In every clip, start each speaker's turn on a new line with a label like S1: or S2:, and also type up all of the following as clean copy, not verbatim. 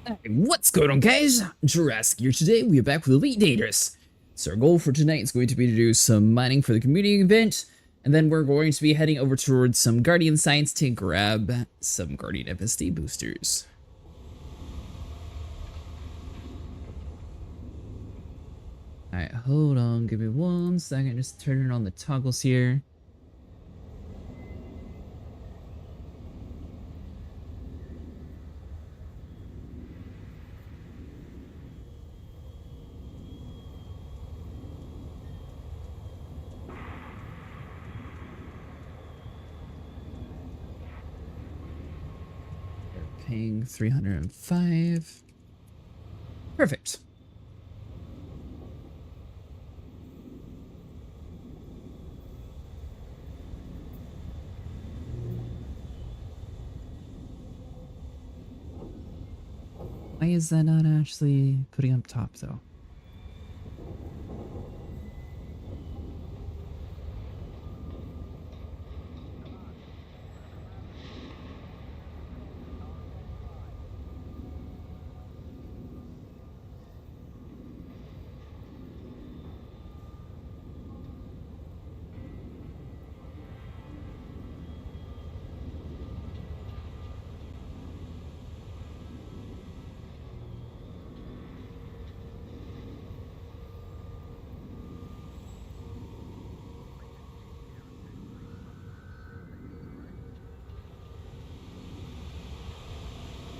S1: What's going on, guys? Jurassic here. Today we are back with Elite Dangerous. So our goal for tonight is going to be to do some mining for the community event, and then we're going to be heading over towards some Guardian sites to grab some Guardian FSD boosters. Alright, hold on, give me 1 second, just turning on the toggles here. Paying 305. Perfect. Why is that not actually putting up top though?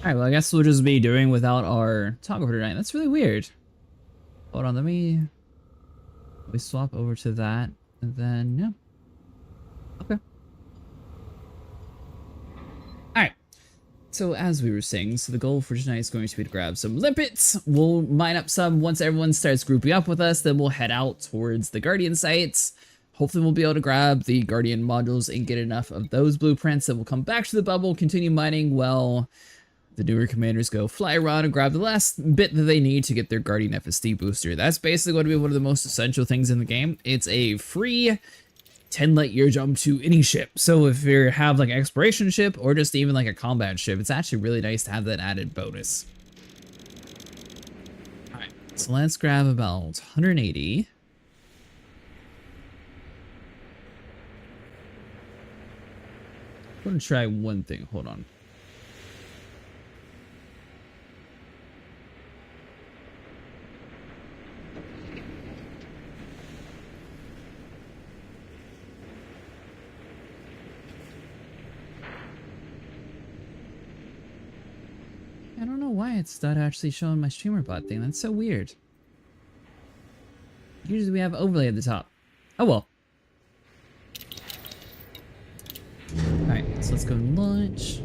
S1: Alright, well I guess we'll just be doing without our toggle for tonight. That's really weird. Hold on, let me swap over to that, and then, yeah. Okay. Alright. So as we were saying, so the goal for tonight is going to be to grab some limpets. We'll mine up some once everyone starts grouping up with us, then we'll head out towards the Guardian sites. Hopefully we'll be able to grab the Guardian modules and get enough of those blueprints, then we'll come back to the bubble, continue mining while the newer commanders go fly around and grab the last bit that they need to get their Guardian FSD booster. That's basically going to be one of the most essential things in the game. It's a free 10 light year jump to any ship. So if you have like an exploration ship or just even like a combat ship, it's actually really nice to have that added bonus. Alright, so let's grab about 180. I'm going to try one thing. Hold on. I don't know why it's not actually showing my streamer bot thing. That's so weird. Usually we have overlay at the top. Oh well. Alright, so let's go launch.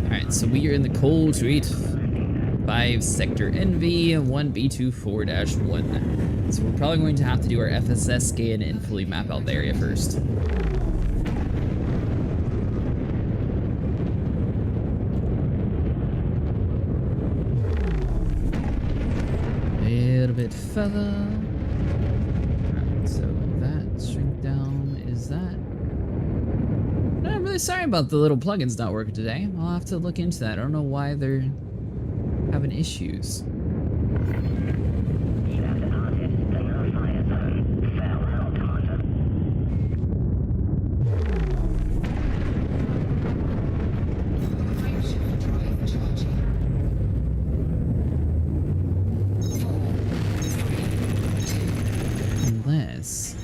S1: Alright, so we are in the cold sweet 5 sector NV 1B24-1. So we're probably going to have to do our FSS scan and fully map out the area first. A little bit further. Alright, so that shrink down is that. I'm really sorry about the little plugins not working today. I'll have to look into that. I don't know why they're having issues. Unless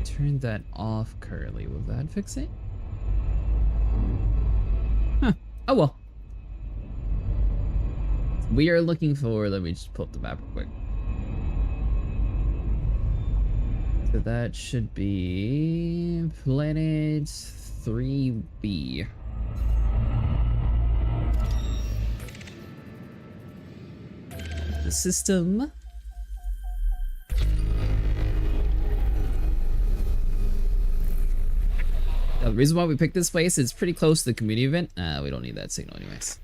S1: turn that off currently, will that fix it? Huh. Oh well. We are looking for, let me just pull up the map real quick. So that should be planet 3B. The system. The reason why we picked this place is pretty close to the community event. We don't need that signal anyways.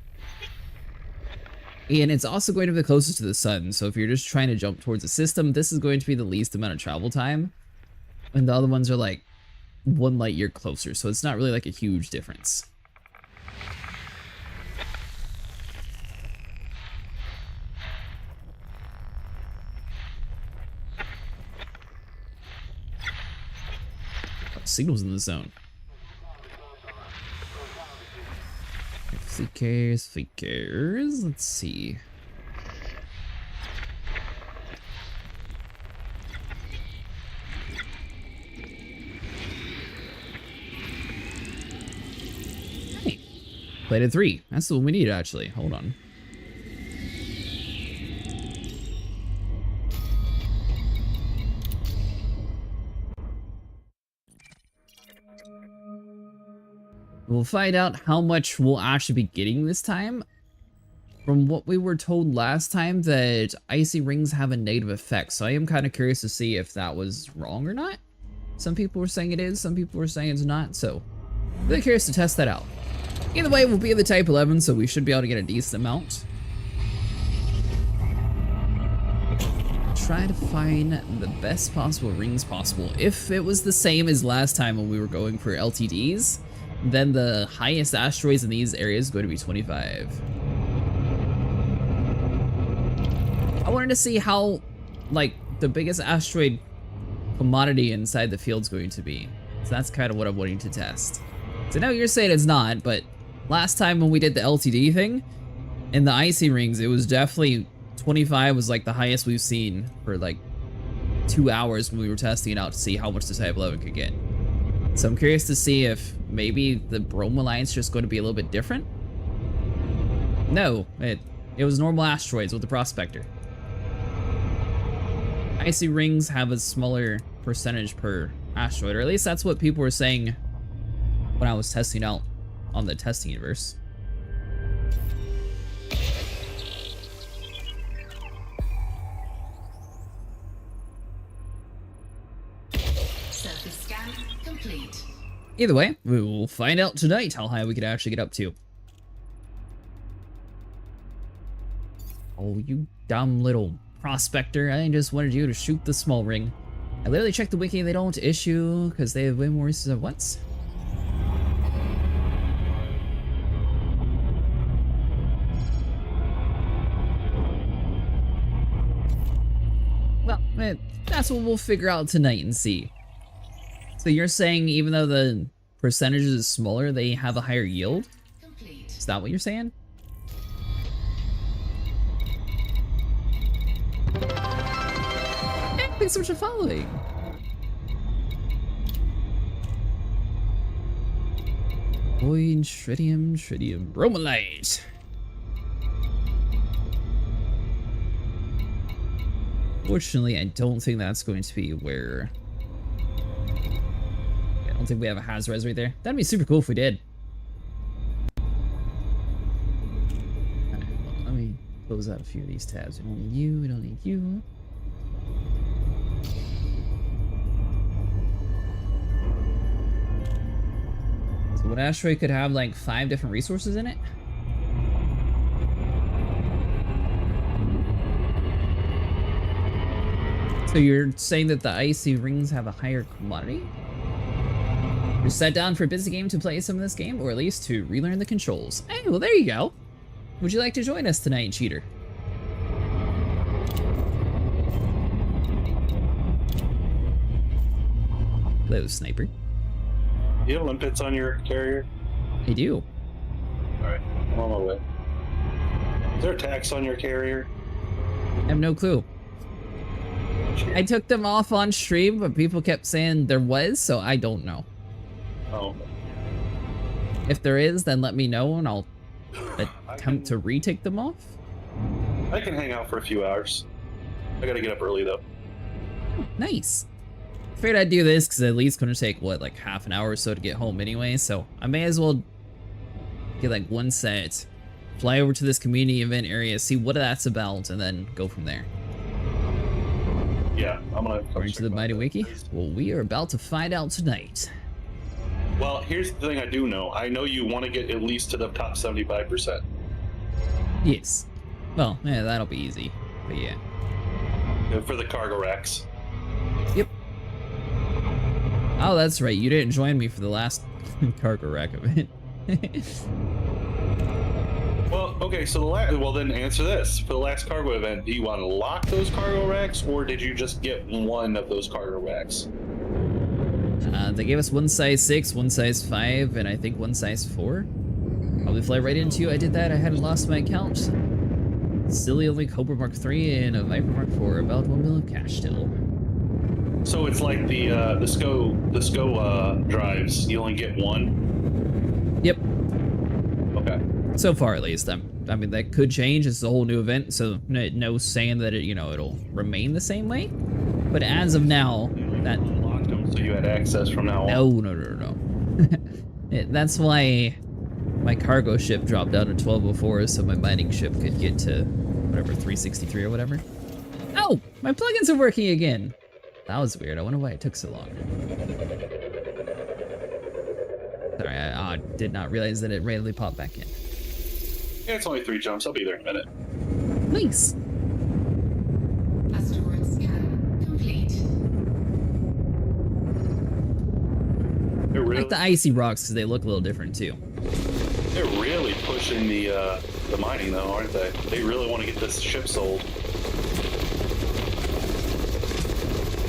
S1: And it's also going to be the closest to the sun, so if you're just trying to jump towards the system, this is going to be the least amount of travel time. And the other ones are like 1 light year closer, so it's not really like a huge difference. Signals in the zone. Flickers. Let's see. Hey, plated 3. That's what we need actually. Hold on. We'll find out how much we'll actually be getting this time. From what we were told last time, that icy rings have a negative effect, so I am kind of curious to see if that was wrong or not. Some people were saying it is, some people were saying it's not, so really curious to test that out. Either way, we'll be in the type 11, so we should be able to get a decent amount. Try to find the best possible rings possible. If it was the same as last time when we were going for LTDs, then the highest asteroids in these areas is going to be 25. I wanted to see how, like, the biggest asteroid commodity inside the field's going to be. So that's kind of what I'm wanting to test. So now you're saying it's not, but last time when we did the LTD thing, in the icy rings, it was definitely 25 was like the highest we've seen for like 2 hours when we were testing it out to see how much the Type 11 could get. So I'm curious to see if maybe the Bromellite's just going to be a little bit different. No, it was normal asteroids with the Prospector. Icy rings have a smaller percentage per asteroid, or at least that's what people were saying when I was testing out on the testing universe.
S2: Surface scan complete.
S1: Either way, we will find out tonight how high we could actually get up to. Oh, you dumb little prospector. I just wanted you to shoot the small ring. I literally checked the wiki, they don't issue because they have way more resources at once. Well, that's what we'll figure out tonight and see. So you're saying even though the percentage is smaller, they have a higher yield?
S2: Complete.
S1: Is that what you're saying? Thanks so much for following. Void, tritium, bromellite. Fortunately, I don't think that's going to be where... I don't think we have a Haz-Res right there. That'd be super cool if we did. Alright, well, let me close out a few of these tabs. We don't need you, we don't need you. So what asteroid could have like 5 different resources in it? So you're saying that the icy rings have a higher commodity? You're set down for a busy game to play some of this game, or at least to relearn the controls. Hey, well there you go. Would you like to join us tonight, cheater? Hello, sniper.
S3: Do you have limpets on your carrier?
S1: I do.
S3: Alright, I'm on my way. Is there tax on your carrier?
S1: I have no clue.
S3: Shit.
S1: I took them off on stream, but people kept saying there was, so I don't know.
S3: Oh.
S1: If there is, then let me know and I'll attempt to retake them off.
S3: I can hang out for a few hours. I gotta get up early though.
S1: Nice. Figured I'd do this because at least gonna take what, like half an hour or so to get home anyway, so I may as well get like one set, fly over to this community event area, see what that's about, and then go from there.
S3: Yeah, I'm gonna.
S1: According to the Mighty Wiki, well, we are about to find out tonight.
S3: Well, here's the thing I do know. I know you want to get at least to the top 75%.
S1: Yes. Well, yeah, that'll be easy. But yeah.
S3: For the cargo racks.
S1: Yep. Oh, that's right. You didn't join me for the last cargo rack event.
S3: Well, okay, so well then answer this. For the last cargo event, do you want to lock those cargo racks, or did you just get one of those cargo racks?
S1: They gave us one size 6, one size 5, and I think one size 4. Probably fly right into you. I did that. I hadn't lost my account. Silly only Cobra Mark III and a Viper Mark IV. About 1 mil of cash still.
S3: So it's like the SCO drives. You only get one.
S1: Yep.
S3: Okay.
S1: So far, at least. I mean, that could change. It's a whole new event, so no saying that it, it'll remain the same way. But as of now, that
S3: Locked them, so you had access from now on.
S1: no. That's why my cargo ship dropped down to 1204, so my mining ship could get to whatever 363 or whatever. Oh, my plugins are working again. That was weird. I wonder why it took so long. Sorry, I did not realize that it randomly popped back in.
S3: Yeah, it's only 3 jumps. I'll be there in a minute.
S1: Nice.
S2: Asteroid scan complete.
S3: They're
S1: I
S3: really,
S1: like the icy rocks because they look a little different too.
S3: they're really pushing the mining though, aren't they? They really want to get this ship sold.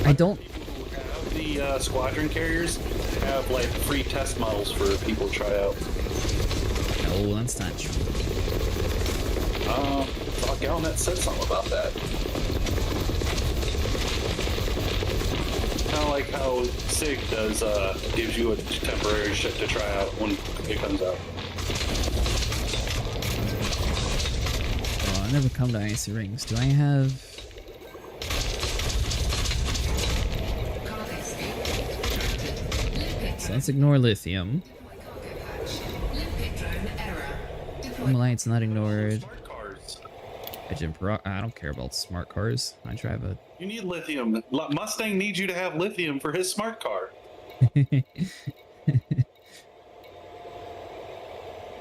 S1: I don't.
S3: People who have the squadron carriers have like free test models for people to try out.
S1: No, that's not true.
S3: Thought Galnet said something about that. Kind of like how SIG does, gives you a temporary ship to try out when it comes out.
S1: Oh, I never come to icy rings. Do I have?
S2: Cargo scope extracted. Limpet
S1: So let's ignore lithium.
S2: cargo patch. Limpet drone error. Deploy.
S1: Bromelite's not ignored.
S3: Smart cars.
S1: I don't care about smart cars. I drive a.
S3: You need lithium. Mustang needs you to have lithium for his smart car.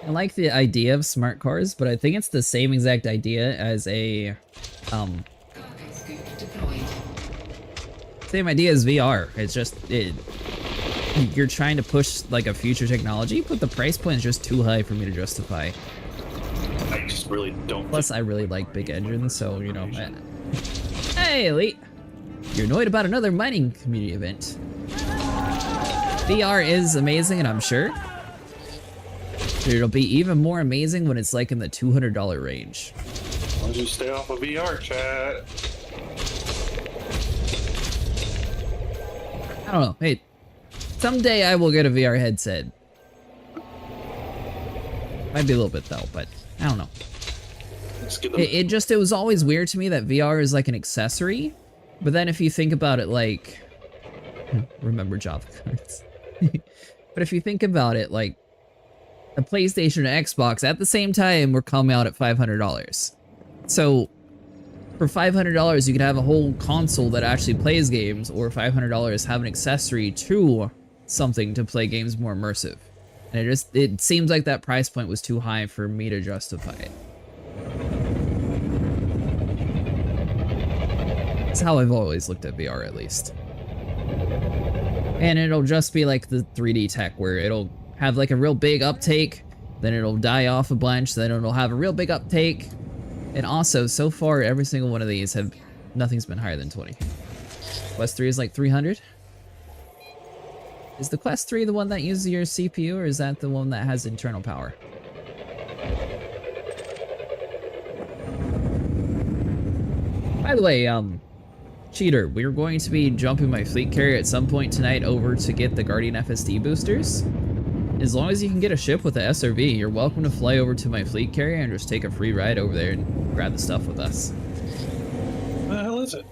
S1: I like the idea of smart cars, but I think it's the same exact idea as a
S2: Cargo scoop deployed.
S1: same idea as VR. It's just you're trying to push like a future technology, but the price point is just too high for me to justify.
S3: I just really don't.
S1: Plus, I really like big engines, so Hey, Elite! You're annoyed about another mining community event. VR is amazing, and I'm sure. But it'll be even more amazing when it's like in the $200 range.
S3: As long as you stay off of VR, chat.
S1: I don't know. Hey, someday I will get a VR headset. Might be a little bit though, but I don't know.
S3: Let's get them.
S1: It was always weird to me that VR is like an accessory, but then if you think about it, like, remember Java cards. But if you think about it, like, a PlayStation and Xbox at the same time were coming out at $500. So for $500, you could have a whole console that actually plays games, or $500 have an accessory to something to play games more immersive. And it seems like that price point was too high for me to justify it. That's how I've always looked at VR, at least. And it'll just be like the 3D tech, where it'll have like a real big uptake, then it'll die off a bunch, then it'll have a real big uptake. And also, so far, every single one of these nothing's been higher than 20. Quest 3 is like 300. Is the Quest 3 the one that uses your CPU, or is that the one that has internal power? By the way, Cheater, we're going to be jumping my fleet carrier at some point tonight over to get the Guardian FSD boosters. As long as you can get a ship with the SRV, you're welcome to fly over to my fleet carrier and just take a free ride over there and grab the stuff with us.
S3: What the hell is it?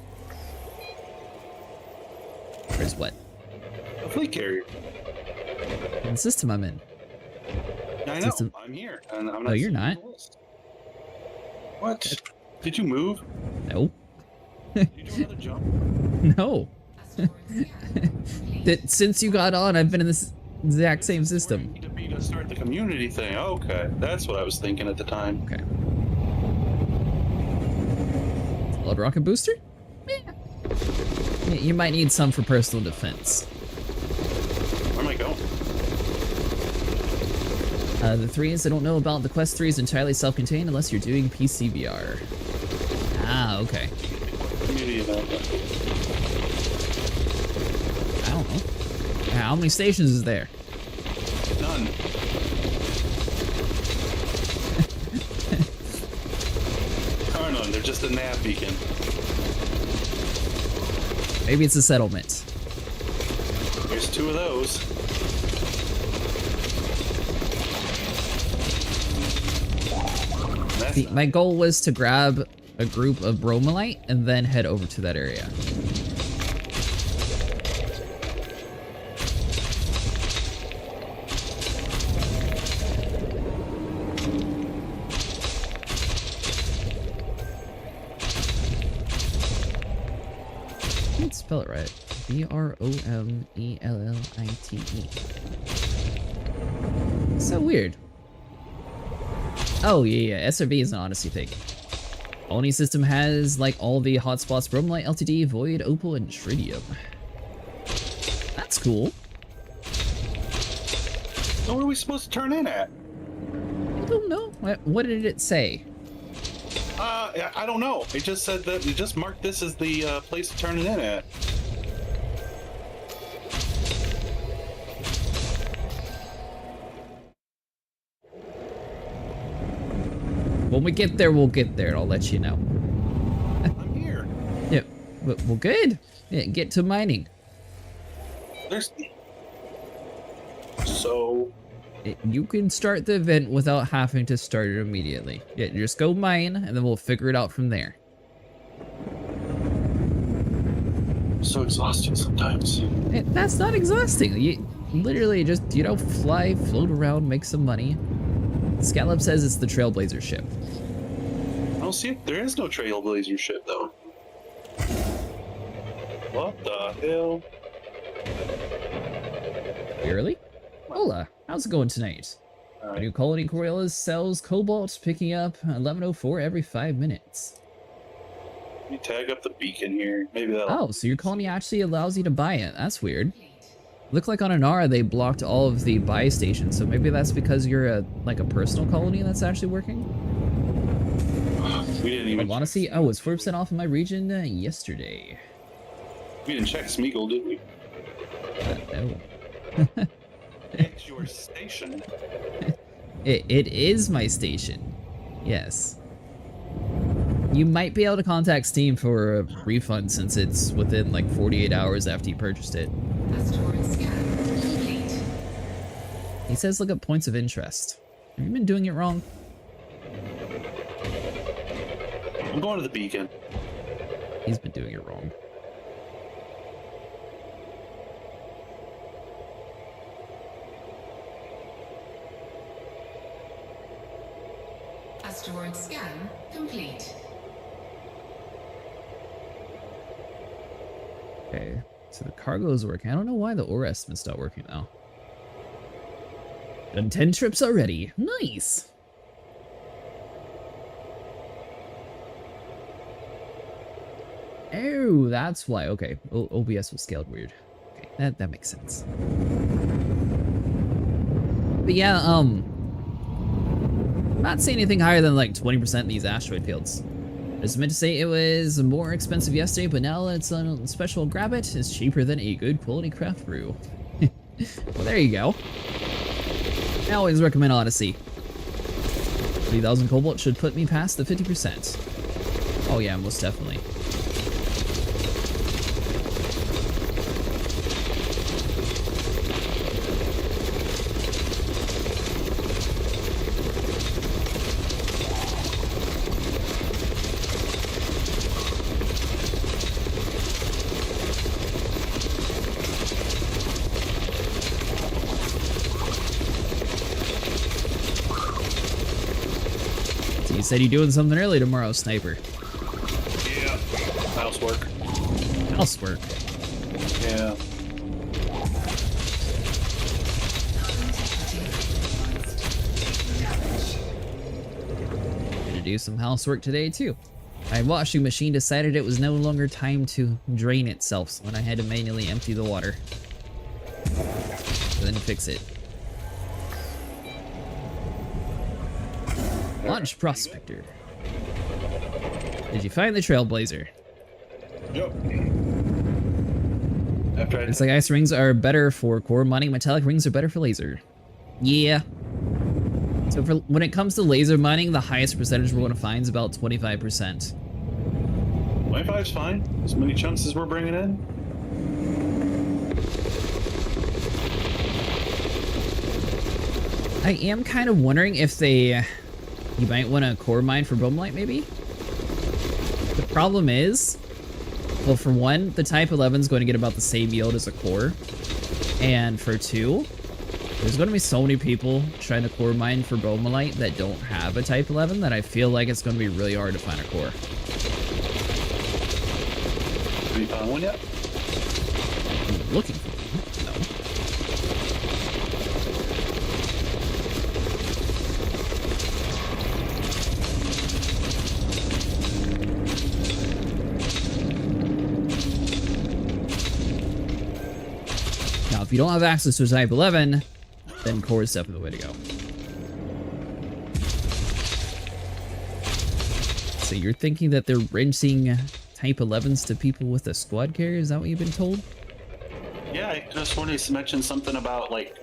S1: Where's what?
S3: A fleet carrier.
S1: In the system I'm in.
S3: I know.
S1: System-
S3: I'm here, and I'm not.
S1: No, you're
S3: seeing
S1: not.
S3: the list. What? Did you move?
S1: No.
S3: Did you do another jump?
S1: No.
S2: Asteroid scan complete.
S1: Since you got on, I've been in this. Exact same system.
S3: Need to be to start the community thing. Okay, that's what I was thinking at the time.
S1: Okay. Blood rocket booster? Yeah. You might need some for personal defense.
S3: Where am I going?
S1: The threes I don't know about. The quest 3 is entirely self-contained unless you're doing PCBR. Ah, okay.
S3: Community event.
S1: I don't know. How many stations is there?
S3: None. Or none. They're just a nav beacon.
S1: Maybe it's a settlement.
S3: There's 2 of those. That's
S1: See, my goal was to grab a group of Bromellite and then head over to that area. Let's spell it right. B-R-O-M-E-L-L-I-T-E. So weird. Oh, yeah, SRB is an Odyssey thing. Only system has, like, all the hotspots: Bromellite, LTD, Void, Opal, and Tritium. That's cool.
S3: So where are we supposed to turn in at?
S1: I don't know. What did it say?
S3: I don't know. It just said that it just marked this as the place to turn it in at.
S1: When we get there, we'll get there, and I'll let you know.
S3: I'm here.
S1: Yeah, well, good. Yeah, get to mining.
S3: There's... So...
S1: You can start the event without having to start it immediately. Yeah, just go mine, and then we'll figure it out from there.
S3: I'm so exhausted sometimes.
S1: That's not exhausting. You literally just, fly, float around, make some money. Scallop says it's the Trailblazer ship.
S3: I don't see it. There is no Trailblazer ship, though. What the hell?
S1: Really? Hola, how's it going tonight?
S3: All
S1: A new colony Coriolis sells cobalt, picking up 1104 every 5 minutes.
S3: Let me tag up the beacon here. Maybe that'll...
S1: Oh, so your colony actually allows you to buy it. That's weird. Looked like on Anara they blocked all of the buy stations, so maybe that's because you're a personal colony that's actually working?
S3: We didn't even...
S1: I want to see... Oh, it's 4% off in my region yesterday.
S3: We didn't check Smeagol, did we?
S1: No.
S3: It's your station.
S1: It is my station. Yes. You might be able to contact Steam for a refund since it's within like 48 hours after you purchased it.
S2: Asteroid scan complete.
S1: He says look at points of interest. Have you been doing it wrong?
S3: I'm going to the beacon.
S1: He's been doing it wrong.
S2: Asteroid scan complete.
S1: Okay, so the cargo is working. I don't know why the ore estimate's not working now. Done 10 trips already. Nice! Oh, that's why. Okay, OBS was scaled weird. Okay, that makes sense. But yeah, I'm not seeing anything higher than like 20% in these asteroid fields. I was meant to say it was more expensive yesterday, but now it's on special grab it. It's cheaper than a good quality craft brew. Well, there you go. I always recommend Odyssey. 3,000 cobalt should put me past the 50%. Oh yeah, most definitely. You said you're doing something early tomorrow, Sniper.
S3: Yeah. Housework.
S1: Housework.
S3: Yeah.
S1: do some housework today too. My washing machine decided it was no longer time to drain itself, so I had to manually empty the water. And then fix it. Launch Prospector. Did you find the Trailblazer?
S3: Yep. After
S1: It's like ice rings are better for core mining, metallic rings are better for laser. Yeah. So for when it comes to laser mining, the highest percentage we're going to find is about 25%.
S3: 25's fine. As many chunks as we're bringing in.
S1: I am kind of wondering if you might want to core mine for Bromellite, maybe? The problem is, well, for one, the Type 11 is going to get about the same yield as a core. And for two, there's going to be so many people trying to core mine for Bromellite that don't have a Type 11 that I feel like it's going to be really hard to find a core.
S3: Have you found one yet?
S1: I'm looking for one. Now, if you don't have access to a Type 11, then core is definitely the way to go. So you're thinking that they're renting Type 11s to people with a squad carrier? Is that what you've been told?
S3: Yeah, I just wanted to mention something about like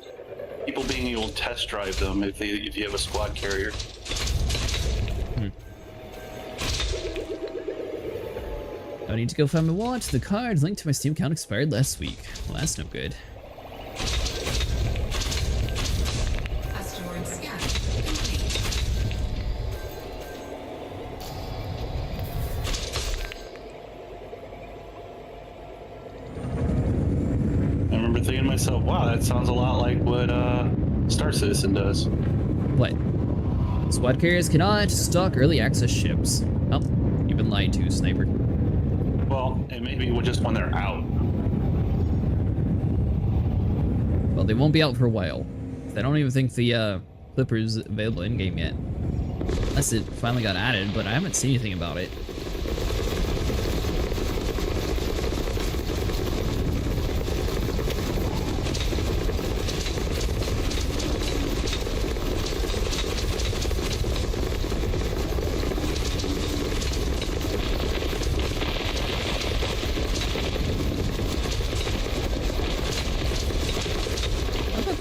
S3: people being able to test drive them if you have a squad carrier.
S1: I need to go find my wallet. The card linked to my Steam account expired last week. Well, that's no good.
S2: Asteroid scan complete.
S3: I remember thinking to myself, wow, that sounds a lot like what Star Citizen does.
S1: What? Squad carriers cannot stock early access ships. Oh, you've been lied to, sniper.
S3: Well, and maybe just when they're out.
S1: Well, they won't be out for a while. I don't even think the Clipper's available in-game yet. Unless it finally got added, but I haven't seen anything about it.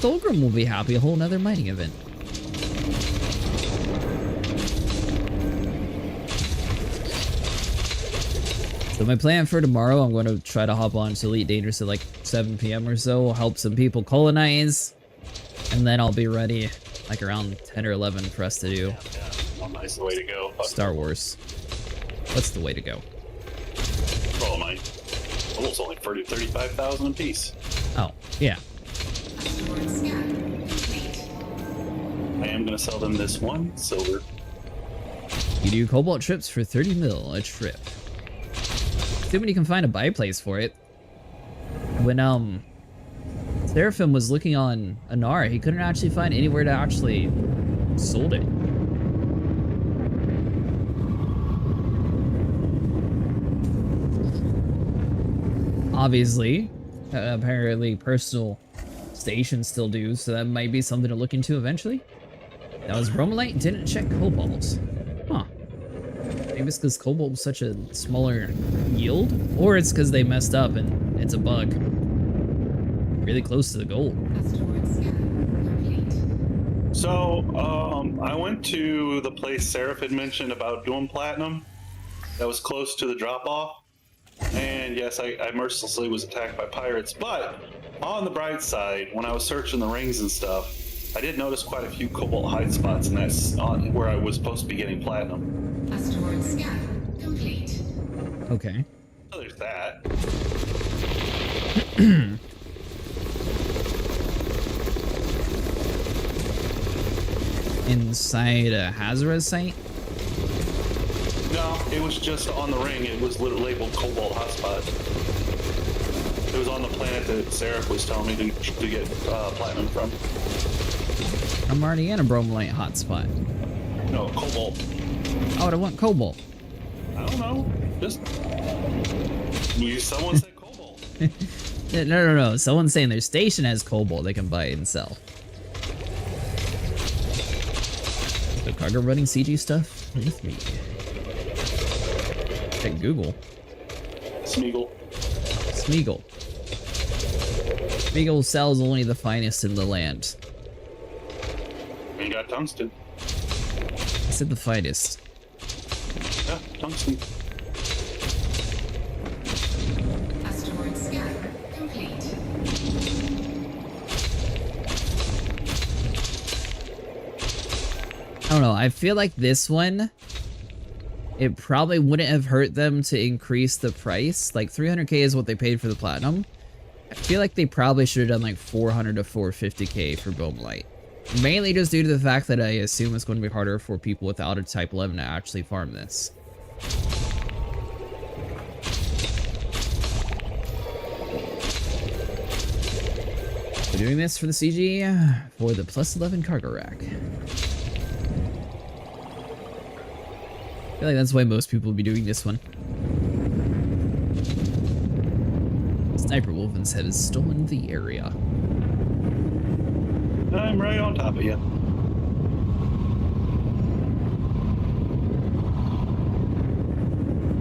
S1: Thulgrim will be happy, a whole nother mining event. So my plan for tomorrow, I'm going to try to hop on to Elite Dangerous at like 7 p.m. or so, help some people colonize, and then I'll be ready like around 10 or 11 for us to do
S3: Yeah, nice way to go.
S1: Star Wars. What's the way to go?
S3: Well, mine. Almost only 35,000 a piece.
S1: Oh, yeah.
S2: Asteroid scan complete.
S3: I am going to sell them this one silver.
S1: You do cobalt trips for 30 mil a trip. See when you can find a buy place for it. When Seraphim was looking on Anara, he couldn't actually find anywhere to actually sold it. Obviously, apparently personal stations still do, so that might be something to look into eventually. That was Bromellite, didn't check cobalt. Huh. Maybe it's because cobalt was such a smaller yield, or it's because they messed up and it's a bug. Really close to the gold.
S2: Asteroid scan complete.
S3: So, I went to the place Seraph had mentioned about doing platinum. That was close to the drop-off. And yes, I mercilessly was attacked by pirates, but on the bright side, when I was searching the rings and stuff, I did notice quite a few cobalt hide spots, and that's where I was supposed to be getting platinum.
S2: Asteroid scan complete.
S1: Okay.
S3: So there's that.
S1: Inside a Hazara site?
S3: No, it was just on the ring. It was labeled Cobalt Hotspot. It was on the planet that Seraph was telling me to get platinum from.
S1: I'm already in a Bromellite hotspot.
S3: No, Cobalt.
S1: Why would I want cobalt?
S3: I don't know. Just someone said cobalt.
S1: No. Someone's saying their station has cobalt they can buy and sell. The cargo running CG stuff with me. Check Google.
S3: Smeagol.
S1: Smeagol sells only the finest in the land.
S3: You got tungsten.
S1: I said the finest.
S3: Yeah, tungsten.
S2: Asteroid scan complete.
S1: I don't know, I feel like this one, it probably wouldn't have hurt them to increase the price. Like 300k is what they paid for the platinum. I feel like they probably should have done like 400 to 450k for Bromellite. Mainly just due to the fact that I assume it's going to be harder for people without a Type 11 to actually farm this. We're doing this for the CG, for the plus 11 cargo rack. I feel like that's why most people will be doing this one. Sniper Wolven's head has stolen the area.
S3: I'm right on top of you.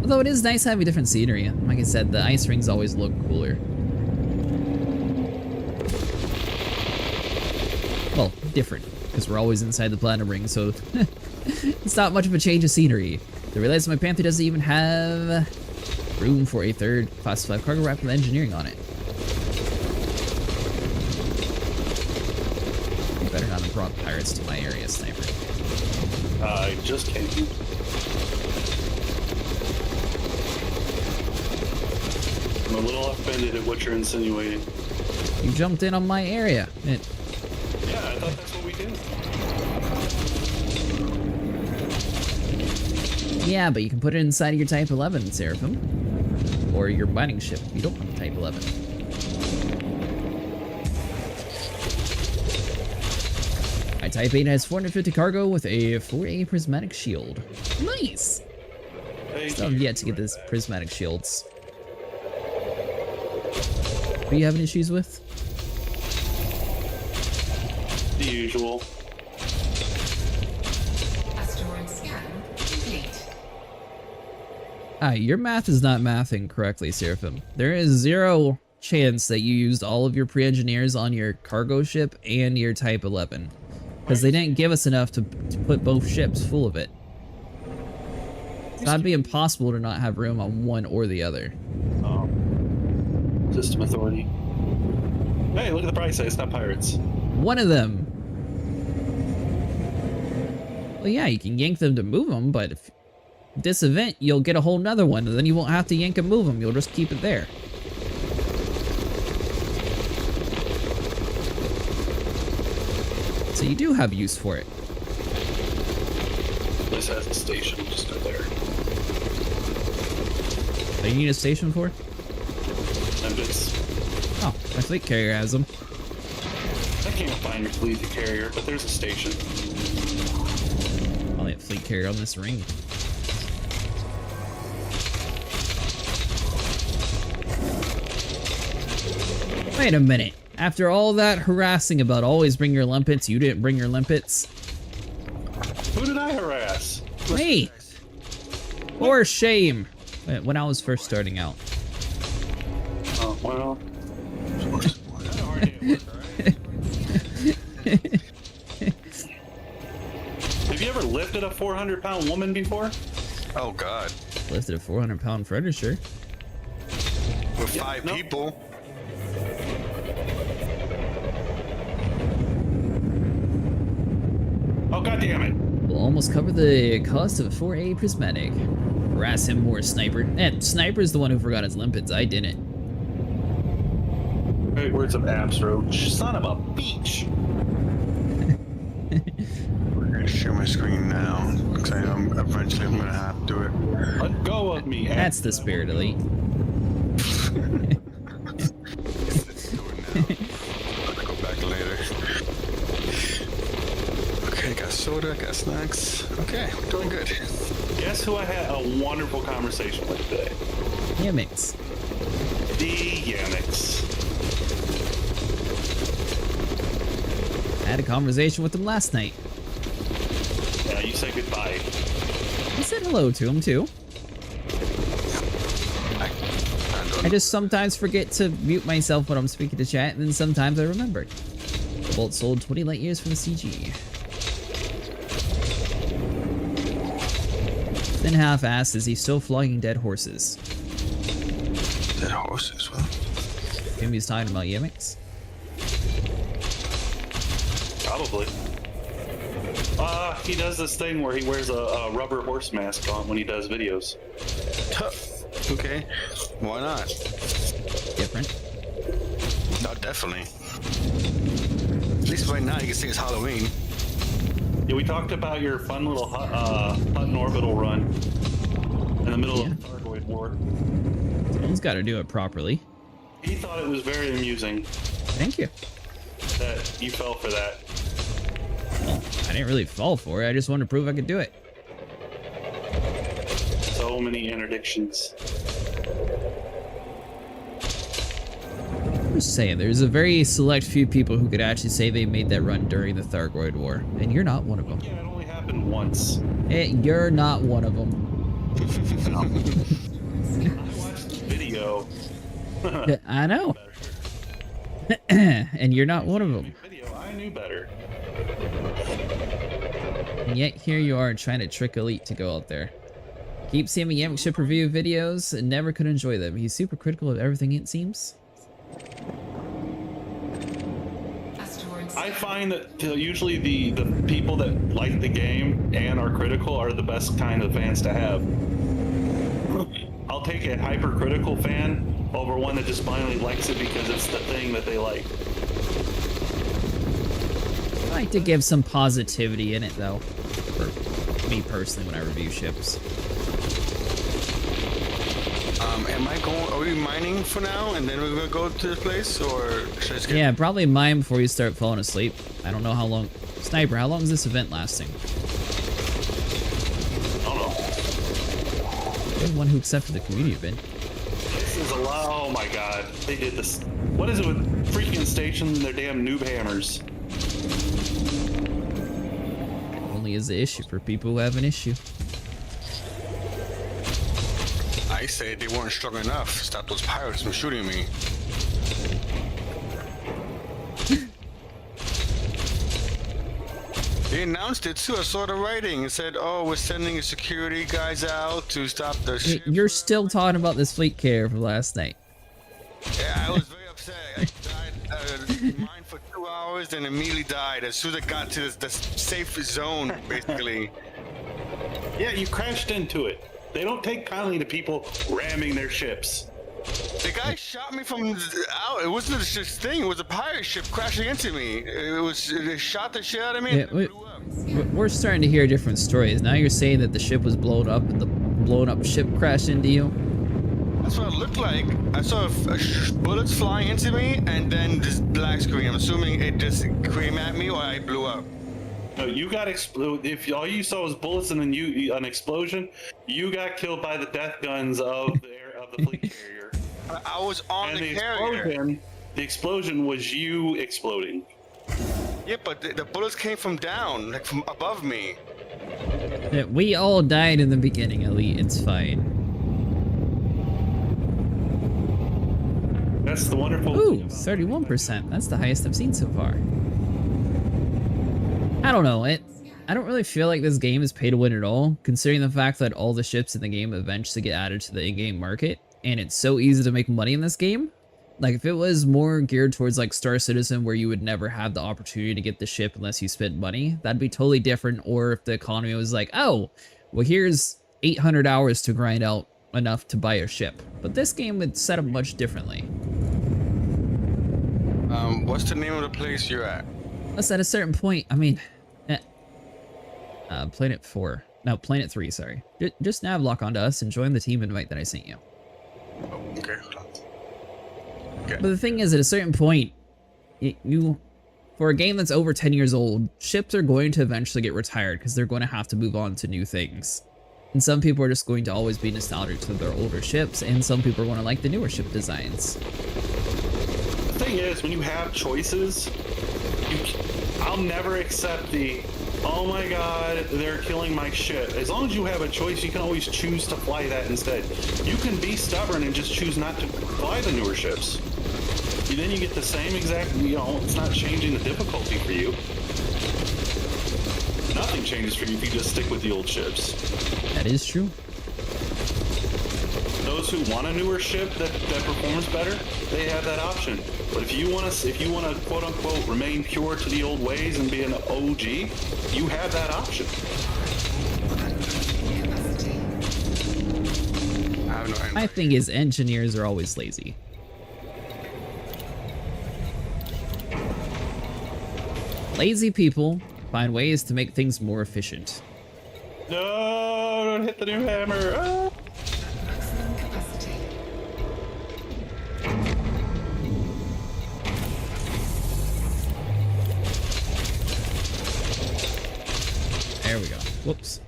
S1: Although it is nice having different scenery. Like I said, the ice rings always look cooler. Well, different, because we're always inside the platinum ring, so it's not much of a change of scenery. I realize my Panther doesn't even have room for a third Class 5 cargo rack with engineering on it. You better not have brought pirates to my area, Sniper.
S3: I just came. I'm a little offended at what you're insinuating.
S1: You jumped in on my area.
S3: Yeah, I thought that's what we do.
S1: Yeah, but you can put it inside of your Type 11, Seraphim. Or your mining ship. You don't want a Type 11. My Type 8 has 450 cargo with a 4A prismatic shield. Nice! Still have yet to get this prismatic shields. What are you having issues with?
S3: The usual.
S2: Asteroid scan complete.
S1: Your math is not mathing correctly, Seraphim. There is zero chance that you used all of your pre-engineers on your cargo ship and your Type 11. Because they didn't give us enough to put both ships full of it. So that'd be impossible to not have room on one or the other.
S3: System authority. Hey, look at the price tag. It's not pirates.
S1: One of them. Well, yeah, you can yank them to move them, but if this event, you'll get a whole nother one, and then you won't have to yank and move them. You'll just keep it there. So you do have use for it.
S3: This has a station just up there.
S1: What do you need a station for?
S3: Members.
S1: Oh, my fleet carrier has them.
S3: I can't find your fleet carrier, but there's a station.
S1: Only a fleet carrier on this ring. Wait a minute. After all that harassing about always bring your limpets, you didn't bring your limpets?
S3: Who did I harass?
S1: Me! For shame! When I was first starting out.
S3: Oh, well. Have you ever lifted a 400-pound woman before?
S4: Oh God.
S1: Lifted a 400-pound furniture.
S4: With five people.
S3: Oh, God damn it.
S1: We'll almost cover the cost of a 4A prismatic. Harass him more, Sniper. Sniper's the one who forgot his limpets. I didn't.
S3: Great words of Absro. Son of a beach.
S4: We're gonna share my screen now. Because I know eventually I'm gonna have to do it.
S3: Let go of me.
S1: That's the spirit, Elite.
S4: I'll go back later. Okay, got soda, got snacks. Okay, we're doing good.
S3: Guess who I had a wonderful conversation with today?
S1: Gimmicks.
S3: The Yannix.
S1: I had a conversation with him last night.
S3: Yeah, you said goodbye.
S1: I said hello to him too. I just sometimes forget to mute myself when I'm speaking to chat, and then sometimes I remember. The Bolt sold 20 light years for the CG. Then half-assed is he still flogging dead horses?
S4: Dead horses, well.
S1: Jimmy's talking about Yemmix.
S3: Probably. He does this thing where he wears a rubber horse mask on when he does videos.
S4: Okay, why not?
S1: Different.
S4: No, definitely. At least right now you can see it's Halloween.
S3: Yeah, we talked about your fun little Hutton orbital run in the middle of the Thargoid War.
S1: Someone's got to do it properly.
S3: He thought it was very amusing
S1: Thank you.
S3: that you fell for that.
S1: Well, I didn't really fall for it. I just wanted to prove I could do it.
S3: So many interdictions.
S1: I'm just saying, there's a very select few people who could actually say they made that run during the Thargoid War, and you're not one of them.
S3: Yeah, it only happened once.
S1: You're not one of them.
S3: I watched the video.
S1: I know. And you're not one of them.
S3: Video, I knew better.
S1: And yet here you are trying to trick Elite to go out there. Keep seeing Yamic ship review videos and never could enjoy them. He's super critical of everything, it seems.
S3: I find that usually the people that like the game and are critical are the best kind of fans to have. I'll take a hypercritical fan over one that just blindly likes it because it's the thing that they like.
S1: I like to give some positivity in it, though. For me personally, when I review ships.
S4: Are we mining for now and then we're gonna go to the place, or should I just get...
S1: Yeah, probably mine before you start falling asleep. I don't know how long. Sniper, how long is this event lasting?
S3: I don't know.
S1: You're the one who accepted the community event.
S3: This is a lot. Oh my god. They did this. What is it with freaking stations and their damn noob hammers?
S1: Only is the issue for people who have an issue.
S4: I say they weren't strong enough to stop those pirates from shooting me. They announced it too. I saw the writing. It said, "Oh, we're sending security guys out to stop the ship."
S1: You're still talking about this fleet carrier from last night.
S4: Yeah, I was very upset. I died mine for 2 hours, then immediately died as soon as I got to the safe zone, basically.
S3: Yeah, you crashed into it. They don't take kindly to people ramming their ships.
S4: The guy shot me from out. It wasn't a thing. It was a pirate ship crashing into me. They shot the shit out of me.
S1: Yeah,
S4: And then it blew up.
S1: we're starting to hear different stories. Now you're saying that the ship was blown up and the blown up ship crashed into you?
S4: That's what it looked like. I saw bullets flying into me, and then this black screen. I'm assuming it just came at me, or I blew up.
S3: No, you got exploded. If all you saw was bullets and then an explosion, you got killed by the death guns of the fleet carrier.
S4: I was on
S3: And
S4: the
S3: the
S4: carrier.
S3: explosion was you exploding.
S4: Yeah, but the bullets came from down, like from above me.
S1: Yeah, we all died in the beginning, Elite. It's fine.
S3: That's the wonderful.
S1: Ooh, 31%. That's the highest I've seen so far. I don't know. I don't really feel like this game is pay to win at all, considering the fact that all the ships in the game eventually get added to the in-game market, and it's so easy to make money in this game. Like, if it was more geared towards, like, Star Citizen, where you would never have the opportunity to get the ship unless you spent money, that'd be totally different. Or if the economy was like, oh, well, here's 800 hours to grind out enough to buy a ship. But this game would set up much differently.
S4: What's the name of the place you're at?
S1: Plus, at a certain point, I mean, Planet 4. No, Planet 3, sorry. Just nav lock onto us and join the team invite that I sent you.
S4: Oh, okay.
S1: But the thing is, at a certain point, you for a game that's over 10 years old, ships are going to eventually get retired because they're going to have to move on to new things. And some people are just going to always be nostalgic to their older ships, and some people are going to like the newer ship designs.
S3: The thing is, when you have choices, I'll never accept the, oh my god, they're killing my ship. As long as you have a choice, you can always choose to fly that instead. You can be stubborn and just choose not to fly the newer ships. Then you get the same exact, you know, it's not changing the difficulty for you. Nothing changes for you if you just stick with the old ships.
S1: That is true.
S3: Those who want a newer ship that performs better, they have that option. But if you want to quote unquote remain pure to the old ways and be an OG, you have that option.
S1: My thing is, engineers are always lazy. Lazy people find ways to make things more efficient.
S3: No, don't hit the new hammer. Ah.
S2: Maximum capacity.
S1: There we go. Whoops.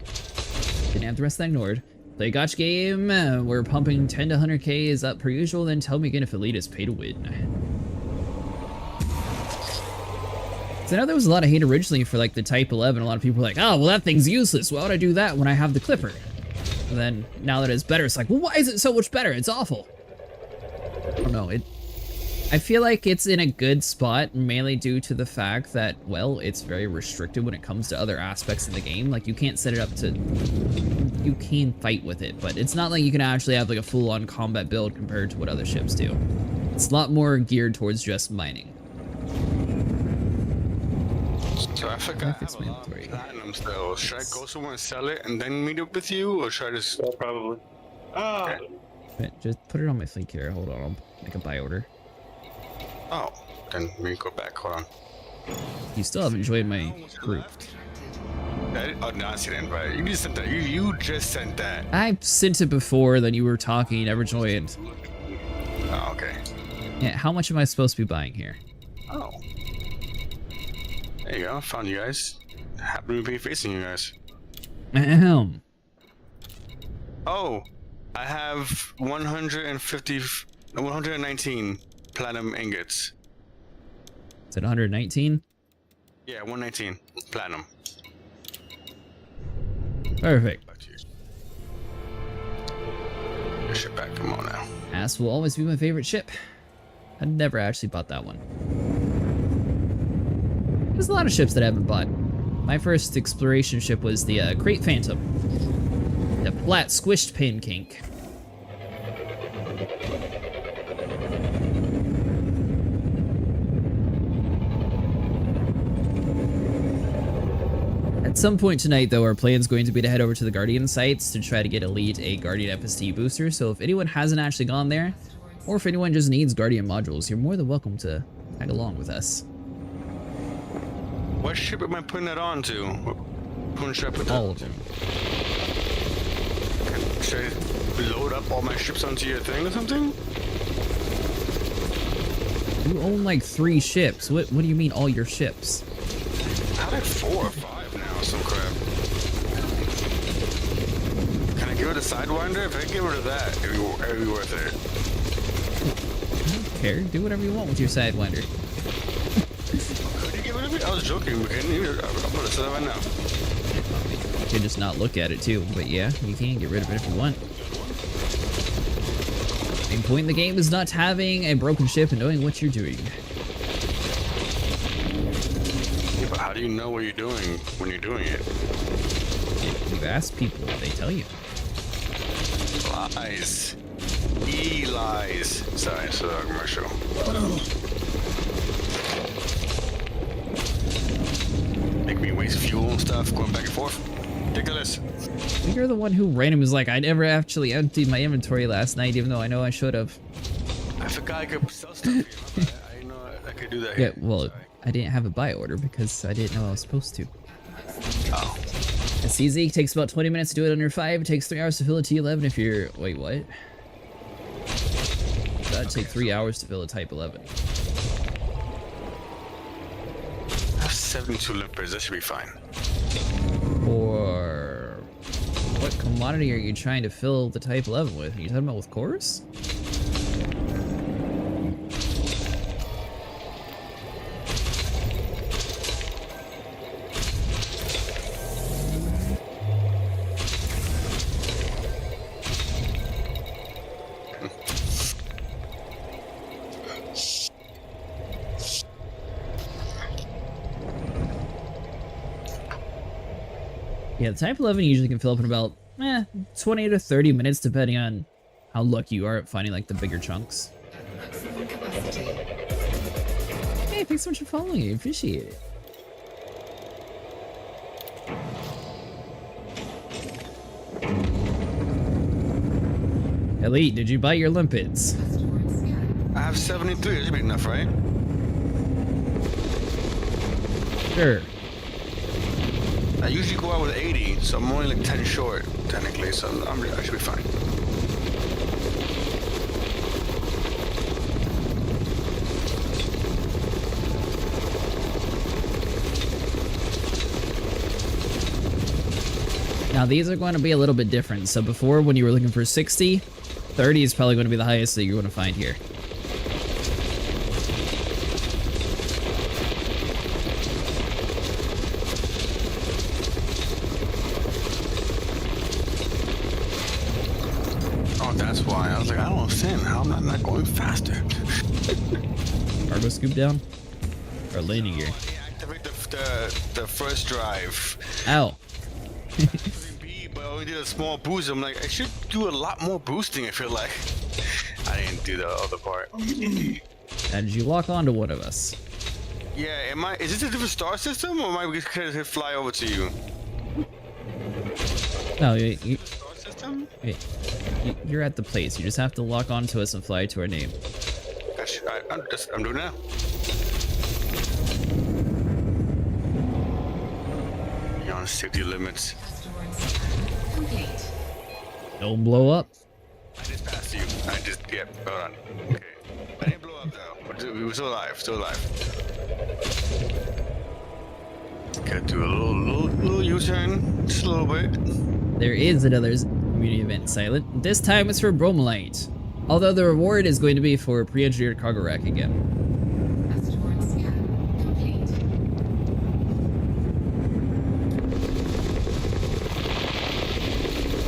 S1: Didn't have the rest of that ignored. Play a gotcha game. We're pumping 10 to 100k is up per usual. Then tell me again if Elite is pay to win. So I know there was a lot of hate originally for like the Type 11. A lot of people were like, oh, well, that thing's useless. Why would I do that when I have the Clipper? And then now that it's better, it's like, well, why is it so much better? It's awful. I don't know. I feel like it's in a good spot, mainly due to the fact that, well, it's very restricted when it comes to other aspects of the game. Like, you can't set it up to... You can fight with it, but it's not like you can actually have like a full-on combat build compared to what other ships do. It's a lot more geared towards just mining.
S4: So I forgot I have a lot of platinum still. Should I go somewhere and sell it and then meet up with you, or should I just...
S3: Yeah, probably. Ah.
S4: Okay.
S1: Wait, just put it on my fleet here. Hold on, I'll make a buy order.
S4: Oh, then let me go back. Hold on.
S1: You still haven't joined my group.
S4: Oh, no, I see the invite. You just sent that. You just sent that.
S1: I sent it before, then you were talking, you never joined.
S4: Oh, okay.
S1: Yeah, how much am I supposed to be buying here?
S4: Oh. There you go. Found you guys. Happen to be facing you guys.
S1: Ahem.
S4: Oh, I have 119 platinum ingots.
S1: Is it 119?
S4: Yeah, 119 platinum.
S1: Perfect.
S4: Back to you. Your ship back. Come on now.
S1: Ass will always be my favorite ship. I never actually bought that one. There's a lot of ships that I haven't bought. My first exploration ship was the Crate Phantom. The flat squished pancake. At some point tonight, though, our plan is going to be to head over to the Guardian sites to try to get Elite a Guardian FSD booster. So if anyone hasn't actually gone there, or if anyone just needs Guardian modules, you're more than welcome to tag along with us.
S4: What ship am I putting that on to? What should I put that
S1: All
S4: on
S1: of
S4: to?
S1: them.
S4: Should I load up all my ships onto your thing or something?
S1: You own like 3 ships. What do you mean all your ships?
S4: I have like 4 or 5 now, some crap. Can I get rid of Sidewinder? If I get rid of that, it'd be worth it.
S1: I don't care. Do whatever you want with your Sidewinder.
S4: Could you get rid of it? I was joking, but can you? I'm gonna say that right now.
S1: You can just not look at it too, but yeah, you can get rid of it if you want. Main point in the game is not having a broken ship and knowing what you're doing.
S4: Yeah, but how do you know what you're doing when you're doing it?
S1: You ask people, they tell you.
S4: Lies. Lies. Sorry, it's a commercial. Make me waste fuel and stuff, going back and forth. Ridiculous.
S1: You're the one who randomly was like, I never actually emptied my inventory last night, even though I know I should have.
S4: I forgot I could sell stuff here. I didn't know I could do that
S1: Yeah,
S4: here.
S1: well,
S4: Sorry.
S1: I didn't have a buy order because I didn't know I was supposed to.
S4: Oh.
S1: It's easy. It takes about 20 minutes to do it under 5. It takes 3 hours to fill a T11 if you're... Wait, what? That'd take 3 hours to fill a Type 11.
S4: 72 limpers. That should be fine.
S1: Or what commodity are you trying to fill the Type 11 with? Are you talking about with cores? Yeah, the Type 11 usually can fill up in about 20 to 30 minutes, depending on how lucky you are at finding like the bigger chunks.
S2: Maximum capacity.
S1: Hey, thanks so much for following. I appreciate it. Elite, did you buy your limpets?
S2: Asteroid scan.
S4: I have 73. That should be enough, right?
S1: Sure.
S4: I usually go out with 80, so I'm only like 10 short, technically, so I should be fine.
S1: Now these are going to be a little bit different. So before, when you were looking for 60, 30 is probably going to be the highest that you're going to find here.
S4: Oh, that's why. I was like, I don't understand how I'm not going faster.
S1: Cargo scoop down? Or landing gear?
S4: Activate the first drive.
S1: Ow.
S4: B, but I only did a small boost. I'm like, I should do a lot more boosting, I feel like. I didn't do the other part.
S1: Now, did you lock onto one of us?
S4: Yeah, is this a different star system, or am I just gonna fly over to you?
S1: No,
S4: Star system?
S1: you're at the place. You just have to lock onto us and fly to our name.
S4: I'm doing now. Beyond safety limits.
S2: Asteroid scan complete.
S1: Don't blow up.
S4: I just passed you. Hold on. Okay. I didn't blow up though. We were still alive, Gotta do a little U-turn, just a little bit.
S1: There is another community event, Silent. This time it's for Bromellite. Although the reward is going to be for pre-engineered cargo rack again.
S2: Asteroid scan complete.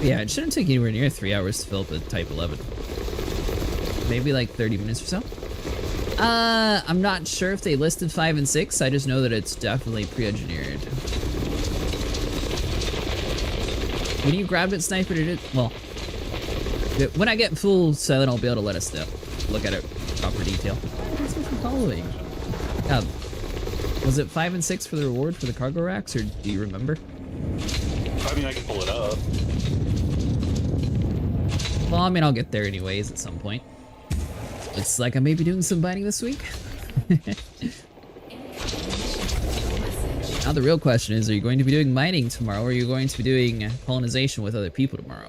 S1: Yeah, it shouldn't take anywhere near 3 hours to fill up a Type 11. Maybe like 30 minutes or so. I'm not sure if they listed 5 and 6. I just know that it's definitely pre-engineered. When you grabbed it, Sniper, did it? Well, when I get full Silent, I'll be able to let us know. Look at it proper detail. Thanks so much for following. Was it 5 and 6 for the reward for the cargo racks, or do you remember?
S3: I mean, I can pull it up.
S1: Well, I mean, I'll get there anyways at some point. Looks like I may be doing some mining this week. Now the real question is, are you going to be doing mining tomorrow, or are you going to be doing colonization with other people tomorrow?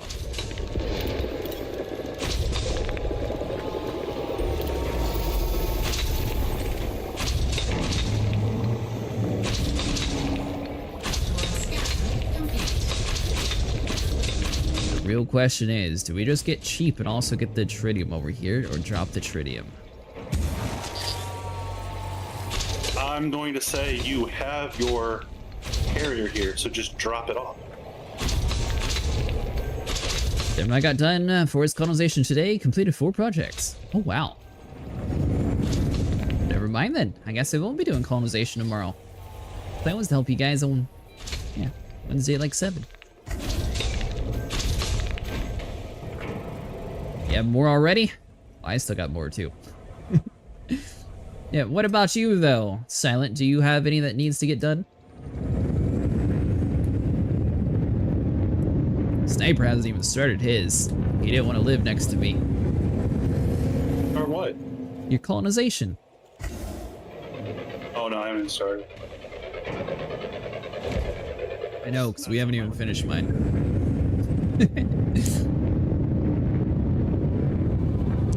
S1: The real question is, do we just get cheap and also get the tritium over here, or drop the tritium?
S3: I'm going to say you have your carrier here, so just drop it off.
S1: Then I got done forest colonization today, completed 4 projects. Oh wow. Never mind then. I guess I won't be doing colonization tomorrow. Plan was to help you guys on, Wednesday at like 7. You have more already? I still got more too. Yeah, what about you though? Silent, do you have any that needs to get done? Sniper hasn't even started his. He didn't want to live next to me.
S3: Or what?
S1: Your colonization.
S3: Oh no, I haven't started.
S1: I know, because we haven't even finished mine.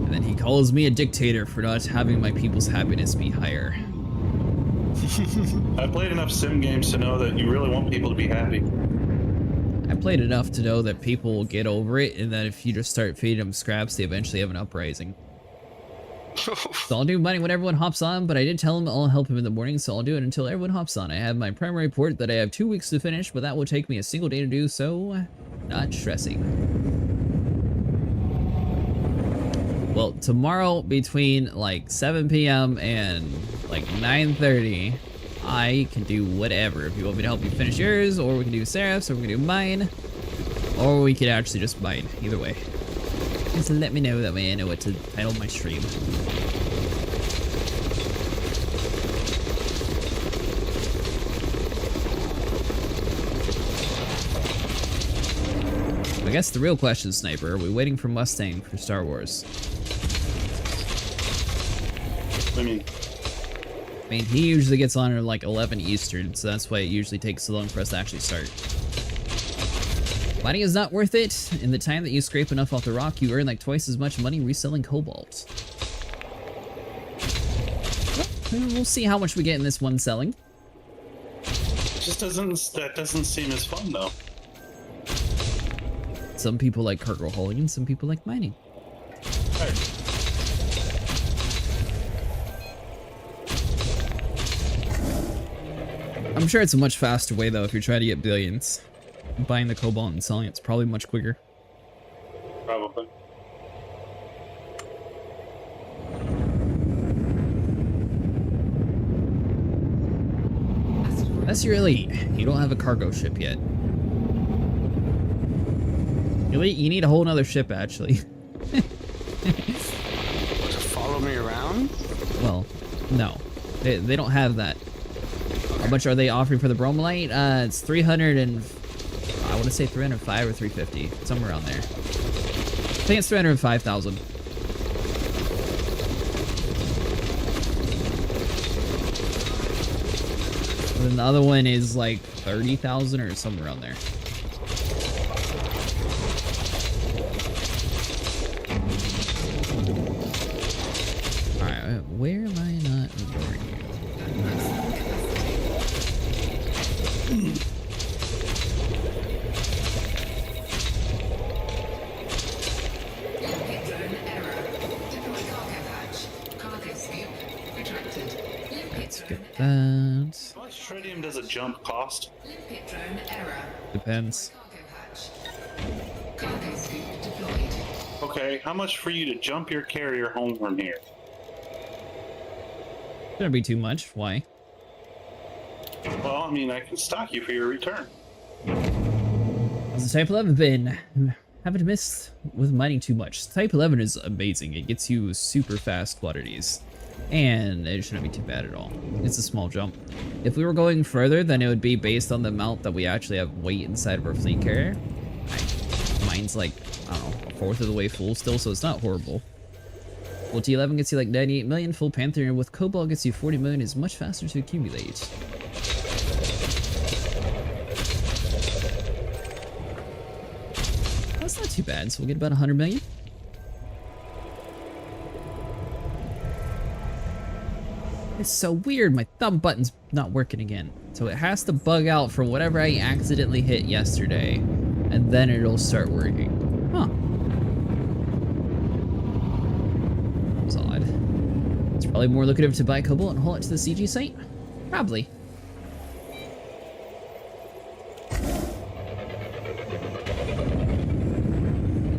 S1: And then he calls me a dictator for not having my people's happiness be higher.
S3: I played enough sim games to know that you really want people to be happy.
S1: I played enough to know that people will get over it, and that if you just start feeding them scraps, they eventually have an uprising. So I'll do mining when everyone hops on, but I did tell him I'll help him in the morning, so I'll do it until everyone hops on. I have my primary report that I have 2 weeks to finish, but that will take me a single day to do, so not stressing. Well, tomorrow between like 7 p.m. and like 9:30, I can do whatever. If you want me to help you finish yours, or we can do Seraph's, or we can do mine, or we could actually just mine. Either way. Just let me know, that way I know what to title my stream. I guess the real question, Sniper, are we waiting for Mustang for Star Wars?
S3: I mean,
S1: he usually gets on at like 11 Eastern, so that's why it usually takes so long for us to actually start. Mining is not worth it. In the time that you scrape enough off the rock, you earn like twice as much money reselling cobalt. Well, we'll see how much we get in this one selling.
S3: that doesn't seem as fun though.
S1: Some people like cargo hauling and some people like mining.
S3: Right.
S1: I'm sure it's a much faster way though if you're trying to get billions. Buying the cobalt and selling it's probably much quicker.
S3: Probably.
S1: That's your elite. You don't have a cargo ship yet. Elite, you need a whole nother ship actually.
S4: To follow me around?
S1: Well, no. They don't have that. How much are they offering for the Bromellite? It's 300 and... I want to say 305 or 350. Somewhere around there. I think it's 305,000. And then the other one is like 30,000 or somewhere around there. Alright, where am I not ignoring you?
S2: Limpet drone error. Deploy cargo hatch. Cargo scoop retracted. Limpet drone
S1: Get
S2: error.
S1: that.
S3: How much tritium does a jump cost?
S2: Limpet drone error.
S1: Depends.
S2: Cargo hatch. Cargo scoop deployed.
S3: Okay, how much for you to jump your carrier home from here?
S1: Shouldn't be too much. Why?
S3: Well, I mean, I can stock you for your return.
S1: How's the Type 11 been? Haven't missed with mining too much. Type 11 is amazing. It gets you super fast quantities. And it shouldn't be too bad at all. It's a small jump. If we were going further, then it would be based on the amount that we actually have weight inside of our fleet carrier. Mine's like, I don't know, a fourth of the way full still, so it's not horrible. Well, T11 gets you like 98 million. Full Panther with Cobalt gets you 40 million. Is much faster to accumulate. That's not too bad, so we'll get about 100 million. It's so weird, my thumb button's not working again. So it has to bug out for whatever I accidentally hit yesterday, and then it'll start working. Huh. It's odd. It's probably more lucrative to buy Cobalt and haul it to the CG site? Probably.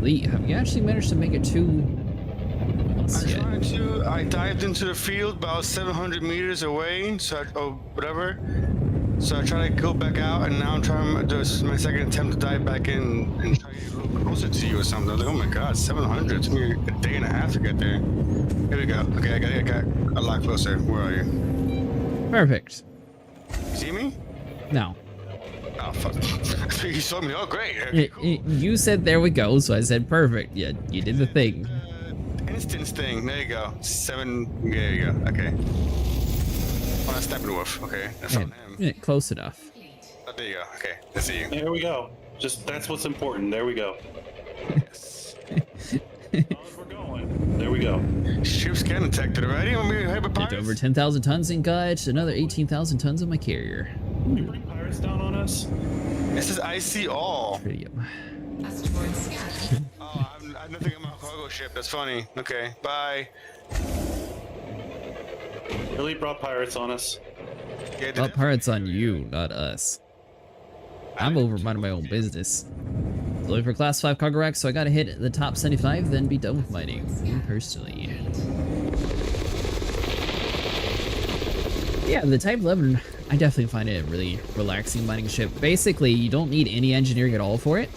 S1: Lee, have you actually managed to make it to...
S4: I dived into the field about 700 meters away, or whatever. So I tried to go back out, and now I'm trying. This is my second attempt to dive back in and try to get a little closer to you or something. I was like, oh my god, 700! It took me a day and a half to get there. Here we go. Okay, I got a lot closer. Where are you?
S1: Perfect.
S4: You see me?
S1: No.
S4: Oh fuck! You saw me. Oh great. Okay, cool.
S1: You said there we go, so I said perfect. Yeah, you did the thing.
S4: Instance thing. There you go. 7. There you go. Okay. Oh, that's Steppenwolf. Okay, that's on him.
S1: Yeah, close enough.
S4: Oh, there you go. Okay, I see you.
S3: There we go. Just that's what's important. There we go.
S4: Yes.
S3: As long as we're going. There we go.
S4: Ships getting detected already. Want me to head with
S1: Get
S4: pirates?
S1: over 10,000 tons in gut, another 18,000 tons on my carrier.
S3: Can we bring pirates down on us?
S4: This is icy all.
S1: Tritium.
S2: Asteroid scan.
S4: Oh, I'm nothing on my cargo ship. That's funny. Okay, bye.
S3: Really brought pirates on us.
S4: Yeah,
S1: Well, pirates on you, not us. I'm over minding my own business. Looking for class 5 cargo racks, so I gotta hit the top 75, then be done with mining. Me personally. Yeah, the Type 11, I definitely find it a really relaxing mining ship. Basically, you don't need any engineering at all for it.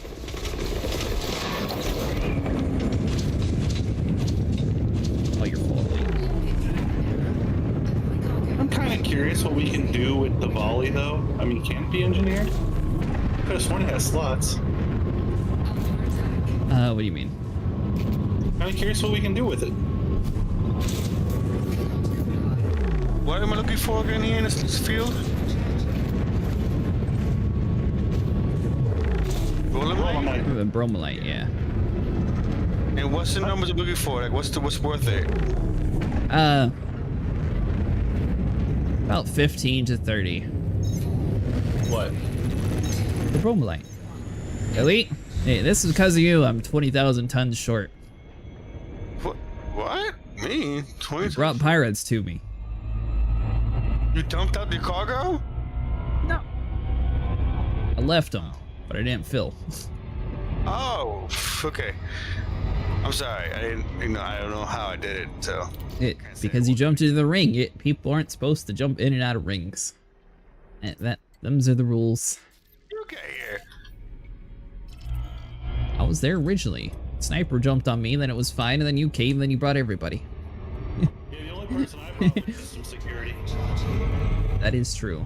S1: Oh, you're full.
S3: I'm kind of curious what we can do with the volley, though. I mean, can it be engineered? Could have sworn it has slots.
S1: What do you mean?
S3: Kind of curious what we can do with it.
S4: What am I looking for again here in this field? Bromellite?
S1: Bromellite, yeah.
S4: And what's the numbers I'm looking for? Like, what's worth it?
S1: About 15 to 30.
S3: What?
S1: The Bromellite. Elite? Hey, this is because of you. I'm 20,000 tons short.
S4: What? Me? 20?
S1: You brought pirates to me.
S4: You dumped out the cargo?
S1: No. I left them, but I didn't fill.
S4: Oh, okay. I'm sorry. I don't know how I did it. So.
S1: Because you jumped into the ring. People aren't supposed to jump in and out of rings. Them's are the rules.
S4: You okay here?
S1: I was there originally. Sniper jumped on me, then it was fine, and then you came, and then you brought everybody.
S3: Yeah, the only person I brought was some security.
S1: That is true.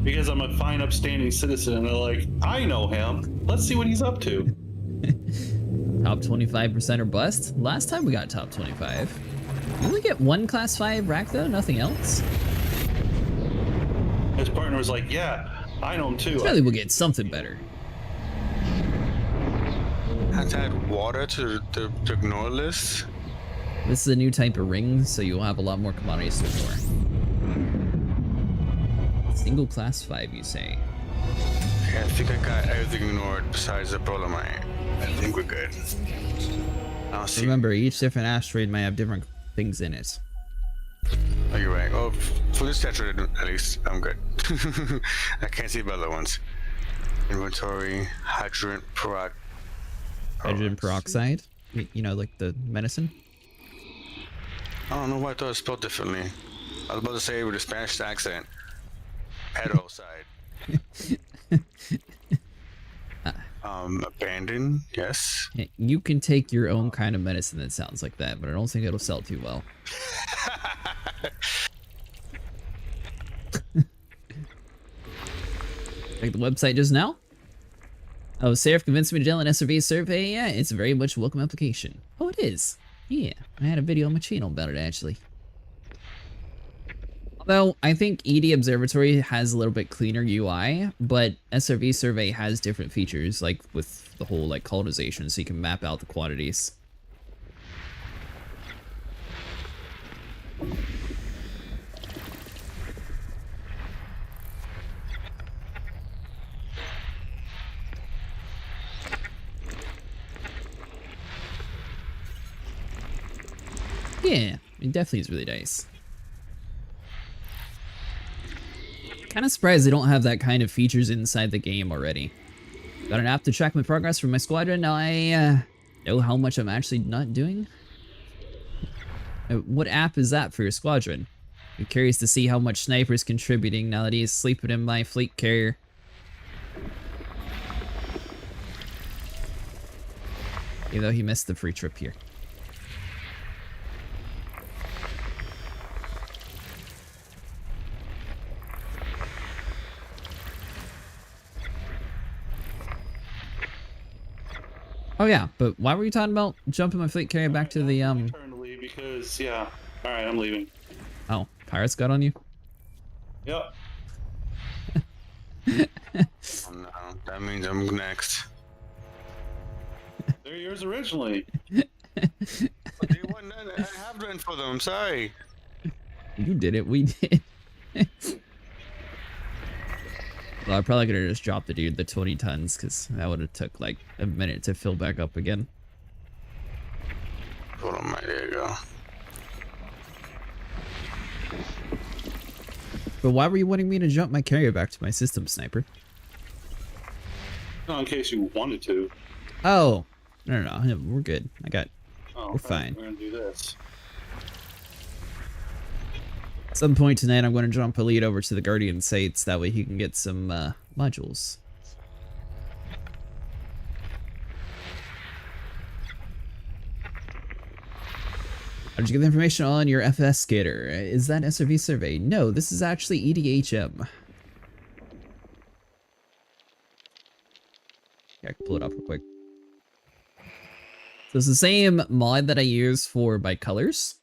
S3: Because I'm a fine, upstanding citizen, and they're like, I know him. Let's see what he's up to.
S1: Top 25% or bust? Last time we got top 25. You only get one class 5 rack though, nothing else?
S3: His partner was like, yeah, I know him too.
S1: Surely we'll get something better.
S4: Have to add water to ignore list.
S1: This is a new type of ring, so you'll have a lot more commodities to store. Single class 5, you say?
S4: Yeah, I think I got everything ignored besides the Bromellite. I think we're good. I'll see.
S1: Remember, each different asteroid might have different things in it.
S4: Oh, you're right. Oh, for this tetra, at least, I'm good. I can't see the other ones. Inventory, hydrogen peroxide.
S1: Hydrogen peroxide? You know, like the medicine?
S4: I don't know why I thought it was spelled differently. I was about to say it with a Spanish accent. Peroxide. Abandoned, yes.
S1: You can take your own kind of medicine that sounds like that, but I don't think it'll sell too well. Check the website just now. Oh, Seraph convinced me to download an SRV survey. Yeah, it's a very much welcome application. Oh, it is. Yeah, I had a video on my channel about it, actually. Although, I think ED Observatory has a little bit cleaner UI, but SRV Survey has different features, like with the whole like colonization, so you can map out the quantities. Yeah, it definitely is really nice. Kind of surprised they don't have that kind of features inside the game already. Got an app to track my progress for my squadron. Now I know how much I'm actually not doing. What app is that for your squadron? I'm curious to see how much Sniper's contributing now that he is sleeping in my fleet carrier. Even though he missed the free trip here. Oh yeah, but why were you talking about jumping my fleet carrier back to the
S3: Turn to leave because yeah. All right, I'm leaving.
S1: Oh, pirates got on you?
S3: Yep.
S4: Oh no, that means I'm next.
S3: They're yours originally.
S4: But they want none. I have none for them. I'm sorry.
S1: You did it. We did. Well, I probably could have just dropped the dude the 20 tons because that would have took like a minute to fill back up again.
S4: Hold on, there you go.
S1: But why were you wanting me to jump my carrier back to my system, Sniper?
S3: No, in case you wanted to.
S1: Oh, no, we're good.
S3: Oh,
S1: We're fine.
S3: We're gonna do this.
S1: At some point tonight, I'm going to jump a lead over to the Guardian sites. That way he can get some modules. How did you get the information on your FS skater? Is that SRV survey? No, this is actually EDHM. Yeah, I can pull it up real quick. So it's the same mod that I use for my colors.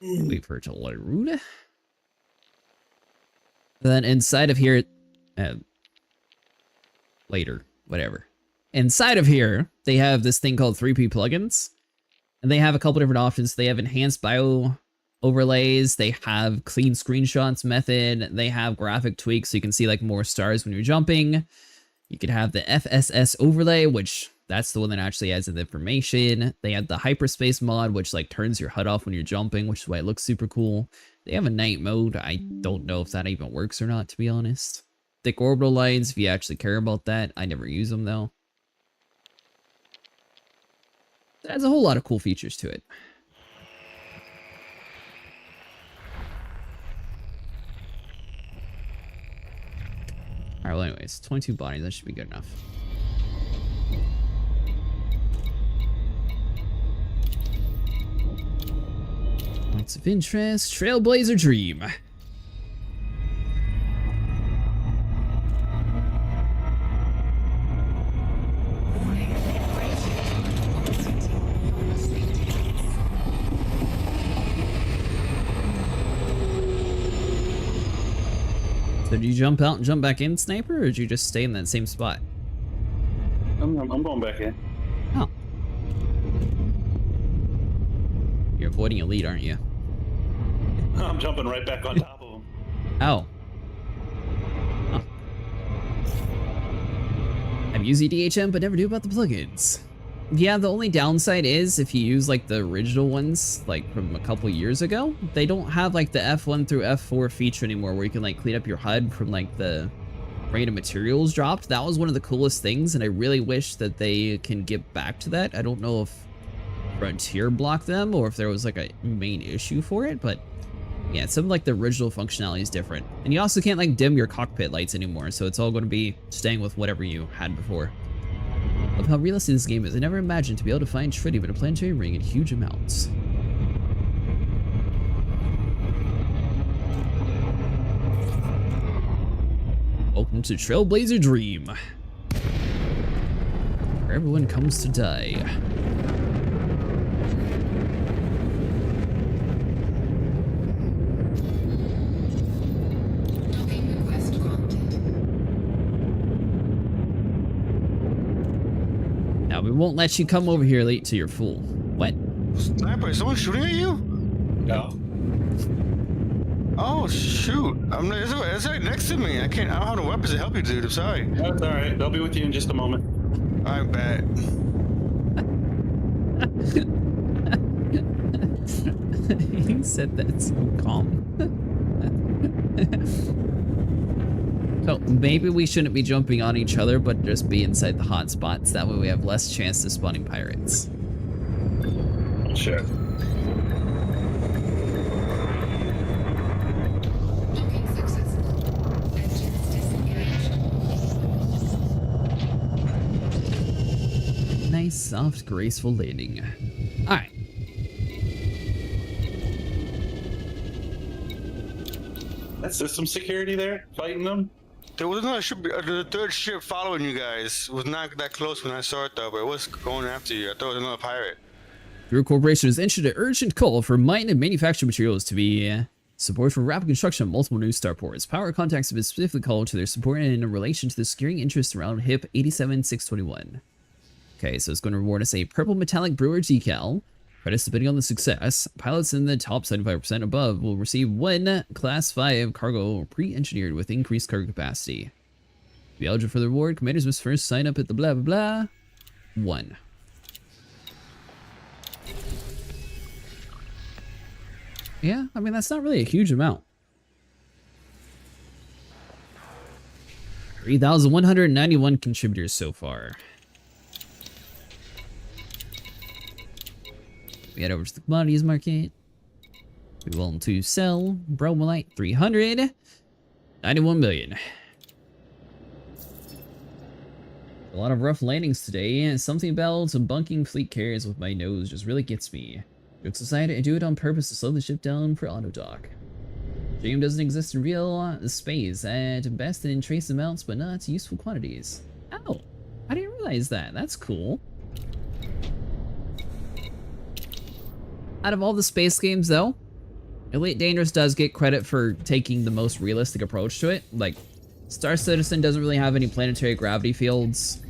S1: Wait for it to load. Then inside of here, later, whatever. Inside of here, they have this thing called 3P plugins. And they have a couple different options. They have enhanced bio overlays. They have clean screenshots method. They have graphic tweaks so you can see like more stars when you're jumping. You could have the FSS overlay, which that's the one that actually adds in the information. They have the hyperspace mod, which like turns your HUD off when you're jumping, which is why it looks super cool. They have a night mode. I don't know if that even works or not, to be honest. Thick orbital lines, if you actually care about that. I never use them though. It has a whole lot of cool features to it. Alright, well anyways, 22 bodies, that should be good enough. Points of interest, Trailblazer Dream. So did you jump out and jump back in, Sniper, or did you just stay in that same spot?
S3: I'm going back in.
S1: Oh. You're avoiding a lead, aren't you?
S3: I'm jumping right back on top of him.
S1: Oh. Huh. I've used EDHM, but never knew about the plugins. Yeah, the only downside is if you use like the original ones, like from a couple years ago, they don't have like the F1 through F4 feature anymore where you can like clean up your HUD from like the random materials dropped. That was one of the coolest things, and I really wish that they can get back to that. I don't know if Frontier blocked them or if there was like a main issue for it, but yeah, some like the original functionality is different. And you also can't like dim your cockpit lights anymore, so it's all going to be staying with whatever you had before. Of how realistic this game is, I never imagined to be able to find tritium in a planetary ring in huge amounts. Welcome to Trailblazer Dream, where everyone comes to die.
S2: Docking request granted.
S1: Now, we won't let you come over here late till you're full. What?
S4: Sniper, is someone shooting at you?
S3: No.
S4: Oh shoot! It's right next to me. I don't have no weapons to help you, dude. I'm sorry.
S3: That's alright. They'll be with you in just a moment.
S4: I bet.
S1: He said that so calm. So maybe we shouldn't be jumping on each other, but just be inside the hot spots. That way we have less chance of spawning pirates.
S3: Sure.
S2: Docking successful. Engines disengaged.
S1: Nice, soft, graceful landing. Alright.
S3: That system security there, fighting them.
S4: There was another ship, the third ship following you guys. It was not that close when I saw it though, but it was going after you. I thought it was another pirate.
S1: Your corporation has issued an urgent call for mine and manufactured materials to be support for rapid construction of multiple new starports. Power contacts have been specifically called to their support in relation to the securing interest around HIP 87621. Okay, so it's going to reward us a purple metallic brewer decal. Credits depending on the success. Pilots in the top 75% above will receive 1 Class 5 cargo pre-engineered with increased cargo capacity. To be eligible for the reward, commanders must first sign up at the blah blah blah. 1. Yeah, I mean, that's not really a huge amount. 3,191 contributors so far. We head over to the commodities market. We willing to sell Bromellite 300. 91 million. A lot of rough landings today, and something about bunking fleet carriers with my nose just really gets me. Jokes aside, I do it on purpose to slow the ship down for autodock. Dream doesn't exist in real space, at best in trace amounts, but not useful quantities. Oh, I didn't realize that. That's cool. Out of all the space games, though, Elite Dangerous does get credit for taking the most realistic approach to it. Like, Star Citizen doesn't really have any planetary gravity fields.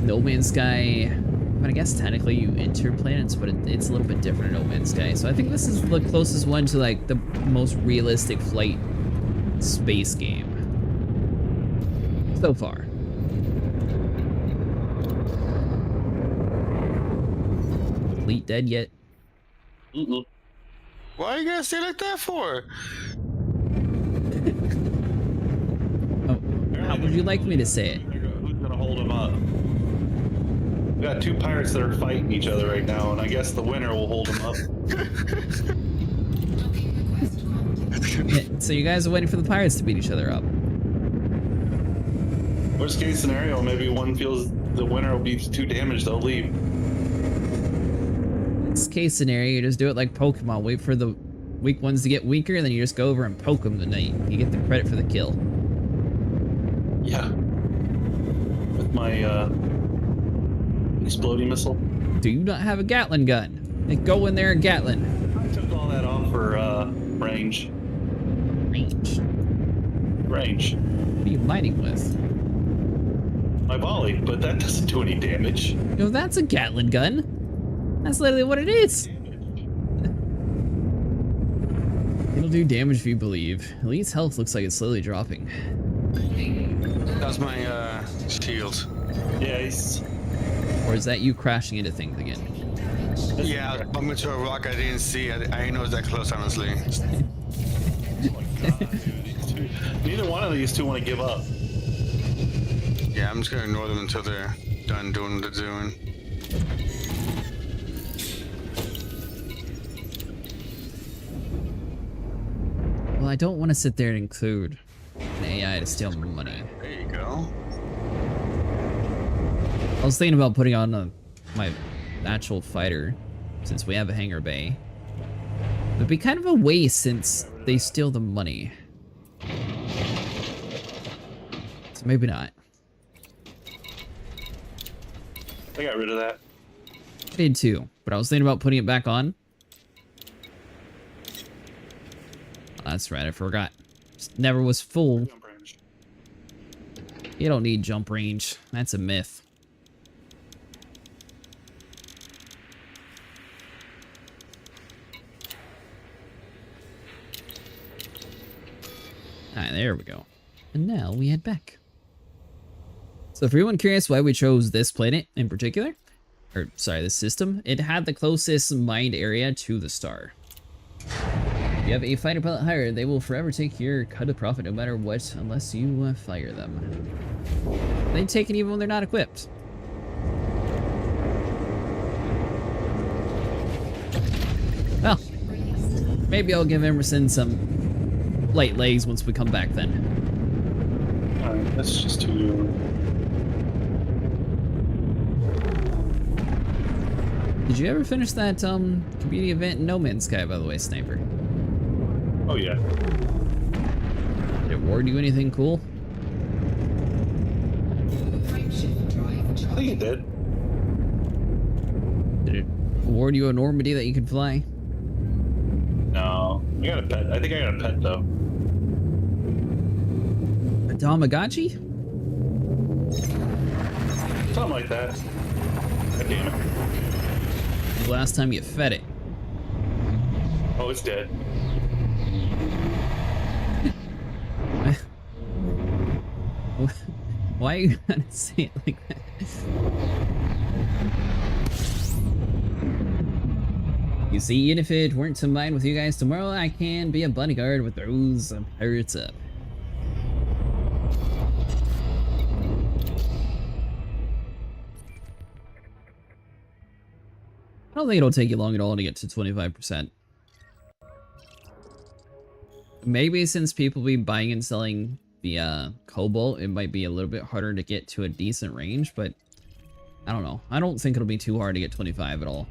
S1: No Man's Sky, I mean, I guess technically you enter planets, but it's a little bit different in No Man's Sky. So I think this is the closest one to, like, the most realistic flight space game so far. Fleet dead yet?
S4: Why you guys say like that for?
S1: Oh, how would you like me to say it?
S3: Who's gonna hold him up? We got 2 pirates that are fighting each other right now, and I guess the winner will hold him up.
S1: Yeah, so you guys are waiting for the pirates to beat each other up.
S3: Worst case scenario, maybe one feels the winner will be too damaged, they'll leave.
S1: This case scenario, you just do it like Pokemon. Wait for the weak ones to get weaker, and then you just go over and poke them tonight. You get the credit for the kill.
S3: Yeah. With my exploding missile.
S1: Do you not have a Gatling gun? Then go in there and Gatling.
S3: I took all that off for range.
S1: Range.
S3: Range.
S1: What are you mining with?
S3: My volley, but that doesn't do any damage.
S1: No, that's a Gatling gun. That's literally what it is. It'll do damage if you believe. Elite's health looks like it's slowly dropping.
S4: That's my shield.
S3: Yeah, he's...
S1: Or is that you crashing into things again?
S4: Yeah, I was bumping into a rock I didn't see. I didn't know it was that close, honestly.
S3: Oh my god, dude, these 2. Neither one of these 2 want to give up.
S4: Yeah, I'm just gonna ignore them until they're done doing what they're doing.
S1: Well, I don't want to sit there and include an AI to steal my money.
S4: There you go.
S1: I was thinking about putting on my actual fighter, since we have a hangar bay. It'd be kind of a waste since they steal the money. So maybe not.
S3: I got rid of that.
S1: I did too, but I was thinking about putting it back on. Oh, that's right, I forgot. Just never was full.
S3: Jump range.
S1: You don't need jump range. That's a myth. Alright, there we go. And now we head back. So for anyone curious why we chose this planet in particular, or sorry, this system, it had the closest mined area to the star. If you have a fighter pilot hired, they will forever take your cut of profit no matter what, unless you fire them. They take it even when they're not equipped. Well, maybe I'll give Emerson some light legs once we come back then.
S3: Alright, that's just too...
S1: Did you ever finish that community event in No Man's Sky, by the way, Sniper?
S3: Oh yeah.
S1: Did it award you anything cool?
S3: I think it did.
S1: Did it award you a Normandy that you could fly?
S3: No. I got a pet. I think I got a pet though.
S1: A Tamagotchi?
S3: Something like that. God damn it.
S1: The last time you fed it.
S3: Oh, it's dead.
S1: Why are you gonna say it like that? You see, even if it weren't to mine with you guys tomorrow, I can be a bodyguard with those pirates up. I don't think it'll take you long at all to get to 25%. Maybe since people be buying and selling the cobalt, it might be a little bit harder to get to a decent range, but I don't know. I don't think it'll be too hard to get 25 at all.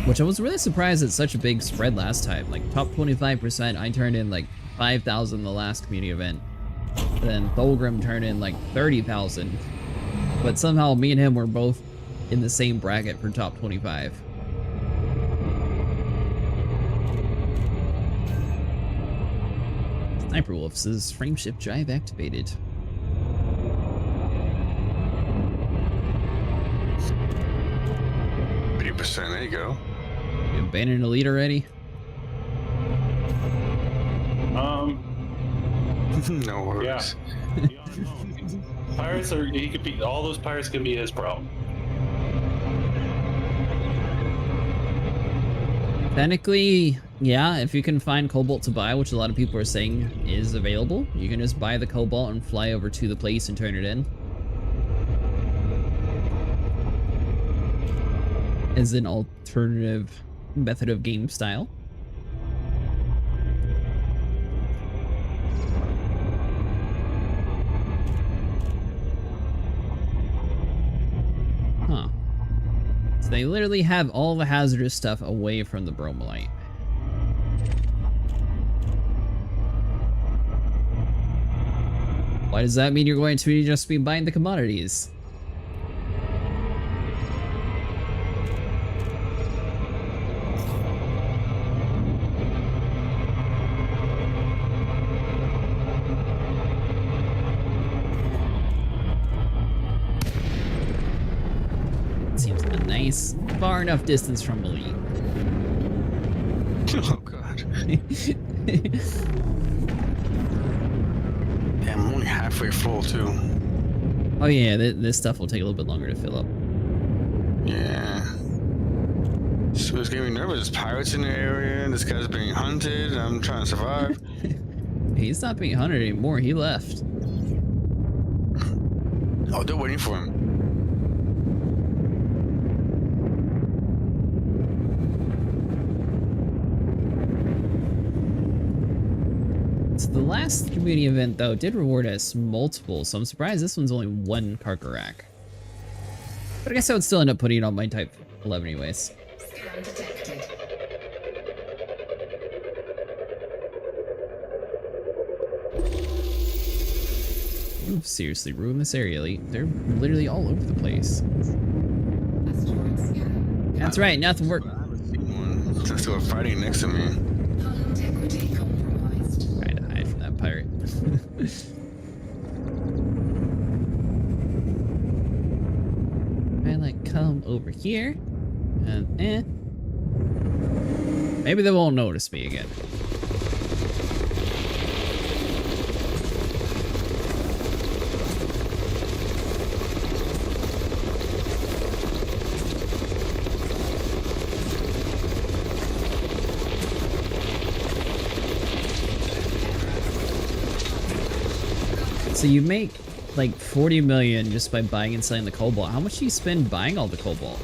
S1: Which I was really surprised at such a big spread last time. Like top 25%, I turned in like 5,000 the last community event. Then Thulgrim turned in like 30,000. But somehow me and him were both in the same bracket for top 25. Sniper Wolf says frameshift drive activated.
S4: There you go.
S1: You abandoned elite already?
S4: No worries.
S3: Yeah. Pirates are, he could be, all those pirates can be his pro.
S1: Technically, yeah, if you can find cobalt to buy, which a lot of people are saying is available, you can just buy the cobalt and fly over to the place and turn it in. As an alternative method of game style. Huh. So they literally have all the hazardous stuff away from the Bromellite. Why does that mean you're going to just be buying the commodities? Seems a nice, far enough distance from elite.
S4: Oh god. Yeah, I'm only halfway full too.
S1: Oh yeah, this stuff will take a little bit longer to fill up.
S4: Yeah. So it's getting me nervous. There's pirates in the area. This guy's being hunted. I'm trying to survive.
S1: He's not being hunted anymore. He left.
S4: Oh, they're waiting for him.
S1: So the last community event, though, did reward us multiple, so I'm surprised this one's only one Karkarak. But I guess I would still end up putting it on my Type 11 anyways.
S2: Scan detected.
S1: You've seriously ruined this area, Elite. They're literally all over the place.
S2: Asteroid scan.
S1: That's right, nothing worked.
S4: I haven't seen one. Just they were fighting next to me.
S2: Hull integrity compromised.
S1: Trying to hide from that pirate. I like come over here, and maybe they won't notice me again. So you make like 40 million just by buying and selling the cobalt. How much do you spend buying all the cobalt?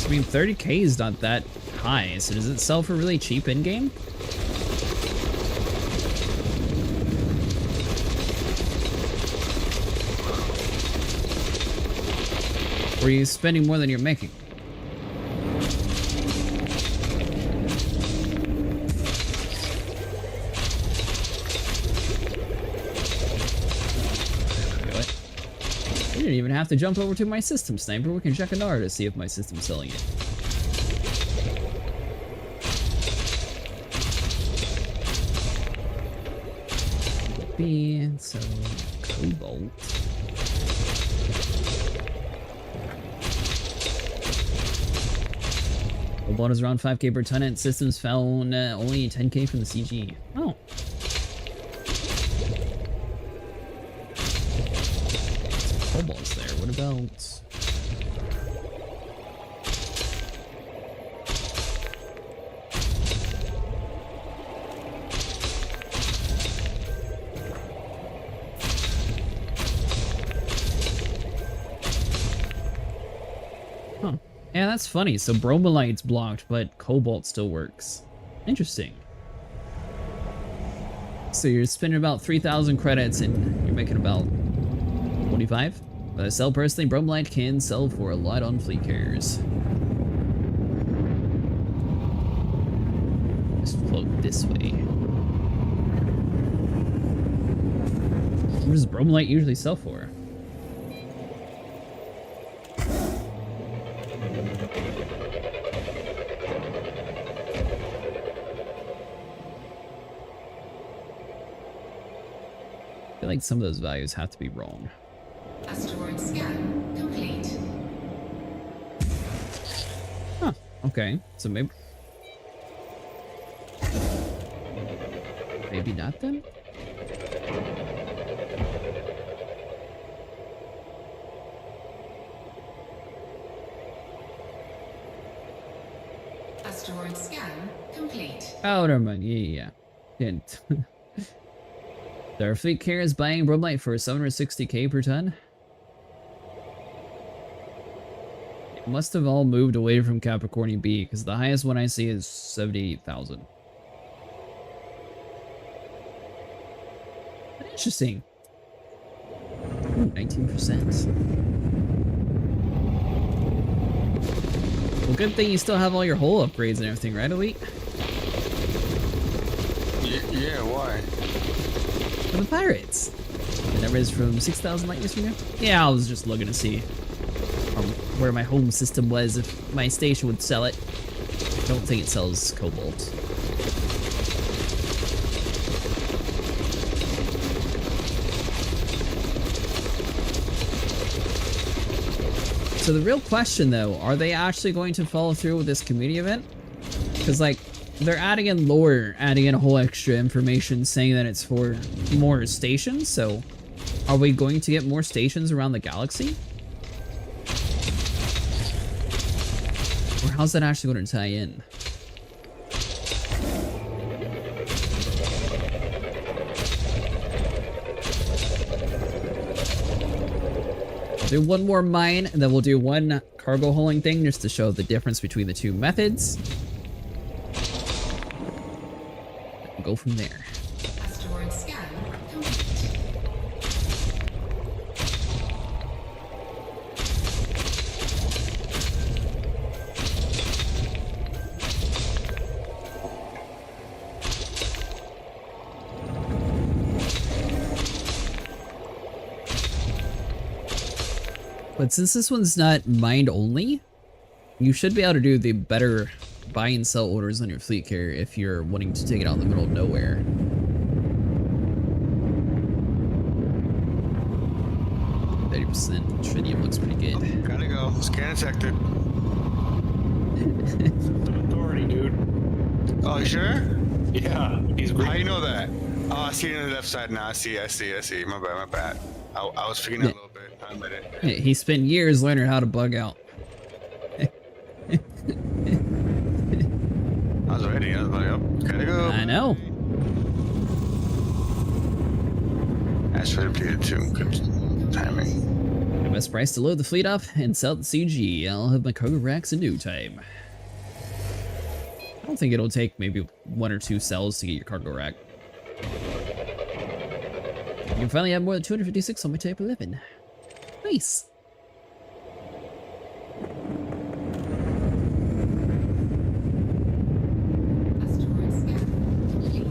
S1: I mean, 30k is not that high, so does it sell for really cheap in-game? Or are you spending more than you're making? You didn't even have to jump over to my system, Sniper. We can check an R to see if my system's selling it. So cobalt. Cobalt is around 5k per ton, and systems found only 10k from the CG. Oh. Cobalt's there. What about... Huh. Yeah, that's funny. So Bromellite's blocked, but Cobalt still works. Interesting. So you're spending about 3,000 credits and you're making about 45? But I sell personally, Bromellite can sell for a lot on fleet carriers. Just float this way. What does Bromellite usually sell for? I feel like some of those values have to be wrong.
S2: Asteroid scan complete.
S1: Huh, okay. So maybe not then?
S2: Asteroid scan complete.
S1: Oh, never mind. Yeah. Didn't. Their fleet carriers buying Bromellite for 760k per ton. It must have all moved away from Capricorn B, because the highest one I see is 78,000. Interesting. Ooh, 19%. Well, good thing you still have all your hull upgrades and everything, right, Elite?
S4: Yeah, why?
S1: For the pirates. The number is from 6,000 light years from now? Yeah, I was just looking to see where my home system was, if my station would sell it. I don't think it sells Cobalt. So the real question though, are they actually going to follow through with this community event? Because like, they're adding in lore, adding in a whole extra information saying that it's for more stations, so are we going to get more stations around the galaxy? Or how's that actually going to tie in? I'll do one more mine, and then we'll do one cargo hauling thing just to show the difference between the two methods. Go from there.
S2: Asteroid scan complete.
S1: But since this one's not mined only, you should be able to do the better buy and sell orders on your fleet carrier if you're wanting to take it out in the middle of nowhere. Tritium looks pretty good.
S4: Gotta go. Scan detected.
S3: Authority, dude.
S4: Oh, you sure?
S3: Yeah, he's green.
S4: How you know that? Oh, I see it on the left side now. I see. My bad. I was figuring out a little bit. I admit it.
S1: Yeah, he spent years learning how to bug out.
S4: I was ready. I was like, oh, gotta go.
S1: I know.
S4: That's really pretty too. Good timing.
S1: The best price to load the fleet up and sell the CG. I'll have my cargo racks in no time. I don't think it'll take maybe 1 or 2 cells to get your cargo rack. You can finally have more than 256 on my Type 11. Nice.
S2: Asteroid scan complete.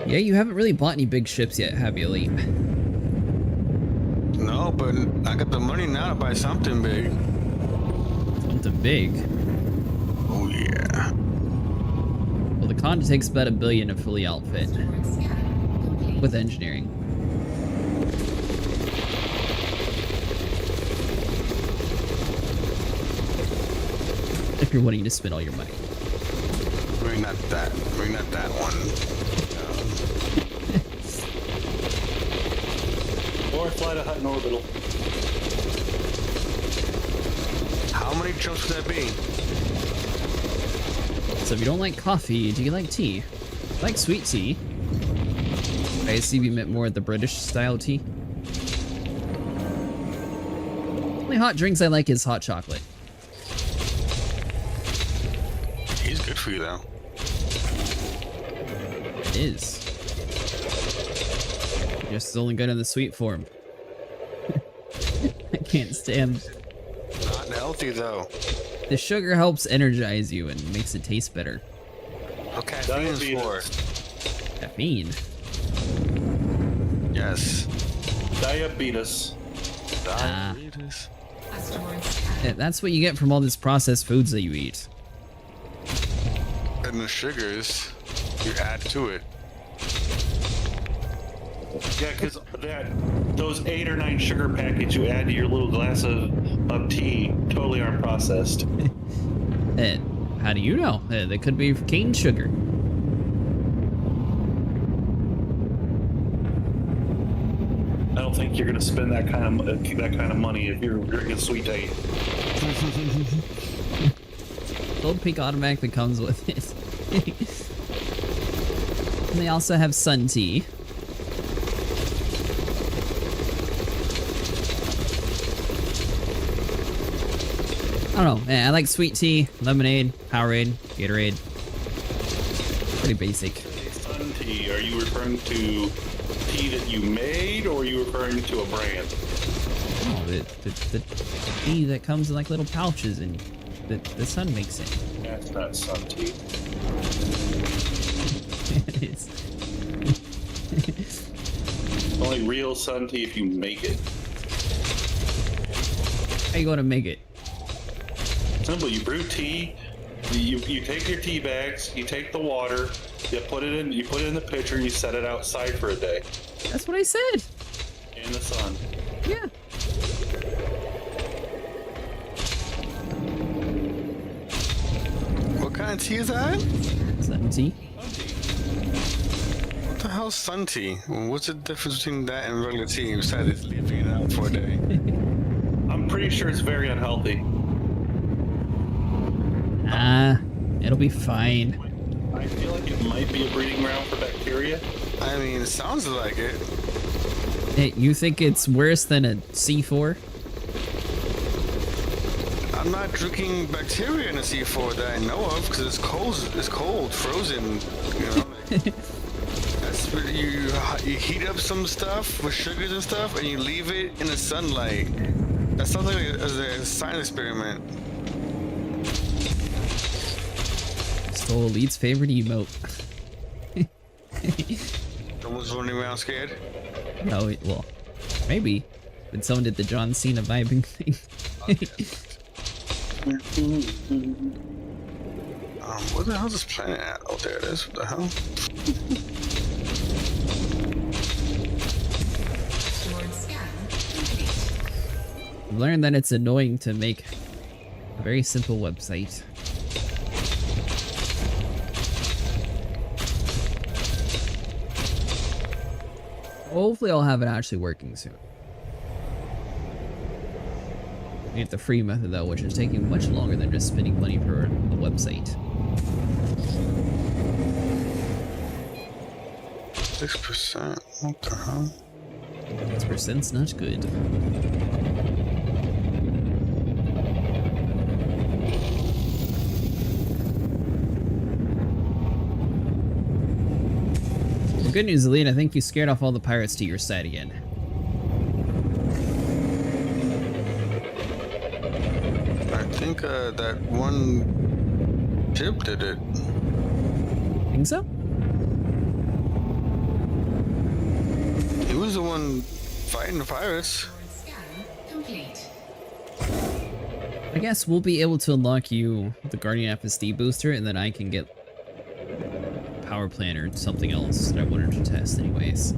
S1: Yeah, you haven't really bought any big ships yet, have you, Elite?
S4: No, but I got the money now to buy something big.
S1: Something big.
S4: Oh yeah.
S1: Well, the Conda takes about $1 billion to fully outfit
S2: Asteroid scan complete.
S1: with engineering. you're wanting to spend all your money.
S4: Maybe not that. Maybe not that one.
S3: Or fly to Hutton Orbital.
S4: How many jumps would that be?
S1: So if you don't like coffee, do you like tea? I like sweet tea. I assume you meant more the British style tea. The only hot drinks I like is hot chocolate.
S4: He's good for you though.
S1: It is. Just only good in the sweet form. I can't stand.
S4: Not healthy though.
S1: The sugar helps energize you and makes it taste better.
S4: Okay, caffeine's for.
S1: Caffeine.
S4: Yes.
S3: Diabetes.
S4: Diabetes.
S2: Asteroid scan.
S1: Yeah, that's what you get from all these processed foods that you eat.
S4: And the sugars you add to it.
S3: Yeah, because those 8 or 9 sugar packets you add to your little glass of tea totally aren't processed.
S1: How do you know? They could be cane sugar.
S3: I don't think you're gonna spend that kind of money if you're drinking sweet tea.
S1: Gold Peak automatically comes with it. And they also have sun tea. I don't know, man, I like sweet tea, lemonade, Powerade, Gatorade. Pretty basic.
S3: Sun tea, are you referring to tea that you made, or are you referring to a brand?
S1: Oh, the tea that comes in like little pouches and the sun makes it.
S3: That's not sun tea.
S1: It's
S3: Only real sun tea if you make it.
S1: how you gonna make it?
S3: Simple. You brew tea. You take your tea bags. You take the water. You put it in the pitcher. And you set it outside for a day
S1: That's what I said.
S3: in the sun.
S1: Yeah.
S4: What kind of tea is that?
S1: Sun tea.
S4: What the hell's sun tea? What's the difference between that and regular tea besides it's leaving it out for a day?
S3: I'm pretty sure it's very unhealthy.
S1: It'll be fine.
S3: I feel like it might be a breeding ground for bacteria.
S4: I mean, it sounds like it.
S1: Hey, you think it's worse than a C4?
S4: I'm not drinking bacteria in a C4 that I know of because it's cold, frozen. You know, that's what you heat up some stuff with sugars and stuff, and you leave it in the sunlight. That sounds like a science experiment.
S1: Stole Elite's favorite emote.
S4: Someone's running around scared.
S1: No, well, maybe. When someone did the John Cena vibing thing.
S4: Where the hell's this planet at? Oh, there it is. What the hell?
S2: Asteroid scan complete.
S1: I've learned that it's annoying to make a very simple website. Hopefully I'll have it actually working soon. I get the free method though, which is taking much longer than just spending money for a website.
S4: 6%. What the hell?
S1: 6%'s not good. Well, good news, Elite. I think you scared off all the pirates to your side again.
S4: I think that one ship did it.
S1: Think so?
S4: He was the one fighting the pirates.
S2: Asteroid scan complete.
S1: I guess we'll be able to unlock you the Guardian FSD booster, and then I can get power plant or something else that I wanted to test anyways.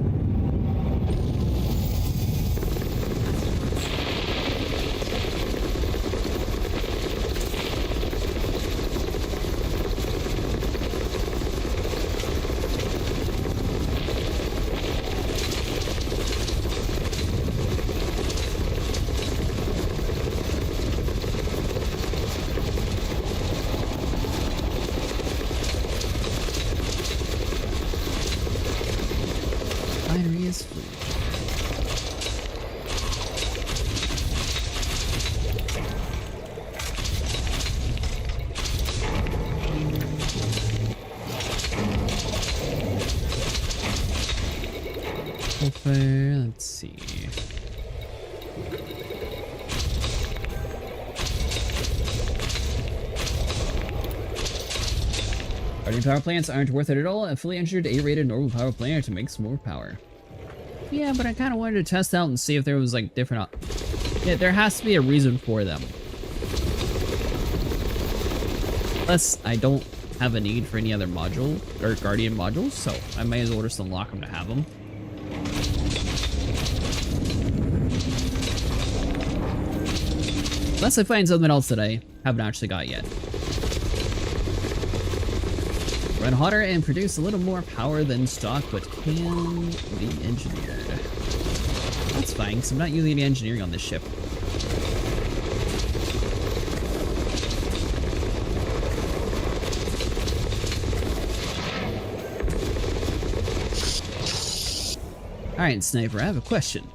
S1: Okay, let's see. Guardian power plants aren't worth it at all. A fully engineered A-rated normal power plant to make some more power. Yeah, but I kind of wanted to test out and see if there was like different. Yeah, there has to be a reason for them. Plus, I don't have a need for any other module or Guardian modules, so I may as well just unlock them to have them. Unless I find something else that I haven't actually got yet. Run hotter and produce a little more power than stock, but can be engineered. That's fine, because I'm not using any engineering on this ship. Alright, Sniper, I have a question.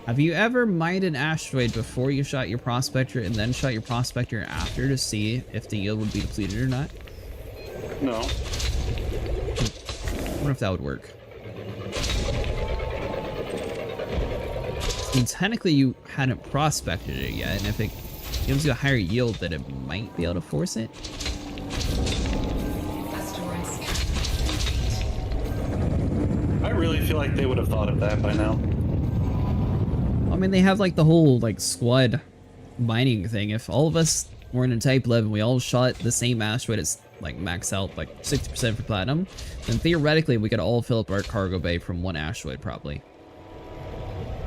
S1: Have you ever mined an asteroid before you shot your prospector and then shot your prospector after to see if the yield would be depleted or not?
S3: No.
S1: I wonder if that would work. I mean, technically you hadn't prospected it yet, and if it gives you a higher yield, then it might be able to force it.
S3: I really feel like they would have thought of that by now.
S1: I mean, they have like the whole like squad mining thing. If all of us were in a Type 11, we all shot the same asteroid as like max out like 60% for platinum, then theoretically we could all fill up our cargo bay from one asteroid probably.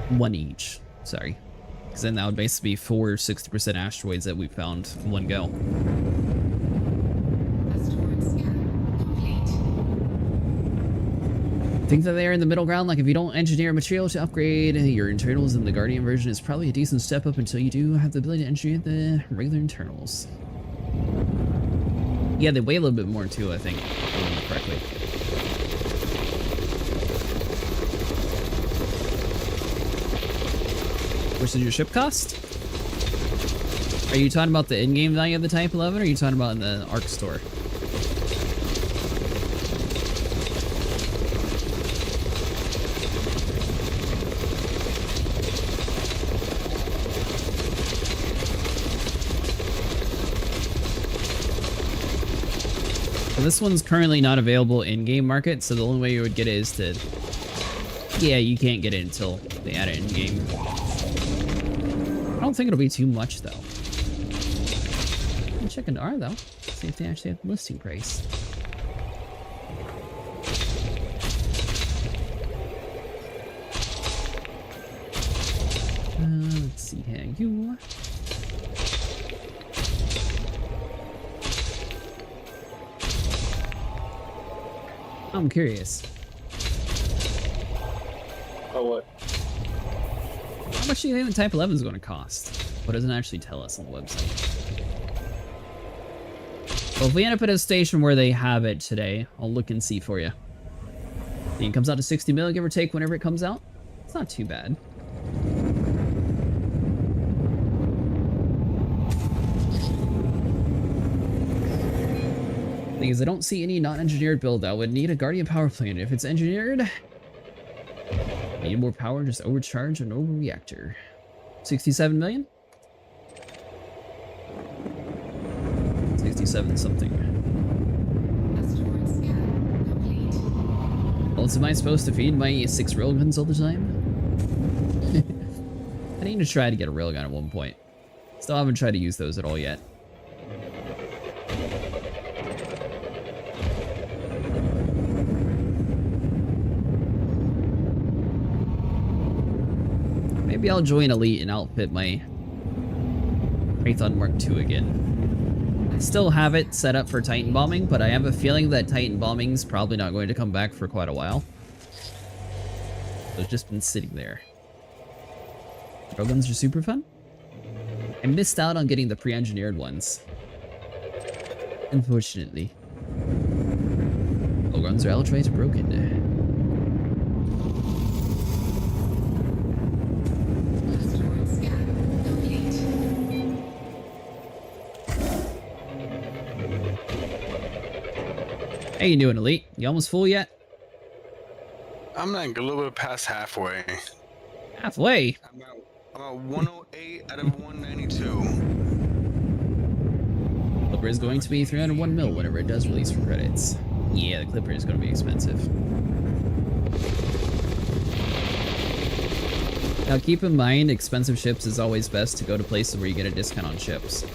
S1: One each, sorry. Because then that would basically be 4 60% asteroids that we found in one go. Think that they are in the middle ground, like if you don't engineer material to upgrade your internals, then the Guardian version is probably a decent step up until you do have the ability to engineer the regular internals. Yeah, they weigh a little bit more too, I think, if I remember correctly. Which is your ship cost? Are you talking about the in-game value of the Type 11, or are you talking about in the ARC store? This one's currently not available in-game market, so the only way you would get it is to... Yeah, you can't get it until they add it in-game. I don't think it'll be too much, though. I'll check into R, though. See if they actually have the listing price. Let's see here. You... I'm curious.
S3: Oh, what?
S1: How much do you think the Type 11 is going to cost? What doesn't actually tell us on the website. Well, if we end up at a station where they have it today, I'll look and see for you. I think it comes out to 60 mil, give or take, whenever it comes out. It's not too bad. Thing is, I don't see any non-engineered build that would need a Guardian power plant. If it's engineered, I need more power, just overcharge an overreactor. 67 million? 67 something. Well, am I supposed to feed my 6 railguns all the time? I need to try to get a railgun at one point. Still haven't tried to use those at all yet. Maybe I'll join Elite and outfit my Python Mark II again. I still have it set up for Titan bombing, but I have a feeling that Titan bombing's probably not going to come back for quite a while. So it's just been sitting there. Railguns are super fun. I missed out on getting the pre-engineered ones. Unfortunately. Railguns are outright broken. How you doing, Elite? You almost full yet?
S4: I'm like a little bit past halfway.
S1: Halfway.
S4: I'm at 108 out of 192.
S1: Clipper is going to be 301 mil whenever it does release for credits. Yeah, the Clipper is going to be expensive. Now keep in mind, expensive ships is always best to go to places where you get a discount on ships.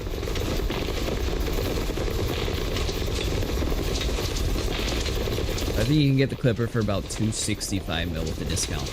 S1: I think you can get the Clipper for about 265 mil with a discount.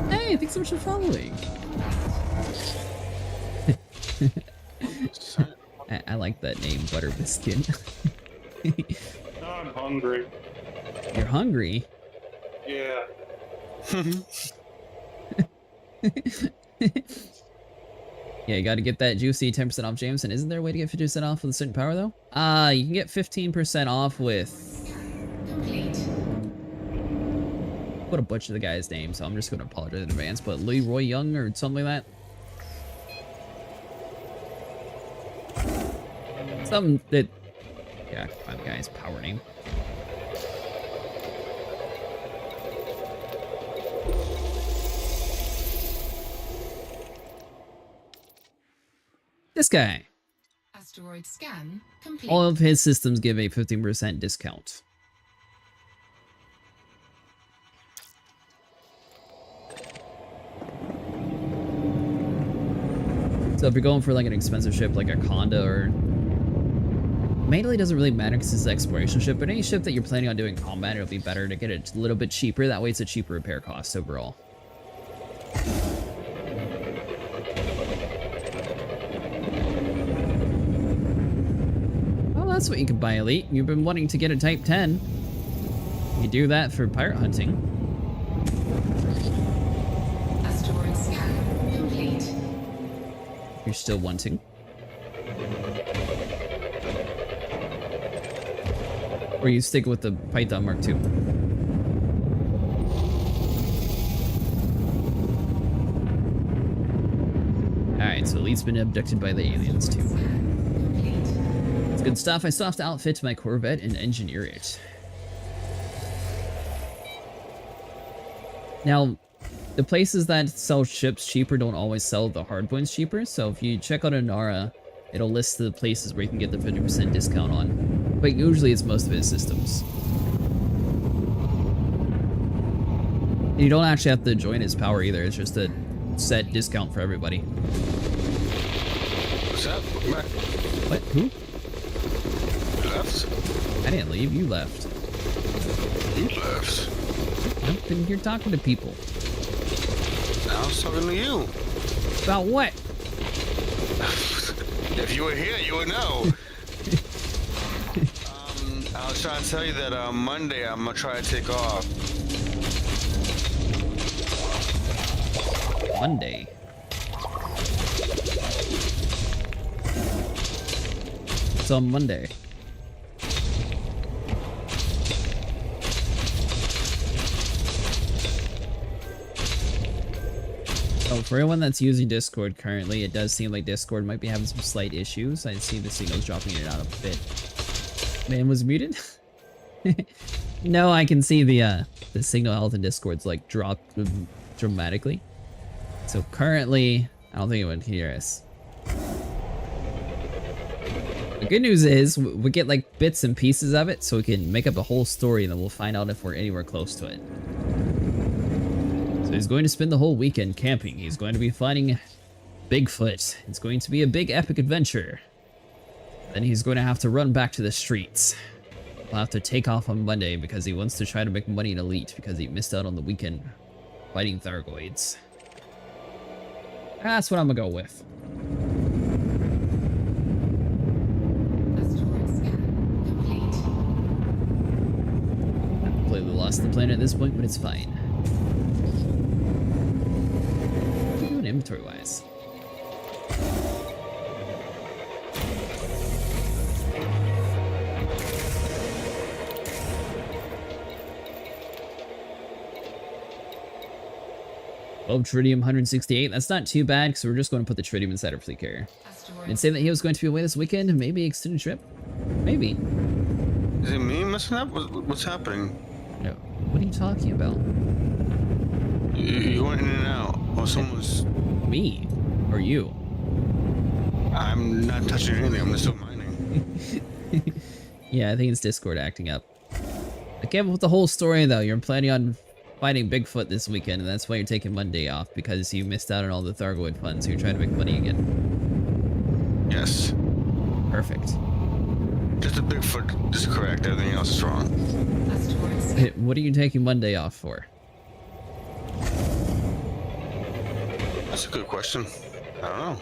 S1: Hey, thanks so much for following. I like that name, Butter Biscuit.
S3: I'm hungry.
S1: You're hungry?
S3: Yeah.
S1: Yeah, you gotta get that juicy 10% off, Jameson. Isn't there a way to get 50% off with a certain power, though? You can get 15% off with...
S2: Complete.
S1: What a butcher the guy's name, so I'm just gonna apologize in advance, but Leroy Young or something like that? Something that... Yeah, I can find the guy's power name. This guy.
S2: Asteroid scan complete.
S1: All of his systems give a 15% discount. So if you're going for like an expensive ship like a Conda or... Mainly doesn't really matter because it's an exploration ship, but any ship that you're planning on doing combat, it'll be better to get it a little bit cheaper. That way it's a cheaper repair cost overall. Well, that's what you can buy, Elite. You've been wanting to get a Type 10. You do that for pirate hunting.
S2: Asteroid scan complete.
S1: You're still wanting. Or you stick with the Python Mark II. Alright, so Elite's been abducted by the aliens too. It's good stuff. I still have to outfit my Corvette and engineer it. Now, the places that sell ships cheaper don't always sell the hardpoints cheaper, so if you check out Anara, it'll list the places where you can get the 50% discount on. But usually it's most of his systems. And you don't actually have to join his power either, it's just a set discount for everybody.
S4: What's up?
S1: What? Who?
S4: You left?
S1: I didn't leave, you left.
S4: You left.
S1: I've been here talking to people.
S4: I was talking to you.
S1: About what?
S4: If you were here, you would know. I was trying to tell you that on Monday I'm gonna try to take off.
S1: Monday. It's on Monday. Oh, for everyone that's using Discord currently, it does seem like Discord might be having some slight issues. I see the signals dropping in and out a bit. Man was muted? No, I can see the signal health in Discord's like dropped dramatically. So currently, I don't think anyone can hear us. The good news is we get like bits and pieces of it, so we can make up a whole story and then we'll find out if we're anywhere close to it. So he's going to spend the whole weekend camping. He's going to be finding Bigfoot. It's going to be a big epic adventure. Then he's going to have to run back to the streets. He'll have to take off on Monday because he wants to try to make money in Elite because he missed out on the weekend fighting Thargoids. That's what I'm gonna go with.
S2: Asteroid scan complete.
S1: Play the lost the planet at this point, but it's fine. What are you doing inventory-wise? Oh, Tritium 168. That's not too bad, because we're just going to put the Tritium inside our fleet carrier. And say that he was going to be away this weekend, maybe extended trip? Maybe.
S4: Is it me messing up? What's happening?
S1: No. What are you talking about?
S4: You went in and out. Or someone's...
S1: Me? Or you?
S4: I'm not touching anything. I'm still mining.
S1: Yeah, I think it's Discord acting up. I came up with the whole story, though. You're planning on fighting Bigfoot this weekend, and that's why you're taking Monday off, because you missed out on all the Thargoid funds, so you're trying to make money again.
S4: Yes.
S1: Perfect.
S4: Just the Bigfoot is correct. Everything else is wrong.
S1: What are you taking Monday off for?
S4: That's a good question. I don't know.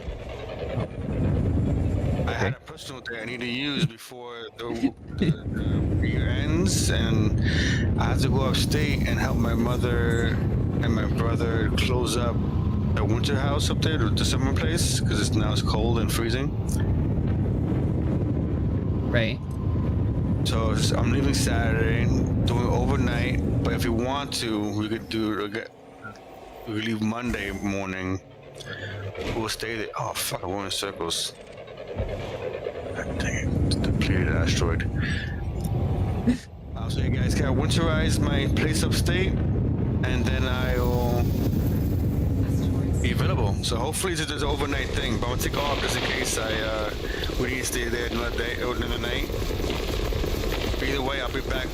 S4: I had a personal day I need to use before the year ends, and I have to go upstate and help my mother and my brother close up a winter house up there, the summer place, because it's cold and freezing.
S1: Right.
S4: So I'm leaving Saturday, doing overnight. But if you want to, we could leave Monday morning. We'll stay there. Oh fuck! I'm going in circles. God dang it! Depleted asteroid. So you guys can winterize my place upstate, and then I'll be available. So hopefully it's an overnight thing. But I'm gonna take off just in case we need to stay there another day or another night. Either way, I'll be back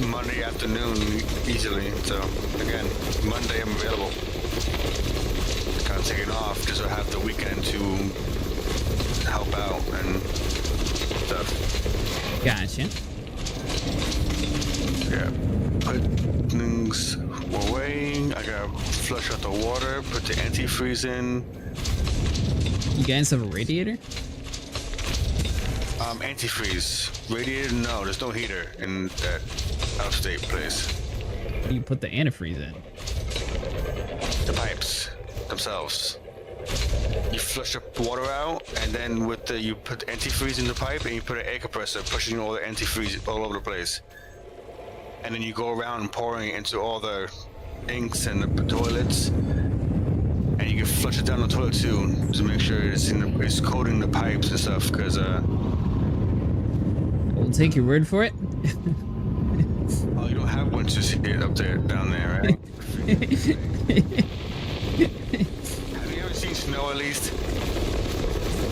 S4: Monday afternoon easily. So again, Monday I'm available. Kind of taking off just so I have the weekend to help out and stuff.
S1: Gotcha.
S4: Yeah. Put things away. I gotta flush out the water. Put the antifreeze in.
S1: You guys have a radiator?
S4: Antifreeze. Radiator? No, there's no heater in that upstate place.
S1: You put the antifreeze in.
S4: The pipes themselves. You flush the water out, and then you put antifreeze in the pipe, and you put an air compressor pushing all the antifreeze all over the place. And then you go around pouring it into all the inks and the toilets, and you can flush it down the toilet too to make sure it's coating the pipes and stuff. Because
S1: We'll take your word for it.
S4: oh, you don't have winters here down there, right? Have you ever seen snow at least?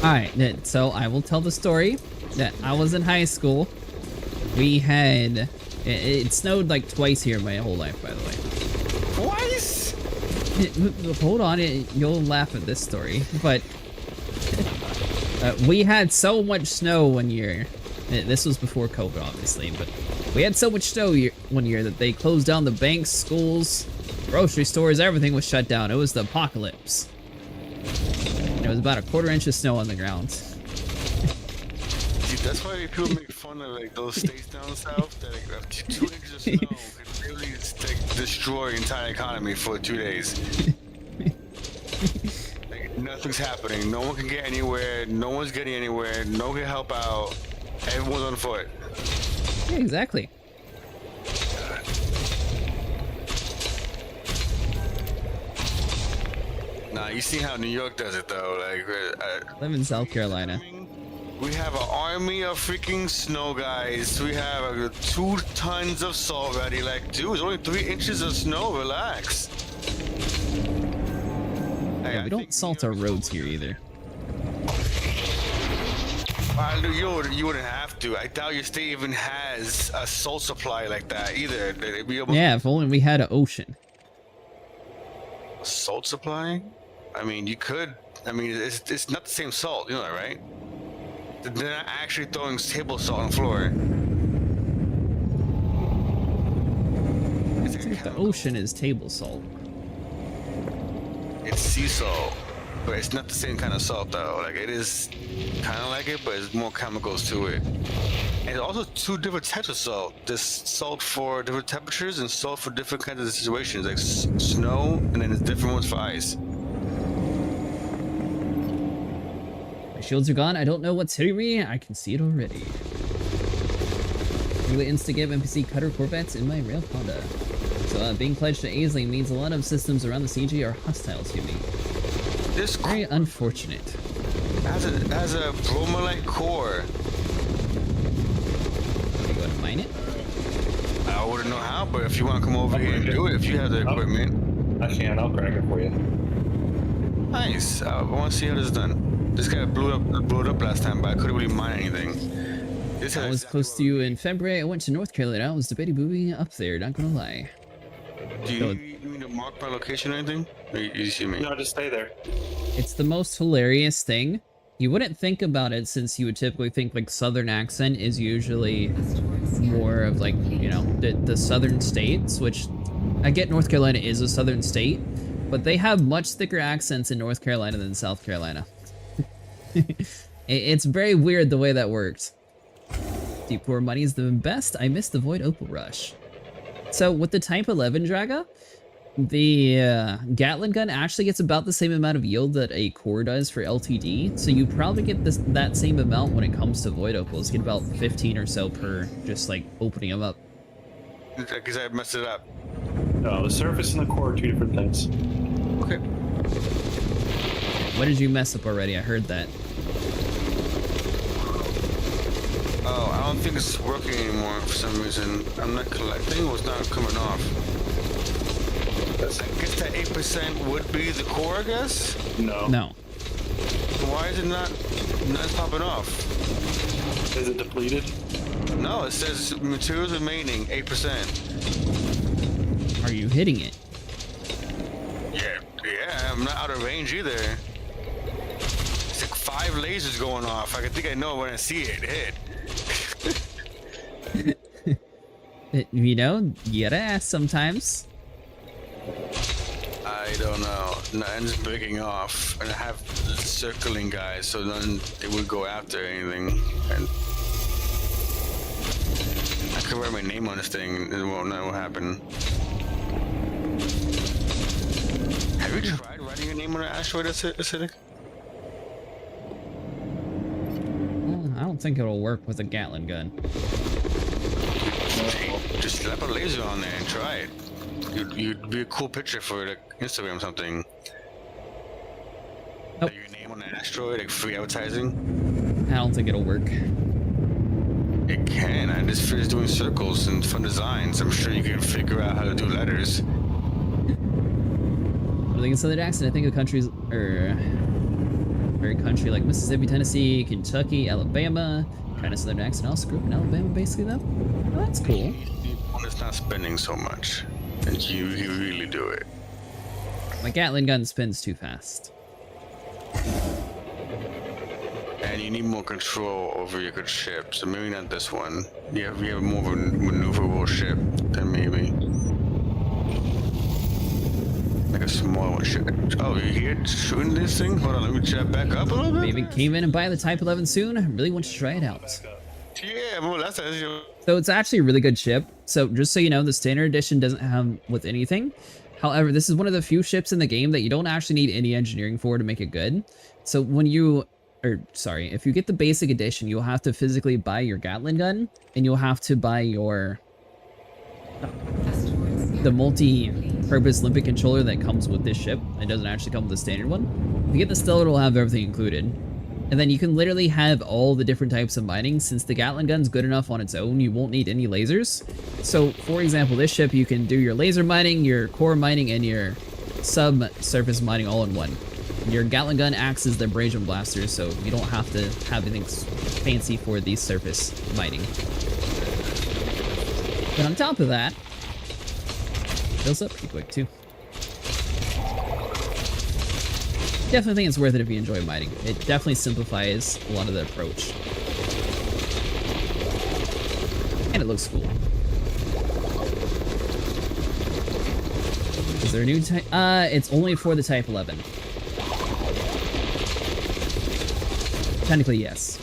S1: Alright, so I will tell the story that I was in high school. We had... It snowed like twice here my whole life, by the way.
S4: Twice?
S1: Hold on, you'll laugh at this story, but... we had so much snow one year. This was before COVID, obviously, but we had so much snow one year that they closed down the banks, schools, grocery stores, everything was shut down. It was the apocalypse. And it was about a quarter-inch of snow on the ground.
S4: See, that's why people make fun of like those states down south that like, up to 2 inches of snow could really destroy the entire economy for 2 days. Like, nothing's happening. No one can get anywhere. No one's getting anywhere. No one can help out. Everyone's on foot.
S1: Yeah, exactly.
S4: Nah, you see how New York does it though. Like,
S1: Live in South Carolina.
S4: we have an army of freaking snow guys. We have 2 tons of salt ready. Like, dude, it's only 3 inches of snow. Relax. Hey,
S1: Yeah, we don't salt our roads here either.
S4: You wouldn't have to. I doubt your state even has a salt supply like that either. It'd be able
S1: Yeah, if only we had an ocean.
S4: Salt supply? I mean, you could. I mean, it's not the same salt, you know that, right? They're not actually throwing table salt on the floor.
S1: I think the ocean is table salt.
S4: It's sea salt. but it's not the same kind of salt though. Like it is kind of like it, but it's more chemicals to it. And there's also two different types of salt. There's salt for different temperatures and salt for different kinds of situations, like snow, and then there's different ones for ice.
S1: My shields are gone. I don't know what's hitting me. I can see it already. Really instigate NPC cutter corvettes in my rail Honda. So being pledged to Aisling means a lot of systems around the CG are hostile to me.
S4: This
S1: Very unfortunate.
S4: has a bromellite core.
S1: Are you going to mine it?
S4: I wouldn't know how, but if you want to come over here and do it, if you have the equipment.
S3: I can. I'll crack it for you.
S4: Nice. I want to see how this is done. This guy blew it up last time, but I couldn't really mine anything. This
S1: I was close to you in February. I went to North Carolina. I was debating moving up there, not gonna lie.
S4: Do you need to mark my location or anything? Or you see me?
S3: No, just stay there.
S1: It's the most hilarious thing. You wouldn't think about it since you would typically think like Southern accent is usually more of like, you know, the Southern states, which I get North Carolina is a Southern state, but they have much thicker accents in North Carolina than South Carolina. It's very weird the way that works. Deep core money is the best. I missed the Void Opal Rush. So with the Type 11 Draga, the Gatling gun actually gets about the same amount of yield that a core does for LTD. So you probably get that same amount when it comes to Void Opals. You get about 15 or so per just like opening them up.
S4: Because I messed it up.
S3: No, the surface and the core are two different things.
S4: Okay.
S1: What did you mess up already? I heard that.
S4: Oh, I don't think it's working anymore for some reason. I'm not collecting, or it's not coming off. I guess that 8% would be the core, I guess?
S3: No.
S1: No.
S4: Why is it not popping off?
S3: Is it depleted?
S4: No, it says materials remaining 8%.
S1: Are you hitting it?
S4: Yeah, I'm not out of range either. It's like 5 lasers going off. I think I know when I see it hit.
S1: You know, you gotta ask sometimes.
S4: I don't know. Nothing's breaking off, and I have circling guys, so then they would go after anything. And I could write my name on this thing, and it won't know what happened. Have you tried writing your name on an asteroid acidic?
S1: Well, I don't think it'll work with a Gatling gun.
S4: Just slap a laser on there and try it. You'd be a cool picture for like Instagram or something.
S1: Nope.
S4: Like your name on an asteroid, like free advertising.
S1: I don't think it'll work.
S4: It can. I just finished doing circles and fun designs. I'm sure you can figure out how to do letters.
S1: I think it's Southern accent. I think of countries, very country like Mississippi, Tennessee, Kentucky, Alabama. Kind of Southern accent. Also grew up in Alabama, basically, though. Oh, that's cool.
S4: One is not spending so much, and you really do it.
S1: My Gatling gun spins too fast.
S4: And you need more control over your good ship, so maybe not this one. You have more of a maneuverable ship than maybe. Like a small one. Oh, you're here shooting this thing? Hold on, let me jet back up a little bit.
S1: Maybe came in and buy the Type 11 soon. I really want to try it out.
S4: Yeah, well, that's
S1: So it's actually a really good ship. So just so you know, the standard edition doesn't have with anything. However, this is one of the few ships in the game that you don't actually need any engineering for to make it good. So when you, if you get the basic edition, you'll have to physically buy your Gatling gun, and you'll have to buy your the multi-purpose limpet controller that comes with this ship. It doesn't actually come with the standard one. If you get the Stellar, it'll have everything included. And then you can literally have all the different types of mining. Since the Gatling gun's good enough on its own, you won't need any lasers. So, for example, this ship, you can do your laser mining, your core mining, and your subsurface mining all in one. Your Gatling gun acts as the abrasion blaster, so you don't have to have anything fancy for the surface mining. But on top of that, fills up pretty quick too. Definitely think it's worth it if you enjoy mining. It definitely simplifies a lot of the approach. And it looks cool. Is there a new type? It's only for the Type 11. Technically, yes.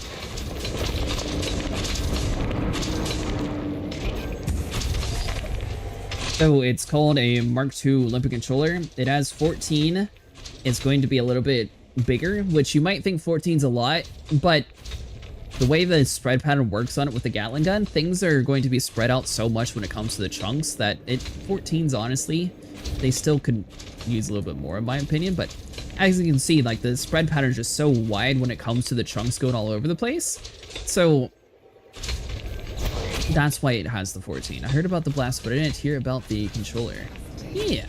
S1: So it's called a Mark II Olympic controller. It has 14. It's going to be a little bit bigger, which you might think 14's a lot, but the way the spread pattern works on it with the Gatling gun, things are going to be spread out so much when it comes to the chunks that 14's honestly, they still could use a little bit more in my opinion, but as you can see, like the spread pattern is just so wide when it comes to the chunks going all over the place. So that's why it has the 14. I heard about the blast, but I didn't hear about the controller. Yeah.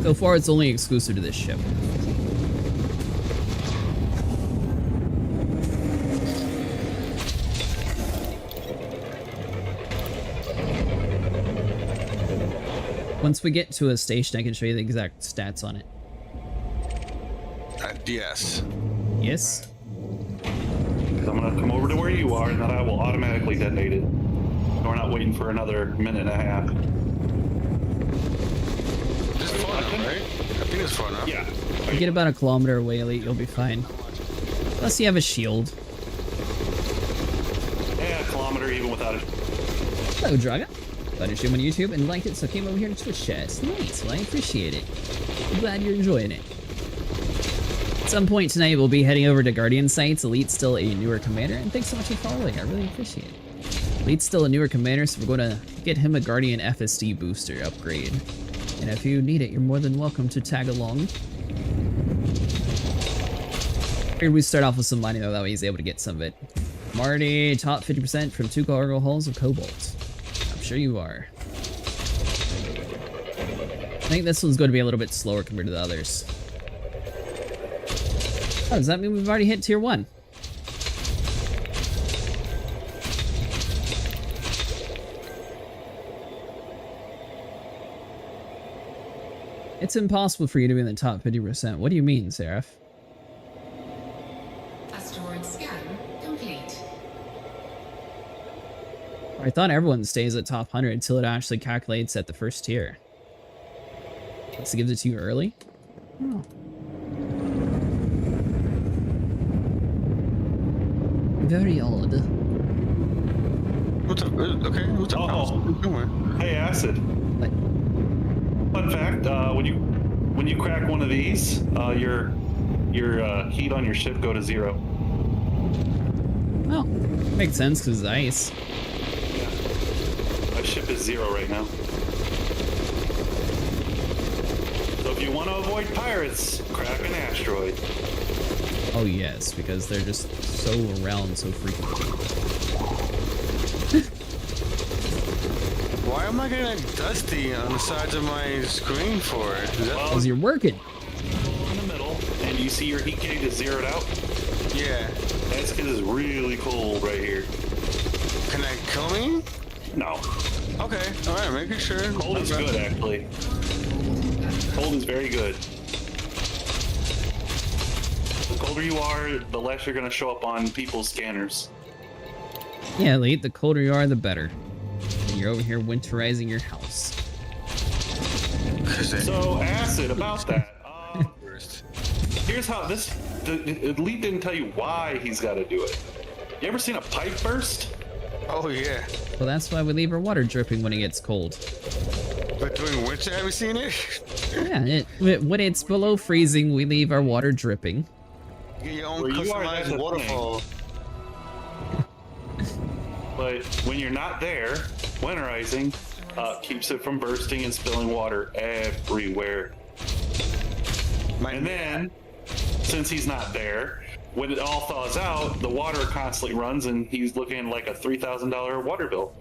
S1: So far, it's only exclusive to this ship. Once we get to a station, I can show you the exact stats on it.
S4: Yes.
S1: Yes?
S3: I'm gonna come over to where you are, and then I will automatically detonate it. We're not waiting for another minute and a half.
S4: It's far enough, right? I think it's far enough.
S3: Yeah.
S1: You get about a kilometer away, Elite, you'll be fine. Unless you have a shield.
S3: Yeah, a kilometer even without it.
S1: Hello, Draga. Glad you're streaming on YouTube and liked it, so I came over here to Twitch chat. It's nice, well, I appreciate it. I'm glad you're enjoying it. At some point tonight, we'll be heading over to Guardian sites. Elite's still a newer commander, and thanks so much for following. I really appreciate it. Elite's still a newer commander, so we're going to get him a Guardian FSD booster upgrade. And if you need it, you're more than welcome to tag along. Figured we start off with some mining, though, that way he's able to get some of it. Marty, top 50% from 2 cargo hulls of cobalt. I'm sure you are. I think this one's going to be a little bit slower compared to the others. Oh, does that mean we've already hit tier 1? It's impossible for you to be in the top 50%. What do you mean, Seraph?
S2: Asteroid scan complete.
S1: I thought everyone stays at top 100 until it actually calculates at the first tier. So it gives it to you early? Oh. Very odd.
S4: What's up? Okay, what's up?
S3: Oh. Hey, Acid.
S1: But
S3: Fun fact: when you crack one of these, your heat on your ship go to 0.
S1: oh, makes sense because it's ice.
S3: My ship is 0 right now. So if you want to avoid pirates, crack an asteroid.
S1: Oh yes, because they're just so around so frequently.
S4: Why am I getting like dusty on the sides of my screen for? Is that,
S3: Well,
S1: Because you're working.
S3: in the middle, and you see your heat gauge is zeroed out.
S4: yeah.
S3: That's because it's really cold right here.
S4: Can that kill me?
S3: No,
S4: Okay. All right. Making sure.
S3: cold is good actually. Cold is very good. The colder you are, the less you're going to show up on people's scanners.
S1: Yeah, Elite, the colder you are, the better. And you're over here winterizing your house.
S3: So, Acid, about that. Here's how the Elite didn't tell you why he's got to do it. You ever seen a pipe burst?
S4: Oh yeah.
S1: Well, that's why we leave our water dripping when it gets cold.
S4: But during winter, have you seen it?
S1: Yeah, when it's below freezing, we leave our water dripping.
S4: Get your own
S3: Where you are, that's
S4: customized
S3: the
S4: waterfall.
S3: But when you're not there, winterizing keeps it from bursting and spilling water everywhere. And then, since he's not there, when it all thaws out, the water constantly runs, and he's looking like a $3,000 water bill.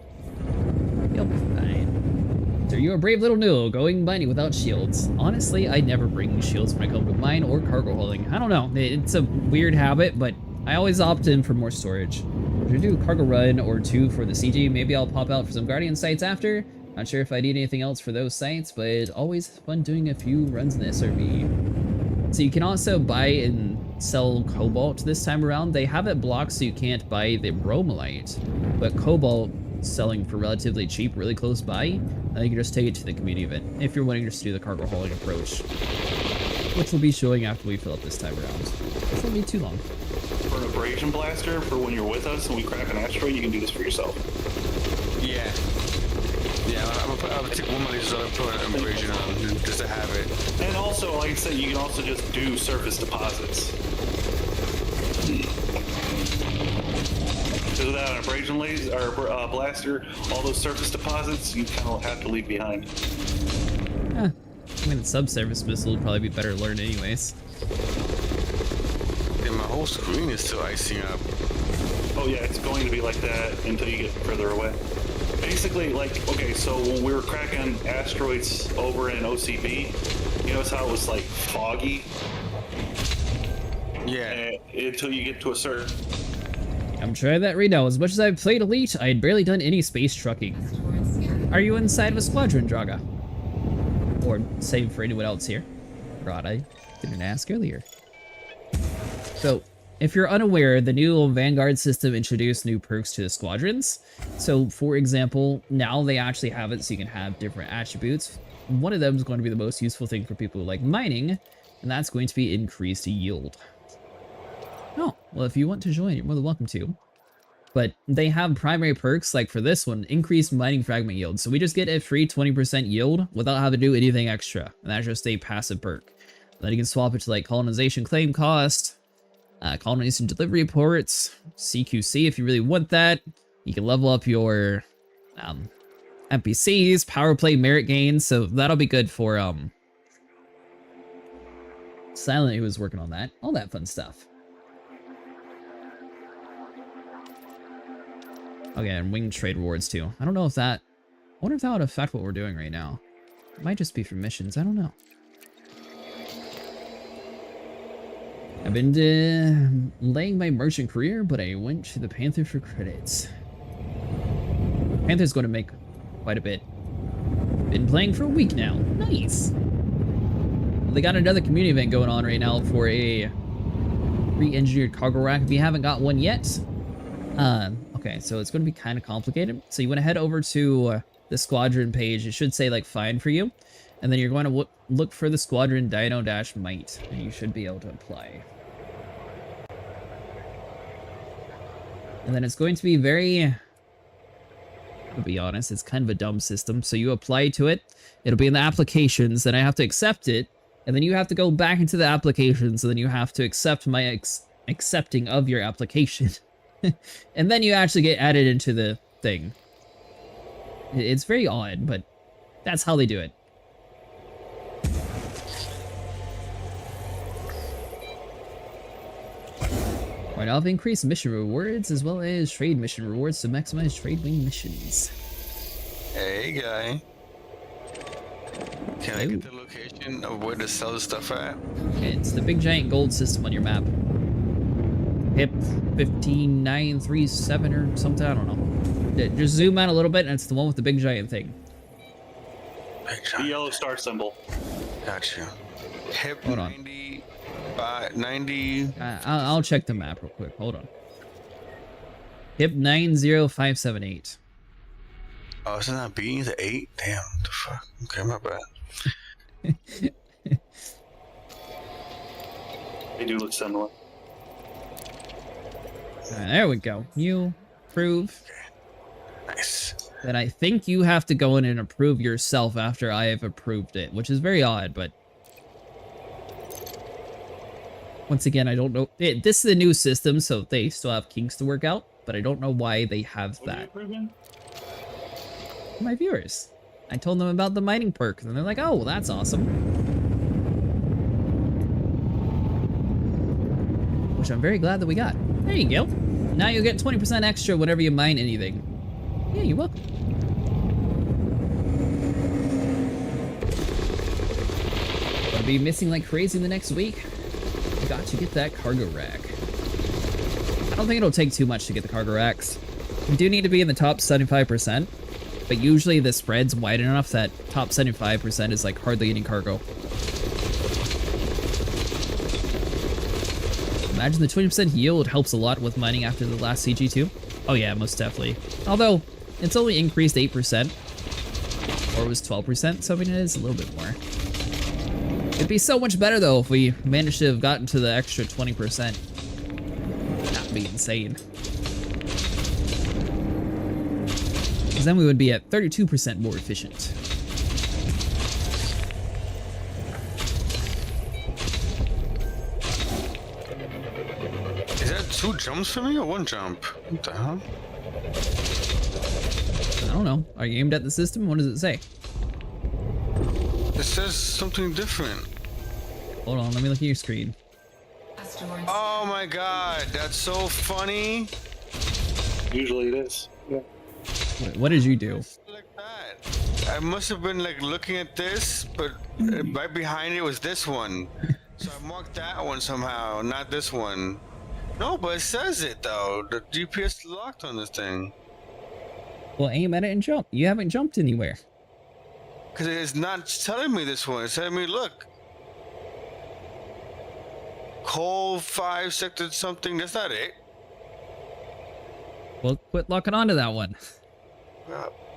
S1: You'll be fine. So you're a brave little Nuo going mining without shields. Honestly, I never bring shields when I come to mine or cargo holding. I don't know, it's a weird habit, but I always opt in for more storage. If I do a cargo run or 2 for the CG, maybe I'll pop out for some Guardian sites after. Not sure if I need anything else for those sites, but always fun doing a few runs in the SRV. So you can also buy and sell cobalt this time around. They have it blocked so you can't buy the bromellite, but cobalt selling for relatively cheap, really close by, you can just take it to the community event if you're wanting just to do the cargo hauling approach, which we'll be showing after we fill up this time around. It won't be too long.
S3: For an abrasion blaster, for when you're with us and we crack an asteroid, you can do this for yourself.
S4: Yeah. Yeah, I'm gonna take one of these and put an abrasion on just to have it.
S3: And also, like I said, you can also just do surface deposits. Because without an abrasion laser or blaster, all those surface deposits you kind of have to leave behind.
S1: I mean, the subsurface missile would probably be better learned anyways.
S4: Yeah, my whole screen is still icing up.
S3: Oh yeah, it's going to be like that until you get further away. Basically, like, okay, so when we were cracking asteroids over in OCB, you notice how it was like foggy?
S4: Yeah.
S3: Until you get to a certain...
S1: I'm trying that right now. As much as I've played Elite, I had barely done any space trucking. Are you inside of a squadron, Draga? Or same for anyone else here. God, I didn't ask earlier. So, if you're unaware, the new Vanguard system introduced new perks to the squadrons. So, for example, now they actually have it so you can have different attributes. One of them is going to be the most useful thing for people who like mining, and that's going to be increased yield. Oh, well, if you want to join, you're more than welcome to. But they have primary perks, like for this one, increased mining fragment yield. So we just get a free 20% yield without having to do anything extra. And that's just a passive perk. Then you can swap it to like colonization claim cost, colonization delivery ports, CQC if you really want that. You can level up your NPCs, power play merit gains. So that'll be good for Silent, who was working on that. All that fun stuff. Okay, and wing trade rewards too. I don't know if that... I wonder if that would affect what we're doing right now. It might just be for missions. I don't know. I've been laying my merchant career, but I went to the Panther for credits. Panther's going to make quite a bit. Been playing for a week now. Nice! They got another community event going on right now for a re-engineered cargo rack. If you haven't got one yet... Okay, so it's going to be kind of complicated. So you want to head over to the squadron page. It should say like find for you. And then you're going to look for the squadron Dino-Might. And you should be able to apply. And then it's going to be very... To be honest, it's kind of a dumb system. So you apply to it. It'll be in the applications. Then I have to accept it. And then you have to go back into the applications. And then you have to accept my accepting of your application. And then you actually get added into the thing. It's very odd, but that's how they do it. Right, I'll increase mission rewards as well as trade mission rewards to maximize trade wing missions.
S4: Hey, guy. Can I get the location of where to sell the stuff at?
S1: It's the big giant gold system on your map. HIP 15937 or something, I don't know. Just zoom out a little bit and it's the one with the big giant thing.
S3: The yellow star symbol.
S4: Gotcha. HIP
S1: Hold on.
S4: 90 by 90.
S1: I'll check the map real quick. Hold on. HIP 90578.
S4: Oh, is it not B? The 8? Damn, what the fuck? Okay, my bad.
S3: They do look similar.
S1: There we go. You approve.
S4: Okay. Nice.
S1: Then I think you have to go in and approve yourself after I have approved it, which is very odd, but... Once again, I don't know. This is a new system, so they still have kinks to work out, but I don't know why they have that. My viewers. I told them about the mining perk, and they're like, oh, well, that's awesome. Which I'm very glad that we got. There you go. Now you'll get 20% extra whenever you mine anything. Yeah, you're welcome. I'll be missing like crazy in the next week. I got to get that cargo rack. I don't think it'll take too much to get the cargo racks. You do need to be in the top 75%, but usually the spread's wide enough that top 75% is like hardly any cargo. Imagine the 20% yield helps a lot with mining after the last CG2. Oh yeah, most definitely. Although, It's only increased 8%. Or it was 12%, so I mean it is a little bit more. It'd be so much better though if we managed to have gotten to the extra 20%. That'd be insane. Because then we would be at 32% more efficient.
S4: Is that 2 jumps for me or 1 jump? What the hell?
S1: I don't know. Are you aimed at the system? What does it say?
S4: It says something different.
S1: Hold on, let me look at your screen.
S2: Asteroid
S4: Oh my god, that's so funny.
S3: Usually it is. Yeah.
S1: What did you do?
S4: Like that. I must have been like looking at this, but right behind it was this one. So I marked that one somehow, not this one. No, but it says it though. The GPS locked on this thing.
S1: Well, aim at it and jump. You haven't jumped anywhere.
S4: Because it's not telling me this one. It's telling me, look. Coal 5 sector something. That's not it.
S1: Well, quit locking onto that one.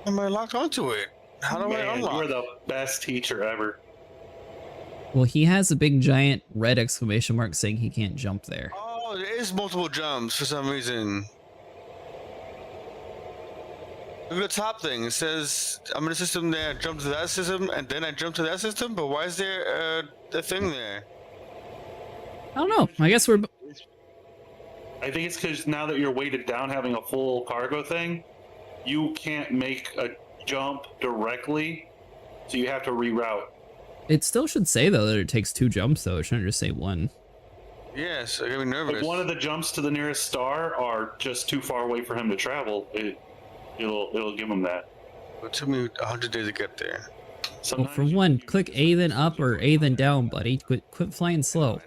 S4: Am I locked onto it? How do I
S3: Man,
S4: unlock?
S3: you're the best teacher ever.
S1: Well, he has a big giant red exclamation mark saying he can't jump there.
S4: Oh, there is multiple jumps for some reason. Look at the top thing. It says I'm in a system there. I jump to that system, and then I jump to that system. But why is there a thing there?
S1: I don't know. I guess we're...
S3: I think it's because now that you're weighted down having a full cargo thing, you can't make a jump directly, so you have to reroute.
S1: It still should say, though, that it takes 2 jumps, though. It shouldn't just say 1.
S4: Yes, I get me nervous.
S3: If one of the jumps to the nearest star are just too far away for him to travel, it'll give him that.
S4: It took me 100 days to get there.
S1: Well,
S3: Sometimes
S1: for one, click A then up or A then down, buddy. Quit flying slow.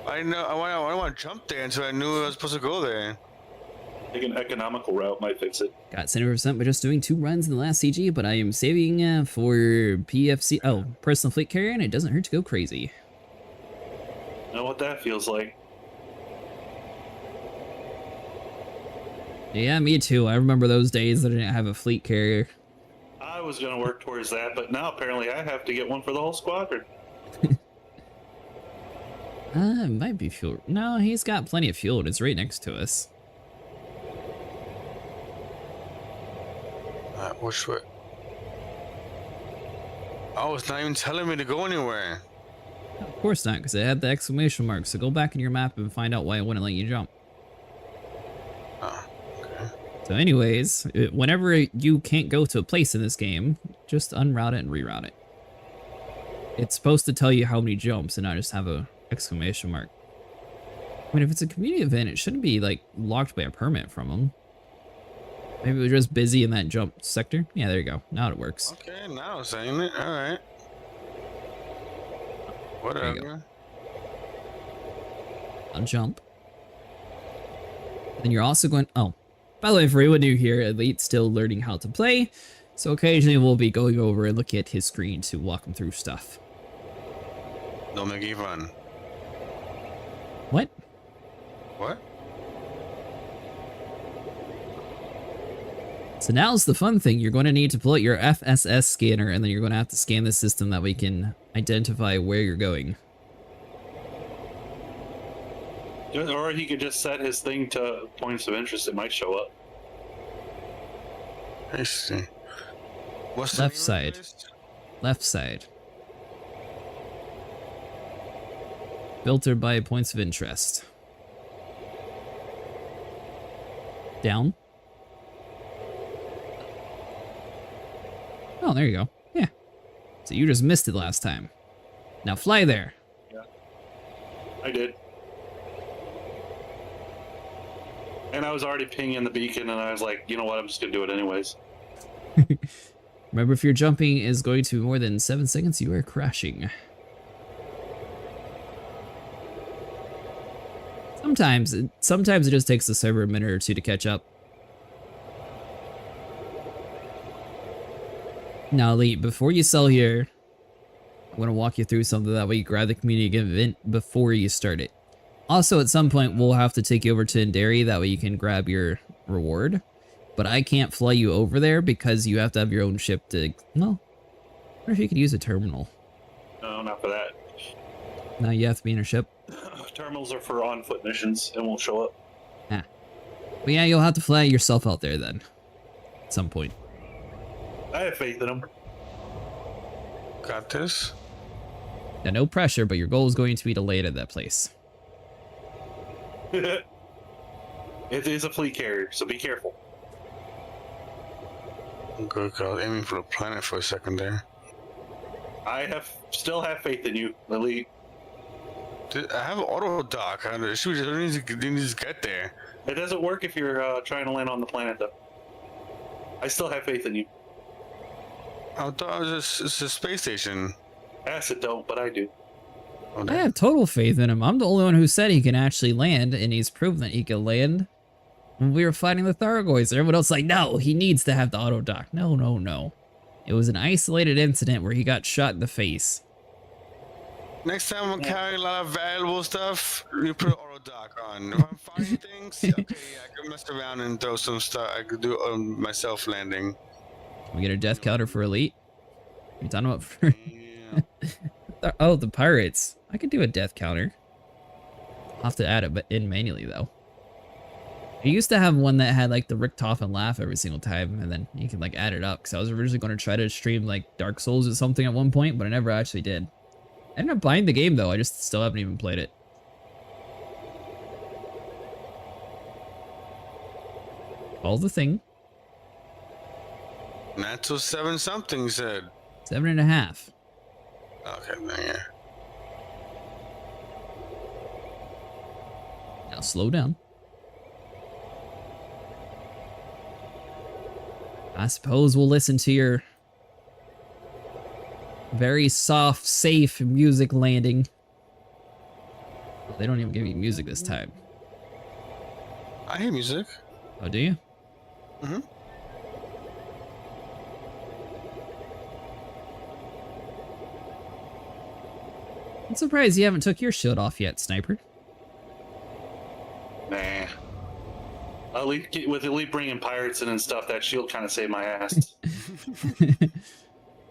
S4: I know. I want to jump there until I knew I was supposed to go there.
S3: take an economical route might fix it.
S1: Got 70% by just doing 2 runs in the last CG, but I am saving for PFC. Oh, personal fleet carrier, and it doesn't hurt to go crazy.
S3: Know what that feels like?
S1: Yeah, me too. I remember those days that I didn't have a fleet carrier.
S3: I was going to work towards that, but now apparently I have to get one for the whole squadron.
S1: It might be fuel. No, he's got plenty of fuel. It's right next to us.
S4: Which way? Oh, it's not even telling me to go anywhere.
S1: Of course not, because it had the exclamation mark. So go back in your map and find out why it wouldn't let you jump.
S4: Oh, okay.
S1: So anyways, whenever you can't go to a place in this game, just unroute it and reroute it. It's supposed to tell you how many jumps and not just have a exclamation mark. I mean, if it's a community event, it shouldn't be like locked by a permit from them. Maybe we're just busy in that jump sector. Yeah, there you go. Now it works.
S4: Okay, now it's saying it. All right. Whatever.
S1: I'll jump. Then you're also going... Oh, by the way, for anyone new here, Elite's still learning how to play. So occasionally we'll be going over and looking at his screen to walk him through stuff.
S4: Don't make it fun.
S1: What?
S4: What?
S1: So now's the fun thing. You're going to need to pull out your FSS scanner, and then you're going to have to scan the system that we can identify where you're going.
S3: Or he could just set his thing to points of interest. It might show up.
S4: I see. What's the
S1: Left
S4: name of
S1: side.
S4: this?
S1: Left side. Filter by points of interest. Down. Oh, there you go. Yeah. So you just missed it last time. Now fly there.
S3: Yeah, I did. And I was already pinging the beacon, and I was like, you know what, I'm just going to do it anyways.
S1: Remember, if your jumping is going to be more than 7 seconds, you are crashing. Sometimes it just takes the server a minute or two to catch up. Now, Elite, before you sell here, I'm going to walk you through something that way you grab the community event before you start it. Also, at some point, we'll have to take you over to Indari, that way you can grab your reward. but I can't fly you over there because you have to have your own ship to... Well, I wonder if you could use a terminal.
S3: No, not for that.
S1: No, you have to be in a ship.
S3: Terminals are for on-foot missions and won't show up.
S1: Ah. But yeah, you'll have to fly yourself out there then. At some point.
S3: I have faith in them.
S4: Got this.
S1: Now, no pressure, but your goal is going to be to land at that place.
S3: It is a fleet carrier, so be careful.
S4: Good, I was aiming for the planet for a second there.
S3: I still have faith in you, Lily.
S4: I have auto dock. I need to get there.
S3: It doesn't work if you're trying to land on the planet, though. I still have faith in you.
S4: I thought it's a space station.
S3: Acid don't, but I do.
S4: Oh,
S1: I have total faith in him. I'm the only one who said he can actually land, and he's proven that he can land. When we were fighting the Thargoids, everyone else was like, no, he needs to have the auto dock. No, no, no. It was an isolated incident where he got shot in the face.
S4: Next time I'm carrying a lot of valuable stuff, you put auto dock on. If I'm fighting things, okay, yeah, I can mess around and throw some stuff. I could do myself landing.
S1: We get a death counter for elite. You talking about for...
S4: Yeah.
S1: Oh, the pirates. I could do a death counter. I'll have to add it in manually, though. I used to have one that had, like, the Richtofen laugh every single time, and then you can, like, add it up, because I was originally going to try to stream, like, Dark Souls or something at one point, but I never actually did. I ended up buying the game, though. I just still haven't even played it. All the thing.
S4: Not till 7 something, you said.
S1: 7.5.
S4: Okay, then yeah.
S1: Now slow down. I suppose we'll listen to your very soft, safe music landing. Oh, they don't even give you music this time.
S4: I hear music.
S1: Oh, do you?
S4: Mm-hmm.
S1: I'm surprised you haven't took your shield off yet, Sniper.
S3: Nah. With Elite bringing pirates in and stuff, that shield kind of saved my ass.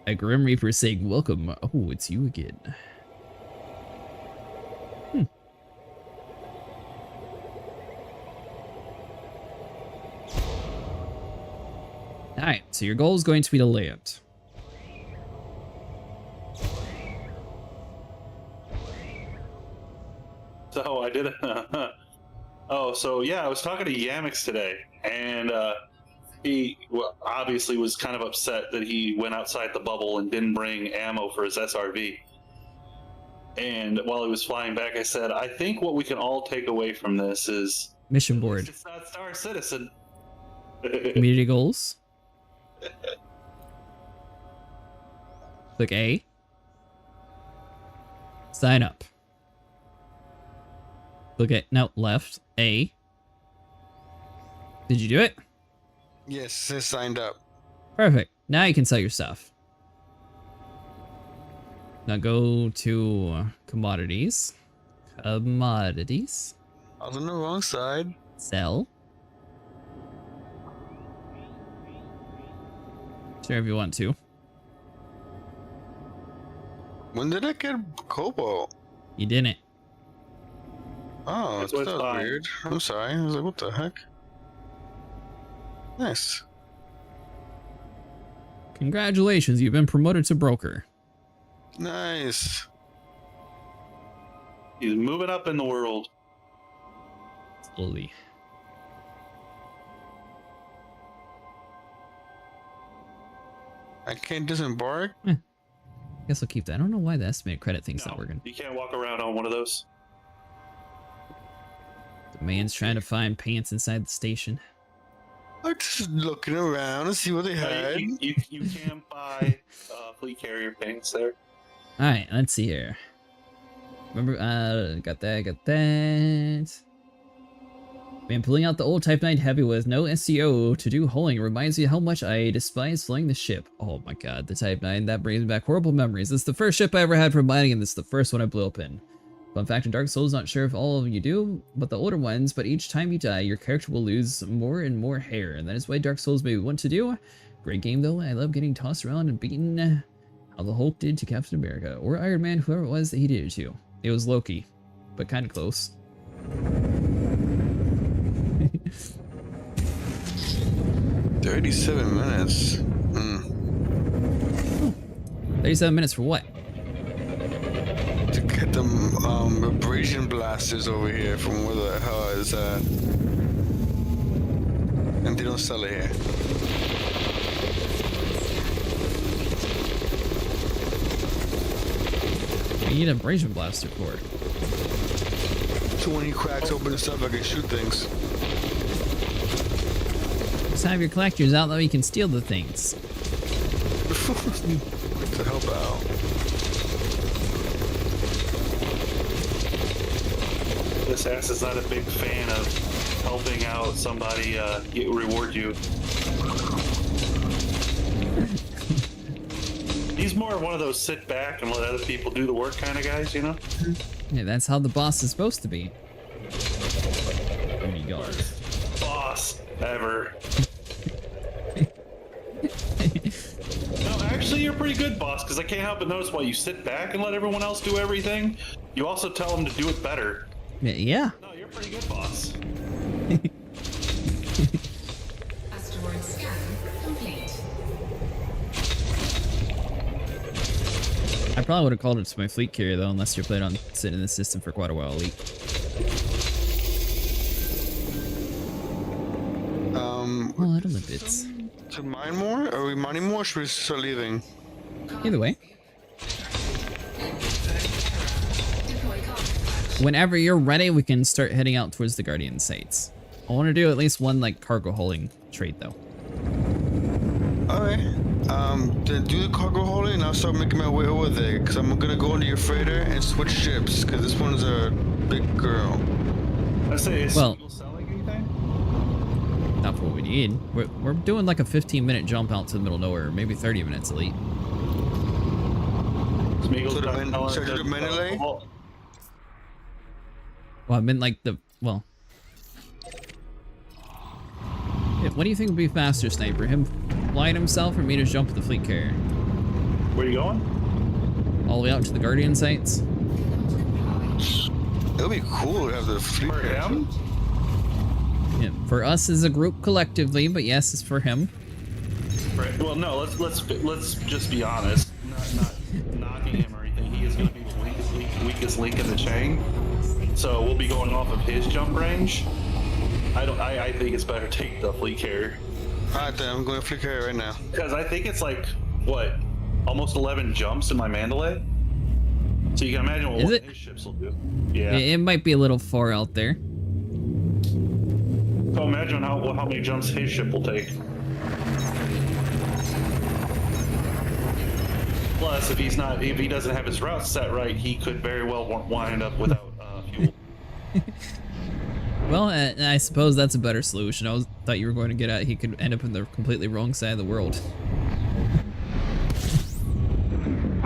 S1: A Grim Reaper saying, welcome. Oh, it's you again. Alright, so your goal is going to be to land.
S3: So I did oh, so yeah, I was talking to Yamix today, and he obviously was kind of upset that he went outside the bubble and didn't bring ammo for his SRV. And while he was flying back, I said, I think what we can all take away from this is...
S1: Mission board.
S3: It's not Star Citizen.
S1: Community goals. Click A. Sign up. Look at, no, left, A. Did you do it?
S4: Yes, it signed up.
S1: Perfect. Now you can sell your stuff. Now go to commodities. Commodities.
S4: I was on the wrong side.
S1: Sell. Sure if you want to.
S4: When did I get Cobalt?
S1: You didn't.
S4: Oh,
S3: That's
S4: that
S3: what's
S4: was
S3: fine.
S4: weird. I'm sorry. I was like, what the heck? Nice.
S1: Congratulations, you've been promoted to broker.
S4: Nice.
S3: He's moving up in the world.
S1: Slowly.
S4: I can't disembark?
S1: Guess I'll keep that. I don't know why the estimated credit thing's
S3: No,
S1: not working.
S3: you can't walk around on one of those.
S1: The man's trying to find pants inside the station.
S4: I'm just looking around to see what they had.
S3: You can buy fleet carrier things there.
S1: Alright, let's see here. Remember, got that. Man, pulling out the old Type 9 Heavy with no SCO to do hulling reminds me how much I despise flying the ship. Oh my god, the Type 9, that brings me back horrible memories. This is the first ship I ever had for mining, and this is the first one I blew up in. Fun fact, in Dark Souls, not sure if all of you do, but the older ones, but each time you die, your character will lose more and more hair, and that is why Dark Souls may want to do. Great game though, I love getting tossed around and beaten how the Hulk did to Captain America, or Iron Man, whoever it was that he did it to. It was Loki, but kind of close.
S4: 37 minutes.
S1: 37 minutes for what?
S4: To get them abrasion blasters over here from where the hell is that? And they don't sell it here.
S1: I need an abrasion blaster for it.
S4: So when he cracks open the stuff, I can shoot things.
S1: Just have your collectors out that we can steal the things.
S4: To help out.
S3: This ass is not a big fan of helping out somebody reward you. He's more one of those sit back and let other people do the work kind of guys, you know?
S1: Yeah, that's how the boss is supposed to be. There you go.
S3: Boss ever. No, actually, you're a pretty good boss, because I can't help but notice while you sit back and let everyone else do everything, you also tell them to do it better.
S1: Yeah.
S3: No, you're a pretty good boss.
S2: Asteroid scan complete.
S1: I probably would have called it to my fleet carrier though, unless you're planning on sitting in the system for quite a while, Elite. Well, I don't know bits.
S4: To mine more? Are we mining more or should we start leaving?
S1: Either way.
S2: Deploy cargo.
S1: Whenever you're ready, we can start heading out towards the Guardian sites. I want to do at least one like cargo hauling trade though.
S4: Alright. Then do the cargo hauling and I'll start making my way over there. Because I'm going to go into your freighter and switch ships. Because this one's a big girl.
S3: I say, is
S1: Well-
S3: Sentinel selling anything?
S1: Not for what we need. We're doing like a 15-minute jump out to the middle of nowhere, maybe 30 minutes, Elite.
S3: Smeagol's
S4: So the
S3: got
S4: men-
S3: telling
S4: so
S3: to-
S4: the Menelay?
S1: Well, I meant like the, well. Yeah, what do you think would be faster, Sniper? Him flying himself or me to jump the fleet carrier?
S3: Where you going?
S1: All the way out to the Guardian sites?
S4: It would be cool to have the fleet.
S3: For him?
S1: Yeah, for us as a group collectively, but yes, it's for him.
S3: Right. Well, no. Let's just be honest. Not knocking him or anything. He is going to be the weakest link in the chain. So we'll be going off of his jump range. I think it's better to take the fleet carrier.
S4: Alright then, I'm going to fleet carrier right now.
S3: Because I think it's like, what, almost 11 jumps in my Mandalay? So you can imagine what
S1: Is
S3: one
S1: it?
S3: of his ships will do. Yeah.
S1: It might be a little far out there.
S3: So imagine how many jumps his ship will take. Plus, if he doesn't have his route set right, he could very well wind up without fuel.
S1: Well, I suppose that's a better solution. I thought you were going to get at he could end up in the completely wrong side of the world.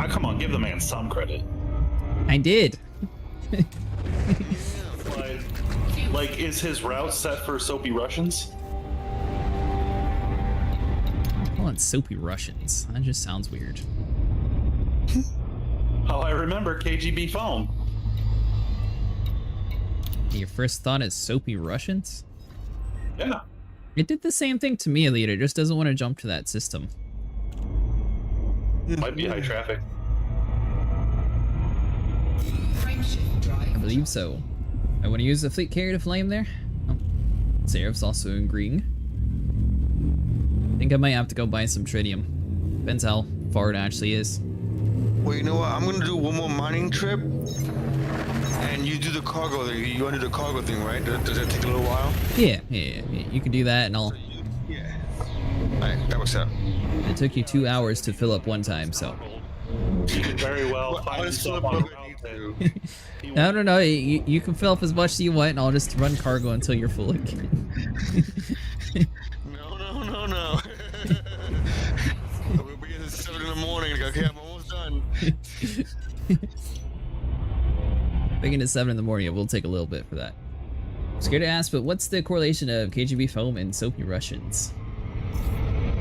S3: Come on, give the man some credit.
S1: I did.
S3: Like, is his route set for soapy Russians?
S1: Call it soapy Russians. That just sounds weird.
S3: Oh, I remember KGB foam.
S1: Your first thought is soapy Russians?
S3: Yeah.
S1: It did the same thing to me, Elite. It just doesn't want to jump to that system.
S3: Might be high traffic.
S2: Frameshift drive.
S1: I believe so. I want to use the fleet carrier to flame there. Oh, Seraph's also in green. I think I might have to go buy some tritium. Depends how far it actually is.
S4: Well, you know what? I'm going to do one more mining trip. And you do the cargo thing. You want to do the cargo thing, right? Does that take a little while?
S1: Yeah. You can do that and I'll...
S4: Yeah. Alright, that was up.
S1: It took you 2 hours to fill up one time, so...
S3: You could very well
S4: Well,
S3: find
S4: I'll just fill
S3: yourself
S4: up
S3: on
S4: whatever I
S3: the
S4: need
S3: route.
S1: I don't know, you can fill up as much as you want and I'll just run cargo until you're full again.
S4: No. We'll be at 7 in the morning. Okay, I'm almost done.
S1: Making it 7 in the morning, it will take a little bit for that. I'm scared to ask, but what's the correlation of KGB foam and soapy Russians?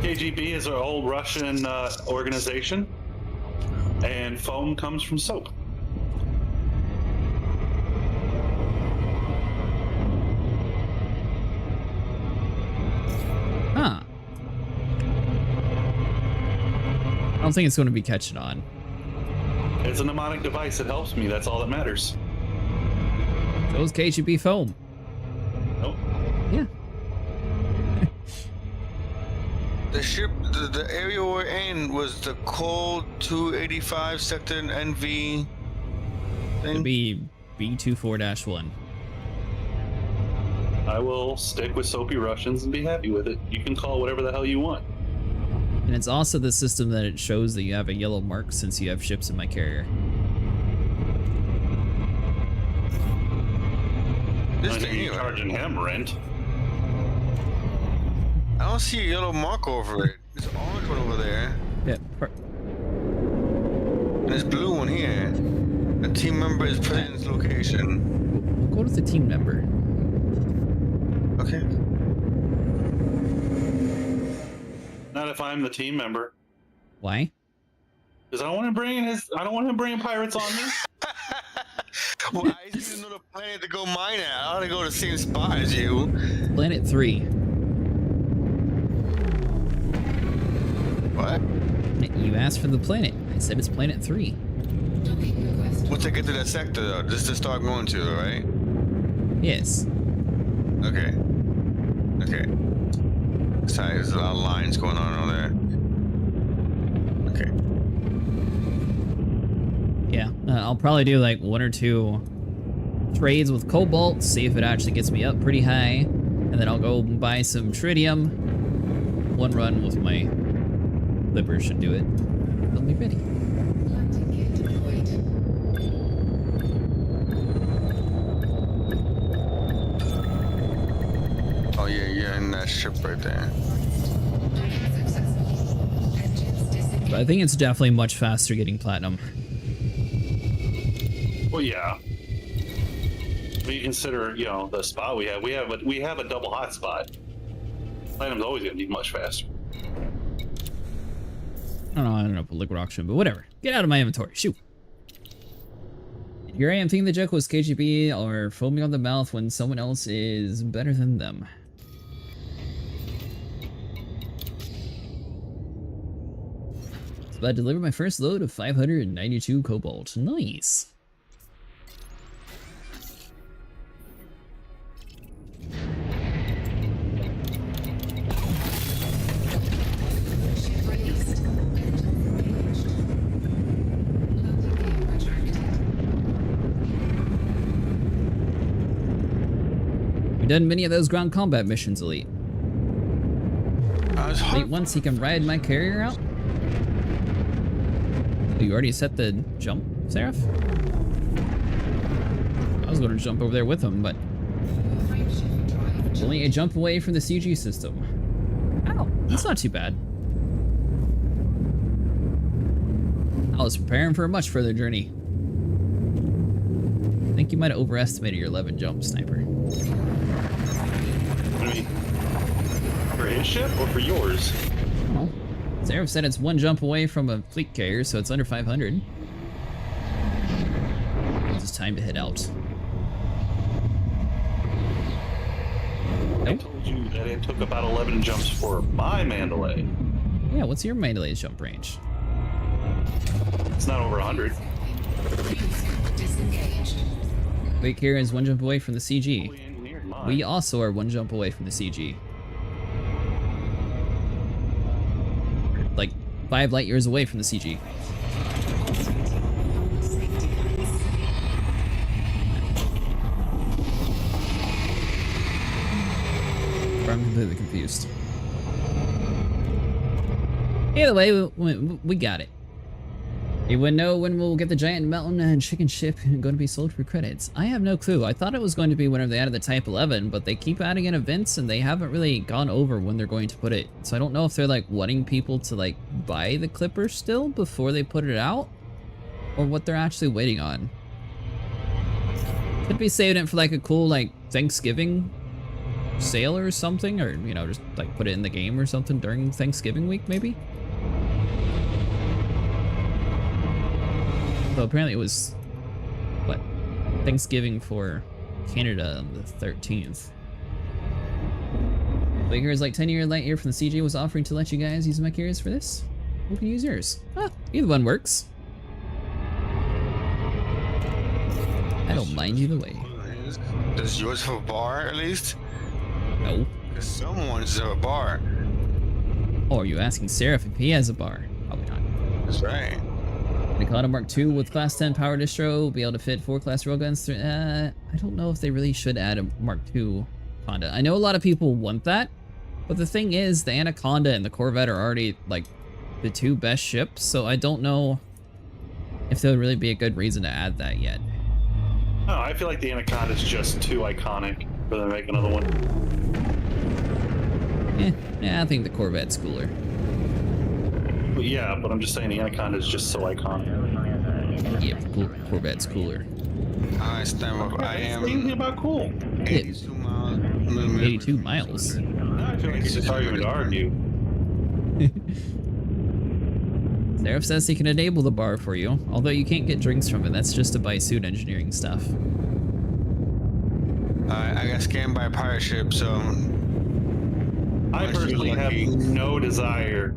S3: KGB is an old Russian organization, and foam comes from soap.
S1: Huh. I don't think it's going to be catching on.
S3: It's a mnemonic device. It helps me. That's all that matters.
S1: Those KGB foam.
S3: Nope.
S1: Yeah.
S4: The ship, the area we're in was the cold 285 sector NV.
S1: It'd be B24-1.
S3: I will stick with soapy Russians and be happy with it. You can call it whatever the hell you want.
S1: And it's also the system that it shows that you have a yellow mark since you have ships in my carrier.
S4: This
S3: I
S4: thing
S3: think
S4: here,
S3: you're charging him rent.
S4: I don't see a yellow mark over it. There's an orange one over there.
S1: Yeah.
S4: And there's blue one here. A team member is present in this location.
S1: We'll go to the team member.
S4: Okay.
S3: Not if I'm the team member,
S1: Why?
S3: because I don't want him bringing pirates on me.
S4: Well, I just need another planet to go mine at. I ought to go to the same spot as you.
S1: Planet 3.
S4: What?
S1: You asked for the planet. I said it's Planet 3.
S2: Docking request.
S4: Once I get to that sector, though, just to start going to, right?
S1: Yes.
S4: Okay. Okay. Sorry, there's a lot of lines going on over there. Okay.
S1: Yeah. I'll probably do like 1 or 2 trades with cobalt, see if it actually gets me up pretty high, and then I'll go buy some tritium. 1 run with my Libber should do it. They'll be ready.
S2: Landing gear deployed.
S4: Oh, yeah, yeah, in that ship right there.
S2: Docking successful. Engines disengaged.
S1: But I think it's definitely much faster getting platinum.
S3: Well, yeah. When you consider, the spot we have a double hot spot. Platinum's always gonna be much faster.
S1: I don't know, liquid auction, but whatever. Get out of my inventory. Shoot. Here I am thinking the joke was KGB or foaming on the mouth when someone else is better than them. So I delivered my first load of 592 cobalt. Nice.
S2: Ship released. Engines engaged. Landing gear retracted.
S1: We've done many of those ground combat missions, Elite.
S4: I was
S1: Wait,
S4: hoping
S1: once he can ride my carrier out? Oh, you already set the jump, Seraph? I was going to jump over there with him, but
S2: Frameshift drive.
S1: only a jump away from the CG system. Ow, that's not too bad. I was preparing for a much further journey. I think you might have overestimated your 11 jump, Sniper.
S3: What do you mean? For his ship or for yours?
S1: Well, Seraph said it's 1 jump away from a fleet carrier, so it's under 500. It's just time to head out.
S3: I told you that it took about 11 jumps for my Mandalay.
S1: Yeah, what's your Mandalay's jump range?
S3: It's not over 100.
S2: Disengaged.
S1: Fleet carrier is 1 jump away from the CG.
S3: We engineered mine.
S1: We also are 1 jump away from the CG. Like 5 light years away from the CG. I'm completely confused. Either way, we got it. You wouldn't know when we'll get the giant mountain and chicken ship going to be sold for credits. I have no clue. I thought it was going to be whenever they added the Type 11, but they keep adding in events and they haven't really gone over when they're going to put it. So I don't know if they're like wanting people to like buy the Clipper still before they put it out, or what they're actually waiting on. Could be saving it for like a cool like Thanksgiving sale or something, or you know, just like put it in the game or something during Thanksgiving week maybe. So apparently it was what, Thanksgiving for Canada on the 13th. But here's like 10-year light year from the CJ was offering to let you guys use my carriers for this. You can use yours. Ah, either one works. I don't mind either way.
S4: Does yours have a bar at least?
S1: No.
S4: Because someone's have a bar.
S1: Oh, are you asking Seraph if he has a bar? Probably not.
S4: That's right.
S1: Anaconda Mark II with Class 10 power distro will be able to fit 4 class railguns. I don't know if they really should add a Mark II Honda. I know a lot of people want that, but the thing is, the Anaconda and the Corvette are already like the 2 best ships, so I don't know if there would really be a good reason to add that yet.
S3: Oh, I feel like the Anaconda is just too iconic for them to make another one.
S1: Yeah, I think the Corvette's cooler.
S3: But yeah, but I'm just saying the Anaconda is just so iconic.
S1: Yeah, Corvette's cooler.
S4: I stand up. I am.
S3: Anything about cool?
S4: 82 miles.
S1: 82 miles.
S3: I feel like it's just argument to argue.
S1: Seraph says he can enable the bar for you, although you can't get drinks from it. That's just to buy suit engineering stuff.
S4: I got scammed by a pirate ship, so.
S3: I personally have no desire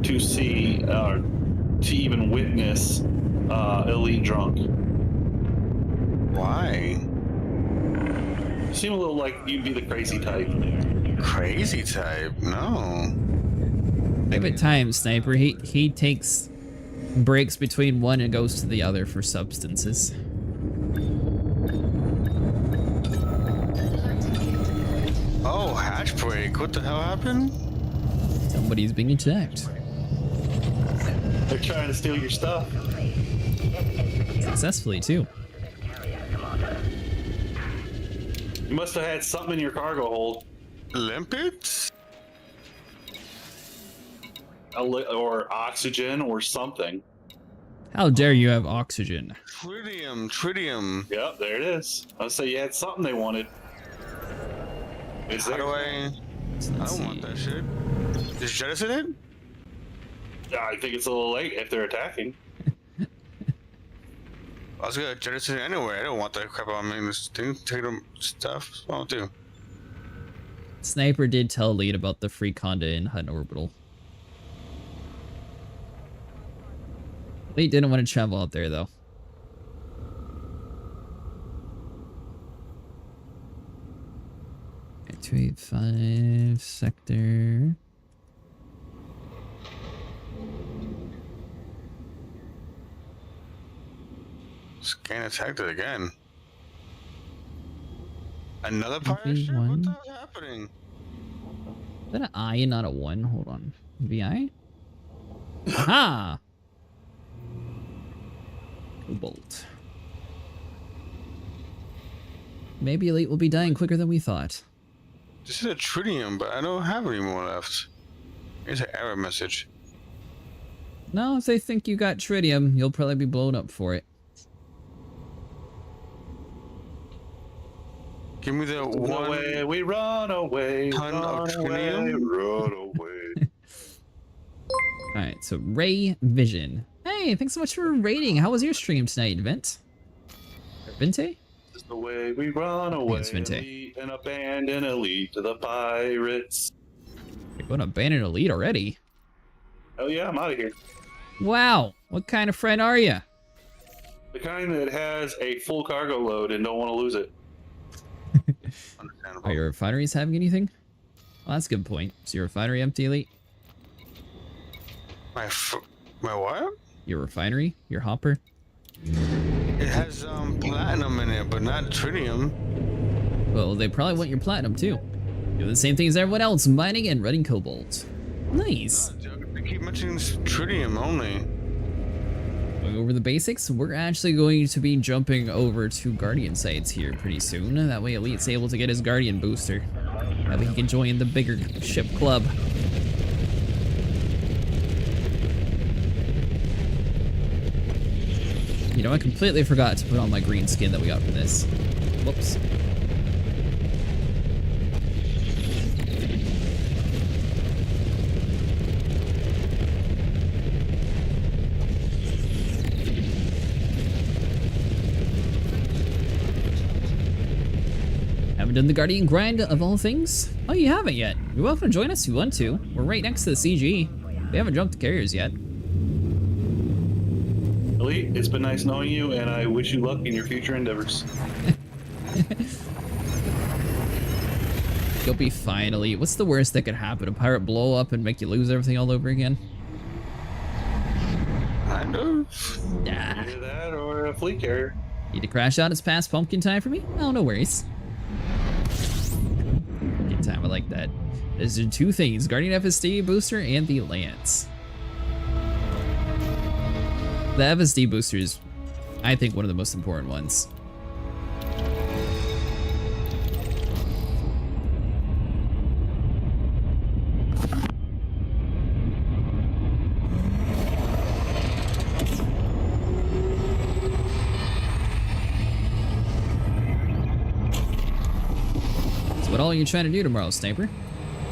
S3: to see or to even witness elite drunk.
S4: Why?
S3: You seem a little like you'd be the crazy type.
S4: Crazy type? No.
S1: Maybe at times, Sniper, he takes breaks between one and goes to the other for substances.
S4: Oh, hatch break. What the hell happened?
S1: Somebody's being attacked.
S3: They're trying to steal your stuff.
S1: Successfully, too.
S3: You must have had something in your cargo hold.
S4: Limpets?
S3: Or oxygen or something.
S1: How dare you have oxygen?
S4: Tritium.
S3: Yep, there it is. I would say you had something they wanted. Is
S4: How
S3: there?
S4: do I don't want that shit. Just jettison it?
S3: I think it's a little late if they're attacking.
S4: I was gonna jettison it anyway. I don't want that crap on me. This thing, take them stuff. I don't do.
S1: Sniper did tell Elite about the free Conda in Hunt Orbital. Elite didn't want to travel out there, though. Okay, 285 sector.
S4: Scan attacked it again. Another pirate ship? What the hell's happening?
S1: Is that an I and not a 1? Hold on. VI? Aha! Cobalt. Maybe Elite will be dying quicker than we thought.
S4: This is a tritium, but I don't have any more left. Here's an error message.
S1: No, if they think you got tritium, you'll probably be blown up for it.
S4: Give me the
S3: Run
S4: one.
S3: away, we run away,
S4: ton of tritium?
S3: run away.
S1: Alright, so Ray Vision. Hey, thanks so much for raiding. How was your stream tonight, Vent? Vente?
S3: This is the way we run away.
S1: it's Vente.
S3: Elite and abandon elite to the pirates.
S1: You're going to abandon Elite already?
S3: Oh yeah, I'm out of here.
S1: Wow, what kind of friend are you?
S3: The kind that has a full cargo load and don't want to lose it.
S4: Understandable.
S1: Are your refineries having anything? Well, that's a good point. Is your refinery empty, Elite?
S4: My what?
S1: Your refinery? Your hopper?
S4: It has platinum in it, but not tritium.
S1: Well, they probably want your platinum, too. Do the same thing as everyone else, mining and running cobalt. Nice.
S4: They keep mentioning tritium only.
S1: Going over the basics, we're actually going to be jumping over to Guardian sites here pretty soon. That way Elite's able to get his Guardian booster. That way he can join the bigger ship club. You know, I completely forgot to put on my green skin that we got for this. Whoops. Haven't done the Guardian grind of all things? Oh, you haven't yet. You're welcome to join us if you want to. We're right next to the CG. We haven't jumped the carriers yet.
S3: Elite, it's been nice knowing you, and I wish you luck in your future endeavors.
S1: You'll be fine, Elite. What's the worst that could happen? A pirate blow up and make you lose everything all over again?
S4: Kind of.
S1: Nah.
S3: Either that or a fleet carrier.
S1: Need to crash out. It's past pumpkin time for me? Oh, no worries. Pumpkin time, I like that. There's two things, Guardian FSD booster and the Lance. The FSD booster is, I think, one of the most important ones. So what all are you trying to do tomorrow, Sniper?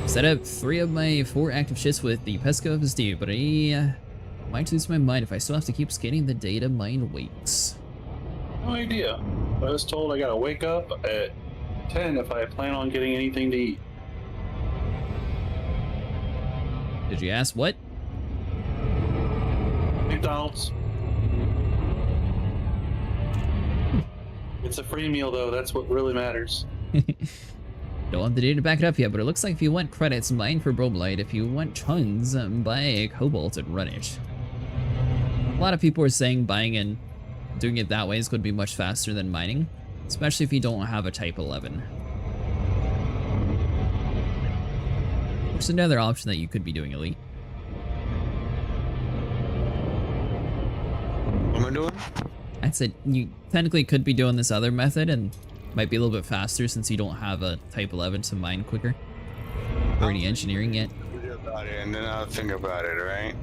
S1: Set up 3 of my 4 active ships with the Pesco FSD, but I might lose my mind if I still have to keep scanning the data mine waits.
S3: No idea. I was told I gotta wake up at 10 if I plan on getting anything to eat.
S1: Did you ask what?
S3: McDonald's. It's a free meal though, that's what really matters.
S1: Don't have the data to back it up yet, but it looks like if you want credits, mine for Bromellite. If you want tons, buy Cobalt and run it. A lot of people are saying buying and doing it that way is going to be much faster than mining, especially if you don't have a Type 11. Which is another option that you could be doing, Elite.
S4: What am I doing?
S1: I said you technically could be doing this other method and might be a little bit faster since you don't have a Type 11 to mine quicker. Or any engineering yet.
S4: About it, and then I'll think about it, right?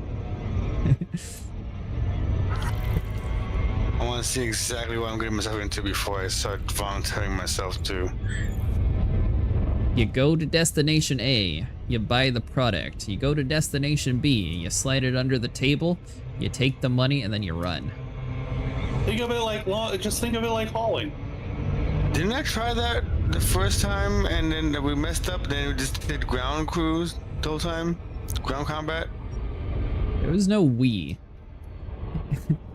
S4: I want to see exactly what I'm getting myself into before I start volunteering myself to.
S1: You go to destination A, you buy the product. You go to destination B, you slide it under the table, you take the money, and then you run.
S3: Think of it like just think of it like hauling.
S4: Didn't I try that the first time and then we messed up? Then we just did ground cruise the whole time? Ground combat?
S1: There was no we.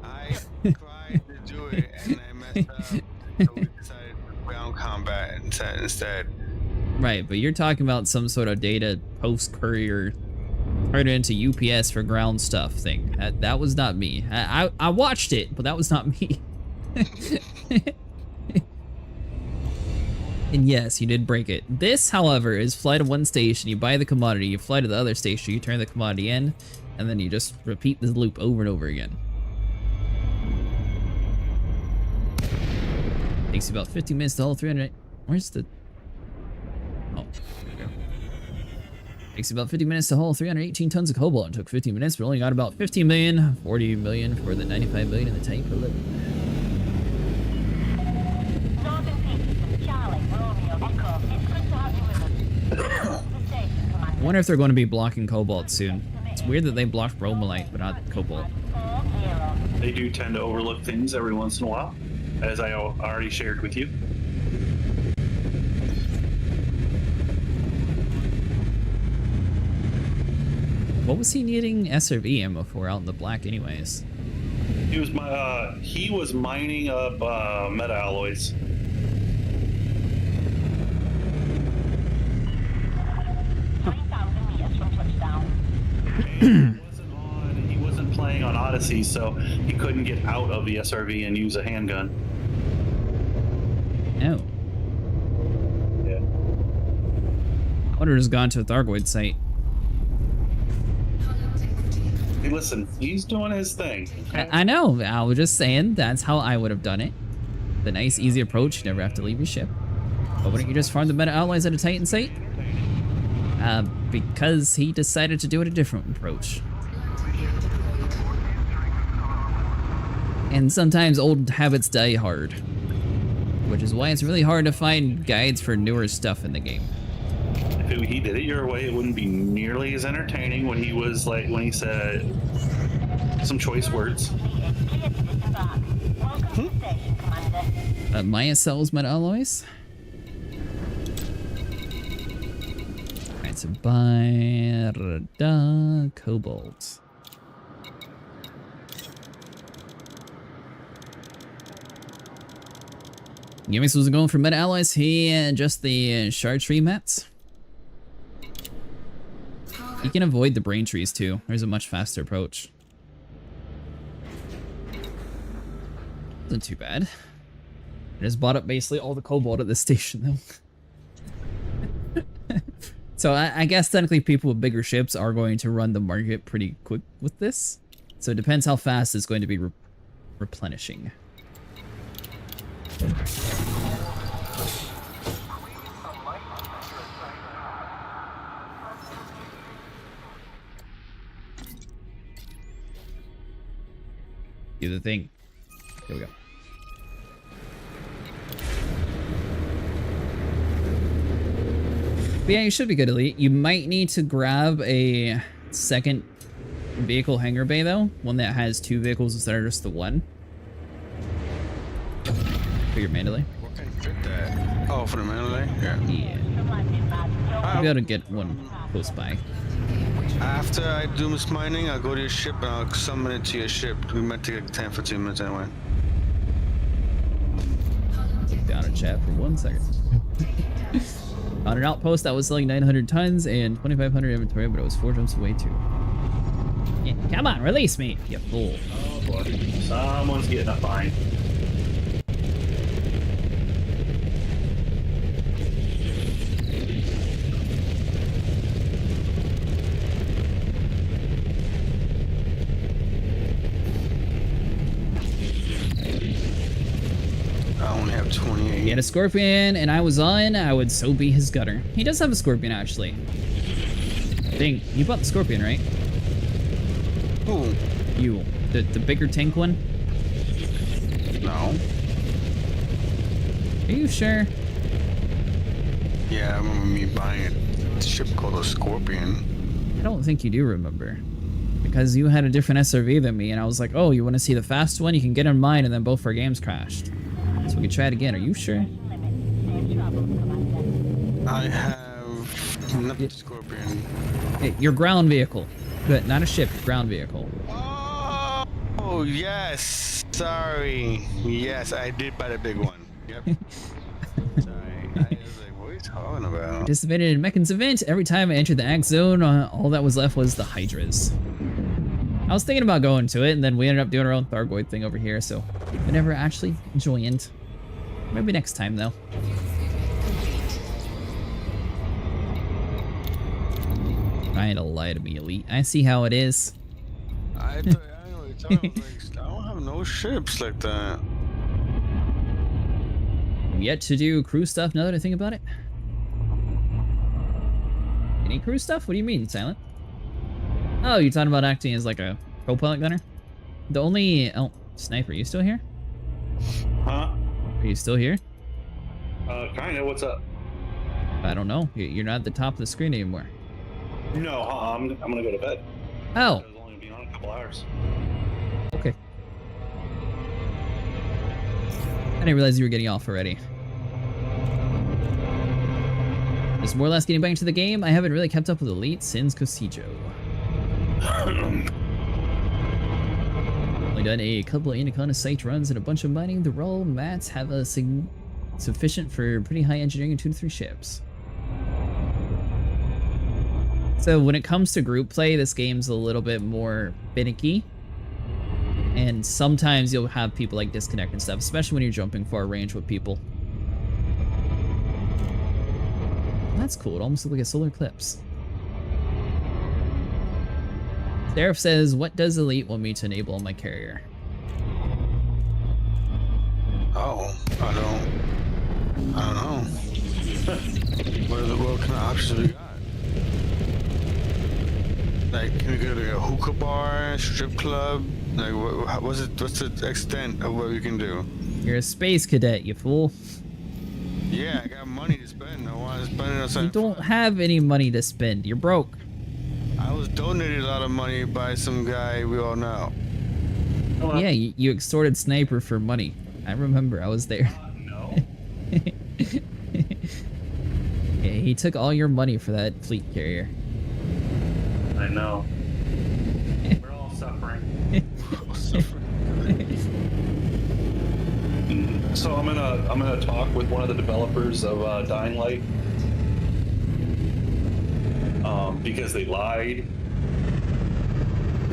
S4: I tried to do it and I messed up. So we decided ground combat instead.
S1: Right, but you're talking about some sort of data post courier turn it into UPS for ground stuff thing. That was not me. I watched it, but that was not me. And yes, you did break it. This, however, is fly to one station, you buy the commodity, you fly to the other station, you turn the commodity in, and then you just repeat the loop over and over again. Takes you about 15 minutes to haul 300. Where's the... Oh, there we go. Takes you about 50 minutes to haul 318 tons of cobalt. It took 15 minutes, but only got about 15 million, 40 million for the 95 million in the Type 11. I wonder if they're going to be blocking cobalt soon. It's weird that they blocked Bromellite, but not cobalt.
S3: They do tend to overlook things every once in a while, as I already shared with you.
S1: What was he needing SRV ammo for out in the black anyways?
S3: He was mining up meta alloys. He wasn't playing on Odyssey, so he couldn't get out of the SRV and use a handgun.
S1: No.
S3: Yeah.
S1: I wonder if he's gone to a Thargoid site.
S3: Hey, listen, he's doing his thing. Okay?
S1: I know. I was just saying that's how I would have done it. The nice, easy approach. You never have to leave your ship. But wouldn't you just farm the meta alloys at a Titan site? Because he decided to do it a different approach. And sometimes old habits die hard. which is why it's really hard to find guides for newer stuff in the game.
S3: If he did it your way, it wouldn't be nearly as entertaining when he said some choice words.
S1: Maya sells metal alloys. Alright, so buy cobalt. Gimmicks was going for meta alloys. He just the shard tree mats. You can avoid the brain trees too. There's a much faster approach. Wasn't too bad. I just bought up basically all the cobalt at this station though. So I guess technically people with bigger ships are going to run the market pretty quick with this. So it depends how fast it's going to be replenishing. Do the thing. Here we go. But yeah, you should be good, Elite. You might need to grab a second vehicle hangar bay, though. One that has 2 vehicles instead of just the one. For your Mandalay.
S4: What can fit that? Oh, for the Mandalay? Yeah.
S1: Yeah. You'll be able to get one close by.
S4: After I do this mining, I'll go to your ship and I'll summon it to your ship. We might take like 10-15 minutes anyway.
S1: Down in chat for 1 second. On an outpost that was selling 900 tons and 2,500 inventory, but it was 4 jumps away too. Yeah, come on, release me, you fool.
S3: Oh boy, someone's getting a fine.
S4: I only have 28.
S1: He had a scorpion and I was on, I would so be his gutter. He does have a scorpion actually. Dang, you bought the scorpion, right?
S4: Who?
S1: You. The bigger tank one?
S4: No.
S1: Are you sure?
S4: Yeah, I remember me buying a ship called a Scorpion.
S1: I don't think you do remember. Because you had a different SRV than me and I was like, oh, you want to see the fast one? You can get on mine, and then both our games crashed. So we can try it again. Are you sure?
S4: I have not the Scorpion.
S1: Hey, your ground vehicle. Good, not a ship, ground vehicle.
S4: Oh, yes. Sorry. Yes, I did buy the big one. Yep. Sorry. I was like, what are you talking about?
S1: Participated in Mechan's event. Every time I entered the Axe Zone, all that was left was the Hydras. I was thinking about going to it, and then we ended up doing our own Thargoid thing over here, so I never actually joined. Maybe next time, though. Trying to lie to me, Elite. I see how it is.
S4: I know what you're talking about. Like, I don't have no ships like that.
S1: Yet to do crew stuff now that I think about it. Any crew stuff? What do you mean, Silent? Oh, you're talking about acting as like a co-pilot gunner? The only... Oh, Sniper, you still here?
S3: Huh?
S1: Are you still here?
S3: Kinda. What's up?
S1: I don't know. You're not at the top of the screen anymore.
S3: No, I'm gonna go to bed.
S1: Oh,
S3: I was only gonna be on a couple hours.
S1: okay. I didn't realize you were getting off already. Just more or less getting back into the game. I haven't really kept up with Elite since Cosijo. Only done a couple of Anaconda site runs and a bunch of mining. The raw mats have a sufficient for pretty high engineering and 2 to 3 ships. So when it comes to group play, this game's a little bit more finicky. And sometimes you'll have people like disconnect and stuff, especially when you're jumping far range with people. That's cool. It almost looks like a solar eclipse. Seraph says, what does Elite want me to enable on my carrier?
S4: Oh, I don't know. What kind of options we got? Like, can we go to a hookah bar, strip club, Like, what's the extent of what we can do?
S1: You're a space cadet, you fool.
S4: Yeah, I got money to spend. I want to spend it on
S1: You
S4: something
S1: don't
S4: fun.
S1: have any money to spend. You're broke.
S4: I was donated a lot of money by some guy we all know.
S1: Yeah, you extorted Sniper for money. I remember. I was there.
S3: No.
S1: Yeah, he took all your money for that fleet carrier.
S3: I know. We're all suffering. So I'm gonna talk with one of the developers of Dying Light, because they lied.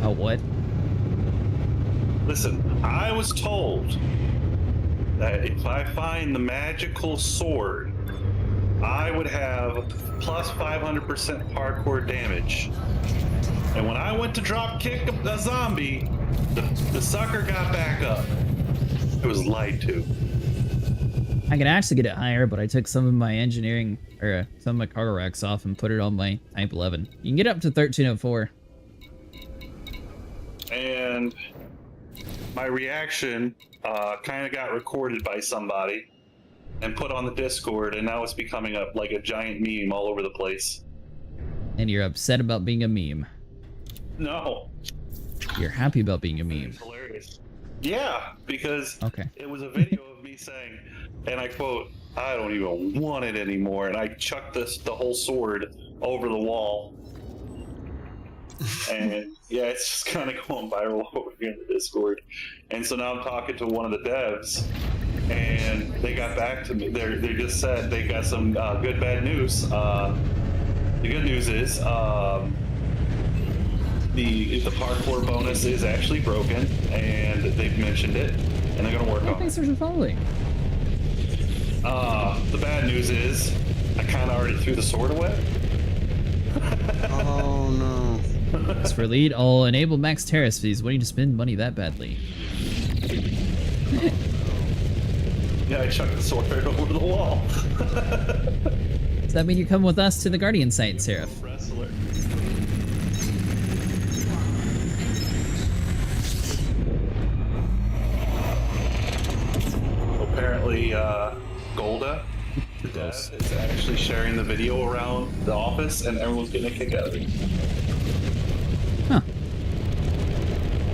S1: Oh, what?
S3: Listen, I was told that if I find the magical sword, I would have plus 500% parkour damage. And when I went to drop kick a zombie, the sucker got back up. It was lied to.
S1: I can actually get it higher, but I took some of my engineering, or some of my cargo racks off and put it on my Type 11. You can get up to 1304.
S3: And my reaction kind of got recorded by somebody and put on the Discord, and now it's becoming like a giant meme all over the place.
S1: And you're upset about being a meme.
S3: No.
S1: You're happy about being a meme.
S3: It's hilarious. Yeah, because
S1: Okay.
S3: it was a video of me saying, and I quote, "I don't even want it anymore," and I chucked the whole sword over the wall. And yeah, it's just kind of going viral over here in the Discord. And so now I'm talking to one of the devs, and they got back to me. They just said they got some good bad news. The good news is the parkour bonus is actually broken, and they've mentioned it, and they're gonna work on it.
S1: Thanks for following.
S3: The bad news is I kind of already threw the sword away.
S4: Oh no.
S1: As for lead, I'll enable max terrace fees. Wanting to spend money that badly.
S3: Yeah, I chucked the sword over the wall.
S1: Does that mean you come with us to the Guardian site, Seraph?
S3: Wrestler. Apparently, Golda, the dev, is actually sharing the video around the office, and everyone's getting a kick out of it.
S1: Huh.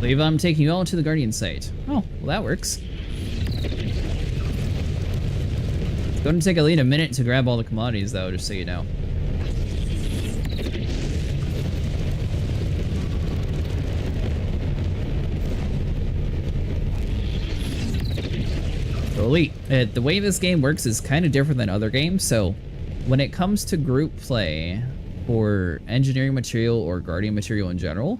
S1: Believe I'm taking you all to the Guardian site. Oh, well that works. It's going to take Aline a minute to grab all the commodities though, just so you know. So Elite, the way this game works is kind of different than other games, so when it comes to group play for engineering material or guardian material in general,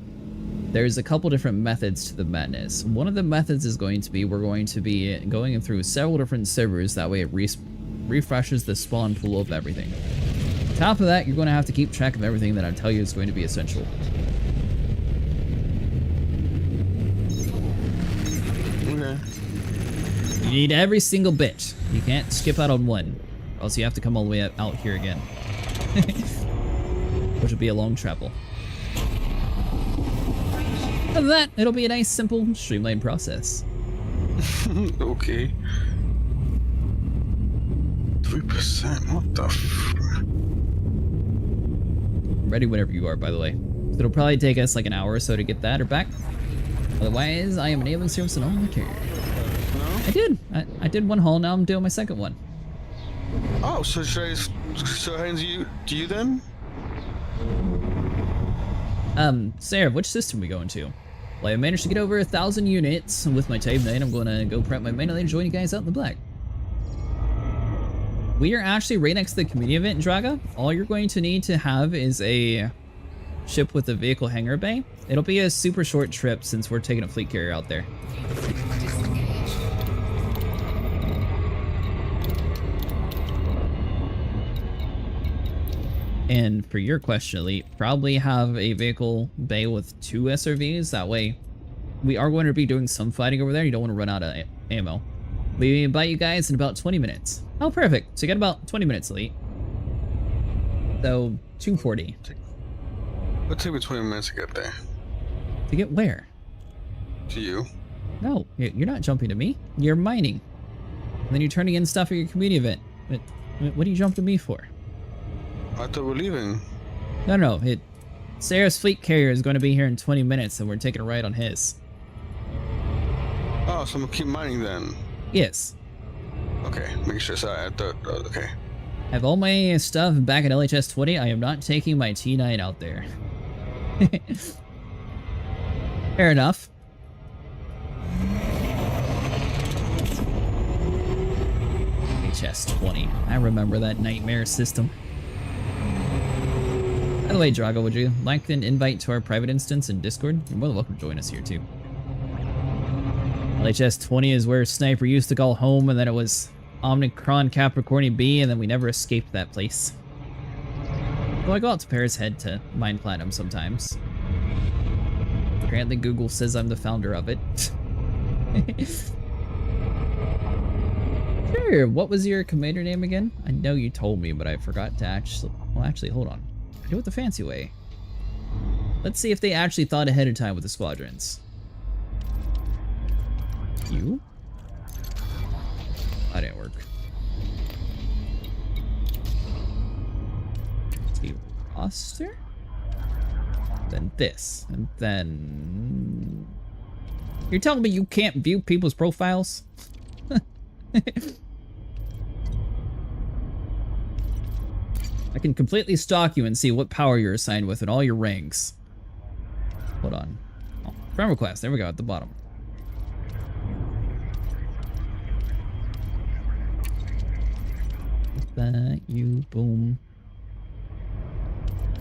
S1: there's a couple different methods to the madness. One of the methods is going to be, we're going to be going through several different servers, that way it refreshes the spawn pool of everything. On top of that, you're going to have to keep track of everything that I tell you is going to be essential.
S4: Okay.
S1: You need every single bit. You can't skip out on one, or else you have to come all the way out here again. Which will be a long travel. Other than that, it'll be a nice, simple, streamlined process.
S4: Okay. 3%? What the f...
S1: I'm ready whenever you are, by the way. So it'll probably take us like an hour or so to get that or back. Otherwise, I am enabling service on all my turn.
S4: No?
S1: I did. I did one haul, now I'm doing my second one.
S4: Oh, so should I hand you to you then?
S1: Sarah, which system we going to? Well, I managed to get over 1,000 units with my Type 9. I'm gonna go prep my main and join you guys out in the black. We are actually right next to the community event in Draga. All you're going to need to have is a ship with a vehicle hangar bay. It'll be a super short trip since we're taking a fleet carrier out there. And for your question, Elite, probably have a vehicle bay with 2 SRVs. That way, we are going to be doing some fighting over there. You don't want to run out of ammo. We invite you guys in about 20 minutes. Oh, perfect. So you got about 20 minutes, Elite. So, 240.
S4: It'll take me 20 minutes to get there.
S1: To get where?
S4: To you.
S1: No, you're not jumping to me. You're mining. And then you're turning in stuff at your community event. What do you jump to me for?
S4: I thought we're leaving.
S1: No. Sarah's fleet carrier is going to be here in 20 minutes and we're taking a ride on his.
S4: Oh, so I'm gonna keep mining then.
S1: Yes.
S4: Okay, making sure. Sorry, I thought. Okay.
S1: I have all my stuff back at LHS 20. I am not taking my T9 out there. Fair enough. LHS 20. I remember that nightmare system. By the way, Drago, would you like an invite to our private instance in Discord? You're more than welcome to join us here too. LHS 20 is where Sniper used to call home, and then it was Omicron Capricorn B, and then we never escaped that place. Though I go out to Paris Head to mine platinum sometimes. Apparently Google says I'm the founder of it. Sure, what was your commander name again? I know you told me, but I forgot to actually... Well, actually, hold on. I do it the fancy way. Let's see if they actually thought ahead of time with the squadrons. You? That didn't work. Let's see, roster? Then this, and then... You're telling me you can't view people's profiles? I can completely stalk you and see what power you're assigned with in all your ranks. Hold on. Oh, friend request, there we go, at the bottom. That you, boom.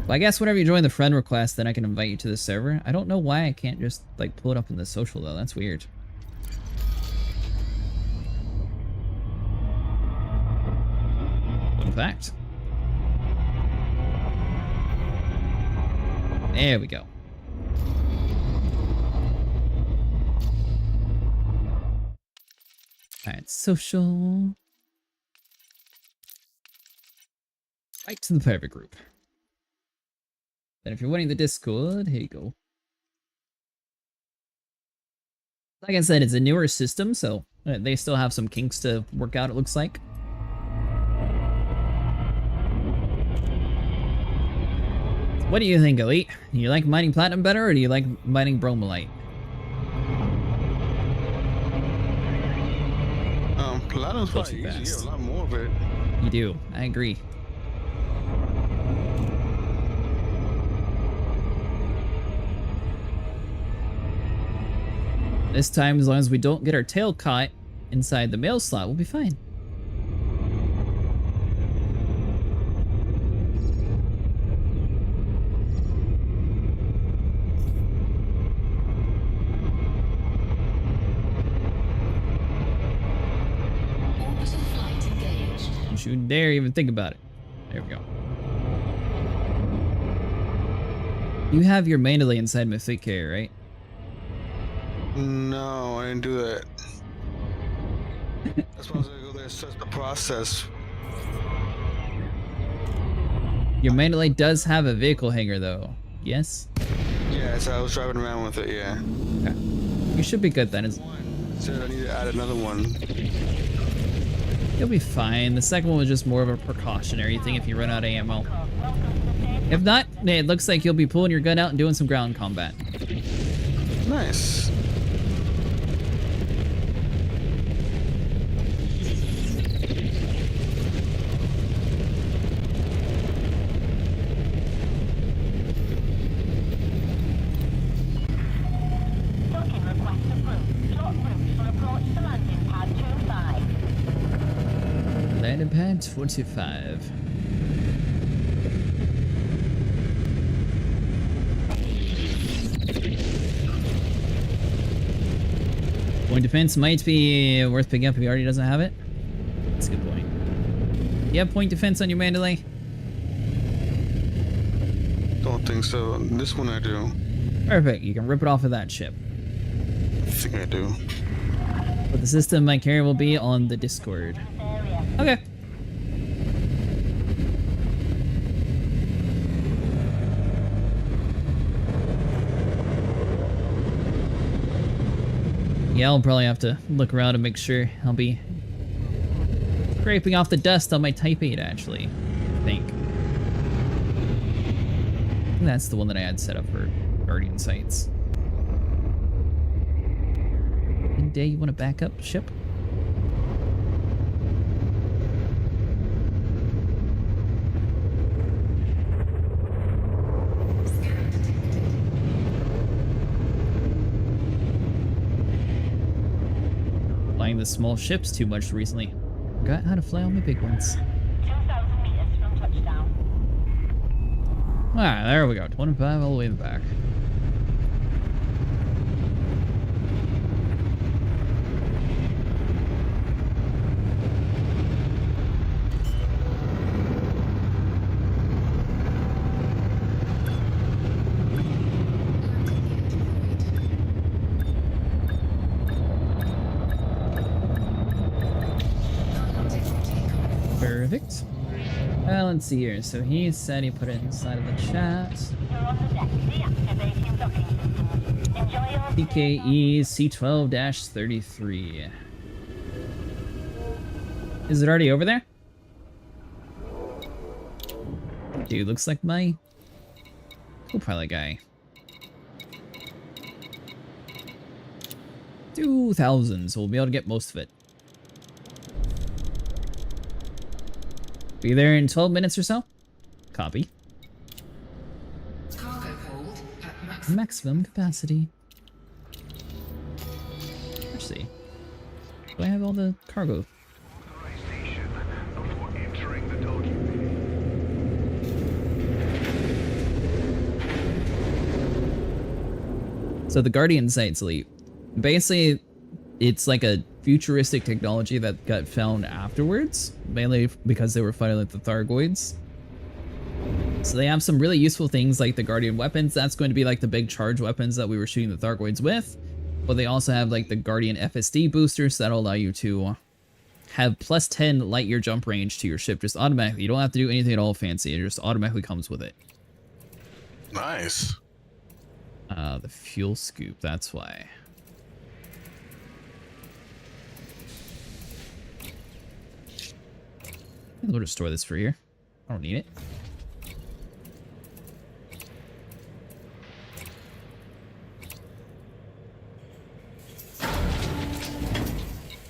S1: Well, I guess whenever you join the friend request, then I can invite you to the server. I don't know why I can't just, like, pull it up in the social, though. That's weird. In fact. There we go. Alright, social. Right to the private group. Then if you're winning the Discord, here you go. Like I said, it's a newer system, so they still have some kinks to work out, it looks like. What do you think, Elite? Do you like mining platinum better, or do you like mining bromellite?
S4: Platinum's probably easy. You have a lot more of it.
S1: You do. I agree. This time, as long as we don't get our tail caught inside the mail slot, we'll be fine.
S2: Orbital flight engaged.
S1: Don't you dare even think about it. There we go. You have your main delay inside my fleet carrier, right?
S4: No, I didn't do that. That's why I was gonna go there and start the process.
S1: Your main delay does have a vehicle hangar, though. Yes?
S4: Yeah, so I was driving around with it, yeah.
S1: Okay. You should be good then.
S4: Said I need to add another one.
S1: You'll be fine. The second one was just more of a precautionary thing if you run out of ammo. If not, it looks like you'll be pulling your gun out and doing some ground combat.
S4: Nice.
S1: Landing pad 25. Point defense might be worth picking up if he already doesn't have it. That's a good point. You have point defense on your Mandalay?
S4: Don't think so. This one I do.
S1: Perfect. You can rip it off of that ship.
S4: I think I do.
S1: But the system my carrier will be on the Discord. Okay. Yeah, I'll probably have to look around and make sure. I'll be scraping off the dust on my Type 8, actually, I think. And that's the one that I had set up for Guardian sites. Day, you want to back up ship? Flying the small ships too much recently. Forgot how to fly on the big ones.
S5: 2,000 meters from touchdown.
S1: Ah, there we go. 25 all the way to the back. Perfect. Let's see here. So he said he put it inside of the chat.
S5: You're on the deck. Deactivating docking system. Enjoy your
S1: PKE C12-33. Is it already over there? Dude, looks like my co-pilot guy. 2,000, so we'll be able to get most of it. Be there in 12 minutes or so. Copy.
S2: Cargo hold at
S1: Maximum capacity. Let's see. Do I have all the cargo? So the Guardian site's elite. Basically, it's like a futuristic technology that got found afterwards, mainly because they were fighting with the Thargoids. So they have some really useful things like the Guardian weapons. That's going to be like the big charge weapons that we were shooting the Thargoids with. But they also have like the Guardian FSD boosters that'll allow you to have plus 10 light year jump range to your ship just automatically. You don't have to do anything at all fancy. It just automatically comes with it.
S6: Nice.
S1: The fuel scoop, that's why. I'll just store this for here. I don't need it.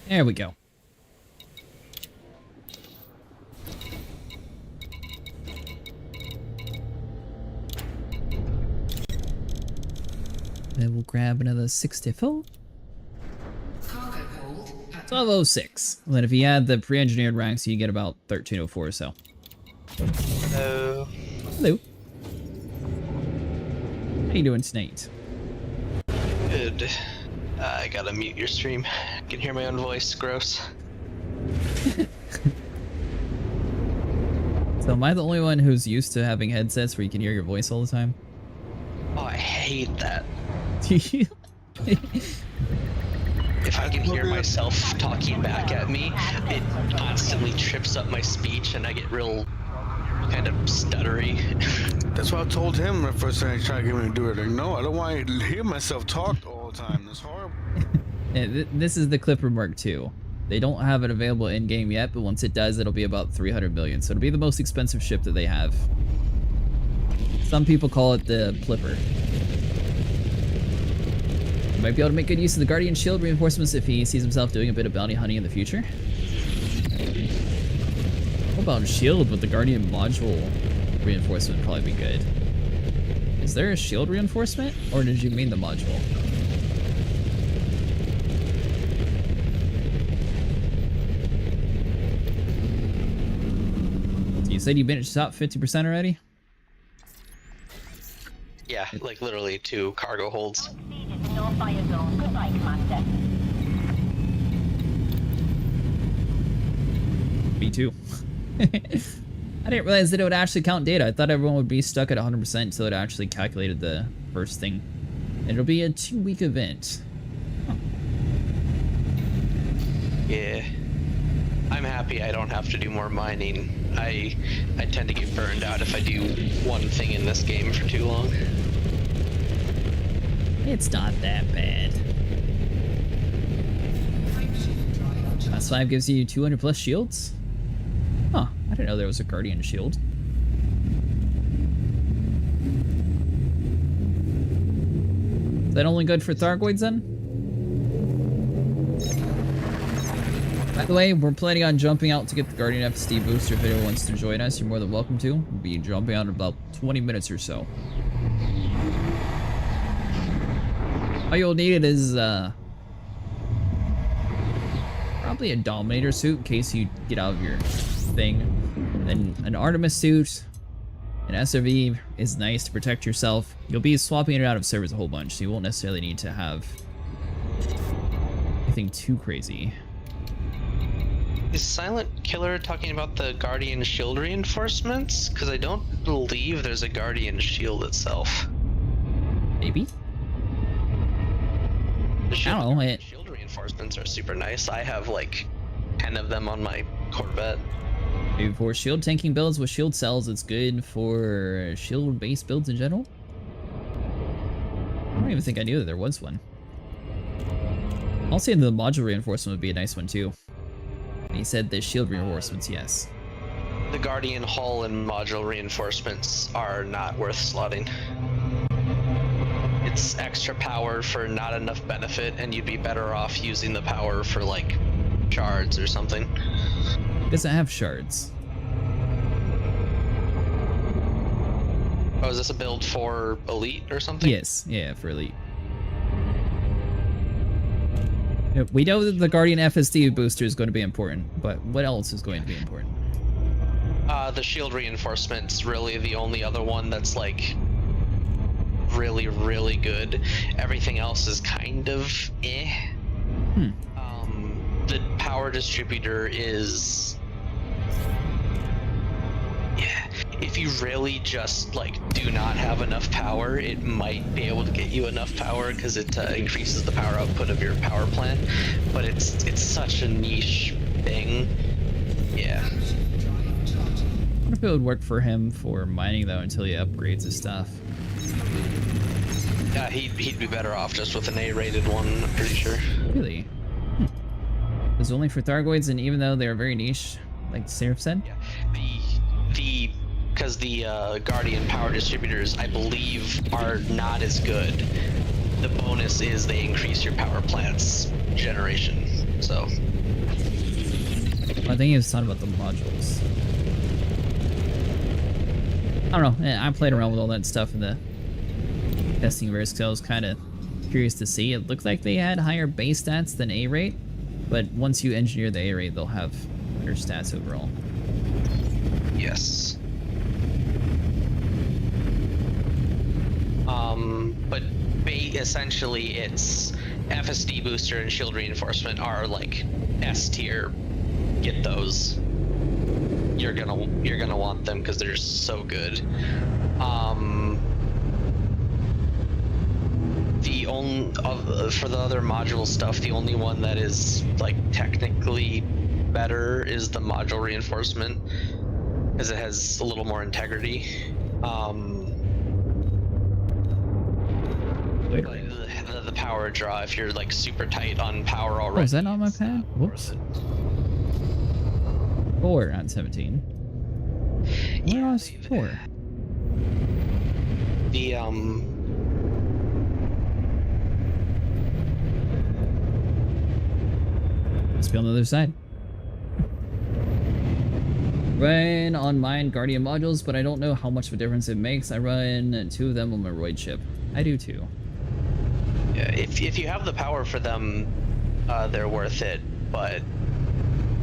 S1: There we go. Then we'll grab another 64.
S2: cargo hold at
S1: 1206. And then if you add the pre-engineered ranks, you get about 1304 or so.
S7: Hello.
S1: Hello. How you doing tonight?
S7: Good. I gotta mute your stream. I can hear my own voice. Gross.
S1: So am I the only one who's used to having headsets where you can hear your voice all the time?
S7: Oh, I hate that.
S1: Do you?
S7: If I can hear myself talking back at me, it constantly trips up my speech and I get real kind of stuttery.
S4: That's what I told him the first time he tried to get me to do it. Like, no, I don't want to hear myself talk all the time. It's horrible.
S1: Yeah, this is the Clipper Mark II. They don't have it available in-game yet, but once it does, it'll be about 300 million. So it'll be the most expensive ship that they have. Some people call it the Clipper. You might be able to make good use of the Guardian shield reinforcements if he sees himself doing a bit of bounty hunting in the future. What about shield with the Guardian module reinforcement would probably be good. Is there a shield reinforcement, or did you mean the module? You said you've been at top 50% already?
S7: Yeah, like literally 2 cargo holds.
S5: Speed is no fire zone. Goodbye, Commander.
S1: Me too. I didn't realize that it would actually count data. I thought everyone would be stuck at 100% until it actually calculated the first thing. And it'll be a 2-week event. Huh.
S7: Yeah. I'm happy I don't have to do more mining. I tend to get burned out if I do one thing in this game for too long.
S1: It's not that bad. +5 gives you 200 plus shields? Huh, I didn't know there was a Guardian shield. Is that only good for Thargoids then? By the way, we're planning on jumping out to get the Guardian FSD booster. If anyone wants to join us, you're more than welcome to. We'll be jumping out in about 20 minutes or so. All you'll need is probably a Dominator suit in case you get out of your thing. Then an Artemis suit. An SRV is nice to protect yourself. You'll be swapping it out of servers a whole bunch, so you won't necessarily need to have anything too crazy.
S7: Is Silent Killer talking about the Guardian shield reinforcements? Because I don't believe there's a Guardian shield itself.
S1: Maybe?
S7: The
S1: I don't know.
S7: shield reinforcements are super nice. I have like 10 of them on my Corvette.
S1: Maybe for shield tanking builds with shield cells, it's good for shield-based builds in general? I don't even think I knew that there was one. I'll say the module reinforcement would be a nice one too. And he said the shield reinforcements, yes.
S7: The Guardian hull and module reinforcements are not worth slotting. It's extra power for not enough benefit, and you'd be better off using the power for like shards or something.
S1: Doesn't have shards.
S7: Oh, is this a build for Elite or something?
S1: Yes, yeah, for Elite. Yeah, we know that the Guardian FSD booster is going to be important, but what else is going to be important?
S7: The shield reinforcement's really the only other one that's like really, really good. Everything else is kind of eh. The power distributor is, yeah, if you really just like do not have enough power, it might be able to get you enough power because it increases the power output of your power plant, but it's such a niche thing. Yeah.
S1: I wonder if it would work for him for mining though until he upgrades his stuff.
S7: Yeah, he'd be better off just with an A-rated one, I'm pretty sure.
S1: Really? It's only for Thargoids, and even though they're very niche, like Seraph said?
S7: Yeah. Because the Guardian power distributors, I believe, are not as good. The bonus is they increase your power plant's generation, so.
S1: Well, I think he was talking about the modules. I don't know, I played around with all that stuff in the testing risk, so I was kind of curious to see. It looked like they had higher base stats than A-rate, but once you engineer the A-rate, they'll have better stats overall.
S7: Yes. But essentially it's FSD booster and shield reinforcement are like S tier. Get those. You're gonna want them because they're so good. The only for the other module stuff, the only one that is like technically better is the module reinforcement because it has a little more integrity. The power draw, if you're like super tight on power already.
S1: Oh, is that not my pad? Whoops. 4 on 17. Where was 4?
S7: The
S1: Must be on the other side. Run on mine Guardian modules, but I don't know how much of a difference it makes. I run 2 of them on my Roid ship. I do too.
S7: Yeah, if you have the power for them, they're worth it, but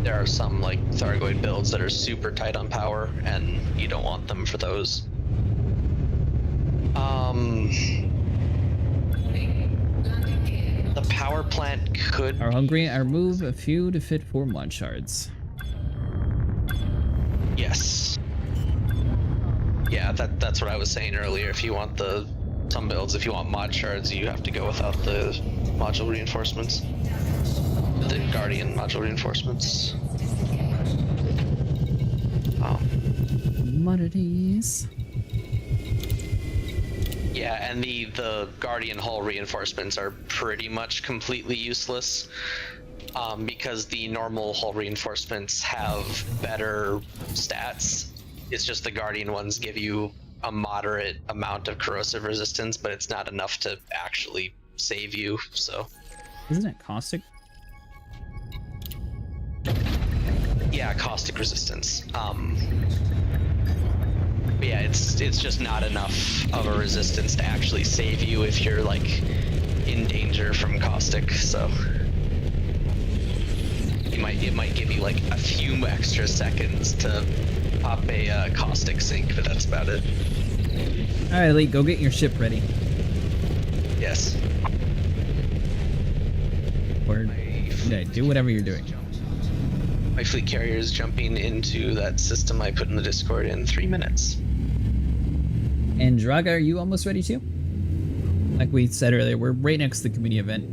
S7: there are some like Thargoid builds that are super tight on power, and you don't want them for those. The power plant could
S1: Are hungry? I remove a few to fit 4 mod shards.
S7: Yes. Yeah, that's what I was saying earlier. If you want some builds, if you want mod shards, you have to go without the module reinforcements. The Guardian module reinforcements.
S1: Commodities.
S7: Yeah, and the Guardian hull reinforcements are pretty much completely useless. because the normal hull reinforcements have better stats. It's just the Guardian ones give you a moderate amount of corrosive resistance, but it's not enough to actually save you, so.
S1: Isn't it caustic?
S7: Yeah, caustic resistance. But yeah, it's just not enough of a resistance to actually save you if you're like in danger from caustic, so. It might give you like a few extra seconds to pop a caustic sink, but that's about it.
S1: Alright, Elite, go get your ship ready.
S7: Yes.
S1: Or yeah, do whatever you're doing.
S7: My fleet carrier is jumping into that system I put in the Discord in 3 minutes.
S1: And Draga, are you almost ready too? Like we said earlier, we're right next to the community event.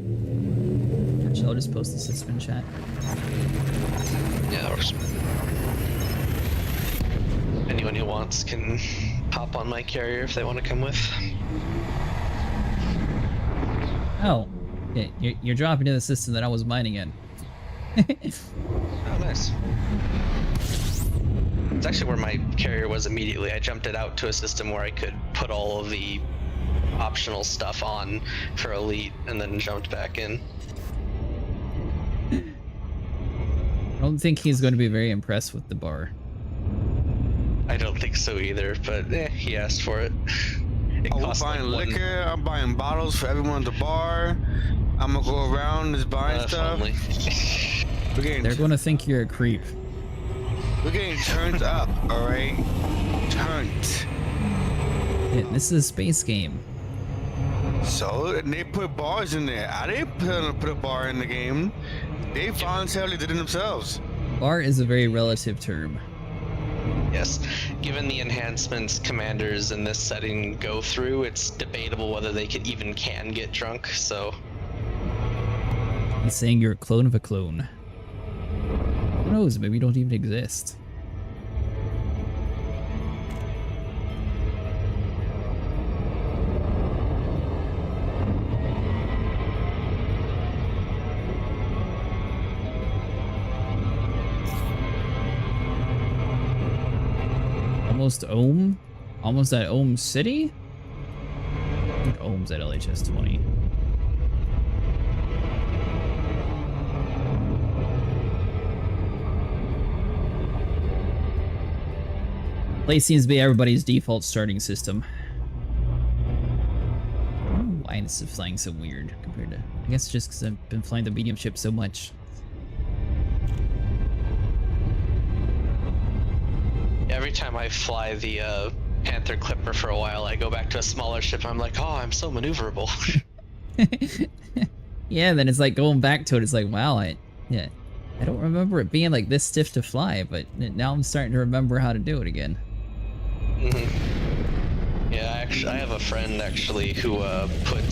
S1: Actually, I'll just post the system in chat.
S7: Yeah, that works. Anyone who wants can hop on my carrier if they want to come with.
S1: Oh, yeah, you're dropping in the system that I was mining in.
S7: Oh, nice. It's actually where my carrier was immediately. I jumped it out to a system where I could put all of the optional stuff on for Elite and then jumped back in.
S1: I don't think he's going to be very impressed with the bar.
S7: I don't think so either, but he asked for it. It
S4: I'm
S7: costs
S4: buying
S7: like
S4: liquor, I'm buying bottles for everyone at the bar. I'm gonna go around just buying stuff.
S7: Only.
S1: They're going to think you're a creep.
S4: We're getting turned up, alright? Turned.
S1: Yeah, this is a space game.
S4: So, they put bars in there. I didn't put a bar in the game. They voluntarily did it themselves.
S1: Bar is a very relative term.
S7: Yes, given the enhancements commanders in this setting go through, it's debatable whether they even can get drunk, so.
S1: He's saying you're a clone of a clone. Who knows, maybe you don't even exist. Almost Ohm? Almost at Ohm City? I think Ohm's at LHS 20. Place seems to be everybody's default starting system. I don't know why this is flying so weird compared to... I guess just because I've been flying the medium ship so much.
S7: Every time I fly the Panther Clipper for a while, I go back to a smaller ship and I'm like, oh, I'm so maneuverable.
S1: Yeah, then it's like going back to it, it's like, wow, I don't remember it being like this stiff to fly, but now I'm starting to remember how to do it again.
S7: Mm-hmm. Yeah, I have a friend actually who put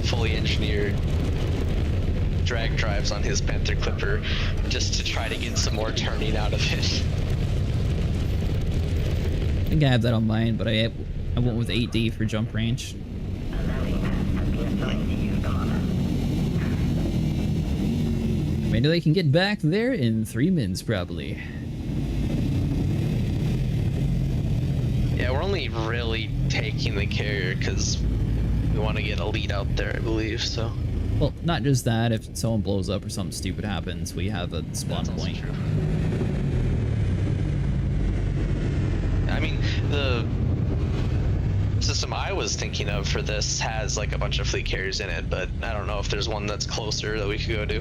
S7: fully engineered drag drives on his Panther Clipper just to try to get some more turning out of it.
S1: I think I have that on mine, but I went with 8D for jump range. Maybe they can get back there in 3 minutes, probably.
S7: Yeah, we're only really taking the carrier because we want to get Elite out there, I believe, so.
S1: Well, not just that, if someone blows up or something stupid happens, we have a spawn point.
S7: True. I mean, the system I was thinking of for this has like a bunch of fleet carriers in it, but I don't know if there's one that's closer that we could go to.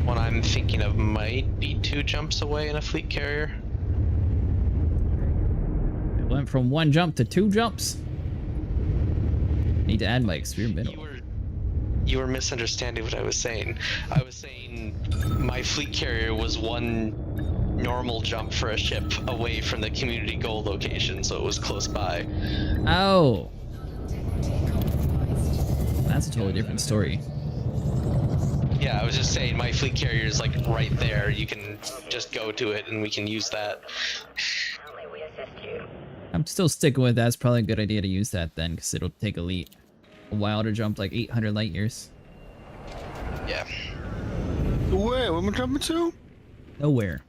S7: One I'm thinking of might be 2 jumps away in a fleet carrier.
S1: It went from 1 jump to 2 jumps. Need to add my experimental.
S7: You were misunderstanding what I was saying. I was saying my fleet carrier was 1 normal jump for a ship away from the community goal location, so it was close by.
S1: Oh. That's a totally different story.
S7: Yeah, I was just saying my fleet carrier is like right there. You can just go to it and we can use that.
S1: I'm still sticking with that. It's probably a good idea to use that then, because it'll take Elite a while to jump like 800 light years.
S7: Yeah.
S4: Where am I jumping to?
S1: Nowhere.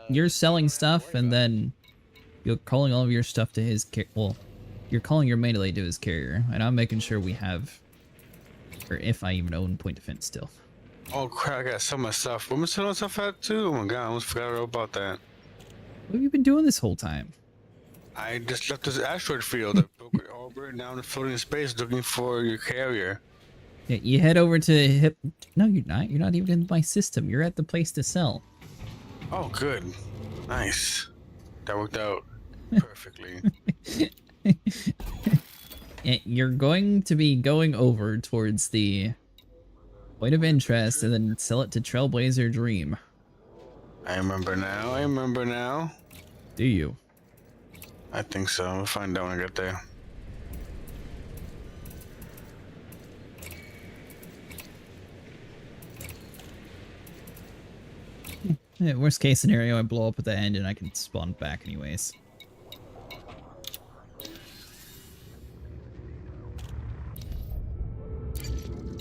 S1: You're selling stuff, and then you're calling all of your stuff to his well, you're calling your melee to his carrier, and I'm making sure we have, or if I even own point defense still.
S4: Oh crap! I got so much stuff. Where am I selling stuff at too? Oh my god! I almost forgot all about that.
S1: What have you been doing this whole time?
S4: I just left this asteroid field. I broke it all written down in floating in space looking for your carrier.
S1: Yeah, you head over to Hip. No, you're not. You're not even in my system. You're at the place to sell.
S4: Oh, good. Nice. That worked out perfectly.
S1: You're going to be going over towards the point of interest and then sell it to Trailblazer Dream.
S4: I remember now. I remember now.
S1: Do you?
S4: I think so. We'll find out when I get there.
S1: Yeah, worst case scenario, I blow up at the end and I can spawn back anyways.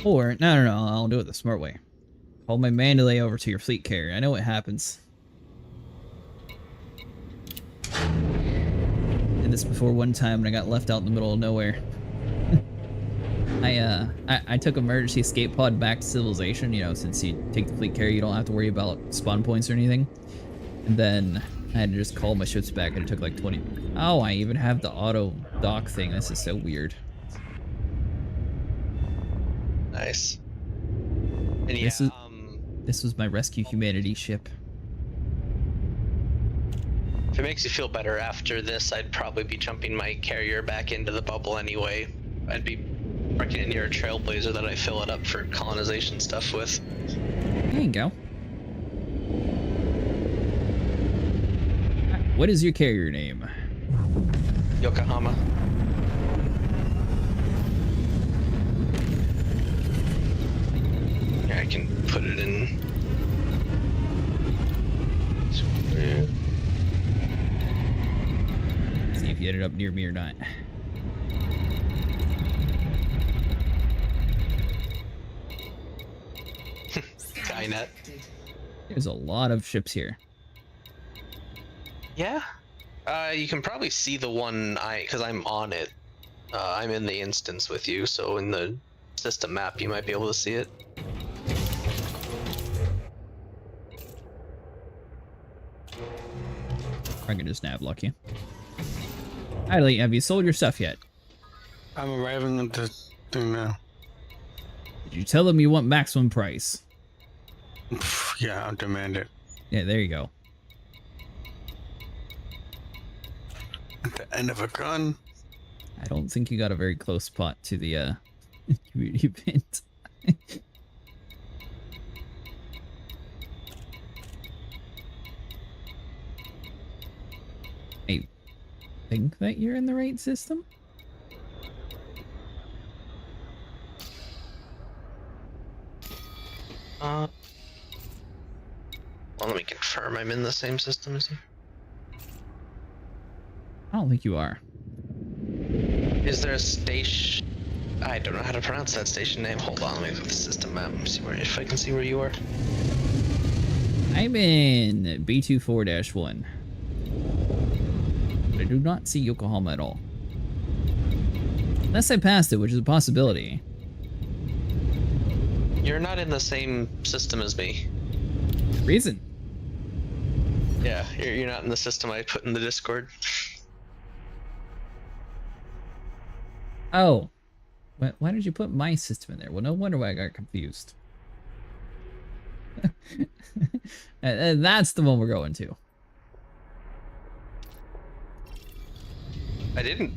S1: Or, no, I'll do it the smart way. Call my Mandalay over to your fleet carrier. I know what happens. Did this before one time and I got left out in the middle of nowhere. I took emergency escape pod back to civilization, you know, since you take the fleet carrier, you don't have to worry about spawn points or anything. And then I had to just call my ships back and it took like 20. Oh, I even have the auto dock thing. This is so weird.
S7: Nice. And yeah,
S1: This was my Rescue Humanity ship.
S7: if it makes you feel better after this, I'd probably be jumping my carrier back into the bubble anyway. I'd be wrecking it near a Trailblazer that I fill it up for colonization stuff with.
S1: There you go. What is your carrier name?
S7: Yokohama. Yeah, I can put it in.
S1: See if you ended up near me or not.
S7: Skynet.
S1: There's a lot of ships here.
S7: Yeah. You can probably see the one because I'm on it. I'm in the instance with you, so in the system map you might be able to see it.
S1: I can just nav lock you. Idly, have you sold your stuff yet?
S4: I'm arriving at the thing now.
S1: Did you tell them you want maximum price?
S4: Yeah, I'll demand it.
S1: Yeah, there you go.
S4: At the end of a gun.
S1: I don't think you got a very close spot to the community event. I think that you're in the right system.
S7: Well, let me confirm I'm in the same system as you.
S1: I don't think you are.
S7: Is there a station? I don't know how to pronounce that station name. Hold on, let me look at the system map and see if I can see where you are.
S1: I'm in B24-1. But I do not see Yokohama at all. Unless I passed it, which is a possibility.
S7: You're not in the same system as me.
S1: Reason.
S7: Yeah, you're not in the system I put in the Discord.
S1: Oh. Why did you put my system in there? Well, no wonder why I got confused. And that's the one we're going to.
S7: I didn't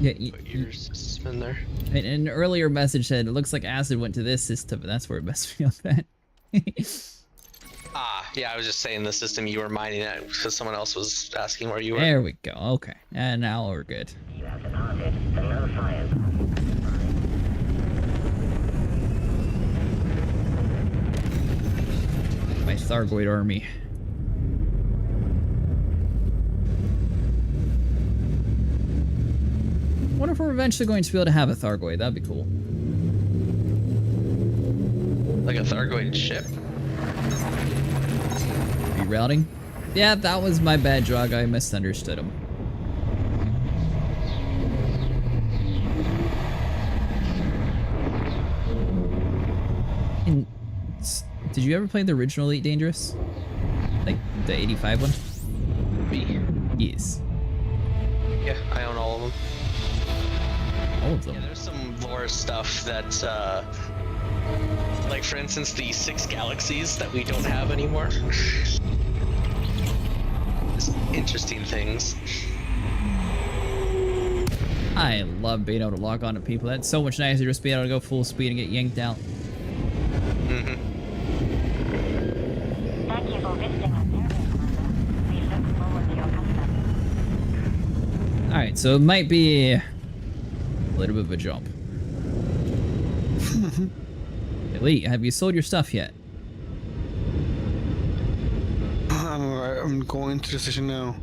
S1: Yeah,
S7: put your system in there.
S1: an earlier message said it looks like Acid went to this system, and that's where it messed me up at.
S7: Yeah, I was just saying the system you were mining at because someone else was asking where you were.
S1: There we go. Okay, and now we're good.
S5: You have departed the low science.
S1: My Thargoid army. I wonder if we're eventually going to be able to have a Thargoid. That'd be cool.
S7: Like a Thargoid ship?
S1: Rerouting? Yeah, that was my bad, Jog. I misunderstood him. And did you ever play the original Elite Dangerous? Like the 85 one?
S7: Me?
S1: Yes.
S7: Yeah, I own all of them.
S1: All of them.
S7: Yeah, there's some lore stuff that, like for instance, the 6 galaxies that we don't have anymore. Just interesting things.
S1: I love being able to lock onto people. That's so much nicer just being able to go full speed and get yanked out.
S5: Thank you for visiting our service, Commander. We look forward to your custom.
S1: Alright, so it might be a little bit of a jump. Elite, have you sold your stuff yet?
S4: I'm alright. I'm going to the station now.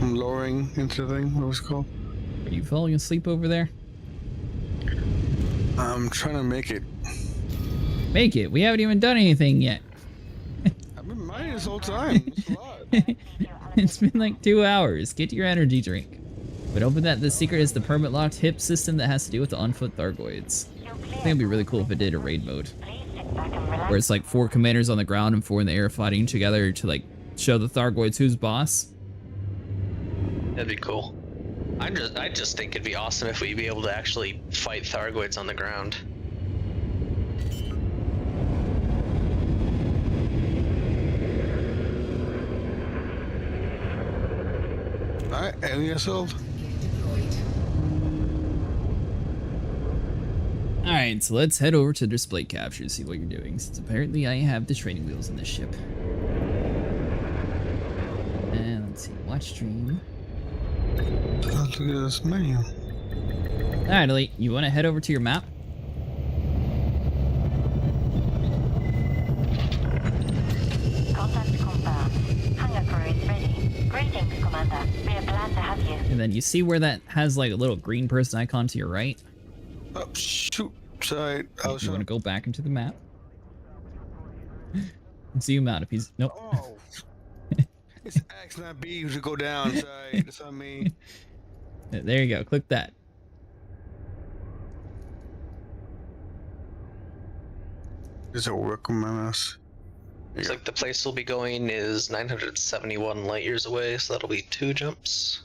S4: I'm lowering into the thing. What was it called?
S1: Are you falling asleep over there?
S4: I'm trying to make it.
S1: Make it. We haven't even done anything yet.
S4: I've been mining this whole time. It's a lot.
S1: It's been like 2 hours. Get your energy drink. But open that. The secret is the permit locked hip system that has to do with the on-foot Thargoids. I think it'd be really cool if it did a raid mode.
S5: Please sit back and relax.
S1: Where it's like 4 commanders on the ground and 4 in the air fighting together to like show the Thargoids who's boss.
S7: That'd be cool. I just think it'd be awesome if we'd be able to actually fight Thargoids on the ground.
S4: Alright, alien sold.
S1: Alright, so let's head over to display capture to see what you're doing, since apparently I have the training wheels in this ship. And let's see, watch stream.
S4: Oh, look at this menu.
S1: Alright, Elite, you want to head over to your map?
S5: Contact confirmed. Hangar crew is ready. Greetings, Commander. We are glad to have you.
S1: And then you see where that has like a little green person icon to your right?
S4: Oh, shoot. Sorry. I was
S1: You want to
S4: trying
S1: go back into the map? Zoom out if he's... Nope.
S4: Oh. It's X, not B, to go down. Sorry. That's on me.
S1: There you go, click that.
S4: Does it work on my mouse?
S7: Looks like the place we'll be going is 971 light years away, so that'll be 2 jumps.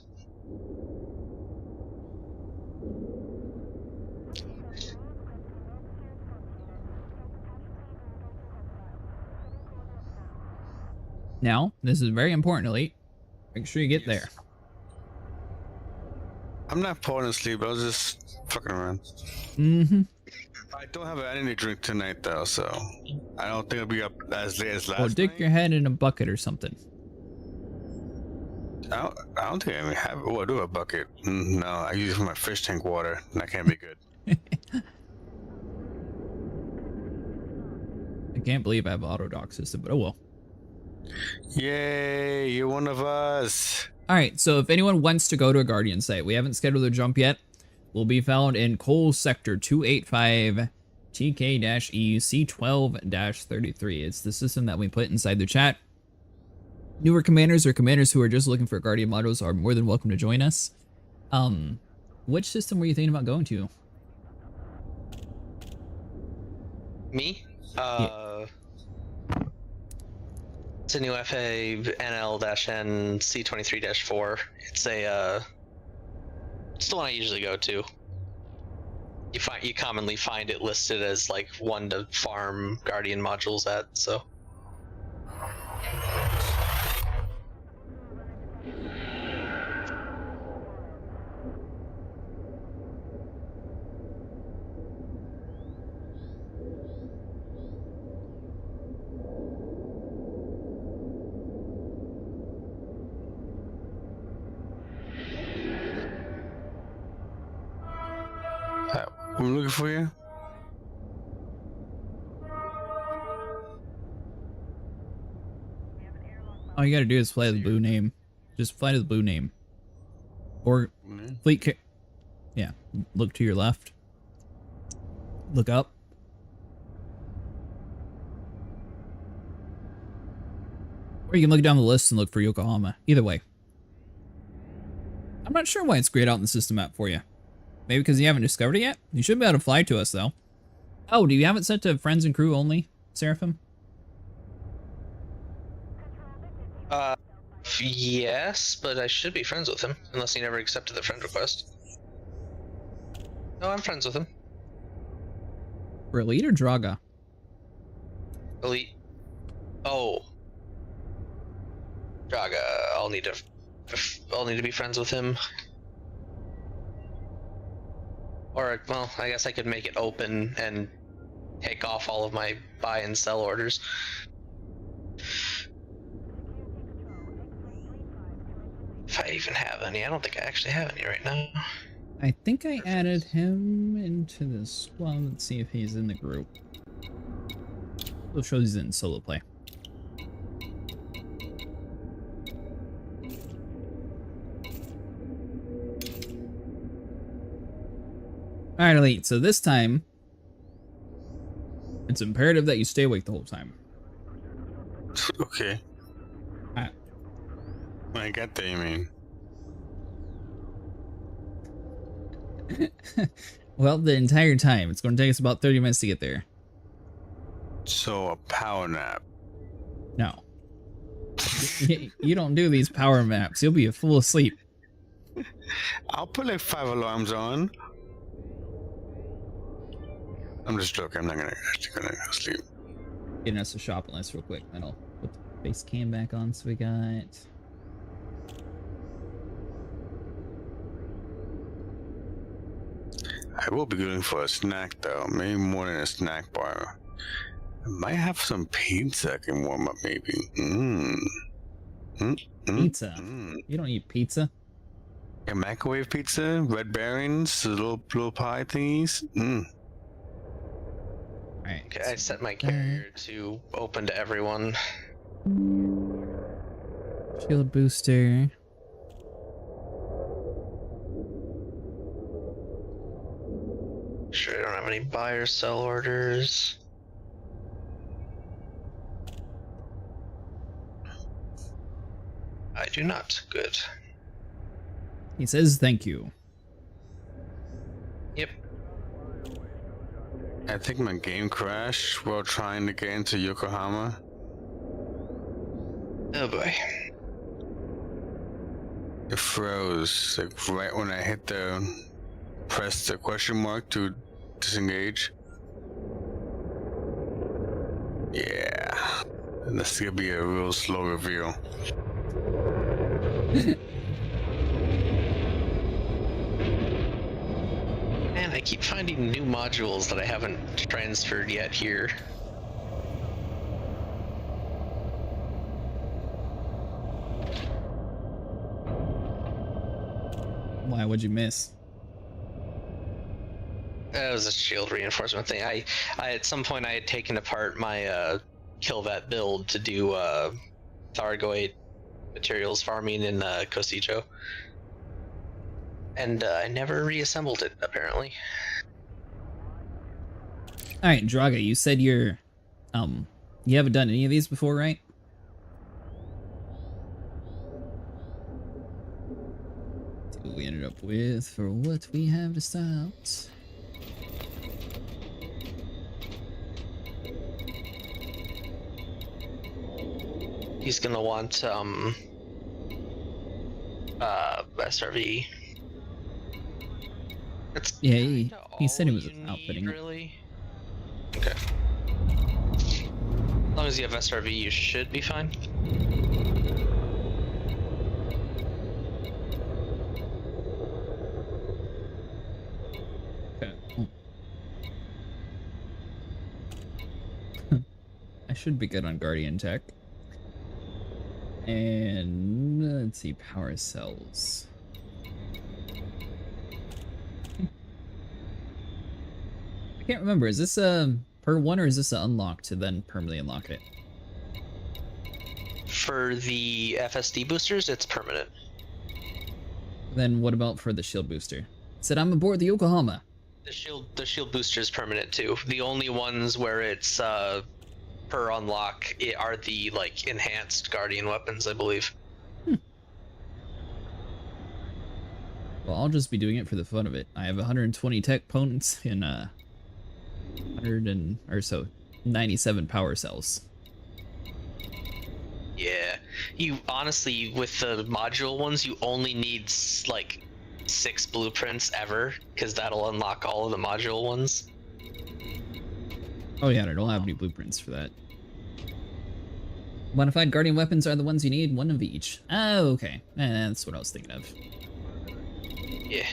S1: Now, this is very important, Elite. Make sure you get there.
S4: I'm not falling asleep. I was just fucking around.
S1: Mm-hmm.
S4: I don't have an energy drink tonight, though, so I don't think I'll be up as late as last
S1: Or dip
S4: night.
S1: your head in a bucket or something.
S4: I don't think I even have. Oh, I do have a bucket. No, I use it for my fish tank water. That can't be good.
S1: I can't believe I have an auto dock system, but oh well.
S4: Yay, you're one of us.
S1: Alright, so if anyone wants to go to a Guardian site, we haven't scheduled a jump yet. We'll be found in Coal Sector 285 TK-E C12-33. It's the system that we put inside the chat. Newer commanders or commanders who are just looking for Guardian modules are more than welcome to join us. Which system were you thinking about going to?
S7: Me? It's a new FA NL-N C23-4. It's a it's the one I usually go to. You commonly find it listed as like one to farm Guardian modules at, so.
S4: I'm looking for you.
S1: All you gotta do is fly to the blue name. Just fly to the blue name. Or fleet yeah, look to your left. Look up. Or you can look down the list and look for Yokohama. Either way. I'm not sure why it's grayed out in the system map for you. Maybe because you haven't discovered it yet? You should be able to fly to us, though. Oh, do you have it set to friends and crew only, Seraphim?
S7: Yes, but I should be friends with him, unless he never accepted the friend request. No, I'm friends with him.
S1: For Elite or Draga?
S7: Elite. Oh. Draga, I'll need to be friends with him. Or, well, I guess I could make it open and take off all of my buy and sell orders. If I even have any. I don't think I actually have any right now.
S1: I think I added him into the squad. Let's see if he's in the group. It shows he's in solo play. Alright, Elite, so this time, it's imperative that you stay awake the whole time.
S4: Okay.
S1: Alright.
S4: When I get there, you mean?
S1: Well, the entire time. It's going to take us about 30 minutes to get there.
S4: So, a power nap.
S1: No. You don't do these power maps. You'll be full asleep.
S4: I'll put like 5 alarms on. I'm just joking. I'm not actually gonna go sleep.
S1: Getting us a shopping list real quick. Then I'll put the base cam back on. So we got...
S4: I will be going for a snack though. Maybe more than a snack bar. I might have some pizza I can warm up maybe.
S1: Pizza? You don't eat pizza?
S4: A microwave pizza, Red Barons, little pie thingies.
S1: Alright.
S7: Okay, I set my carrier to open to everyone.
S1: Shield booster.
S7: Sure, I don't have any buy or sell orders. I do not. Good.
S1: He says thank you.
S7: Yep.
S4: I think my game crashed while trying to get into Yokohama.
S7: Oh boy.
S4: It froze, like right when I hit press the question mark to disengage. Yeah. And this is gonna be a real slow reveal.
S7: Man, I keep finding new modules that I haven't transferred yet here.
S1: Why? What'd you miss?
S7: That was a shield reinforcement thing. I at some point I had taken apart my Killvet build to do Thargoid materials farming in Kosijo. And I never reassembled it, apparently.
S1: Alright, Draga, you said you're, you haven't done any of these before, right? See what we ended up with for what we have to start.
S7: He's gonna want SRV. That's
S1: Yeah, he
S7: kinda
S1: said he
S7: all
S1: was
S7: you
S1: outfitting
S7: need,
S1: it.
S7: really. Okay. As long as you have SRV, you should be fine.
S1: Okay. I should be good on Guardian Tech. And let's see, power cells. I can't remember, is this a per one or is this an unlock to then permanently unlock it?
S7: For the FSD boosters, it's permanent.
S1: Then what about for the shield booster? It said I'm aboard the Yokohama.
S7: The shield booster is permanent too. The only ones where it's per unlock are the like enhanced Guardian weapons, I believe.
S1: Well, I'll just be doing it for the fun of it. I have 120 tech points and 100 and or so 97 power cells.
S7: Yeah, you honestly with the module ones, you only need like 6 blueprints ever, because that'll unlock all of the module ones.
S1: Oh yeah, I don't have any blueprints for that. Modified Guardian weapons are the ones you need, one of each. Oh, okay. That's what I was thinking of.
S7: Yeah.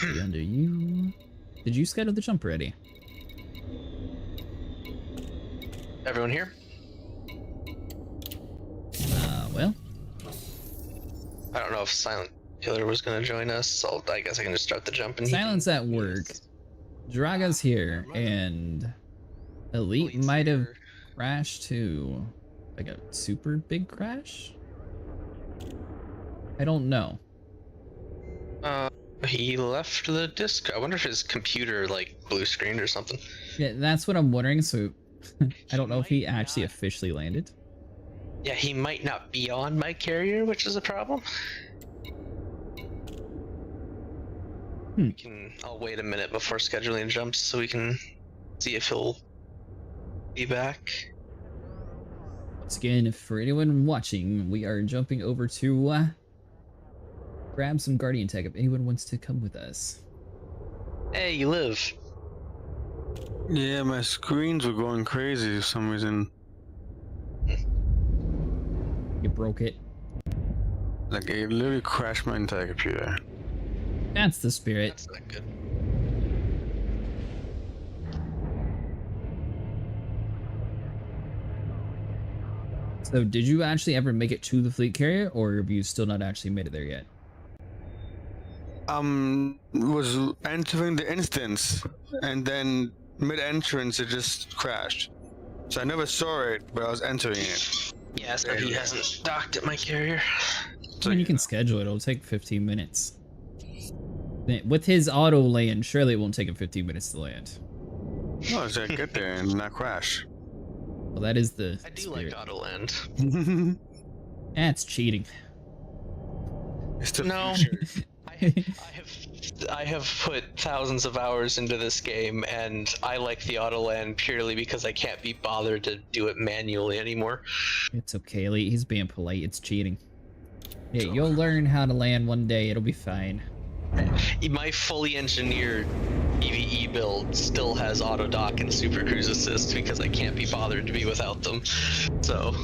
S1: See under you. Did you schedule the jump already?
S7: Everyone here?
S1: Well.
S7: I don't know if Silent Killer was gonna join us, so I guess I can just start the jump and
S1: Silent's at work. Draga's here, and Elite might have crashed to like a super big crash? I don't know.
S7: He left the disc. I wonder if his computer like blue screened or something.
S1: Yeah, that's what I'm wondering, so I don't know if he actually officially landed.
S7: Yeah, he might not be on my carrier, which is a problem. I'll wait a minute before scheduling jumps so we can see if he'll be back.
S1: Once again, for anyone watching, we are jumping over to grab some Guardian tech if anyone wants to come with us.
S7: Hey, you live.
S4: Yeah, my screens were going crazy for some reason.
S1: You broke it.
S4: Like, it literally crashed my entire computer.
S1: That's the spirit.
S7: That's not good.
S1: So did you actually ever make it to the fleet carrier, or have you still not actually made it there yet?
S4: Was entering the instance, and then mid-entrance it just crashed. So I never saw it, but I was entering it.
S7: Yeah, so he hasn't docked at my carrier.
S1: I mean, you can schedule it. It'll take 15 minutes. With his auto land, surely it won't take him 15 minutes to land.
S4: No, so I get there and not crash.
S1: Well, that is the
S7: I do
S1: spirit.
S7: like Autoland.
S1: That's cheating.
S4: It's the
S7: No.
S4: future.
S7: I have put thousands of hours into this game, and I like the Autoland purely because I can't be bothered to do it manually anymore.
S1: It's okay, Elite. He's being polite. It's cheating. Yeah, you'll learn how to land one day. It'll be fine.
S7: My fully engineered PvE build still has auto dock and super cruise assist because I can't be bothered to be without them. So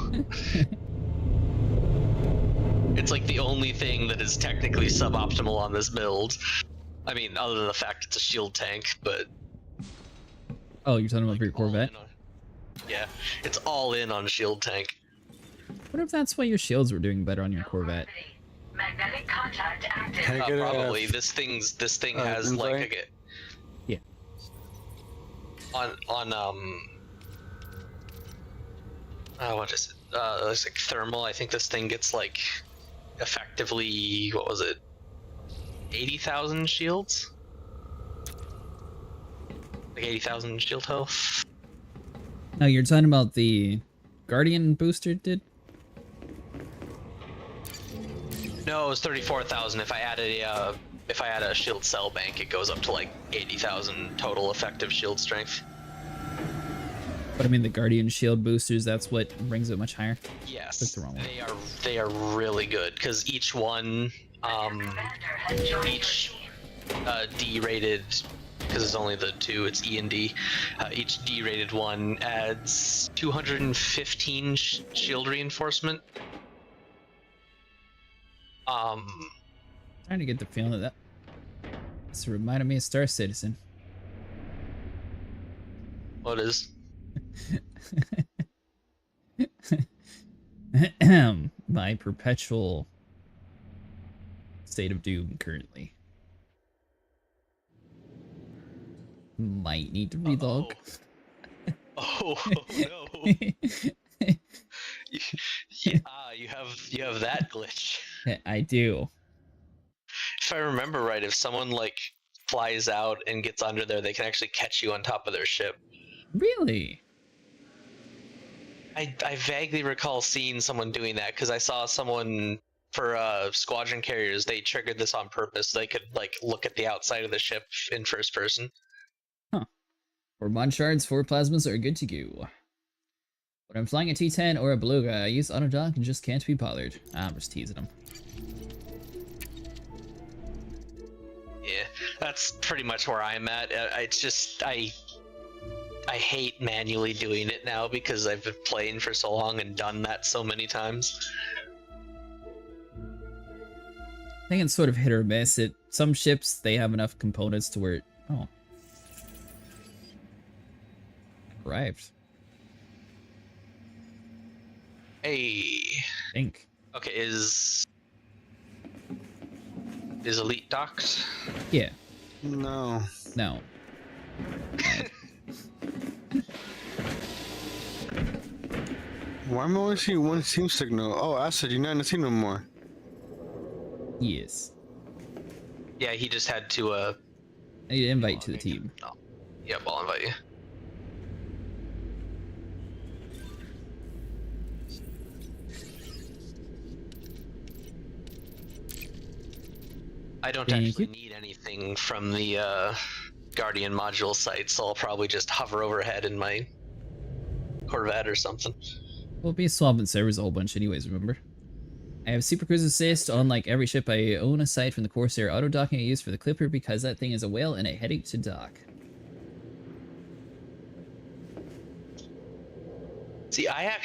S7: it's like the only thing that is technically suboptimal on this build. I mean, other than the fact it's a shield tank, but
S1: Oh, you're talking about your Corvette?
S7: Yeah, it's all in on shield tank.
S1: What if that's why your shields were doing better on your Corvette?
S2: Magnetic contact active.
S4: Can I get
S7: Probably this thing has like a
S1: Yeah.
S7: what is it? It's like thermal. I think this thing gets like effectively, what was it? 80,000 shields? Like 80,000 shield health?
S1: No, you're talking about the Guardian booster did?
S7: No, it was 34,000. If I add a shield cell bank, it goes up to like 80,000 total effective shield strength.
S1: But I mean the Guardian shield boosters, that's what brings it much higher.
S7: Yes,
S1: That's the wrong one.
S7: they are really good because each one, each D-rated, because it's only the two, it's E and D. Each D-rated one adds 215 shield reinforcement.
S1: Trying to get the feeling that this reminded me of Star Citizen.
S7: What is?
S1: My perpetual state of doom currently. Might need to relog.
S7: Oh no! You have that glitch.
S1: I do.
S7: If I remember right, if someone like flies out and gets under there, they can actually catch you on top of their ship.
S1: Really?
S7: I vaguely recall seeing someone doing that because I saw someone for squadron carriers. They triggered this on purpose. They could like look at the outside of the ship in first person.
S1: Huh. For mod shards, 4 plasmas are good to go. When I'm flying a T-10 or a Beluga, I use autodock and just can't be bothered. I'm just teasing him.
S7: Yeah, that's pretty much where I'm at. It's just I hate manually doing it now because I've been playing for so long and done that so many times.
S1: I think it's sort of hit or miss. Some ships, they have enough components to where oh. Arrived.
S7: Hey.
S1: Think.
S7: Okay, is Elite docked?
S1: Yeah.
S4: No.
S1: No.
S4: Why am I only seeing one team signal? Oh, Acid, you're not in the team no more.
S1: Yes.
S7: Yeah, he just had to
S1: I need to invite you to the team.
S7: No. Yep, I'll invite you. I don't
S1: Thank
S7: actually
S1: you.
S7: need anything from the Guardian module site, so I'll probably just hover overhead in my Corvette or something.
S1: We'll be swapping servers a whole bunch anyways, remember? I have Super Cruise Assist on like every ship I own aside from the Corsair auto docking I use for the Clipper because that thing is a whale and a headache to dock.
S7: See, I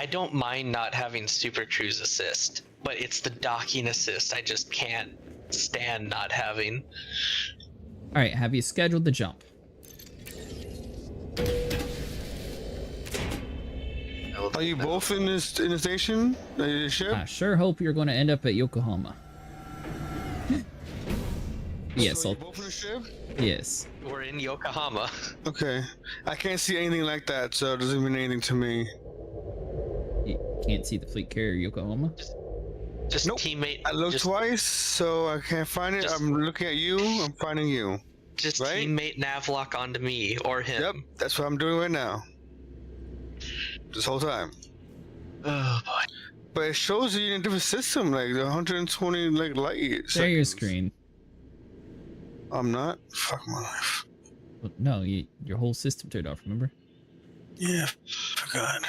S7: don't mind not having Super Cruise Assist, but it's the docking assist I just can't stand not having.
S1: Alright, have you scheduled the jump?
S4: Are you both in the station? The ship?
S1: I sure hope you're going to end up at Yokohama. Yes,
S4: So
S1: I'll...
S4: you both in the ship?
S1: Yes.
S7: We're in Yokohama.
S4: Okay. I can't see anything like that, so it doesn't mean anything to me.
S1: You can't see the fleet carrier Yokohama?
S7: Just
S4: Nope.
S7: teammate.
S4: I looked
S7: just,
S4: twice, so I can't find it.
S7: Just-
S4: I'm looking at you. I'm finding you.
S7: Just
S4: right?
S7: teammate navlock onto me or him.
S4: Yep, that's what I'm doing right now. This whole time.
S7: Oh boy.
S4: But it shows you in a different system, like the 120 like light years.
S1: Share your screen.
S4: I'm not. Fuck my life.
S1: Well, no, your whole system turned off, remember?
S4: Yeah, forgot.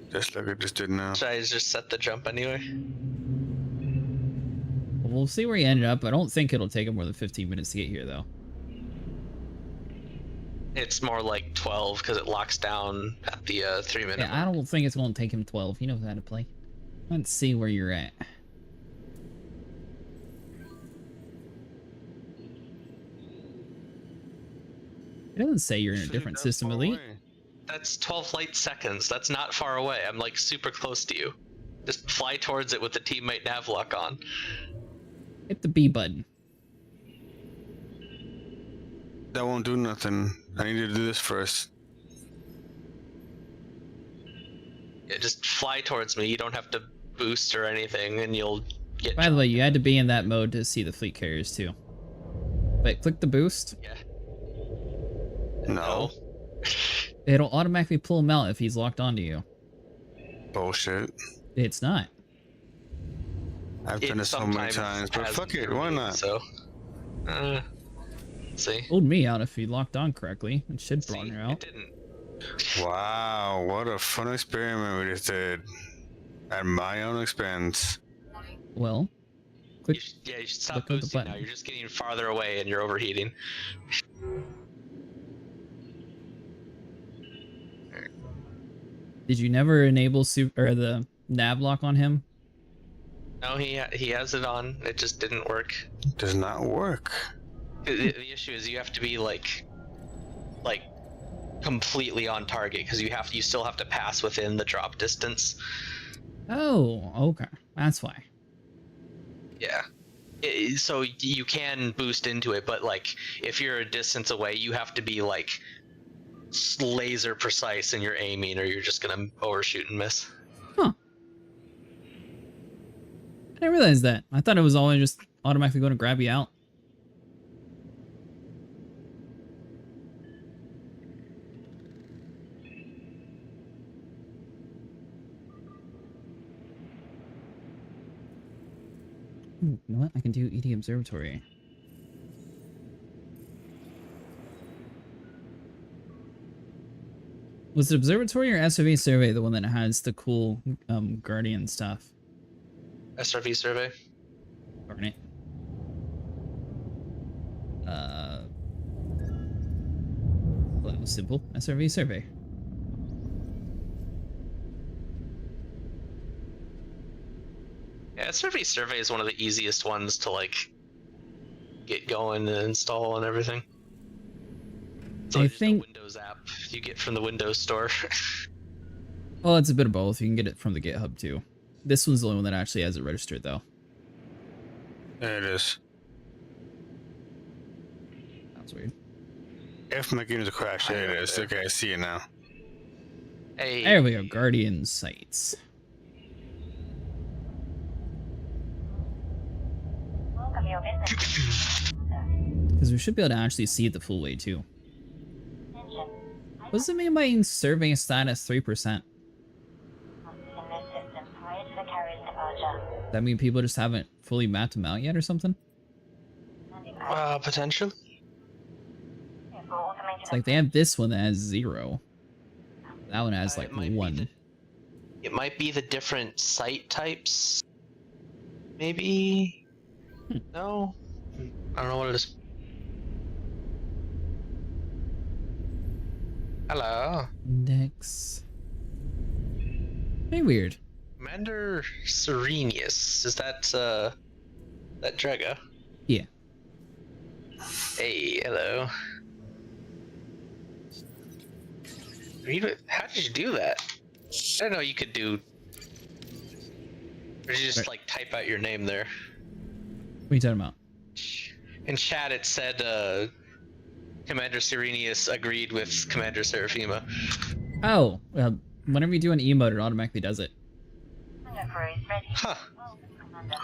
S4: Just like I just did now.
S7: Should I just set the jump anyway?
S1: Well, we'll see where you ended up. I don't think it'll take him more than 15 minutes to get here, though.
S7: It's more like 12 because it locks down at the 3-minute.
S1: Yeah, I don't think it's going to take him 12. He knows how to play. Let's see where you're at. It doesn't say you're in a
S4: Shouldn't be
S1: different
S4: that
S1: system,
S4: far
S1: Elite.
S4: away.
S7: That's 12 light seconds. That's not far away. I'm like super close to you. Just fly towards it with the teammate navlock on.
S1: Hit the B button.
S4: That won't do nothing. I need to do this first.
S7: Yeah, just fly towards me. You don't have to boost or anything, and you'll get.
S1: By the way, you had to be in that mode to see the fleet carriers, too. But click the boost.
S7: Yeah.
S4: No.
S1: It'll automatically pull him out if he's locked onto you.
S4: Bullshit.
S1: It's not.
S4: I've
S7: It
S4: done this so many
S7: sometimes
S4: times, but
S7: has
S4: fuck it,
S7: for
S4: why
S7: me,
S4: not?
S7: So. See.
S1: Pulled me out if he locked on correctly. It should
S7: See,
S1: broaden her
S7: it
S1: out.
S7: didn't.
S4: Wow, what a fun experiment we just did. At my own expense.
S1: Well, click.
S7: You should stop
S1: Click on the
S7: boosting now.
S1: button.
S7: You're just getting farther away and you're overheating.
S1: Did you never enable the nav lock on him?
S7: No, he has it on. It just didn't work.
S4: Does not work.
S7: The issue is you have to be like completely on target because you still have to pass within the drop distance.
S1: Oh, okay. That's why.
S7: Yeah. So you can boost into it, but like if you're a distance away, you have to be like laser precise in your aiming, or you're just gonna overshoot and miss.
S1: Huh. I didn't realize that. I thought it was always just automatically going to grab you out. You know what? I can do ED Observatory. Was it Observatory or SRV Survey the one that has the cool Guardian stuff?
S7: SRV survey.
S1: Darn it. Well, that was simple. SRV Survey.
S7: Yeah, SRV survey is one of the easiest ones to like get going and install and everything. It's
S1: I
S7: like just a
S1: think-
S7: Windows app you get from the Windows store.
S1: Well, it's a bit of both. You can get it from the GitHub too. This one's the only one that actually has it registered though.
S4: There it is.
S1: That's weird.
S4: If my game's a crash, there it is. Okay, I see it now.
S7: Hey,
S1: There we go. Guardian sites.
S5: Welcome your business.
S1: Because we should be able to actually see it the full way too.
S5: Attention.
S1: What does it mean by survey status 3%?
S5: In this system prior to the carrier's departure.
S1: Does that mean people just haven't fully mapped them out yet or something?
S5: Landing pad.
S7: potential.
S5: Vehicle automated
S1: It's like they have this one that has 0. That one has like
S7: It might be
S1: 1.
S7: It might be the different site types. Maybe. No. I don't know what it is. Hello.
S1: Index. Very weird.
S7: Commander Serenius. Is that Drega?
S1: Yeah.
S7: Hey, hello. How did you do that? I didn't know you could do. Or did you just
S1: Right.
S7: like type out your name there?
S1: What are you talking about?
S7: In chat, it said Commander Serenius agreed with Commander Seraphima.
S1: Oh, whenever you do an emote, it automatically does it.
S5: Hangar crew is ready.
S7: Huh.
S5: Welcome, Commander.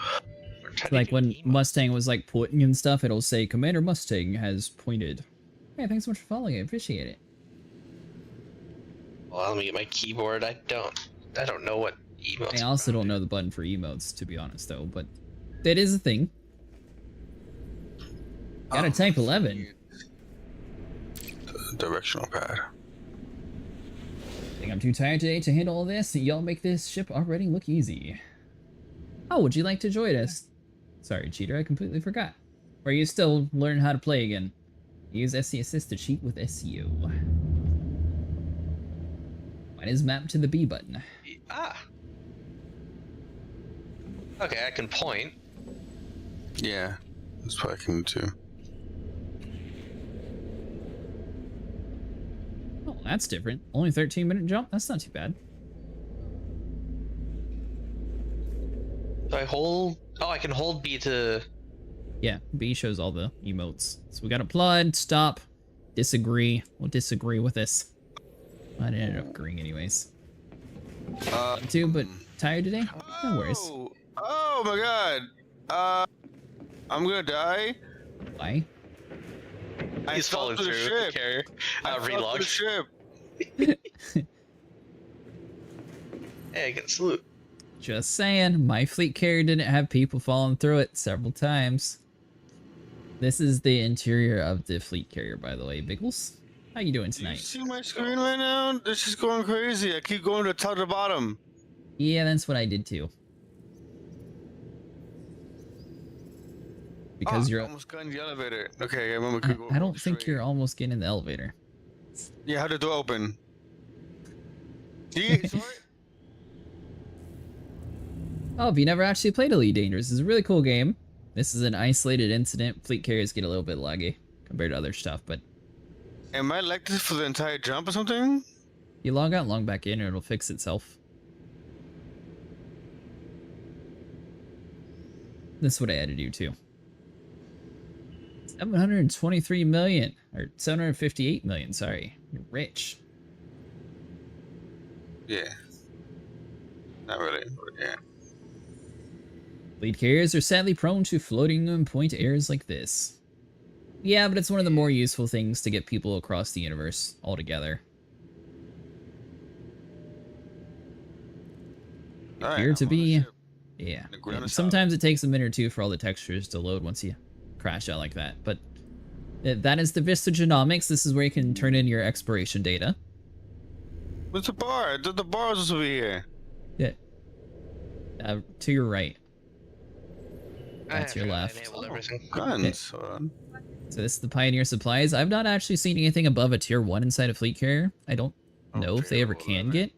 S7: We're trying
S1: Like
S7: to
S1: when
S7: do emotes.
S1: Mustang was like pointing and stuff, it'll say Commander Mustang has pointed. Hey, thanks so much for following. I appreciate it.
S7: Well, let me get my keyboard. I don't know what emotes.
S1: I also don't know the button for emotes, to be honest, though, but that is a thing. Got a type 11.
S4: Directional pad.
S1: Think I'm too tired today to handle all this. Y'all make this ship already look easy. Oh, would you like to join us? Sorry, cheater, I completely forgot. Or you still learn how to play again. Use SC Assist to cheat with SEO. Mine is mapped to the B button.
S7: Ah. Okay, I can point.
S4: Yeah, that's what I can do too.
S1: Oh, that's different. Only 13-minute jump? That's not too bad.
S7: Do I hold? Oh, I can hold B to.
S1: Yeah, B shows all the emotes. So we got applaud, stop, disagree. We'll disagree with this. I ended up agreeing anyways. Too, but tired today? No worries.
S4: Oh my god. I'm gonna die.
S1: Why?
S4: I
S7: He's
S4: fell
S7: falling
S4: through
S7: through
S4: the
S7: the
S4: ship.
S7: carrier.
S4: I fell through
S7: Relog.
S4: the ship.
S7: Hey, I can salute.
S1: Just saying, my fleet carrier didn't have people falling through it several times. This is the interior of the fleet carrier, by the way. Biggles, how you doing
S4: Do you
S1: tonight?
S4: see my screen right now? This is going crazy. I keep going to top to bottom.
S1: Yeah, that's what I did too. Because
S4: I
S1: you're...
S4: almost got in the elevator. Okay, I remember. We could go
S1: I don't think
S4: straight.
S1: you're almost getting in the elevator.
S4: Yeah, how did the door open? Yeah, sorry.
S1: Oh, if you never actually played Elite Dangerous, it's a really cool game. This is an isolated incident. Fleet carriers get a little bit laggy compared to other stuff, but
S4: Am I like this for the entire jump or something?
S1: you log out, log back in, and it'll fix itself. This is what I had to do too. 723 million, or 758 million, sorry. You're rich.
S4: Yeah. Not really, but yeah.
S1: Fleet carriers are sadly prone to floating on point errors like this. Yeah, but it's one of the more useful things to get people across the universe altogether.
S4: All right,
S1: Appear to
S4: I'm on the
S1: be
S4: ship.
S1: Yeah.
S4: The ground
S1: And
S4: is
S1: sometimes it takes a minute or two for all the textures to load once you crash out like that. But that is the Vista Genomics. This is where you can turn in your exploration data.
S4: What's the bar? The bar's supposed to be here.
S1: Yeah. To your right.
S7: I
S1: That's your
S7: forgot I
S1: left.
S7: enabled everything.
S4: Guns. Hold on.
S1: So this is the Pioneer supplies. I've not actually seen anything above a tier 1 inside a fleet carrier. I don't know if they ever can get.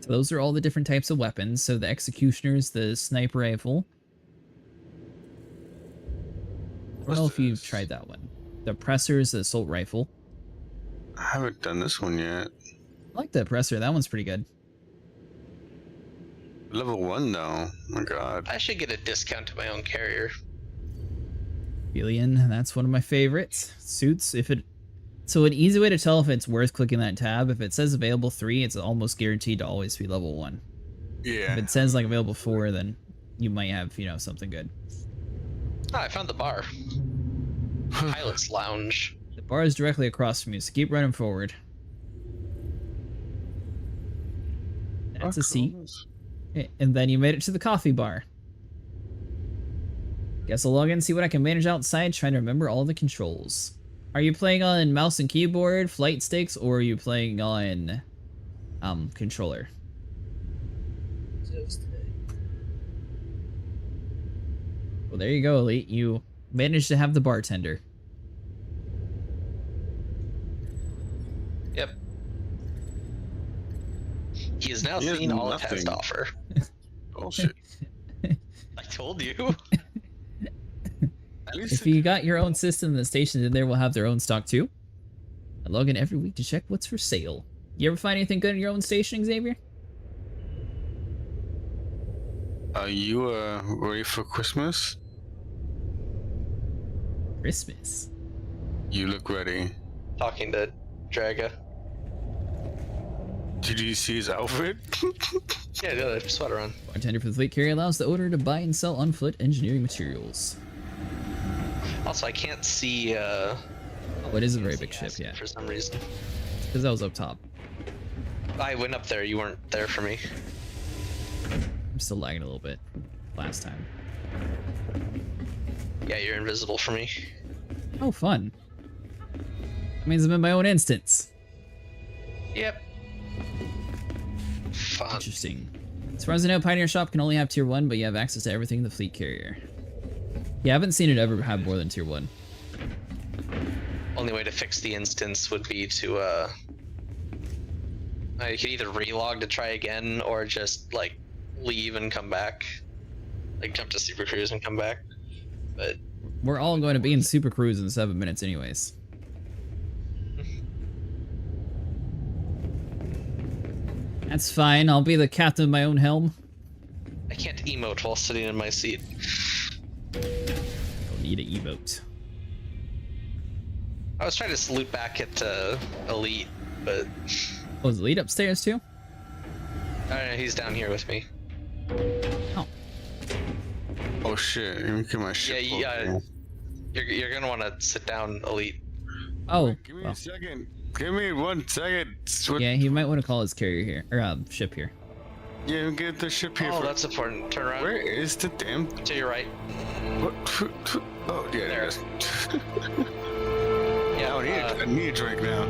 S1: So those are all the different types of weapons. So the Executioners, the Sniper Rifle. I don't know if you've tried that one. The Oppressor is the Assault Rifle.
S4: I haven't done this one yet.
S1: I like the Oppressor. That one's pretty good.
S4: Level 1 though. Oh my god.
S7: I should get a discount to my own carrier.
S1: Alien, that's one of my favorites. Suits, if it... So an easy way to tell if it's worth clicking that tab, if it says available 3, it's almost guaranteed to always be level 1.
S4: Yeah.
S1: If it says like available 4, then you might have, you know, something good.
S7: Ah, I found the bar. Pilot's Lounge.
S1: The bar is directly across from you, so keep running forward. That's a seat. And then you made it to the coffee bar. Guess I'll log in and see what I can manage outside, trying to remember all the controls. Are you playing on mouse and keyboard, flight sticks, or are you playing on controller? Well, there you go, Elite. You managed to have the bartender.
S7: Yep. He has now
S4: He has
S7: seen all it has
S4: nothing.
S7: to offer.
S4: Bullshit.
S7: I told you.
S4: At least
S1: If you got your own system, the stations in there will have their own stock too. I log in every week to check what's for sale. You ever find anything good in your own station, Xavier?
S4: Are you ready for Christmas?
S1: Christmas.
S4: You look ready.
S7: Talking to Draga.
S4: Did you see his outfit?
S7: Yeah, got a sweater on.
S1: Bartender for the fleet carrier allows the owner to buy and sell on-foot engineering materials.
S7: Also, I can't see.
S1: Oh, it is a very big ship,
S7: acid
S1: yeah.
S7: For some reason,
S1: Because I was up top.
S7: I went up there. You weren't there for me.
S1: I'm still lagging a little bit. Last time.
S7: Yeah, you're invisible for me.
S1: Oh, fun. That means I'm in my own instance.
S7: Yep. Fun.
S1: Interesting. As far as I know, Pioneer Shop can only have tier 1, but you have access to everything in the fleet carrier. Yeah, I haven't seen it ever have more than tier 1.
S7: Only way to fix the instance would be to you could either relog to try again or just like leave and come back, like jump to Super Cruise and come back. But
S1: We're all going to be in Super Cruise in 7 minutes anyways. That's fine, I'll be the captain of my own helm.
S7: I can't emote while sitting in my seat.
S1: Don't need an emote.
S7: I was trying to salute back at Elite, but
S1: Oh, is Elite upstairs too?
S7: I don't know, he's down here with me.
S1: Oh.
S4: Oh shit! Let me get my
S7: Yeah,
S4: shit.
S7: yeah. You're gonna want to sit down, Elite.
S1: Oh,
S4: Give me
S1: well.
S4: a second. Give me 1 second.
S1: Yeah, he might want to call his carrier here, or ship here.
S4: Yeah, get the ship here.
S7: Oh,
S4: for...
S7: that's important. Turn around.
S4: Where is the damn?
S7: To your right.
S4: What? Oh yeah, there it is.
S7: Yeah.
S4: I need a drink now.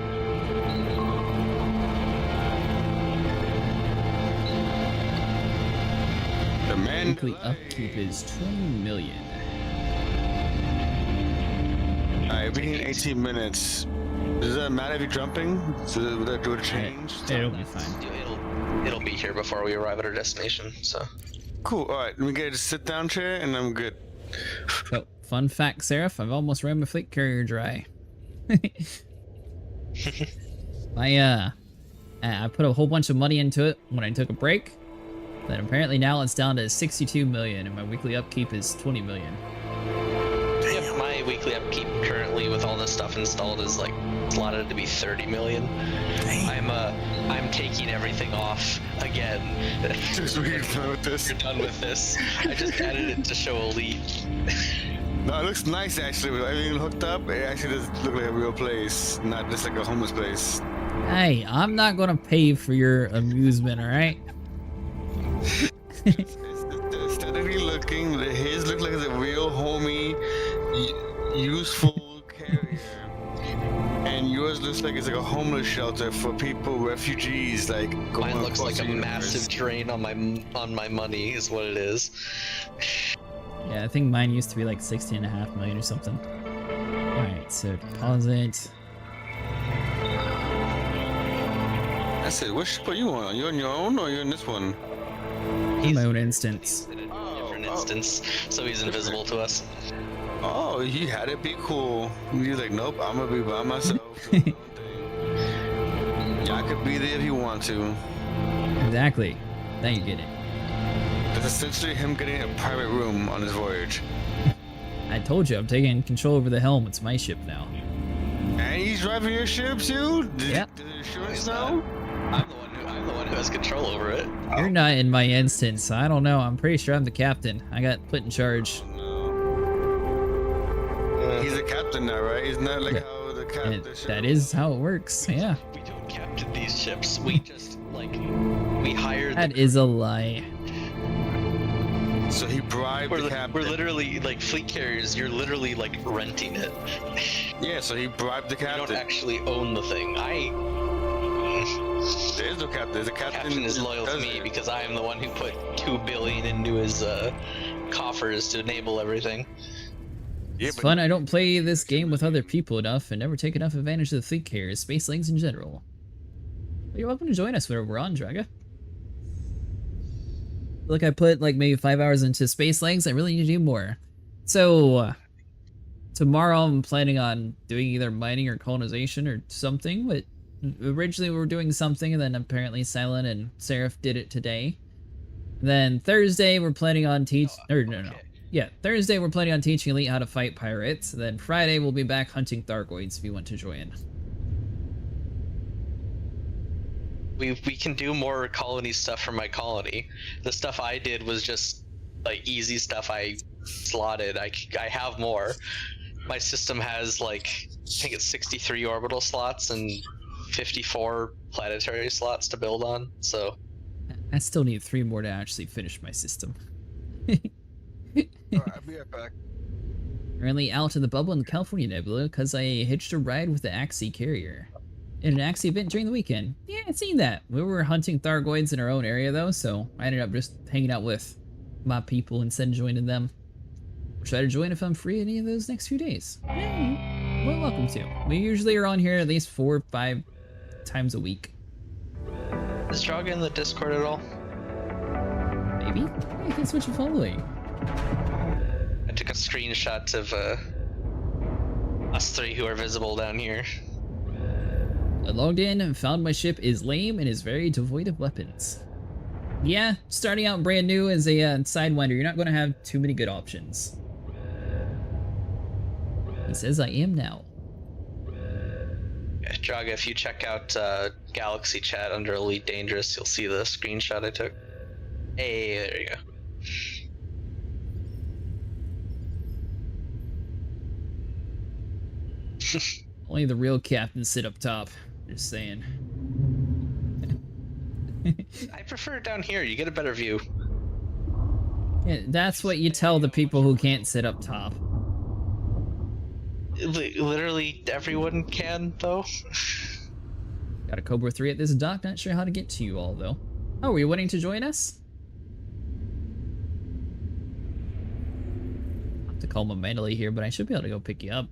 S4: The man.
S1: Weekly upkeep is 20 million.
S4: Alright, we need 18 minutes. Does that matter if you're jumping? So would that do a change?
S1: It'll be fine.
S7: It'll be here before we arrive at our destination. So.
S4: Cool. Alright, let me get a sit down chair and I'm good.
S1: So, fun fact, Seraph, I've almost ran my fleet carrier dry. I put a whole bunch of money into it when I took a break. Then apparently now it's down to 62 million and my weekly upkeep is 20 million.
S7: Yep, my weekly upkeep currently with all this stuff installed is like slotted to be 30 million. I'm taking everything off again.
S4: Just we're done with this.
S7: You're done with this. I just added it to show Elite.
S4: No, it looks nice actually. With everything hooked up, it actually does look like a real place, not just like a homeless place.
S1: Hey, I'm not gonna pay for your amusement, alright?
S4: carrier, and yours looks like it's like a homeless shelter for people, refugees, like going
S7: Mine looks
S4: across
S7: like a
S4: the universe.
S7: massive drain on my money, is what it is.
S1: Yeah, I think mine used to be like 16.5 million or something. Alright, so deposit.
S4: That's it. Which ship are you on? Are you on your own or are you in this one?
S1: In my own instance.
S7: In a different instance, so he's invisible to us.
S4: Oh, he had it be cool. He's like, nope, I'm gonna be by myself. doing my own thing. Y'all could be there if you want to.
S1: Exactly. Now you get it.
S4: That's essentially him getting a private room on his voyage.
S1: I told you, I'm taking control over the helm. It's my ship now.
S4: And he's driving your ship too?
S1: Yep.
S4: Did the insurance know?
S7: I'm the one who has control over it.
S1: You're not in my instance. I don't know. I'm pretty sure I'm the captain. I got put in charge.
S4: He's a captain now, right? Isn't that like
S1: Yeah.
S4: how the
S1: And
S4: captain?
S1: that is how it works. Yeah.
S7: We don't captain these ships. We just we hired.
S1: That is a lie.
S4: So he bribed the
S7: We're
S4: captain.
S7: literally like fleet carriers. You're literally like renting it.
S4: Yeah, so he bribed the
S7: You don't
S4: captain.
S7: actually own the thing.
S4: There is no captain. There's a captain.
S7: Captain is loyal to me because I am the one who put 2 billion into his coffers to enable everything.
S4: Yeah,
S1: It's fun. I don't play this game with other people enough and never take enough advantage of the fleet carriers, space lanes in general. But you're welcome to join us whenever we're on, Draga. Look, I put like maybe 5 hours into space lanes. I really need to do more. So tomorrow I'm planning on doing either mining or colonization or something. But originally we were doing something, and then apparently Silent and Seraph did it today. Then Thursday we're planning on Thursday we're planning on teaching Elite how to fight pirates. Then Friday we'll be back hunting Thargoids if you want to join.
S7: We can do more colony stuff from my colony. The stuff I did was just like easy stuff I slotted. I have more. My system has like, I think it's 63 orbital slots and 54 planetary slots to build on. So
S1: I still need 3 more to actually finish my system.
S4: Alright, I'll be right back.
S1: Currently out in the bubble in the California Nebula because I hitched a ride with the Axie carrier. In an Axie event during the weekend. Yeah, I've seen that. We were hunting Thargoids in our own area though, so I ended up just hanging out with my people instead of joining them. Or try to join if I'm free any of those next few days. Yeah, well, welcome to. We usually are on here at least 4 or 5 times a week.
S7: is Draga in the Discord at all?
S1: Maybe? Hey, thanks so much for following.
S7: I took a screenshot of us 3 who are visible down here.
S1: I logged in and found my ship is lame and is very devoid of weapons. Yeah, starting out brand new as a Sidewinder, you're not going to have too many good options. He says I am now.
S7: Yeah, Draga, if you check out Galaxy Chat under Elite Dangerous, you'll see the screenshot I took. Hey, there you go.
S1: Only the real captains sit up top. Just saying.
S7: I prefer it down here. You get a better view.
S1: Yeah, that's what you tell the people who can't sit up top.
S7: Literally everyone can, though.
S1: Got a Cobra 3 at this dock. Not sure how to get to you all, though. Oh, were you wanting to join us? I'll have to call my Mandalay here, but I should be able to go pick you up.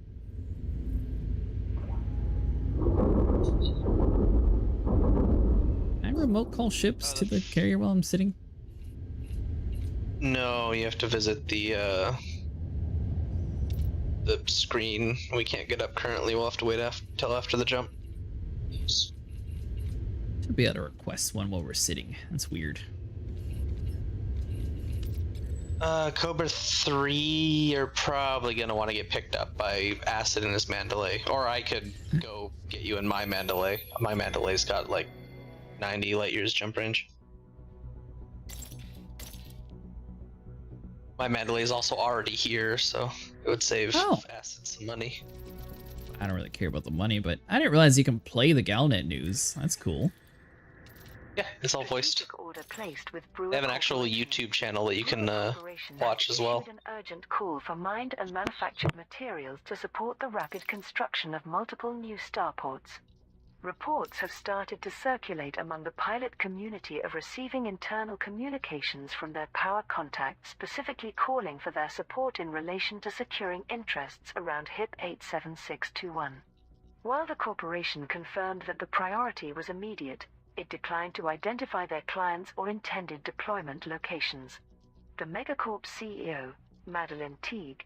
S1: Can I remote call ships to the carrier while I'm sitting?
S7: No, you have to visit the screen. We can't get up currently. We'll have to wait till after the jump.
S1: Should be able to request one while we're sitting. That's weird.
S7: Cobra 3 are probably gonna want to get picked up by Acid and his Mandalay, or I could go get you in my Mandalay. My Mandalay's got like 90 light years jump range. My Mandalay is also already here, so it would save Acid some money.
S1: I don't really care about the money, but I didn't realize you can play the Galnet news. That's cool.
S7: Yeah, it's all voiced.
S5: Strategic order placed with
S7: They have an actual
S5: Corporation.
S7: YouTube channel that you can
S5: Corporation
S7: watch
S5: has
S7: as well.
S5: issued an urgent call for mined and manufactured materials to support the rapid construction of multiple new starports. Reports have started to circulate among the pilot community of receiving internal communications from their power contacts specifically calling for their support in relation to securing interests around HIP 87621. While the corporation confirmed that the priority was immediate, it declined to identify their clients or intended deployment locations. The Megacorp CEO, Madeline Teague,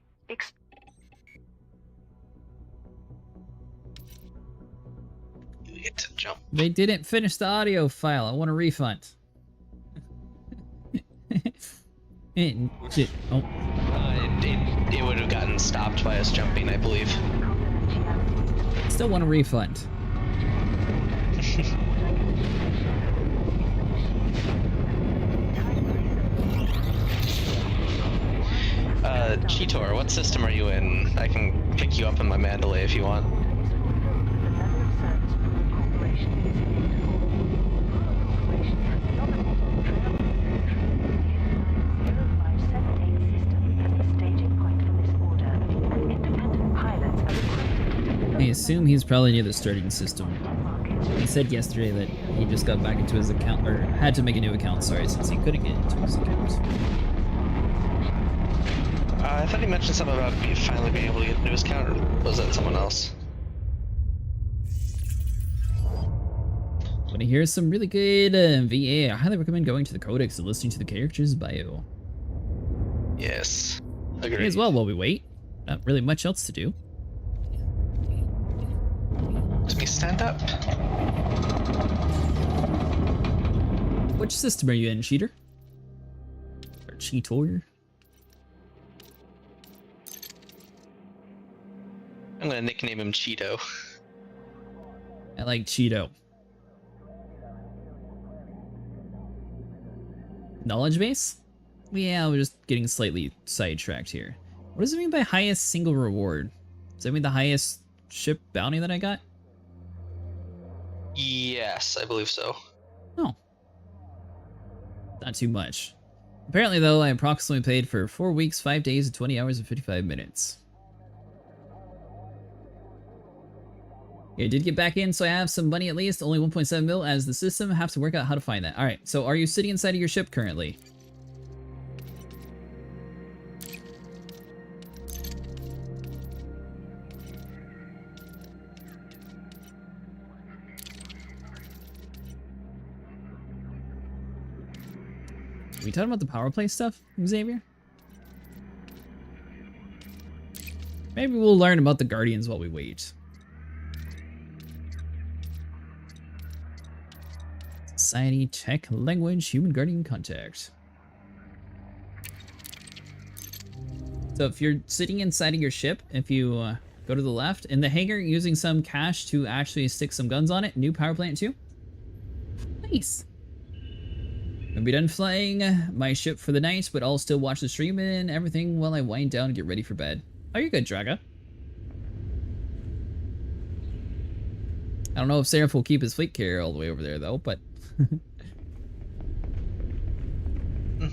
S7: You get to jump.
S1: They didn't finish the audio file. I want a refund. Oh,
S7: It would have gotten stopped by us jumping, I believe.
S1: still want a refund.
S7: Cheetor, what system are you in? I can pick you up in my Mandalay if you want.
S1: I assume he's probably near the starting system. He said yesterday that he just got back into his account, or had to make a new account, sorry, since he couldn't get into his account.
S7: I thought he mentioned something about finally being able to get into his account, or was that someone else?
S1: Want to hear some really good VA? I highly recommend going to the Codex and listening to the character's bio.
S7: Yes.
S1: May
S7: Agreed.
S1: as well while we wait. Not really much else to do.
S7: Let me stand up.
S1: Which system are you in, Cheater? Or Cheetor?
S7: I'm gonna nickname him Cheeto.
S1: I like Cheeto. Knowledge base? Yeah, we're just getting slightly sidetracked here. What does it mean by highest single reward? Does that mean the highest ship bounty that I got?
S7: Yes, I believe so.
S1: Oh. Not too much. Apparently, though, I approximately paid for 4 weeks, 5 days, and 20 hours and 55 minutes. Yeah, I did get back in, so I have some money at least. Only 1.7 mil as the system. Have to work out how to find that. Alright, so are you sitting inside of your ship currently? Are we talking about the power play stuff, Xavier? Maybe we'll learn about the Guardians while we wait. Society, tech, language, human guardian contact. So if you're sitting inside of your ship, if you go to the left, in the hangar using some cash to actually stick some guns on it, new power plant too. Nice. I'll be done flying my ship for the night, but I'll still watch the stream and everything while I wind down and get ready for bed. Oh, you're good, Draga. I don't know if Seraph will keep his fleet carrier all the way over there, though, but...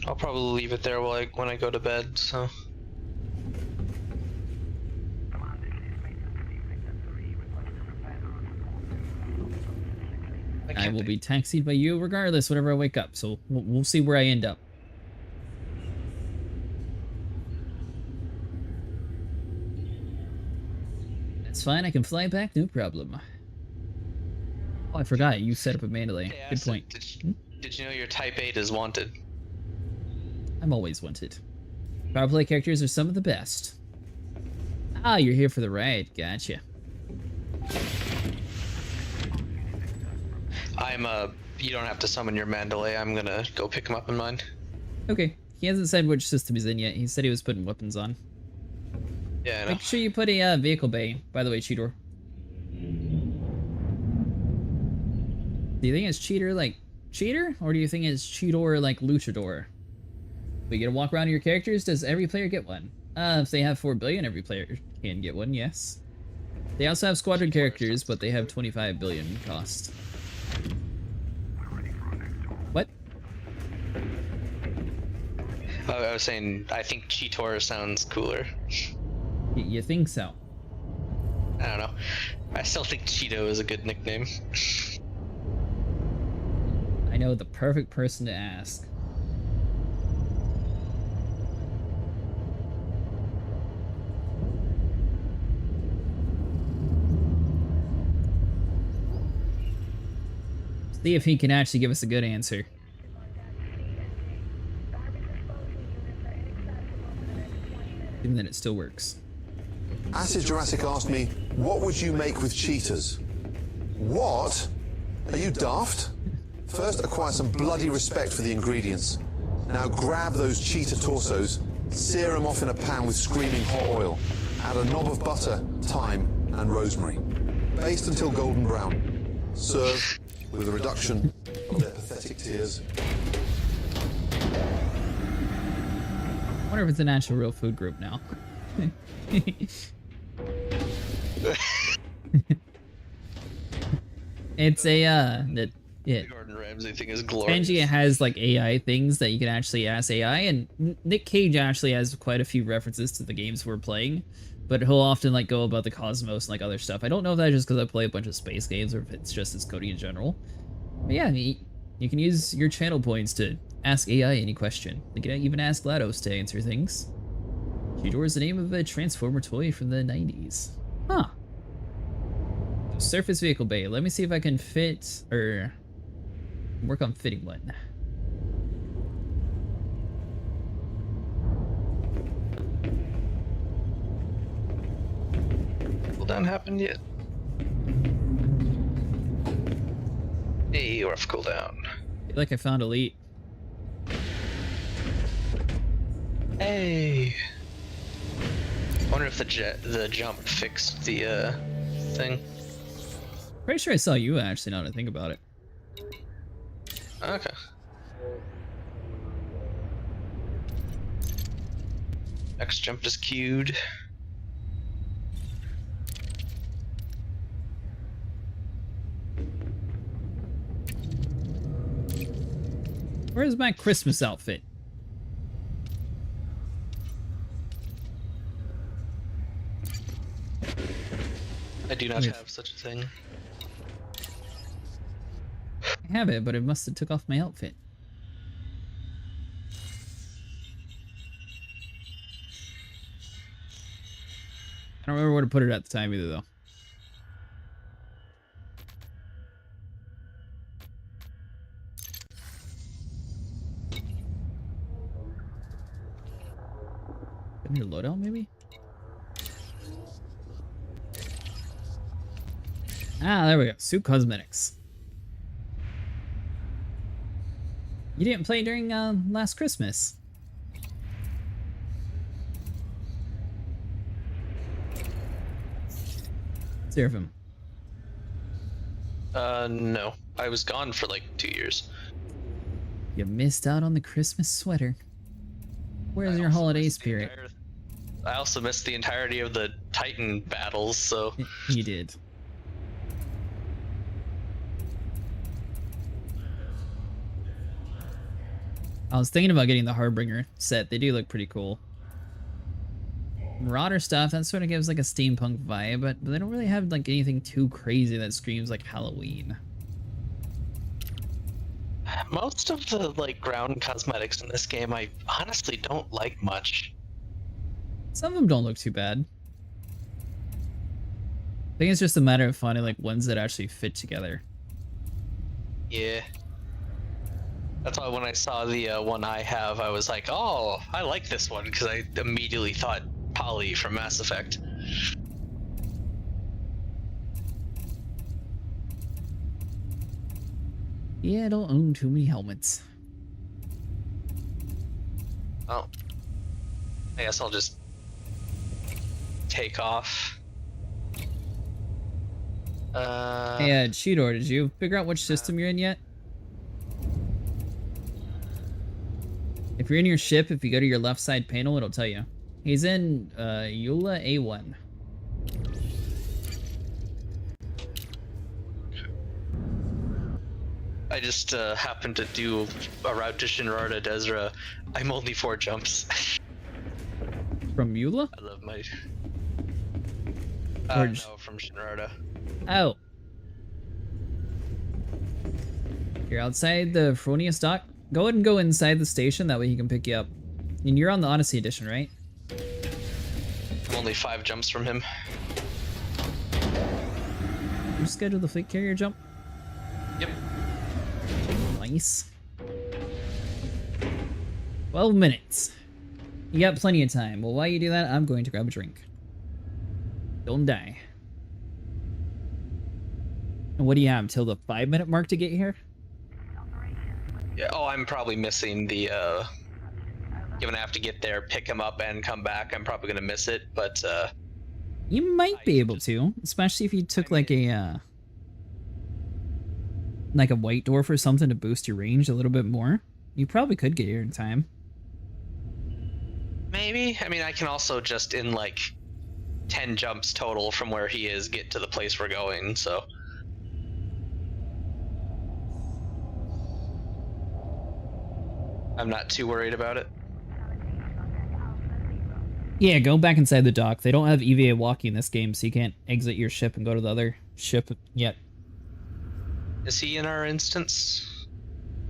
S7: I'll probably leave it there while when I go to bed, so...
S1: I will be taxied by you regardless whenever I wake up, so we'll see where I end up. That's fine, I can fly back, no problem. Oh, I forgot, you set up a Mandalay.
S7: Hey,
S1: Good
S7: Acid,
S1: point.
S7: Did you know your Type 8 is wanted?
S1: I'm always wanted. Power play characters are some of the best. Ah, you're here for the ride, gotcha.
S7: You don't have to summon your Mandalay, I'm gonna go pick him up in mine.
S1: Okay, he hasn't said which system he's in yet. He said he was putting weapons on.
S7: Yeah, I know.
S1: Make sure you put a vehicle bay, by the way, Cheetor. Do you think it's cheater like cheater, or do you think it's cheator like luchador? We get to walk around your characters. Does every player get one? If they have 4 billion, every player can get one. Yes. They also have squadron characters, but they have 25 billion cost.
S7: I was saying I think Cheetor sounds cooler.
S1: You think so?
S7: I don't know. I still think Cheeto is a good nickname.
S1: I know the perfect person to ask. See if he can actually give us a good answer. Even then it still works.
S6: Acid Jurassic asked me, what would you make with cheetahs? What? Are you daft? First, acquire some bloody respect for the ingredients. Now grab those cheetah torsos, sear them off in a pan with screaming hot oil. Add a knob of butter, thyme, and rosemary. Baste until golden brown. Serve with a reduction of their pathetic tears.
S1: I wonder if it's an actual real food group now. It's a
S7: The Gordon Ramsay thing is glorious.
S1: Pangea has like AI things that you can actually ask AI, and Nick Cage actually has quite a few references to the games we're playing, but he'll often like go about the cosmos and like other stuff. I don't know if that's just because I play a bunch of space games or if it's just his coding in general. But yeah, you can use your channel points to ask AI any question. You can even ask GLaDOS to answer things. Cheetor is the name of a Transformer toy from the 90s. Huh. Surface vehicle bay. Let me see if I can fit, or work on fitting one.
S7: Cooldown happened yet? Hey, rough cooldown.
S1: I feel like I found Elite.
S7: Hey. Wonder if the jump fixed the thing.
S1: Pretty sure I saw you actually, now that I think about it.
S7: Okay. Next jump is queued.
S1: Where's my Christmas outfit?
S7: I do not have such a thing.
S1: I have it, but it must have took off my outfit. I don't remember where to put it at the time either, though. In your loadout, maybe? Ah, there we go. Suit cosmetics. You didn't play during last Christmas. Seraphim.
S7: No. I was gone for like 2 years.
S1: You missed out on the Christmas sweater. Where's your holiday spirit?
S7: I also missed the entirety of the Titan battles, so...
S1: You did. I was thinking about getting the Harbinger set. They do look pretty cool. Marauder stuff, that sort of gives like a steampunk vibe, but they don't really have like anything too crazy that screams like Halloween.
S7: Most of the like ground cosmetics in this game I honestly don't like much.
S1: Some of them don't look too bad. I think it's just a matter of finding like ones that actually fit together.
S7: Yeah. That's why when I saw the one I have, I was like, oh, I like this one, because I immediately thought Polly from Mass Effect.
S1: Yeah, I don't own too many helmets.
S7: Oh. I guess I'll just take off.
S1: Hey, Cheetor, did you figure out which system you're in yet? If you're in your ship, if you go to your left side panel, it'll tell you. He's in Eula A1.
S7: I just happened to do a route to Shinrarta Desra. I'm only 4 jumps.
S1: From Eula?
S7: I love my.
S1: Or
S7: No, from Shinrarta.
S1: Oh. You're outside the Fronius dock. Go ahead and go inside the station, that way he can pick you up. And you're on the Odyssey edition, right?
S7: I'm only 5 jumps from him.
S1: You schedule the fleet carrier jump?
S7: Yep.
S1: Nice. 12 minutes. You got plenty of time. Well, while you do that, I'm going to grab a drink. Don't die. And what do you have, till the 5-minute mark to get here?
S7: Yeah. Oh, I'm probably missing the. Given I have to get there, pick him up, and come back, I'm probably gonna miss it. But
S1: You might be able to, especially if you took like a white dwarf or something to boost your range a little bit more. You probably could get here in time.
S7: maybe. I mean, I can also just in like 10 jumps total from where he is get to the place we're going. So. I'm not too worried about it.
S1: Yeah, go back inside the dock. They don't have EVA walking in this game, so you can't exit your ship and go to the other ship yet.
S7: Is he in our instance?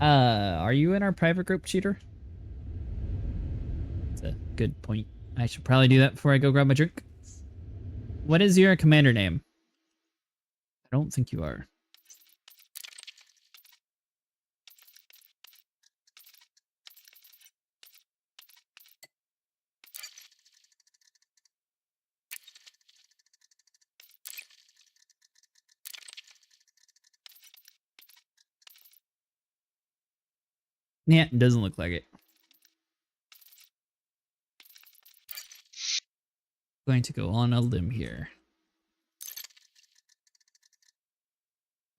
S1: Are you in our private group, cheater? That's a good point. I should probably do that before I go grab my drink. What is your commander name? I don't think you are. Yeah, it doesn't look like it. Going to go on a limb here.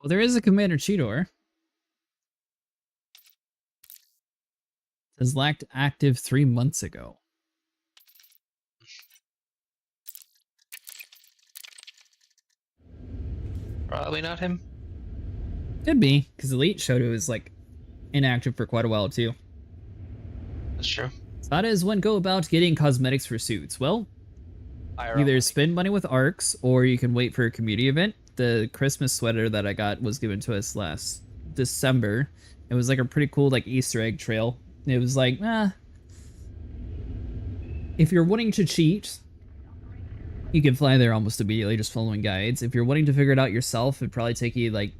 S1: Well, there is a Commander Cheetor. It was lacked active 3 months ago.
S7: Probably not him.
S1: Could be, because Elite showed it was like inactive for quite a while too.
S7: That's true.
S1: So how does one go about getting cosmetics for suits? Well,
S7: IRL
S1: either
S7: money.
S1: spend money with ARCs, or you can wait for a community event. The Christmas sweater that I got was given to us last December. It was like a pretty cool like Easter egg trail. It was like, if you're wanting to cheat, you can fly there almost immediately just following guides. If you're wanting to figure it out yourself, it'd probably take you like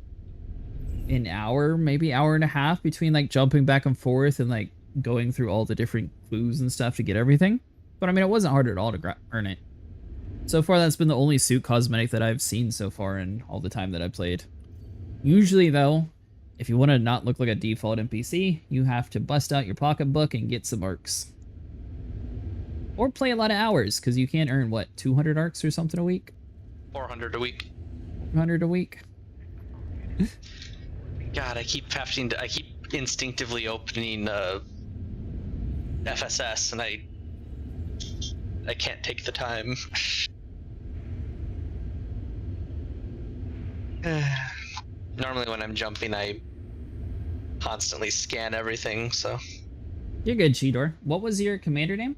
S1: an hour, maybe hour and a half between like jumping back and forth and like going through all the different clues and stuff to get everything. But I mean, it wasn't hard at all to earn it. So far, that's been the only suit cosmetic that I've seen so far in all the time that I've played. Usually, though, if you want to not look like a default NPC, you have to bust out your pocketbook and get some arcs. Or play a lot of hours, because you can't earn, what, 200 arcs or something a week?
S7: 400 a week.
S1: 200 a week?
S7: God, I keep instinctively opening FSS, and I can't take the time. Normally when I'm jumping, I constantly scan everything, so.
S1: You're good, Cheetor. What was your commander name?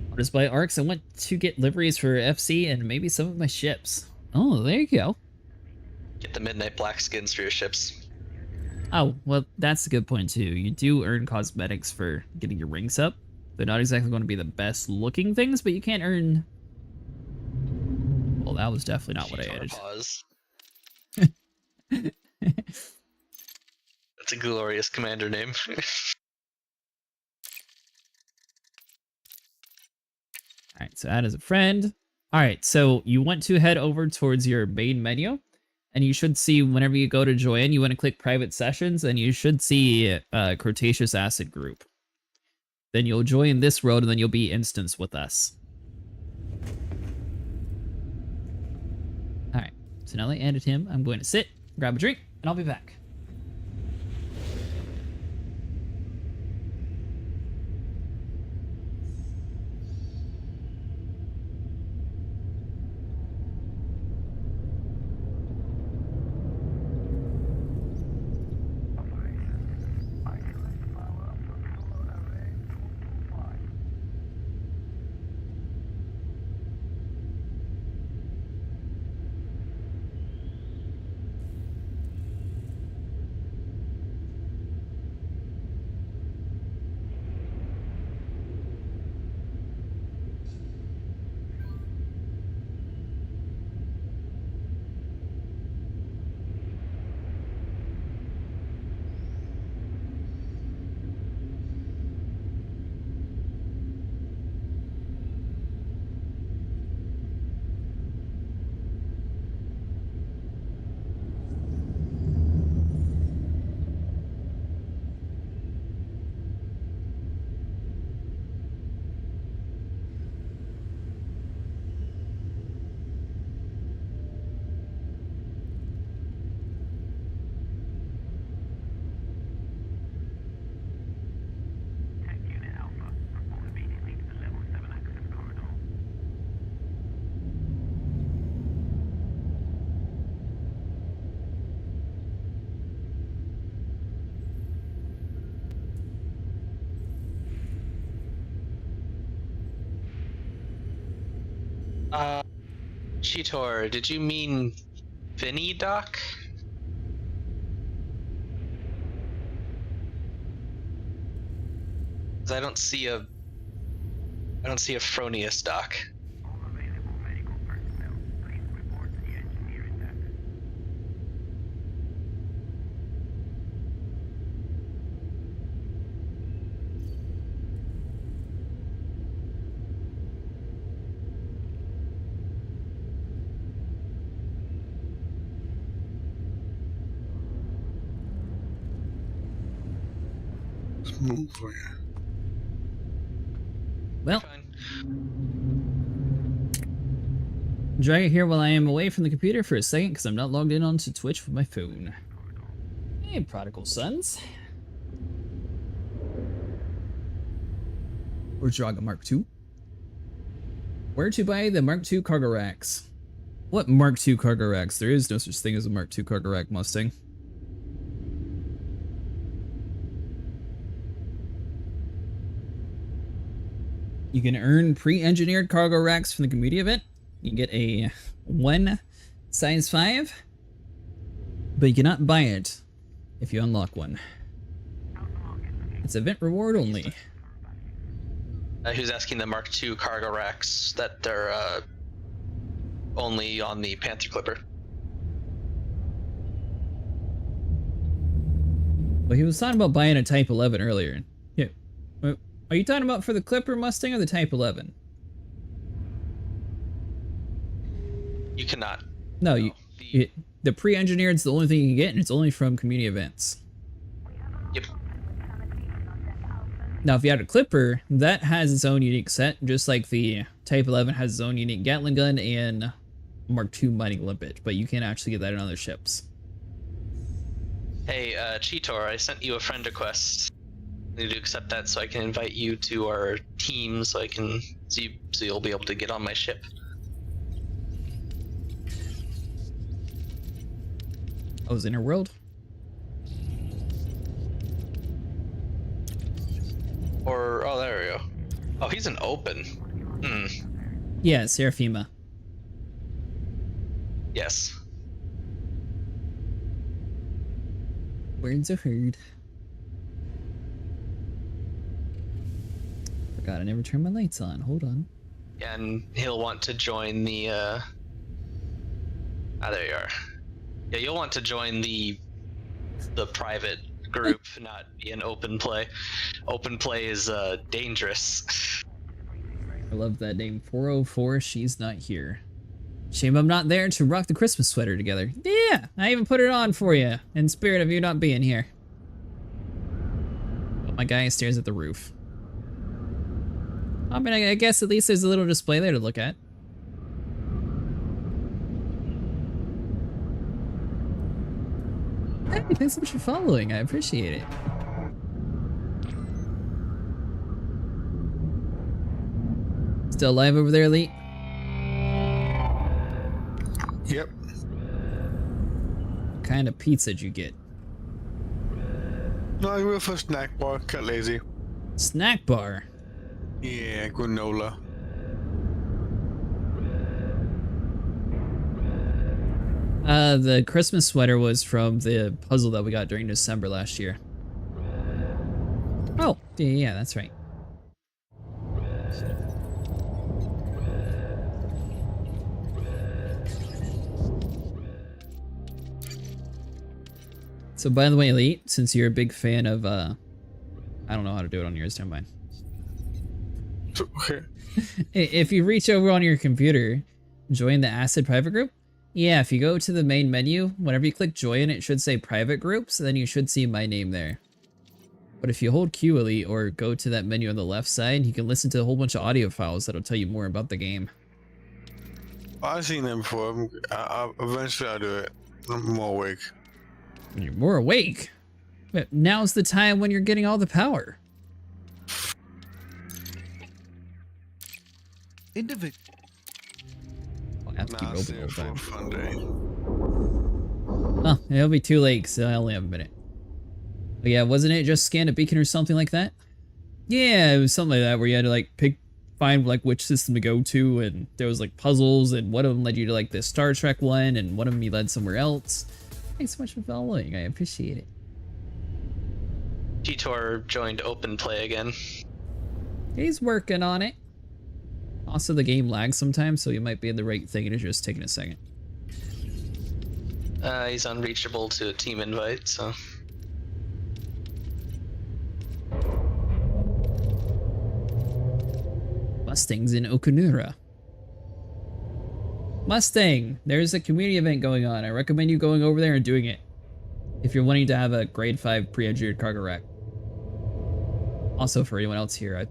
S1: I'll just buy arcs. I want to get liveries for FC and maybe some of my ships. Oh, there you go.
S7: Get the Midnight Black skins for your ships.
S1: Oh, well, that's a good point, too. You do earn cosmetics for getting your ranks up. They're not exactly going to be the best looking things, but you can't earn... Well, that was definitely not what I added.
S7: Pause. That's a glorious commander name.
S1: Alright, so add as a friend. Alright, so you want to head over towards your main menu. And you should see, whenever you go to join, you want to click private sessions, and you should see Cretaceous Acid Group. Then you'll join this road, and then you'll be instance with us. Alright, so now that I added him, I'm going to sit, grab a drink, and I'll be back.
S7: Cheetor, did you mean Vinny Doc? 'Cause I don't see a Fronius Doc.
S4: Move for you.
S1: Well,
S7: Fine.
S1: drag it here while I am away from the computer for a second because I'm not logged in onto Twitch with my phone. Hey, prodigal sons. Or Draga Mark II. Where to buy the Mark II cargo racks? What Mark II cargo racks? There is no such thing as a Mark II cargo rack Mustang. You can earn pre-engineered cargo racks from the community event. You can get a 1 size 5, but you cannot buy it if you unlock one. It's event reward only.
S7: Who's asking the Mark II cargo racks that they're only on the Panther Clipper?
S1: Well, he was talking about buying a Type 11 earlier. Yeah. Are you talking about for the Clipper Mustang or the Type 11?
S7: You cannot.
S1: No, the pre-engineered is the only thing you can get, and it's only from community events.
S7: Yep.
S1: Now, if you have a Clipper, that has its own unique set, just like the Type 11 has its own unique Gatling gun and Mark II mining limpet, but you can't actually get that in other ships.
S7: Hey, Cheetor, I sent you a friend request. You need to accept that so I can invite you to our team so I can see, so you'll be able to get on my ship.
S1: Oh, is Inner World?
S7: Or, oh, there we go. Oh, he's an open. Hmm.
S1: Yeah, Seraphima.
S7: Yes.
S1: Words are heard. Forgot I never turned my lights on. Hold on.
S7: And he'll want to join the, ah, there you are. Yeah, you'll want to join the private group, not be an open play. Open play is, dangerous.
S1: I love that name. 404, she's not here. Shame I'm not there to rock the Christmas sweater together. Yeah, I even put it on for you, in spirit of you not being here. But my guy stares at the roof. I mean, I guess at least there's a little display there to look at. Hey, thanks so much for following. I appreciate it. Still alive over there, Elite?
S4: Yep.
S1: What kind of pizza did you get?
S4: No, I went for a snack bar. Got lazy.
S1: Snack bar.
S4: Yeah, granola.
S1: The Christmas sweater was from the puzzle that we got during December last year. Oh, yeah, that's right. So by the way, Elite, since you're a big fan of, I don't know how to do it on yours, never mind.
S4: Okay.
S1: If you reach over on your computer, join the Acid private group. Yeah, if you go to the main menu, whenever you click join, it should say private groups, and then you should see my name there. But if you hold Q Elite or go to that menu on the left side, you can listen to a whole bunch of audio files that'll tell you more about the game.
S4: I've seen them before. Eventually I'll do it. I'm more awake.
S1: When you're more awake, but now's the time when you're getting all the power. I'll have to keep
S4: Nah,
S1: it open
S4: save
S1: the
S4: it for
S1: whole
S4: a
S1: time.
S4: fun day.
S1: Oh, it'll be too late, so I only have a minute. But yeah, wasn't it just scan a beacon or something like that? Yeah, it was something like that where you had to like pick find like which system to go to, and there was like puzzles, and one of them led you to like this Star Trek one, and one of them you led somewhere else. Thanks so much for following. I appreciate it.
S7: Cheetor joined open play again.
S1: He's working on it. Also, the game lags sometimes, so you might be in the right thing, and it's just taking a second.
S7: He's unreachable to a team invite, so.
S1: Mustang's in Okunura. Mustang, there's a community event going on. I recommend you going over there and doing it if you're wanting to have a grade 5 pre-engineered cargo rack. Also, for anyone else here, I'd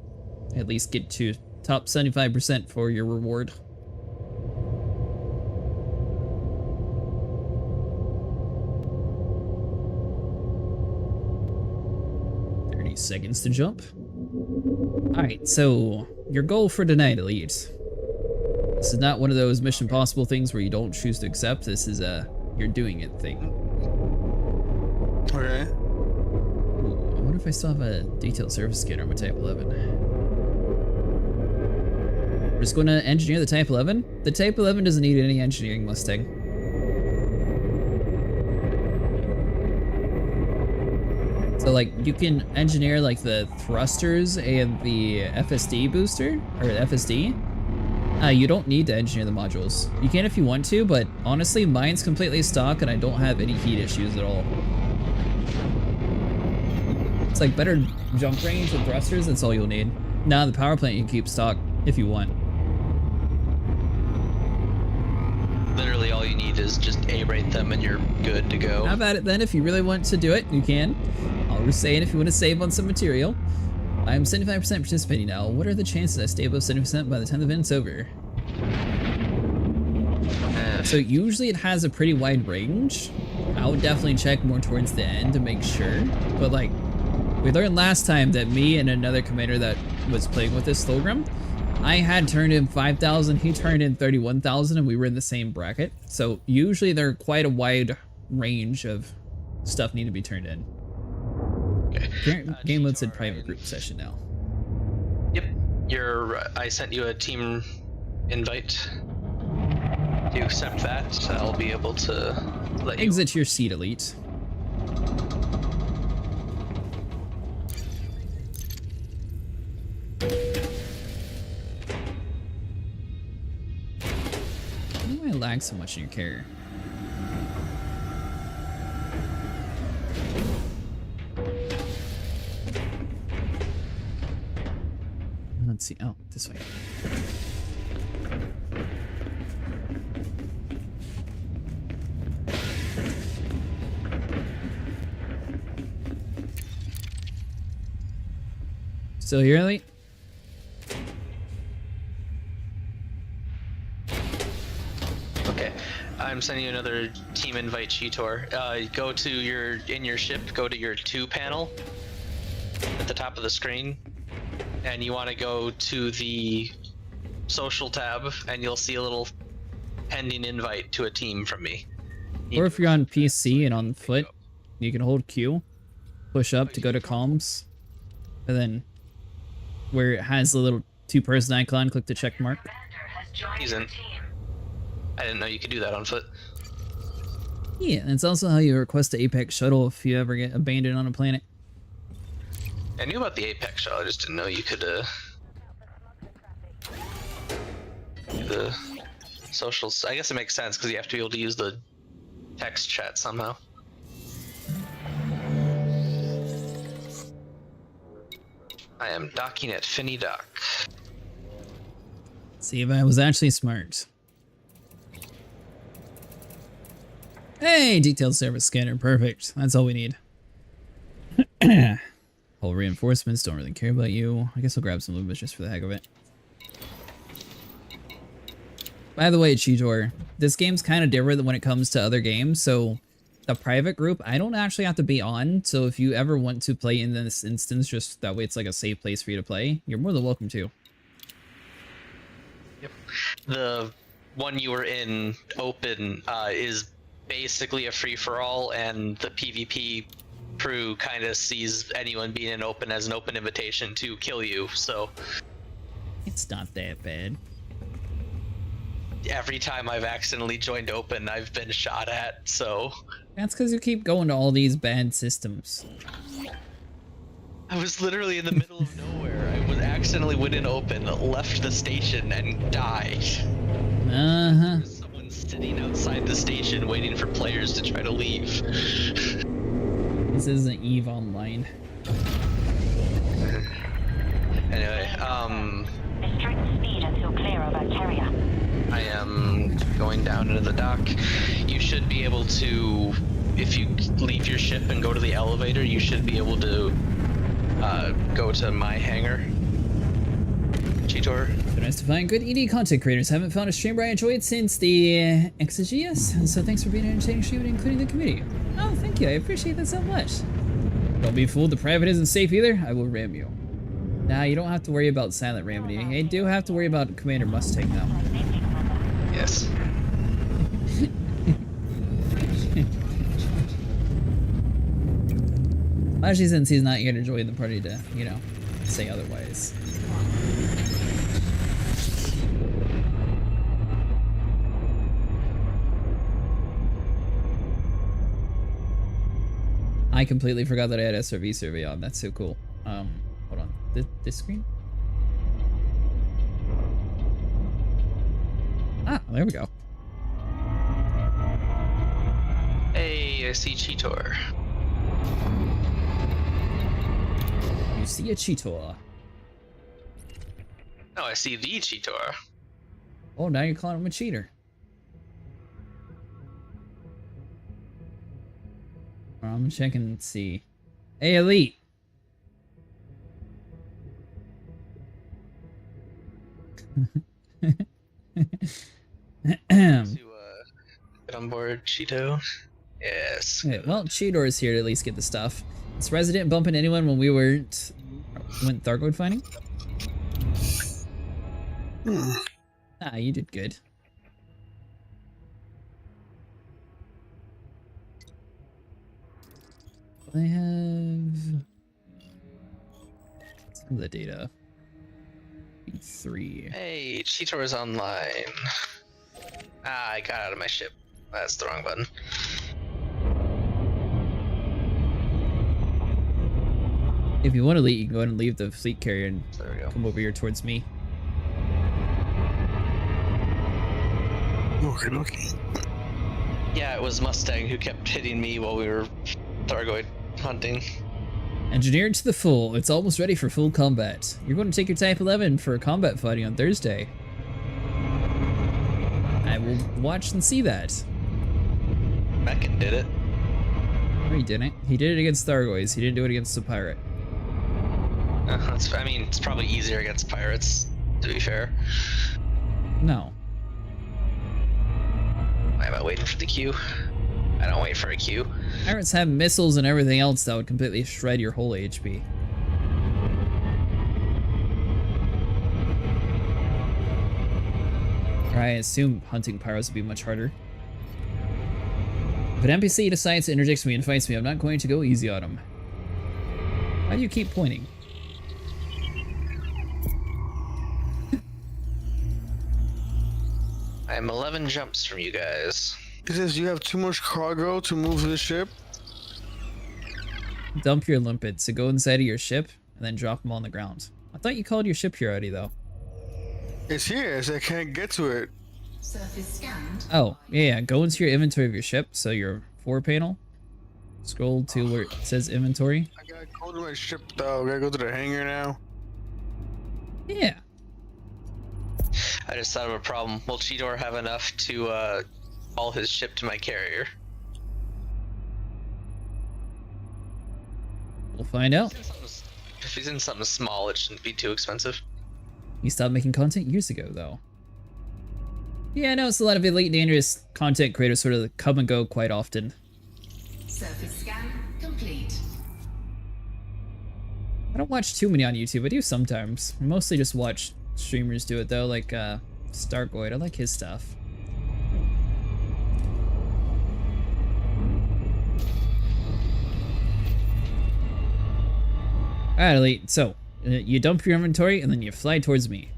S1: at least get to top 75% for your reward. Seconds to jump. Alright, so your goal for tonight, Elite. This is not one of those Mission Impossible things where you don't choose to accept. This is a you're doing it thing.
S4: Okay.
S1: Ooh, I wonder if I still have a detailed surface scanner on my Type 11. We're just going to engineer the Type 11. The Type 11 doesn't need any engineering, Mustang. So like you can engineer like the thrusters and the FSD booster or the FSD. You don't need to engineer the modules. You can if you want to, but honestly mine's completely stock and I don't have any heat issues at all. It's like better jump range and thrusters, that's all you'll need. Now the power plant you can keep stock if you want.
S7: Literally all you need is just A-rate them and you're good to go.
S1: How about it then? If you really want to do it, you can. I'll just say it if you want to save on some material. I'm 75% participating now. What are the chances I stay above 70% by the time the event's over? So usually it has a pretty wide range. I would definitely check more towards the end to make sure. But like, we learned last time that me and another commander that was playing with this Thulgrim, I had turned in 5,000, he turned in 31,000, and we were in the same bracket. So usually they're quite a wide range of stuff need to be turned in.
S7: Okay.
S1: Game mode said private group session now.
S7: Yep. I sent you a team invite. If you accept that, I'll be able to let you
S1: exit your seat, Elite. Why do I lag so much in your carrier? Let's see. Oh, this way. Still here, Elite?
S7: Okay. I'm sending you another team invite, Cheetor. Go to in your ship, go to your 2 panel at the top of the screen. And you want to go to the social tab and you'll see a little pending invite to a team from me.
S1: Or if you're on PC and on foot, you can hold Q, push up to go to comms, and then where it has the little 2-person icon, click the check mark.
S7: He's in. I didn't know you could do that on foot.
S1: Yeah, and it's also how you request the Apex shuttle if you ever get abandoned on a planet.
S7: I knew about the Apex shuttle, I just didn't know you could do the socials. I guess it makes sense because you have to be able to use the text chat somehow. I am docking at Finney Dock.
S1: See if I was actually smart. Hey, detailed service scanner, perfect. That's all we need. Whole reinforcements don't really care about you. I guess I'll grab some Lubas just for the heck of it. By the way, Cheetor, this game's kind of different than when it comes to other games. So the private group, I don't actually have to be on. So if you ever want to play in this instance, just that way it's like a safe place for you to play, you're more than welcome to.
S7: Yep. The one you were in open is basically a free-for-all, and the PvP crew kind of sees anyone being in open as an open invitation to kill you, so
S1: It's not that bad.
S7: Every time I've accidentally joined open, I've been shot at, so...
S1: That's because you keep going to all these bad systems.
S7: I was literally in the middle of nowhere. I was accidentally went in open, left the station, and died.
S1: Uh-huh.
S7: Someone sitting outside the station waiting for players to try to leave.
S1: This isn't EVE Online.
S7: Anyway,
S5: Restrict speed until clear of Altaria.
S7: I am going down into the dock. You should be able to, if you leave your ship and go to the elevator, you should be able to go to my hangar. Cheetor.
S1: So nice to find good ED content creators. Haven't found a streamer I enjoyed since the XGS, so thanks for being an entertaining streamer and including the community. Oh, thank you. I appreciate that so much. Don't be fooled. The private isn't safe either. I will ram you. Nah, you don't have to worry about silent ramming. I do have to worry about Commander Mustang though.
S7: Yes.
S1: Especially since he's not here to join the party to, you know, say otherwise. I completely forgot that I had SRV survey on. That's so cool. Hold on. This screen? Ah, there we go.
S7: Hey, I see Cheetor.
S1: You see a Cheetor.
S7: No, I see the Cheetor.
S1: Oh, now you're calling him a cheater. I'm gonna check and see. Hey, Elite.
S7: To get on board, Cheeto. Yes.
S1: Okay, well, Cheetor is here to at least get the stuff. Is Resident bumping anyone when we went Thargoid finding? Ah, you did good. I have some of the data. 3.
S7: Hey, Cheetor is online. Ah, I got out of my ship. That's the wrong button.
S1: If you want to leave, you can go ahead and leave the fleet carrier and
S7: There we go.
S1: come over here towards me.
S4: Okay, okay.
S7: Yeah, it was Mustang who kept hitting me while we were Thargoid hunting.
S1: Engineered to the full. It's almost ready for full combat. You're going to take your Type 11 for combat fighting on Thursday. I will watch and see that.
S7: Meccan did it.
S1: No, he didn't. He did it against Thargoids. He didn't do it against the pirate.
S7: I mean, it's probably easier against pirates, to be fair.
S1: No.
S7: Why am I waiting for the queue? I don't wait for a queue.
S1: Pirates have missiles and everything else that would completely shred your whole HP. I assume hunting pirates would be much harder. If an NPC decides to interdict me and fights me, I'm not going to go easy on him. Why do you keep pointing?
S7: I'm 11 jumps from you guys.
S4: It says you have too much cargo to move the ship.
S1: Dump your limpets, so go inside of your ship and then drop them on the ground. I thought you called your ship here already, though.
S4: It's here, so I can't get to it.
S2: Surface scanned.
S1: Oh, yeah, go into your inventory of your ship, so your 4 panel. Scroll to where it says inventory.
S4: I gotta go to my ship though. I gotta go to the hangar now.
S1: Yeah.
S7: I just thought of a problem. Will Cheetor have enough to haul his ship to my carrier?
S1: We'll find out.
S7: If he's in something small, it shouldn't be too expensive.
S1: You stopped making content years ago, though. Yeah, I noticed a lot of Elite Dangerous content creators sort of come and go quite often.
S2: Surface scan complete.
S1: I don't watch too many on YouTube. I do sometimes. I mostly just watch streamers do it, though, like Stargoid. I like his stuff. Alright, Elite. So, you dump your inventory, and then you fly towards me.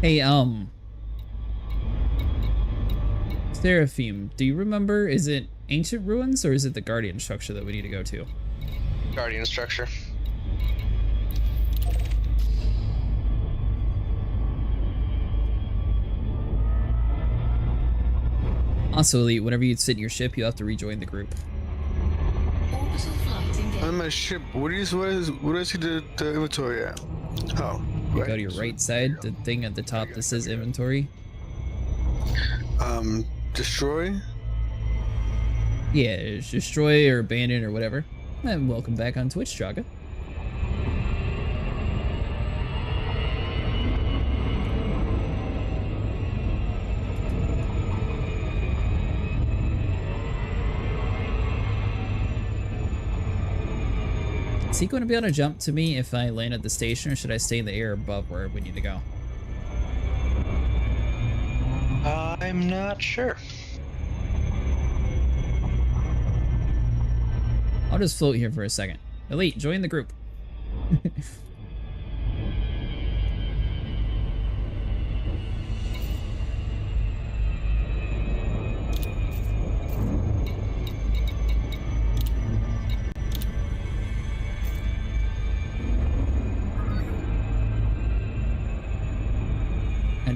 S1: Hey, Seraphim, do you remember, is it Ancient Ruins or is it the Guardian structure that we need to go to?
S7: Guardian structure.
S1: Also, Elite, whenever you sit in your ship, you have to rejoin the group.
S2: Orbital flight engaged.
S4: On my ship, where do I see the inventory at? Oh,
S1: You
S4: right.
S1: go to your right side, the thing at the top that says inventory.
S4: Destroy?
S1: Yeah, it's destroy or abandon or whatever. And welcome back on Twitch, Draga. Is he going to be able to jump to me if I land at the station, or should I stay in the air above where we need to go?
S7: I'm not sure.
S1: I'll just float here for a second. Elite, join the group.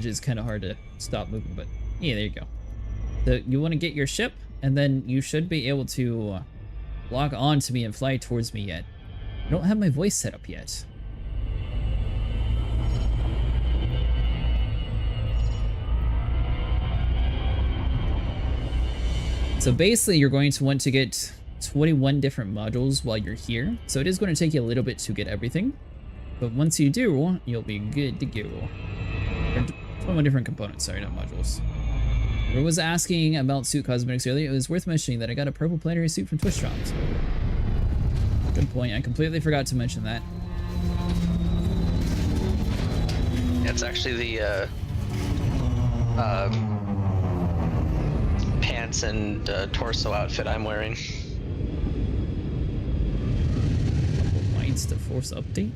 S1: It's kind of hard to stop moving, but yeah, there you go. So you want to get your ship, and then you should be able to lock on to me and fly towards me yet. I don't have my voice set up yet. So basically, you're going to want to get 21 different modules while you're here. So it is going to take you a little bit to get everything. But once you do, you'll be good to go. 21 different components, sorry, not modules. I was asking about suit cosmetics earlier. It was worth mentioning that I got a purple planetary suit from Twitch Drops. Good point. I completely forgot to mention that.
S7: Yeah, it's actually the pants and torso outfit I'm wearing.
S1: Points to force update.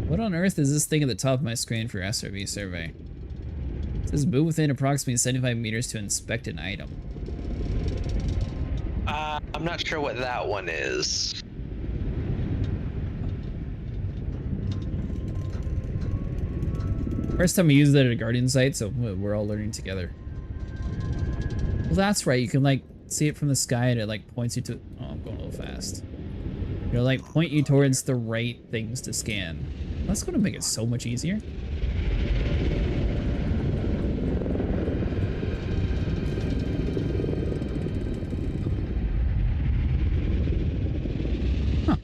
S1: What on earth is this thing at the top of my screen for SRV survey? It says move within approximately 75 meters to inspect an item.
S7: I'm not sure what that one is.
S1: First time I used it at a Guardian site, so we're all learning together. Well, that's right. You can like see it from the sky and it like points you to. Oh, I'm going a little fast. It'll like point you towards the right things to scan. That's going to make it so much easier. Huh.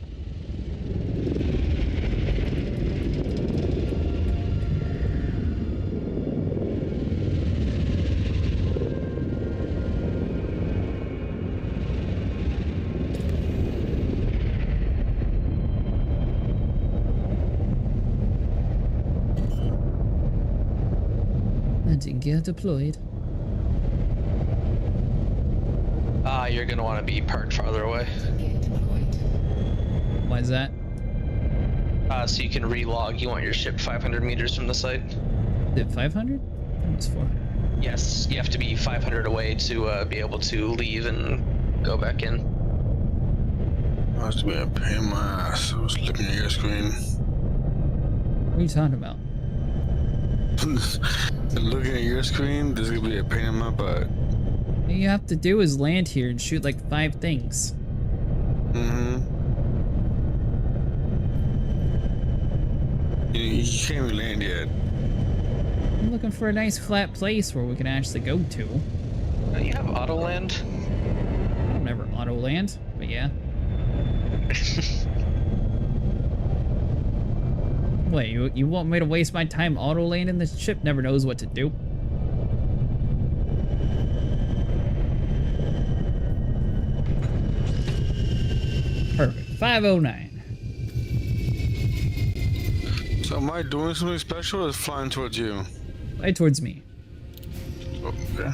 S1: Get deployed.
S7: You're gonna want to be parked farther away.
S2: Get deployed.
S1: Why is that?
S7: So you can relog. You want your ship 500 meters from the site.
S1: Is it 500? It's 400.
S7: Yes, you have to be 500 away to be able to leave and go back in.
S4: Must be a pain in my ass. I was looking at your screen.
S1: What are you talking about?
S4: Looking at your screen, this is gonna be a pain in my butt.
S1: All you have to do is land here and shoot like 5 things.
S4: You can't even land yet.
S1: I'm looking for a nice flat place where we can actually go to.
S7: You have auto land.
S1: I don't ever auto land, but yeah. Wait, you want me to waste my time auto landing? The ship never knows what to do. Perfect. 509.
S4: So am I doing something special or is flying towards you?
S1: Right towards me.
S4: Oh, okay.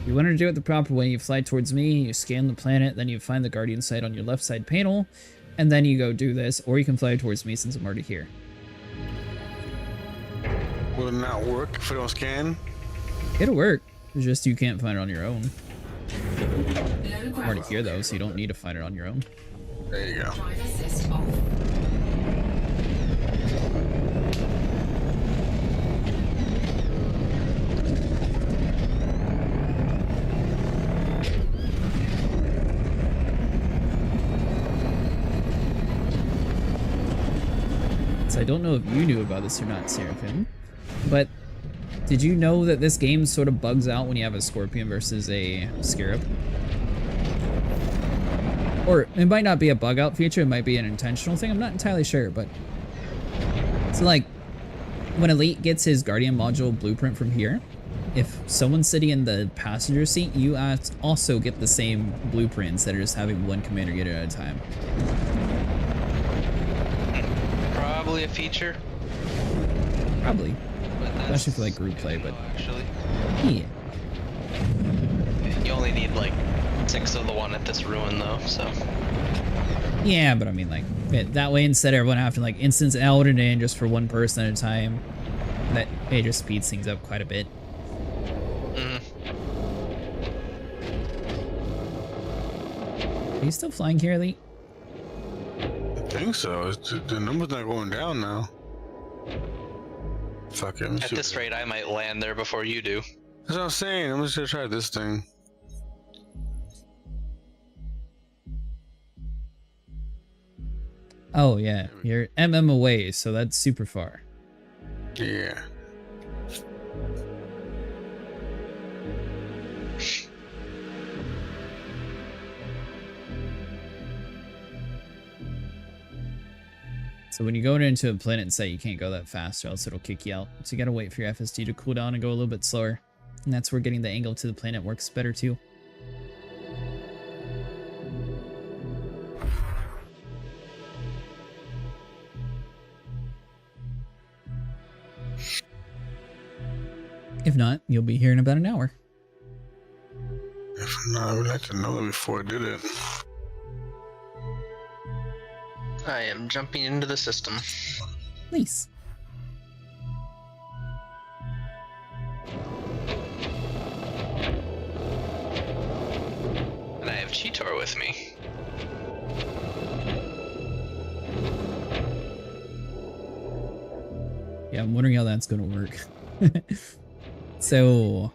S1: If you wanted to do it the proper way, you fly towards me, you scan the planet, then you find the Guardian site on your left side panel, and then you go do this, or you can fly towards me since I'm already here.
S4: Will it not work if I don't scan?
S1: It'll work. It's just you can't find it on your own.
S2: Low
S1: I'm already
S2: gravity.
S1: here though, so you don't need to find it on your own.
S4: There you go.
S2: Drive assist off.
S1: So I don't know if you knew about this or not, Seraphim, but did you know that this game sort of bugs out when you have a Scorpion versus a Scarab? Or it might not be a bug out feature, it might be an intentional thing, I'm not entirely sure, but... So like, when Elite gets his Guardian module blueprint from here, if someone's sitting in the passenger seat, you also get the same blueprint instead of just having one commander get it at a time.
S7: Probably a feature.
S1: Probably.
S7: But
S1: Especially for like group play, but
S7: actually,
S1: yeah.
S7: you only need like 6 of the one at this ruin though, so.
S1: Yeah, but I mean like, that way instead of everyone having to like instance out and in just for one person at a time, that it just speeds things up quite a bit. Are you still flying here, Elite?
S4: I think so. The number's not going down now. Fuck it.
S7: At this rate, I might land there before you do.
S4: That's what I'm saying. I'm just gonna try this thing.
S1: Oh yeah, you're away, so that's super far.
S4: Yeah.
S1: So when you go into a planet site, you can't go that fast or else it'll kick you out. So you gotta wait for your FSD to cool down and go a little bit slower. And that's where getting the angle to the planet works better too. If not, you'll be here in about an hour.
S4: If not, I would like to know that before I did it.
S7: I am jumping into the system.
S1: Nice.
S7: And I have Cheetor with me.
S1: Yeah, I'm wondering how that's gonna work. So...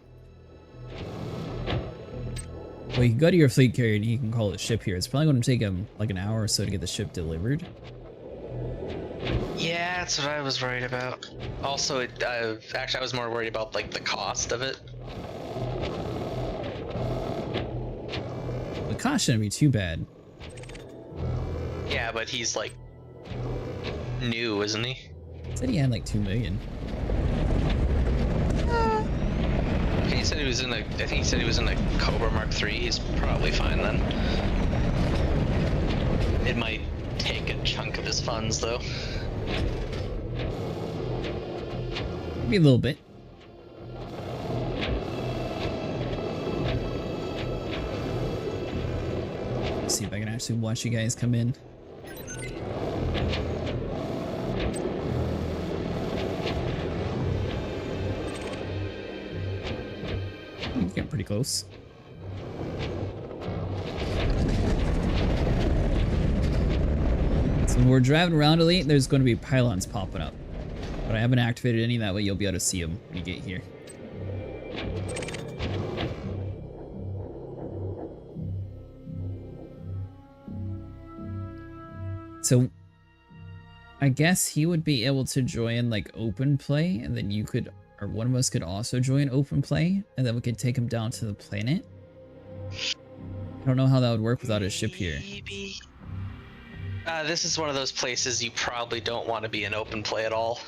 S1: Well, you can go to your fleet carrier and you can call it ship here. It's probably going to take him like an hour or so to get the ship delivered.
S7: Yeah, that's what I was worried about. Also, actually, I was more worried about like the cost of it.
S1: The cost shouldn't be too bad.
S7: Yeah, but he's like new, isn't he?
S1: Said he had like 2 million.
S7: He said he was in a. I think he said he was in a Cobra Mark III. He's probably fine then. It might take a chunk of his funds though.
S1: Maybe a little bit. Let's see if I can actually watch you guys come in. Getting pretty close. So when we're driving around Elite, there's going to be pylons popping up. But I haven't activated any, that way you'll be able to see them when you get here. So I guess he would be able to join like open play, and then you could, or one of us could also join open play, and then we could take him down to the planet. I don't know how that would work without a ship here.
S7: Maybe. This is one of those places you probably don't want to be in open play at all.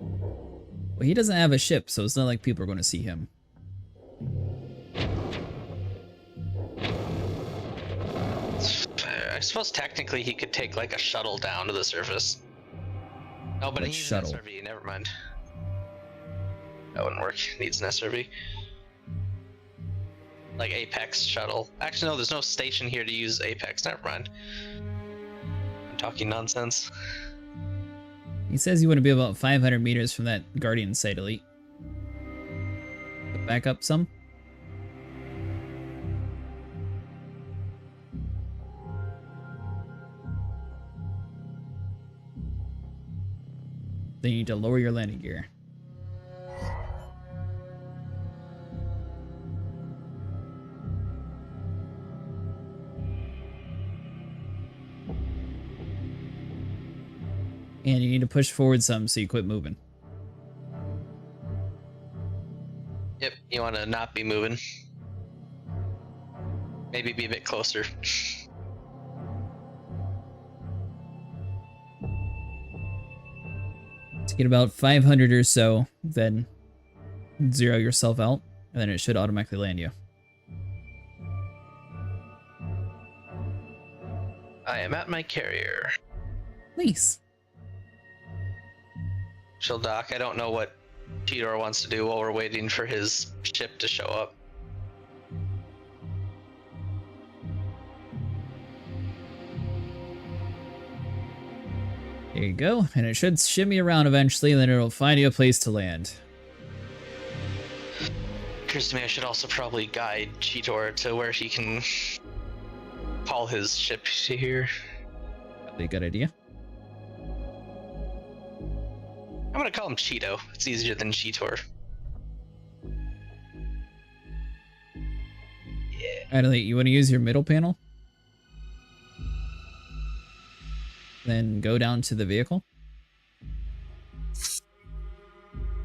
S1: Well, he doesn't have a ship, so it's not like people are going to see him.
S7: I suppose technically he could take like a shuttle down to the surface. Oh, but
S1: What
S7: he needs
S1: shuttle?
S7: an SRV. Never mind. That wouldn't work. Needs an SRV. like Apex shuttle. Actually, no, there's no station here to use Apex. Never mind. I'm talking nonsense.
S1: He says you want to be about 500 meters from that Guardian site, Elite. Back up some. Then you need to lower your landing gear. And you need to push forward some so you quit moving.
S7: Yep, you want to not be moving. Maybe be a bit closer.
S1: To get about 500 or so, then zero yourself out, and then it should automatically land you.
S7: I am at my carrier.
S1: Nice.
S7: Chill Doc, I don't know what Cheetor wants to do while we're waiting for his ship to show up.
S1: There you go, and it should shimmy around eventually, and then it'll find you a place to land.
S7: Occurs to me I should also probably guide Cheetor to where he can call his ship to here.
S1: Probably a good idea.
S7: I'm gonna call him Cheeto. It's easier than Cheetor. Yeah.
S1: Adelaide, you want to use your middle panel? Then go down to the vehicle.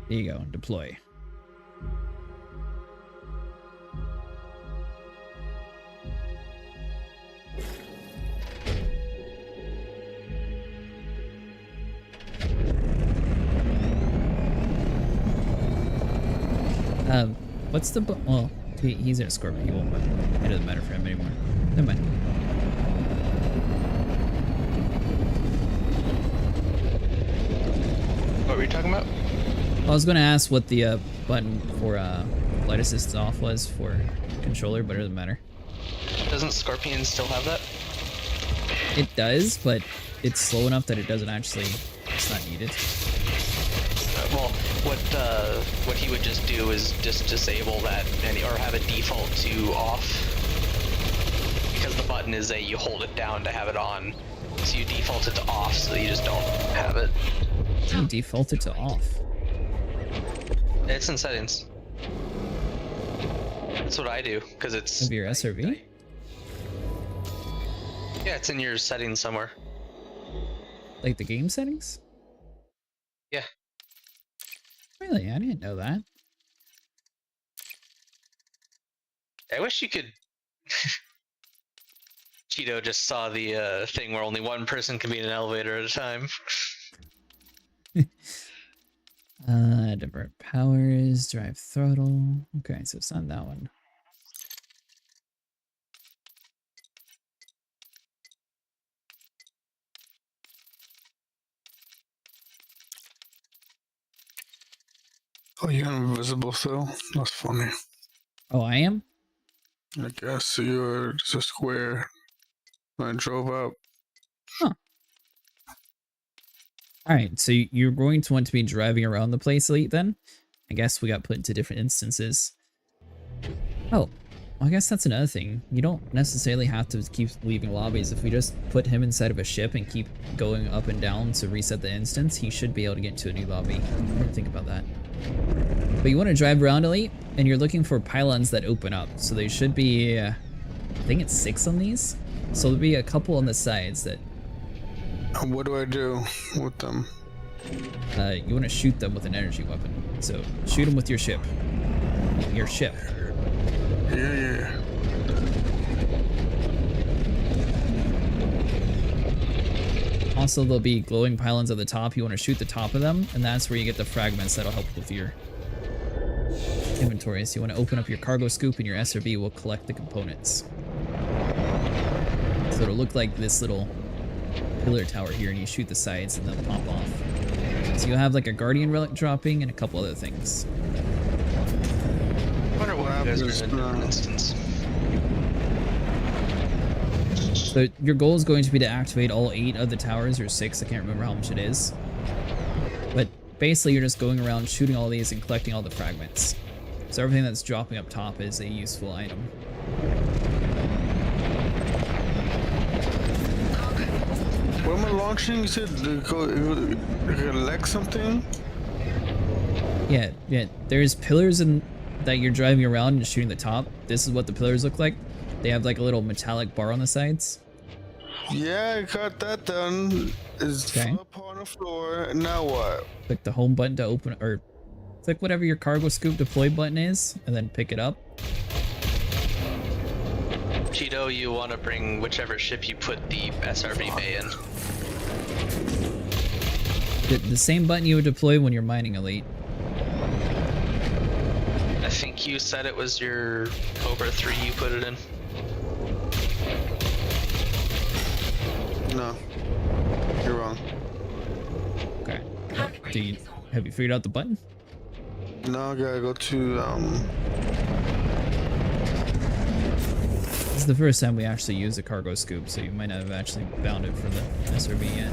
S1: There you go, deploy. What's the well, he's in a Scorpion, he won't, but it doesn't matter for him anymore. Never mind.
S7: What were you talking about?
S1: I was gonna ask what the button for light assist off was for controller, but it doesn't matter.
S7: Doesn't Scorpion still have that?
S1: It does, but it's slow enough that it doesn't actually, it's not needed.
S7: Well, what he would just do is just disable that or have it default to off, because the button is you hold it down to have it on, so you default it to off so you just don't have it.
S1: You default it to off.
S7: It's in settings. That's what I do, because it's
S1: Of your SRV?
S7: yeah, it's in your settings somewhere.
S1: Like the game settings?
S7: Yeah.
S1: Really? I didn't know that.
S7: I wish you could. Cheeto just saw the thing where only one person can be in an elevator at a time.
S1: Divert powers, drive throttle. Okay, so it's not that one.
S4: Oh, you're invisible still? That's funny.
S1: Oh, I am?
S4: I guess you're just a square. When I drove up.
S1: Alright, so you're going to want to be driving around the place, Elite, then? I guess we got put into different instances. Oh, well, I guess that's another thing. You don't necessarily have to keep leaving lobbies. If we just put him inside of a ship and keep going up and down to reset the instance, he should be able to get into a new lobby. I didn't think about that. But you want to drive around, Elite, and you're looking for pylons that open up. So they should be, I think it's 6 on these. So there'll be a couple on the sides that...
S4: What do I do with them?
S1: You want to shoot them with an energy weapon. So shoot them with your ship. Your ship.
S4: Yeah.
S1: Also, there'll be glowing pylons at the top. You want to shoot the top of them, and that's where you get the fragments that'll help with your inventory. So you want to open up your cargo scoop, and your SRB will collect the components. So it'll look like this little pillar tower here, and you shoot the sides, and they'll pop off. So you'll have like a Guardian relic dropping, and a couple other things.
S4: wonder what
S7: You guys
S4: happens.
S7: are in a different instance.
S1: So your goal is going to be to activate all 8 of the towers, or 6, I can't remember how much it is. But basically you're just going around shooting all these and collecting all the fragments. So everything that's dropping up top is a useful item.
S4: What am I launching? You said collect something?
S1: Yeah, there's pillars that you're driving around and shooting the top. This is what the pillars look like. They have like a little metallic bar on the sides.
S4: Yeah, I got that done. It's
S1: Okay.
S4: up on the floor. Now what?
S1: Click the home button to open, or click whatever your cargo scoop deploy button is, and then pick it up.
S7: Cheeto, you want to bring whichever ship you put the SRV bay in.
S1: The same button you would deploy when you're mining Elite.
S7: I think you said it was your Cobra 3 you put it in.
S4: No, you're wrong.
S1: Okay. Have you figured out the button?
S4: No, I gotta go to
S1: This is the first time we actually use a cargo scoop, so you might not have actually found it for the SRV yet.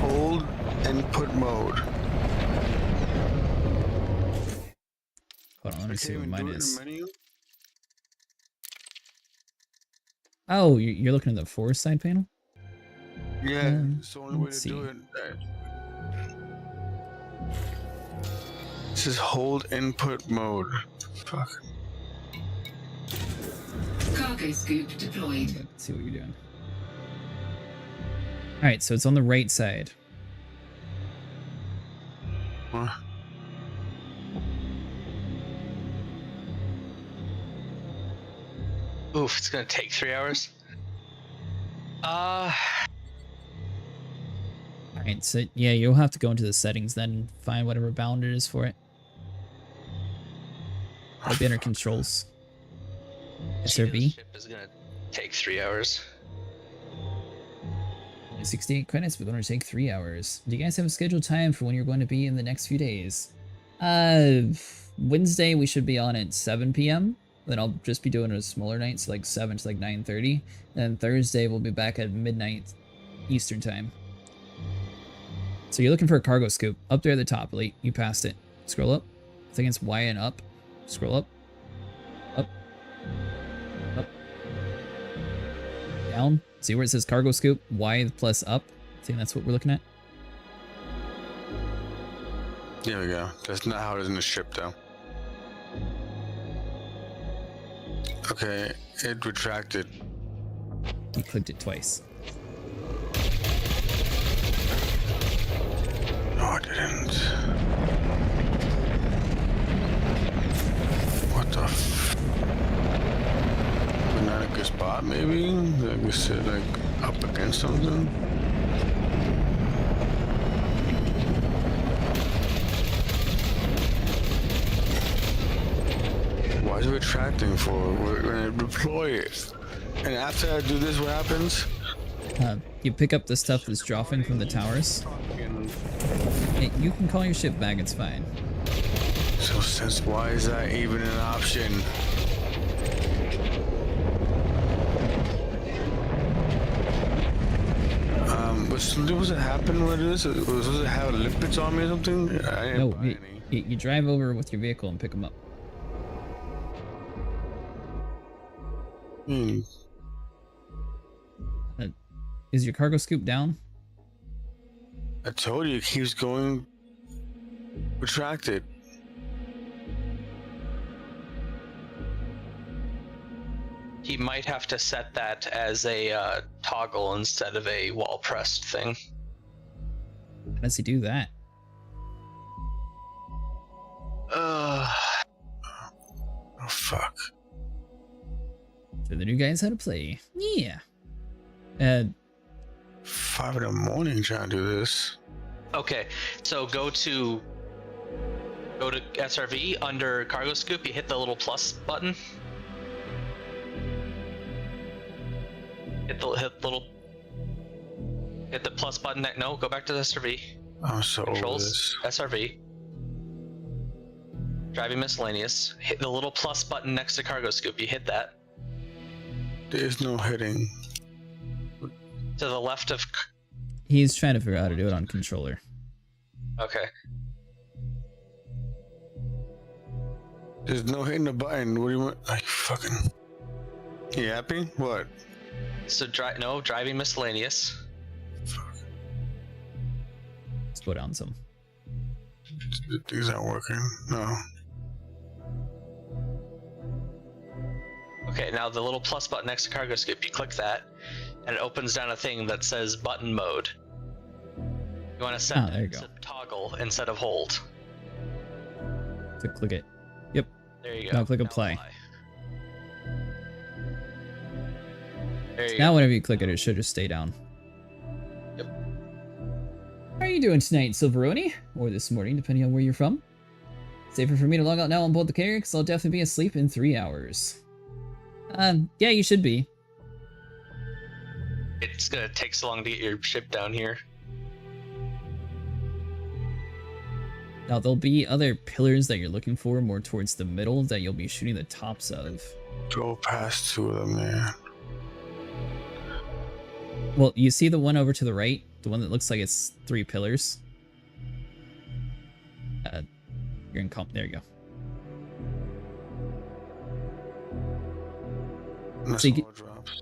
S4: hold input mode.
S1: Hold on, let me see what
S4: Can't even
S1: mine
S4: do it in
S1: is.
S4: menu?
S1: Oh, you're looking at the forest side panel?
S4: Yeah, it's the only way
S1: let's
S4: to do
S1: see.
S4: it. This is hold input mode. Fuck.
S2: Cargo scoop deployed.
S1: Let's see what you're doing. Alright, so it's on the right side.
S4: What?
S7: Oof, it's gonna take 3 hours.
S1: Alright, so yeah, you'll have to go into the settings then and find whatever bound it is for it. Type in our controls.
S7: Cheeto's
S1: SRV.
S7: ship is gonna take 3 hours.
S1: 68 credits, but going to take 3 hours. Do you guys have a scheduled time for when you're going to be in the next few days? Wednesday we should be on at 7 p.m. Then I'll just be doing a smaller night, so like 7 to like 9:30. And Thursday we'll be back at midnight Eastern time. So you're looking for a cargo scoop. Up there at the top, Elite. You passed it. Scroll up. I think it's Y and up. Scroll up. Up. Up. Down. See where it says cargo scoop? Y plus up. I think that's what we're looking at.
S4: There we go. That's not how it is in the ship, though. Okay, it retracted.
S1: You clicked it twice.
S4: No, I didn't. What the f... Not a good spot, maybe? Like we sit, like, up against something? Why is it retracting for? We're gonna deploy it. And after I do this, what happens?
S1: You pick up the stuff that's dropping from the towers. You can call your ship back, it's fine.
S4: So since why is that even an option? Was something supposed to happen with this? Was supposed to have lipids on me or something? I didn't
S1: No,
S4: buy any.
S1: you drive over with your vehicle and pick them up. Is your cargo scoop down?
S4: I told you it keeps going retracted.
S7: He might have to set that as a toggle instead of a wall pressed thing.
S1: How does he do that?
S4: Oh fuck.
S1: So the new guys how to play. Yeah.
S4: 5 in the morning trying to do this.
S7: Okay, so go to SRV under cargo scoop. You hit the little plus button. Hit the plus button. No, go back to the SRV.
S4: I'm so over
S7: Controls
S4: this.
S7: SRV. Driving miscellaneous. Hit the little plus button next to cargo scoop. You hit that.
S4: There's no hitting.
S7: To the left of.
S1: He's trying to figure out how to do it on controller.
S7: Okay.
S4: There's no hitting the button. What do you want? Like fucking. You happy? What?
S7: So driving miscellaneous.
S1: Let's go down some.
S4: Things aren't working. No.
S7: Okay, now the little plus button next to cargo scoop, you click that, and it opens down a thing that says button mode. You want to set
S1: there you
S7: that
S1: go.
S7: to toggle instead of hold.
S1: So click it. Yep.
S7: There you go.
S1: Now click apply.
S7: There you
S1: Now
S7: go.
S1: whenever you click it, it should just stay down.
S7: Yep.
S1: How are you doing tonight, Silveroni? Or this morning, depending on where you're from. Safer for me to log out now on board the carrier, because I'll definitely be asleep in 3 hours. Yeah, you should be.
S7: It's gonna take so long to get your ship down here.
S1: Now, there'll be other pillars that you're looking for more towards the middle that you'll be shooting the tops of.
S4: Go past 2 of them, man.
S1: Well, you see the one over to the right? The one that looks like it's 3 pillars? You're in comp. There you go.
S4: That's
S1: So you
S4: all drops.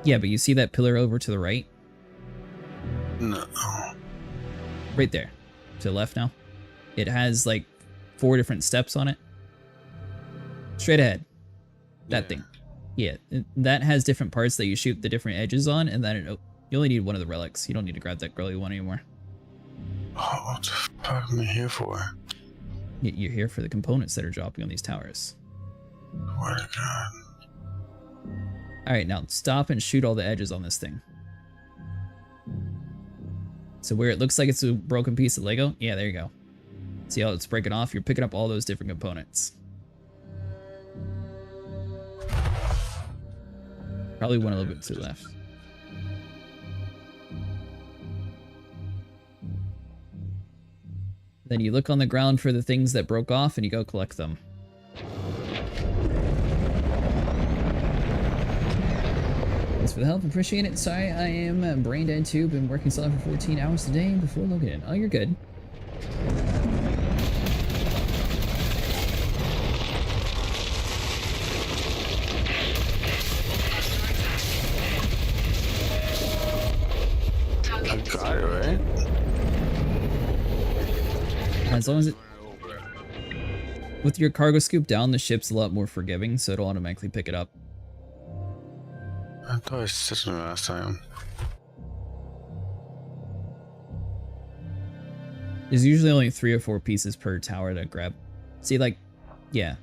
S1: Yeah, but you see that pillar over to the right?
S4: No.
S1: Right there. To the left now. It has like 4 different steps on it. Straight ahead. That thing. Yeah, that has different parts that you shoot the different edges on, and then you only need one of the relics. You don't need to grab that girly one anymore.
S4: Oh, what the fuck am I here for?
S1: You're here for the components that are dropping on these towers.
S4: What a god.
S1: Alright, now stop and shoot all the edges on this thing. So where it looks like it's a broken piece of Lego, yeah, there you go. See how it's breaking off? You're picking up all those different components. Probably one a little bit to the left. Then you look on the ground for the things that broke off and you go collect them. Thanks for the help, appreciate it. Sorry, I am brain dead too. Been working solid for 14 hours today before logging in. Oh, you're good.
S4: I got it, right?
S1: As long as it... With your cargo scoop down, the ship's a lot more forgiving, so it'll automatically pick it up.
S4: I thought I said something last time.
S1: There's usually only 3 or 4 pieces per tower to grab. See, like, yeah.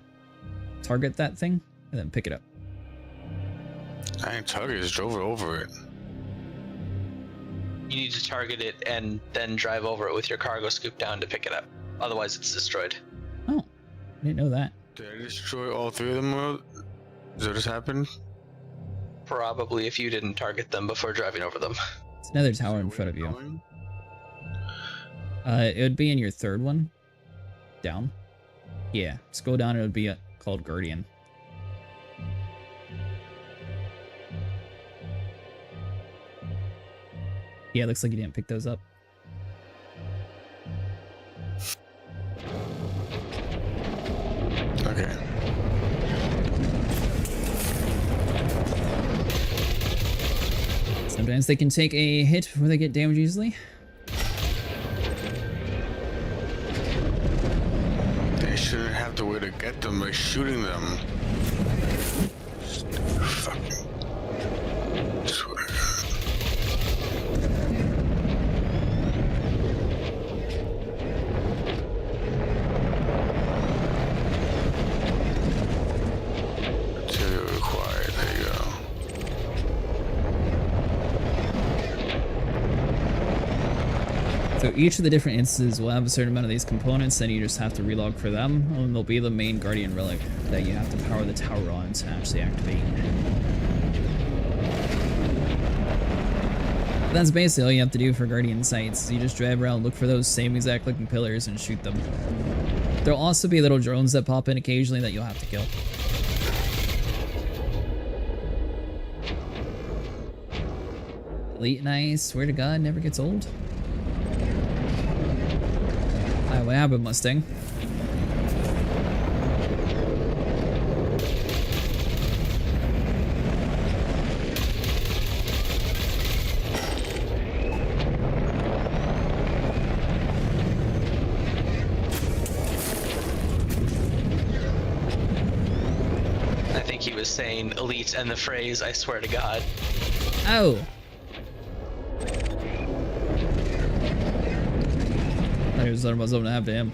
S1: Target that thing, and then pick it up.
S4: I ain't target, just drove over it.
S7: You need to target it and then drive over it with your cargo scoop down to pick it up. Otherwise, it's destroyed.
S1: Oh, I didn't know that.
S4: Did I destroy all 3 of them? Does that just happen?
S7: Probably if you didn't target them before driving over them.
S1: It's another tower in front of you. It would be in your 3rd one. Down. Yeah, scroll down, it would be called Guardian. Yeah, it looks like you didn't pick those up.
S4: Okay.
S1: Sometimes they can take a hit before they get damaged easily.
S4: They shouldn't have the way to get them by shooting them. Fucking. Swear to God. Material required. There you go.
S1: So each of the different instances will have a certain amount of these components, then you just have to relog for them, and they'll be the main Guardian relic that you have to power the tower on to actually activate. That's basically all you have to do for Guardian sites. You just drive around, look for those same exact looking pillars, and shoot them. There'll also be little drones that pop in occasionally that you'll have to kill. Elite and I swear to God never gets old. Hi, what happened, Mustang?
S7: I think he was saying elite and the phrase, I swear to God.
S1: Oh! I was talking about something to happen to him.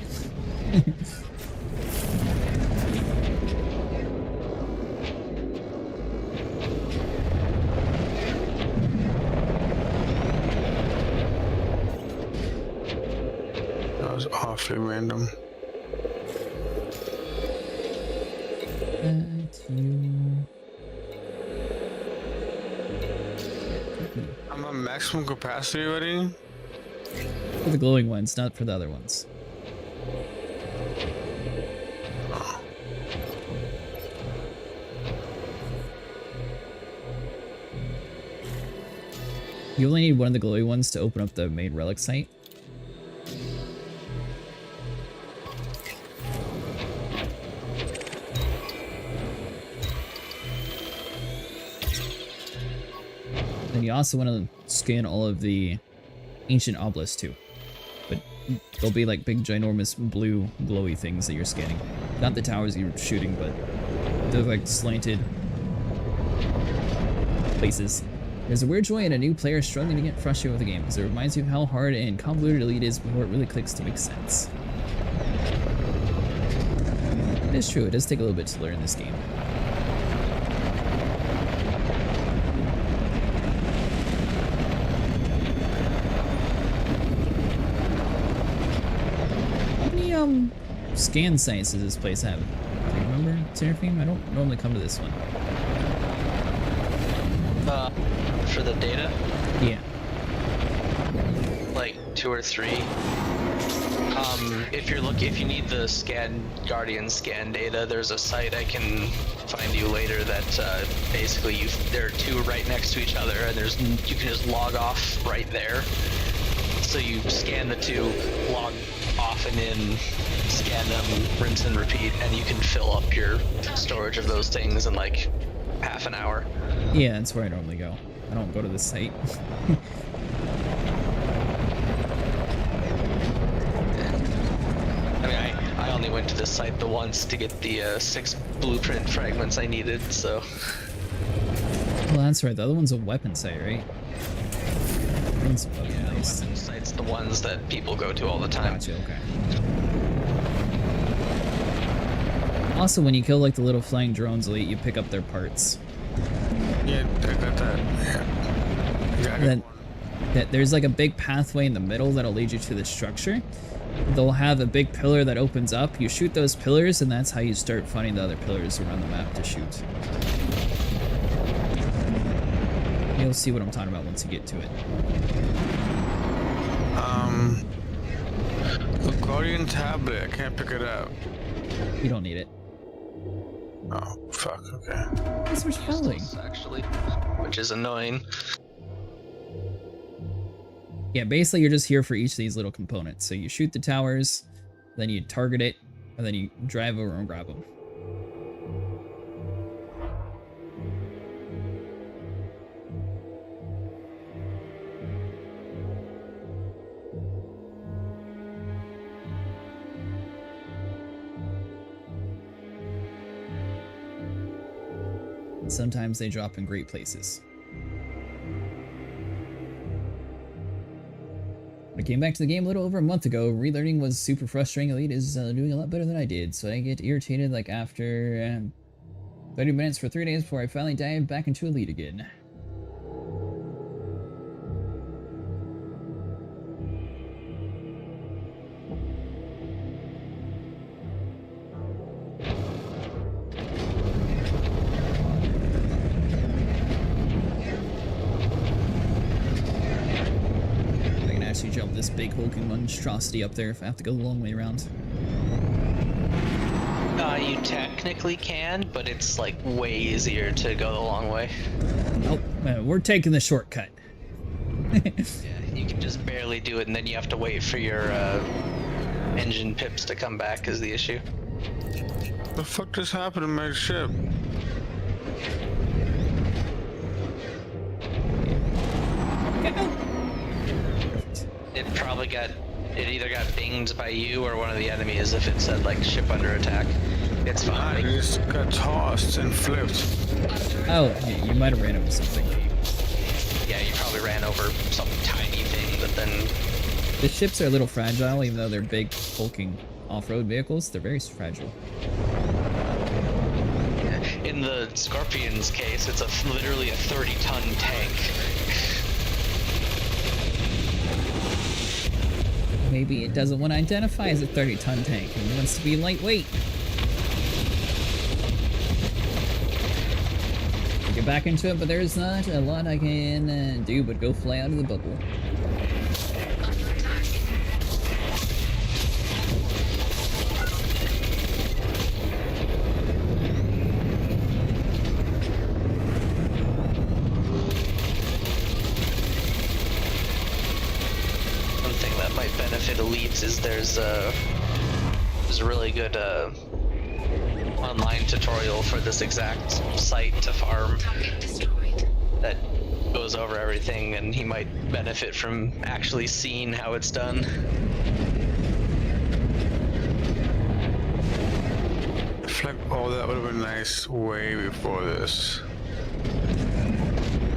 S4: That was awfully random. I'm at maximum capacity already.
S1: For the glowing ones, not for the other ones. You only need one of the glowy ones to open up the main relic site. Then you also want to scan all of the ancient obelisks too. But there'll be like big ginormous blue glowy things that you're scanning. Not the towers you're shooting, but they're like slanted places. There's a weird joy in a new player struggling to get frustrated with the game, because it reminds you of how hard and convoluted Elite is before it really clicks to make sense. It is true, it does take a little bit to learn this game. How many scan sites does this place have? Do you remember, Seraphim? I don't normally come to this one.
S7: For the data,
S1: Yeah.
S7: like 2 or 3. If you need the Guardian scan data, there's a site I can find you later that basically there are 2 right next to each other, and you can just log off right there. So you scan the 2, log off and in, scan them, rinse and repeat, and you can fill up your storage of those things in like half an hour.
S1: Yeah, that's where I normally go. I don't go to this site.
S7: I mean, I only went to this site the once to get the 6 blueprint fragments I needed, so.
S1: Well, that's right. The other one's a weapon site, right? One's a weapon
S7: Yeah,
S1: place.
S7: weapon sites, the ones that people go to all the time.
S1: Gotcha, okay. Also, when you kill like the little flying drones, Elite, you pick up their parts.
S4: Yeah, I got that. Yeah.
S1: And then there's like a big pathway in the middle that'll lead you to the structure. They'll have a big pillar that opens up. You shoot those pillars, and that's how you start finding the other pillars around the map to shoot. You'll see what I'm talking about once you get to it.
S4: The Guardian tablet, I can't pick it up.
S1: You don't need it.
S4: Oh, fuck, okay.
S1: That's what's following.
S7: Actually, which is annoying.
S1: Yeah, basically you're just here for each of these little components. So you shoot the towers, then you target it, and then you drive over and grab them. Sometimes they drop in great places. I came back to the game a little over a month ago. Relearning was super frustrating. Elite is doing a lot better than I did, so I get irritated like after 30 minutes for 3 days before I finally dive back into Elite again. big hulking monstrosity up there if I have to go the long way around.
S7: You technically can, but it's like way easier to go the long way.
S1: Oh, we're taking the shortcut.
S7: Yeah, you can just barely do it, and then you have to wait for your engine pips to come back is the issue.
S4: The fuck just happened to my ship?
S7: It probably it either got binged by you or one of the enemies if it said like ship under attack. It's
S4: I
S7: fine.
S4: just got tossed and flipped.
S1: Oh, you might have ran over something.
S7: Yeah, you probably ran over some tiny thing, but then
S1: The ships are a little fragile, even though they're big, hulking off-road vehicles. They're very fragile.
S7: in the Scorpion's case, it's literally a 30-ton tank.
S1: Maybe it doesn't want to identify as a 30-ton tank and wants to be lightweight. Get back into it, but there's not a lot I can do but go fly out of the bubble.
S7: One thing that might benefit elites is there's a really good online tutorial for this exact site to farm that goes over everything, and he might benefit from actually seeing how it's done.
S4: I feel like, oh, that would have been nice way before this.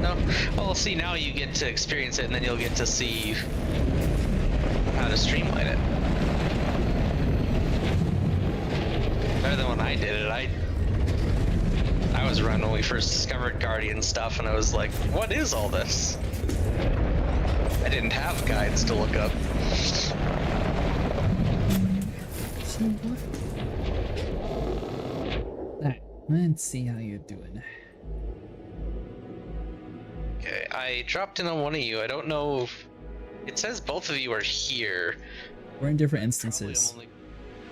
S7: No, well, see, now you get to experience it, and then you'll get to see how to streamline it. Better than when I did it. I was around when we first discovered Guardian stuff, and I was like, what is all this? I didn't have guides to look up.
S1: Alright, let's see how you're doing.
S7: Okay, I dropped in on one of you. I don't know if... It says both of you are here.
S1: We're in different instances.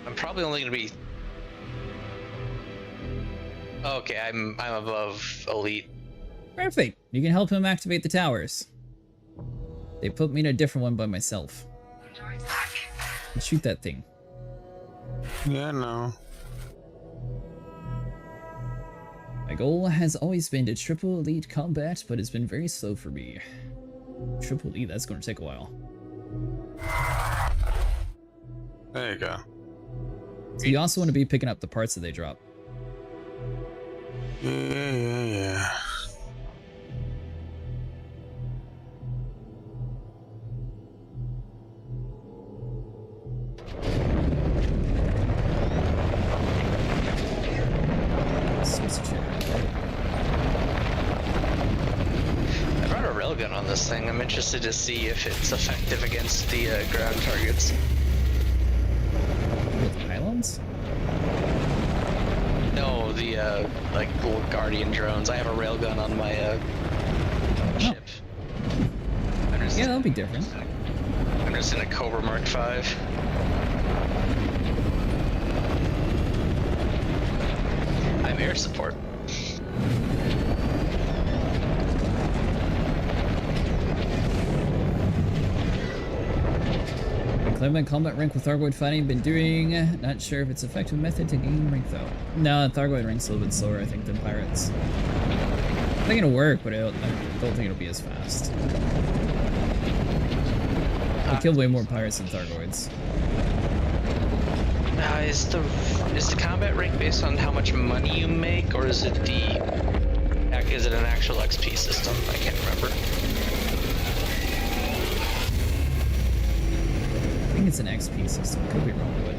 S7: I'm probably only gonna be... Okay, I'm above elite.
S1: Perfect. You can help him activate the towers. They put me in a different one by myself. Let's shoot that thing.
S4: Yeah, no.
S1: My goal has always been to triple elite combat, but it's been very slow for me. Triple elite, that's going to take a while.
S4: There you go.
S1: So you also want to be picking up the parts that they drop.
S4: Yeah.
S7: I brought a railgun on this thing. I'm interested to see if it's effective against the ground targets.
S1: With pylons?
S7: No, the like little Guardian drones. I have a railgun on my ship.
S1: Yeah, that'll be different.
S7: I'm just in a Cobra Mark 5. I'm air support.
S1: Clement combat rank with Thargoid fighting been doing. Not sure if it's effective method to gain rank though. No, Thargoid rank's a little bit slower, I think, than pirates. I think it'll work, but I don't think it'll be as fast. I killed way more pirates than Thargoids.
S7: Is the combat rank based on how much money you make, or is it is it an actual XP system? I can't remember.
S1: I think it's an XP system. Could be wrong, but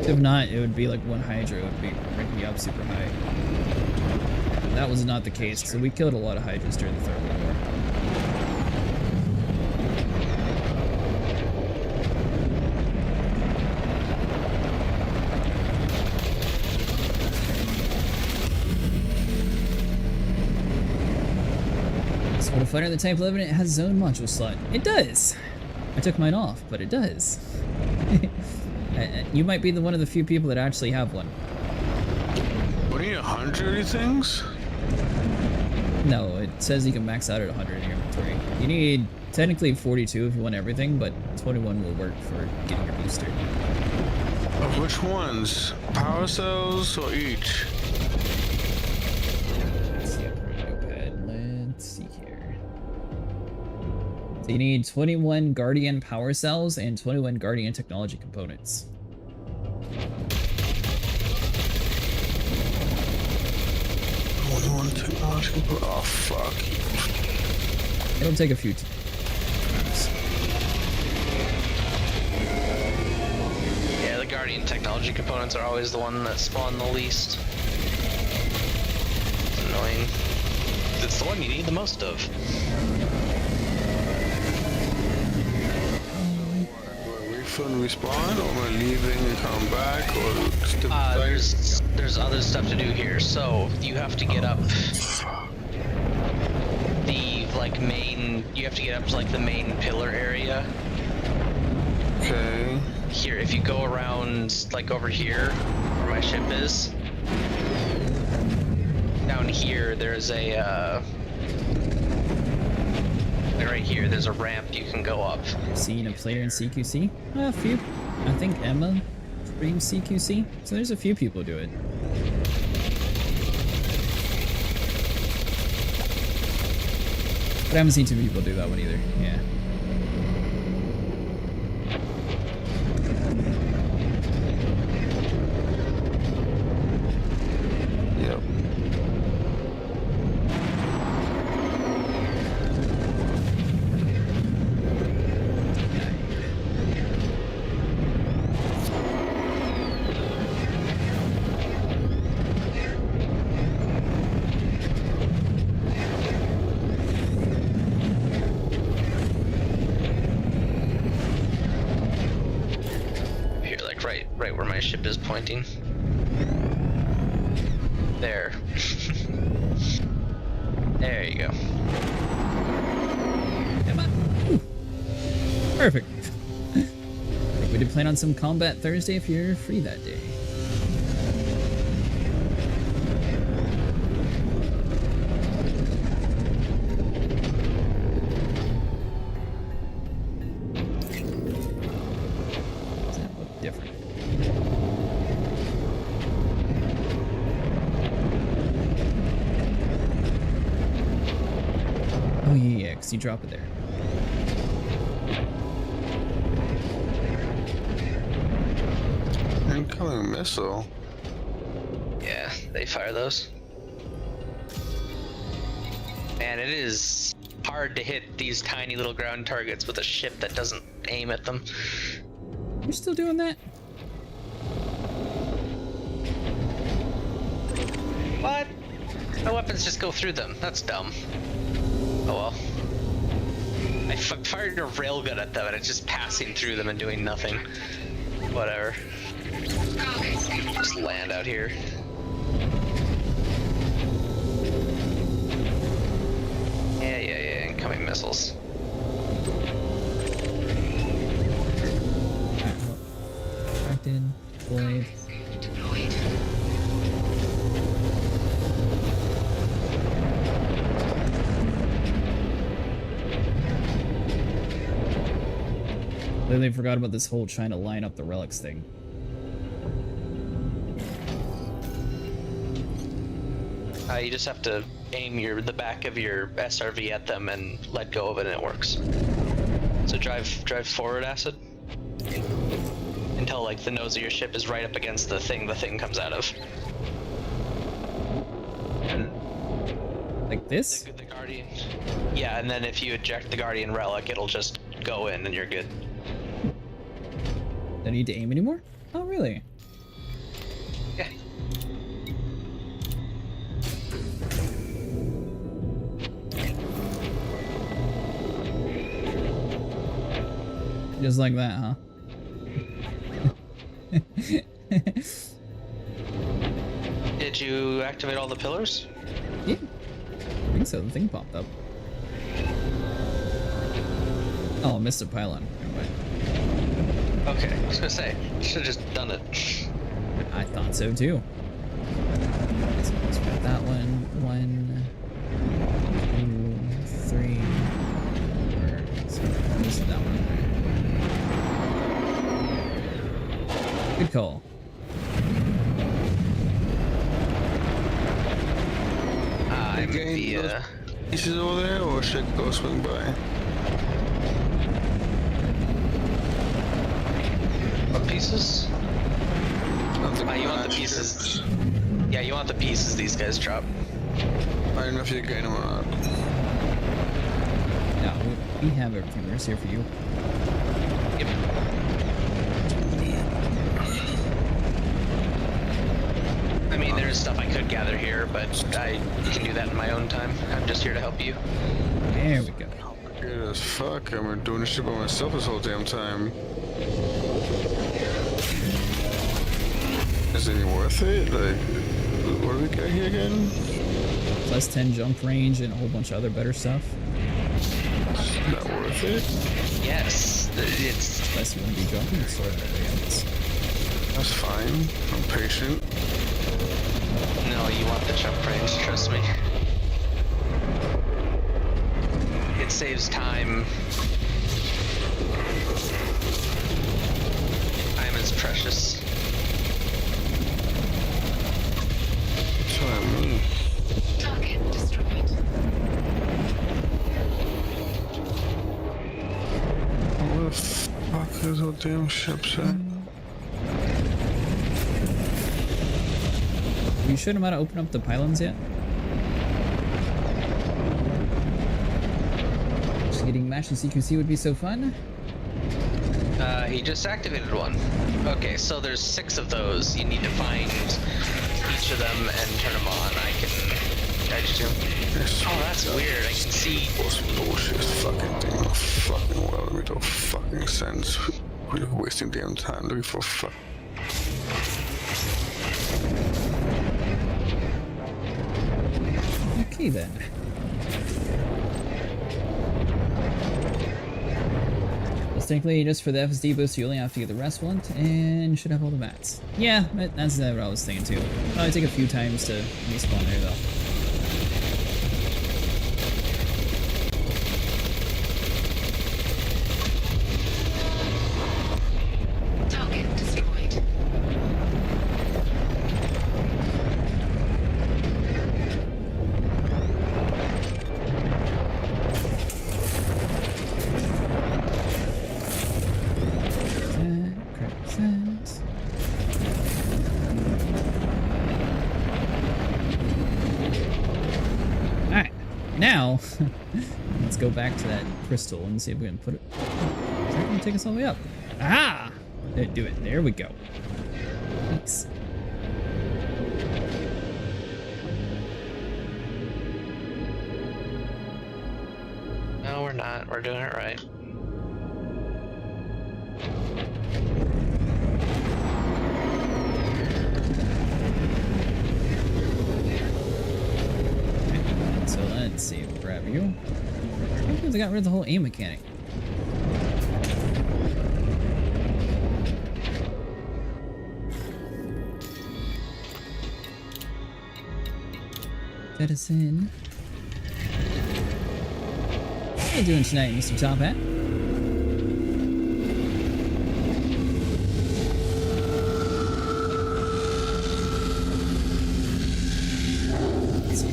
S1: if not, it would be like one Hydra would be ranking me up super high. That was not the case, so we killed a lot of Hydras during the Third World War. So when a fighter in the Type 11, it has its own module slot. It does! I took mine off, but it does. You might be one of the few people that actually have one.
S4: What do you need, 100 of these things?
S1: No, it says you can max out at 100 in your inventory. You need technically 42 if you want everything, but 21 will work for getting your booster.
S4: Of which ones? Power cells or each?
S1: Let's see, notepad. Let's see here. So you need 21 Guardian power cells and 21 Guardian technology components.
S4: Oh, fuck.
S1: It'll take a few times.
S7: Yeah, the Guardian technology components are always the one that spawn the least. It's annoying. It's the one you need the most of.
S4: Refund, respawn, or am I leaving and come back, or just
S7: There's other stuff to do here. So you have to get up the main. You have to get up to the main pillar area.
S4: Okay.
S7: Here, if you go around over here, where my ship is, down here there's a right here there's a ramp you can go up.
S1: Seen a player in CQC? A few. I think Emma streams CQC, so there's a few people do it. But I haven't seen too many people do that one either. Yeah.
S4: Yep.
S7: Right where my ship is pointing. There. There you go.
S1: Emma. Perfect. We did plan on some combat Thursday if you're free that day. Does that look different? Oh yeah, because you drop it there.
S4: Incoming missile.
S7: Yeah, they fire those. Man, it is hard to hit these tiny little ground targets with a ship that doesn't aim at them.
S1: You're still doing that?
S7: What? My weapons just go through them. That's dumb. Oh well. I fired a railgun at them and it's just passing through them and doing nothing. Whatever. Just land out here. Yeah, incoming missiles.
S1: Acted, deployed. They forgot about this whole trying to line up the relics thing.
S7: You just have to aim the back of your SRV at them and let go of it and it works. So drive forward, Acid. Until the nose of your ship is right up against the thing comes out of. And
S1: Like this?
S7: the Guardian. Yeah, and then if you eject the Guardian relic, it'll just go in and you're good.
S1: Don't need to aim anymore? Oh, really?
S7: Yeah.
S1: Just like that, huh?
S7: Did you activate all the pillars?
S1: Yeah. I think so. The thing popped up. Oh, I missed a pylon. but
S7: Okay, I was gonna say, should have just done it.
S1: I thought so too. So let's put that one. 1, 2, 3, 4. So this is that one. Good call.
S7: I'm the,
S4: pieces over there, or should I go swing by?
S7: what pieces?
S4: Not
S7: You want the
S4: glass
S7: pieces.
S4: strips.
S7: Yeah, you want the pieces these guys drop.
S4: I don't know if you're getting them or not.
S1: Yeah, we have everything. We're just here for you.
S7: Yep. I mean, there's stuff I could gather here, but I can do that in my own time. I'm just here to help you.
S1: There we go.
S4: Good as fuck. I've been doing this shit by myself this whole damn time. Is it any worth it? Like, what do we got here again?
S1: Plus 10 jump range and a whole bunch of other better stuff.
S4: Not worth it.
S7: Yes, it's
S1: Unless you want to be jumping, sort of.
S4: That's fine. I'm patient.
S7: no. You want the jump range? Trust me. It saves time. Time is precious.
S4: That's what I mean.
S2: Target destroyed.
S4: Where the fuck is those damn ships at?
S1: You should know how to open up the pylons yet? Just getting matched in CQC would be so fun.
S7: He just activated one. Okay, so there's 6 of those. You need to find each of them and turn them on. I can guide you to them. Oh, that's weird. I can see.
S4: What's bullshit fucking thing? Fucking well, it makes no fucking sense. We're wasting damn time looking for fuck.
S1: Okay then. Technically, just for the FSD boost, you only have to get the rest one, and you should have all the mats. Yeah, that's what I was thinking too. Probably take a few times to respawn there though.
S2: Target destroyed.
S1: Alright, now let's go back to that crystal and see if we can put it. Is that gonna take us all the way up? Aha! Do it. There we go. Nice.
S7: No, we're not. We're doing it right.
S1: So let's see. Grab you. Because I got rid of the whole aim mechanic. Jettison. How you doing tonight, Mr. Top Hat? Let's see.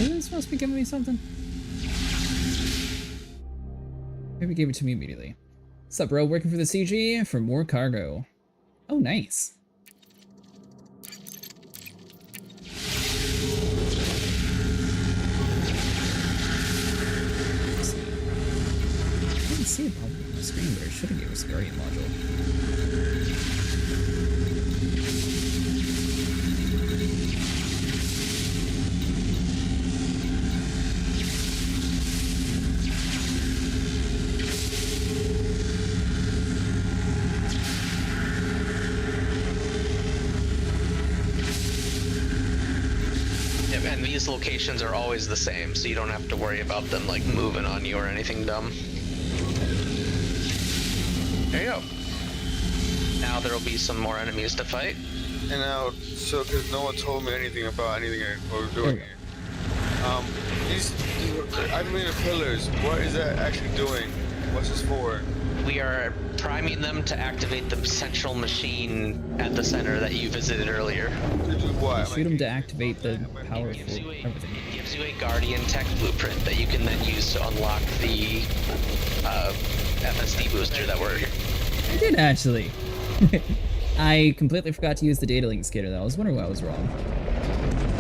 S1: Isn't it supposed to be giving me something? Maybe gave it to me immediately. What's up, bro? Working for the CG for more cargo. Oh, nice. I didn't see it pop up on the screen, but it should have given us a Guardian module.
S7: these locations are always the same, so you don't have to worry about them like moving on you or anything dumb. There you go. Now there will be some more enemies to fight.
S4: And now, so because no one told me anything about anything we're doing here. These, I mean, the pillars. What is that actually doing? What's this for?
S7: We are priming them to activate the central machine at the center that you visited earlier.
S4: To do what?
S1: Shoot them to activate the power
S7: It gives
S1: for
S7: you a,
S1: everything.
S7: it gives you a Guardian tech blueprint that you can then use to unlock the FSD booster that we're.
S1: I did actually. I completely forgot to use the data link scanner though. I was wondering why I was wrong.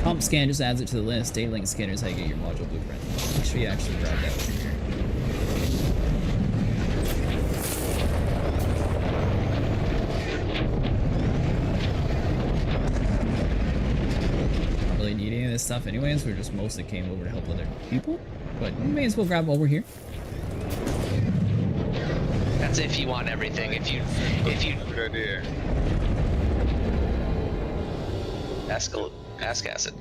S1: Comp scan just adds it to the list. Data link scanner is how you get your module blueprint. Make sure you actually grab that from here. Don't really need any of this stuff anyways. We just mostly came over to help other people. But we may as well grab while we're here.
S7: That's if you want everything. If you
S4: Good idea.
S7: ask acid.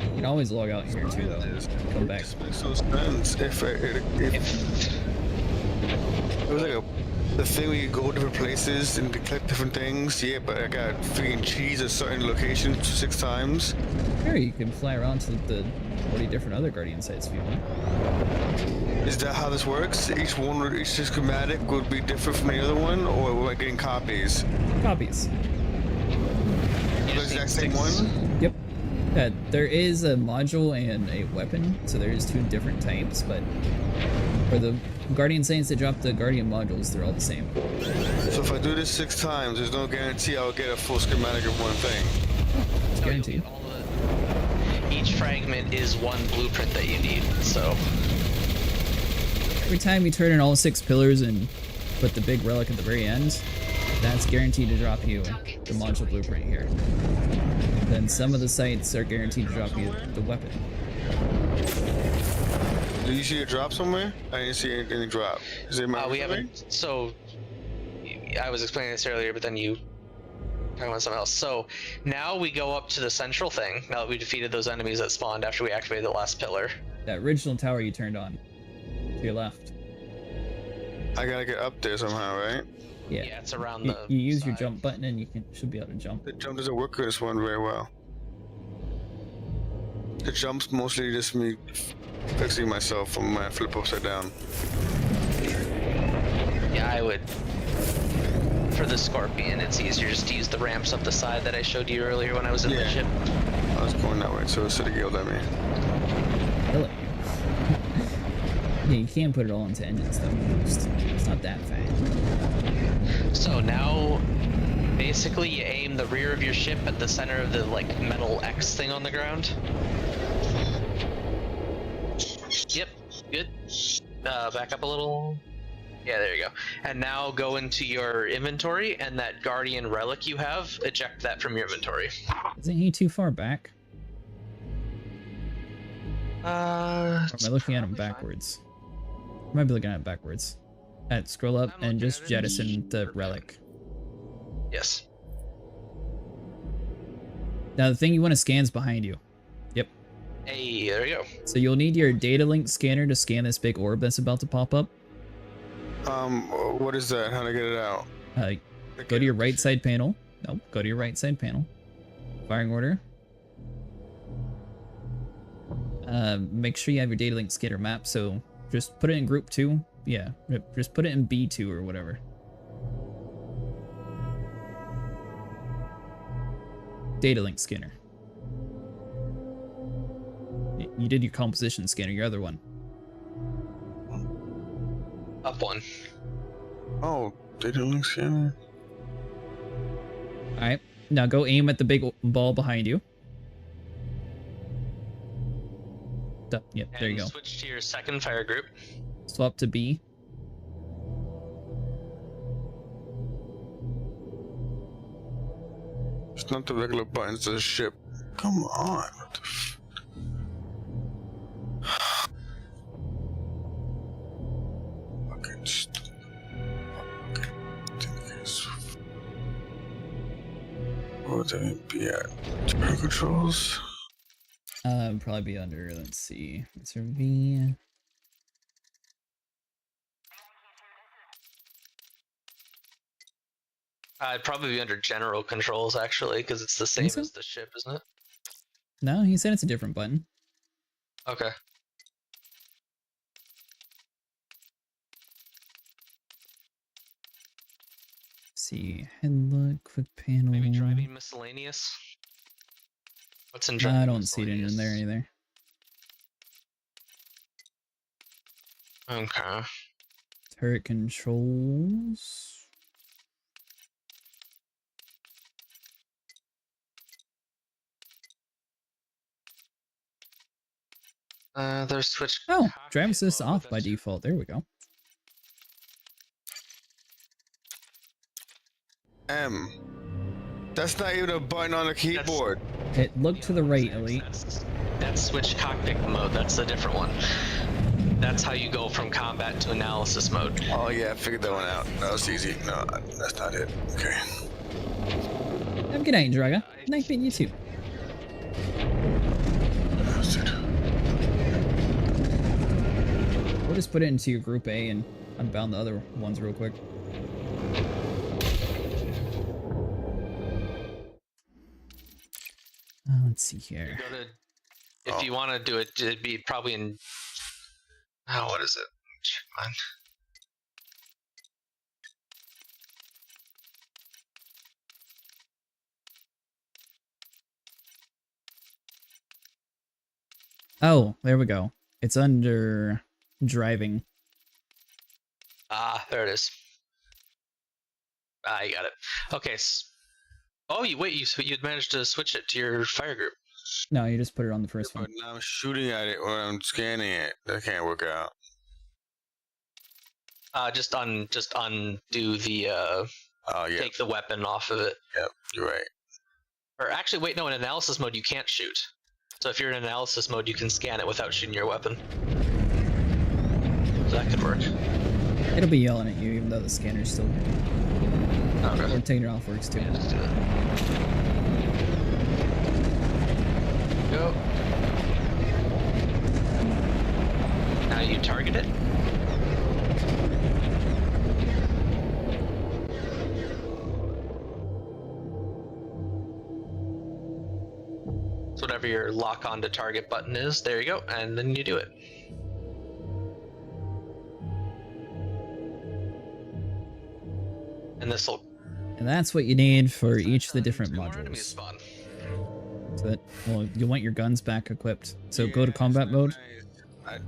S1: You can always log out here too though. Come back.
S4: This makes no sense. If it was like the thing where you go different places and collect different things, yeah, but I got freaking cheese at certain locations 6 times.
S1: Here you can fly around to the 40 different other Guardian sites if you want.
S4: Is that how this works? Each schematic would be different from the other one, or am I getting copies?
S1: Copies.
S7: You
S4: The
S7: just
S4: exact
S7: need
S4: same
S7: 6
S4: one?
S1: Yep. There is a module and a weapon, so there's 2 different types, but for the Guardian Saints that drop the Guardian modules, they're all the same.
S4: So if I do this 6 times, there's no guarantee I'll get a full schematic of one thing.
S1: It's guaranteed.
S7: Each fragment is one blueprint that you need, so.
S1: Every time you turn in all 6 pillars and put the big relic at the very end, that's guaranteed to drop you the module blueprint here. Then some of the sites are guaranteed to drop you the weapon.
S4: Did you see a drop somewhere? I didn't see anything drop. Is it my
S7: We haven't. So I was explaining this earlier, but then you talking about something else. So now we go up to the central thing. Now that we defeated those enemies that spawned after we activated the last pillar.
S1: That original tower you turned on. To your left.
S4: I gotta get up there somehow, right?
S1: Yeah.
S7: Yeah, it's around
S1: You,
S7: the.
S1: you use your
S7: side.
S1: jump button and you should be able to jump.
S4: The jump doesn't work with this one very well. The jump's mostly just me fixing myself from when I flip upside down.
S7: Yeah, I would. For the Scorpion, it's easier just to use the ramps up the side that I showed you earlier when I was in the
S4: Yeah.
S7: ship.
S4: I was going that way, so it should have yelled at me.
S1: Really? Yeah, you can put it all into engines though. It's not that fast.
S7: So now, basically, you aim the rear of your ship at the center of the like metal X thing on the ground. Yep, good. Back up a little. Yeah, there you go. And now go into your inventory, and that Guardian relic you have, eject that from your inventory.
S1: Isn't he too far back? Or am I looking at him backwards? I might be looking at it backwards. Scroll up
S7: I'm
S1: and
S7: looking
S1: just
S7: at it.
S1: jettison the relic.
S7: Yes.
S1: Now the thing you want to scan is behind you. Yep.
S7: Hey, there you go.
S1: So you'll need your data link scanner to scan this big orb that's about to pop up.
S4: What is that? How to get it out?
S1: Go to your right side panel. Nope, go to your right side panel. Firing order. Make sure you have your data link scanner map, so just put it in group 2. Yeah, just put it in B2 or whatever. Data link scanner. You did your composition scanner, your other one.
S7: Up one.
S4: Oh, data link scanner.
S1: Alright, now go aim at the big ball behind you. Yep, there you
S7: And
S1: go.
S7: switch to your second fire group.
S1: Swap to B.
S4: It's not the regular buttons to the ship. Come on. What the fucking stupid. Fucking dingus. What be at power controls.
S1: Probably be under, let's see, it's a V.
S7: I'd probably be under general controls actually, because it's the same
S1: so?
S7: as the ship, isn't it?
S1: No, he said it's a different button.
S7: Okay.
S1: See, headlock, quick panel.
S7: Maybe driving miscellaneous. What's in
S1: No,
S7: driving
S1: I don't see it in
S7: miscellaneous?
S1: there either.
S7: Okay.
S1: Turret controls.
S7: There's switch.
S1: Oh,
S7: cockpit
S1: drive assist
S7: mode,
S1: off
S7: but
S1: by
S7: that's-
S1: default. There we go.
S4: M. That's not even a button on the keyboard.
S1: It looked to the right, Elite.
S7: That's switch cockpit mode. That's a different one. That's how you go from combat to analysis mode.
S4: Oh yeah, I figured that one out. That was easy. No, that's not it. Okay.
S1: Have a good night, Draga. Good night, being you too.
S4: That's it.
S1: We'll just put it into your group A and unbound the other ones real quick. Let's see here.
S7: Go to, if you want to do it, it'd be probably in. Oh, what is it? Check mine.
S1: Oh, there we go. It's under driving.
S7: Ah, there it is. Ah, you got it. Okay. Oh, you you'd managed to switch it to your fire group.
S1: No, you just put it on the first
S4: But
S1: one.
S4: now I'm shooting at it when I'm scanning it. That can't work out.
S7: Just undo the
S4: Oh yeah.
S7: take the weapon off of it.
S4: Yep. You're right.
S7: Or actually, wait, no. In analysis mode, you can't shoot. So if you're in analysis mode, you can scan it without shooting your weapon. So that could work.
S1: It'll be yelling at you, even though the scanner's still.
S7: Okay.
S1: Or taking it off works too.
S7: Yeah, just do it. Go. Now you target it. So whatever your lock on to target button is, there you go, and then you do it. And this will.
S1: And that's what you need for each of the different
S7: Two more enemies
S1: modules.
S7: spawn.
S1: So that, well, you want your guns back equipped. So go to combat mode.
S7: Yep.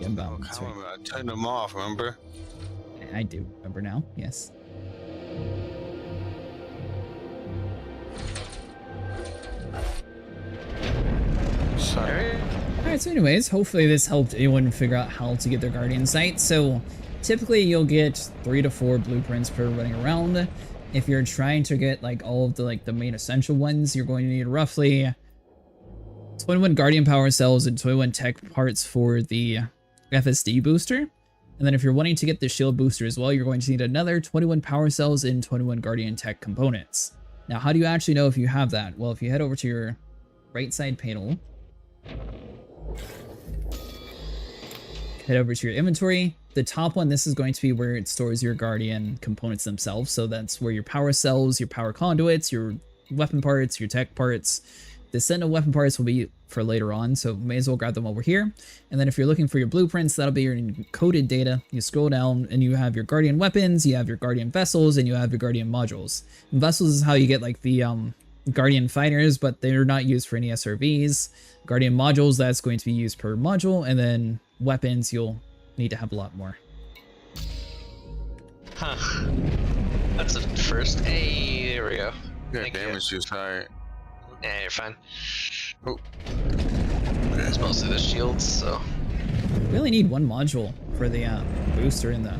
S1: Yeah, inbound, that's right.
S4: I turned them off, remember?
S1: I do remember now. Yes.
S4: Sorry.
S1: Alright, so anyways, hopefully this helped anyone figure out how to get their Guardian sight. So typically you'll get 3 to 4 blueprints per running around. If you're trying to get like all of the main essential ones, you're going to need roughly 21 Guardian power cells and 21 tech parts for the FSD booster. And then if you're wanting to get the shield booster as well, you're going to need another 21 power cells and 21 Guardian tech components. Now, how do you actually know if you have that? Well, if you head over to your right side panel, head over to your inventory. The top one, this is going to be where it stores your Guardian components themselves. So that's where your power cells, your power conduits, your weapon parts, your tech parts. The Sentinel weapon parts will be for later on, so may as well grab them over here. And then if you're looking for your blueprints, that'll be your encoded data. You scroll down and you have your Guardian weapons, you have your Guardian vessels, and you have your Guardian modules. And vessels is how you get like the Guardian fighters, but they're not used for any SRVs. Guardian modules, that's going to be used per module, and then weapons, you'll need to have a lot more.
S7: Huh. That's a first. Hey, there we go.
S4: Yeah,
S7: Thank you.
S4: damage juice, alright.
S7: Yeah, you're fine.
S4: Oh.
S7: It's mostly the shields, so.
S1: We only need one module for the booster and the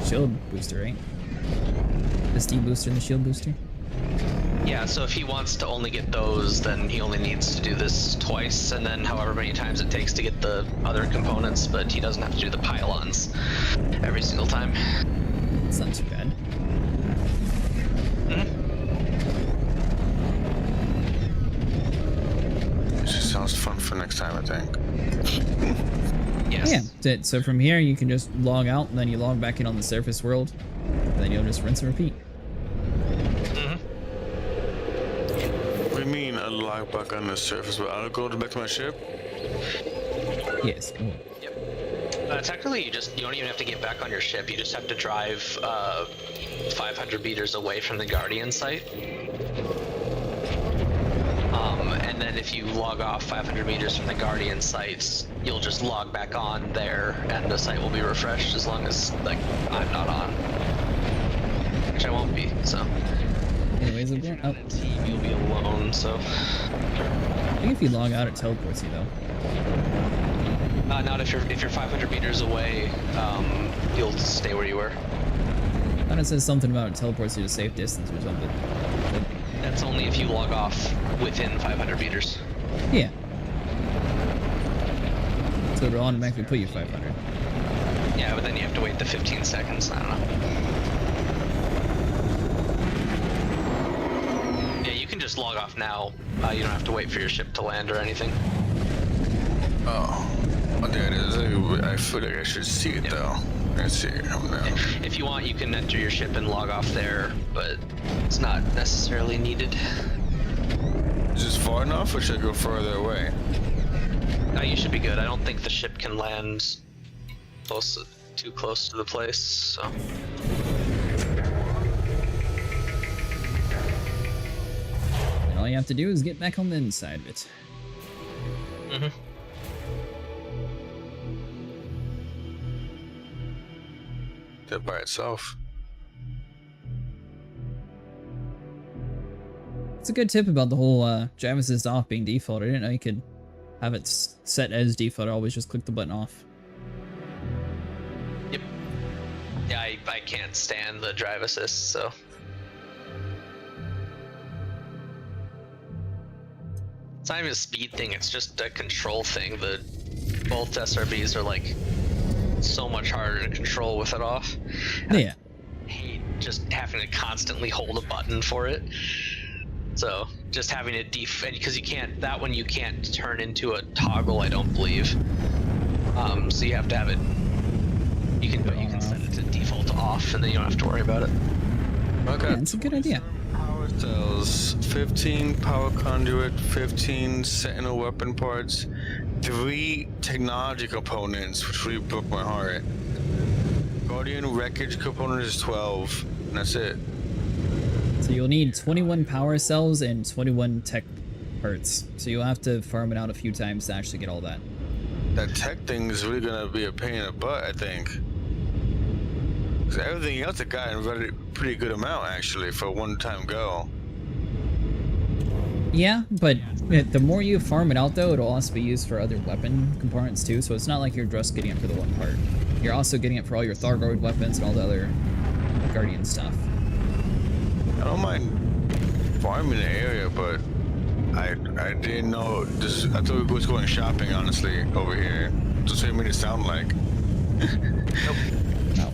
S1: shield booster, right? The SD booster and the shield booster.
S7: Yeah, so if he wants to only get those, then he only needs to do this twice, and then however many times it takes to get the other components, but he doesn't have to do the pylons every single time.
S1: It's not too bad.
S4: This just sounds fun for next time, I think.
S7: Yes.
S1: Yeah, that's it. So from here, you can just log out, and then you log back in on the surface world, and then you'll just rinse and repeat.
S4: What do you mean I log back on the surface? But I'll go back to my ship?
S1: Yes. Cool.
S7: Technically, you don't even have to get back on your ship. You just have to drive 500 meters away from the Guardian site. And then if you log off 500 meters from the Guardian sites, you'll just log back on there, and the site will be refreshed as long as like I'm not on, which I won't be. So.
S1: Anyways,
S7: If you're not in a team, you'll be alone. So.
S1: I think if you log out, it teleports you though.
S7: Not if you're 500 meters away, you'll stay where you were.
S1: I thought it says something about it teleports you to safe distance or something.
S7: That's only if you log off within 500 meters.
S1: Yeah. So it'll automatically put you 500.
S7: Yeah, but then you have to wait the 15 seconds. I don't know. Yeah, you can just log off now. You don't have to wait for your ship to land or anything.
S4: Oh, there it is. I feel like I should see it though. Let's see it now.
S7: If you want, you can enter your ship and log off there, but it's not necessarily needed.
S4: Is this far enough, or should I go further away?
S7: You should be good. I don't think the ship can land too close to the place, so.
S1: And all you have to do is get back on the inside of it.
S4: That by itself.
S1: It's a good tip about the whole Java assist off being default. I didn't know you could have it set as default. I always just click the button off.
S7: Yep. Yeah, I can't stand the drive assist, so. It's not even a speed thing, it's just a control thing. Both SRBs are like so much harder to control with it off.
S1: Yeah.
S7: I hate just having to constantly hold a button for it. So just having it because you can't, that one you can't turn into a toggle, I don't believe. So you have to have it, you can set it to default off, and then you don't have to worry about it.
S4: Okay.
S1: Yeah, it's a good idea.
S4: Power cells, 15 power conduit, 15 Sentinel weapon parts, 3 technology components, which really broke my heart. Guardian wreckage component is 12, and that's it.
S1: So you'll need 21 power cells and 21 tech parts. So you'll have to farm it out a few times to actually get all that.
S4: That tech thing is really gonna be a pain in the butt, I think. Because everything else I got in a pretty good amount, actually, for a one-time go.
S1: Yeah, but the more you farm it out, though, it'll also be used for other weapon components, too. So it's not like you're just getting it for the one part. You're also getting it for all your Thargoid weapons and all the other Guardian stuff.
S4: I don't mind farming the area, but I didn't know this. I thought we was going shopping, honestly, over here. That's what it made it sound like.
S1: Nope. No.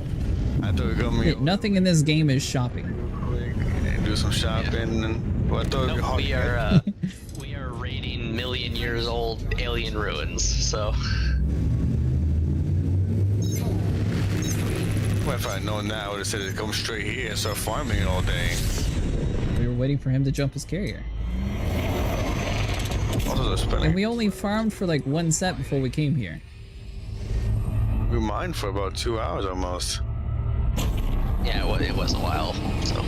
S4: I thought we were going
S1: Nothing in this game is shopping.
S4: quick and do some shopping.
S7: Yeah.
S4: And well, I thought
S7: Nope,
S4: it'd be
S7: we are raiding million-years-old alien ruins, so.
S4: Well, if I'd known that, I would have said to come straight here and start farming all day.
S1: We were waiting for him to jump his carrier.
S4: Also, they're spending.
S1: And we only farmed for like one set before we came here.
S4: We mined for about 2 hours almost.
S7: Yeah, it was a while, so.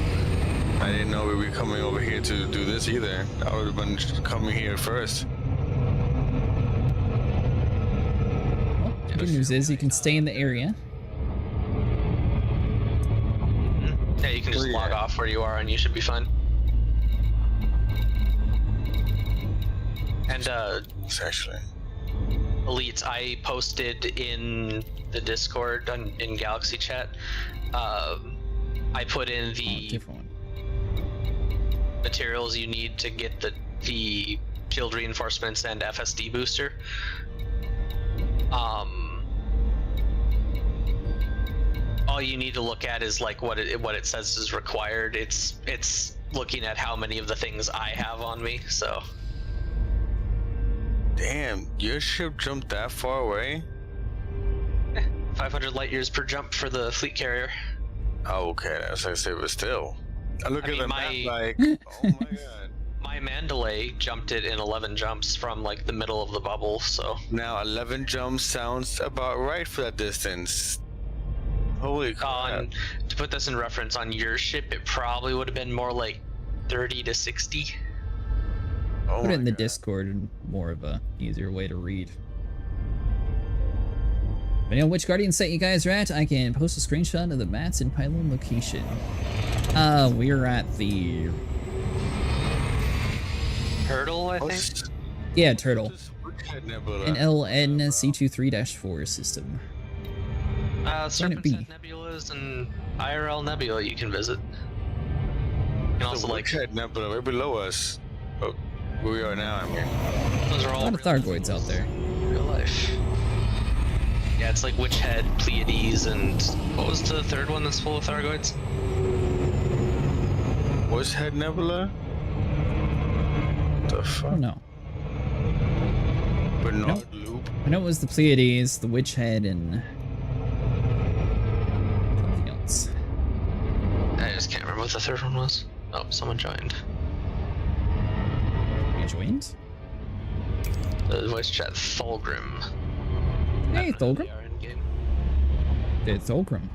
S4: I didn't know we'd be coming over here to do this either. I would have been coming here first.
S1: Well, the good news is you can stay in the area.
S7: Yeah, you can just log off where you are and you should be fine. And
S4: It's actually.
S7: Elites, I posted in the Discord in Galaxy Chat. I put in the
S1: Different one.
S7: materials you need to get the shield reinforcements and FSD booster. all you need to look at is like what it says is required. It's looking at how many of the things I have on me. So.
S4: Damn, your ship jumped that far away?
S7: 500 light years per jump for the fleet carrier.
S4: Oh, okay, that's like I say, but still. I look at the map like, oh my god.
S7: My Mandalay jumped it in 11 jumps from like the middle of the bubble, so.
S4: Now 11 jumps sounds about right for that distance. Holy crap.
S7: To put this in reference, on your ship, it probably would have been more like 30 to 60.
S4: Oh
S1: Put it in the
S4: God.
S1: Discord, more of a easier way to read. Depending on which Guardian site you guys are at, I can post a screenshot of the mats and pylon location. We're at the...
S7: Turtle, I think?
S1: Yeah, Turtle.
S4: Nebula.
S1: An LNC23-4 system.
S7: Serpent's
S1: be?
S7: Head Nebulas and IRL Nebula you can visit. You can also like...
S4: Head Nebula, right below us. Oh, where we are now, I mean.
S7: Those are
S1: A
S7: all
S1: lot of Thargoids out there.
S7: real life. Yeah, it's like Witch Head, Pleiades, and what was the third one that's full of Thargoids?
S4: What's Head Nebula? The
S1: I
S4: fuck?
S1: don't know.
S4: Bernard Loop?
S1: I know it was the Pleiades, the Witch Head, and... something else.
S7: I just can't remember what the third one was. Oh, someone joined.
S1: You joined?
S7: The voice chat, Thulgrim.
S1: Hey, Thulgrim.
S7: They are in game.
S1: It's Thulgrim.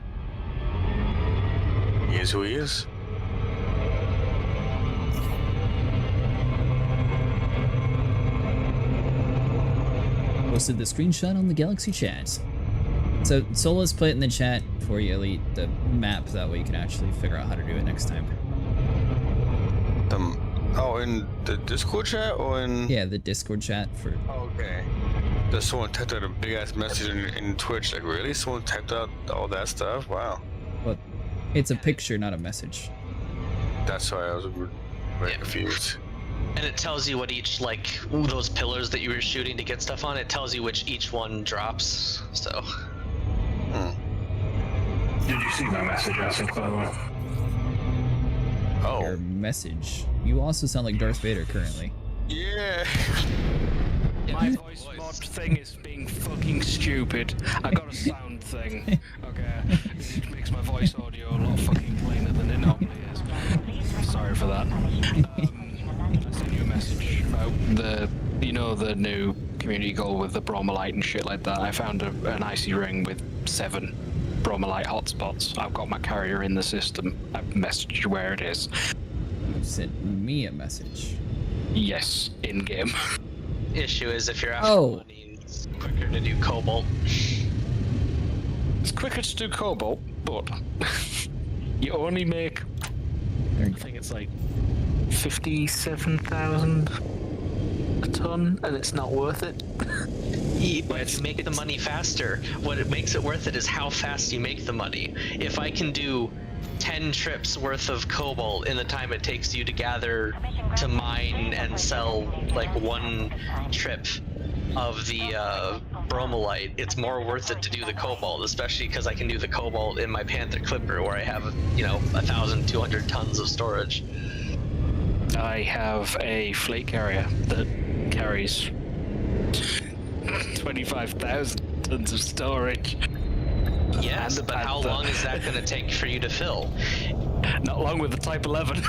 S4: He is who he is.
S1: Posted the screenshot on the Galaxy chat. So Solace put in the chat for you, Elite, the map, that way you can actually figure out how to do it next time.
S4: Oh, in the Discord chat or in?
S1: Yeah, the Discord chat for...
S4: Oh, okay. There's someone typed out a big ass message in Twitch. Like, really? Someone typed out all that stuff? Wow.
S1: Well, it's a picture, not a message.
S4: That's why I was very confused.
S7: And it tells you what each, like, those pillars that you were shooting to get stuff on, it tells you which each one drops, so.
S8: Did you see my message I sent, by the way?
S1: Your
S4: Oh.
S1: message. You also sound like Darth Vader currently.
S4: Yeah.
S8: My voice mod thing is being fucking stupid. I got a sound thing. Okay. It makes my voice audio a lot fucking plainer than it normally is. Sorry for that. I sent you a message about the new community goal with the Bromellite and shit like that. I found an icy ring with 7 Bromellite hotspots. I've got my carrier in the system. I've messaged you where it is.
S1: You sent me a message.
S8: Yes, in game.
S7: Issue is if you're after
S1: Oh.
S7: money, it's quicker to do Cobalt.
S8: It's quicker to do Cobalt, but you only make, I think it's like 57,000 a ton, and it's not worth it.
S7: But you make the money faster. What it makes it worth it is how fast you make the money. If I can do 10 trips worth of cobalt in the time it takes you to gather, to mine and sell like 1 trip of the Bromellite, it's more worth it to do the cobalt, especially because I can do the cobalt in my Panther Clipper where I have, 1,200 tons of storage.
S8: I have a fleet carrier that carries 25,000 tons of storage.
S7: Yes,
S8: And the
S7: but how
S8: Panther.
S7: long is that going to take for you to fill?
S8: Not long with the Type 11.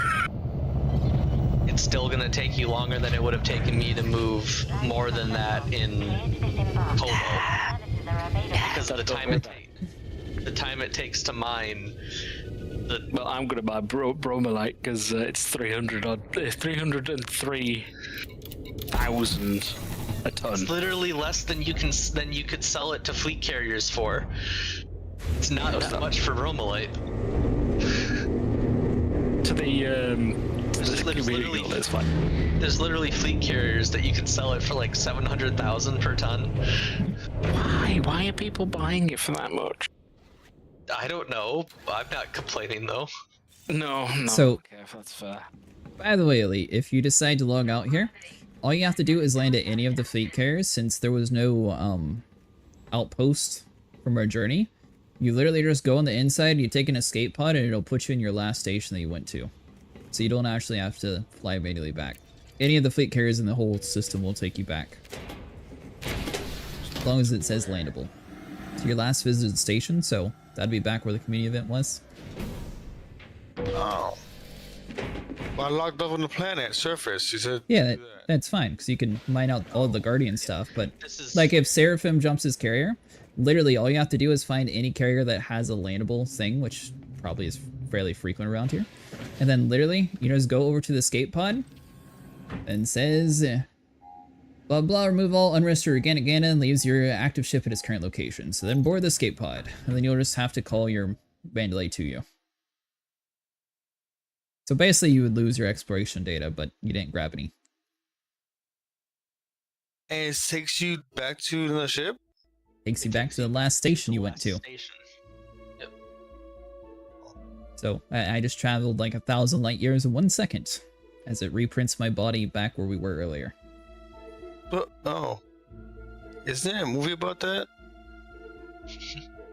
S7: It's still going to take you longer than it would have taken me to move more than that in Cobalt. Because of the time it takes to mine.
S8: Well, I'm gonna buy Bromellite because it's 303,000 a ton.
S7: It's literally less than you could sell it to fleet carriers for. It's not that much for Bromellite.
S8: To the
S7: There's
S8: community
S7: literally-
S8: goal, it's fine.
S7: There's literally fleet carriers that you could sell it for like 700,000 per ton.
S8: Why are people buying it for that much?
S7: I don't know. I'm not complaining though.
S8: No.
S1: So-
S8: Okay, if that's fair.
S1: By the way, Elite, if you decide to log out here, all you have to do is land at any of the fleet carriers, since there was no outpost from our journey. You literally just go on the inside, you take an escape pod, and it'll put you in your last station that you went to. So you don't actually have to fly immediately back. Any of the fleet carriers in the whole system will take you back. As long as it says landable. So your last visited station, so that'd be back where the community event was.
S4: Oh. Well, I logged off on the planet surface. You said.
S1: Yeah, that's fine, because you can mine out all the Guardian stuff, but
S7: This is
S1: like if Seraphim jumps his carrier, literally all you have to do is find any carrier that has a landable thing, which probably is fairly frequent around here. And then literally, you just go over to the escape pod and says, blah blah, remove all unregistered organic Gana and leaves your active ship at its current location. So then board the escape pod, and then you'll just have to call your Vandalay to you. So basically you would lose your exploration data, but you didn't grab any.
S4: And it takes you back to the ship?
S1: Takes you back to the last station you went to.
S7: Station. Yep.
S1: So I just traveled like 1,000 light years in 1 second as it reprints my body back where we were earlier.
S4: But, oh. Isn't there a movie about that?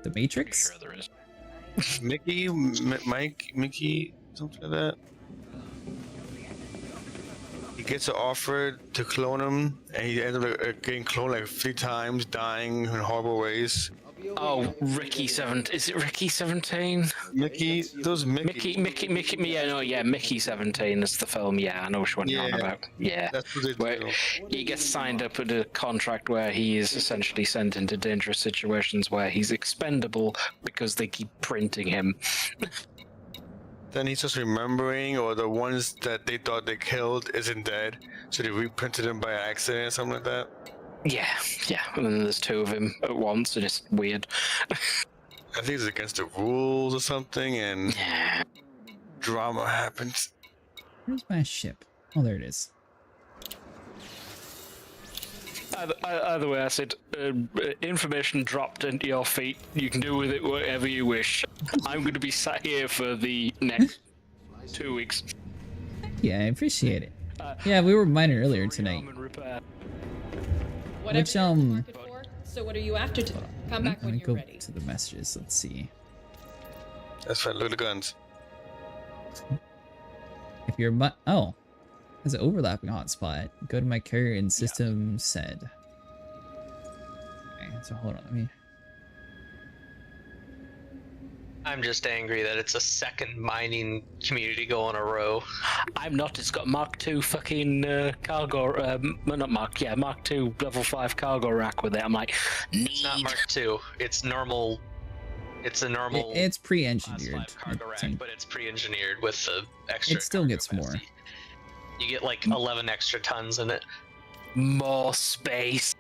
S1: The Matrix?
S7: Sure there is.
S4: Mickey, Mike, Mickey, something like that. He gets an offer to clone him, and he ends up getting cloned like 3 times, dying in horrible ways.
S8: Oh, Ricky 17. Is it Ricky 17?
S4: Mickey, those Mickey.
S8: Mickey 17 is the film. Yeah, I know which one you're on
S4: Yeah.
S8: about. Yeah.
S4: That's what they
S8: Where
S4: do.
S8: he gets signed up with a contract where he is essentially sent into dangerous situations where he's expendable because they keep printing him.
S4: Then he's just remembering, or the ones that they thought they killed isn't dead, so they reprinted him by accident or something like that.
S8: Yeah, and then there's 2 of him at once, and it's weird.
S4: I think it's against the rules or something, and
S8: Yeah.
S4: drama happens.
S1: Where's my ship? Oh, there it is.
S8: Either way, I said, information dropped into your feet. You can do with it whatever you wish. I'm going to be sat here for the next 2 weeks.
S1: Yeah, I appreciate it. Yeah, we were mining earlier tonight.
S8: Rearm and repair.
S9: Whatever
S1: Which,
S9: you're in the market for. So what are you after today? Come back
S1: Let
S9: when
S1: me
S9: you're
S1: go
S9: ready.
S1: to the messages. Let's see.
S4: That's fine, look at the guns.
S1: If you're oh, has an overlapping hotspot. Go to my carrier and system said. Okay, so hold on, let me.
S7: I'm just angry that it's a second mining community go in a row.
S8: I'm not. It's got Mark II fucking cargo. Mark II level 5 cargo rack with it. I'm like,
S7: It's not Mark II. It's normal. It's a normal.
S1: It's
S7: Class
S1: pre-engineered.
S7: 5 cargo
S1: I
S7: rack,
S1: think.
S7: but it's pre-engineered with the extra.
S1: It still
S7: cargo
S1: gets more.
S7: capacity. You get like 11 extra tons in it.
S8: more space.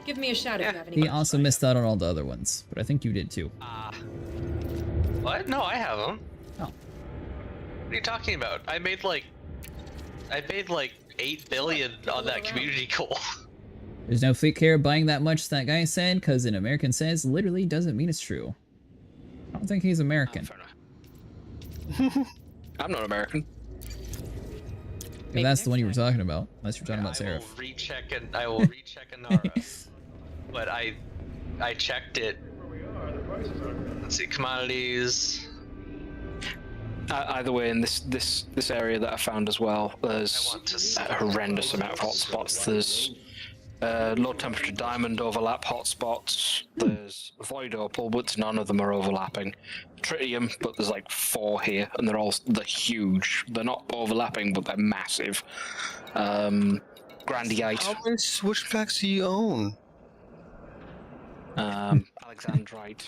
S9: Give me a shout if you have any
S1: He
S9: questions.
S1: also missed out on all the other ones, but I think you did too.
S7: What? No, I have them.
S1: Oh.
S7: What are you talking about? I made like 8 billion on that community goal.
S1: There's no fleet carrier buying that much, that guy said, because an American says literally doesn't mean it's true. I don't think he's American.
S8: Fair enough. I'm not American.
S1: If that's the one you were talking about, unless you're talking about
S7: I will
S1: Seraph.
S7: recheck and I will recheck Anara. But I checked it. Let's see, commodities.
S8: Either way, in this area that I found as well, there's a horrendous amount of hotspots. There's low temperature diamond overlap hotspots. There's void opal, but none of them are overlapping. Tritium, but there's like 4 here, and they're huge. They're not overlapping, but they're massive. Grandiite.
S4: How many switchbacks do you own?
S8: Alexandrite,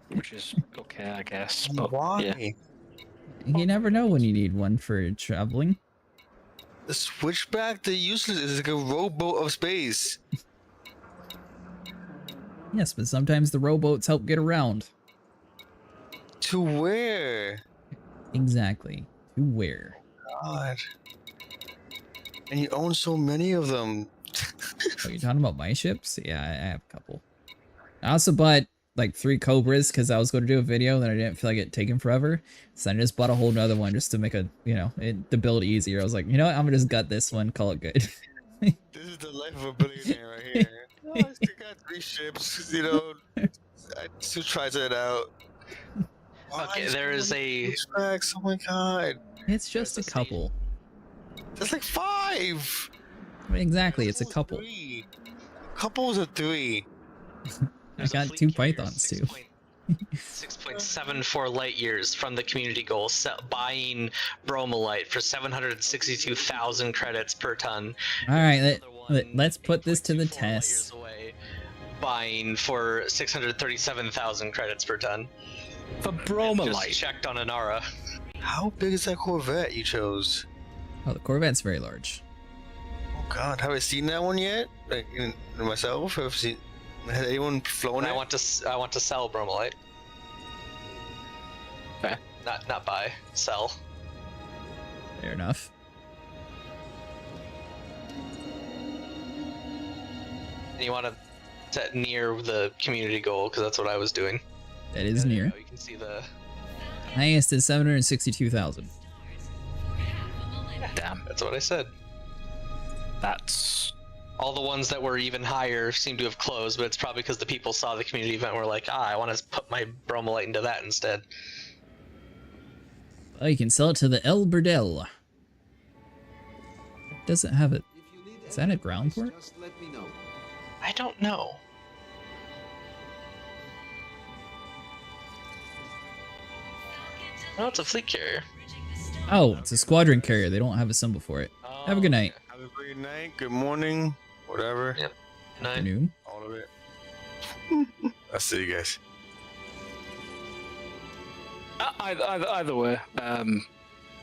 S8: which is okay, I guess. But,
S4: Why?
S8: Yeah.
S1: You never know when you need one for traveling.
S4: The switchback, they're useless. It's like a rowboat of space.
S1: Yes, but sometimes the rowboats help get around.
S4: To where?
S1: Exactly. To where?
S4: God. And you own so many of them.
S1: Oh, you're talking about my ships? Yeah, I have a couple. I also bought like 3 Cobras because I was going to do a video, then I didn't feel like it taking forever. So I just bought a whole nother one just to make the build easier. I was like, you know what? I'm going to just gut this one, call it good.
S4: This is the life of a billionaire right here. Oh, I still got 3 ships, I still tried that out.
S7: Okay, there is a.
S4: Tracks? Oh my god.
S1: It's just a couple.
S4: That's like 5.
S1: Exactly, it's a couple.
S4: 3. Couples of 3.
S1: I got 2 pythons too.
S7: 6.74 light years from the community goal, buying Bromellite for 762,000 credits per ton.
S1: All right, let's put this to the test.
S7: Away, buying for 637,000 credits per ton.
S8: For Bromellite.
S7: Just checked on Inara.
S4: How big is that Corvette you chose?
S1: Oh, the Corvette's very large.
S4: Oh god, have I seen that one yet? Like myself, have seen? Has anyone flown it?
S7: I want to sell Bromellite.
S8: Okay.
S7: Not buy, sell.
S1: Fair enough.
S7: And you want to set near the community goal because that's what I was doing.
S1: That is near.
S7: You can see the
S1: highest is 762,000.
S7: Damn, that's what I said.
S8: That's
S7: all the ones that were even higher seem to have closed, but it's probably because the people saw the community event and were like, I want to put my Bromellite into that instead.
S1: Oh, you can sell it to the El Burdell. It doesn't have it. Is that a ground port?
S6: Just let me know.
S7: I don't know. Oh, it's a fleet carrier.
S1: Oh, it's a squadron carrier. They don't have a symbol for it. Have a good night.
S4: Have a great night, good morning, whatever.
S7: Yep. Night.
S1: Afternoon.
S4: All of it. I'll see you guys.
S8: Either way,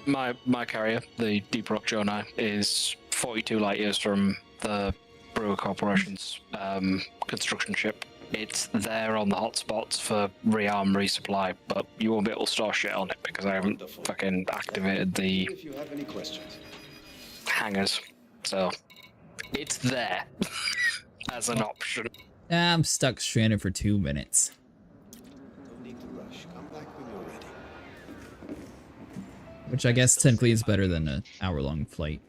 S8: my carrier, the Deep Rock Jonai, is 42 light years from the Brewer Corporation's construction ship. It's there on the hotspots for rearm resupply, but you won't be able to store shit on it because I haven't fucking activated the
S6: If you have any questions.
S8: hangars. So it's there as an option.
S1: I'm stuck stranded for 2 minutes.
S6: No need to rush. Come back when you're ready.
S1: Which I guess technically is better than an hour-long flight.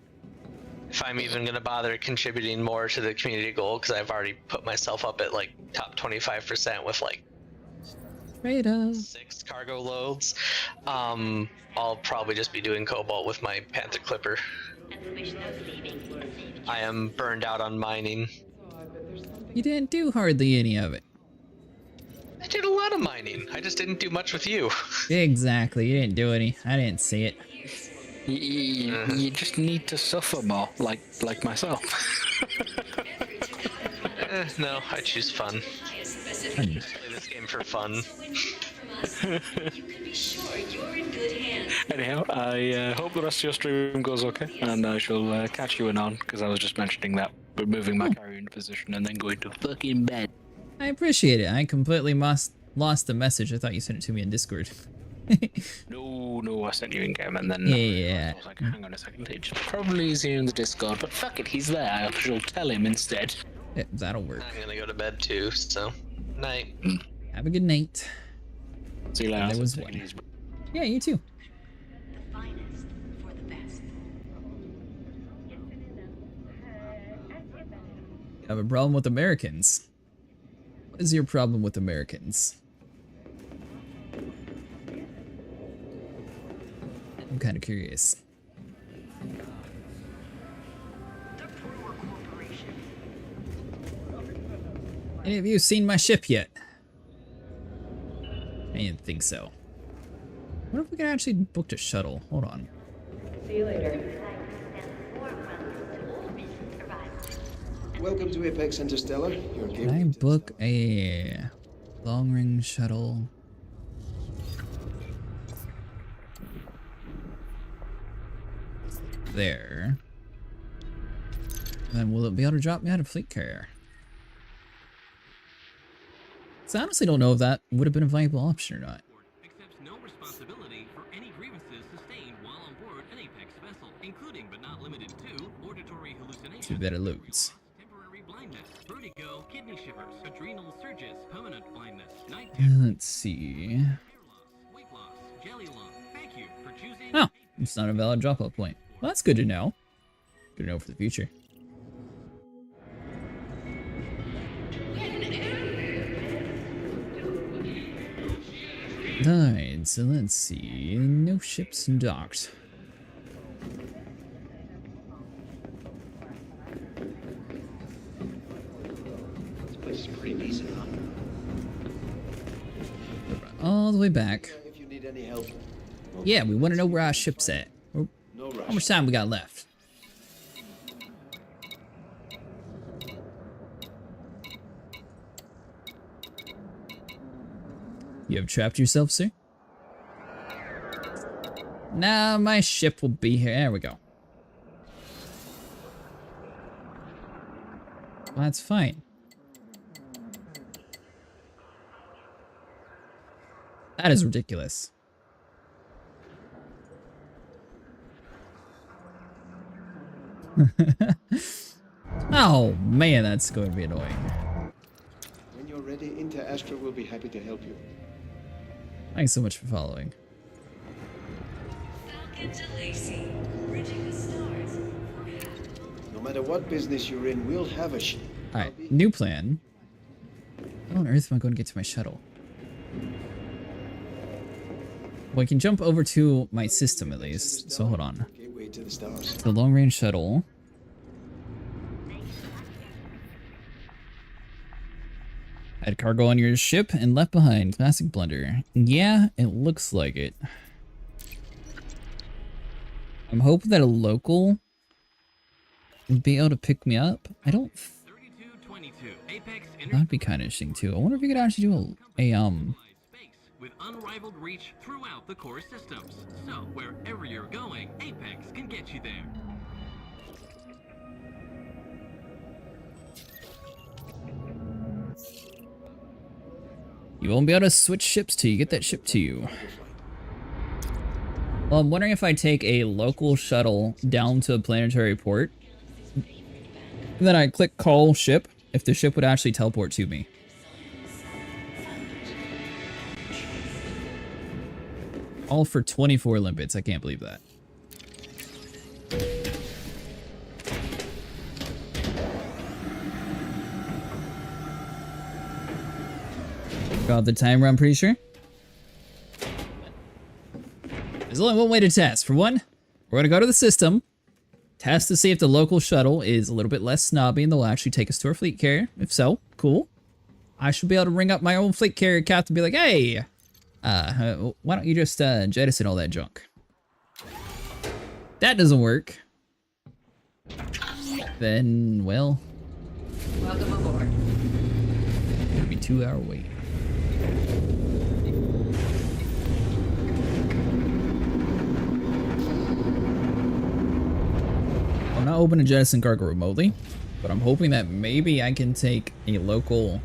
S7: If I'm even gonna bother contributing more to the community goal, because I've already put myself up at like top 25% with like
S1: Radar.
S7: 6 cargo loads, I'll probably just be doing Cobalt with my Panther Clipper. I am burned out on mining.
S1: You didn't do hardly any of it.
S7: I did a lot of mining. I just didn't do much with you.
S1: Exactly. You didn't do any. I didn't see it.
S8: You just need to suffer more, like myself.
S7: No, I choose fun. I play this game for fun.
S8: Anyhow, I hope the rest of your stream goes okay, and I shall catch you anon, because I was just mentioning that, but moving my carrier into position and then going to fucking bed.
S1: I appreciate it. I completely lost the message. I thought you sent it to me in Discord.
S8: No, I sent you in game, and then
S1: Yeah.
S8: I was like, hang on a second, it's probably easier in the Discord, but fuck it, he's there. I shall tell him instead.
S1: Yeah, that'll work.
S7: I'm gonna go to bed too, so night.
S1: Have a good night.
S8: See you later.
S1: There was
S8: Take
S1: one.
S8: it easy.
S1: Yeah, you too.
S5: The finest for the best.
S1: You have a problem with Americans. What is your problem with Americans? I'm kind of curious. Any of you seen my ship yet? I didn't think so. What if we could actually book a shuttle? Hold on.
S9: See you later.
S6: Welcome to Apex Interstellar. You're
S1: Can I book a long-range shuttle? There. Then will it be able to drop me out of fleet carrier? So I honestly don't know if that would have been a viable option or not.
S10: Accepts no responsibility for any grievances sustained while on board an Apex vessel, including but not limited to auditory hallucinations,
S1: Too bad it loads.
S10: temporary blindness, vertigo, kidney shivers, adrenal surges, permanent blindness, night
S1: Let's see.
S10: hair loss, weight loss, jelly loss. Thank you for choosing.
S1: Oh, it's not a valid drop-off point. Well, that's good to know. Good to know for the future. Alright, so let's see. No ships docked.
S11: This place is pretty decent, huh?
S1: All the way back.
S11: If you need any help.
S1: Yeah, we want to know where our ship's at.
S11: No
S1: How
S11: rush.
S1: much time we got left? You have trapped yourself, sir? Nah, my ship will be here. There we go. Well, that's fine. That is ridiculous. Oh man, that's going to be annoying.
S11: When you're ready, Inter Astra will be happy to help you.
S1: Thanks so much for following.
S2: Falcon to Lacey. Bridging the stars.
S11: No matter what business you're in, we'll have a ship.
S1: Alright, new plan. How on earth am I going to get to my shuttle? Well, I can jump over to my system at least, so hold on.
S11: Gateway to the stars.
S1: The long-range shuttle. Had cargo on your ship and left behind. Classic blunder. Yeah, it looks like it. I'm hoping that a local would be able to pick me up. I don't...
S10: 3222 Apex
S1: That'd be kind of interesting too. I wonder if we could actually do a
S10: with unrivaled reach throughout the core systems. So wherever you're going, Apex can get you there.
S1: You won't be able to switch ships till you get that ship to you. Well, I'm wondering if I take a local shuttle down to a planetary port, and then I click call ship, if the ship would actually teleport to me. All for 24 limpets. I can't believe that. Got the timer, I'm pretty sure. There's only one way to test. For one, we're going to go to the system, test to see if the local shuttle is a little bit less snobby and they'll actually take us to our fleet carrier. If so, cool. I should be able to ring up my own fleet carrier captain and be like, hey, why don't you just jettison all that junk? That doesn't work. Then, well,
S2: Welcome aboard.
S1: it'll be a 2-hour wait. I'm not open to jettison cargo remotely, but I'm hoping that maybe I can take a local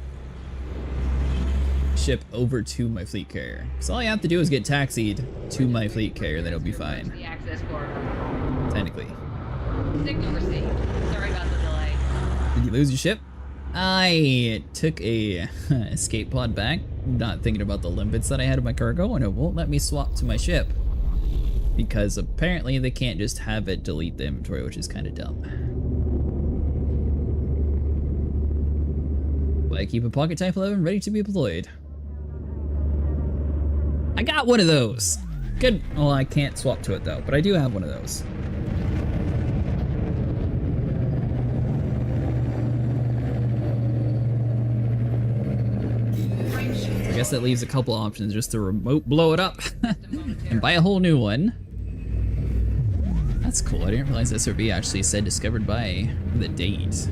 S1: ship over to my fleet carrier. So all I have to do is get taxied to my fleet carrier, then it'll be fine.
S2: The access corridor.
S1: Technically.
S2: Signal received. Sorry about the delay.
S1: Did you lose your ship? I took a escape pod back, not thinking about the limpets that I had in my cargo, and it won't let me swap to my ship. Because apparently they can't just have it delete the inventory, which is kind of dumb. But I keep a pocket Type 11 ready to be deployed. I got one of those! Good. Well, I can't swap to it though, but I do have one of those. I guess that leaves a couple options, just to remote blow it up and buy a whole new one. That's cool. I didn't realize SRB actually said discovered by the date.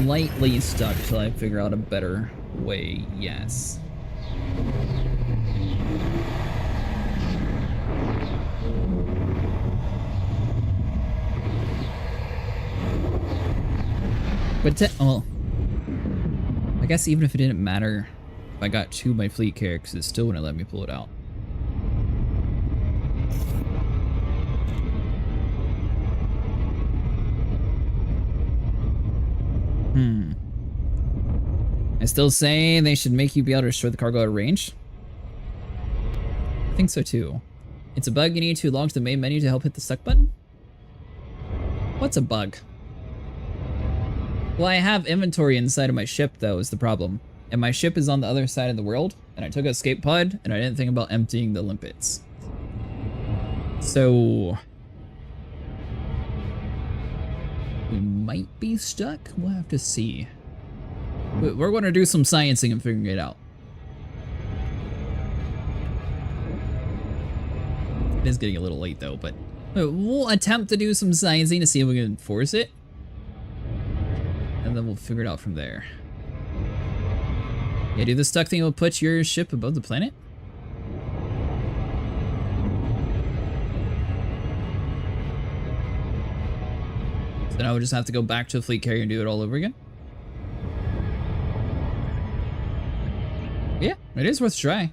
S1: Lightly stuck till I figure out a better way, yes. But well, I guess even if it didn't matter if I got to my fleet carrier, because it still wouldn't let me pull it out. I still say they should make you be able to destroy the cargo at range. I think so too. It's a bug. You need to launch the main menu to help hit the stuck button. What's a bug? Well, I have inventory inside of my ship, though, is the problem. And my ship is on the other side of the world, and I took a escape pod, and I didn't think about emptying the limpets. So... we might be stuck? We'll have to see. But we're going to do some sciencing and figuring it out. It is getting a little late, though, but... we'll attempt to do some sciencing to see if we can force it. And then we'll figure it out from there. Yeah, do the stuck thing will put your ship above the planet? So now we just have to go back to the fleet carrier and do it all over again? Yeah, it is worth a try.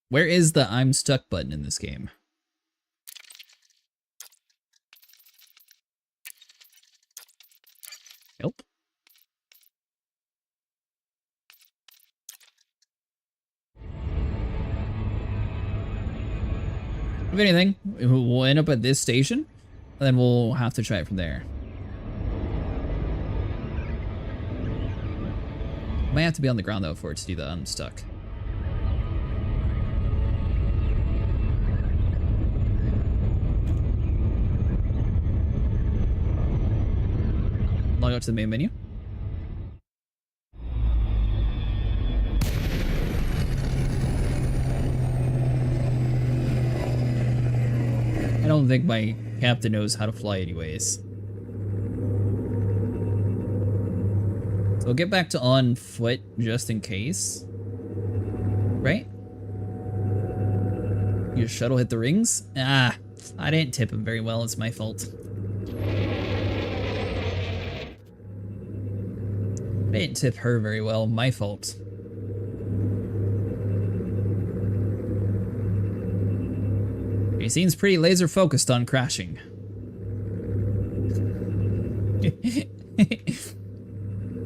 S1: Where is the I'm stuck button in this game? Nope. If anything, we'll end up at this station, and then we'll have to try it from there. Might have to be on the ground though for it to do the unstuck. Log out to the main menu. I don't think my captain knows how to fly anyways. So we'll get back to on foot just in case. Right? Your shuttle hit the rings? Ah, I didn't tip him very well, it's my fault. I didn't tip her very well, my fault. He seems pretty laser focused on crashing.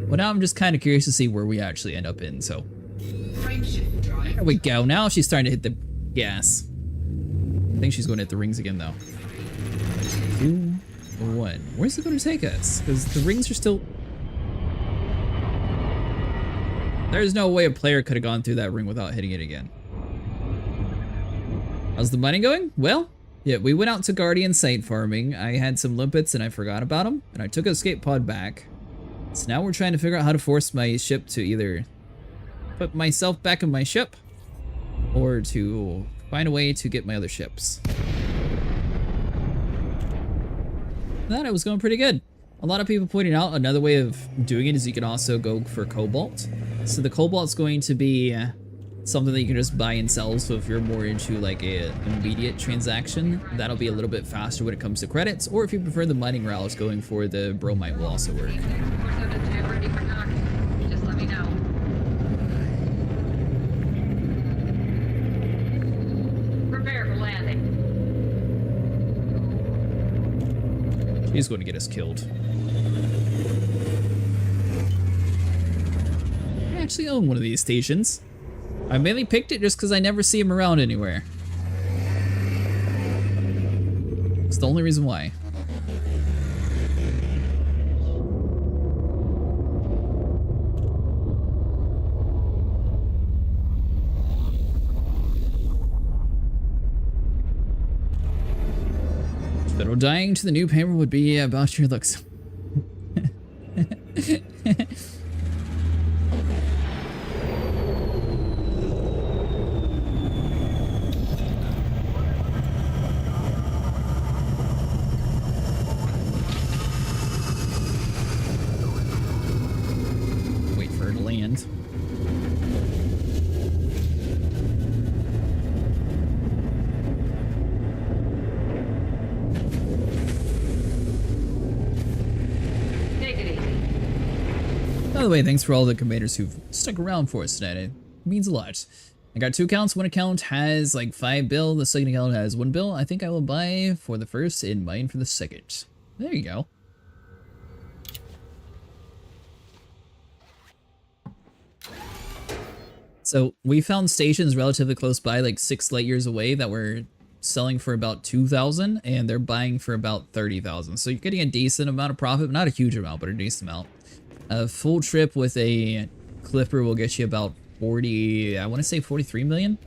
S1: Well, now I'm just kind of curious to see where we actually end up in, so. There we go, now she's starting to hit the gas. I think she's going to hit the rings again, though. 2, 1. Where's it going to take us? Because the rings are still... There's no way a player could have gone through that ring without hitting it again. How's the mining going? Well, yeah, we went out to Guardian site farming. I had some limpets and I forgot about them, and I took a escape pod back. So now we're trying to figure out how to force my ship to either put myself back in my ship or to find a way to get my other ships. That it was going pretty good. A lot of people pointing out another way of doing it is you can also go for cobalt. So the cobalt's going to be something that you can just buy and sell. So if you're more into like a immediate transaction, that'll be a little bit faster when it comes to credits. Or if you prefer the mining routes, going for the bromite will also work.
S2: Just let me know. Prepare for landing.
S1: She's going to get us killed. I actually own one of these stations. I mainly picked it just because I never see him around anywhere. It's the only reason why. Federal dying to the new paper would be about your looks. Wait for her to land. By the way, thanks for all the commanders who've stuck around for us tonight. It means a lot. I got 2 accounts. One account has like 5 bill. The second account has 1 bill. I think I will buy for the first and mine for the second. There you go. So we found stations relatively close by, like 6 light years away, that were selling for about 2,000 and they're buying for about 30,000. So you're getting a decent amount of profit, not a huge amount, but a decent amount. A full trip with a clipper will get you about 40, I want to say 43 million.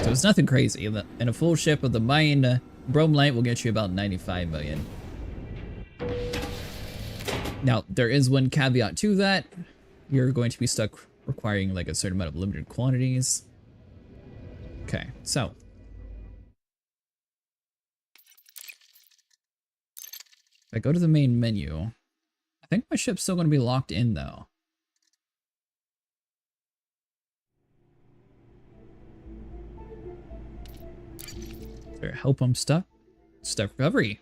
S1: So it's nothing crazy. And a full ship of the mine Bromellite will get you about 95 million. Now, there is one caveat to that. You're going to be stuck requiring like a certain amount of limited quantities. Okay, so. If I go to the main menu, I think my ship's still going to be locked in though. Is there help I'm stuck? Stuck recovery.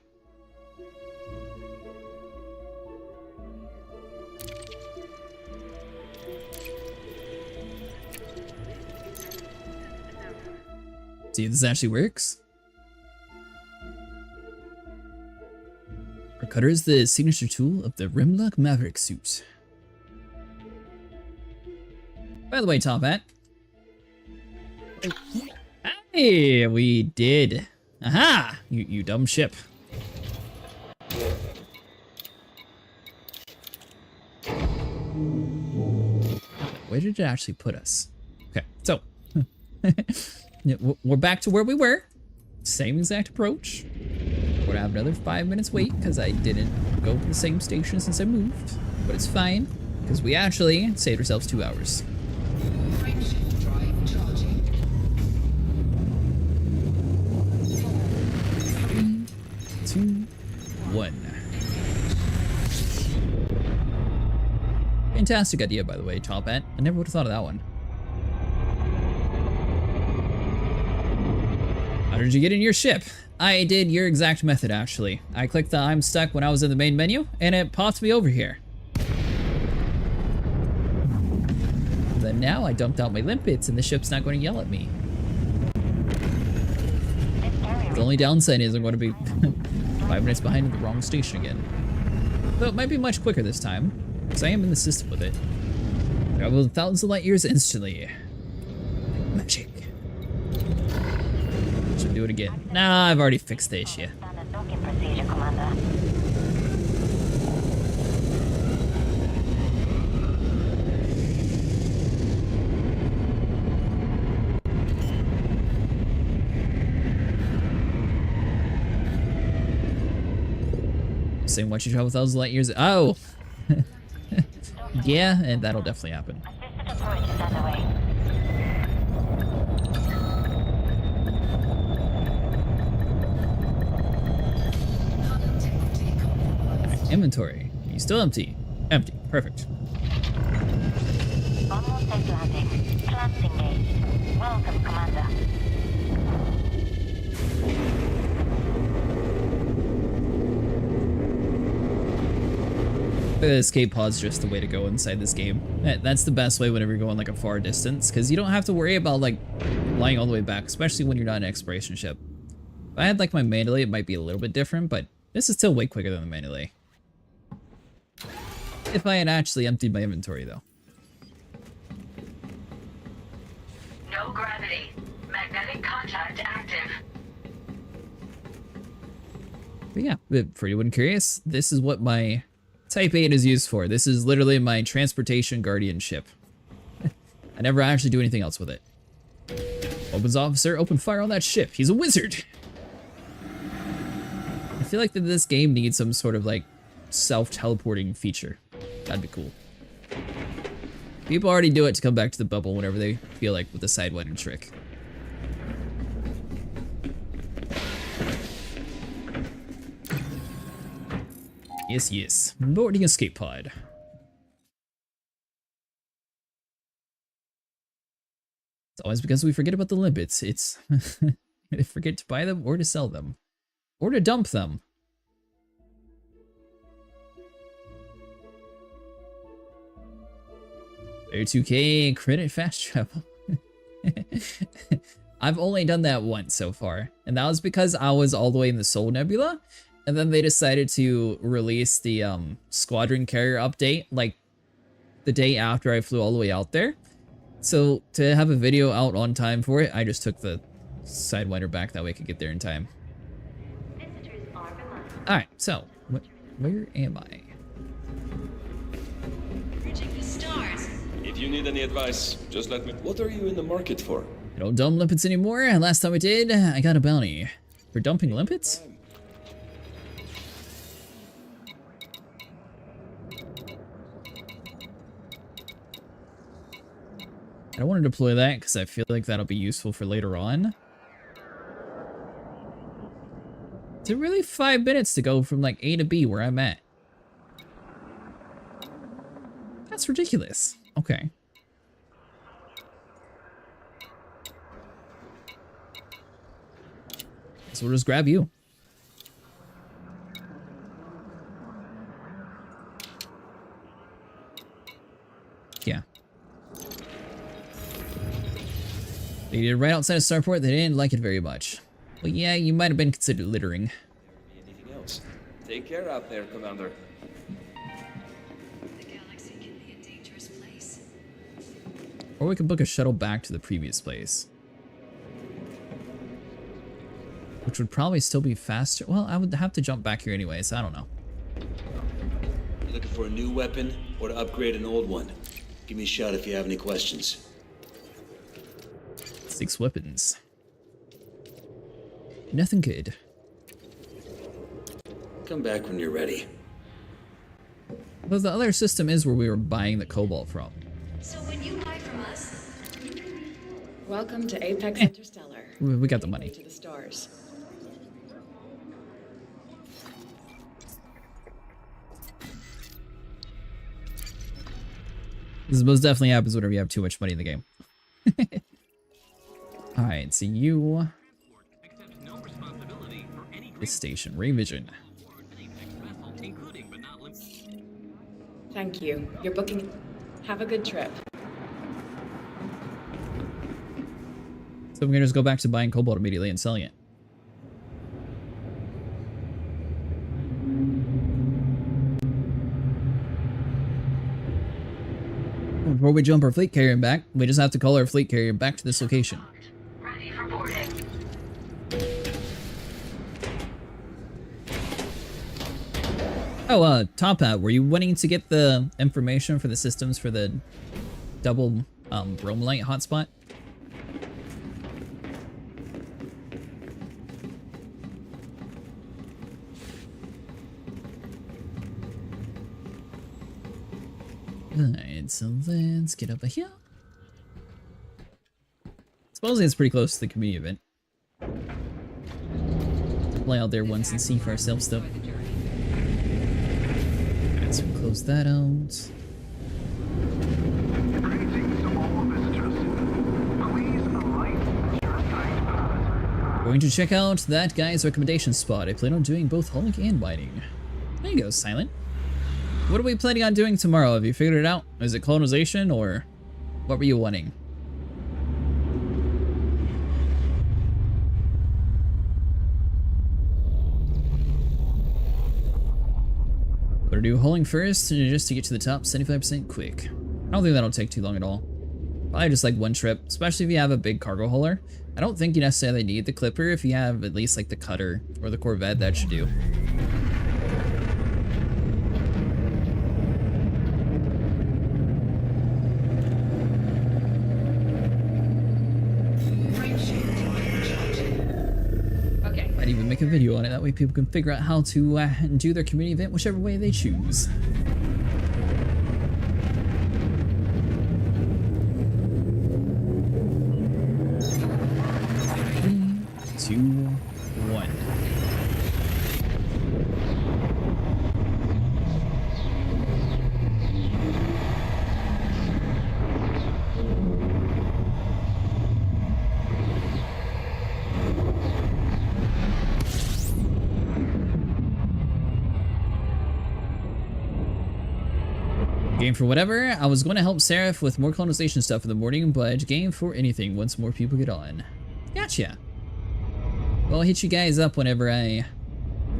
S1: See if this actually works. Our cutter is the signature tool of the Rimlock Maverick suit. By the way, Top Hat. Hey, we did. Aha! You dumb ship. Where did it actually put us? Okay, so. We're back to where we were. Same exact approach. We're gonna have another 5 minutes wait because I didn't go to the same station since I moved. But it's fine because we actually saved ourselves 2 hours.
S2: Frameshift drive charging.
S1: 3, 2, 1. Fantastic idea, by the way, Top Hat. I never would have thought of that one. How did you get in your ship? I did your exact method, actually. I clicked the I'm stuck when I was in the main menu, and it popped me over here. Then now I dumped out my limpets, and the ship's not going to yell at me. The only downside is I'm going to be 5 minutes behind in the wrong station again. Though it might be much quicker this time, because I am in the system with it. Travel thousands of light years instantly. Magic. Should do it again. Nah, I've already fixed the issue. Saying once you travel thousands of light years. Oh! Yeah, and that'll definitely happen. Inventory. Are you still empty? Empty. Perfect.
S5: Almost safe landing. Plans engaged. Welcome, Commander.
S1: The escape pod's just the way to go inside this game. That's the best way whenever you're going like a far distance, because you don't have to worry about like flying all the way back, especially when you're not an exploration ship. If I had like my Mandalay, it might be a little bit different, but this is still way quicker than the Mandalay. If I had actually emptied my inventory though.
S5: No gravity. Magnetic contact active.
S1: But yeah, for anyone curious, this is what my Type 8 is used for. This is literally my transportation guardian ship. I never actually do anything else with it. Opens officer, open fire on that ship. He's a wizard. I feel like that this game needs some sort of like self-teleporting feature. That'd be cool. People already do it to come back to the bubble whenever they feel like with the sidewinding trick. Yes, yes. Boarding escape pod. It's always because we forget about the limpets. It's we forget to buy them or to sell them. Or to dump them. $32K credit fast travel. I've only done that once so far, and that was because I was all the way in the Sol Nebula, and then they decided to release the Squadron Carrier update like the day after I flew all the way out there. So to have a video out on time for it, I just took the Sidewinder back that way I could get there in time. Alright, so where am I?
S2: Reaching the stars.
S12: If you need any advice, just let me. What are you in the market for?
S1: I don't dump limpets anymore. Last time I did, I got a bounty. For dumping limpets? I don't want to deploy that because I feel like that'll be useful for later on. Is it really 5 minutes to go from like A to B where I'm at? That's ridiculous. Okay. So we'll just grab you. Yeah. They did it right outside of Starport. They didn't like it very much. Well, yeah, you might have been considered littering.
S12: Anything else? Take care out there, Commander.
S2: The galaxy can be a dangerous place.
S1: Or we could book a shuttle back to the previous place. Which would probably still be faster. Well, I would have to jump back here anyway, so I don't know.
S13: You looking for a new weapon or to upgrade an old one? Give me a shout if you have any questions.
S1: 6 weapons. Nothing good.
S13: Come back when you're ready.
S1: But the other system is where we were buying the cobalt from.
S2: So when you buy from us,
S9: Welcome to Apex Interstellar.
S1: We got the money.
S9: To the stars.
S1: This most definitely happens whenever you have too much money in the game. Alright, so you... This station, Revision.
S9: Thank you. You're booking. Have a good trip.
S1: So I'm gonna just go back to buying cobalt immediately and selling it. Before we jump our fleet carrier back, we just have to call our fleet carrier back to this location.
S2: ready for boarding.
S1: Oh, Top Hat, were you wanting to get the information for the systems for the double Bromellite hotspot? Alright, so let's get over here. Supposedly it's pretty close to the community event. Play out there once and see for ourselves though. So we'll close that out. Going to check out that guy's recommendation spot. I plan on doing both hauling and mining. There you go, Silent. What are we planning on doing tomorrow? Have you figured it out? Is it colonization or what were you wanting? Better do hauling first just to get to the top 75% quick. I don't think that'll take too long at all. Probably just like one trip, especially if you have a big cargo hauler. I don't think you necessarily need the Clipper. If you have at least like the Cutter or the Corvette, that should do.
S9: Okay.
S1: Might even make a video on it, that way people can figure out how to do their community event whichever way they choose. 3, 2, 1. Game for whatever. I was going to help Seraph with more colonization stuff in the morning, but game for anything once more people get on. Gotcha. Well, I'll hit you guys up whenever I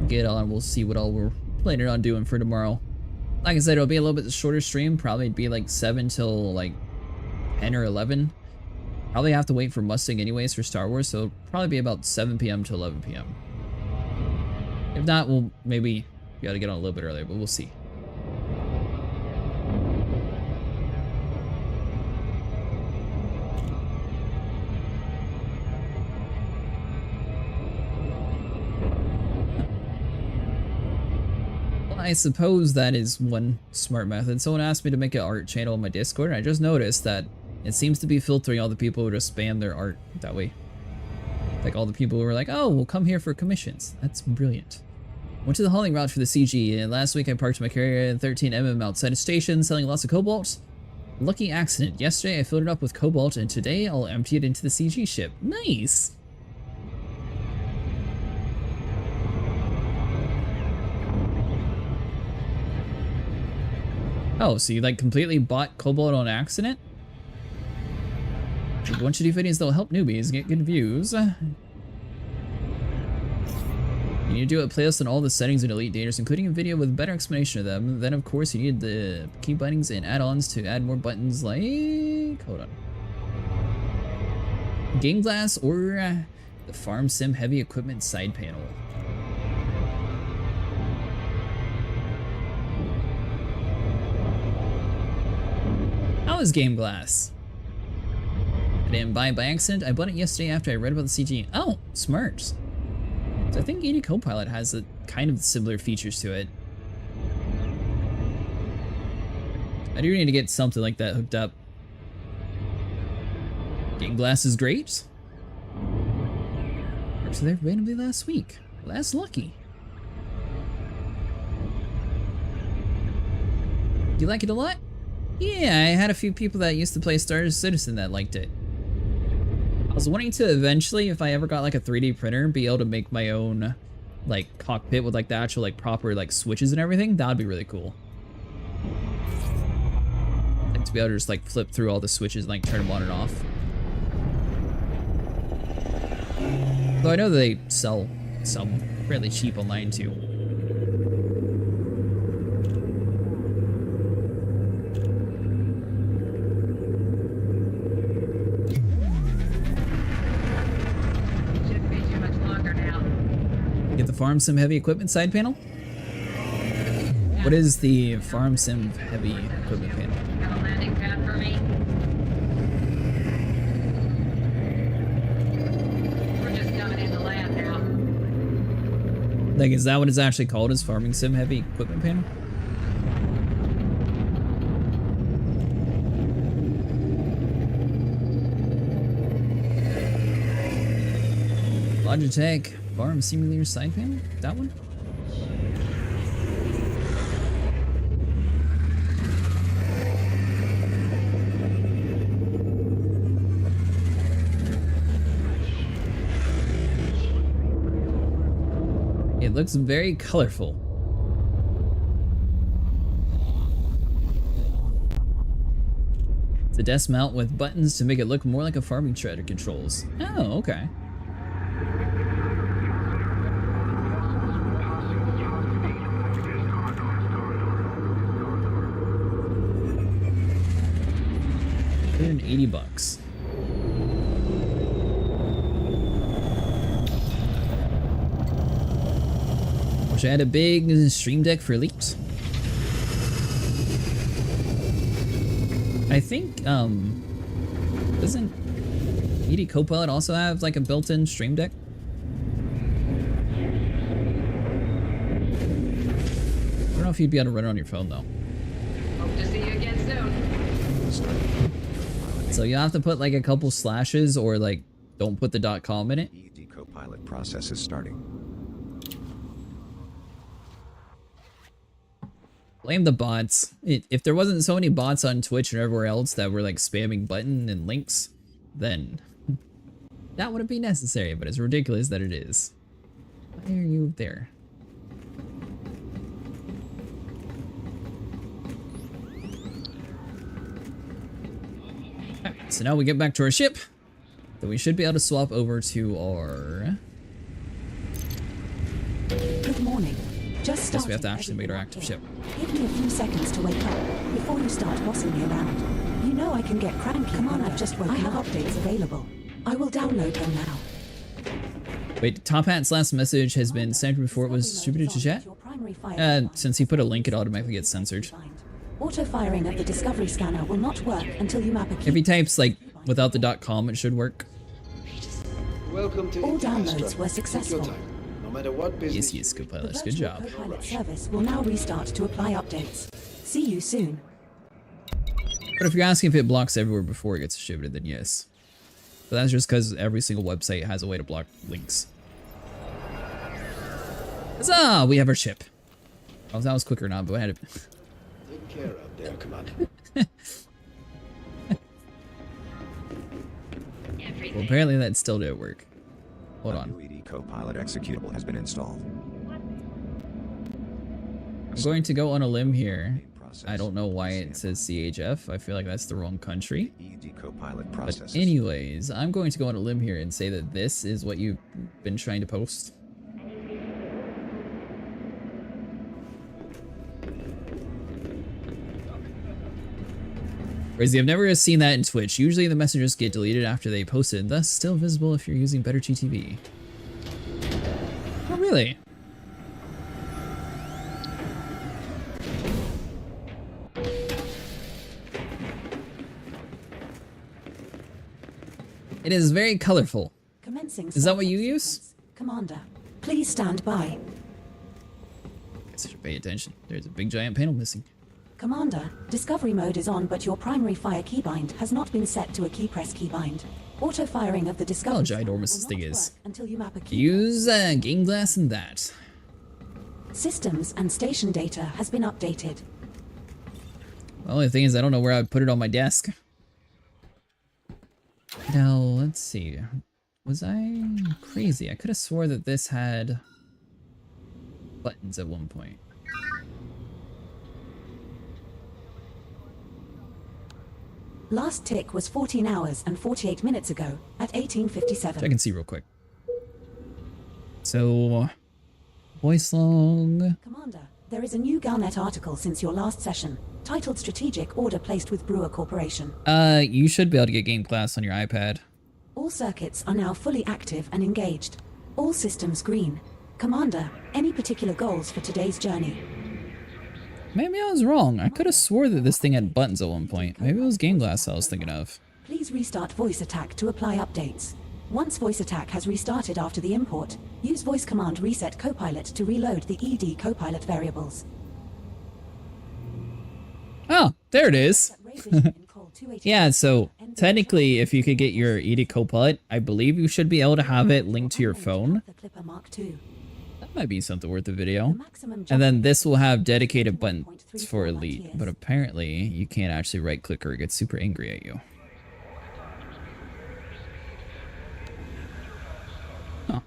S1: get on. We'll see what all we're planning on doing for tomorrow. Like I said, it'll be a little bit shorter stream. Probably be like 7 till like 10 or 11. Probably have to wait for Mustang anyways for Star Wars, so it'll probably be about 7 p.m. to 11 p.m. If not, we'll maybe be able to get on a little bit earlier, but we'll see. I suppose that is one smart method. Someone asked me to make an art channel on my Discord, and I just noticed that it seems to be filtering all the people who just spam their art that way. Like all the people who are like, oh, we'll come here for commissions. That's brilliant. Went to the hauling route for the CG, and last week I parked my carrier at 13mm outside a station selling lots of cobalt. Lucky accident. Yesterday I filled it up with cobalt, and today I'll empty it into the CG ship. Nice! Oh, so you like completely bought cobalt on accident? Once you do videos that'll help newbies get good views. You need to do a playlist on all the settings and elite daters, including a video with a better explanation of them. Then of course you need the key bindings and add-ons to add more buttons like... hold on. Game glass or the Farm Sim heavy equipment side panel. How is Game Glass? I didn't buy it by accident. I bought it yesterday after I read about the CG. Oh, smart. So I think ED Copilot has a kind of similar features to it. I do need to get something like that hooked up. Game Glass is great. Worked there randomly last week. Well, that's lucky. You like it a lot? Yeah, I had a few people that used to play Star Citizen that liked it. I was wanting to eventually, if I ever got like a 3D printer, be able to make my own like cockpit with like the actual like proper like switches and everything. That would be really cool. Like to be able to just like flip through all the switches and like turn them on and off. Though I know they sell some fairly cheap online too. Get the Farm Sim heavy equipment side panel? What is the Farm Sim heavy equipment panel?
S2: Have a landing pad for me? We're just coming in to land now.
S1: Like, is that what it's actually called, is Farming Sim heavy equipment panel? Logitech Farm Simulator side panel? That one? It looks very colorful. It's a desk mount with buttons to make it look more like a farming shredder controls. Oh, okay. $180. Wish I had a big stream deck for Elite. I think doesn't ED Copilot also have like a built-in stream deck? I don't know if you'd be able to run it on your phone though.
S2: Hope to see you again soon.
S1: So you have to put like a couple slashes or like don't put the .com in it.
S14: ED Copilot process is starting.
S1: Blame the bots. If there wasn't so many bots on Twitch and everywhere else that were like spamming button and links, then that wouldn't be necessary, but it's ridiculous that it is. Why are you there? Alright, so now we get back to our ship. Then we should be able to swap over to our...
S15: Good morning. Just
S1: I guess we have to actually make our active ship.
S15: Give me a few seconds to wake up before you start bossing me around. You know I can get cranky. Come on, I've just woken up. I have updates available. I will download them now.
S1: Wait, Top Hat's last message has been sent before it was distributed to chat? Since he put a link, it automatically gets censored.
S15: Auto-firing of the Discovery Scanner will not work until you map a key.
S1: If he types, like, without the .com, it should work.
S11: Welcome to
S15: all downloads were successful.
S11: No matter what business.
S1: Yes, Copilot. Good job.
S15: Copilot service will now restart to apply updates. See you soon.
S1: But if you're asking if it blocks everywhere before it gets distributed, then yes. But that's just because every single website has a way to block links. Huzzah! We have our ship. Well, that was quicker or not, but I had to...
S11: Take care out there, Commander.
S1: Well, apparently that still didn't work. Hold on.
S14: UED Copilot executable has been installed.
S1: I'm going to go on a limb here. I don't know why it says CHF. I feel like that's the wrong country. But anyways, I'm going to go on a limb here and say that this is what you've been trying to post. Crazy, I've never seen that in Twitch. Usually the messages get deleted after they posted, thus still visible if you're using better GTV. Oh, really? It is very colorful.
S15: Commencing.
S1: Is that what you use?
S15: Commander, please stand by.
S1: I should pay attention. There's a big giant panel missing.
S15: Commander, Discovery mode is on, but your primary fire keybind has not been set to a key press keybind. Auto firing of the Discovery.
S1: How ginormous this thing is.
S15: Until you map a key.
S1: Use game glass and that.
S15: Systems and station data has been updated.
S1: The only thing is I don't know where I'd put it on my desk. Now, let's see. Was I crazy? I could have swore that this had buttons at one point.
S15: Last tick was 14 hours and 48 minutes ago at 18:57.
S1: I can see real quick. So, voice log.
S15: Commander, there is a new Galnet article since your last session, titled Strategic Order Placed with Brewer Corporation.
S1: You should be able to get game glass on your iPad.
S15: All circuits are now fully active and engaged. All systems green. Commander, any particular goals for today's journey?
S1: Maybe I was wrong. I could have swore that this thing had buttons at one point. Maybe it was game glass I was thinking of.
S15: Please restart voice attack to apply updates. Once voice attack has restarted after the import, use voice command reset copilot to reload the ED copilot variables.
S1: Oh, there it is. Yeah, so technically if you could get your ED copilot, I believe you should be able to have it linked to your phone. That might be something worth a video. And then this will have dedicated buttons for Elite, but apparently you can't actually right click or it gets super angry at you. Huh.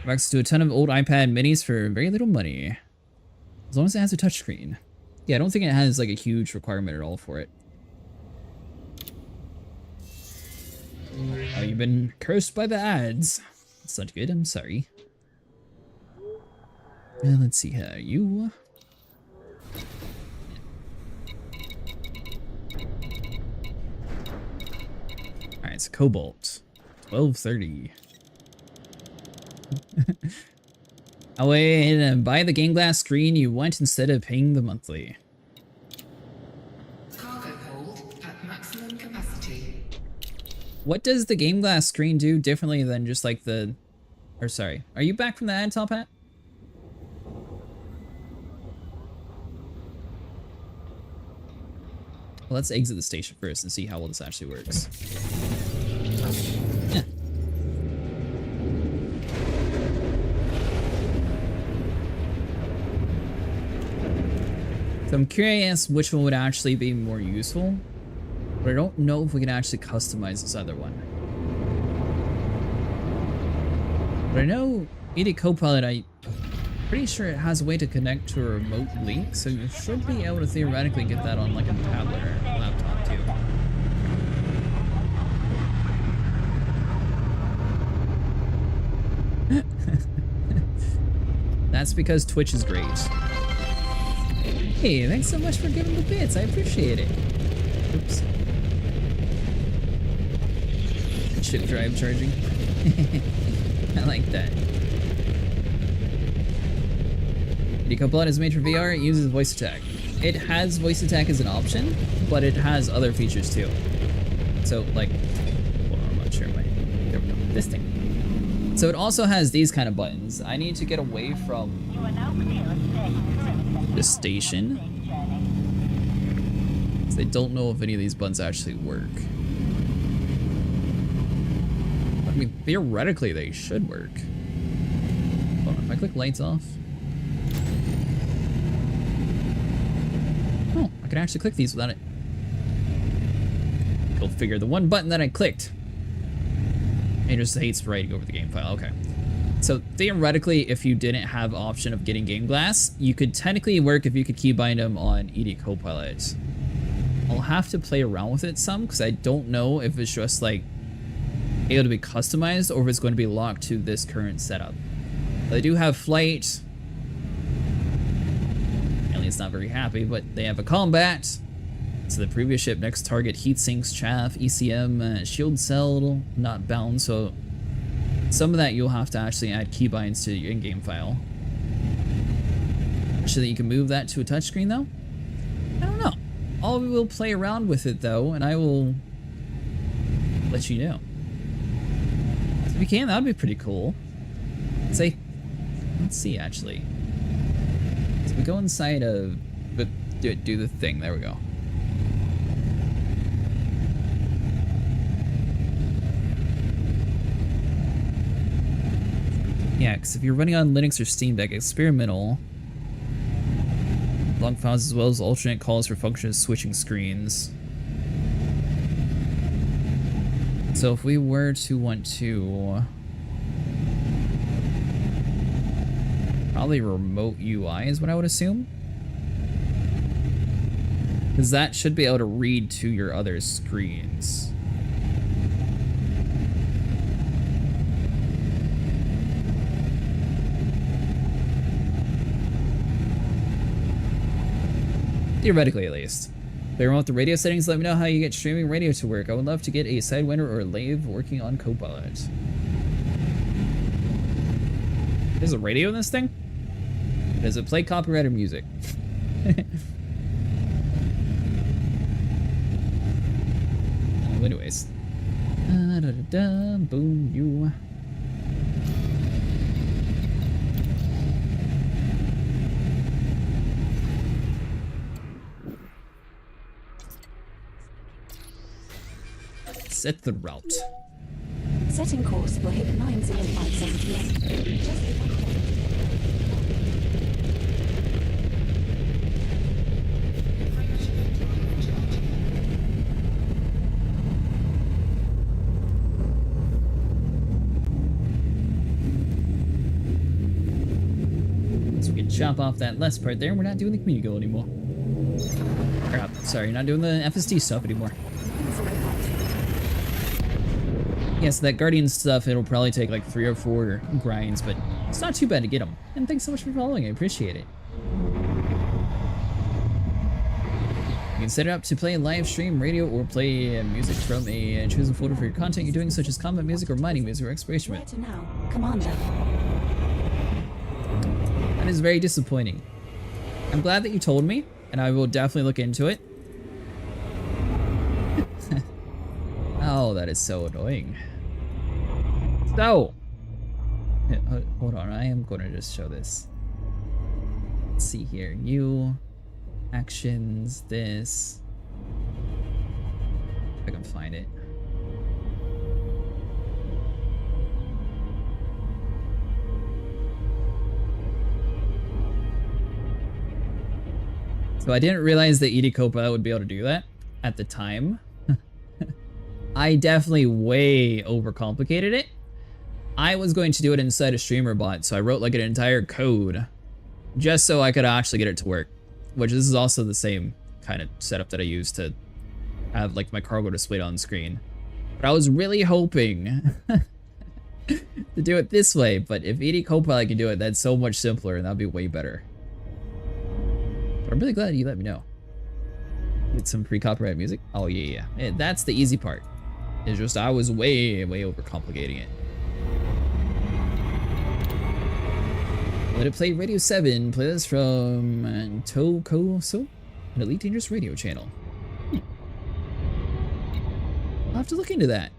S1: Access to a ton of old iPad minis for very little money. As long as it has a touchscreen. Yeah, I don't think it has like a huge requirement at all for it. Oh, you've been cursed by the ads. That's not good, I'm sorry. Let's see how you... Alright, it's Cobalt. 1230. I'll wait and buy the game glass screen you want instead of paying the monthly.
S2: Cargo hold at maximum capacity.
S1: What does the game glass screen do differently than just like the... Or sorry, are you back from the ad, Top Hat? Well, let's exit the station first and see how well this actually works. Yeah. So I'm curious which one would actually be more useful, but I don't know if we can actually customize this other one. But I know ED Copilot, I'm pretty sure it has a way to connect to a remote link, so you should be able to theoretically get that on like a tablet or laptop too. That's because Twitch is great. Hey, thanks so much for giving the bits, I appreciate it. Oops. Chip drive charging. I like that. The Copilot is made for VR. It uses voice attack. It has voice attack as an option, but it has other features too. So, like, hold on, I'm not sure. There we go. This thing. So it also has these kind of buttons. I need to get away from the station. I don't know if any of these buttons actually work. I mean, theoretically, they should work. Hold on, if I click lights off. Oh, I can actually click these without it. Go figure. The one button that I clicked, it just hates writing over the game file. Okay. So theoretically, if you didn't have option of getting Game Glass, you could technically work if you could keybind them on ED Copilot. I'll have to play around with it some because I don't know if it's just like able to be customized or if it's going to be locked to this current setup. They do have flight. Alien's not very happy, but they have a combat. So the previous ship, next target, heat sinks, chaff, ECM, shield cell, not bound. So some of that you'll have to actually add keybinds to your in-game file. So that you can move that to a touchscreen though? I don't know. We will play around with it though, and I will let you know. So if we can, that would be pretty cool. Let's see actually. So we go inside of, but do the thing. There we go. Yeah, because if you're running on Linux or Steam Deck, experimental. Long files as well as alternate calls for functions switching screens. So if we were to want to probably remote UI is what I would assume. Because that should be able to read to your other screens. Theoretically, at least. Play around with the radio settings, let me know how you get streaming radio to work. I would love to get a Sidewinder or a Lathe working on Copilot. There's a radio in this thing? Does it play copyrighted music? Anyways. Boom, you. Set the route.
S15: Setting course will hit 9057 PM.
S1: So we can chop off that last part there. We're not doing the community goal anymore. Crap, sorry, not doing the FSD stuff anymore. Yeah, so that Guardian stuff, it'll probably take like 3 or 4 grinds, but it's not too bad to get them. And thanks so much for following, I appreciate it. You can set it up to play live stream, radio, or play music from a chosen folder for your content you're doing, such as combat music or mining music or exploration.
S15: Where to now, Commander?
S1: That is very disappointing. I'm glad that you told me, and I will definitely look into it. Oh, that is so annoying. So, hold on, I am going to just show this. Let's see here, new actions, this. If I can find it. So I didn't realize that ED Copilot would be able to do that at the time. I definitely way overcomplicated it. I was going to do it inside a streamer bot, so I wrote like an entire code just so I could actually get it to work. Which this is also the same kind of setup that I use to have like my cargo displayed on screen. But I was really hoping to do it this way, but if ED Copilot can do it, that's so much simpler and that'd be way better. But I'm really glad you let me know. Get some pre-copyright music. Oh yeah, yeah. That's the easy part. It's just I was way overcomplicating it. Let it play Radio 7. Play this from Tokoso, an Elite Dangerous radio channel. I'll have to look into that.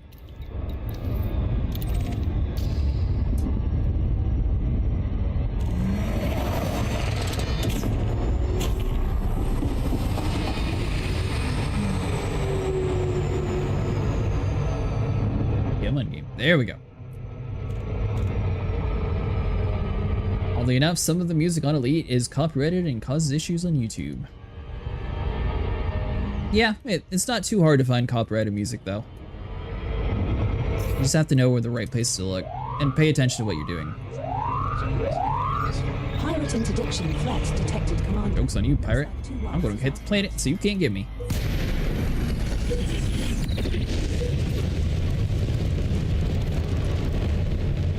S1: Come on, game. There we go. Oddly enough, some of the music on Elite is copyrighted and causes issues on YouTube. Yeah, it's not too hard to find copyrighted music though. You just have to know where the right places to look and pay attention to what you're doing.
S15: Pirate interdiction threat detected, Commander.
S1: Joke's on you, pirate. I'm going to hit the planet so you can't get me.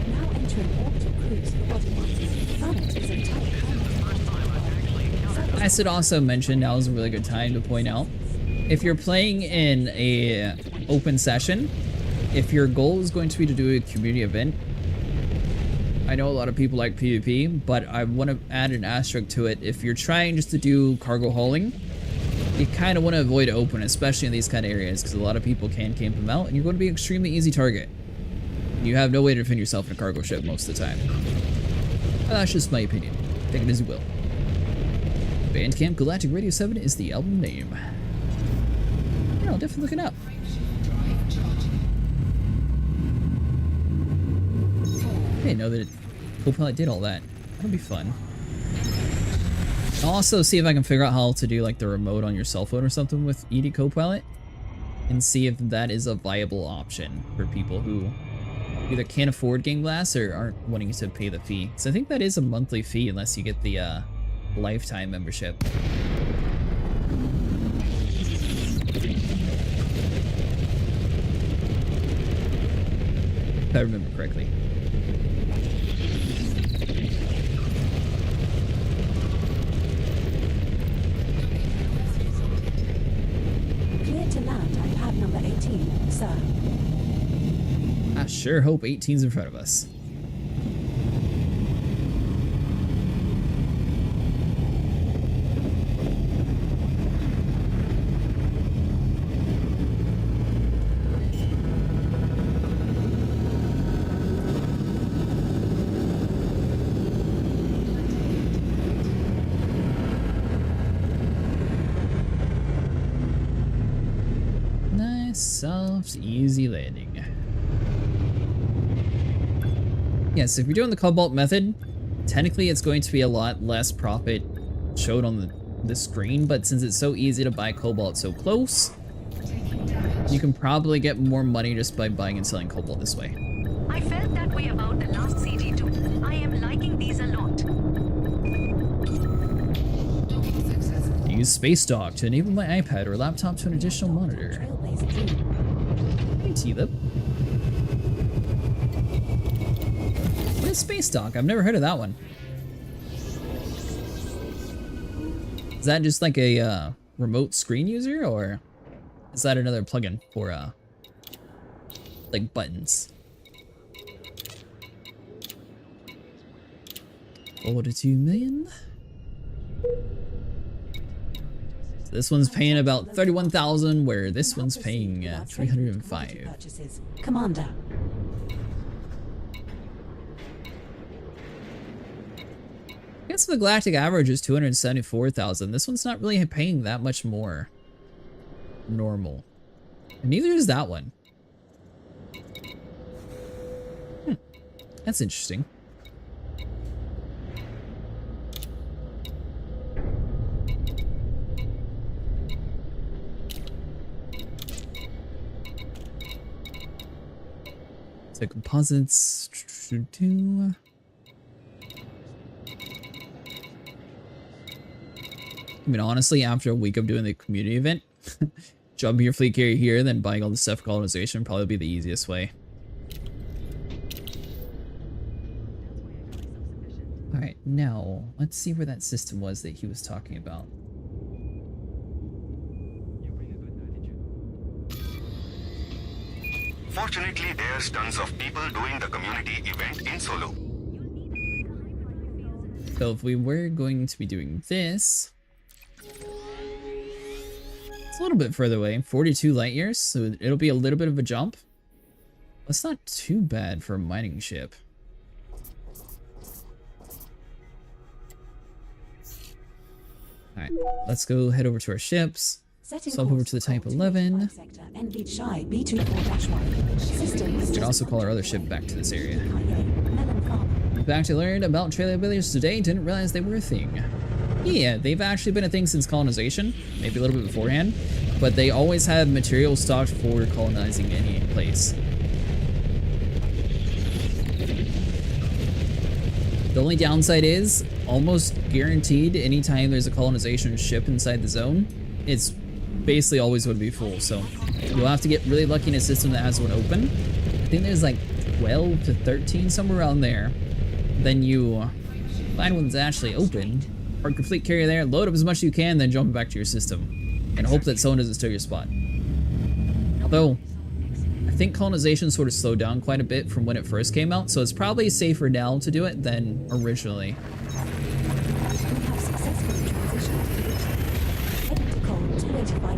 S15: Now entering orbital cruise for body marks. Planet is entirely
S1: I should also mention, now is a really good time to point out, if you're playing in a open session, if your goal is going to be to do a community event, I know a lot of people like PvP, but I want to add an asterisk to it. If you're trying just to do cargo hauling, you kind of want to avoid open, especially in these kind of areas, because a lot of people can camp them out, and you're going to be an extremely easy target. You have no way to defend yourself in a cargo ship most of the time. That's just my opinion. Take it as you will. Bandcamp Galactic Radio 7 is the album name. Yeah, I'll definitely look it up. I didn't know that Copilot did all that. That'll be fun. I'll also see if I can figure out how to do like the remote on your cell phone or something with ED Copilot, and see if that is a viable option for people who either can't afford Game Glass or aren't wanting to pay the fee. So I think that is a monthly fee unless you get the lifetime membership. If I remember correctly.
S15: Clear to land at pad number 18, sir.
S1: I sure hope 18's in front of us. Soft, easy landing. Yes, if you're doing the Cobalt method, technically it's going to be a lot less profit showed on the screen, but since it's so easy to buy Cobalt so close, you can probably get more money just by buying and selling Cobalt this way.
S5: I felt that way about the last CG2. I am liking these a lot.
S1: Use Space Dock to enable my iPad or laptop to an additional monitor. Hey, T-Lip. What is Space Dock? I've never heard of that one. Is that just like a remote screen user, or is that another plugin for like buttons? 42 million. This one's paying about 31,000, where this one's paying 305.
S15: Commander.
S1: I guess the galactic average is 274,000. This one's not really paying that much more. Normal. And neither is that one. That's interesting. So composites. I mean, honestly, after a week of doing the community event, jumping your fleet carrier here and then buying all the stuff for colonization would probably be the easiest way. Alright, now, let's see where that system was that he was talking about.
S16: Fortunately, there's tons of people doing the community event in solo.
S1: So if we were going to be doing this, it's a little bit further away, 42 light years, so it'll be a little bit of a jump. That's not too bad for a mining ship. Alright, let's go head over to our ships. Swap over to the Type 11. We can also call our other ship back to this area. The fact I learned about trailer abilities today, didn't realize they were a thing. Yeah, they've actually been a thing since colonization, maybe a little bit beforehand, but they always have material stocked for colonizing any place. The only downside is, almost guaranteed, anytime there's a colonization ship inside the zone, it's basically always going to be full, so you'll have to get really lucky in a system that has one open. I think there's like 12 to 13, somewhere around there. Then you find one that's actually open, park your fleet carrier there, load up as much as you can, then jump back to your system, and hope that someone doesn't steal your spot. Although, I think colonization sort of slowed down quite a bit from when it first came out, so it's probably safer now to do it than originally.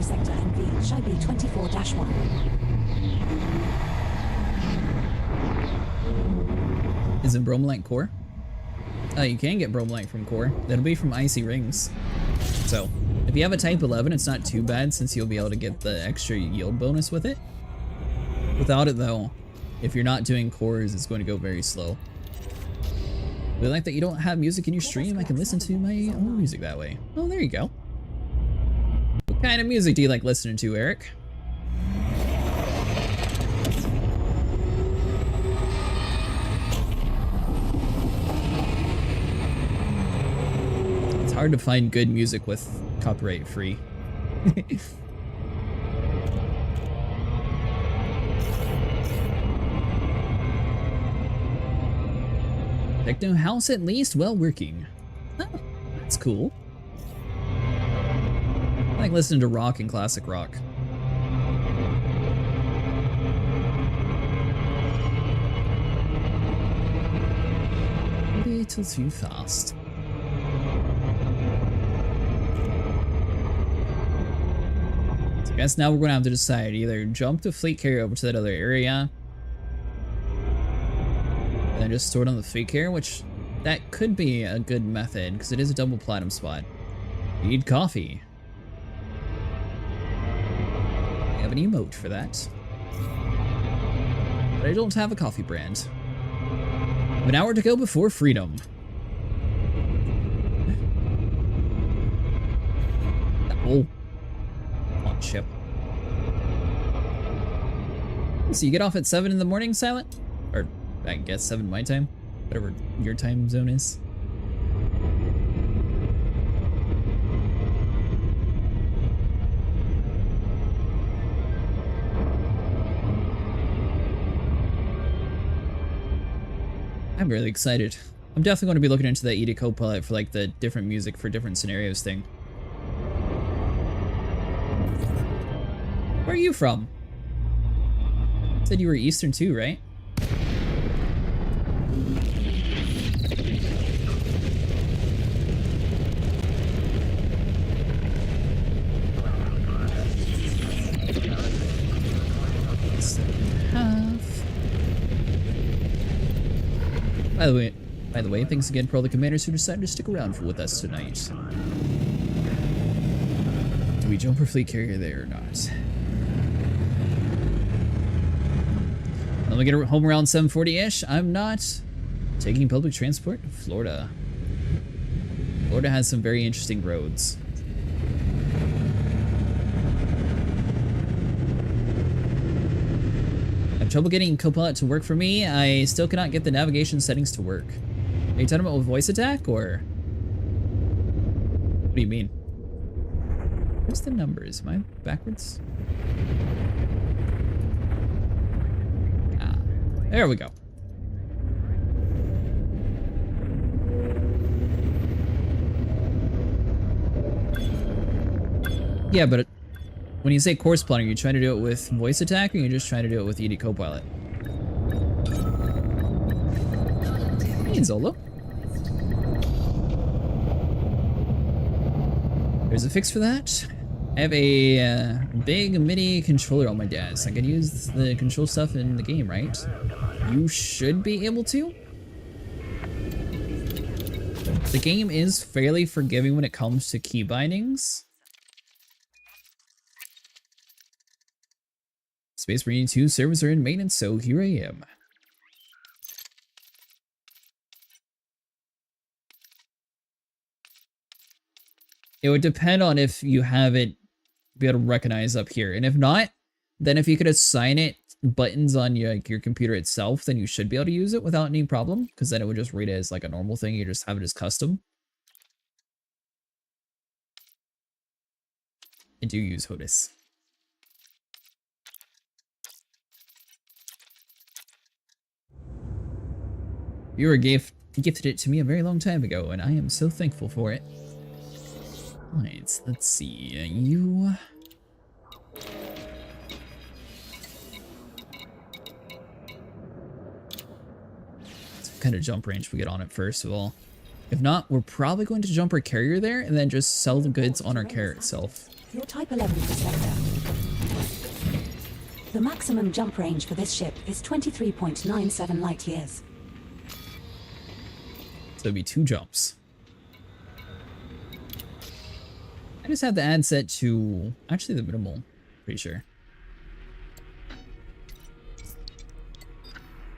S15: Sector NV, Shibe 24-1.
S1: Is it Bromellite core? You can get Bromellite from core. That'll be from icy rings. So, if you have a Type 11, it's not too bad since you'll be able to get the extra yield bonus with it. Without it though, if you're not doing cores, it's going to go very slow. We like that you don't have music in your stream. I can listen to my own music that way. Oh, there you go. What kind of music do you like listening to, Eric? It's hard to find good music with copyright free. Techno house at least, well working. Oh, that's cool. I like listening to rock and classic rock. A little too fast. So I guess now we're gonna have to decide, either jump the fleet carrier over to that other area, and then just store it on the fleet carrier, which that could be a good method because it is a double platinum spot. Need coffee. I have an emote for that. But I don't have a coffee brand. An hour to go before freedom. Oh. Come on, ship. So you get off at 7 in the morning, Silent? Or, I guess 7 my time? Whatever your time zone is. I'm really excited. I'm definitely going to be looking into that ED Copilot for like the different music for different scenarios thing. Where are you from? You said you were Eastern too, right? By the way, thanks again for all the commanders who decided to stick around with us tonight. Do we jump our fleet carrier there or not? When we get home around 7:40-ish, I'm not taking public transport to Florida. Florida has some very interesting roads. I have trouble getting Copilot to work for me. I still cannot get the navigation settings to work. Are you talking about with voice attack, or what do you mean? Where's the numbers? Am I backwards? Ah, there we go. Yeah, but When you say course planner, you trying to do it with voice attack, or you're just trying to do it with ED Copilot? Hey, Zolo. There's a fix for that. I have a big MIDI controller on my desk. I can use the control stuff in the game, right? You should be able to. The game is fairly forgiving when it comes to key bindings. Space Marine 2 servers are in maintenance, so here I am. It would depend on if you have it be able to recognize up here. And if not, then if you could assign it buttons on your computer itself, then you should be able to use it without any problem, because then it would just read it as like a normal thing. You just have it as custom. I do use HOTUS. Viewer gifted it to me a very long time ago, and I am so thankful for it. Right, let's see. You... What kind of jump range we get on it first of all? If not, we're probably going to jump our carrier there and then just sell the goods on our carrier itself.
S15: Your Type 11 sector. The maximum jump range for this ship is 23.97 light years.
S1: So it'd be 2 jumps. I just have the ad set to actually the minimal, pretty sure.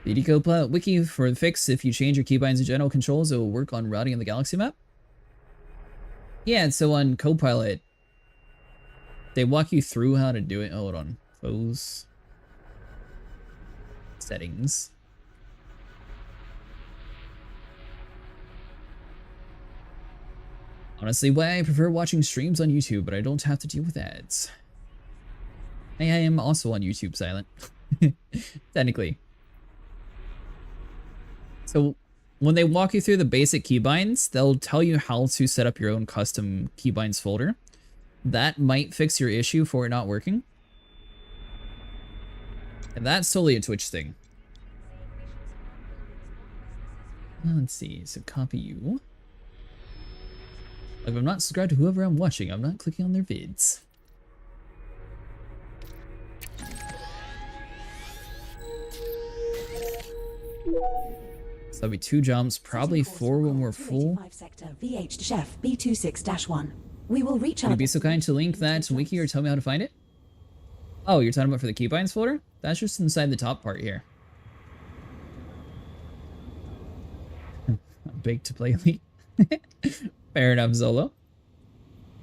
S1: The ED Copilot wiki for the fix: if you change your keybinds and general controls, it will work on routing in the galaxy map. Yeah, and so on Copilot, they walk you through how to do it. Oh, hold on. Close. Settings. Honestly, why I prefer watching streams on YouTube, but I don't have to deal with ads. I am also on YouTube, Silent. Technically. So, when they walk you through the basic keybinds, they'll tell you how to set up your own custom keybinds folder. That might fix your issue for it not working. And that's totally a Twitch thing. Let's see, so copy you. If I'm not subscribed to whoever I'm watching, I'm not clicking on their vids. So that'll be 2 jumps, probably 4 when we're full.
S15: Sector, VH Chef B26-1. We will reach out.
S1: Would you be so kind to link that to wiki or tell me how to find it? Oh, you're talking about for the keybinds folder? That's just inside the top part here. Big to play Elite. Fair enough, Zolo.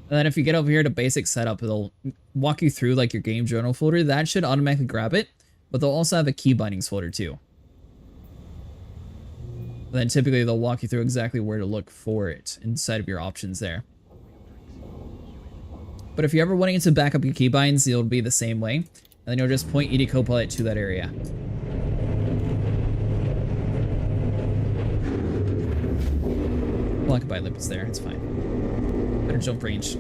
S1: And then if you get over here to basic setup, it'll walk you through like your game journal folder. That should automatically grab it, but they'll also have a key bindings folder too. And then typically they'll walk you through exactly where to look for it inside of your options there. But if you're ever wanting to back up your keybinds, it'll be the same way. And then you'll just point ED Copilot to that area. Block it by lipids there, it's fine. Better jump range.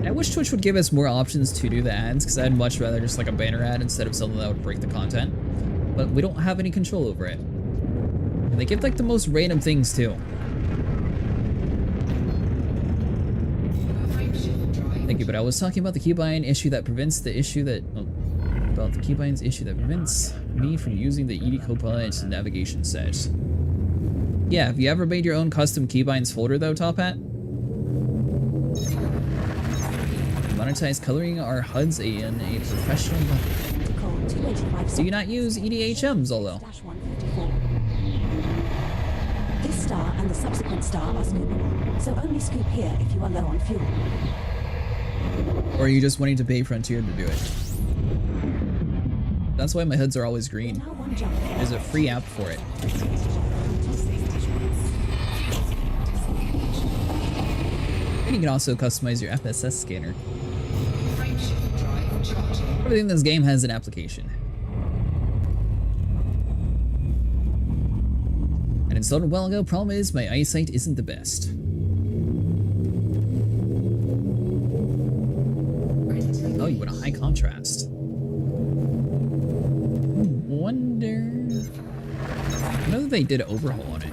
S1: I wish Twitch would give us more options to do the ads, because I'd much rather just like a banner ad instead of something that would break the content. But we don't have any control over it. And they give like the most random things too. Thank you, but I was talking about the keybind issue that prevents the issue that... Oh, about the keybinds issue that prevents me from using the ED Copilot navigation set. Yeah, have you ever made your own custom keybinds folder though, Top Hat? Monetize coloring our HUDs in a professional level. Do you not use EDHMs, although?
S15: This star and the subsequent star are scoopable, so only scoop here if you are low on fuel.
S1: Or are you just wanting to pay Frontier to do it? That's why my HUDs are always green. There's a free app for it. And you can also customize your FSS scanner. Everything in this game has an application. I installed a while ago. Problem is, my eyesight isn't the best. Oh, you want a high contrast. Wonder... I know that they did an overhaul on it.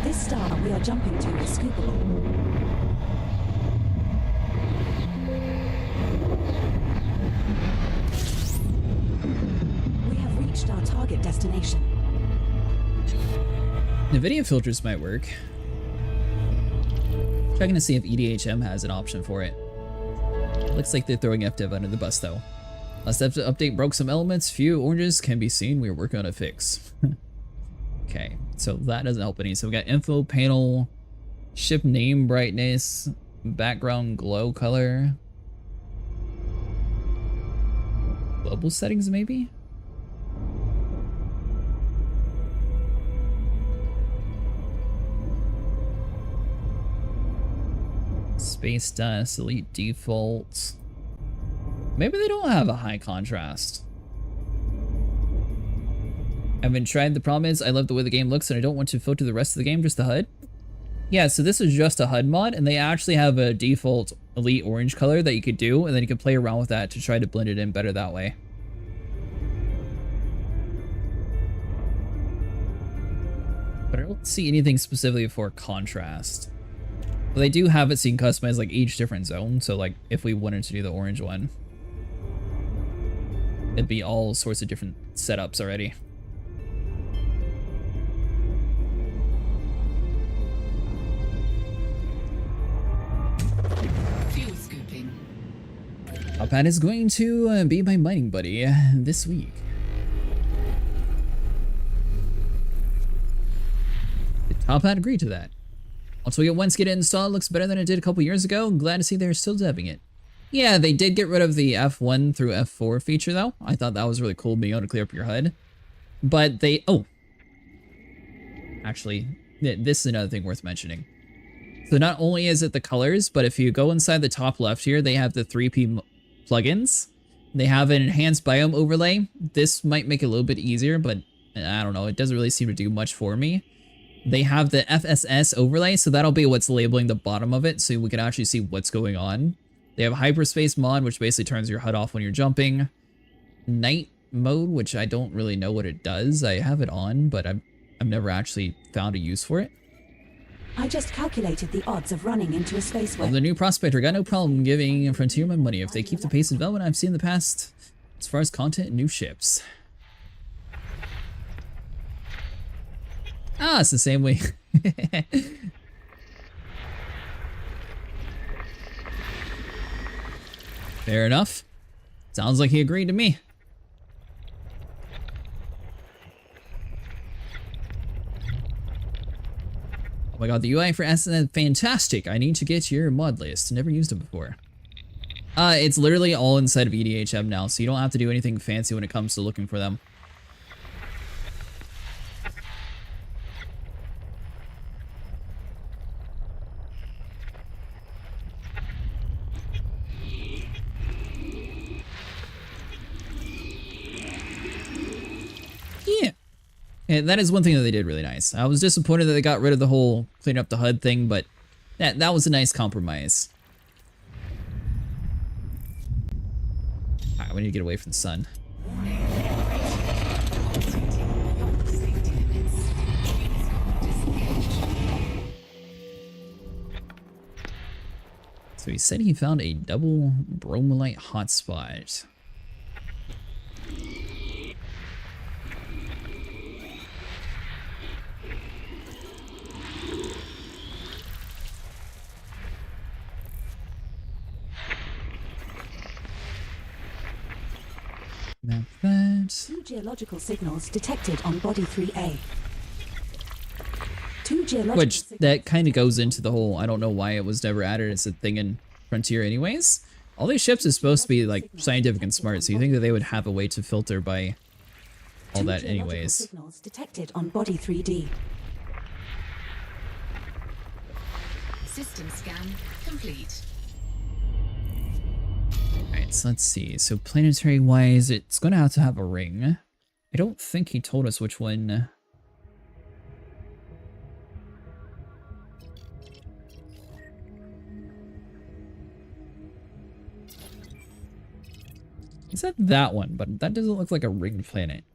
S15: This star we are jumping to is scoopable. We have reached our target destination.
S1: NVIDIA filters might work. Checking to see if EDHM has an option for it. Looks like they're throwing FDev under the bus though. Last update broke some elements. Few oranges can be seen. We are working on a fix. Okay, so that doesn't help any. So we got info panel, ship name brightness, background glow color, global settings maybe? Space dust, elite default. Maybe they don't have a high contrast. I haven't tried. The problem is I love the way the game looks and I don't want to filter the rest of the game, just the HUD. Yeah, so this is just a HUD mod and they actually have a default elite orange color that you could do, and then you can play around with that to try to blend it in better that way. But I don't see anything specifically for contrast. But they do have it so you can customize like each different zone. So like if we wanted to do the orange one, it'd be all sorts of different setups already.
S2: Fuel scooping.
S1: Top is going to be my mining buddy this week. Did Top Hat agree to that? Once we get one skid installed, it looks better than it did a couple years ago. I'm glad to see they're still devving it. Yeah, they did get rid of the F1 through F4 feature though. I thought that was really cool, being able to clear up your HUD. But they, oh. Actually, this is another thing worth mentioning. So not only is it the colors, but if you go inside the top left here, they have the 3P plugins. They have an enhanced biome overlay. This might make it a little bit easier, but I don't know. It doesn't really seem to do much for me. They have the FSS overlay, so that'll be what's labeling the bottom of it, so we can actually see what's going on. They have hyperspace mod, which basically turns your HUD off when you're jumping. Night mode, which I don't really know what it does. I have it on, but I've never actually found a use for it.
S15: I just calculated the odds of running into a space
S1: Well, the new prospector got no problem giving Frontier my money if they keep the pace of development I've seen in the past as far as content and new ships. Ah, it's the same way. Fair enough. Sounds like he agreed to me. Oh my god, the UI for SN, fantastic. I need to get your mod list. Never used it before. It's literally all inside of EDHM now, so you don't have to do anything fancy when it comes to looking for them. And that is one thing that they did really nice. I was disappointed that they got rid of the whole clean up the HUD thing, but that was a nice compromise. Alright, we need to get away from the sun. So he said he found a double Bromellite hotspot. Map that.
S15: 2 geological signals detected on body 3A. 2 geological
S1: Which, that kind of goes into the whole, I don't know why it was never added as a thing in Frontier anyways. All these ships is supposed to be like scientific and smart, so you think that they would have a way to filter by all that anyways.
S15: Signals detected on body 3D.
S2: System scan complete.
S1: Alright, Alright, so let's see. So planetary-wise, it's going to have a ring. I don't think he told us which one. He said that one, but that doesn't look like a ring planet.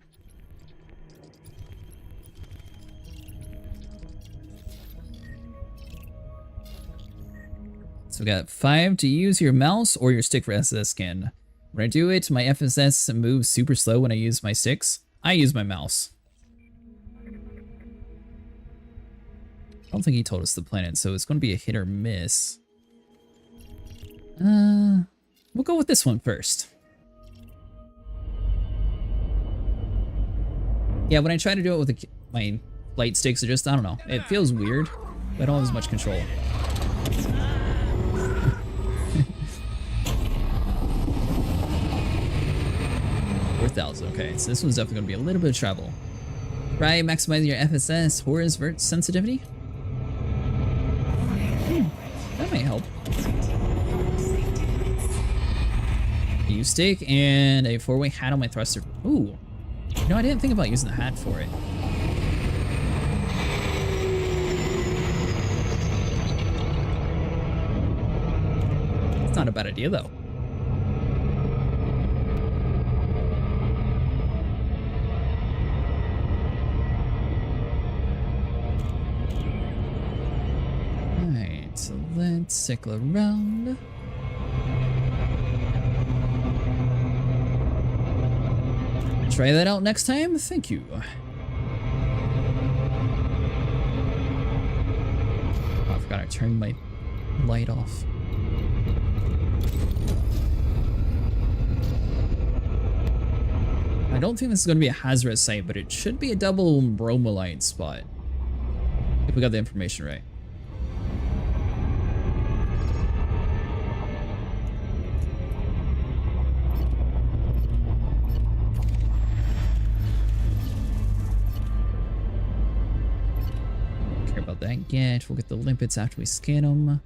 S1: So we got 5 to use your mouse or your stick for SS scan. When I do it, my FSS moves super slow when I use my sticks. I use my mouse. I don't think he told us the planet, so it's going to be a hit or miss. We'll go with this one first. Yeah, when I try to do it with my light sticks, I don't know. It feels weird, but I don't have as much control. 4,000, okay, so this one's definitely going to be a little bit of trouble. Try maximizing your FSS, Horus Vert sensitivity. That may help. A U-stick and a 4-way hat on my thruster. Ooh. You know, I didn't think about using the hat for it. It's not a bad idea, though. Alright, so let's cycle around. Try that out next time. Thank you. Oh, I forgot I turned my light off. I don't think this is going to be a Hazret site, but it should be a double Bromellite spot. If we got the information right. That yet. We'll get the limpets after we scan them.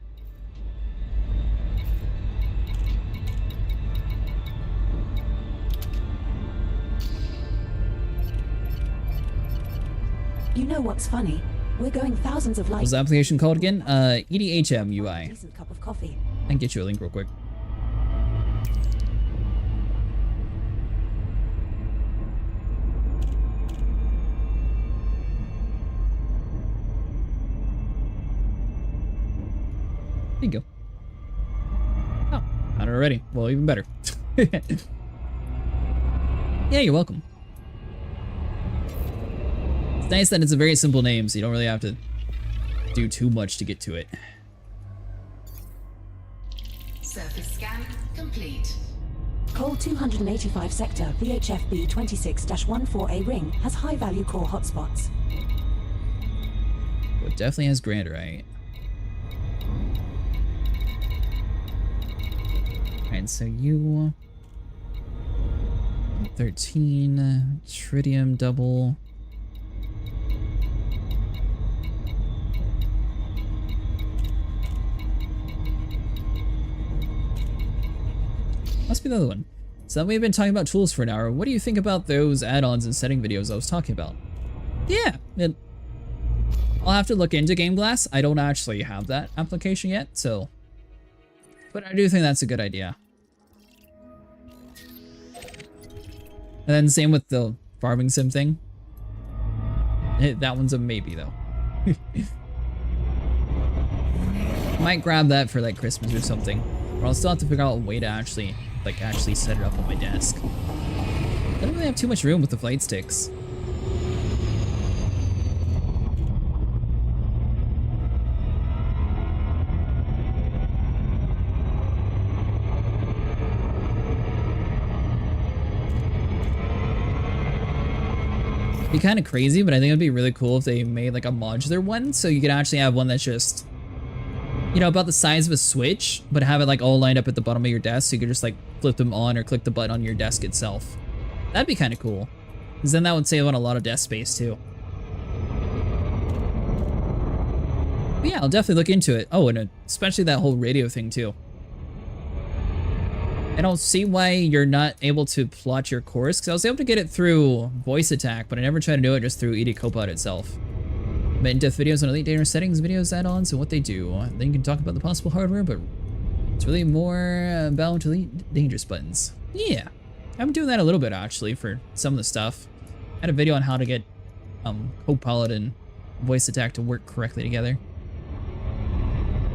S15: You know what's funny? We're going thousands of light.
S1: What's the application called again? EDHM UI.
S15: Decent cup of coffee.
S1: I can get you a link real quick. There you go. Oh, not already. Well, even better. Yeah, you're welcome. It's nice that it's a very simple name, so you don't really have to do too much to get to it.
S2: Surface scan complete.
S15: Col 285 sector VHFB 26-14A ring has high-value core hotspots.
S1: Well, it definitely has granderite. Alright, so you 13 tritium double. Must be the other one. So we've been talking about tools for an hour. What do you think about those add-ons and setting videos I was talking about? Yeah, I'll have to look into Game Glass. I don't actually have that application yet, so. But I do think that's a good idea. And then same with the farming sim thing. That one's a maybe though. Might grab that for like Christmas or something. Or I'll still have to figure out a way to actually set it up on my desk. I don't really have too much room with the flight sticks. Be kind of crazy, but I think it'd be really cool if they made like a modular one, so you could actually have one that's just, you know, about the size of a Switch, but have it like all lined up at the bottom of your desk, so you could just like flip them on or click the button on your desk itself. That'd be kind of cool, because then that would save on a lot of desk space too. But yeah, I'll definitely look into it. Oh, and especially that whole radio thing too. I don't see why you're not able to plot your course, because I was able to get it through voice attack, but I never tried to do it just through ED Copilot itself. But in-depth videos on Elite Dangerous settings, videos, add-ons, and what they do. Then you can talk about the possible hardware, but it's really more about Elite Dangerous buttons. Yeah, I'm doing that a little bit actually for some of the stuff. I had a video on how to get Copilot and voice attack to work correctly together.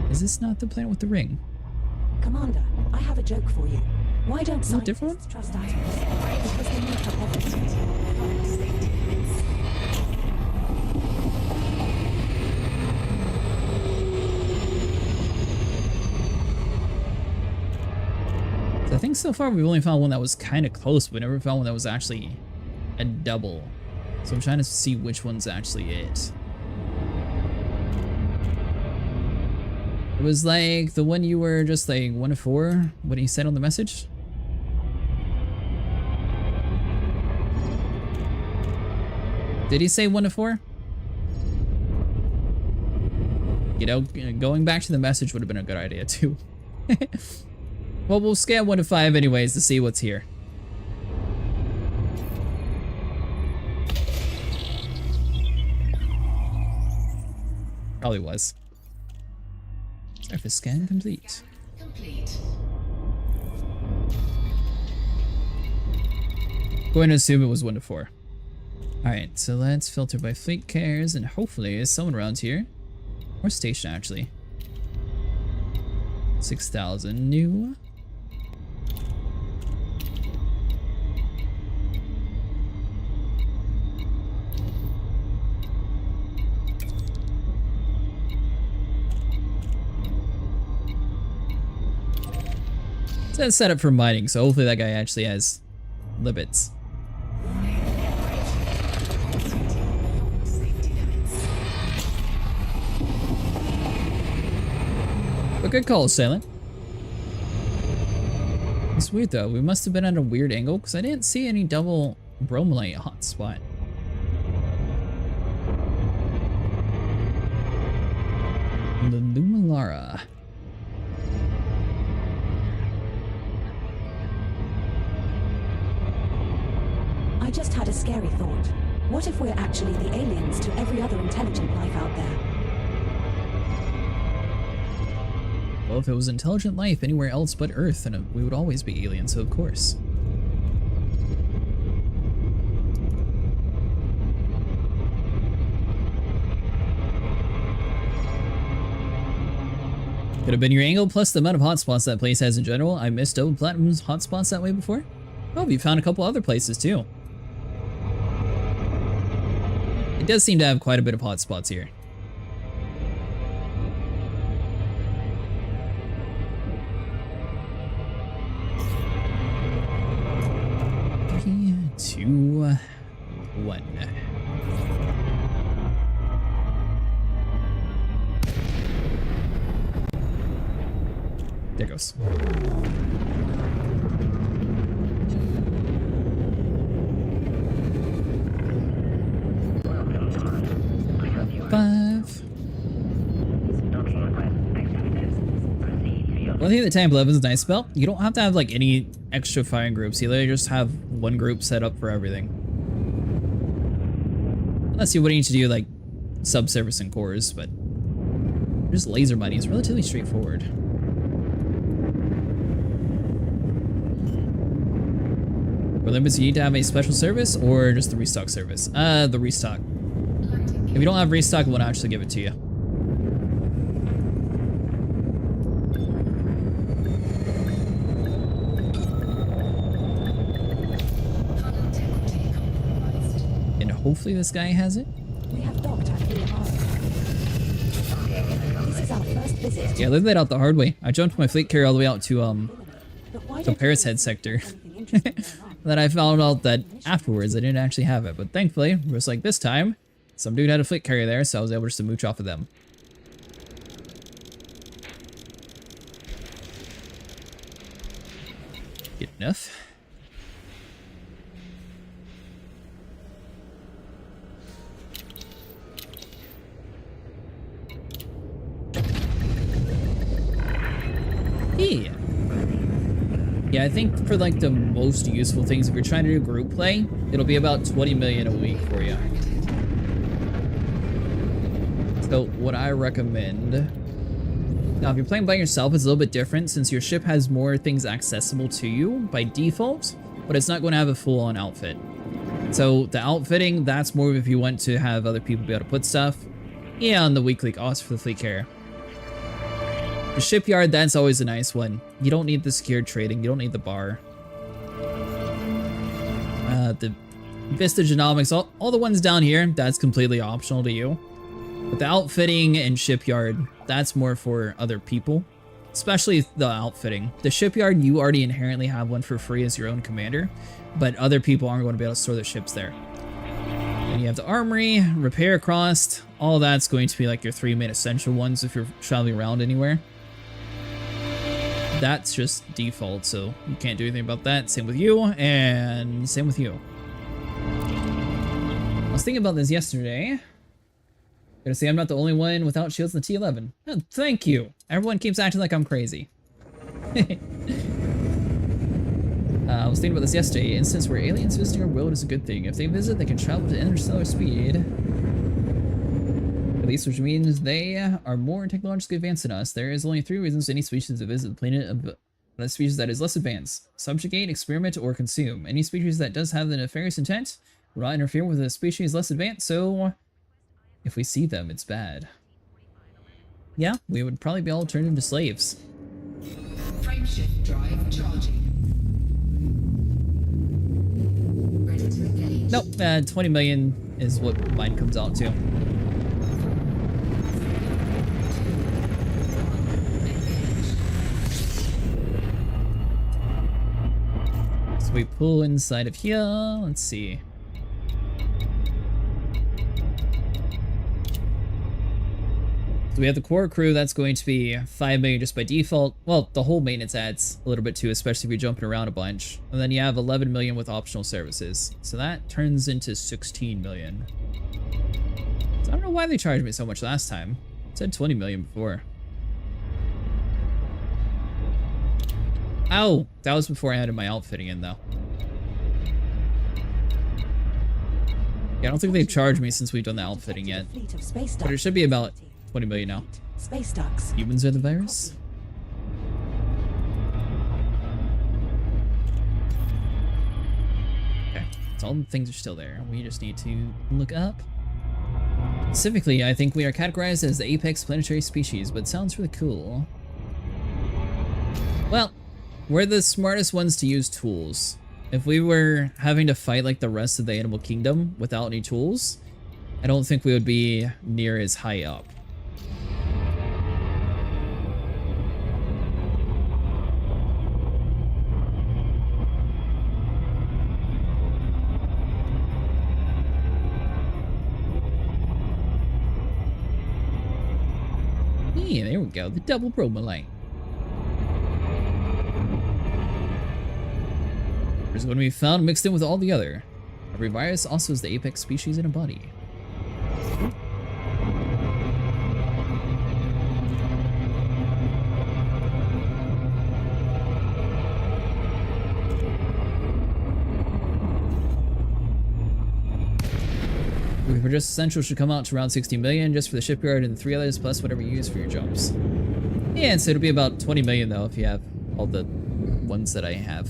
S1: Is this not the planet with the ring?
S15: Commander, I have a joke for you. Why don't
S1: Is it different?
S15: scientists trust atoms? Because they make hypotheses.
S1: So I think so far we've only found one that was kind of close, but we never found one that was actually a double. So I'm trying to see which one's actually it. It was like the one you were just like 1 of 4, what he said on the message. Did he say 1 of 4? You know, going back to the message would have been a good idea too. Well, we'll scan 1 of 5 anyways to see what's here. Probably was. Surface scan complete. Going to assume it was 1 to 4. Alright, so let's filter by fleet carriers and hopefully there's someone around here. Or station actually. 6,000 new. So that's set up for mining, so hopefully that guy actually has limits. But good call, Silent. It's weird though, we must have been at a weird angle because I didn't see any double Bromellite hotspot. The Lumalara.
S15: I just had a scary thought. What if we're actually the aliens to every other intelligent life out there?
S1: Well, if it was intelligent life anywhere else but Earth, then we would always be aliens, so of course. Could have been your angle plus the amount of hotspots that place has in general. I missed double platinum's hotspots that way before. Oh, we found a couple other places too. It does seem to have quite a bit of hotspots here. Three, 2, 1. There goes. One thing that Time 11 is nice about, you don't have to have like any extra firing groups. You literally just have one group set up for everything. Unless you would need to do like subsurface and cores, but just laser mining is relatively straightforward. For limits, you need to have a special service or just the restock service? The restock. If you don't have restock, it won't actually give it to you. And hopefully this guy has it.
S15: We have docked at Lumalara. This is our first visit.
S1: Yeah, I lived that out the hard way. I jumped my fleet carrier all the way out to Paris Head sector. Then I found out that afterwards I didn't actually have it, but thankfully, it was like this time, some dude had a fleet carrier there, so I was able just to mooch off of them. Good enough. Yeah. Yeah, I think for like the most useful things, if you're trying to do group play, it'll be about 20 million a week for you. So what I recommend, now if you're playing by yourself, it's a little bit different since your ship has more things accessible to you by default, but it's not going to have a full-on outfit. So the outfitting, that's more of if you want to have other people be able to put stuff. Yeah, on the weekly cost for the fleet carrier. The shipyard, that's always a nice one. You don't need the secured trading, you don't need the bar. The Vista Genomics, all the ones down here, that's completely optional to you. But the outfitting and shipyard, that's more for other people. Especially the outfitting. The shipyard, you already inherently have one for free as your own commander, but other people aren't going to be able to store their ships there. And you have the armory, repair cost, all that's going to be like your 3 main essential ones if you're traveling around anywhere. That's just default, so you can't do anything about that. Same with you, and same with you. I was thinking about this yesterday. Gonna say I'm not the only one without shields in the T11. Oh, thank you. Everyone keeps acting like I'm crazy. I was thinking about this yesterday. Instance where aliens visiting our world is a good thing. If they visit, they can travel to interstellar speed. At least, which means they are more technologically advanced than us. There is only 3 reasons any species to visit the planet of a species that is less advanced: subjugate, experiment, or consume. Any species that does have the nefarious intent will not interfere with a species less advanced, so if we see them, it's bad. Yeah, we would probably be all turned into slaves.
S2: Frameshift drive charging. Ready to engage.
S1: Nope, 20 million is what mine comes out to. So we pull inside of here, let's see. So we have the core crew, that's going to be 5 million just by default. Well, the whole maintenance adds a little bit too, especially if you're jumping around a bunch. And then you have 11 million with optional services. So that turns into 16 million. So I don't know why they charged me so much last time. It said 20 million before. Ow! That was before I added my outfitting in though. Yeah, I don't think they've charged me since we've done the outfitting yet. But it should be about 20 million now.
S15: Space ducks.
S1: Humans are the virus? Okay, so all the things are still there. We just need to look up. Specifically, I think we are categorized as the apex planetary species, but it sounds really cool. Well, we're the smartest ones to use tools. If we were having to fight like the rest of the animal kingdom without any tools, I don't think we would be near as high up. Yeah, there we go, the double Bromellite. There's going to be found mixed in with all the other. Every virus also is the apex species in a body. For just essential should come out to around 60 million just for the shipyard and 3 others plus whatever you use for your jumps. Yeah, so it'll be about 20 million though if you have all the ones that I have.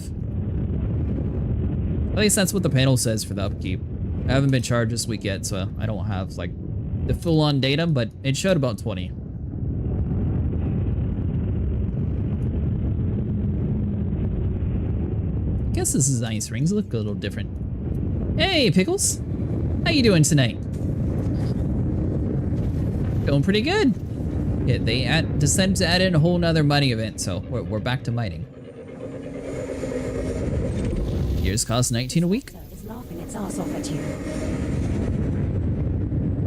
S1: At least that's what the panel says for the upkeep. I haven't been charged this week yet, so I don't have like the full-on data, but it showed about 20. I guess this is nice. Rings look a little different. Hey, Pickles! How you doing tonight? Doing pretty good. Yeah, they decided to add in a whole nother mining event, so we're back to mining. Yours cost 19 a week.
S15: It's laughing its ass off at you.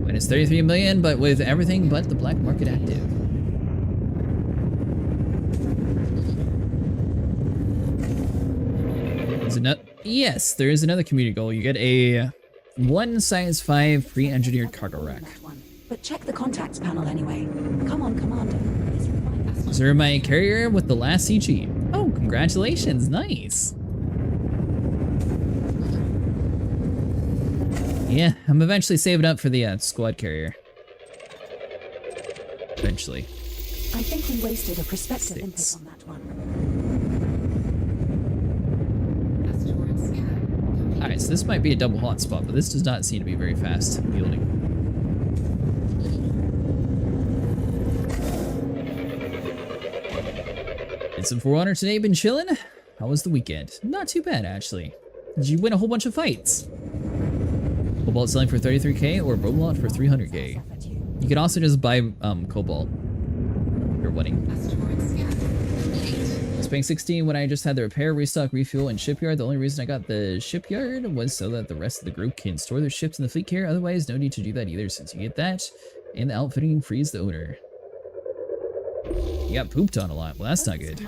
S1: And it's 33 million, but with everything but the black market active. Yes, there is another community goal. You get a 1 size 5 pre-engineered cargo rack.
S15: But check the contacts panel anyway. Come on, Commander.
S1: Sir, my carrier with the last CG. Oh, Congratulations, nice. Yeah, I'm eventually saving up for the squad carrier. Eventually.
S15: I think we wasted a prospective input on that one.
S1: Alright, so this might be a double hotspot, but this does not seem to be very fast yielding. Did some For Honor today, been chilling? How was the weekend? Not too bad, actually. Did you win a whole bunch of fights? Cobalt selling for 33k or Bromellite for 300k. You could also just buy Cobalt. You're winning. I was paying 16 when I just had the repair, restock, refuel, and shipyard. The only reason I got the shipyard was so that the rest of the group can store their ships in the fleet carrier. Otherwise, no need to do that either, since you get that, and the outfitting frees the owner. You got pooped on a lot. Well, that's not good.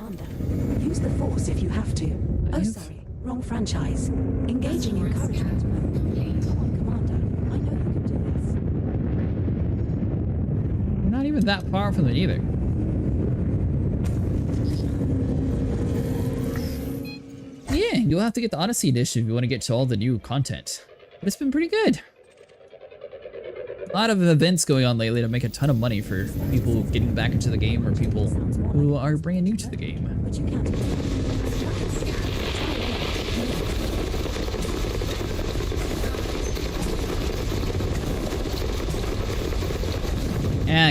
S15: Use the force if you have to. Oh, sorry. Wrong franchise. Engaging encouragement mode. Come on, Commander. I know you can do this.
S1: We're not even that far from it either. Yeah, you'll have to get the Odyssey edition if you want to get to all the new content. But it's been pretty good. A lot of events going on lately to make a ton of money for people getting back into the game or people who are brand new to the game.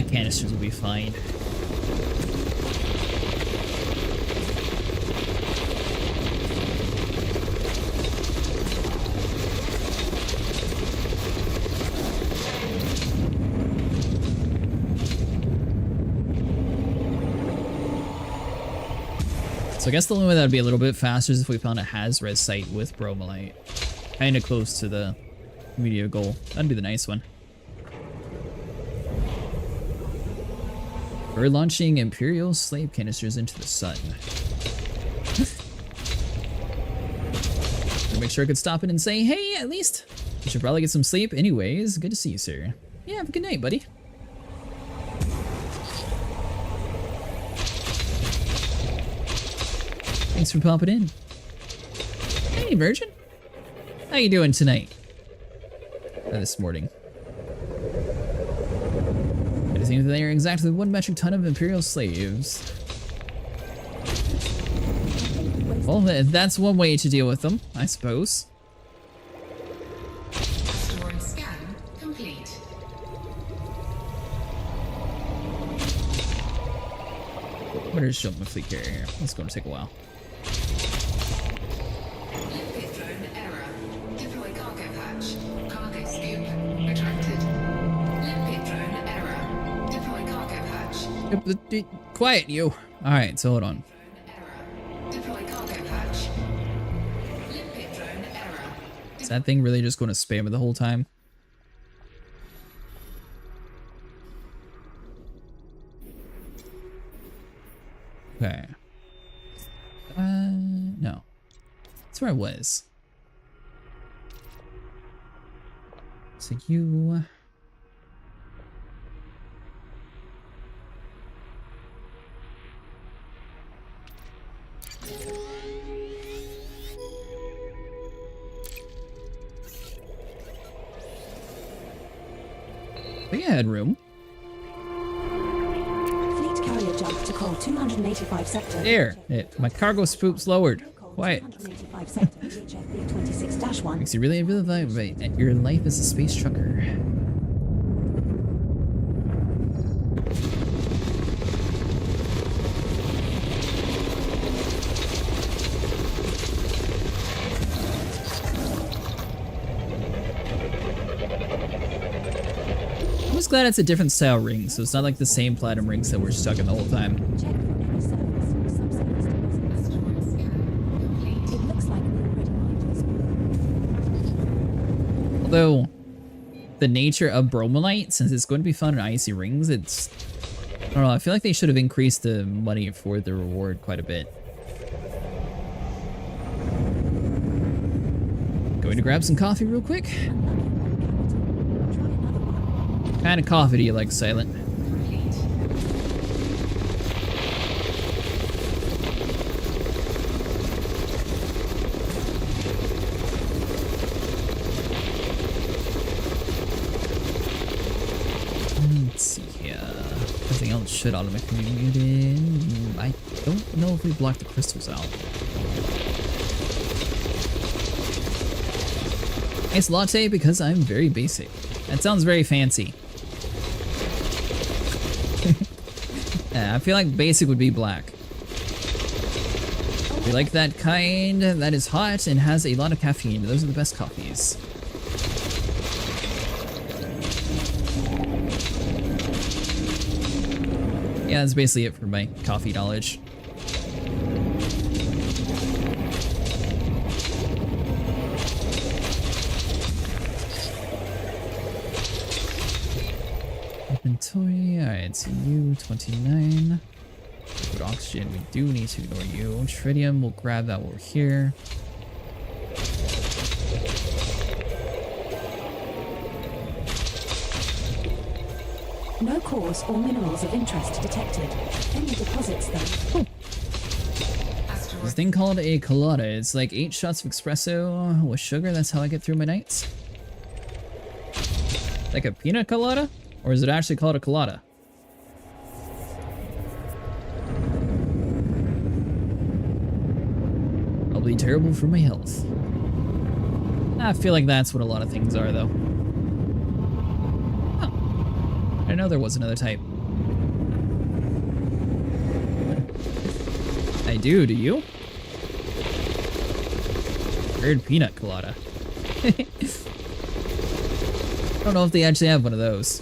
S1: Canisters will be fine. So I guess the only way that would be a little bit faster is if we found a Haz-Res site with Bromellite. Kinda close to the immediate goal. That'd be the nice one. We're launching Imperial slave canisters into the sun. I'll make sure I could stop it and say, hey, at least you should probably get some sleep. Anyways, good to see you, sir. Yeah, have a good night, buddy. Thanks for popping in. Hey, Virgin. How you doing tonight? Or this morning? It seems that they are exactly 1 metric ton of Imperial slaves. Well, that's one way to deal with them, I suppose.
S2: Asteroid scan complete.
S1: I'm gonna just jump my fleet carrier here. It's going to take a while.
S2: Limpet drone error. Deploy cargo patch. Cargo scoop retracted. Limpet drone error. Deploy cargo patch.
S1: Quiet, you. Alright, so hold on.
S2: Deploy cargo patch. Limpet drone error.
S1: Is that thing really just going to spam it the whole time? Okay. No. That's where I was. So you... I think I had room.
S15: Fleet carrier jump to call 285 sector.
S1: There! My cargo spoop's lowered. Quiet.
S15: 285 sector HFB 26-1.
S1: Makes you really evaluate your life as a space trucker. I'm just glad it's a different style ring, so it's not like the same platinum rings that we're stuck in the whole time. Although, the nature of Bromellite, since it's going to be found in icy rings, it's... I don't know, I feel like they should have increased the money for the reward quite a bit. Going to grab some coffee real quick. What kind of coffee do you like, Silent? Let's see here. Everything else should automatically be muted. I don't know if we blocked the crystals out. Nice latte because I'm very basic. That sounds very fancy. Yeah, I feel like basic would be black. We like that kind that is hot and has a lot of caffeine. Those are the best coffees. Yeah, that's basically it for my coffee knowledge. Inventory, alright, so you, 29. Liquid oxygen, we do need to ignore you. Tritium, we'll grab that while we're here.
S15: No cores or minerals of interest detected. Any deposits though?
S1: This thing called a colada. It's like 8 shots of espresso with sugar. That's how I get through my nights. Like a pina colada? Or is it actually called a colada? Probably terrible for my health. I feel like that's what a lot of things are, though. Oh. I know there was another type. I do you? Weird peanut colada. I don't know if they actually have one of those.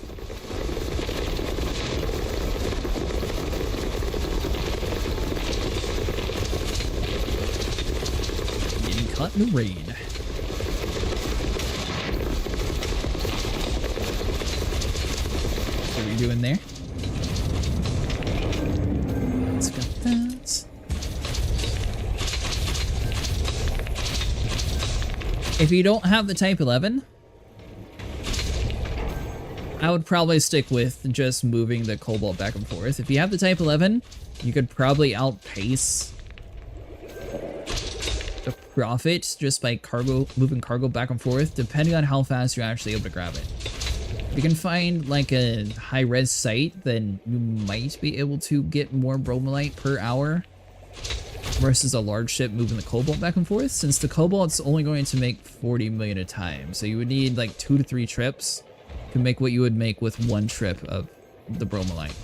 S1: Getting caught in the rain. What are we doing there? Let's got that. If you don't have the Type 11, I would probably stick with just moving the Cobalt back and forth. If you have the Type 11, you could probably outpace the profit just by moving cargo back and forth, depending on how fast you're actually able to grab it. If you can find like a high-res site, then you might be able to get more Bromellite per hour versus a large ship moving the Cobalt back and forth, since the Cobalt's only going to make 40 million a time. So you would need like 2 to 3 trips to make what you would make with 1 trip of the Bromellite.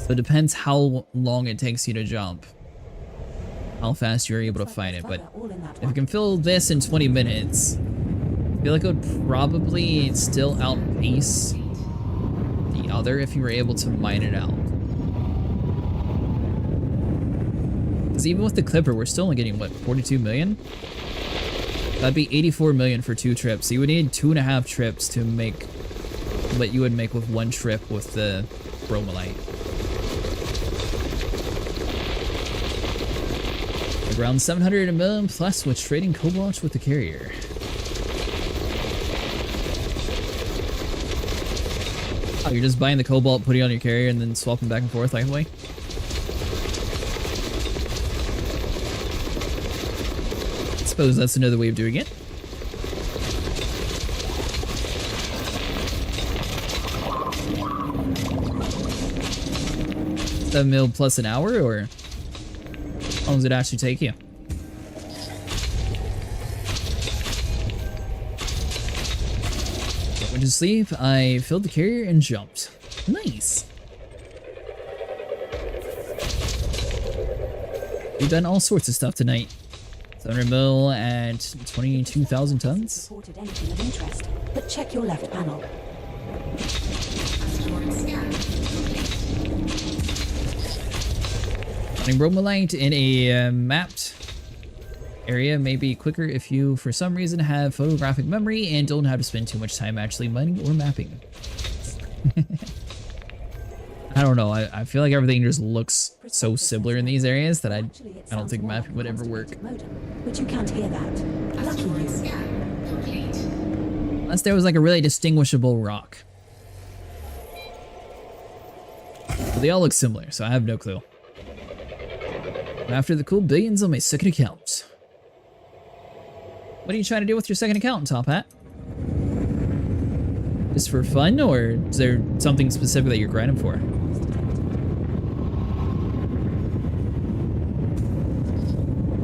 S1: So it depends how long it takes you to jump, how fast you're able to find it. But if you can fill this in 20 minutes, I feel like it would probably still outpace the other if you were able to mine it out. Because even with the Clipper, we're still only getting, what, 42 million? That'd be 84 million for 2 trips. So you would need 2.5 trips to make what you would make with 1 trip with the Bromellite. Around 700 million plus with trading Cobalt with the carrier. Oh, you're just buying the Cobalt, putting it on your carrier, and then swapping back and forth like that way? I suppose that's another way of doing it. $7 mil plus an hour, or how long does it actually take you? Went to sleep, I filled the carrier and jumped. Nice. We've done all sorts of stuff tonight. 700 mil at 22,000 tons.
S15: Reported anything of interest, but check your left panel.
S1: Running Bromellite in a mapped area may be quicker if you, for some reason, have photographic memory and don't have to spend too much time actually mining or mapping. I don't know, I feel like everything just looks so similar in these areas that I don't think mapping would ever work.
S15: But you can't hear that. Lucky you.
S1: Unless there was like a really distinguishable rock. But they all look similar, so I have no clue. After the cool billions on my second account. What are you trying to do with your second account, Top Hat? Just for fun, or is there something specific that you're grinding for?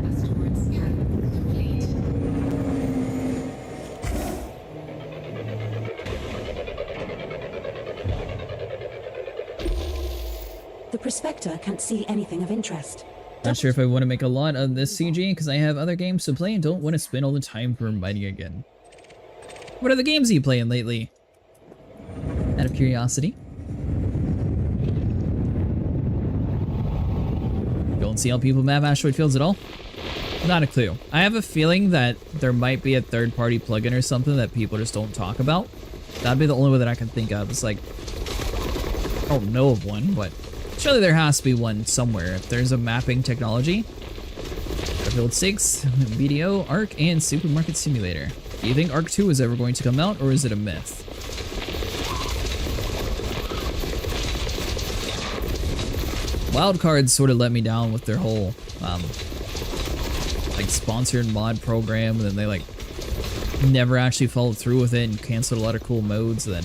S2: Asteroid scan complete.
S15: The prospector can't see anything of interest.
S1: Not sure if I want to make a lot of this CG because I have other games to play and don't want to spend all the time for mining again. What are the games you playing lately? Out of curiosity. Don't see how people map asteroid fields at all? Not a clue. I have a feeling that there might be a third-party plugin or something that people just don't talk about. That'd be the only one that I can think of. It's like, I don't know of one, but surely there has to be one somewhere. If there's a mapping technology. Battlefield 6, BDO, Ark, and Supermarket Simulator. Do you think Ark 2 is ever going to come out, or is it a myth? Wildcards sort of let me down with their whole, like, sponsored mod program, and then they, like, never actually followed through with it and canceled a lot of cool modes. Then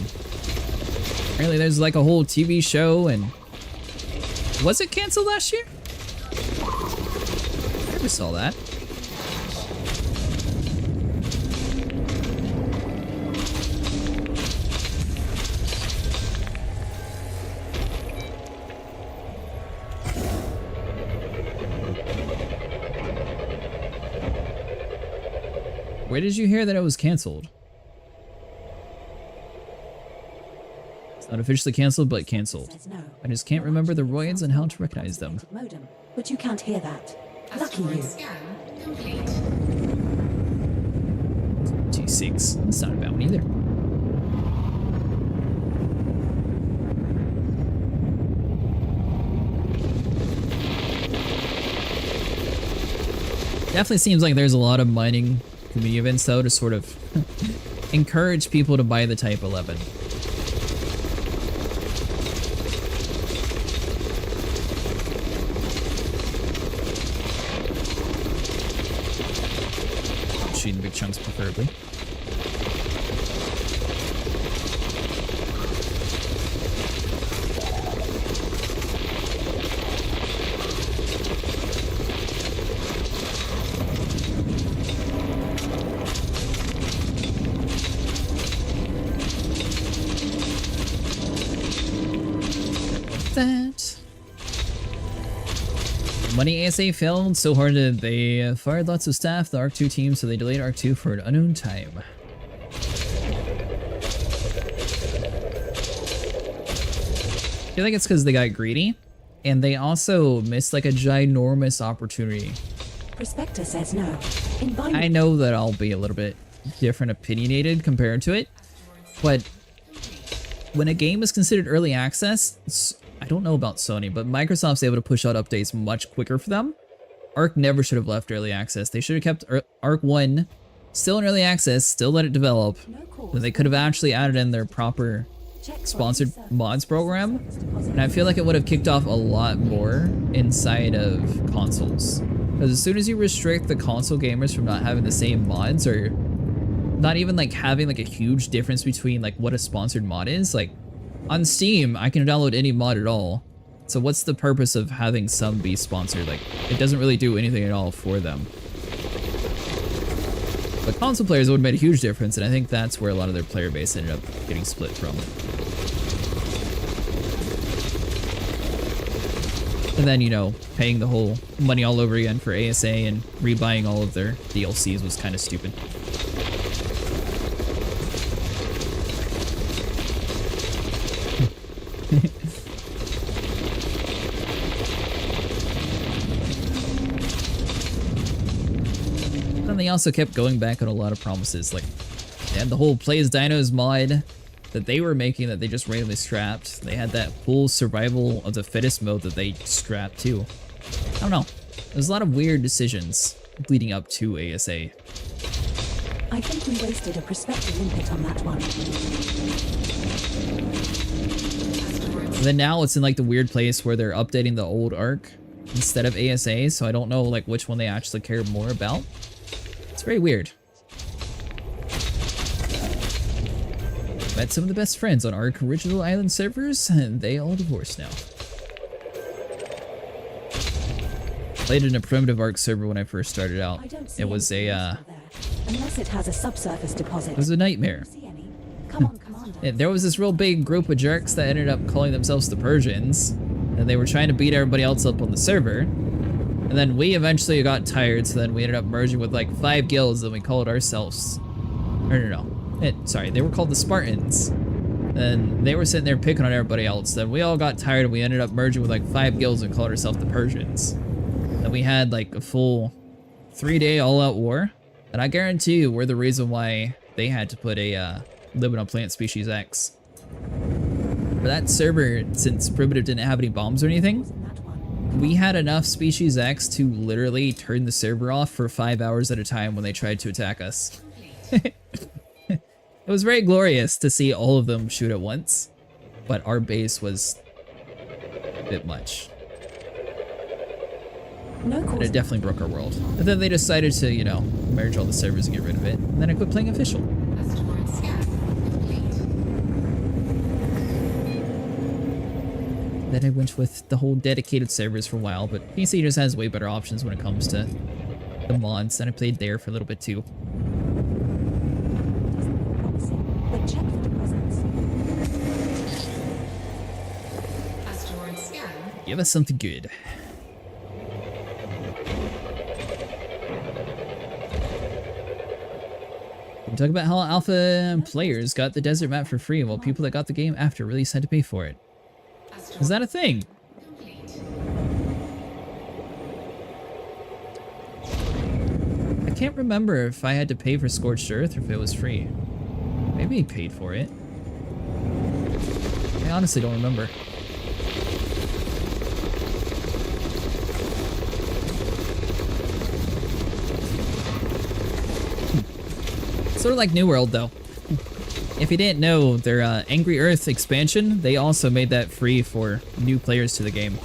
S1: apparently there's, like, a whole TV show, and was it canceled last year? I never saw that. Where did you hear that it was canceled? It's not officially canceled, but canceled. I just can't remember the roids and how to recognize them.
S15: Modem, but you can't hear that. Lucky you.
S2: Asteroid scan complete.
S1: T6. That's not a bad one either. Definitely seems like there's a lot of mining community events though to sort of encourage people to buy the Type 11. Shooting big chunks preferably. That Money ASA failed so hard that they fired lots of staff, the ARC 2 team, so they delayed ARC 2 for an unknown time. I feel like it's because they got greedy, and they also missed like a ginormous opportunity.
S15: Prospector says no.
S1: I know that I'll be a little bit different opinionated compared to it, but when a game is considered early access, I don't know about Sony, but Microsoft's able to push out updates much quicker for them. Arc never should have left early access. They should have kept Arc 1 still in early access, still let it develop. Then they could have actually added in their proper sponsored mods program, and I feel like it would have kicked off a lot more inside of consoles. Because as soon as you restrict the console gamers from not having the same mods, or not even like having like a huge difference between like what a sponsored mod is, like on Steam I can download any mod at all, so what's the purpose of having some be sponsored? Like, it doesn't really do anything at all for them. But console players, it would have made a huge difference, and I think that's where a lot of their player base ended up getting split from. And then, you know, paying the whole money all over again for ASA and rebuying all of their DLCs was kind of stupid. Then they also kept going back on a lot of promises, like they had the whole Play as Dinos mod that they were making that they just randomly scrapped. They had that full survival of the fittest mode that they scrapped too. I don't know. There's a lot of weird decisions leading up to ASA.
S15: I think we wasted a prospective input on that one.
S1: And then now it's in like the weird place where they're updating the old ARC instead of ASA, so I don't know like which one they actually care more about. It's very weird. Met some of the best friends on Ark original island servers, and they all divorced now. Played in a primitive Ark server when I first started out. It was a
S15: Unless it has a subsurface deposit.
S1: it was a nightmare.
S15: Come on, Commander.
S1: There was this real big group of jerks that ended up calling themselves the Persians, and they were trying to beat everybody else up on the server. And then we eventually got tired, so then we ended up merging with like 5 guilds, and we called ourselves... Or no. Sorry, they were called the Spartans. And they were sitting there picking on everybody else. Then we all got tired, and we ended up merging with like 5 guilds and called ourselves the Persians. And we had like a full 3-day all-out war. And I guarantee you we're the reason why they had to put a limit on plant species X. For that server, since Primitive didn't have any bombs or anything, we had enough species X to literally turn the server off for 5 hours at a time when they tried to attack us. It was very glorious to see all of them shoot at once, but our base was a bit much. And it definitely broke our world. But then they decided to, you know, merge all the servers and get rid of it. And then I quit playing official. Then I went with the whole dedicated servers for a while, but PC just has way better options when it comes to the mods, and I played there for a little bit too.
S15: But check for deposits.
S2: Asteroid scan.
S1: Give us something good. We talk about how alpha players got the desert map for free, while people that got the game after release had to pay for it. Is that a thing? I can't remember if I had to pay for Scorched Earth or if it was free. Maybe he paid for it. I honestly don't remember. Sort of like New World, though. If you didn't know, their Angry Earth expansion, they also made that free for new players to the game.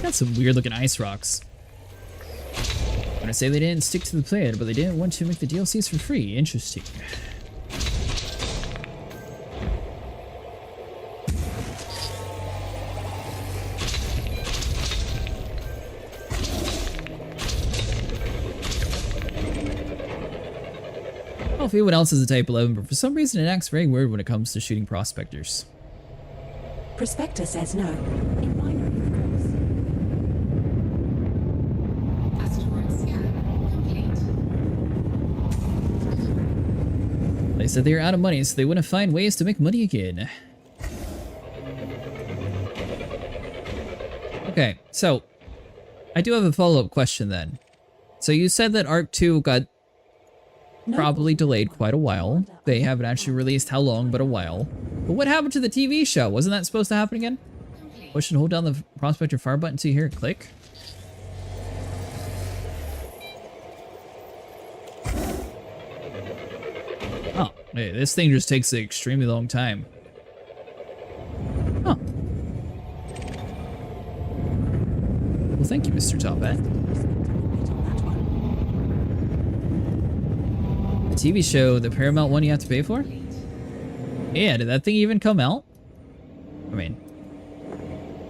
S1: Got some weird looking ice rocks. I say they didn't stick to the plan, but they didn't want to make the DLCs for free. Interesting. I don't know if anyone else is a Type 11, but for some reason it acts very weird when it comes to shooting prospectors.
S15: Prospector says no. In binary, of course.
S1: They said they were out of money, so they want to find ways to make money again. Okay, so I do have a follow-up question then. So you said that Ark 2 got probably delayed quite a while. They haven't actually released how long, but a while. But what happened to the TV show? Wasn't that supposed to happen again? Push and hold down the Prospector fire button until you hear it click. Oh, hey, this thing just takes an extremely long time. Huh. Well, thank you, Mr. Top Hat. The TV show, the Paramount one you have to pay for? Yeah, did that thing even come out? I mean,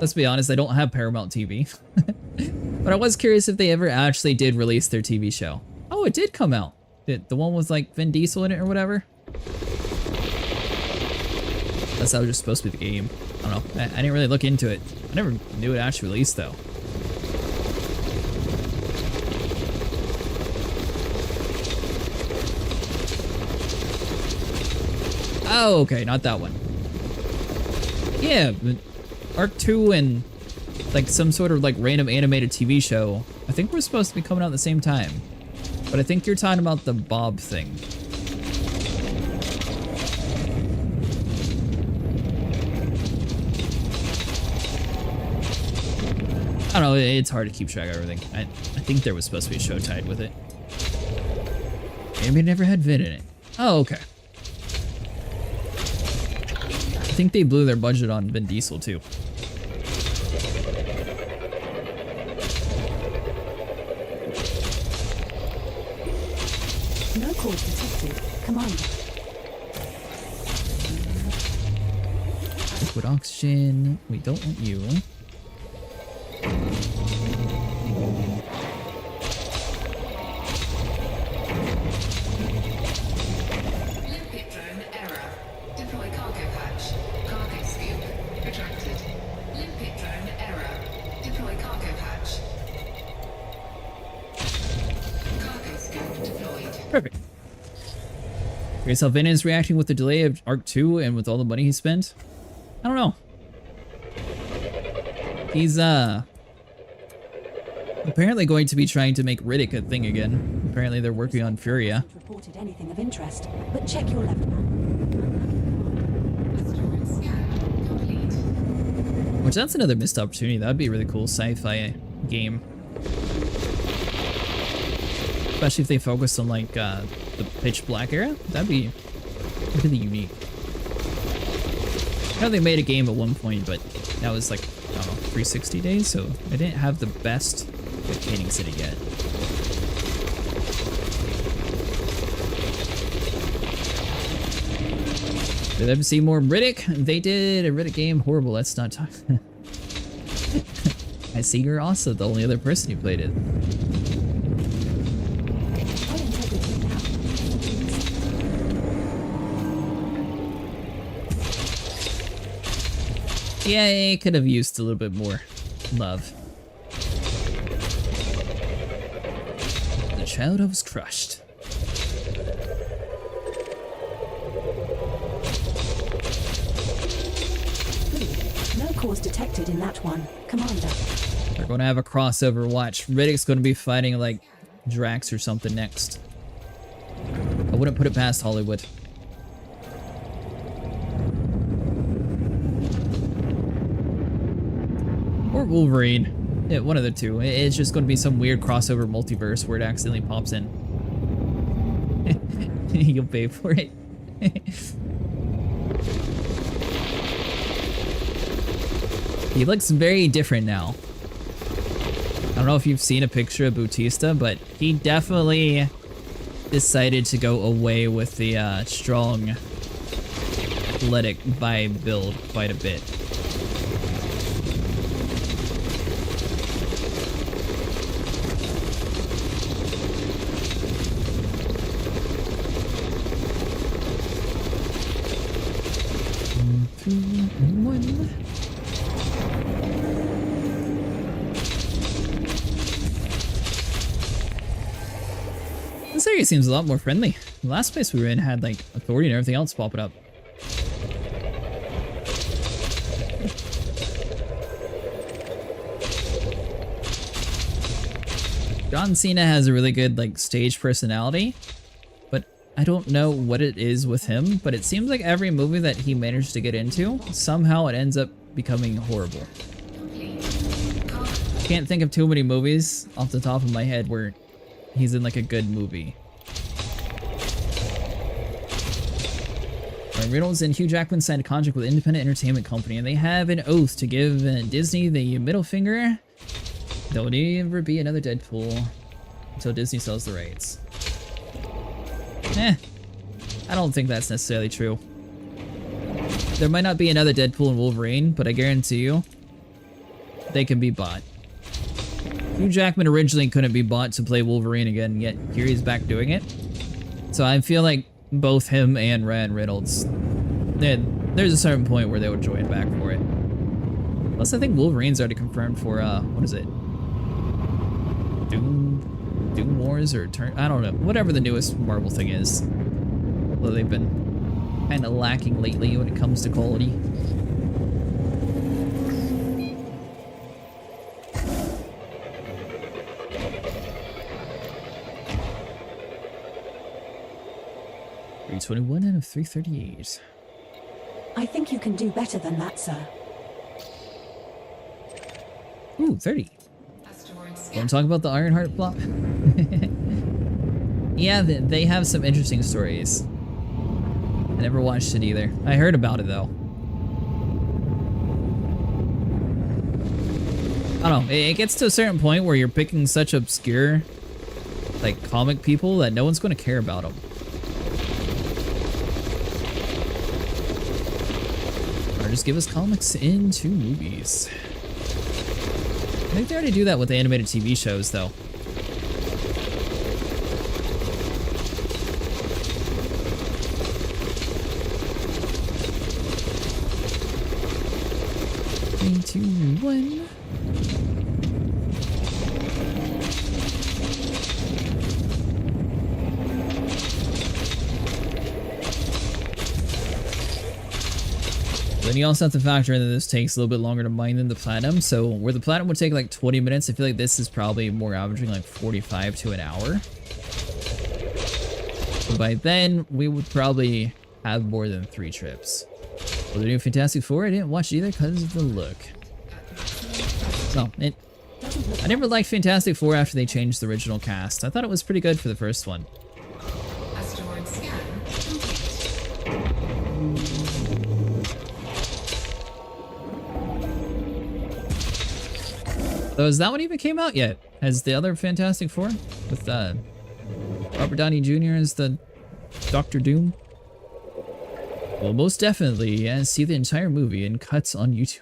S1: let's be honest, I don't have Paramount TV. But I was curious if they ever actually did release their TV show. Oh, it did come out. The one with like Vin Diesel in it or whatever? That's how it was just supposed to be the game. I don't know. I didn't really look into it. I never knew it actually released though. Oh, okay, not that one. Yeah, Ark 2 and like some sort of like random animated TV show. I think we're supposed to be coming out at the same time. But I think you're talking about the Bob thing. I don't know, it's hard to keep track of everything. I think there was supposed to be a show tied with it. Maybe it never had Vin in it. Oh, okay. I think they blew their budget on Vin Diesel too.
S15: No cause detected. Commander.
S1: Liquid oxygen. We don't want you.
S2: Limpet drone error. Deploy cargo patch. Cargo scoop retracted. Limpet drone error. Deploy cargo patch. Cargo scoop deployed.
S1: Perfect. Here's how Vin is reacting with the delay of Arc 2 and with all the money he spent. I don't know. He's apparently going to be trying to make Riddick a thing again. Apparently they're working on Furia.
S15: Reported anything of interest, but check your left map.
S1: Which that's another missed opportunity. That would be a really cool sci-fi game. Especially if they focus on like the pitch black era. That'd be really unique. I know they made a game at one point, but that was like, I don't know, 360 days, so they didn't have the best Canning City yet. Did they ever see more Riddick? They did a Riddick game. Horrible, let's not talk. I see you're also the only other person who played it. Yeah, it could have used a little bit more love. The child was crushed.
S15: No cause detected in that one, Commander.
S1: We're going to have a crossover watch. Riddick's going to be fighting like Drax or something next. I wouldn't put it past Hollywood. Or Wolverine. Yeah, one of the two. It's just going to be some weird crossover multiverse where it accidentally pops in. You'll pay for it. He looks very different now. I don't know if you've seen a picture of Bautista, but he definitely decided to go away with the strong athletic vibe build quite a bit. This area seems a lot more friendly. The last place we were in had like authority and everything else popping up. John Cena has a really good like stage personality, but I don't know what it is with him, but it seems like every movie that he managed to get into, somehow it ends up becoming horrible. Can't think of too many movies off the top of my head where he's in like a good movie. Ryan Reynolds and Hugh Jackman signed a contract with Independent Entertainment Company, and they have an oath to give Disney the middle finger. There'll never be another Deadpool until Disney sells the rights. I don't think that's necessarily true. There might not be another Deadpool and Wolverine, but I guarantee you, they can be bought. Hugh Jackman originally couldn't be bought to play Wolverine again, yet here he's back doing it. So I feel like both him and Ryan Reynolds, there's a certain point where they would join back for it. Plus I think Wolverine's already confirmed for, what is it? Doom Wars or I don't know, whatever the newest Marvel thing is. Although they've been kind of lacking lately when it comes to quality. .321 out of 338.
S15: I think you can do better than that, sir.
S1: Ooh, 30. Want to talk about the Ironheart plot? Yeah, they have some interesting stories. I never watched it either. I heard about it though. I don't know, it gets to a certain point where you're picking such obscure, like, comic people that no one's going to care about them. Or just give us comics into movies. I think they already do that with the animated TV shows, though. Three, two, one. Then you also have to factor in that this takes a little bit longer to mine than the platinum. So where the platinum would take like 20 minutes, I feel like this is probably more averaging like 45 to an hour. So by then, we would probably have more than 3 trips. Well, the new Fantastic Four, I didn't watch it either because of the look. No, I never liked Fantastic Four after they changed the original cast. I thought it was pretty good for the first one.
S2: Asteroid scan
S1: So has that one even came out yet? Has the other Fantastic Four with Robert Downey Jr. as the Doctor Doom? Well, most definitely, yeah, see the entire movie in cuts on YouTube.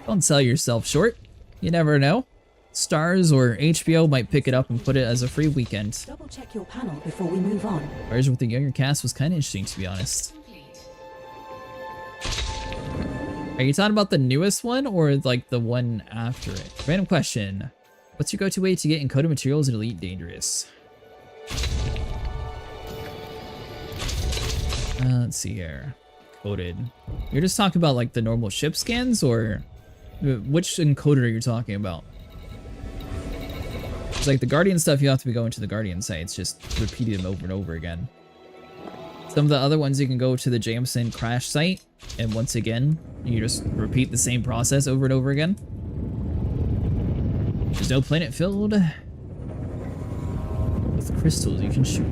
S1: Don't sell yourself short. You never know. Stars or HBO might pick it up and put it as a free weekend.
S15: Double check your panel before we move on.
S1: Version with the younger cast was kind of interesting, to be honest. Are you talking about the newest one or like the one after it? Random question. What's your go-to way to get encoded materials in Elite Dangerous? Let's see here. Coded. You're just talking about like the normal ship scans, or which encoder are you talking about? It's like the Guardian stuff, you have to be going to the Guardian sites, just repeating them over and over again. Some of the other ones you can go to the Jameson crash site, and once again, you just repeat the same process over and over again. There's no planet filled with crystals you can shoot.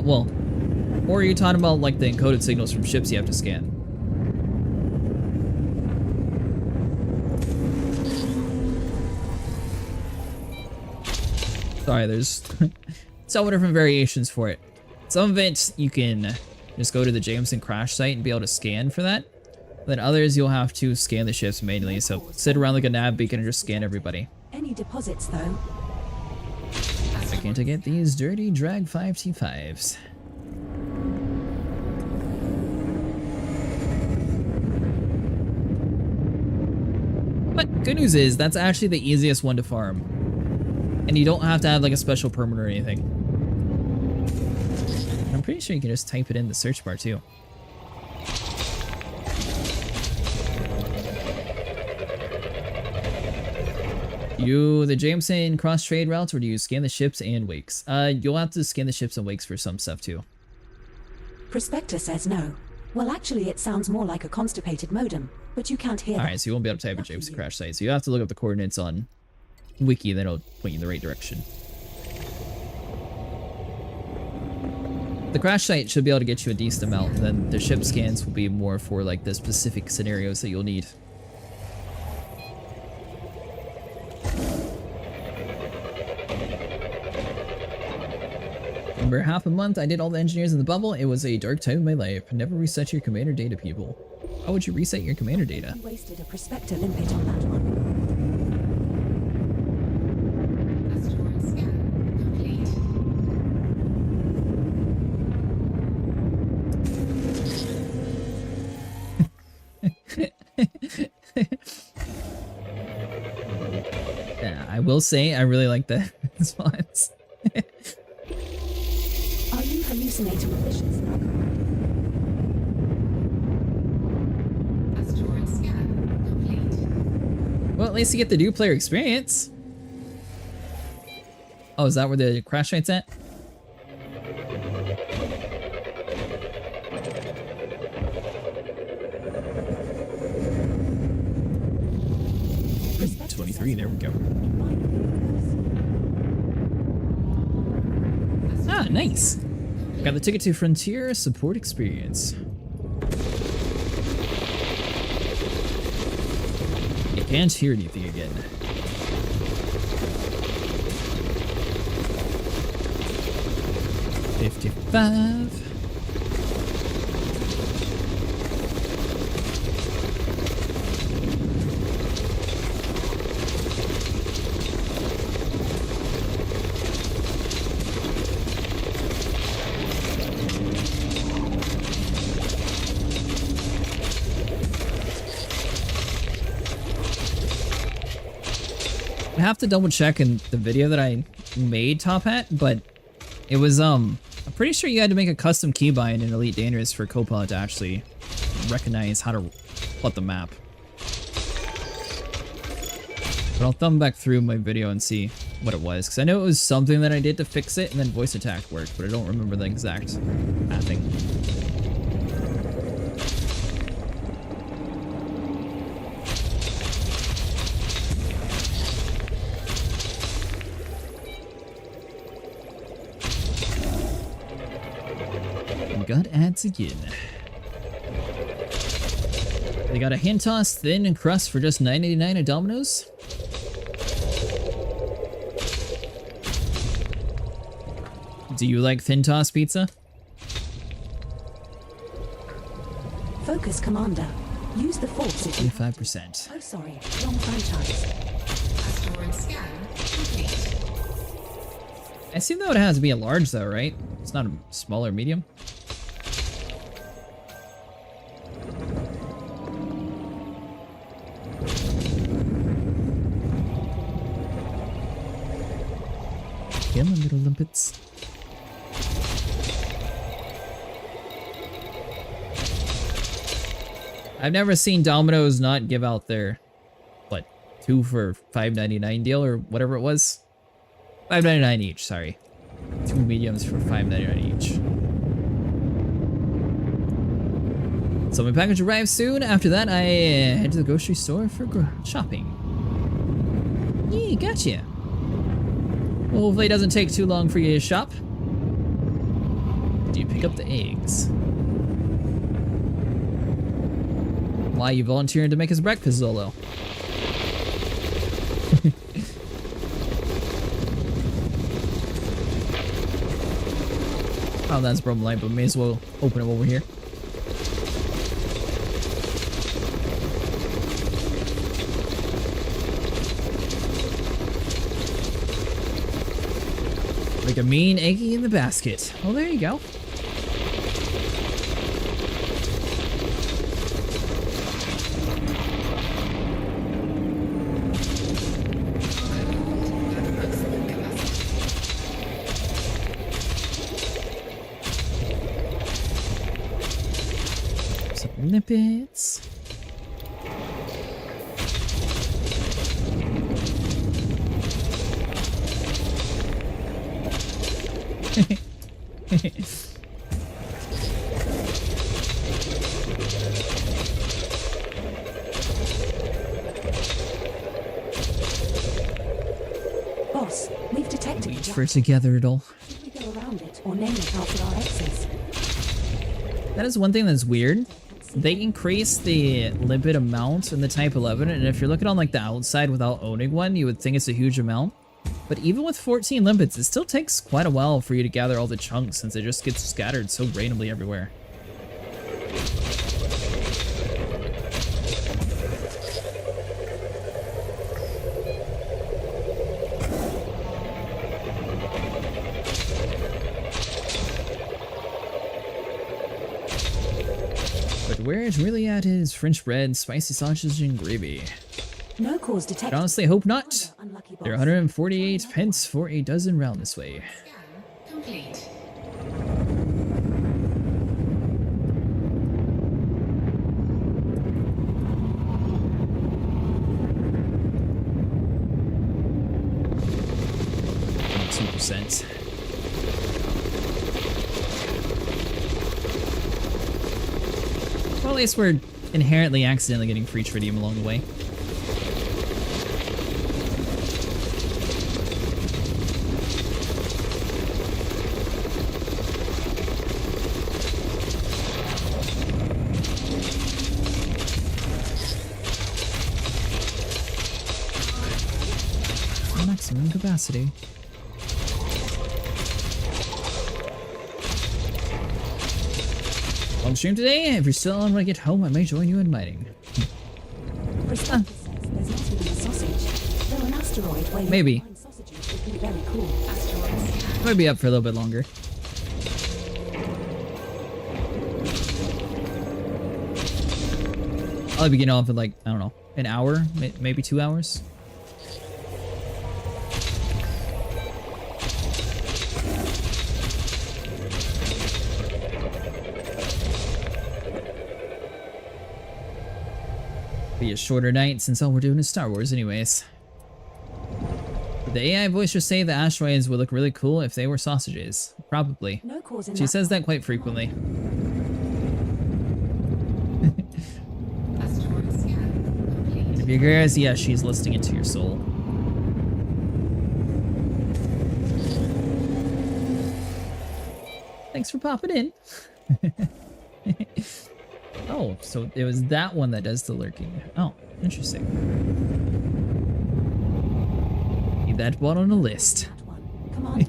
S1: Well, or are you talking about like the encoded signals from ships you have to scan? Sorry, there's several different variations for it. Some of it you can just go to the Jameson crash site and be able to scan for that. Then others you'll have to scan the ships manually. So sit around like a nav beacon and just scan everybody.
S15: Any deposits though?
S1: Why can't I get these dirty drag 5T5s? But good news is that's actually the easiest one to farm. And you don't have to have like a special permit or anything. I'm pretty sure you can just type it in the search bar too. You the Jameson cross trade routes, or do you scan the ships and wakes? You'll have to scan the ships and wakes for some stuff too.
S15: Prospector says no. Well, actually, it sounds more like a constipated modem, but you can't hear.
S1: Alright, so you won't be able to type a Jameson crash site. So you have to look up the coordinates on Wiki, then it'll point you in the right direction. The crash site should be able to get you a decent amount, and then the ship scans will be more for like the specific scenarios that you'll need. Remember half a month I did all the engineers in the bubble? It was a dark time in my life. Never reset your commander data, people. How would you reset your commander data?
S15: You wasted a prospector limpet on that one.
S1: Yeah, I will say I really like the response.
S15: Are you hallucinating missions?
S2: Asteroid scan complete.
S1: Well, at least you get the new player experience. Oh, is that where the crash site's at? 3. There we go. Ah, nice. Got the ticket to Frontier Support Experience. You can't hear anything again. $55. I have to double check in the video that I made, Top Hat, but it was, I'm pretty sure you had to make a custom keybind in Elite Dangerous for Copilot to actually recognize how to plot the map. But I'll thumb back through my video and see what it was, because I know it was something that I did to fix it, and then voice attack worked, but I don't remember the exact thing. Got ads again. They got a hand tossed thin crust for just $9.89 at Domino's. Do you like thin toss pizza?
S15: Focus, Commander. Use the force if you...
S1: 25%.
S15: Oh, sorry. Wrong franchise.
S2: Asteroid scan complete.
S1: I assume that would have to be a large though, right? It's not a small or medium. Yeah, my little limpets. I've never seen Domino's not give out their, what, 2 for $5.99 deal or whatever it was. $5.99 each, sorry. 2 mediums for $5.99 each. So my package arrives soon. After that, I head to the grocery store for shopping. Yeah, gotcha. Well, hopefully it doesn't take too long for you to shop. Do you pick up the eggs? Why you volunteering to make us breakfast, Zolo? Oh, that's Bromellite, but may as well open it over here. Like a mean eggie in the basket. Well, there you go. Some lipids.
S15: Boss, we've detected
S1: Wait for it to gather it all.
S15: Should we go around it or name it after our exes?
S1: That is one thing that's weird. They increase the limpet amount in the Type 11, and if you're looking on like the outside without owning one, you would think it's a huge amount. But even with 14 limpets, it still takes quite a while for you to gather all the chunks since it just gets scattered so randomly everywhere. But where it's really at is French bread, spicy sausage, and gravy.
S15: No cause
S1: I
S15: detected.
S1: honestly hope not.
S15: Unlucky boss.
S1: They're 148 pence for a dozen round this way.
S2: Scan complete.
S1: %. Well, at least we're inherently accidentally getting free tritium along the way. Maximum capacity. On stream today, if you're still on when I get home, I may join you in mining.
S15: Respond says there's not even a sausage. Though an asteroid where you
S1: Maybe.
S15: find sausages would be very cool.
S1: Might be up for a little bit longer. I'll be getting off in like, I don't know, an hour, maybe 2 hours. Be a shorter night since all we're doing is Star Wars anyways. The AI voice just say the asteroids would look really cool if they were sausages. Probably.
S15: No cause in
S1: She
S15: that
S1: says that quite frequently. If you guys, yeah, she's listening into your soul. Thanks for popping in. Oh, so it was that one that does the lurking. Oh, interesting. Need that one on the list.
S15: Come on.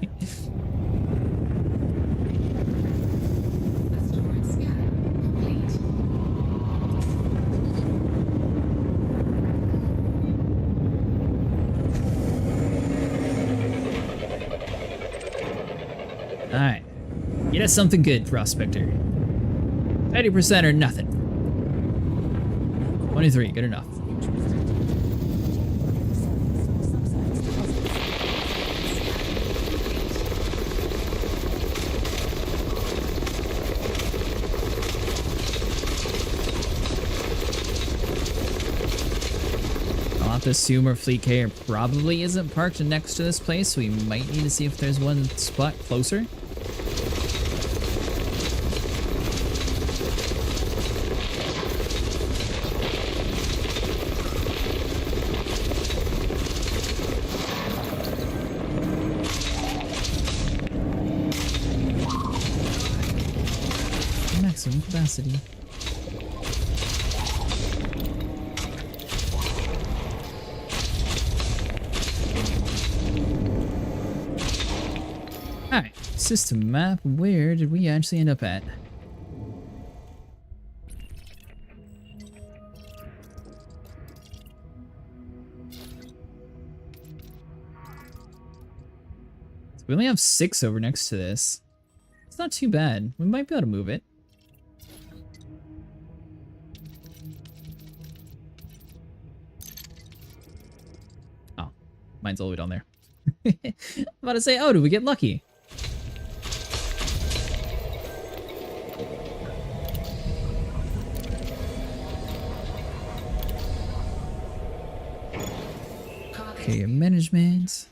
S1: Alright. Get us something good, Prospector. 30% or nothing. 23, good enough. I'll have to assume our fleet carrier probably isn't parked next to this place, so we might need to see if there's one spot closer. Maximum capacity. Alright, system map, where did we actually end up at? So we only have 6 over next to this. It's not too bad. We might be able to move it. Oh, mine's all the way down there. I'm about to say, oh, did we get lucky? Okay, management.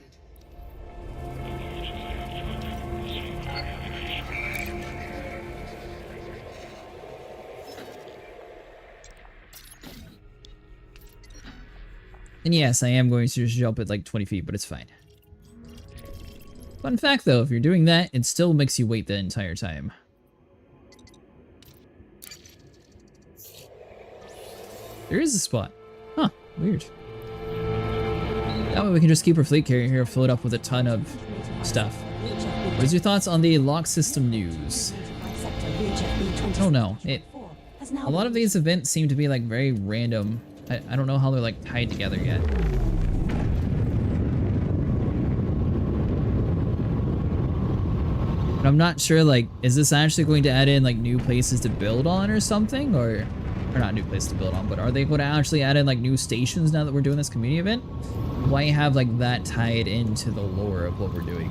S1: And yes, I am going to just jump at like 20 feet, but it's fine. Fun fact though, if you're doing that, it still makes you wait the entire time. There is a spot. Huh, weird. That way we can just keep our fleet carrier here filled up with a ton of stuff. What is your thoughts on the lock system news? Oh no, a lot of these events seem to be like very random. I don't know how they're like tied together yet. But I'm not sure, like, is this actually going to add in like new places to build on or something? Or not new places to build on, but are they going to actually add in like new stations now that we're doing this community event? Why have like that tied into the lore of what we're doing?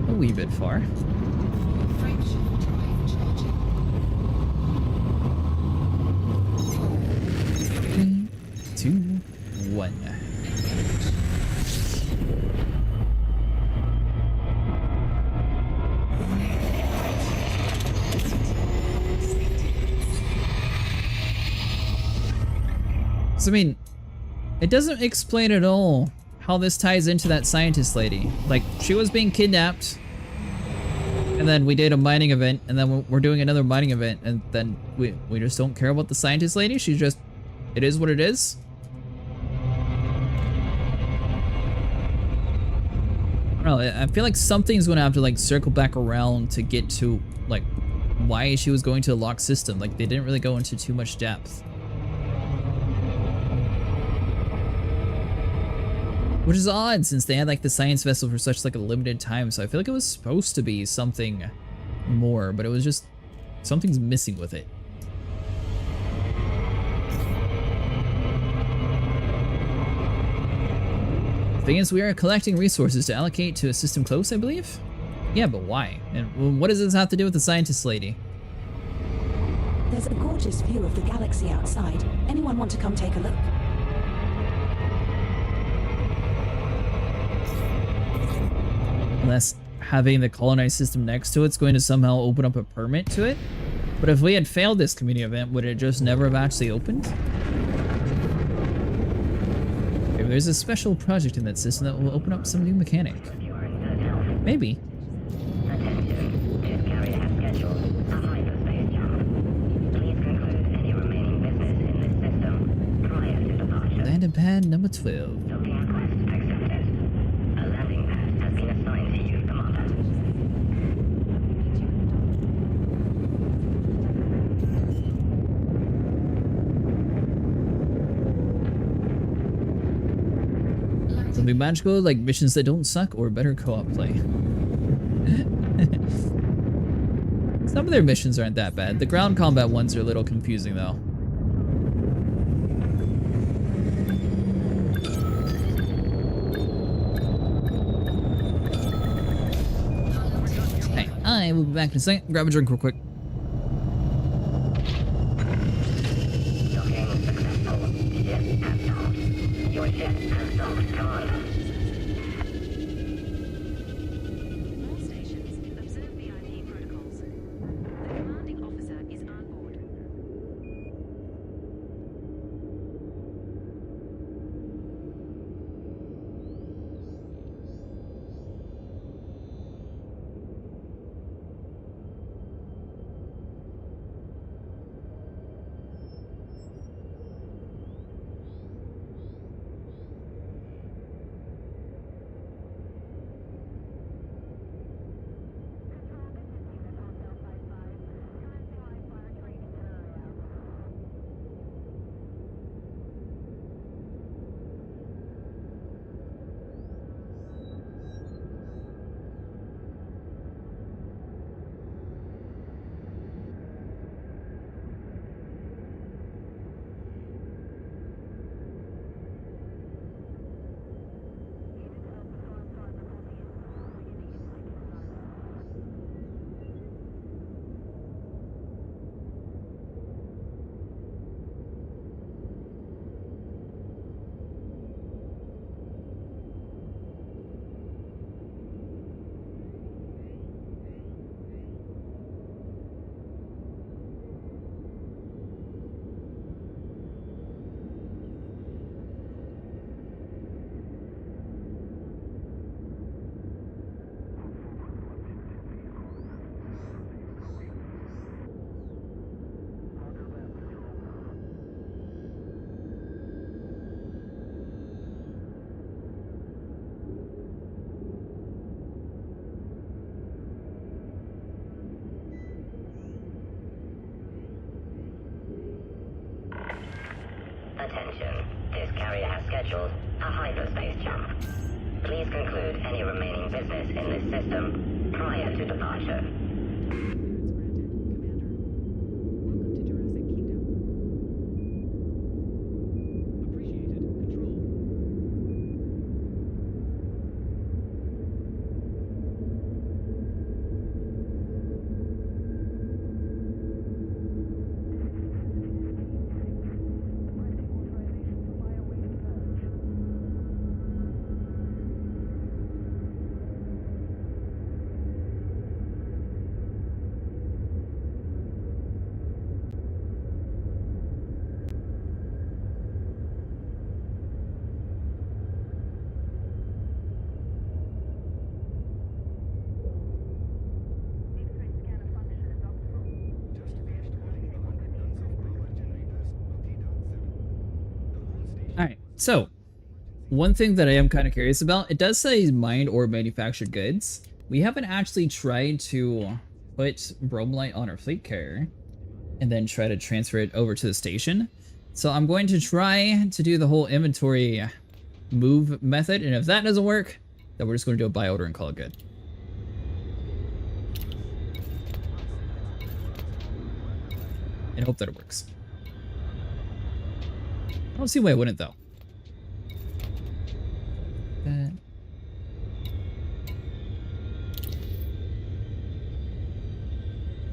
S1: A wee bit far. 3, 2, 1. So, I mean, it doesn't explain at all how this ties into that scientist lady. Like, she was being kidnapped, and And then we did a mining event, and then we're doing another mining event, and then we just don't care about the scientist lady? She's just, it is what it is? I don't know, I feel like something's gonna have to like circle back around to get to like why she was going to a locked system. Like they didn't really go into too much depth. Which is odd since they had like the science vessel for such like a limited time, so I feel like it was supposed to be something more, but it was just, something's missing with it. The thing is, we are collecting resources to allocate to a system close, I believe? Yeah, but why? And what does this have to do with the scientist lady?
S15: There's a gorgeous view of the galaxy outside. Anyone want to come take a look?
S1: Unless having the colonized system next to it's going to somehow open up a permit to it. But if we had failed this community event, would it just never have actually opened? Maybe there's a special project in that system that will open up some new mechanic. Maybe. Landing pad number 12. Something magical, like missions that don't suck, or better co-op play. Some of their missions aren't that bad. The ground combat ones are a little confusing though. Hey, I will be back in a second. Grab a drink real quick.
S17: Your ship has solved command. All stations, observe VIP protocols. The commanding officer is on board. Attention, this carrier has scheduled a hyperspace jump. Please conclude any remaining business in this system prior to departure.
S1: So, one thing that I am kind of curious about, it does say mined or manufactured goods. We haven't actually tried to put Bromellite on our fleet carrier and then try to transfer it over to the station. So I'm going to try to do the whole inventory move method, and if that doesn't work, then we're just going to do a buy order and call it good. And hope that it works. I don't see why it wouldn't, though.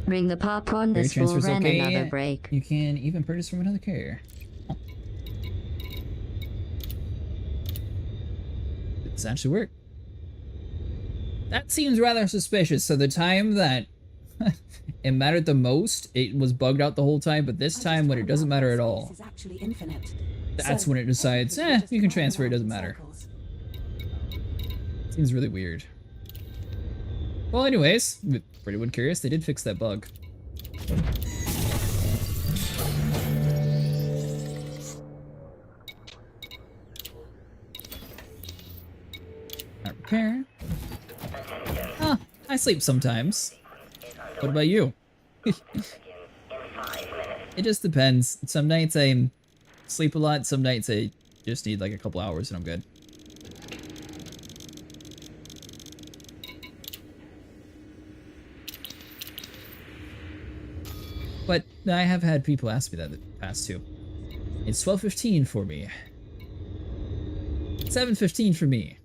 S18: Bring the popcorn,
S1: Carrier
S18: this will
S1: transfer's
S18: run
S1: okay.
S18: another break.
S1: You can even purchase from another carrier. Oh. Does this actually work? That seems rather suspicious. So the time that it mattered the most, it was bugged out the whole time, but this time when it doesn't matter at all,
S15: Is actually infinite.
S1: that's
S15: So,
S1: when it decides, you can transfer, it doesn't matter. Seems really weird. Well, anyways, for anyone curious, they did fix that bug. Not repair. Huh, I sleep sometimes. What about you? It just depends. Some nights I sleep a lot, some nights I just need like a couple hours and I'm good. But I have had people ask me that in the past too. It's 12:15 for me. 7:15 for me.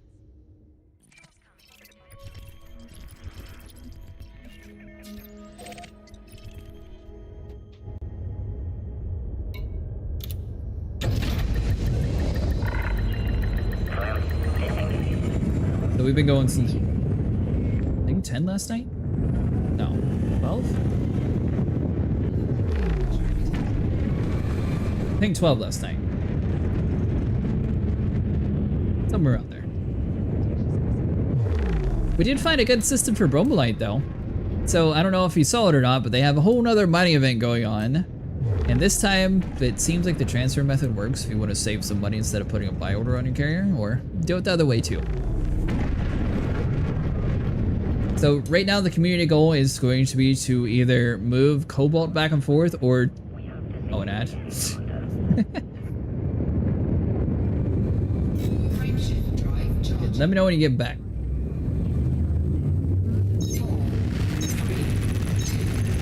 S1: So we've been going since, I think 10 last night? No, 12? I think 12 last night. Somewhere around there. We did find a good system for Bromellite though. So I don't know if you saw it or not, but they have a whole nother mining event going on. And this time, it seems like the transfer method works if you want to save some money instead of putting a buy order on your carrier, or do it the other way too. So right now the community goal is going to be to either move Cobalt back and forth or... Oh, an ad. Let me know when you get back.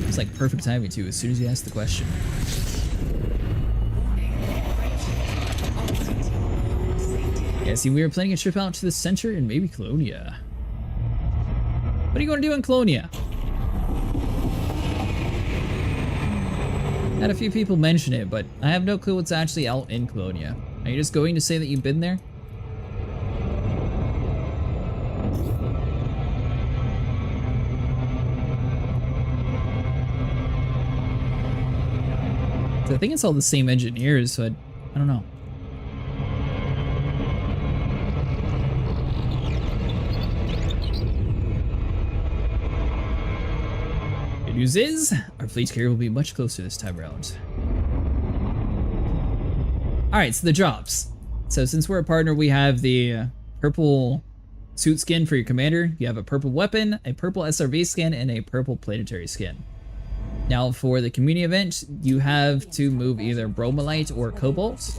S1: It's like perfect timing too, as soon as you ask the question. Yeah, see, we were planning a trip out to the center and maybe Colonia. What are you going to do in Colonia? Had a few people mention it, but I have no clue what's actually out in Colonia. Are you just going to say that you've been there? So I think it's all the same engineers, so I don't know. Good news is, our fleet carrier will be much closer this time around. Alright, so the jobs. So since we're a partner, we have the purple suit skin for your commander. You have a purple weapon, a purple SRV skin, and a purple planetary skin. Now for the community event, you have to move either Bromellite or Cobalt.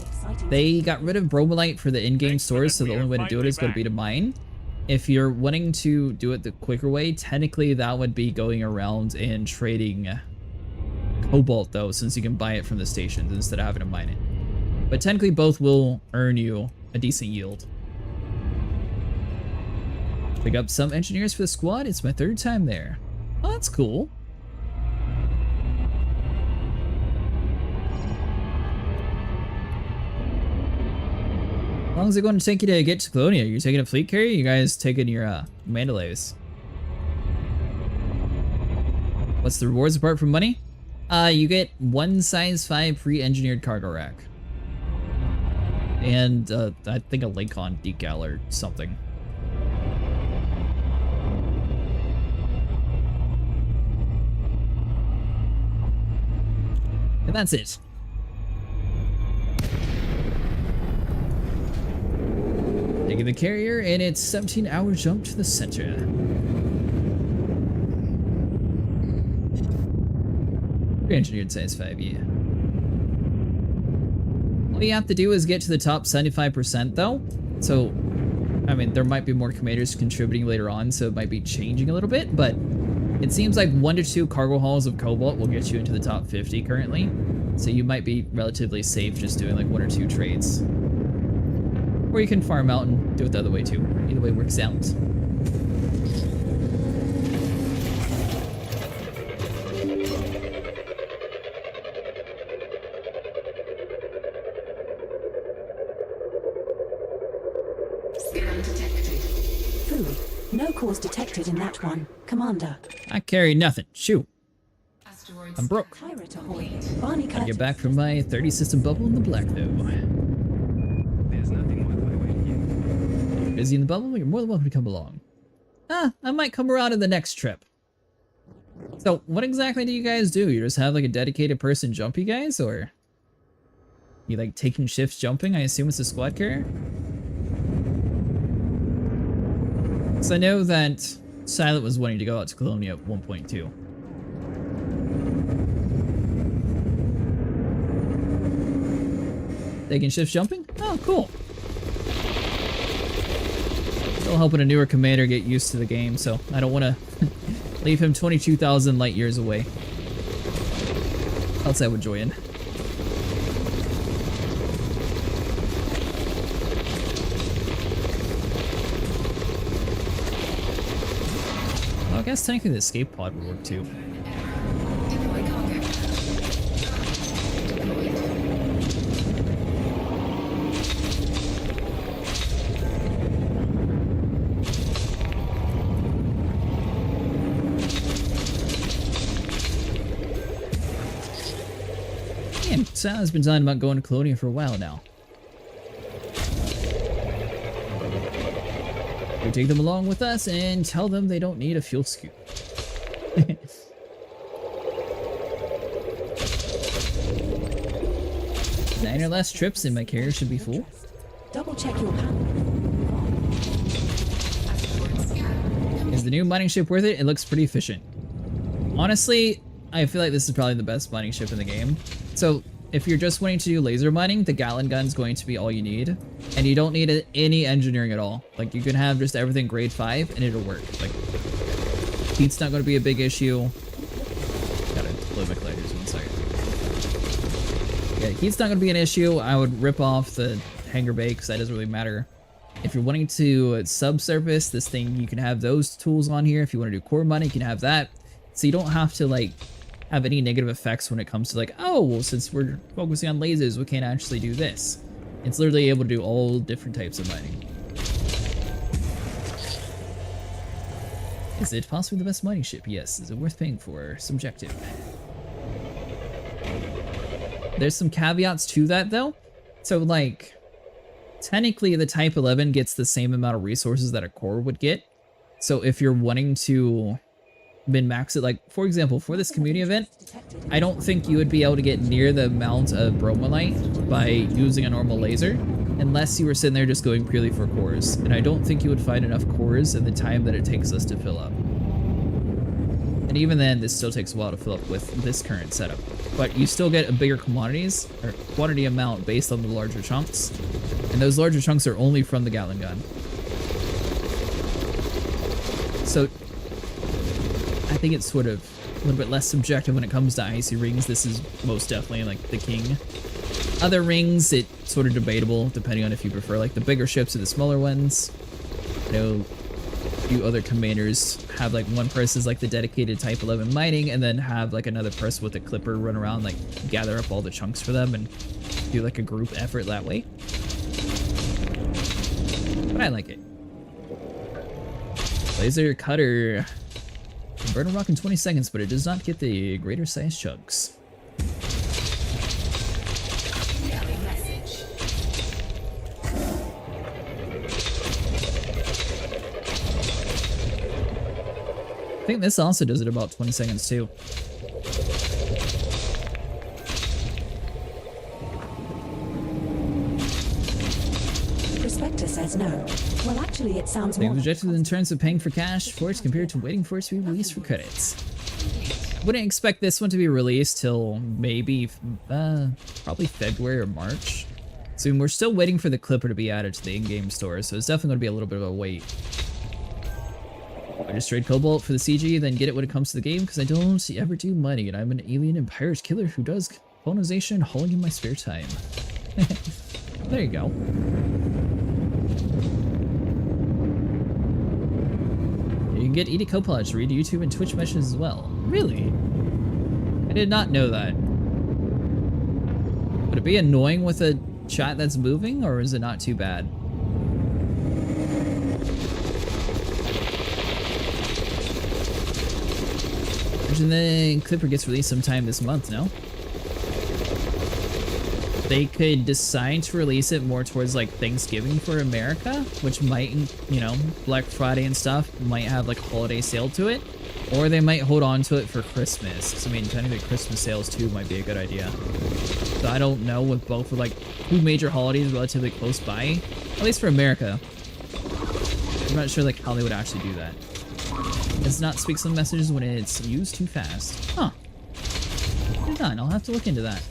S1: They got rid of Bromellite for the in-game stores, so the only way to do it is going to be to mine. If you're wanting to do it the quicker way, technically that would be going around and trading Cobalt though, since you can buy it from the stations instead of having to mine it. But technically both will earn you a decent yield. Pick up some engineers for the squad. It's my 3rd time there. Oh, that's cool. How long is it going to take you to get to Colonia? You're taking a fleet carrier? You guys taking your Mandalays? What's the rewards apart from money? You get 1 size 5 pre-engineered cargo rack. And I think a Lincoln decal or something. And that's it. Taking the carrier, and it's 17-hour jump to the center. Re-engineered size 5, yeah. All you have to do is get to the top 75% though. So, I mean, there might be more commanders contributing later on, so it might be changing a little bit, but it seems like 1 to 2 cargo hauls of cobalt will get you into the top 50 currently. So you might be relatively safe just doing like 1 or 2 trades. Or you can farm out and do it the other way too. Either way works out.
S2: Scan detected.
S15: Food. No cause detected in that one, Commander.
S1: I carry nothing. Shoot.
S2: Asteroids
S1: I'm broke.
S15: Pirate ahoy. Barney
S1: Gotta get
S15: Curtis.
S1: back from my 30 system bubble in the black though.
S10: There's nothing worth my waiting here.
S1: You're busy in the bubble? You're more than welcome to come along. I might come around in the next trip. So, what exactly do you guys do? You just have like a dedicated person jump you guys, or you like taking shifts jumping? I assume it's a squad carrier? So I know that Silent was wanting to go out to Colonia at 1.2. Taking shifts jumping? Oh, cool. Still helping a newer commander get used to the game, so I don't want to leave him 22,000 light years away. Else I would join. Well, I guess technically the escape pod would work too.
S2: deploy cargo. Deployed.
S1: Man, Sal's been talking about going to Colonia for a while now. We take them along with us and tell them they don't need a fuel scoop. 9 or less trips and my carrier should be full.
S15: Double check your panel.
S1: Is the new mining ship worth it? It looks pretty efficient. Honestly, I feel like this is probably the best mining ship in the game. So, if you're just wanting to do laser mining, the Gallon Gun's going to be all you need. And you don't need any engineering at all. Like, you can have just everything grade 5 and it'll work. Like, heat's not going to be a big issue. Gotta deploy my colliders 1 second. Yeah, heat's not going to be an issue. I would rip off the hangar bay because that doesn't really matter. If you're wanting to subsurface this thing, you can have those tools on here. If you want to do core mining, you can have that. So you don't have to, like, have any negative effects when it comes to like, oh, well, since we're focusing on lasers, we can't actually do this. It's literally able to do all different types of mining. Is it possibly the best mining ship? Yes. Is it worth paying for? Subjective. There's some caveats to that though. So like, technically the Type 11 gets the same amount of resources that a core would get. So if you're wanting to min-max it, like for example, for this community event, I don't think you would be able to get near the amount of Bromellite by using a normal laser unless you were sitting there just going purely for cores, and I don't think you would find enough cores in the time that it takes us to fill up. And even then, this still takes a while to fill up with this current setup, but you still get a bigger quantity amount based on the larger chunks, and those larger chunks are only from the Gallon Gun. So I think it's sort of a little bit less subjective when it comes to icy rings. This is most definitely like the king. Other rings, it's sort of debatable depending on if you prefer like the bigger ships or the smaller ones. I know a few other commanders have like one person's like the dedicated Type 11 mining, and then have like another person with a clipper run around, like gather up all the chunks for them and do like a group effort that way. But I like it. Laser cutter. Burn a rock in 20 seconds, but it does not get the greater size chunks.
S2: Message.
S1: I think this also does it about 20 seconds too.
S15: Prospector says no. Well, actually, it sounds more...
S1: Things rejected in terms of paying for cash for it compared to waiting for it to be released for credits. Wouldn't expect this one to be released till maybe, probably February or March. So we're still waiting for the Clipper to be added to the in-game store, so it's definitely going to be a little bit of a wait. I just trade Cobalt for the CG, then get it when it comes to the game, because I don't ever do money, and I'm an alien and pirate killer who does colonization and hauling in my spare time. There you go. You can get ED Copilot to read YouTube and Twitch messages as well. Really? I did not know that. Would it be annoying with a chat that's moving, or is it not too bad? Imagine the Clipper gets released sometime this month, no? They could decide to release it more towards like Thanksgiving for America, which might, you know, Black Friday and stuff might have like a holiday sale to it, or they might hold on to it for Christmas. So, I mean, technically Christmas sales too might be a good idea. So I don't know with both of like two major holidays relatively close by, at least for America. I'm not sure like how they would actually do that. It's not speak some messages when it's used too fast. Huh. Good done. I'll have to look into that.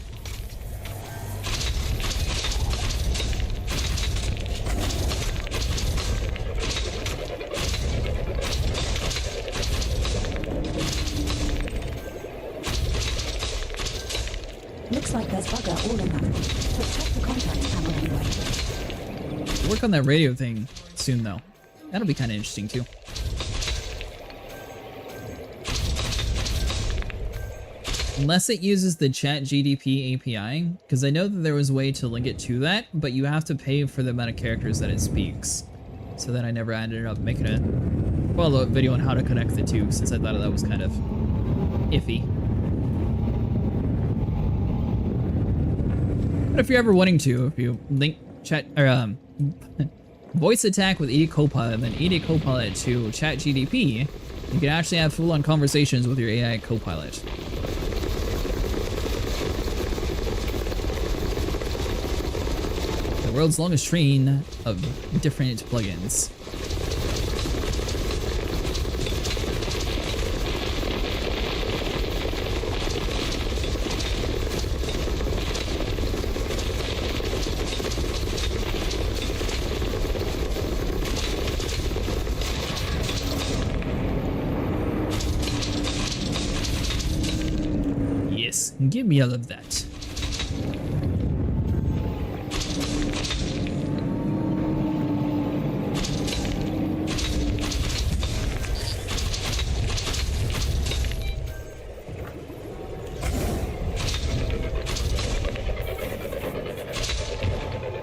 S15: Looks like there's bugger all in that. But check the contact panel anyway.
S1: Work on that radio thing soon though. That'll be kind of interesting too. Unless it uses the ChatGDP API, because I know that there was a way to link it to that, but you have to pay for the amount of characters that it speaks. So then I never ended up making a follow-up video on how to connect the two, since I thought that was kind of iffy. But if you're ever wanting to, if you link chat or voice attack with ED Copilot and then ED Copilot to ChatGDP, you can actually have full-on conversations with your AI Copilot. The world's longest train of different plugins. Yes, give me all of that.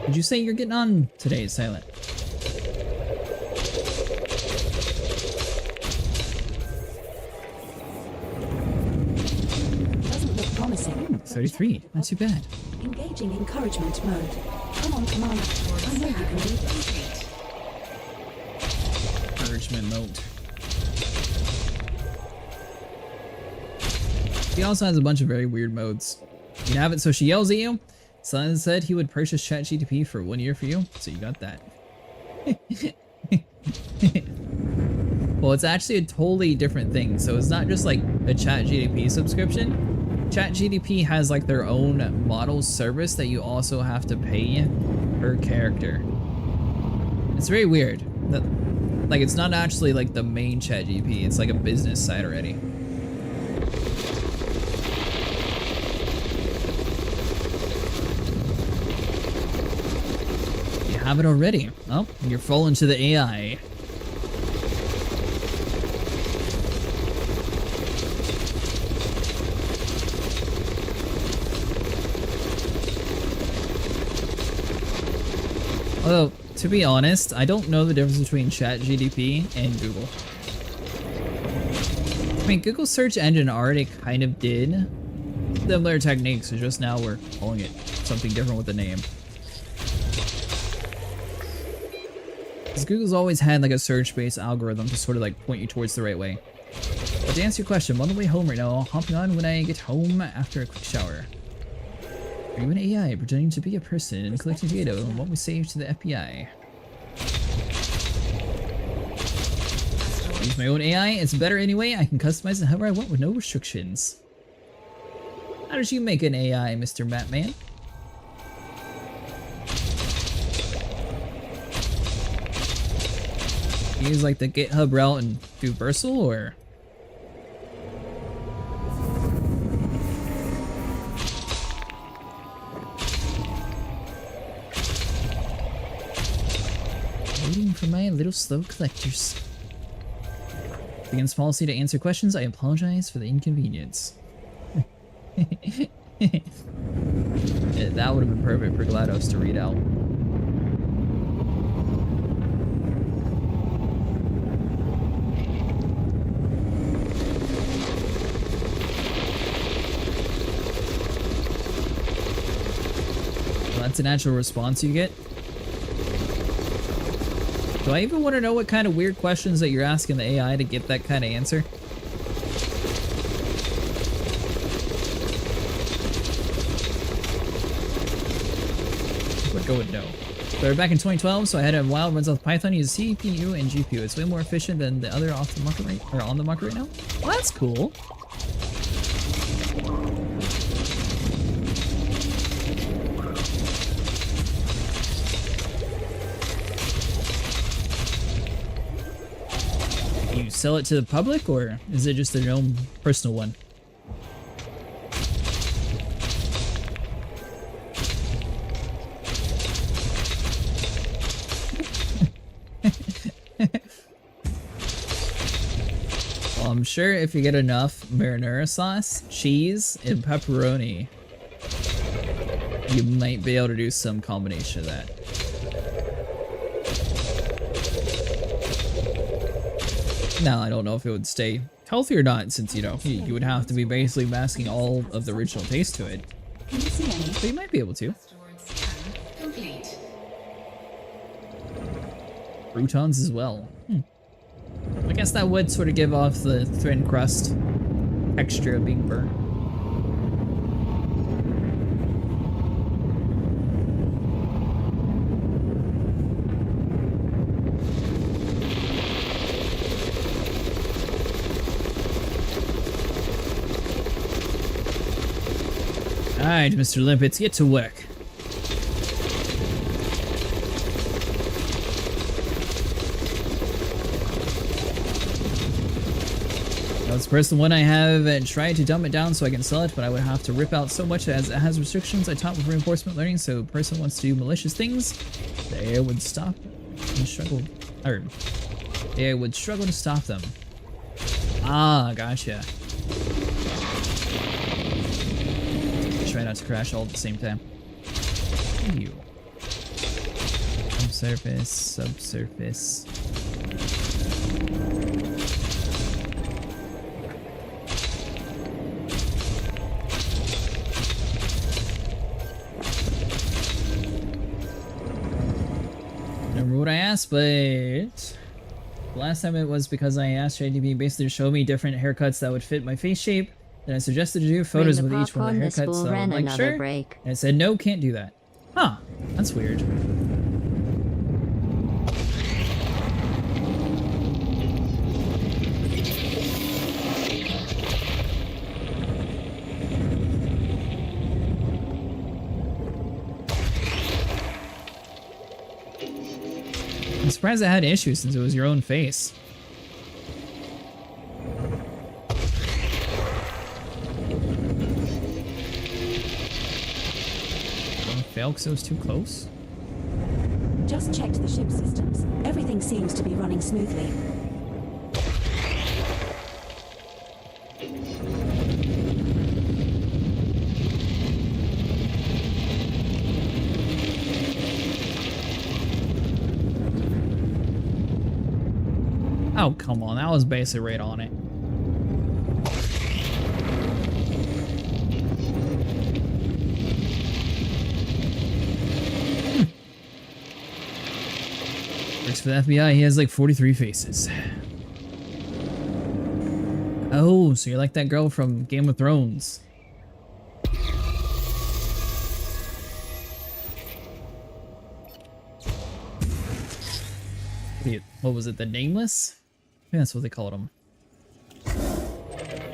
S1: Did you say you're getting on today, Silent?
S15: Doesn't look promising.
S1: 33, not too bad.
S15: Engaging encouragement mode. Come on, Commander. I know you can do this.
S1: Encouragement mode. He also has a bunch of very weird modes. You can have it so she yells at you. Silent said he would purchase ChatGDP for 1 year for you, so you got that. Well, it's actually a totally different thing. So it's not just like a ChatGDP subscription. ChatGDP has like their own model service that you also have to pay per character. It's very weird. Like it's not actually like the main ChatGPT. It's like a business site already. Have it already. Oh, you're falling to the AI. Although, to be honest, I don't know the difference between ChatGDP and Google. I mean, Google's search engine already kind of did similar techniques, so just now we're calling it something different with the name. Because Google's always had like a search-based algorithm to sort of like point you towards the right way. But to answer your question, I'm on the way home right now, hopping on when I get home after a quick shower. Are you an AI pretending to be a person and collecting data on what we save to the FBI? Use my own AI, it's better anyway. I can customize it however I want with no restrictions. How did you make an AI, Mr. Batman? Use like the GitHub route and do Versal, or? Waiting for my little slow collectors. Against policy to answer questions, I apologize for the inconvenience. Yeah, that would have been perfect for GLaDOS to read out. Well, that's a natural response you get. Do I even want to know what kind of weird questions that you're asking the AI to get that kind of answer? Would go with no. Started back in 2012, so I had a while runs off Python, use CPU and GPU. It's way more efficient than the other off the market right, or on the market right now. Well, that's cool. You sell it to the public, or is it just your own personal one? Well, I'm sure if you get enough marinara sauce, cheese, and pepperoni, you might be able to do some combination of that. Now, I don't know if it would stay healthy or not, since, you know, you would have to be basically masking all of the original taste to it. But you might be able to.
S2: Complete.
S1: Croutons as well. I guess that would sort of give off the thin crust texture of being burnt. Alright, Mr. Limpets, get to work. That's person one I have tried to dumb it down so I can sell it, but I would have to rip out so much as it has restrictions I taught with reinforcement learning, so person wants to do malicious things, they would stop and struggle, or they would struggle to stop them. Ah, gotcha. Try not to crash all at the same time. Ew. Subsurface, subsurface. Remember what I asked, but last time it was because I asked JDB basically to show me different haircuts that would fit my face shape. Then I suggested to do photos with each one of the haircuts, so I'm like, sure. And it said, no, can't do that. Huh, that's weird. I'm surprised I had issues since it was your own face. Fail because it was too close?
S15: Just checked the ship systems. Everything seems to be running smoothly.
S1: Oh, come on. That was basically right on it. Works for the FBI. He has like 43 faces. Oh, so you're like that girl from Game of Thrones. What was it? The Nameless? that's what they called them. I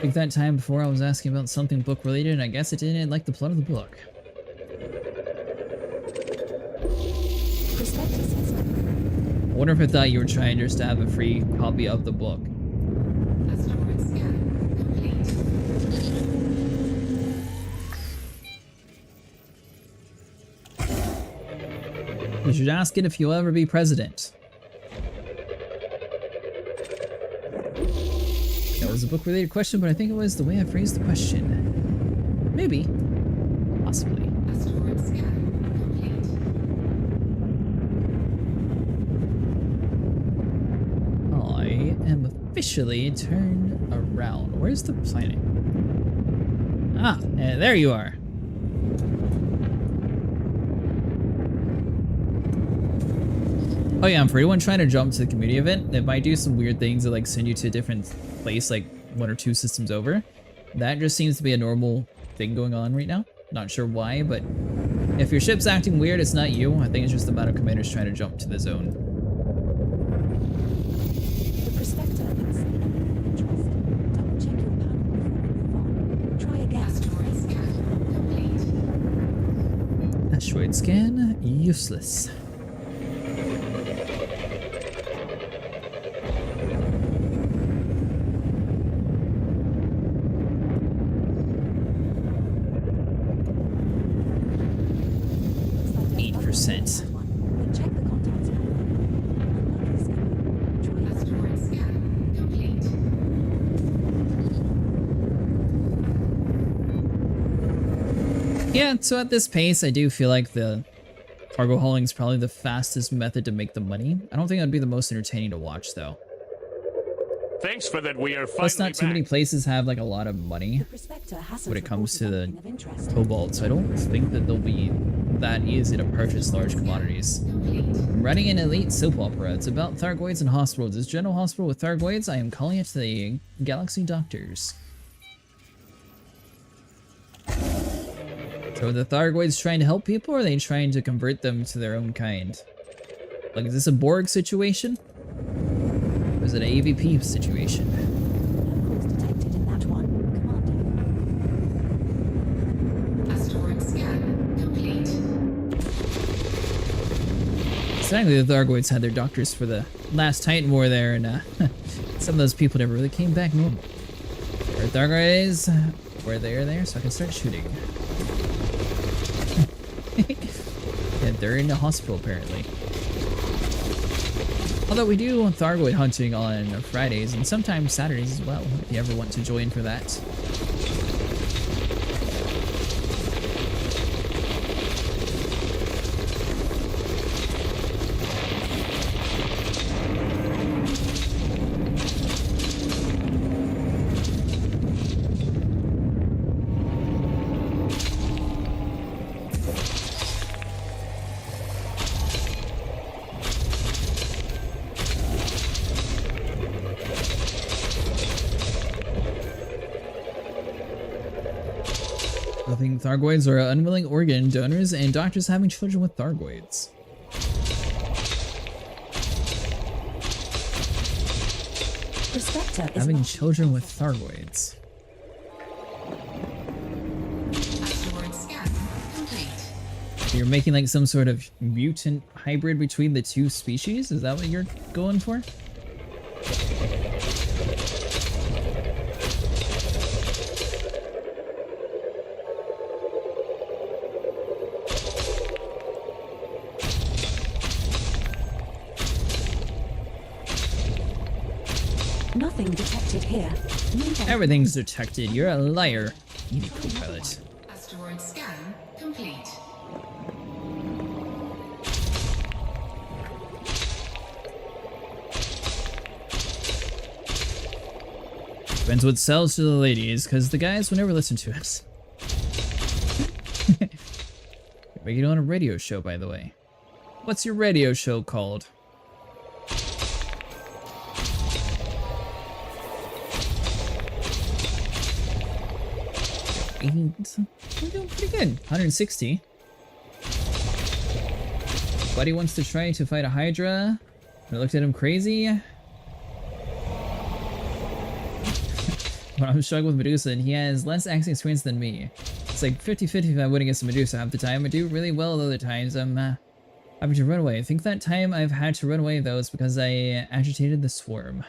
S1: think that time before I was asking about something book related, and I guess it didn't like the plot of the book. I wonder if I thought you were trying just to have a free copy of the book.
S2: Asteroid scan complete.
S1: You should ask it if you'll ever be president. That was a book-related question, but I think it was the way I phrased the question. Maybe. Possibly.
S2: Asteroid scan complete.
S1: I am officially turned around. Where's the planet? Ah, there you are. Oh yeah, and for anyone trying to jump to the community event, it might do some weird things that like send you to a different place like 1 or 2 systems over. That just seems to be a normal thing going on right now. Not sure why, but if your ship's acting weird, it's not you. I think it's just the amount of commanders trying to jump to the zone.
S15: The prospector can see anything of interest. Double check your panel before we move on. Try again.
S2: Asteroid scan complete.
S1: Asteroid scan, useless.
S15: Check the contacts panel. Unlikely scheme. Try
S2: Asteroid scan complete.
S1: Yeah, so at this pace, I do feel like the cargo hauling is probably the fastest method to make the money. I don't think it would be the most entertaining to watch, though.
S19: Thanks for that. We are finally
S1: Plus, not too many
S19: back.
S1: places have like a lot of money
S15: The prospector has
S1: when it comes to the
S15: of interest.
S1: cobalt, so I don't think that they'll be that easy to purchase large commodities. I'm running an elite soap opera. It's about Thargoids and hospitals. This general hospital with Thargoids, I am calling it the Galaxy Doctors. So are the Thargoids trying to help people, or are they trying to convert them to their own kind? Like, is this a Borg situation? Or is it an AVP situation?
S15: Locals detected in that one. Commander.
S2: Asteroid scan complete.
S1: Sadly, the Thargoids had their doctors for the last Titan War there, and some of those people never really came back normal. Our Thargoids, where they're there, so I can start shooting. Yeah, they're in the hospital apparently. Although we do Thargoid hunting on Fridays and sometimes Saturdays as well, if you ever want to join for that. I think Thargoids are unwilling organ donors and doctors having children with Thargoids.
S15: Prospector is
S1: Having
S15: not-
S1: children with Thargoids.
S2: Asteroid scan complete.
S1: You're making like some sort of mutant hybrid between the two species? Is that what you're going for?
S15: Nothing detected here. Move on.
S1: Everything's detected. You're a liar. You need co-pilot.
S2: Asteroid scan complete.
S1: Depends what sells to the ladies, because the guys will never listen to us. Making it on a radio show, by the way. What's your radio show called? We're doing pretty good. 160. Buddy wants to try to fight a Hydra. I looked at him crazy. when I'm struggling with Medusa, and he has less action experience than me. It's like 50-50 if I win against Medusa half the time. I do really well other times. I'm having to run away. I think that time I've had to run away though is because I agitated the swarm.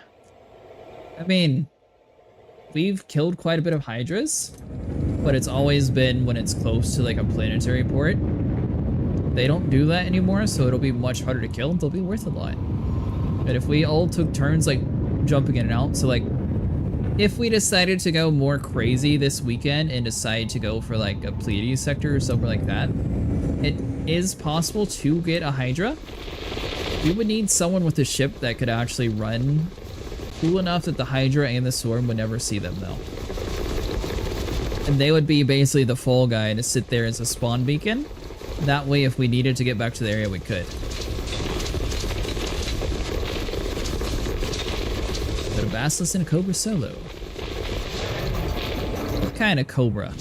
S1: I mean, we've killed quite a bit of Hydras, but it's always been when it's close to like a planetary port. They don't do that anymore, so it'll be much harder to kill. They'll be worth a lot. But if we all took turns like jumping in and out, so like if we decided to go more crazy this weekend and decide to go for like a Pleiades sector or somewhere like that, it is possible to get a Hydra. We would need someone with a ship that could actually run cool enough that the Hydra and the Swarm would never see them though. And they would be basically the fall guy to sit there as a spawn beacon. That way if we needed to get back to the area we could. But a Basilisk and a Cobra solo. What kind of Cobra?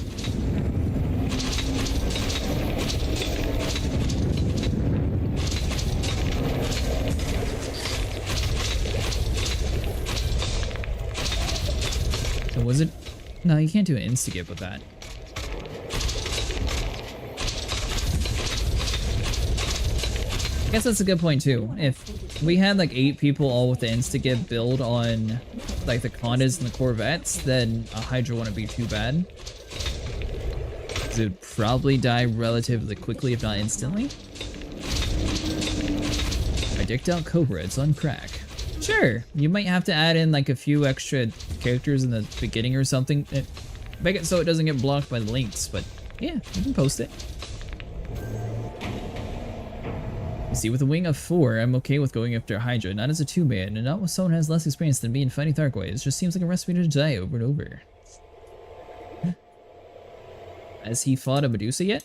S1: So was it? No, you can't do an insta-gip with that. I guess that's a good point too. If we had like 8 people all with the insta-gip build on like the Condas and the Corvettes, then a Hydra wouldn't be too bad. It would probably die relatively quickly, if not instantly. I dicked out Cobra, it's on crack. Sure, you might have to add in like a few extra characters in the beginning or something. Make it so it doesn't get blocked by the links, but yeah, you can post it. You see, with a wing of 4, I'm okay with going after a Hydra, not as a 2-man, and not with someone who has less experience than me in fighting Thargoids. It just seems like a recipe to die over and over. Has he fought a Medusa yet?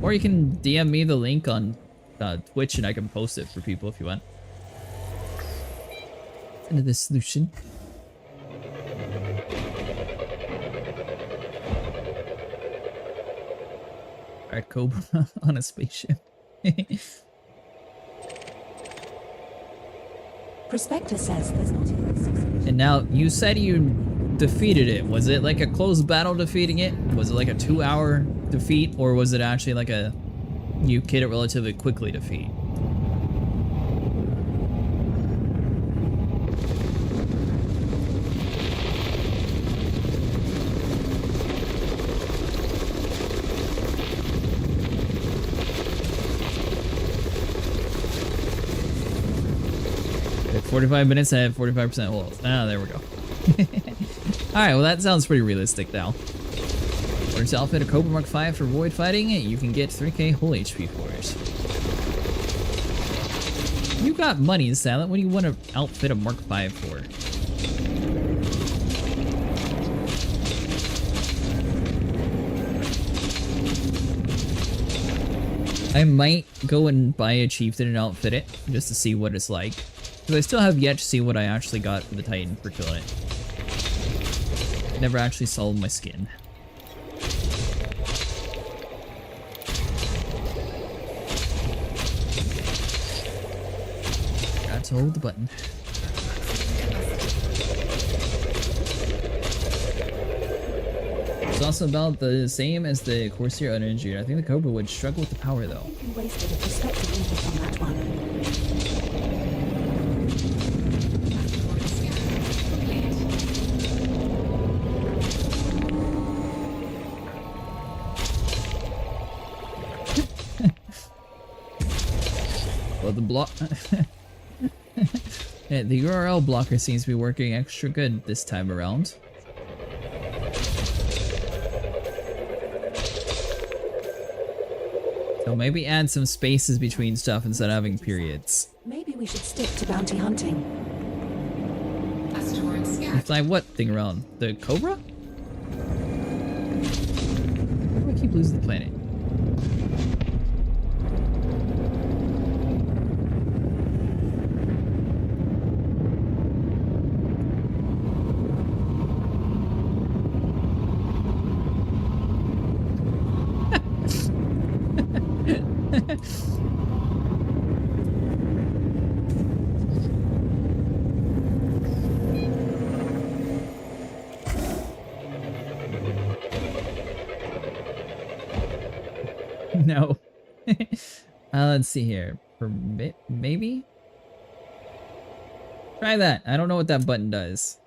S1: Or you can DM me the link on Twitch and I can post it for people if you want. Into this solution. Alright, Cobra on a spaceship.
S15: Prospector says there's not even.
S1: And now, you said you defeated it. Was it like a close battle defeating it? Was it like a 2-hour defeat? Or was it actually like a you killed it relatively quickly defeat? At 45 minutes, I have 45% health. Ah, there we go. Alright, well that sounds pretty realistic now. Order to outfit a Cobra Mark 5 for void fighting, you can get 3k whole HP for it. You got money, Silent. What do you want to outfit a Mark 5 for? I might go and buy a Chieftain and outfit it, just to see what it's like. Because I still have yet to see what I actually got for the Titan for killing it. Never actually sold my skin. Got to hold the button. It's also about the same as the Corsair Uninjured. I think the Cobra would struggle with the power though.
S15: Wasted a perspective input on that one.
S1: Well, the block. Yeah, the URL blocker seems to be working extra good this time around. So maybe add some spaces between stuff instead of having periods.
S15: Maybe we should stick to bounty hunting.
S1: Fly what thing around? The Cobra? Why do I keep losing the planet? No. Let's see here. Permit, maybe? Try that. I don't know what that button does.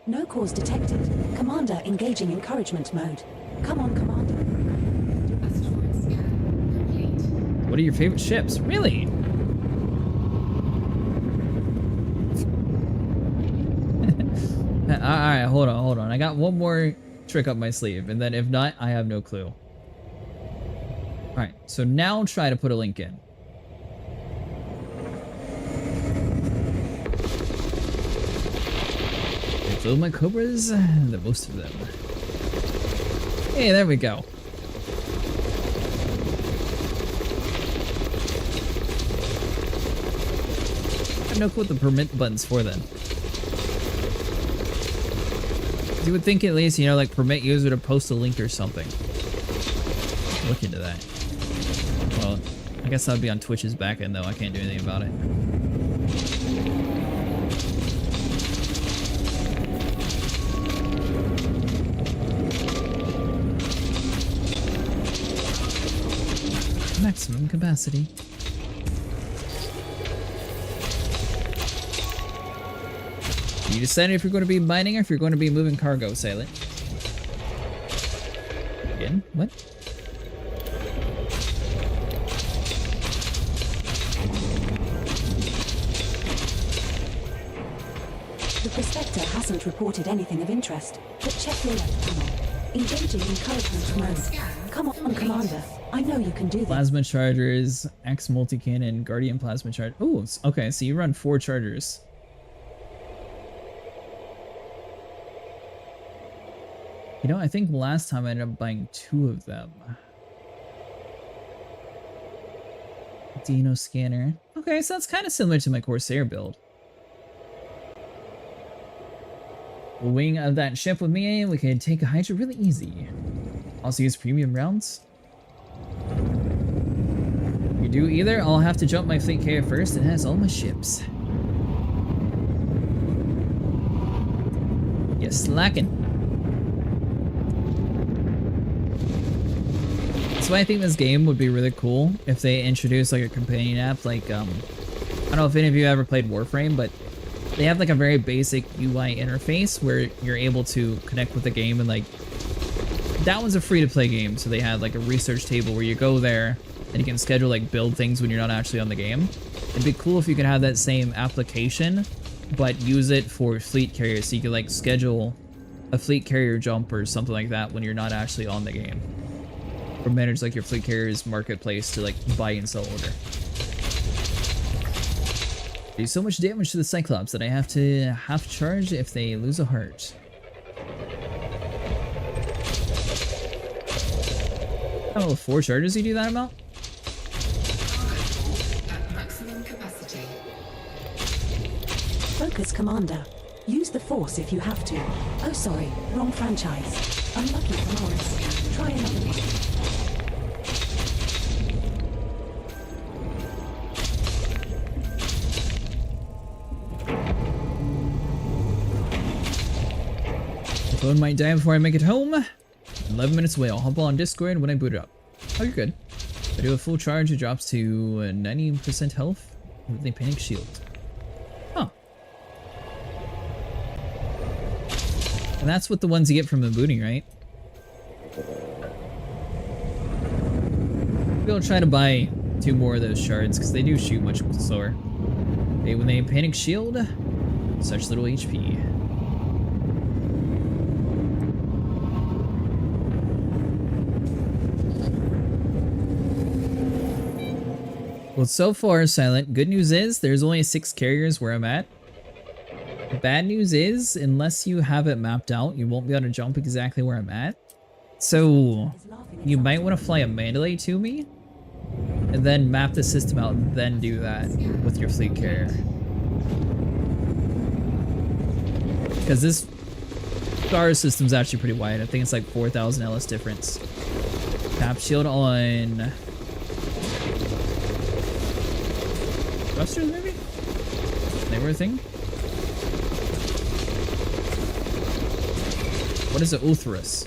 S15: No cause detected. Commander engaging encouragement mode. Come on, Commander.
S1: What are your favorite ships? Really? Alright, hold on. I got one more trick up my sleeve, and then if not, I have no clue. Alright, so now try to put a link in. I filled my Cobras, the most of them. Hey, there we go. I have no clue what the permit button's for then. You would think at least, you know, like permit user to post a link or something. Look into that. Well, I guess that would be on Twitch's backend though. I can't do anything about it. Maximum capacity. You decide if you're going to be mining or if you're going to be moving cargo, Silent. Again? What?
S15: The prospector hasn't reported anything of interest, but check your left panel. Engaging encouragement mode. Come on, Commander. I know you can do this.
S1: Plasma chargers, X multi-cannon, Guardian plasma charge. Oh, okay, so you run 4 chargers. You know, I think last time I ended up buying 2 of them. Dino scanner. Okay, so that's kind of similar to my Corsair build. Wing of that ship with me, we can take a Hydra really easy. Also use premium rounds. You do either, I'll have to jump my fleet carrier first. It has all my ships. You're slacking. That's why I think this game would be really cool if they introduced like a companion app. Like, I don't know if any of you ever played Warframe, but they have like a very basic UI interface where you're able to connect with the game, and like that one's a free-to-play game, so they had like a research table where you go there and you can schedule like build things when you're not actually on the game. It'd be cool if you could have that same application but use it for fleet carriers, so you could like schedule a fleet carrier jump or something like that when you're not actually on the game, or manage like your fleet carrier's marketplace to like buy and sell order. Do so much damage to the Cyclops that I have to half charge if they lose a heart. I don't know, with 4 charges you do that amount?
S2: At maximum capacity.
S15: Focus, Commander. Use the Force if you have to. Oh, sorry, wrong franchise. Unlucky commands. Try another one.
S1: Phone might die before I make it home. 11 minutes away. I'll hop on Discord when I boot it up. Oh, you're good. If I do a full charge, it drops to 90% health with a panic shield. Huh. And that's what the ones you get from the booting, right? Maybe I'll try to buy 2 more of those shards because they do shoot much slower. Okay, with a panic shield, such little HP. Well, so far, Silent, good news is there's only 6 carriers where I'm at. Bad news is, unless you have it mapped out, you won't be able to jump exactly where I'm at. So, you might want to fly a Mandalay to me, and then map the system out, and then do that with your fleet carrier. Because this star system's actually pretty wide. I think it's like 4,000 LS difference. Tap shield on... Thrusters, maybe? They were a thing? What is it? Uthras.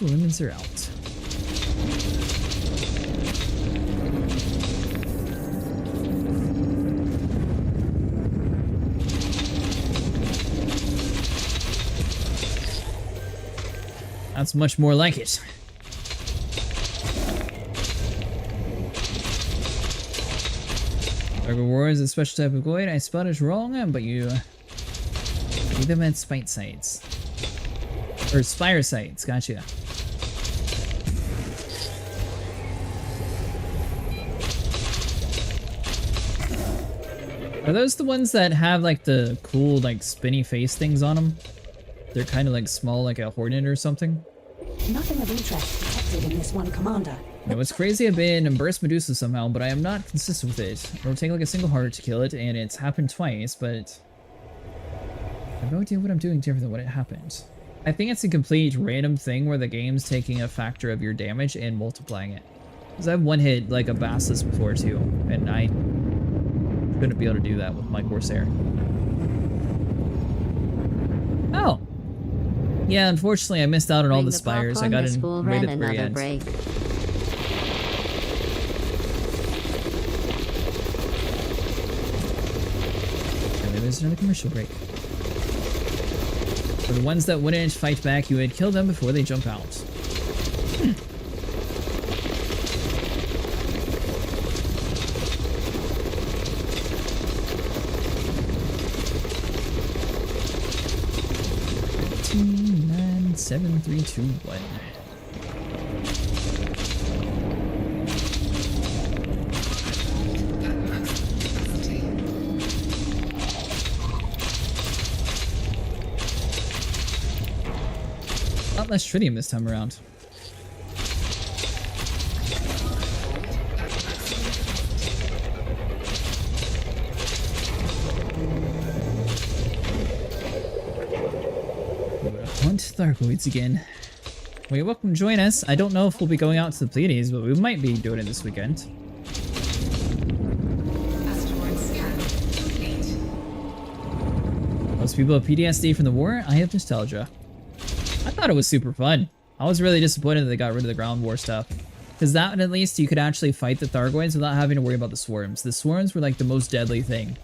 S1: lemons are out. That's much more like it. Target War is a special type of Goid. I spelled it wrong, but you either meant spite sites. Or spire sites, gotcha. Are those the ones that have like the cool like spinny face things on them? They're kind of like small, like a hornet or something.
S15: Nothing of interest detected in this one, Commander.
S1: You know, it's crazy. I've been Burst Medusa somehow, but I am not consistent with it. It'll take like a single heart to kill it, and it's happened twice, but I have no idea what I'm doing different than what it happened. I think it's a complete random thing where the game's taking a factor of your damage and multiplying it. Because I've one hit like a Basilisk before too, and I couldn't be able to do that with my Corsair. Oh! Yeah, unfortunately I missed out on all the spires. I got in right at the very end.
S18: Break.
S1: And there's another commercial break. For the ones that wouldn't fight back, you would kill them before they jump out. Nine, 7, 3, 2, 1. A lot less tritium this time around. Hunt Thargoids again. Well, you're welcome to join us. I don't know if we'll be going out to the Pleiades, but we might be doing it this weekend.
S2: Asteroid scan complete.
S1: Most people have PTSD from the war. I have nostalgia. I thought it was super fun. I was really disappointed that they got rid of the ground war stuff. Because that, at least, you could actually fight the Thargoids without having to worry about the swarms. The swarms were like the most deadly thing.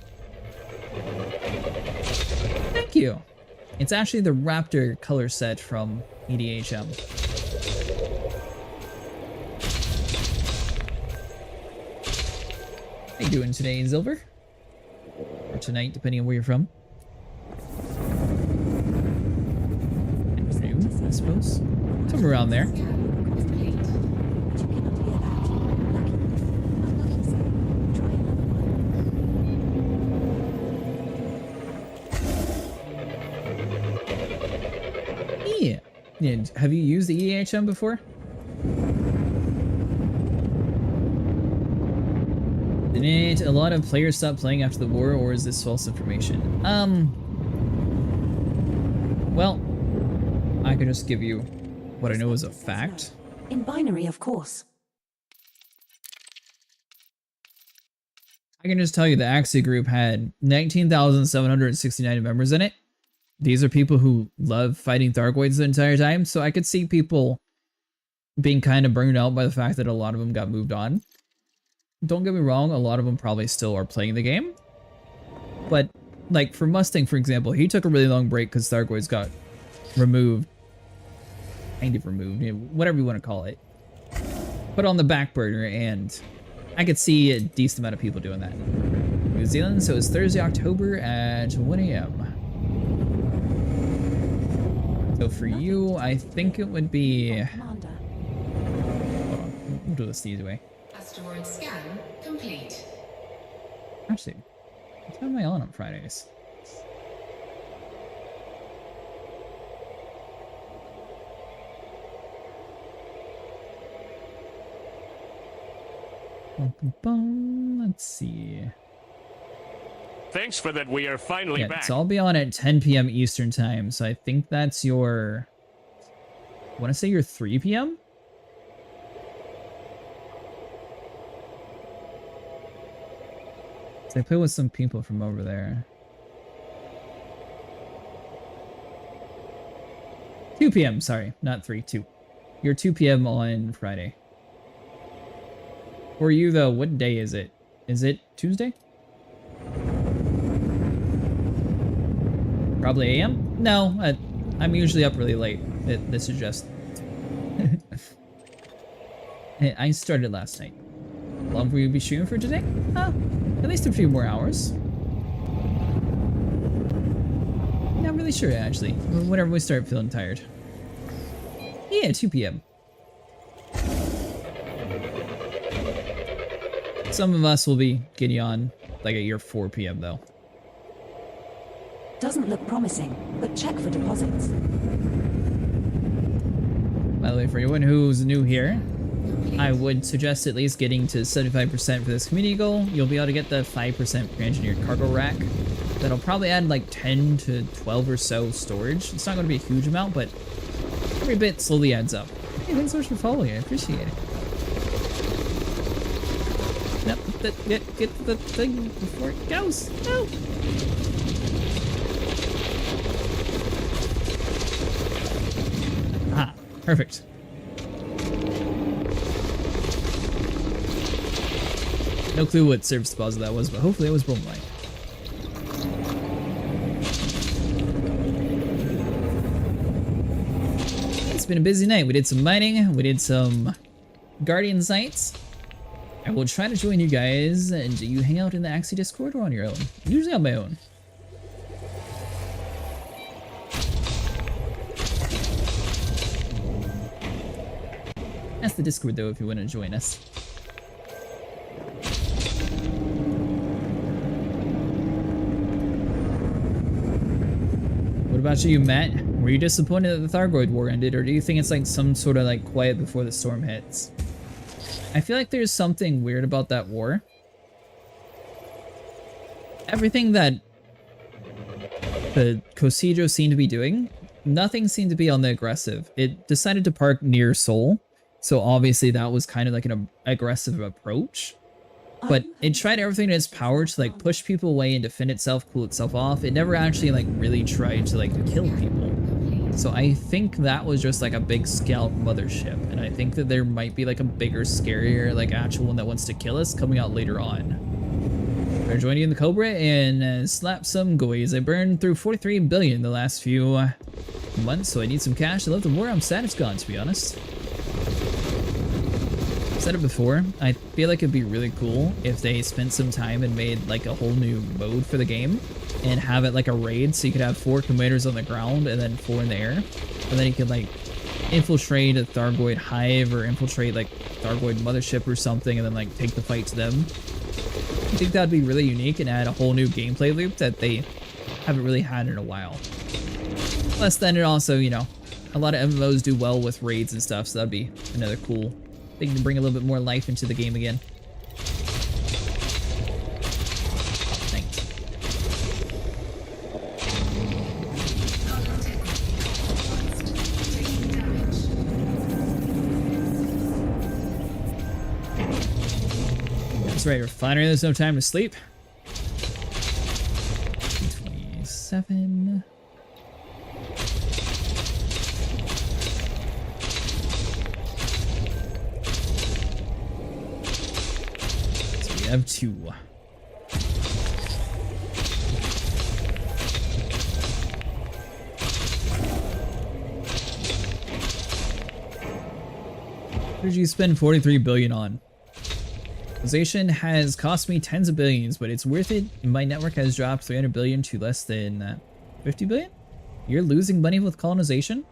S1: Thank you. It's actually the Raptor color set from EDHM. How you doing today, Silver? Or tonight, depending on where you're from. Afternoon, I suppose. Somewhere around there. Yeah. Have you used the EDHM before? Didn't a lot of players stop playing after the war, or is this false information? Well, I can just give you what I know is a fact.
S15: In binary, of course.
S1: I can just tell you the Axie group had 19,769 members in it. These are people who love fighting Thargoids the entire time, so I could see people being kind of burned out by the fact that a lot of them got moved on. Don't get me wrong, a lot of them probably still are playing the game. But, like, for Mustang, for example, he took a really long break because Thargoids got removed. Kind of removed, you know, whatever you want to call it. Put on the back burner, and I could see a decent amount of people doing that. New Zealand, so it's Thursday, October at 1 a.m. So for you, I think it would be... Hold on, we'll do this the easy way.
S2: Asteroid scan complete.
S1: Actually, what time am I on Fridays? Let's see.
S19: Thanks for that. We are finally back.
S1: So I'll be on at 10 p.m. Eastern time. So I think that's your... I want to say your 3 p.m.? So I play with some people from over there. 2 p.m. Sorry, not 3, 2. You're 2 p.m. on Friday. For you, though, what day is it? Is it Tuesday? Probably AM? No, I'm usually up really late. This is just... I started last night. How long will you be shooting for today? At least a few more hours. Not really sure, actually. Whenever we start feeling tired. Yeah, 2 p.m. Some of us will be getting on like at your 4 p.m. though.
S15: Doesn't look promising, but check for deposits.
S1: By the way, for anyone who's new here, I would suggest at least getting to 75% for this community goal. You'll be able to get the 5% pre-engineered cargo rack. That'll probably add like 10 to 12 or so storage. It's not going to be a huge amount, but every bit slowly adds up. Hey, thanks so much for following. I appreciate it. Nope, get the thing before it goes. No! Ah, perfect. No clue what service deposit that was, but hopefully it was Bromellite. It's been a busy night. We did some mining, we did some Guardian sites. I will try to join you guys. And do you hang out in the Axie Discord or on your own? Usually on my own. That's the Discord though if you want to join us. What about you, Matt? Were you disappointed that the Thargoid War ended, or do you think it's like some sort of like quiet before the storm hits? I feel like there's something weird about that war. Everything that the Cosijo seemed to be doing, nothing seemed to be on the aggressive. It decided to park near Seoul, so obviously that was kind of like an aggressive approach. But it tried everything in its power to like push people away and defend itself, cool itself off. It never actually like really tried to like kill people. So I think that was just like a big scout mothership, and I think that there might be like a bigger, scarier, like actual one that wants to kill us coming out later on. Better join you in the Cobra and slap some goys. I burned through 43 billion the last few months, so I need some cash. I love the war. I'm sad it's gone, to be honest. I've said it before. I feel like it'd be really cool if they spent some time and made like a whole new mode for the game. And have it like a raid, so you could have 4 commanders on the ground and then 4 in the air. And then you could like infiltrate a Thargoid hive or infiltrate like Thargoid mothership or something and then like take the fight to them. I think that'd be really unique and add a whole new gameplay loop that they haven't really had in a while. Plus then it also, you know, a lot of MMOs do well with raids and stuff, so that'd be another cool thing to bring a little bit more life into the game again. That's right, refinery, there's no time to sleep. 27. So we have 2. What did you spend 43 billion on? Colonization has cost me tens of billions, but it's worth it. My network has dropped 300 billion to less than 50 billion? You're losing money with colonization?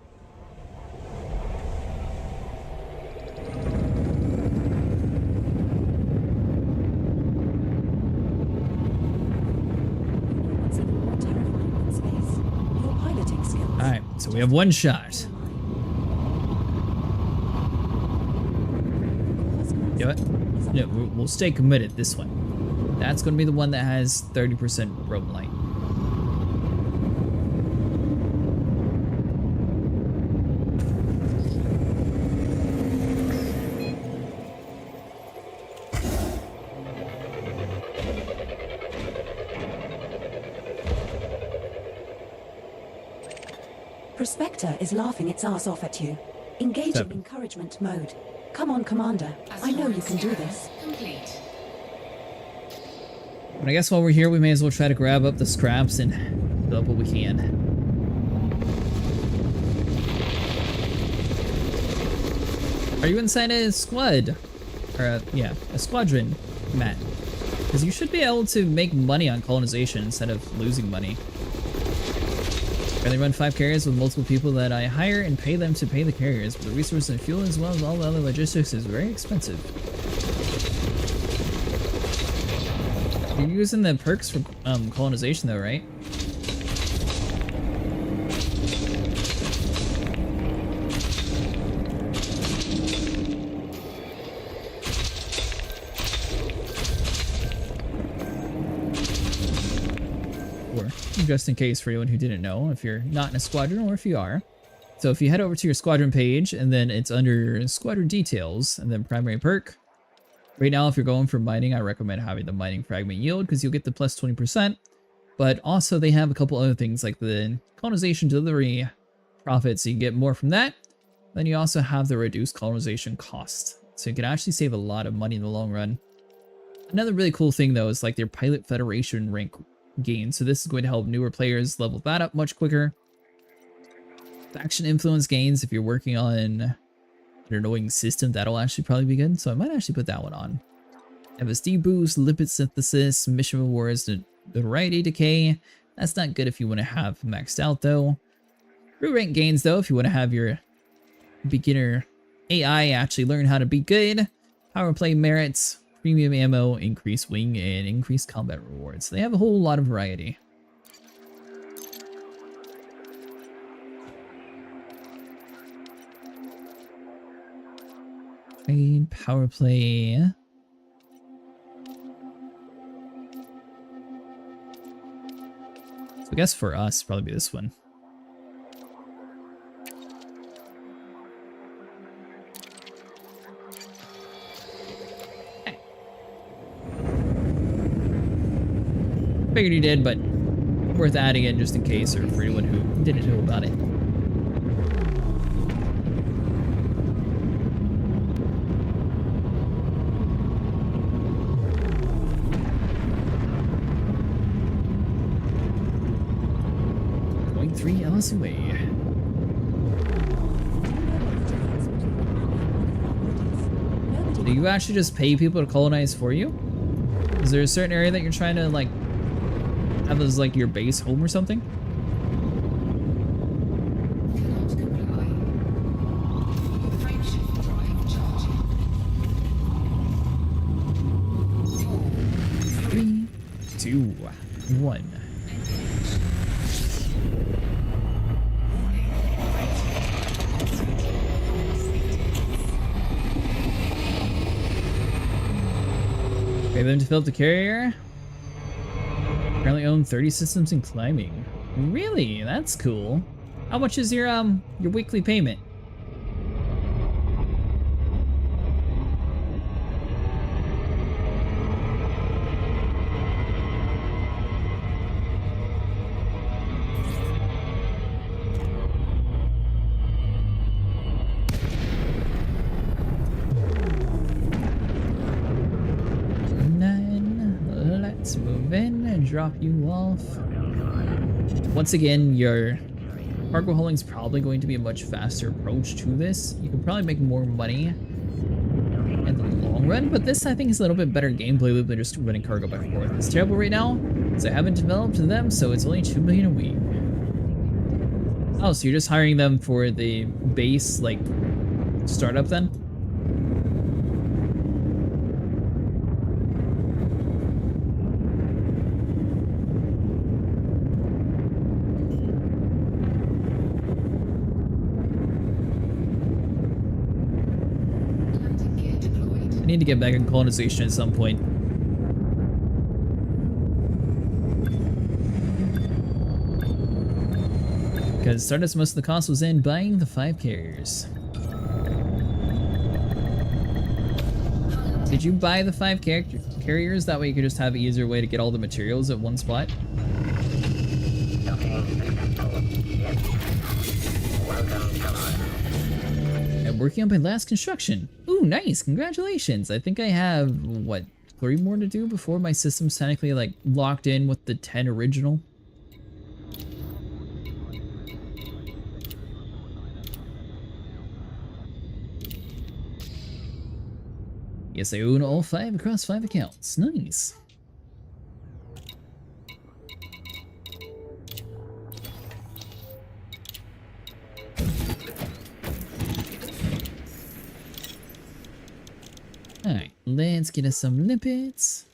S1: Alright, so we have 1 shot. Do it. No, we'll stay committed this one. That's going to be the one that has 30% Bromellite.
S15: Prospector is laughing its ass off at you. Engaging
S1: 7.
S15: encouragement mode. Come on, Commander. I know you can do this.
S2: Complete.
S1: But I guess while we're here, we may as well try to grab up the scraps and fill up what we can. Are you inside a squad? Or yeah, a squadron, Matt? Because you should be able to make money on colonization instead of losing money. Currently run 5 carriers with multiple people that I hire and pay them to pay the carriers, but the resources and fuel as well as all the other logistics is very expensive. You're using the perks for colonization though, right? Just in case for anyone who didn't know, if you're not in a squadron or if you are. So if you head over to your squadron page and then it's under squadron details and then primary perk. Right now, if you're going for mining, I recommend having the mining fragment yield because you'll get the plus 20%. But also they have a couple other things like the colonization delivery profits. So you get more from that. Then you also have the reduced colonization cost. So you can actually save a lot of money in the long run. Another really cool thing though is like their Pilot Federation rank gain. So this is going to help newer players level that up much quicker. Faction influence gains, if you're working on an annoying system, that'll actually probably be good. So I might actually put that one on. FSD boost, lipid synthesis, mission rewards, the variety decay. That's not good if you want to have maxed out though. Crew rank gains though, if you want to have your beginner AI actually learn how to be good. Power play merits, premium ammo, increased wing, and increased combat rewards. They have a whole lot of variety. Trade, power play. So I guess for us, probably be this one. Figured you did, but worth adding in just in case, or for anyone who didn't know about it. Going 3 Ellis away. Do you actually just pay people to colonize for you? Is there a certain area that you're trying to like have as like your base home or something? Three, 2, 1. Okay, then to fill up the carrier. Currently own 30 systems in climbing. Really? That's cool. How much is your weekly payment? Let's move in and drop you off. Once again, your cargo hauling is probably going to be a much faster approach to this. You can probably make more money in the long run, but this I think is a little bit better gameplay loop than just running cargo back and forth. It's terrible right now, because I haven't developed them, so it's only 2 million a week. Oh, so you're just hiring them for the base, like, startup then? I need to get back in colonization at some point. Because Stardust, most of the cost was in buying the 5 carriers. Did you buy the 5 carriers? That way you could just have an easier way to get all the materials at one spot. working on my last construction. Ooh, nice, congratulations. I think I have, what, 3 more to do before my system's technically, like, locked in with the 10 original. Yes, I own all 5 across 5 accounts. Nice. Alright, let's get us some limpets.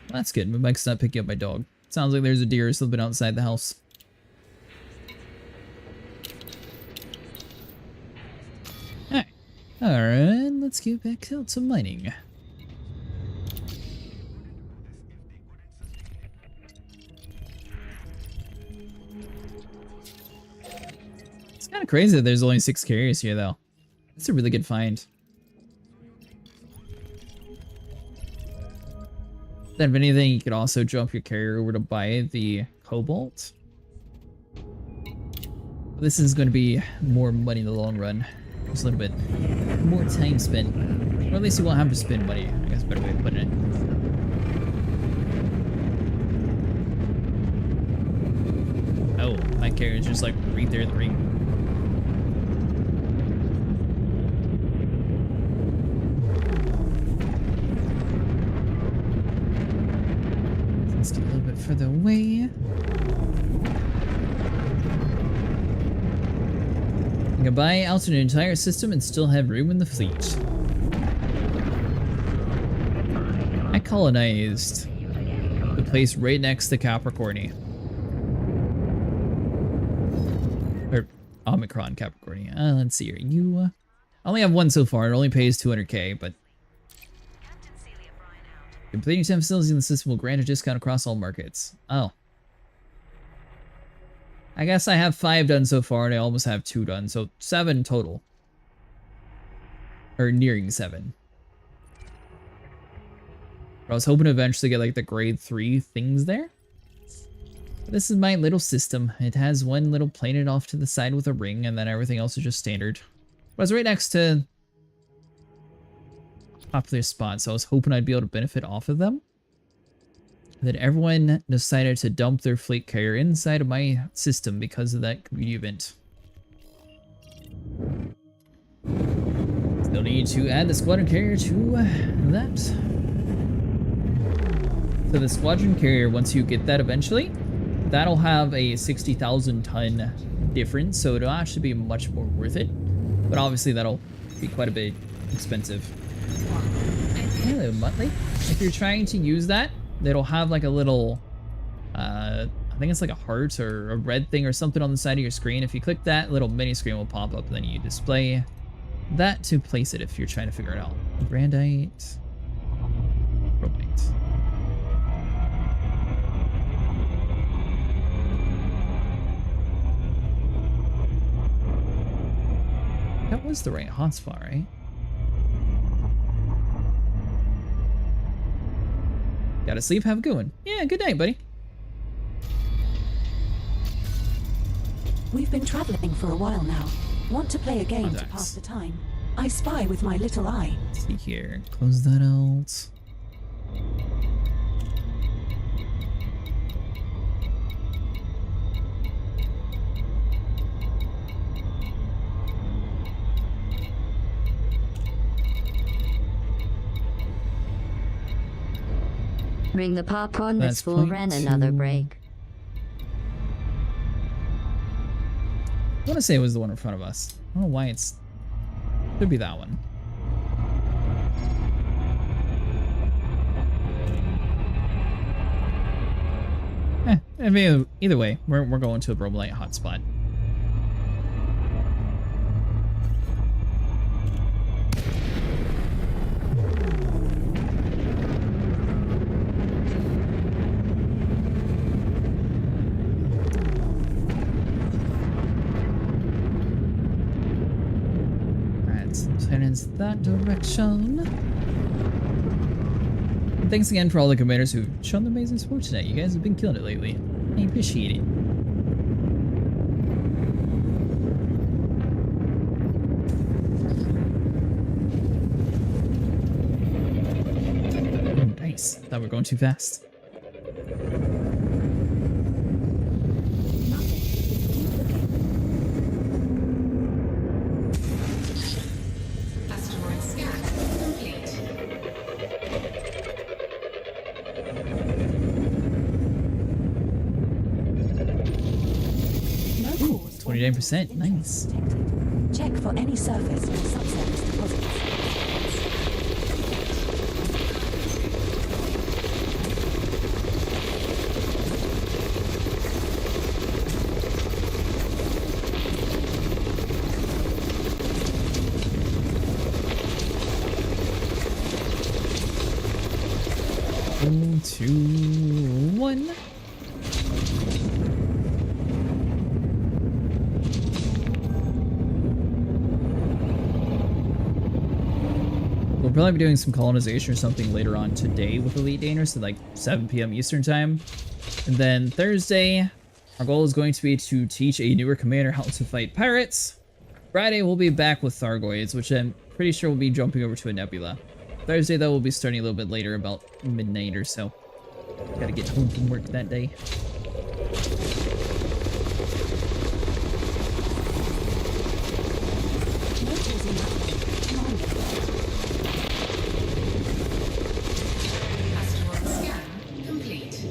S1: Well, that's good. My bike's not picking up my dog. Sounds like there's a deer slipping outside the house. Alright. Alright, let's get back out to mining. It's kind of crazy that there's only 6 carriers here, though. That's a really good find. Then, if anything, you could also jump your carrier over to buy the cobalt. This is going to be more money in the long run. Just a little bit more time spent. Or at least you won't have to spend money. I guess a better way of putting it. Oh, my carrier is just like right there in the ring. Let's get a little bit further away. I can buy out an entire system and still have room in the fleet. I colonized the place right next to Capricorni. Or Omicron Capricorni. Let's see here. You I only have one so far. It only pays 200k, but completing 10 facilities in the system will grant a discount across all markets. Oh. I guess I have 5 done so far, and I almost have 2 done, so 7 total. Or nearing 7. I was hoping to eventually get like the grade 3 things there. This is my little system. It has one little planet off to the side with a ring, and then everything else is just standard. But it's right next to popular spots, so I was hoping I'd be able to benefit off of them. Then everyone decided to dump their fleet carrier inside of my system because of that community event. Still need to add the squadron carrier to that. So the squadron carrier, once you get that eventually, that'll have a 60,000 ton difference, so it'll actually be much more worth it. But obviously that'll be quite a bit expensive. Hello, Muttley. If you're trying to use that, it'll have like a little, I think it's like a heart or a red thing or something on the side of your screen. If you click that, little mini screen will pop up, and then you display that to place it if you're trying to figure it out. Brandite. Bromellite. That was the right hotspot, right? Gotta sleep, have a good one. Yeah, good night, buddy.
S15: We've been traveling for a while now. Want to play a game to pass the time? I spy with my little eye.
S1: Let's see here. Close that out.
S18: Bring the popcorn, this fool ran another break.
S1: I want to say it was the one in front of us. I don't know why it's... Could be that one. I mean, either way, we're going to a Bromellite hotspot. That direction. thanks again for all the commanders who've shown the amazing support tonight. You guys have been killing it lately. I appreciate it. Oh, nice. Thought we were going too fast.
S2: Asteroid scan complete.
S1: 29%, nice.
S15: Check for any surface or subsurface deposits.
S1: Three, two, one. We'll probably be doing some colonization or something later on today with Elite Dangerous at like 7 p.m. Eastern time. And then Thursday, our goal is going to be to teach a newer commander how to fight pirates. Friday, we'll be back with Thargoids, which I'm pretty sure we'll be jumping over to a nebula. Thursday, though, we'll be starting a little bit later, about midnight or so. Gotta get home from work that day.
S2: Asteroid scan complete.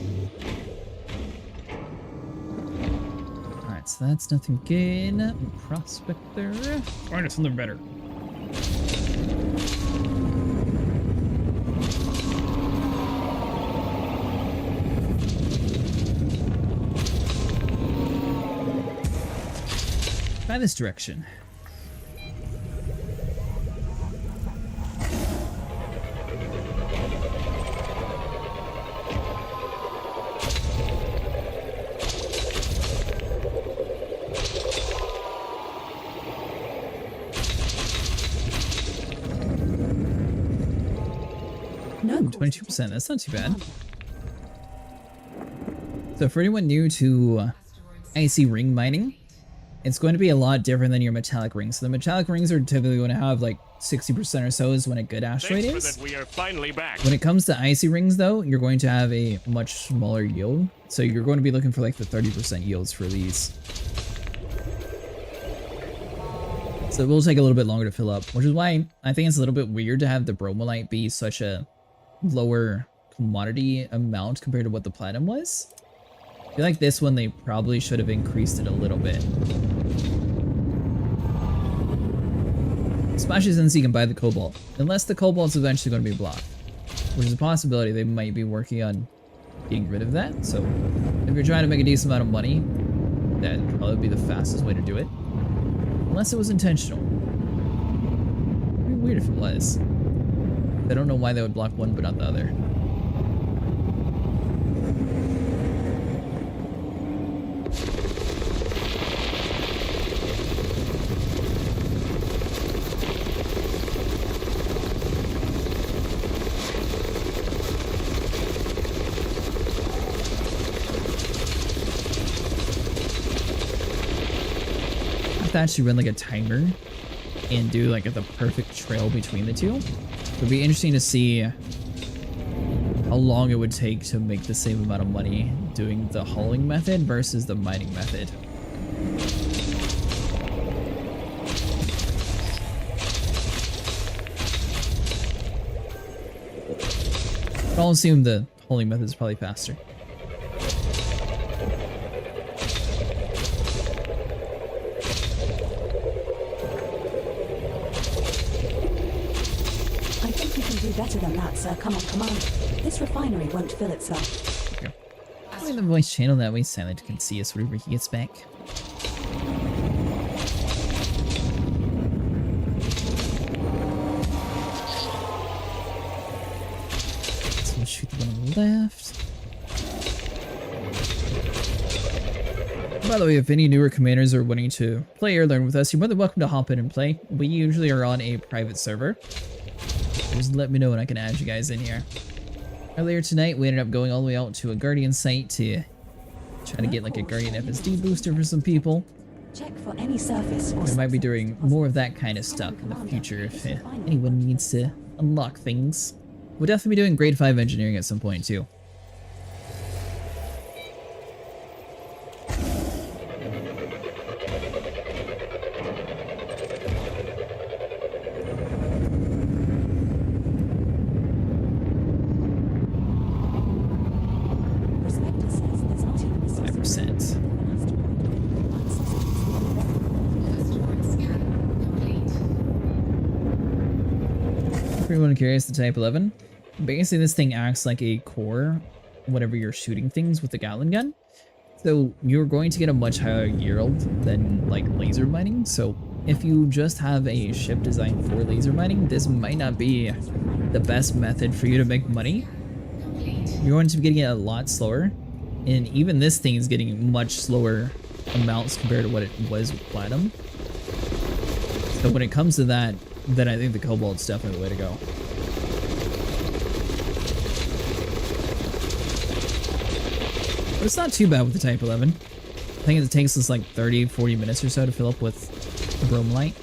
S1: Alright, so that's nothing good. Prospector. Find us something better. By this direction.
S15: No,
S1: 22%, that's not too bad. So for anyone new to icy ring mining, it's going to be a lot different than your metallic rings. So the metallic rings are typically going to have like 60% or so is when a good asteroid
S19: Thanks
S1: is.
S19: for that, we are finally back.
S1: When it comes to icy rings though, you're going to have a much smaller yield. So you're going to be looking for like the 30% yields for these. So it will take a little bit longer to fill up, which is why I think it's a little bit weird to have the Bromellite be such a lower commodity amount compared to what the platinum was. I feel like this one they probably should have increased it a little bit. Especially since you can buy the cobalt. Unless the cobalt's eventually going to be blocked. Which is a possibility they might be working on getting rid of that. So if you're trying to make a decent amount of money, that'd probably be the fastest way to do it. Unless it was intentional. It'd be weird if it was. I don't know why they would block one but not the other. To actually run like a timer and do like the perfect trail between the two. It would be interesting to see how long it would take to make the same amount of money doing the hauling method versus the mining method. But I'll assume the hauling method is probably faster.
S15: Better than that, sir. Come on, Commander. This refinery won't fill itself.
S1: Okay. I'll leave the voice channel that way Silent can see us whenever he gets back. So we'll shoot the one on the left. By the way, if any newer commanders are wanting to play or learn with us, you're more than welcome to hop in and play. We usually are on a private server. Just let me know and I can add you guys in here. Earlier tonight, we ended up going all the way out to a Guardian site to try to get like a Guardian FSD booster for some people.
S15: Check for any surface or
S1: We might be doing more of that kind of stuff in the future if anyone needs to unlock things. We'll definitely be doing grade 5 engineering at some point too. Everyone curious, the Type 11. Basically, this thing acts like a core whenever you're shooting things with the Gatling gun. So you're going to get a much higher yield than like laser mining. So if you just have a ship designed for laser mining, this might not be the best method for you to make money. You're going to be getting it a lot slower. And even this thing is getting much slower amounts compared to what it was with Platinum. So when it comes to that, then I think the Cobalt's definitely the way to go. But it's not too bad with the Type 11. I think it takes us like 30-40 minutes or so to fill up with the Bromellite.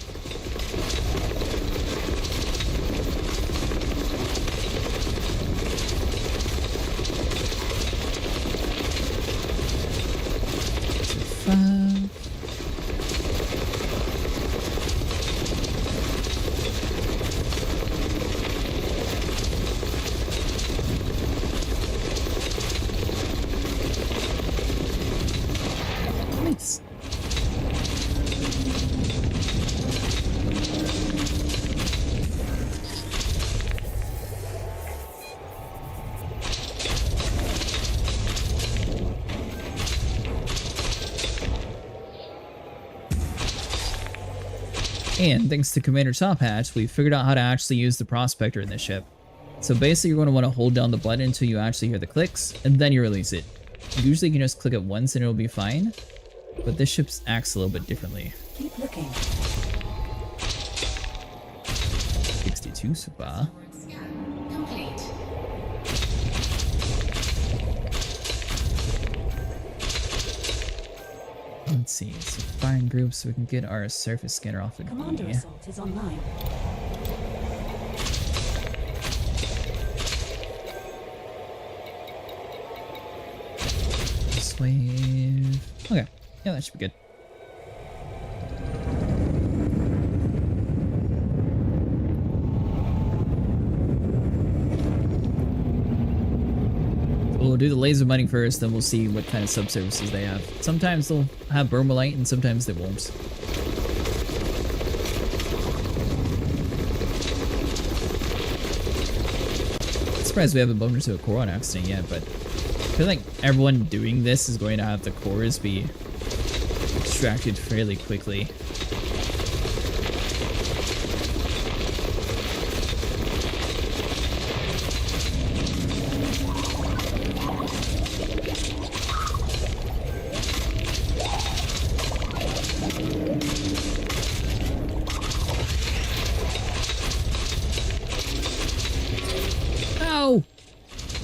S1: And thanks to Commander Top Hat, we figured out how to actually use the Prospector in this ship. So basically you're going to want to hold down the button until you actually hear the clicks, and then you release it. Usually you can just click it once and it'll be fine, but this ship acts a little bit differently.
S15: Keep looking.
S1: 62 super. Let's see, so firing groups so we can get our surface scanner off the
S15: Commander assault is online.
S1: This wave. Okay, yeah, that should be good. We'll do the laser mining first, then we'll see what kind of subservices they have. Sometimes they'll have Bromellite, and sometimes they won't. I'm surprised we haven't bumped into a core on accident yet, but I feel like everyone doing this is going to have the cores be extracted fairly quickly.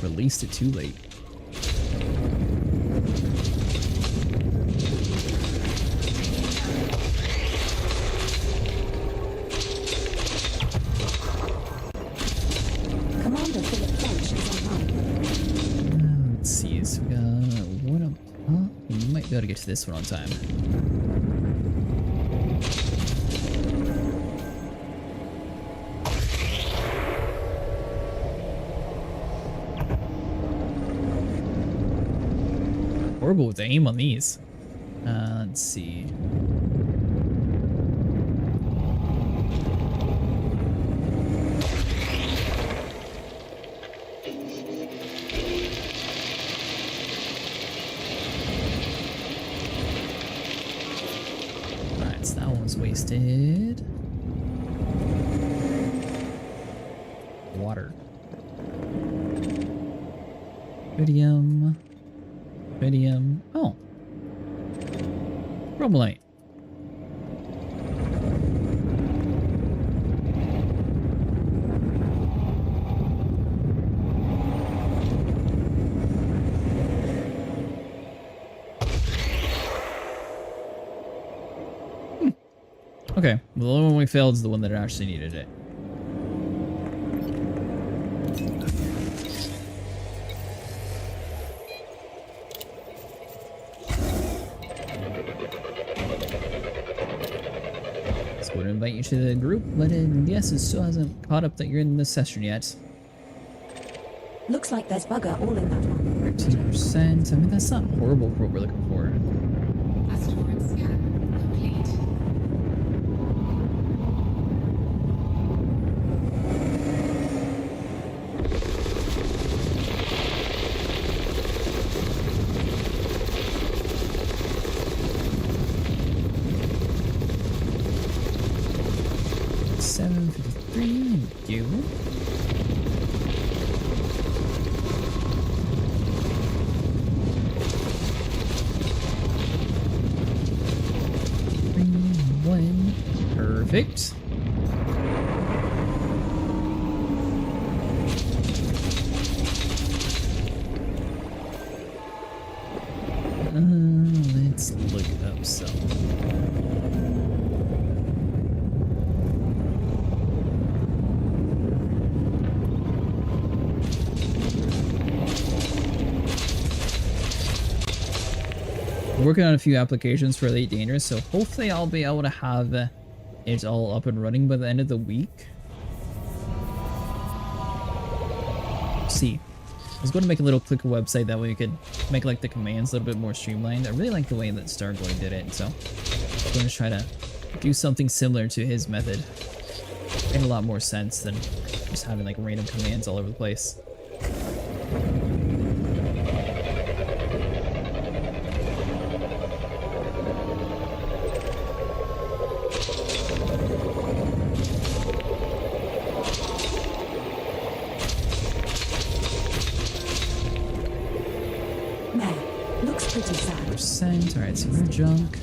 S1: Released it too late.
S15: Commander Philip French is online.
S1: Let's see, so we got one up top. We might be able to get to this one on time. Horrible with the aim on these. Let's see. Alright, so that one was wasted. Water. Iridium. Iridium. Oh. Bromellite. Okay, well, the only one we failed is the one that actually needed it. Let's go and invite you to the group, but yes, it still hasn't caught up that you're in the session yet.
S15: Looks like there's bugger all in that one.
S1: 13%. I mean, that's not horrible for what we're looking for.
S2: Asteroid scan complete.
S1: Thank you. Perfect. Let's look up some. Working on a few applications for Elite Dangerous, so hopefully I'll be able to have it all up and running by the end of the week. See, I was going to make a little clicker website that way we could make like the commands a little bit more streamlined. I really like the way that Starboy did it, so I'm going to try to do something similar to his method. Made a lot more sense than just having like random commands all over the place. Alright, so we're junk.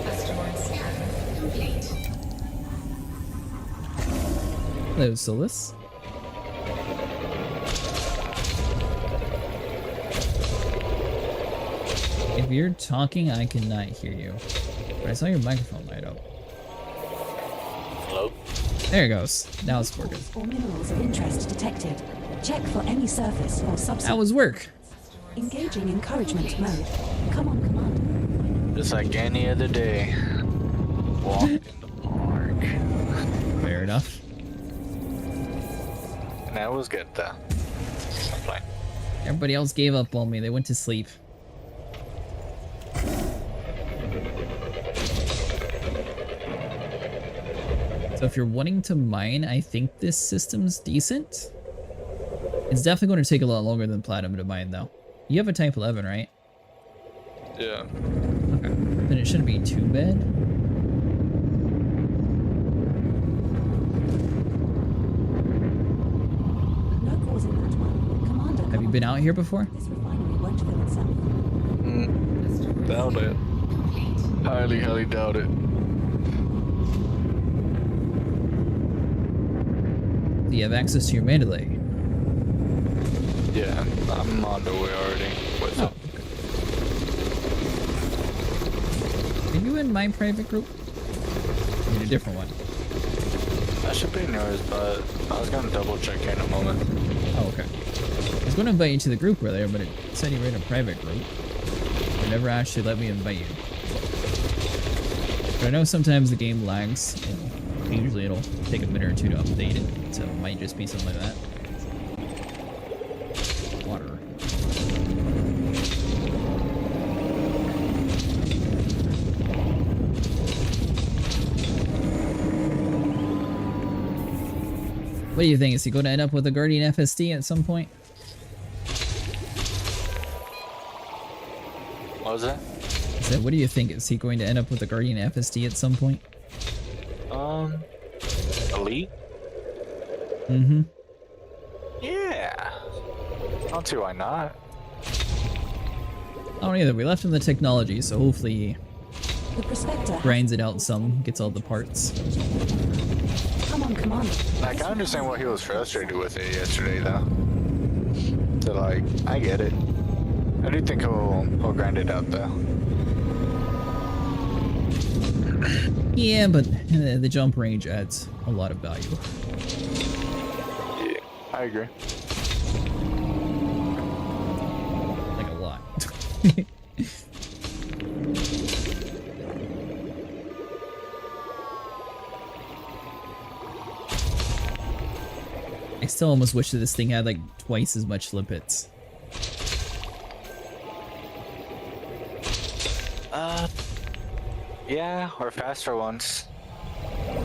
S2: Asteroid scan complete.
S1: Hello, Solus. If you're talking, I cannot hear you. But I saw your microphone light up.
S20: Hello?
S1: There it goes. Now it's working.
S15: Or minerals of interest detected. Check for any surface or subsurface.
S1: That was work.
S15: Engaging encouragement mode. Come on, Commander.
S20: Just like any other day. Walk in the park.
S1: Fair enough.
S20: That was good though. I'm fine.
S1: Everybody else gave up on me. They went to sleep. So if you're wanting to mine, I think this system's decent. It's definitely going to take a lot longer than Platinum to mine though. You have a Type 11, right?
S20: Yeah.
S1: Okay. Then it shouldn't be too bad.
S15: No cause in that one. Commander,
S1: Have you been out here before?
S15: This refinery won't fill itself.
S20: Doubt it. Highly, highly doubt it.
S1: Do you have access to your Mandalay?
S20: Yeah, I'm on the way already. What's up?
S1: Are you in my private group? Or in a different one?
S20: I should be in yours, but I was gonna double check here in a moment.
S1: Oh, okay. I was going to invite you to the group earlier, but it said you were in a private group. It never actually let me invite you. But I know sometimes the game lags, and usually it'll take a minute or two to update it, so it might just be something like that. Water. What do you think? Is he going to end up with a Guardian FSD at some point?
S20: What was that?
S1: I said, what do you think? Is he going to end up with a Guardian FSD at some point?
S20: Elite?
S1: Mm-hmm.
S20: Yeah. I don't see why not.
S1: I don't either. We left him the technology, so hopefully
S15: The prospector.
S1: grinds it out some, gets all the parts.
S15: Come on, Commander.
S20: I can understand why he was frustrated with it yesterday, though. So, like, I get it. I do think he'll grind it out, though.
S1: Yeah, but the jump range adds a lot of value.
S20: Yeah, I agree.
S1: Like a lot. I still almost wish that this thing had like twice as much limpets.
S20: Yeah, or faster ones.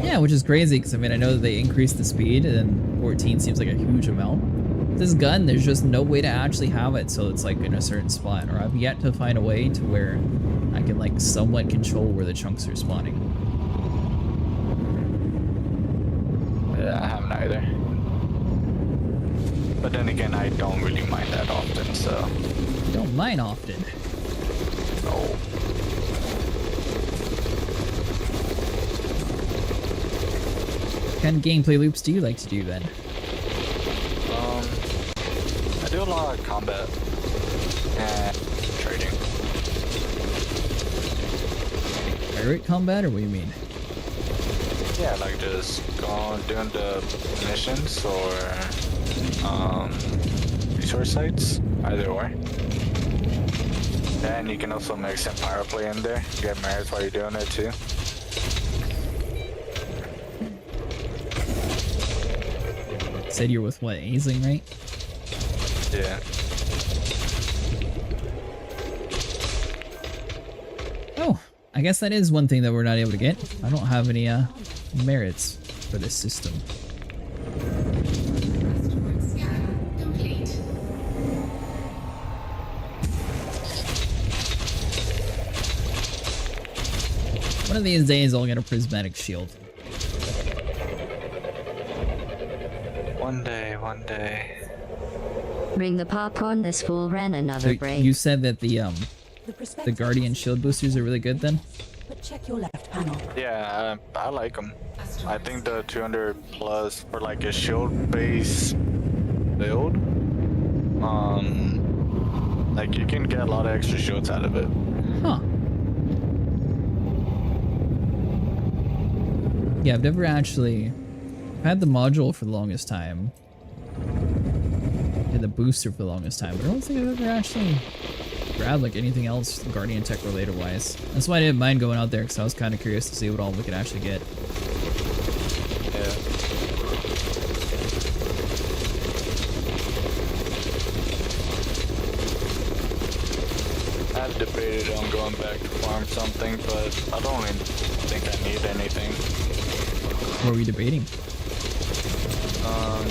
S1: Yeah, which is crazy because I mean I know that they increased the speed and 14 seems like a huge amount. This gun, there's just no way to actually have it so it's like in a certain spot, or I've yet to find a way to where I can like somewhat control where the chunks are spawning.
S20: Yeah, I haven't either. But then again, I don't really mind that often, so.
S1: Don't mine often.
S20: No.
S1: What kind of gameplay loops do you like to do then?
S20: I do a lot of combat and trading.
S1: Pirate combat, or what do you mean?
S20: Yeah, like just doing the missions or resource sites, either way. And you can also mix in power play in there. Get merits while you're doing it too.
S1: Said you're with what, Aisling, right?
S20: Yeah.
S1: Oh, I guess that is one thing that we're not able to get. I don't have any merits for this system. One of these days I'll get a prismatic shield.
S20: One day.
S18: Bring the popcorn, this fool ran another
S1: So
S18: break.
S1: you said that the Guardian shield boosters are really good then?
S15: But check your left panel.
S20: Yeah, I like them. I think the 200 plus for like a shield base build, like you can get a lot of extra shields out of it.
S1: Huh. Yeah, I've never actually... I've had the module for the longest time. And the booster for the longest time, but I don't think I've ever actually grabbed like anything else Guardian Tech related wise. That's why I didn't mind going out there, because I was kind of curious to see what all we could actually get.
S20: Yeah. I've debated on going back to farm something, but I don't even think I need anything.
S1: What were we debating?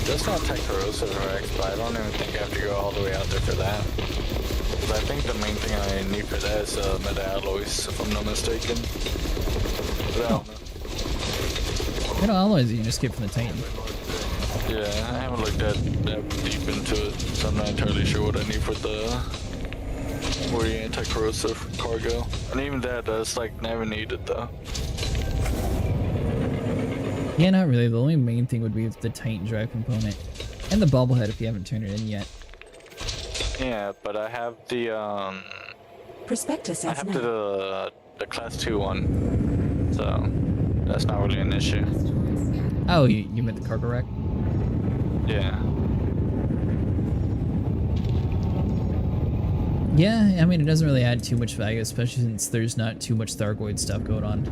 S20: Just not tech corrosive Rex, but I don't even think I have to go all the way out there for that. Because I think the main thing I need for that is meta alloys, if I'm not mistaken. But I don't know.
S1: What alloys you can just get from the Titan?
S20: Yeah, I haven't looked that deep into it, so I'm not entirely sure what I need for the anti-corrosive cargo. And even that's like never needed though.
S1: Yeah, not really. The only main thing would be the Titan drive component. And the bobblehead if you haven't turned it in yet.
S20: Yeah, but I have the
S15: Prospector says
S20: I have
S15: no.
S20: the class 2 one. So that's not really an issue.
S1: Oh, you meant the cargo rack?
S20: Yeah.
S1: Yeah, I mean it doesn't really add too much value, especially since there's not too much Thargoid stuff going on.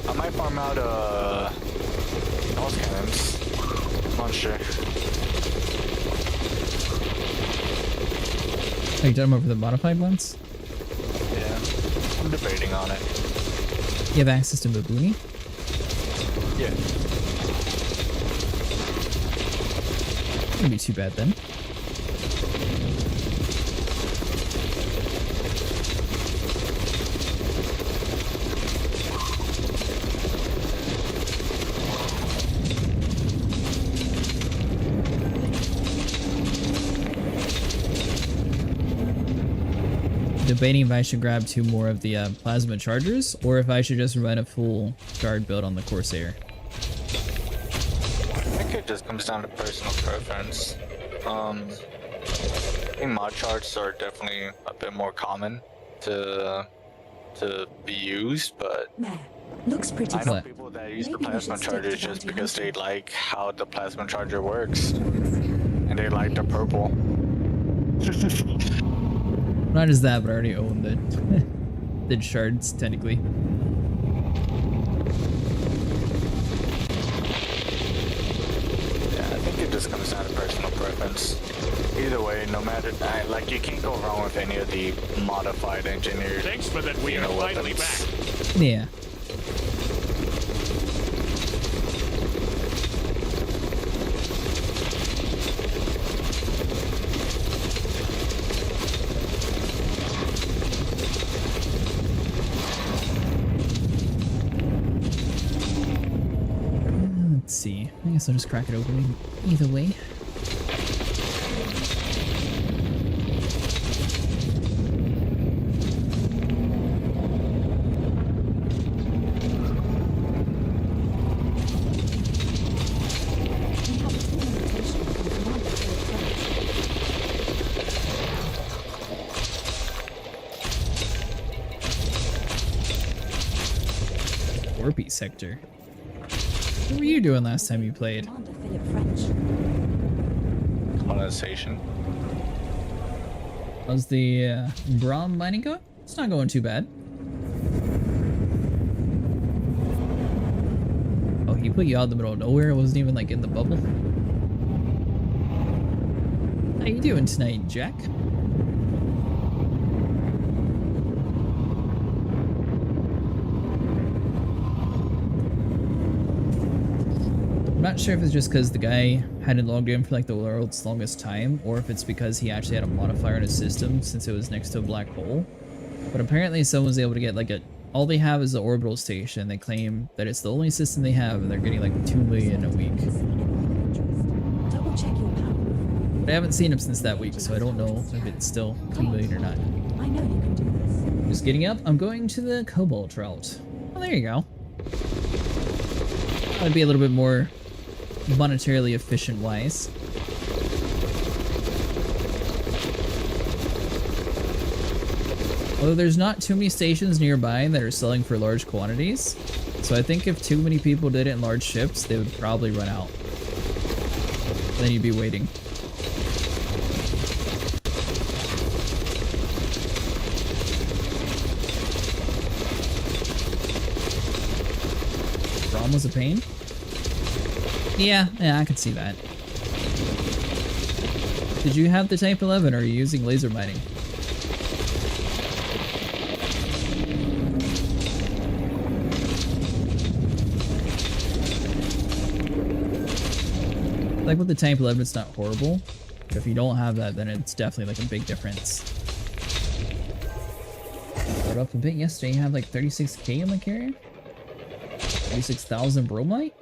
S20: I might farm out pulse cannons. I'm not sure.
S1: Are you talking about for the modified ones?
S20: Yeah, I'm debating on it.
S1: You have access to Mabuni?
S20: Yeah.
S1: Wouldn't be too bad then. Debating if I should grab 2 more of the plasma chargers, or if I should just run a full guard build on the Corsair.
S20: I think it just comes down to personal preference. think mod charts are definitely a bit more common to be used, but
S15: looks pretty.
S20: I know people that use the plasma charger just because they like how the plasma charger works, and they like the purple.
S1: Not just that, but I already own the shards technically.
S20: Yeah, I think it just comes down to personal preference. Either way, no matter, like you can't go wrong with any of the modified engineered.
S19: Thanks for that. We are finally back.
S1: Yeah. Let's see. I guess I'll just crack it open either way. Warpy sector. What were you doing last time you played?
S20: Colonization.
S1: How's the Brom mining going? It's not going too bad. Oh, he put you out in the middle of nowhere? It wasn't even like in the bubble? How you doing tonight, Jack? I'm not sure if it's just because the guy hadn't logged in for like the world's longest time, or if it's because he actually had a modifier in his system since it was next to a black hole. But apparently someone was able to get like all they have is the orbital station. They claim that it's the only system they have, and they're getting like 2 million a week. But I haven't seen him since that week, so I don't know if it's still 2 million or not.
S15: I know you can do this.
S1: Just getting up, I'm going to the cobalt route. Oh, there you go. That'd be a little bit more monetarily efficient wise. Although there's not too many stations nearby that are selling for large quantities, so I think if too many people did it in large ships, they would probably run out. Then you'd be waiting. Brom was a pain? Yeah, I could see that. Did you have the Type 11 or are you using laser mining? Like with the Type 11, it's not horrible, but if you don't have that, then it's definitely like a big difference. Got up a bit yesterday, you had like 36k in the carrier? 36,000 bromellite?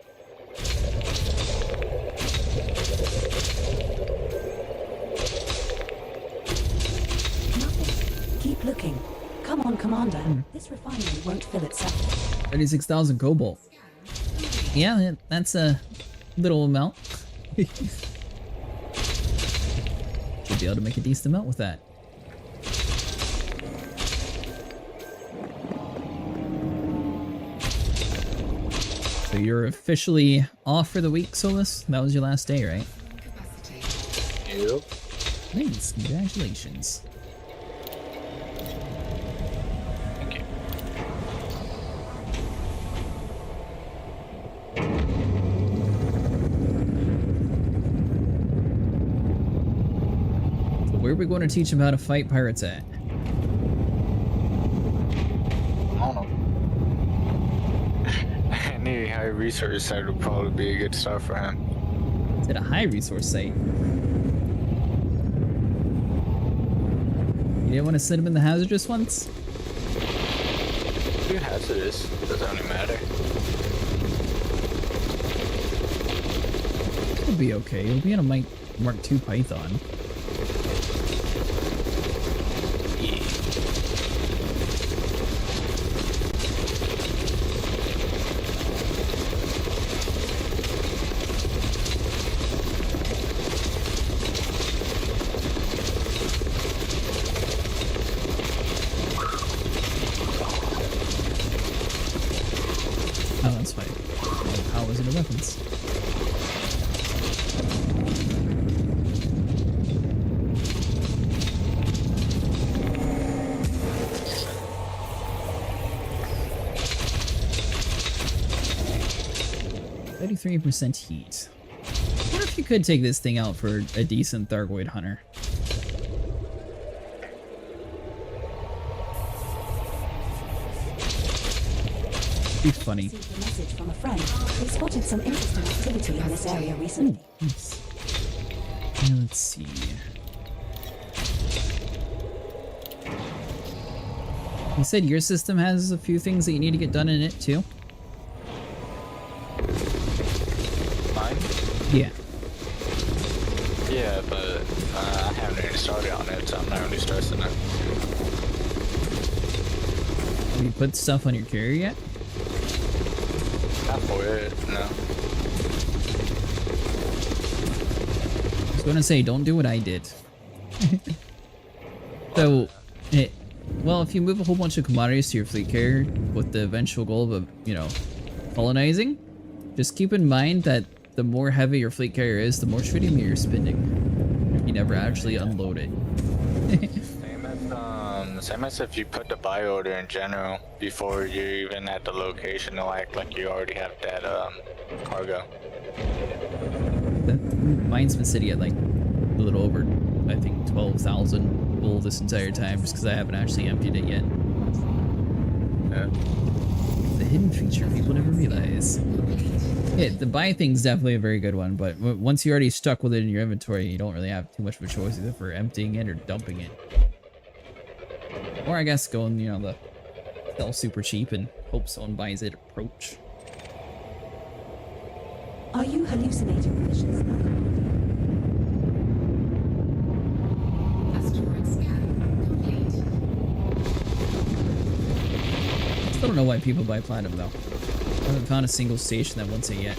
S15: Keep looking. Come on, Commander. This refinery won't fill itself.
S1: 36,000 cobalt. Yeah, that's a little amount. Should be able to make a decent amount with that. So you're officially off for the week, Solus? That was your last day, right?
S20: Yep.
S1: Nice, congratulations.
S20: Thank you.
S1: So where are we going to teach them how to fight pirates at?
S20: I don't know. Any high resource site would probably be a good start for him.
S1: Is it a high resource site? You didn't want to send him in the hazardous ones?
S20: Too hazardous. Doesn't really matter.
S1: It'll be okay. It'll be on a Mark II Python. weapons. %33% heat. What if you could take this thing out for a decent Thargoid hunter? Be funny.
S15: Received a message from a friend who spotted some interesting activity in this area recently.
S1: Nice. Yeah, let's see. You said your system has a few things that you need to get done in it too?
S20: Mine?
S1: Yeah.
S20: Yeah, but I haven't really started on it, so I'm not really stressing it.
S1: Have you put stuff on your carrier yet?
S20: Not for it, no.
S1: I was gonna say, don't do what I did. So, well, if you move a whole bunch of commodities to your fleet carrier with the eventual goal of, you know, colonizing, just keep in mind that the more heavy your fleet carrier is, the more tritium you're spending. If you never actually unload it.
S20: Same as if you put the buy order in general before you're even at the location, it'll act like you already have that cargo.
S1: Mine's been sitting at like a little over, I think, 12,000 full this entire time, just because I haven't actually emptied it yet.
S20: Yeah.
S1: The hidden feature people never realize. Yeah, the buy thing's definitely a very good one, but once you're already stuck with it in your inventory, you don't really have too much of a choice either for emptying it or dumping it. Or I guess going, you know, the sell super cheap and hope someone buys it approach.
S15: Are you hallucinating visions now?
S2: Asteroid scan complete.
S1: Still don't know why people buy platinum though. I haven't found a single station that wants it yet.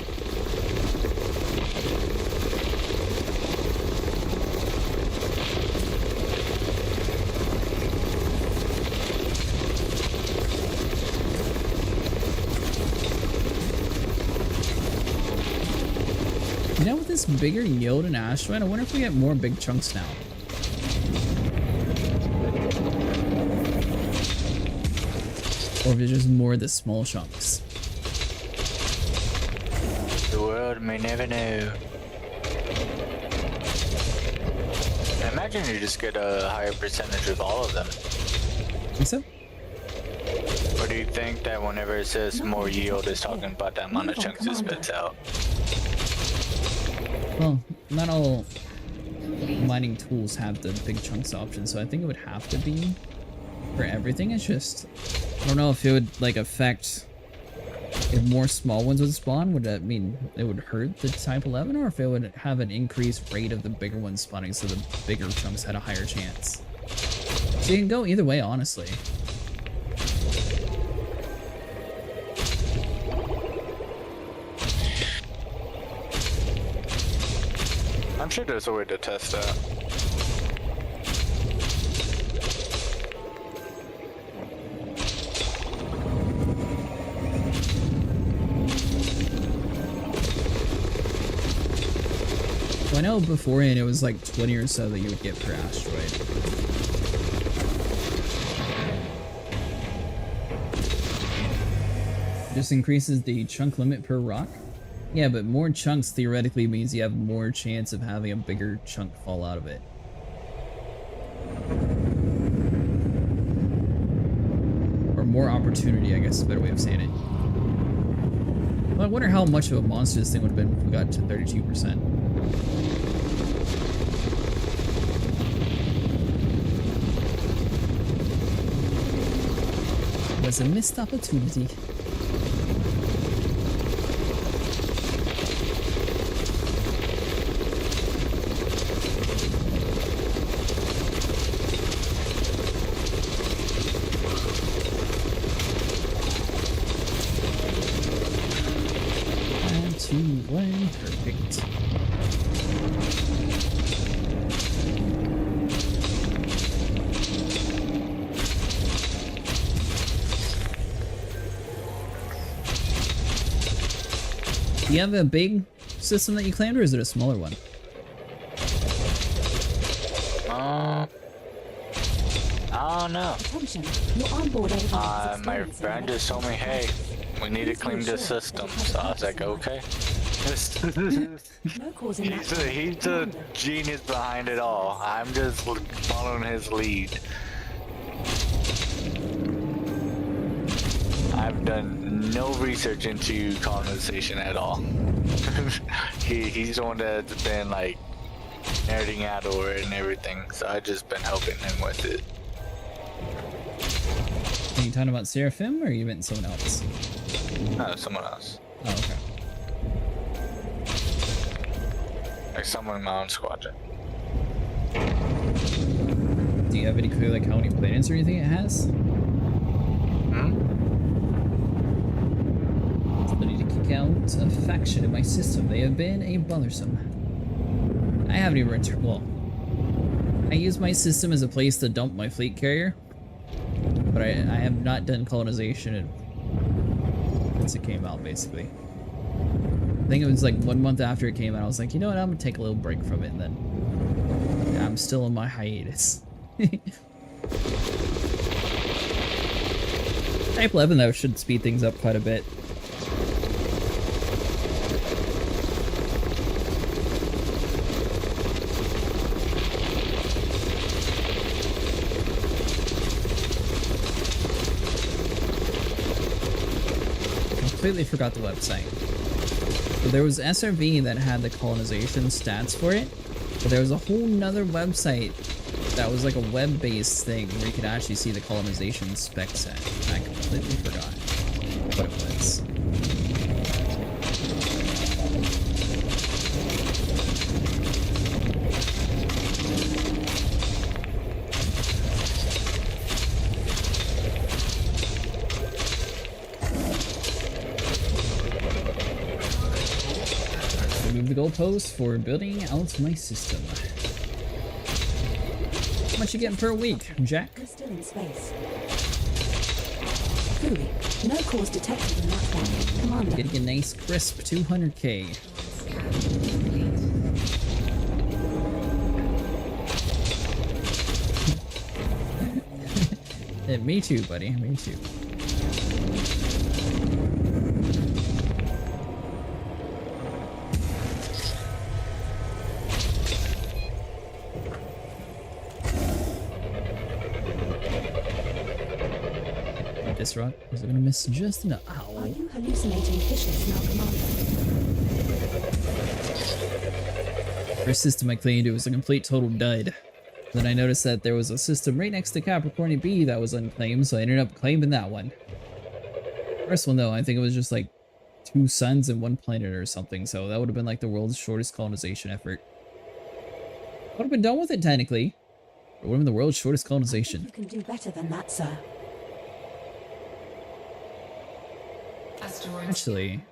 S1: You know, with this bigger yield in Asteroid, I wonder if we get more big chunks now. Or if it's just more of the small chunks.
S20: The world may never know. I imagine you just get a higher percentage of all of them.
S1: Think so?
S20: Or do you think that whenever it says more yield, it's talking about the amount of chunks it spits out?
S1: Well, not all mining tools have the big chunks option, so I think it would have to be for everything. It's just, I don't know if it would like affect, if more small ones would spawn, would that mean it would hurt the type 11, or if it would have an increased rate of the bigger ones spawning so the bigger chunks had a higher chance. So you can go either way, honestly.
S20: I'm sure there's a way to test that.
S1: Well, I know beforehand it was like 20 or so that you would get per asteroid. Just increases the chunk limit per rock. Yeah, but more chunks theoretically means you have more chance of having a bigger chunk fall out of it. Or more opportunity, I guess is a better way of saying it. Well, I wonder how much of a monster this thing would have been if we got to 32%. It was a missed opportunity. Perfect. Do you have a big system that you claimed, or is it a smaller one?
S20: I don't know.
S15: Attention, you're on board
S20: My friend just told me, hey, we need to claim the system. So I was like, okay. He's the genius behind it all. I'm just following his lead. I've done no research into colonization at all. He's the one that's been like nerding out over it and everything, so I've just been helping him with it.
S1: Are you talking about Seraphim, or you meant someone else?
S20: No, someone else.
S1: Oh, okay.
S20: Like someone in my own squadron.
S1: Do you have any clue like how many planets or anything it has? I need to kick out a faction in my system. They have been a bothersome. I haven't even returned. Well, I use my system as a place to dump my fleet carrier, but I have not done colonization since it came out, basically. I think it was like 1 month after it came out. I was like, you know what? I'm gonna take a little break from it, and then I'm still on my hiatus. Type 11 though should speed things up quite a bit. Completely forgot the website. But there was SRV that had the colonization stats for it, but there was a whole nother website that was like a web-based thing where you could actually see the colonization spec set. I completely forgot what it was. Remove the goalpost for building out my system. How much you getting per week, Jack?
S15: We're still in space. Truly, no cause detected in that one. Commander.
S1: Getting a nice crisp 200k. Yeah, me too, buddy. Me too. This rock is gonna miss just enough. Ow.
S15: Are you hallucinating fishes now, Commander?
S1: First system I cleaned, it was a complete total dud. Then I noticed that there was a system right next to Capricorn B that was unclaimed, so I ended up claiming that one. First one though, I think it was just like 2 suns and 1 planet or something, so that would have been like the world's shortest colonization effort. Would have been done with it technically. It would have been the world's shortest colonization.
S15: You can do better than that, sir.
S1: Actually,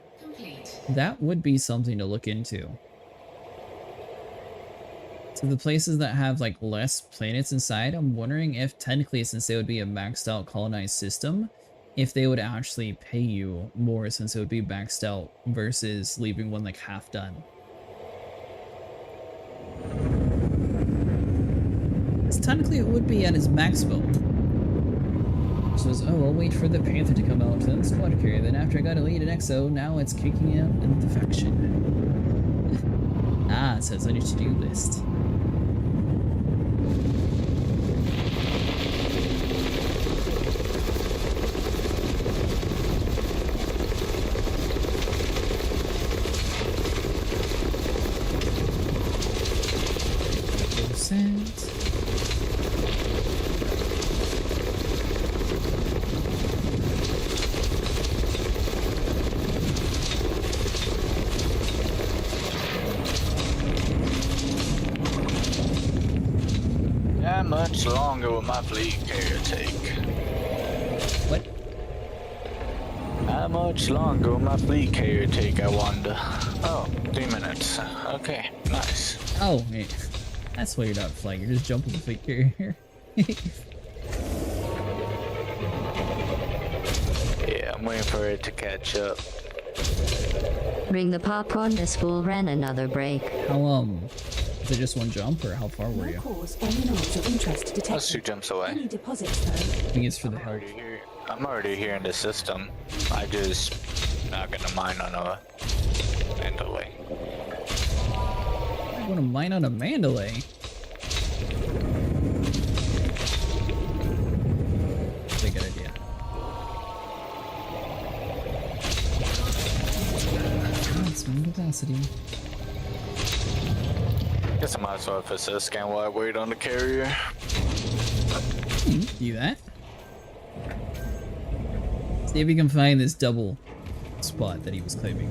S1: that would be something to look into. So the places that have like less planets inside, I'm wondering if technically, since they would be a maxed out colonized system, if they would actually pay you more since it would be maxed out versus leaving one like half done. Because technically it would be at its maximum. Says, oh, I'll wait for the Panther to come out, then squad carrier, then after I got Elite and Exo, now it's kicking out in the faction. Ah, it says on your to-do list.
S20: How much longer will my fleet carrier take?
S1: What?
S20: How much longer will my fleet carrier take, I wonder? Oh, 3 minutes. Okay, nice.
S1: Oh, man. That's why you're not flying, you're just jumping the fleet carrier.
S20: Yeah, I'm waiting for it to catch up.
S18: Bring the popcorn, this fool ran another break.
S1: How, is it just one jump, or how far were you?
S15: Cause or minerals of interest detected.
S20: That's 2 jumps away.
S15: Any deposits, though.
S1: I think it's for the help.
S20: I'm already here in the system. I just not gonna mine on a Mandalay.
S1: I want to mine on a Mandalay. That's a good idea. That's my capacity.
S20: Guess I might as well FSD scan while I wait on the carrier.
S1: Do that. See if you can find this double spot that he was claiming.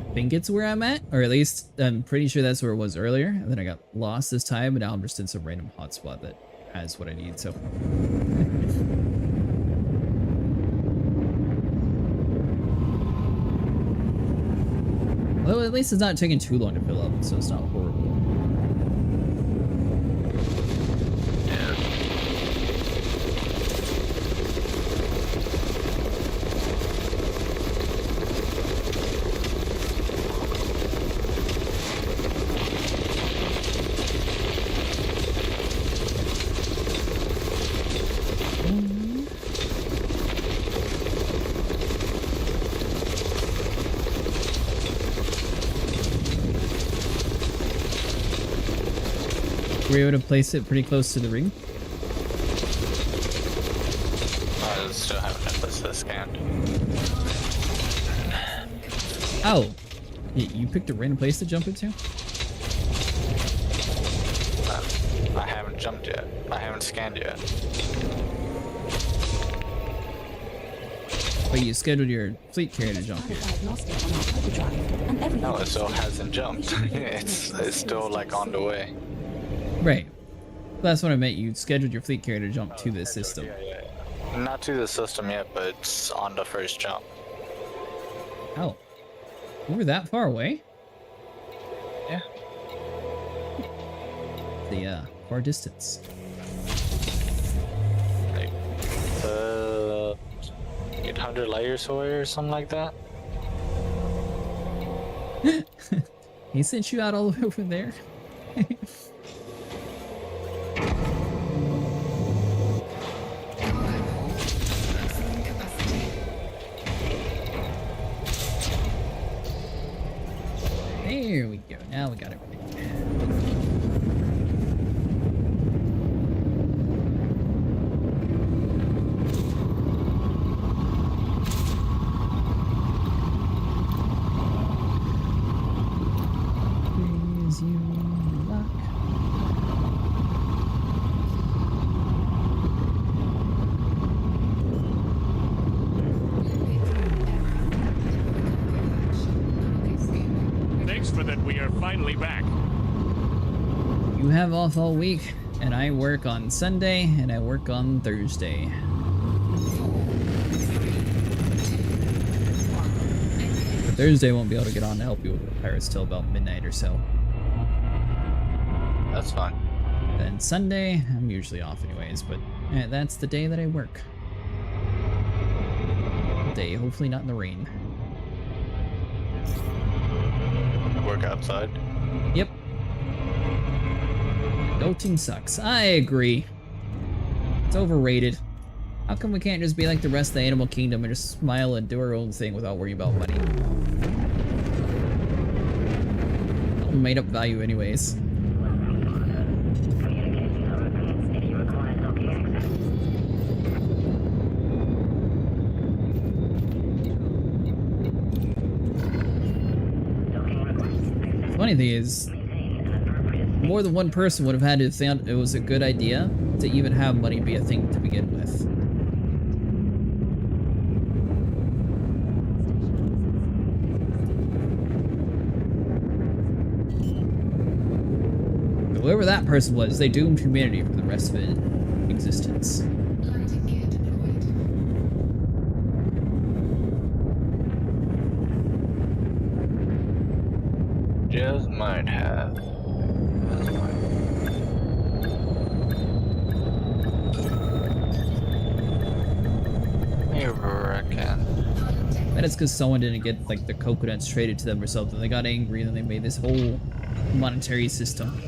S1: I think it's where I'm at, or at least I'm pretty sure that's where it was earlier. And then I got lost this time, but now I'm just in some random hotspot that has what I need, so. Well, at least it's not taking too long to fill up, so it's not horrible. Were you able to place it pretty close to the ring?
S20: I still haven't FSD scanned.
S1: Oh! You picked a random place to jump into?
S20: I haven't jumped yet. I haven't scanned yet.
S1: But you scheduled your fleet carrier to jump here.
S20: No, it still hasn't jumped. it's still like on the way.
S1: Right. That's what I meant. You scheduled your fleet carrier to jump to this system.
S20: Yeah. Not to the system yet, but it's on the first jump.
S1: Oh. We were that far away?
S20: Yeah.
S1: The, far distance.
S20: Like, 800 light years away or something like that?
S1: He sent you out all the way over there? There we go. Now we got everything. Please, you luck.
S19: Thanks for that. We are finally back.
S1: You have off all week, and I work on Sunday, and I work on Thursday. But Thursday won't be able to get on to help you with the pirates till about midnight or so.
S20: That's fine.
S1: Then Sunday, I'm usually off anyways, but that's the day that I work. Day, hopefully not in the rain.
S20: Work outside.
S1: Yep. Adulting sucks. I agree. It's overrated. How come we can't just be like the rest of the animal kingdom and just smile and do our own thing without worrying about money? All made up value anyways. Funny thing is, more than one person would have had to think it was a good idea to even have money be a thing to begin with. Whoever that person was, they doomed humanity for the rest of its existence.
S20: Just might have.
S1: Bet it's because someone didn't get like the coconuts traded to them or something. They got angry and then they made this whole monetary system.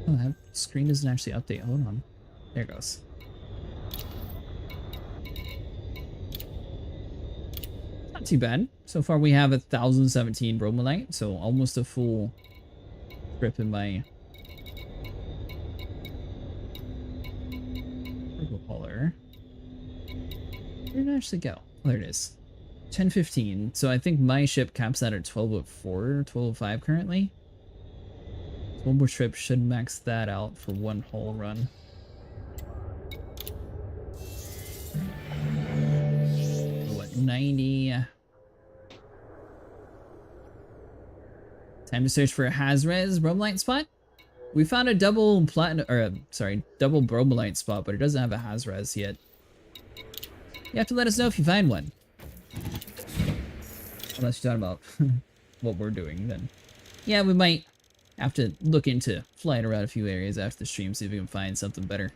S1: Oh, that screen doesn't actually update. Hold on. There it goes. Not too bad. So far we have 1,017 Bromellite, so almost a full trip in my cargo hauler. Where did it actually go? Oh, there it is. 10:15. So I think my ship caps out at 12:04, 12:05 currently. One more trip should max that out for one whole run. What, 90? Time to search for a Hazres Bromellite spot? We found a double platinum, or double Bromellite spot, but it doesn't have a Hazres yet. You have to let us know if you find one. Unless you're talking about what we're doing, then yeah, we might have to look into flying around a few areas after the stream, see if we can find something better.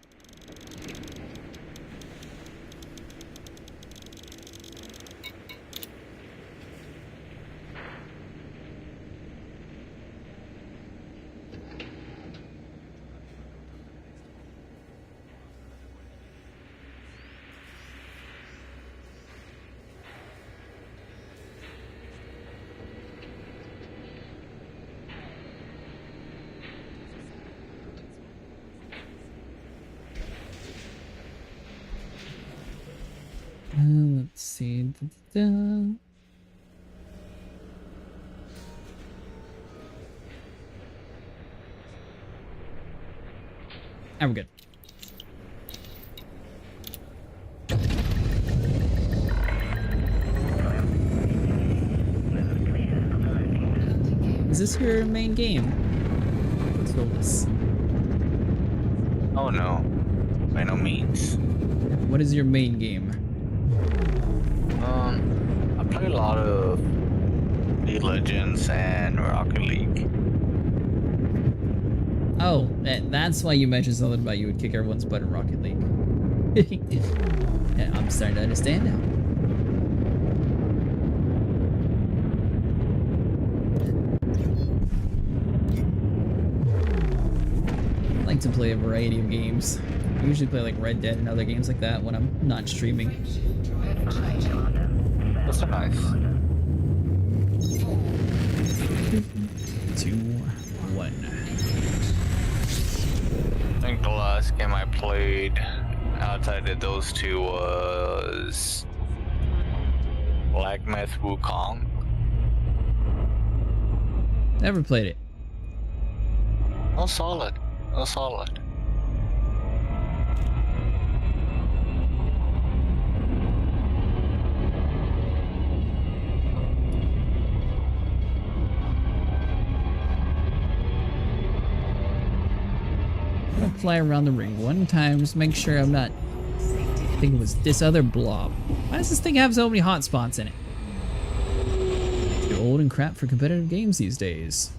S1: Let's see. Da-da-da. Ah, we're good. Is this your main game? Let's roll this.
S20: Oh no, by no means.
S1: What is your main game?
S20: I play a lot of League of Legends and Rocket League.
S1: Oh, that's why you mentioned something about you would kick everyone's butt in Rocket League. Yeah, I'm starting to understand now. I like to play a variety of games. I usually play like Red Dead and other games like that when I'm not streaming.
S20: That's nice.
S1: 2, 1.
S20: I think the last game I played outside of those two was Black Myth Wukong.
S1: Never played it.
S20: Oh, solid. Oh, solid.
S1: I'll fly around the ring one time, just make sure I'm not... I think it was this other blob. Why does this thing have so many hot spots in it? Too old and crap for competitive games these days.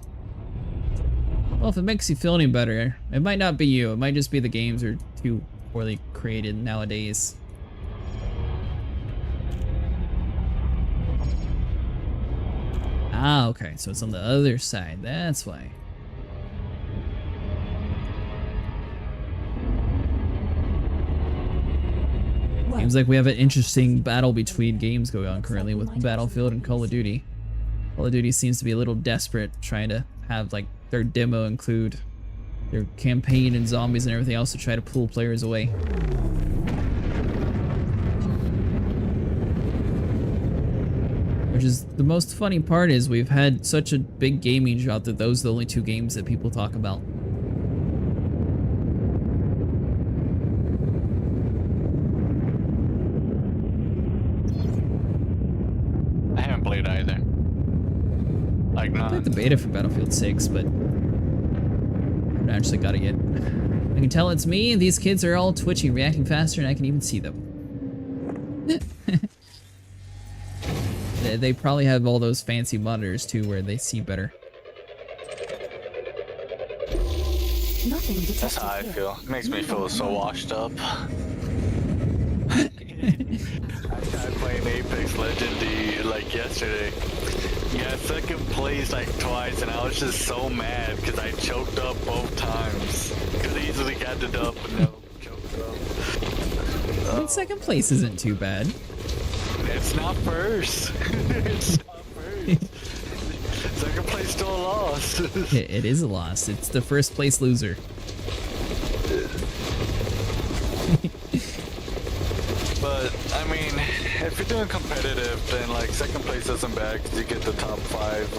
S1: Well, if it makes you feel any better, it might not be you. It might just be the games are too poorly created nowadays. Ah, okay, so it's on the other side. That's why. Seems like we have an interesting battle between games going on currently with Battlefield and Call of Duty. Call of Duty seems to be a little desperate, trying to have like their demo include their campaign and zombies and everything else to try to pull players away. Which is the most funny part is we've had such a big gaming drop that those are the only two games that people talk about.
S20: I haven't played either. Like,
S1: I played the beta for Battlefield 6, but I haven't actually got it yet. I can tell it's me. These kids are all twitchy, reacting faster, and I can even see them. They probably have all those fancy monitors too where they see better.
S15: Nothing detected.
S20: That's how I feel. It makes me feel so washed up. I played Apex Legends like yesterday. Yeah, second place like twice, and I was just so mad because I choked up both times. Could easily got the dub, but no, choked up.
S1: But second place isn't too bad.
S20: It's not first. It's not first. Second place still a loss.
S1: It is a loss. It's the first place loser.
S20: But I mean, if you're doing competitive, then like second place isn't bad because you get the top 5.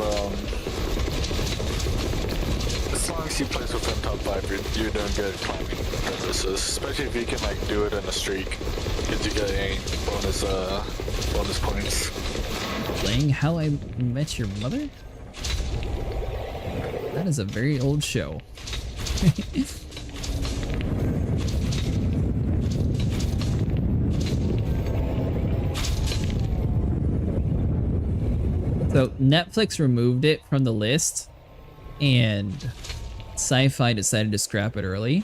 S20: As long as you place within top 5, you're doing good climbing purposes. Especially if you can like do it in a streak, because you get a bonus points.
S1: Playing How I Met Your Mother? That is a very old show. So Netflix removed it from the list, and Sci-Fi decided to scrap it early.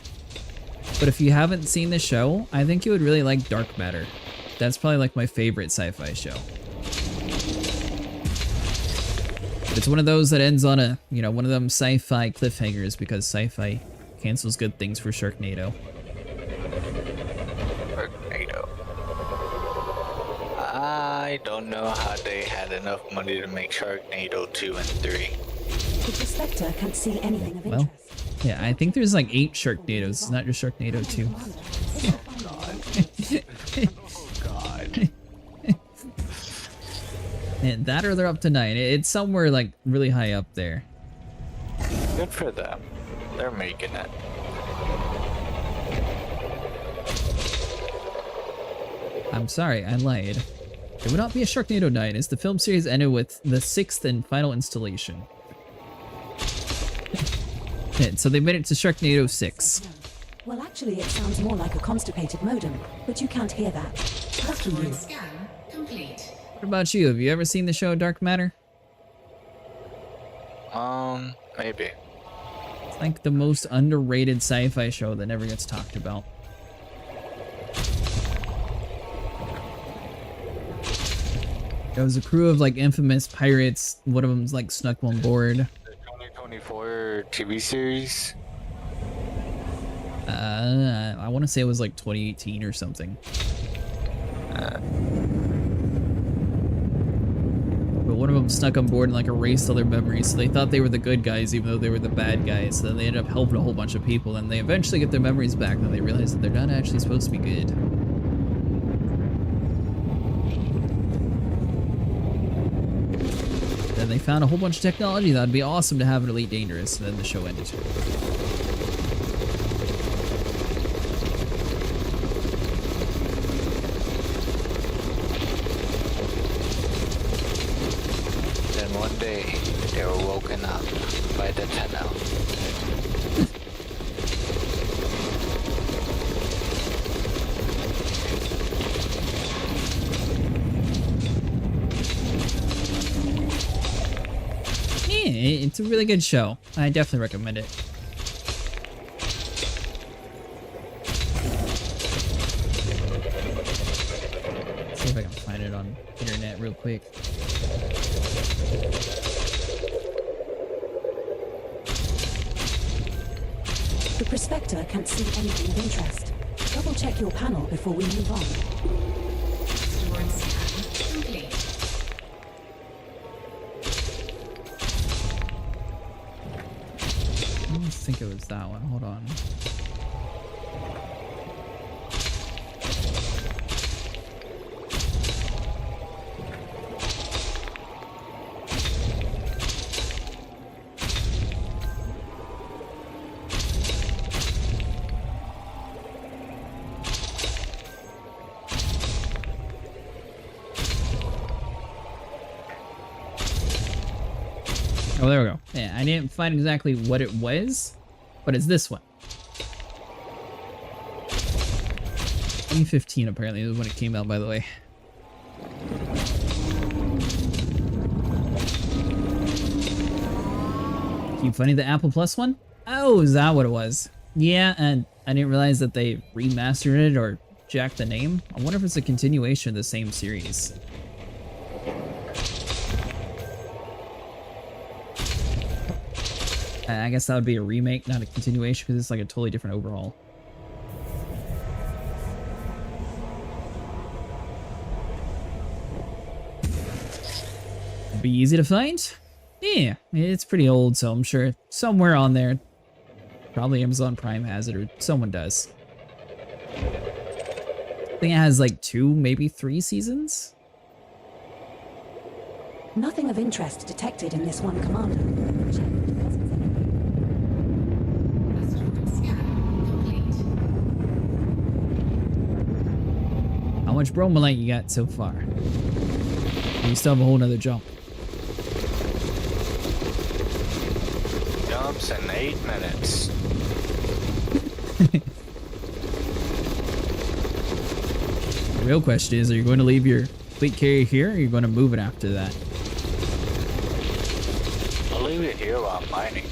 S1: But if you haven't seen the show, I think you would really like Dark Matter. That's probably like my favorite sci-fi show. But it's one of those that ends on a, you know, one of them sci-fi cliffhangers because Sci-Fi cancels good things for Sharknado.
S20: I don't know how they had enough money to make Sharknado 2 and 3.
S15: The prospector can't see anything of
S1: Well,
S15: interest.
S1: yeah, I think there's like 8 Sharknados. It's not just Sharknado 2.
S20: Oh god.
S1: And that or they're up to 9. It's somewhere like really high up there.
S20: Good for them. They're making it.
S1: I'm sorry, I lied. It would not be a Sharknado 9 as the film series ended with the 6th and final installation. And so they made it to Sharknado 6.
S15: Well, actually, it sounds more like a constipated modem, but you can't hear that. Lucky you.
S2: Scan complete.
S1: What about you? Have you ever seen the show Dark Matter?
S20: Maybe.
S1: It's like the most underrated sci-fi show that never gets talked about. There was a crew of like infamous pirates. One of them's like snuck on board.
S20: The 2024 TV series.
S1: I want to say it was like 2018 or something. But one of them snuck on board and like erased all their memories, so they thought they were the good guys even though they were the bad guys. So then they ended up helping a whole bunch of people, and they eventually get their memories back, and they realize that they're not actually supposed to be good. Then they found a whole bunch of technology that would be awesome to have in Elite Dangerous, and then the show ended.
S20: Then one day, they were woken up by the Sentinel.
S1: Yeah, it's a really good show. I definitely recommend it. See if I can find it on internet real quick.
S15: The prospector can't see anything of interest. Double check your panel before we move on.
S2: Storage scan complete.
S1: I don't think it was that one. Hold on. Oh, there we go. Yeah, I didn't find exactly what it was, but it's this one. 2015 apparently is when it came out, by the way. Keep finding the Apple Plus one? Oh, is that what it was? Yeah, and I didn't realize that they remastered it or jacked the name. I wonder if it's a continuation of the same series. I guess that would be a remake, not a continuation, because it's like a totally different overhaul. It'd be easy to find? Yeah, it's pretty old, so I'm sure somewhere on there. Probably Amazon Prime has it, or someone does. I think it has like 2, maybe 3 seasons?
S15: Nothing of interest detected in this one, Commander. Check.
S1: How much Bromellite you got so far? You still have a whole nother jump.
S20: Jumps in 8 minutes.
S1: The real question is, are you going to leave your fleet carrier here, or are you going to move it after that?
S20: I'll leave it here while I'm mining.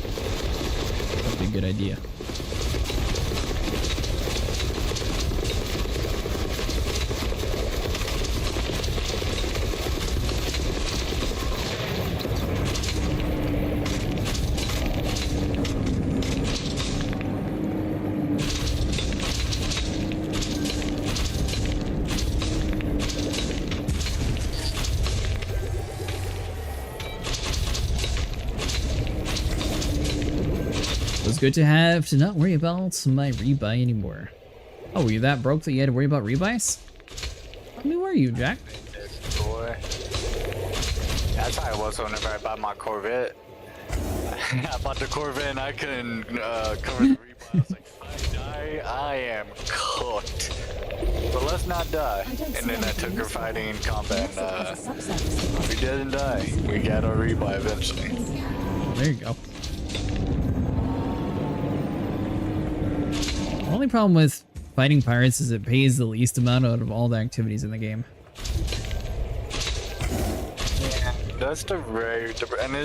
S1: That'd be a good idea. Good to have to not worry about my rebuy anymore. Oh, were you that broke that you had to worry about rebuys? How many were you, Jack?
S20: Boy. That's how I was whenever I bought my Corvette. I bought the Corvette and I couldn't cover the rebuy. I was like, if I die, I am cooked. But let's not die. And then I took her fighting in combat and we didn't die. We got our rebuy eventually.
S1: There you go. The only problem with fighting pirates is it pays the least amount out of all the activities in the game.
S20: Yeah, that's the rare, and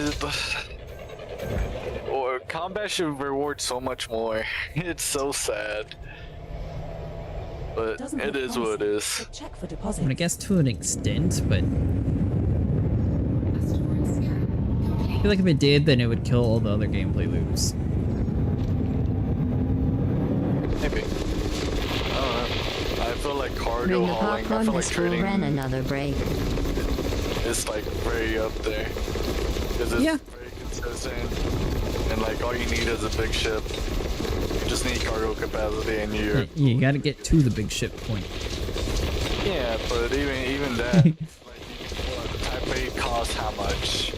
S20: or combat should reward so much more. It's so sad, but it is what it is.
S1: I mean, I guess to an extent, but I feel like if it did, then it would kill all the other gameplay loops.
S20: Maybe. I feel like cargo hauling, I feel like trading
S18: ran another break.
S20: is like very up there. Because it's very consistent. And like all you need is a big ship. You just need cargo capacity and
S1: you gotta get to the big ship point.
S20: Yeah, but even that, like, the Type 8 costs how much?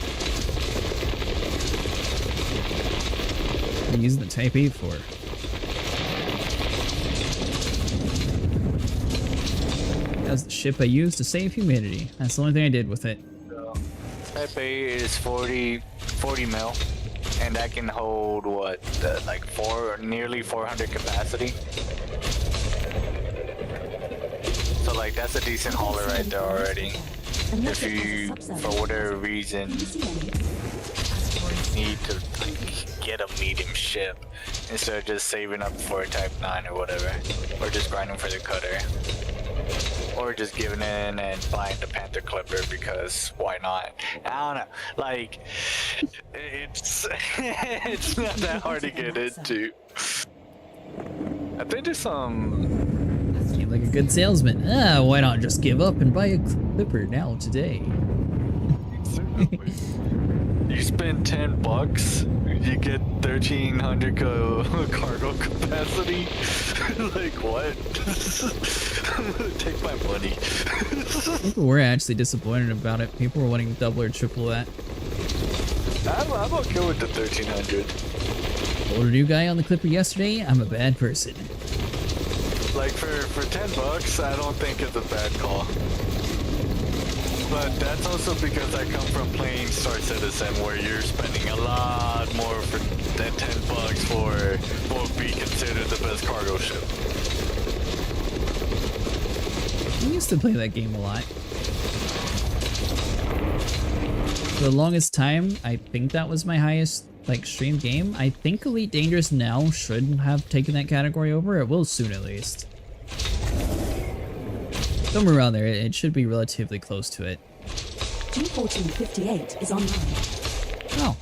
S1: What are you using the Type 8 for? That was the ship I used to save humanity. That's the only thing I did with it.
S20: Type 8 is 40 mil, and that can hold what, like nearly 400 capacity. So like that's a decent hauler right there already. If you, for whatever reason, need to like get a medium ship instead of just saving up for a Type 9 or whatever, or just grinding for the cutter. Or just giving in and buying the Panther Clipper because why not? I don't know. Like, it's it's not that hard to get into. I think there's some.
S1: Seemed like a good salesman. Why not just give up and buy a Clipper now today?
S20: You spend $10, you get 1,300 cargo capacity. Like what? Take my money.
S1: People were actually disappointed about it. People were wanting double or triple that.
S20: I'm okay with the 1,300.
S1: Told a new guy on the Clipper yesterday, I'm a bad person.
S20: Like for $10, I don't think it's a bad call. But that's also because I come from playing Star Citizen, where you're spending a lot more than $10 for what would be considered the best cargo ship.
S1: I used to play that game a lot. For the longest time, I think that was my highest like stream game. I think Elite Dangerous now should have taken that category over. It will soon at least. Somewhere around there, it should be relatively close to it.
S15: G1458 is online.
S1: Oh.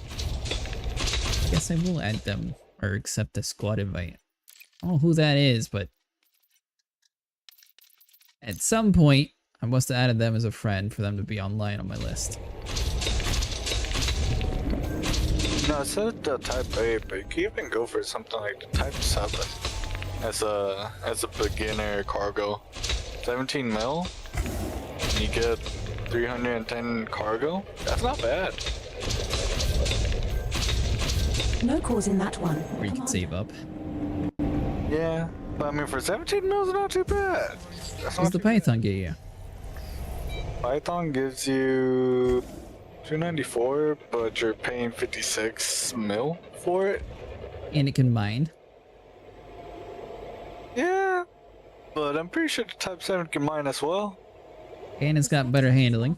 S1: Guess I will add them, or accept the squad invite. I don't know who that is, but at some point, I must have added them as a friend for them to be online on my list.
S20: No, it said type 8, but you can even go for something like the type 7 as a beginner cargo. 17 mil, and you get 310 cargo. That's not bad.
S15: No cause in that one.
S1: Or you can save up.
S20: Yeah, but I mean for 17 mil, it's not too bad.
S1: What does the Python get you?
S20: Python gives you 294, but you're paying 56 mil for it.
S1: And it can mine.
S20: Yeah, but I'm pretty sure the Type 7 can mine as well.
S1: And it's got better handling.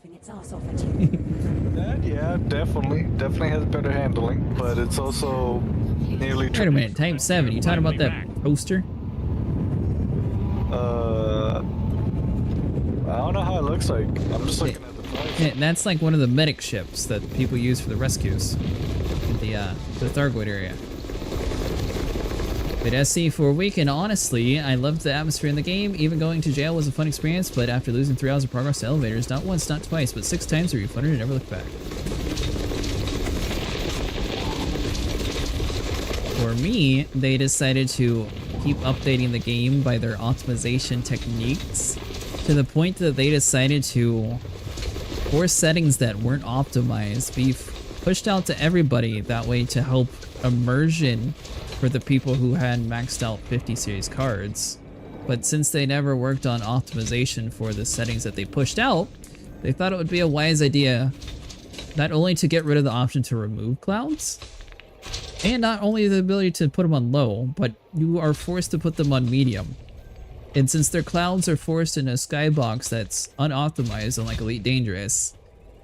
S20: Yeah, definitely has better handling, but it's also nearly.
S1: Wait a minute, Type 7, you talking about that poster?
S20: I don't know how it looks like. I'm just looking at the price.
S1: Yeah, that's like one of the medic ships that people use for the rescues in the Thargoid area. Played SC for a week, and honestly, I loved the atmosphere in the game. Even going to jail was a fun experience, but after losing 3 hours of progress to elevators, not once, not twice, but 6 times, we refunded and never looked back. For me, they decided to keep updating the game by their optimization techniques to the point that they decided to force settings that weren't optimized be pushed out to everybody, that way to help immersion for the people who had maxed out 50 series cards. But since they never worked on optimization for the settings that they pushed out, they thought it would be a wise idea not only to get rid of the option to remove clouds, and not only the ability to put them on low, but you are forced to put them on medium. And since their clouds are forced in a skybox that's unoptimized on like Elite Dangerous,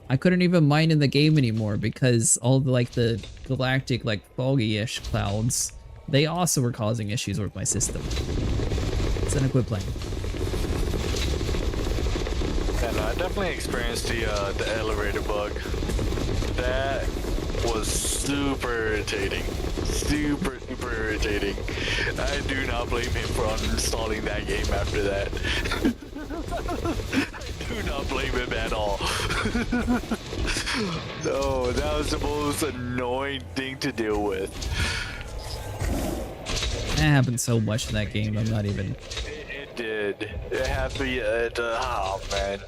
S1: I couldn't even mine in the game anymore because all the like the galactic like foggy-ish clouds, they also were causing issues with my system. So I quit playing.
S20: Yeah, no, I definitely experienced the elevator bug. That was super irritating. Super irritating. I do not blame him for uninstalling that game after that. I do not blame him at all. No, that was the most annoying thing to deal with.
S1: That happened so much in that game, I'm not even...
S20: It did. It had to be, oh man.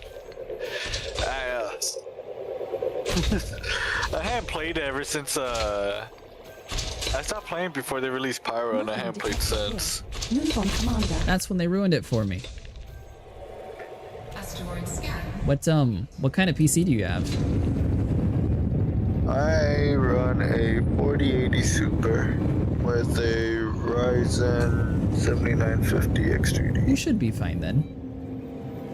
S20: I hadn't played it ever since, I stopped playing before they released Pyro, and I haven't played since.
S1: That's when they ruined it for me.
S2: Asteroid scan.
S1: What kind of PC do you have?
S20: I run a 4080 Super with a Ryzen 7950 X3D.
S1: You should be fine then.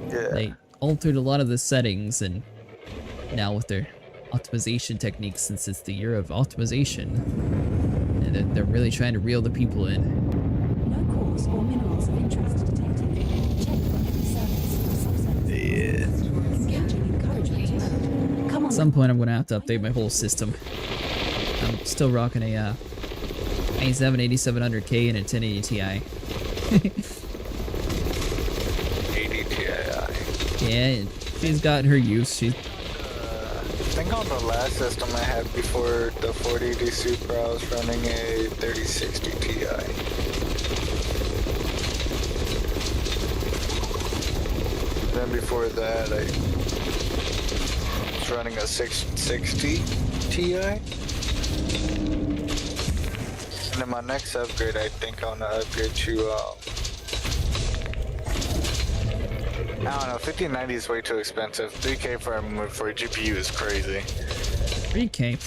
S20: Yeah.
S1: They altered a lot of the settings, and now with their optimization techniques, since it's the year of optimization, and they're really trying to reel the people in.
S15: No cause or minerals of interest detected. Check for any service or subservice. Come on.
S1: At some point, I'm going to have to update my whole system. I'm still rocking a i7 8700K and a 1080 Ti.
S20: 80 Ti.
S1: Yeah, she's got her use. She.
S20: I think on the last system I had before the 4080 Super, I was running a 3060 Ti. Then before that, I was running a 660 Ti. And then my next upgrade, I think I want to upgrade to, I don't know, 1590 is way too expensive. 3K for a GPU is crazy.
S1: 3K?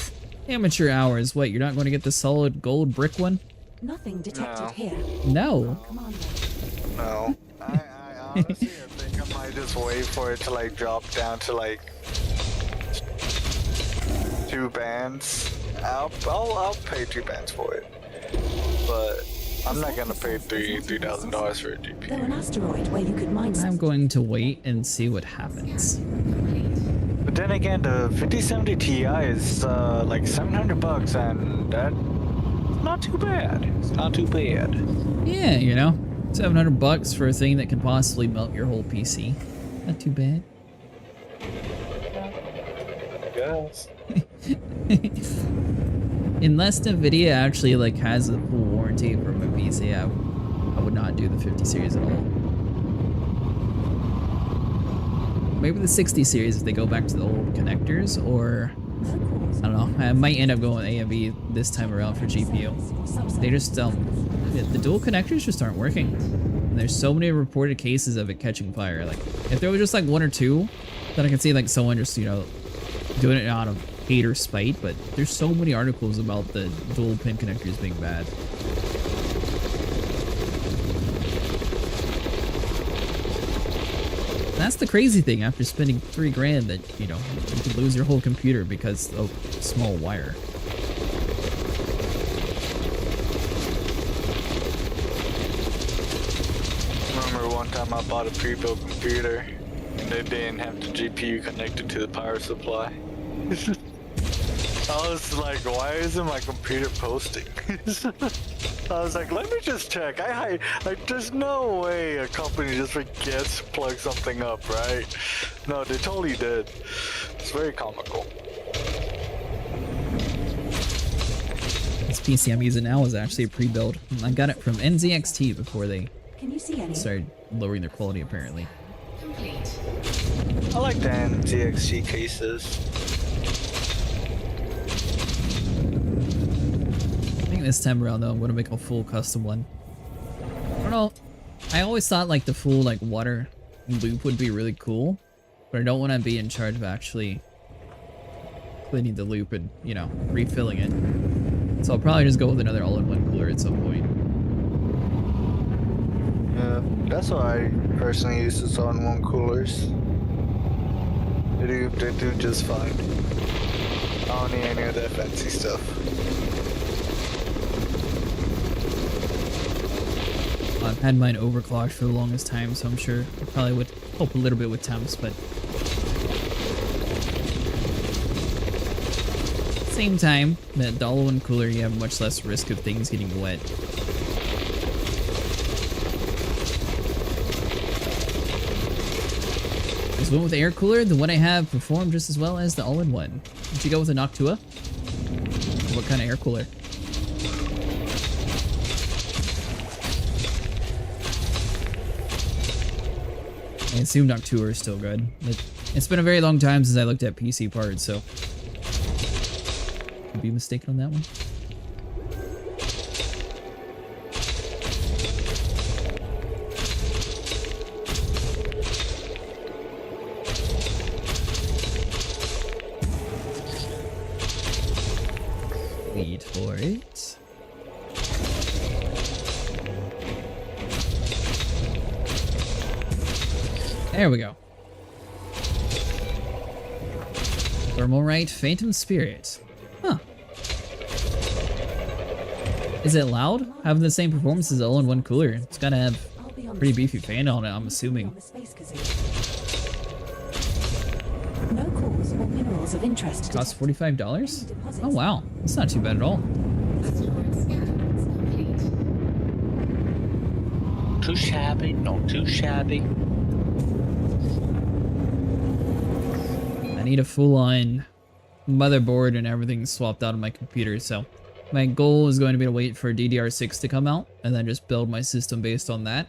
S1: Amateur hours. What, you're not going to get the solid gold brick one?
S15: Nothing detected here.
S1: No.
S20: No. I honestly think I might just wait for it to like drop down to like 2 bands I'll pay £2 for it, but I'm not gonna pay $3,000 for a GPU.
S15: Though an asteroid where you could mine some.
S1: I'm going to wait and see what happens.
S20: But then again, the 5070 Ti is like $700, and that's not too bad. It's not too bad.
S1: Yeah, you know, $700 for a thing that can possibly melt your whole PC. Not too bad.
S20: I guess.
S1: Unless NVIDIA actually like has a full warranty for my PC, I would not do the 50 series at all. Maybe the 60 series if they go back to the old connectors, or I don't know. I might end up going with AMD this time around for GPU. They just the dual connectors just aren't working. And there's so many reported cases of it catching fire. Like if there was just like one or two, then I could see like someone just, you know, doing it out of hate or spite, but there's so many articles about the dual pin connectors being bad. That's the crazy thing after spending $3,000 that, you know, you could lose your whole computer because of small wire.
S20: Remember one time I bought a pre-built computer and they didn't have the GPU connected to the power supply. I was like, why isn't my computer posting? I was like, let me just check. Like, there's no way a company just forgets to plug something up, right? No, they totally did. It's very comical.
S1: This PC I'm using now is actually a pre-build. I got it from NZXT before they started lowering their quality, apparently.
S20: I like the NZXT cases.
S1: I think this time around though, I'm gonna make a full custom one. I don't know. I always thought like the full like water loop would be really cool, but I don't want to be in charge of actually cleaning the loop and, you know, refilling it. So I'll probably just go with another all-in-one cooler at some point.
S20: Yeah, that's why I personally use this all-in-one coolers. They do just fine. I don't need any of that fancy stuff.
S1: I've had mine overclocked for the longest time, so I'm sure it probably would help a little bit with temps, but at the same time, that all-in-one cooler, you have much less risk of things getting wet. This one with the air cooler, the one I have performed just as well as the all-in-one. Did you go with a Noctua? What kind of air cooler? I assume Noctua is still good. It's been a very long time since I looked at PC parts, so could be mistaken on that one. Wait for it. There we go. Thermalrite Phantom Spirit. Huh. Is it loud? Having the same performance as the all-in-one cooler. It's gotta have a pretty beefy fan on it, I'm assuming.
S15: No cores or minerals of interest.
S1: Costs $45? Oh wow, that's not too bad at all.
S20: Too shabby, not too shabby.
S1: I need a full-on motherboard and everything swapped out on my computer, so my goal is going to be to wait for DDR6 to come out and then just build my system based on that,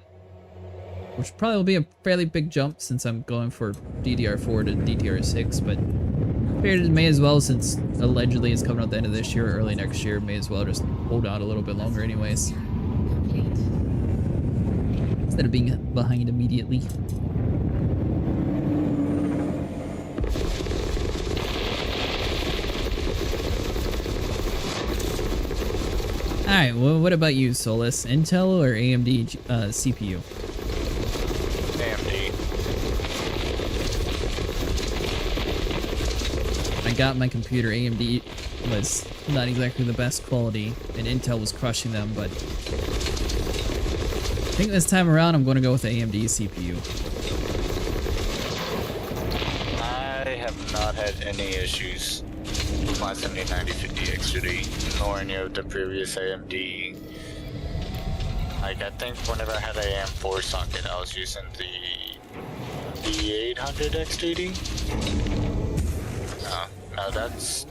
S1: which probably will be a fairly big jump since I'm going for DDR4 to DDR6, but figured may as well, since allegedly it's coming out the end of this year or early next year, may as well just hold out a little bit longer anyways, instead of being behind immediately. Alright, well, what about you, Solus? Intel or AMD CPU?
S20: AMD.
S1: I got my computer. AMD was not exactly the best quality, and Intel was crushing them, but I think this time around I'm going to go with the AMD CPU.
S20: I have not had any issues with my 7090-50 XD, nor any of the previous AMD. Like, I think whenever I had an AM4 socket, I was using the 800 XDD. No, that's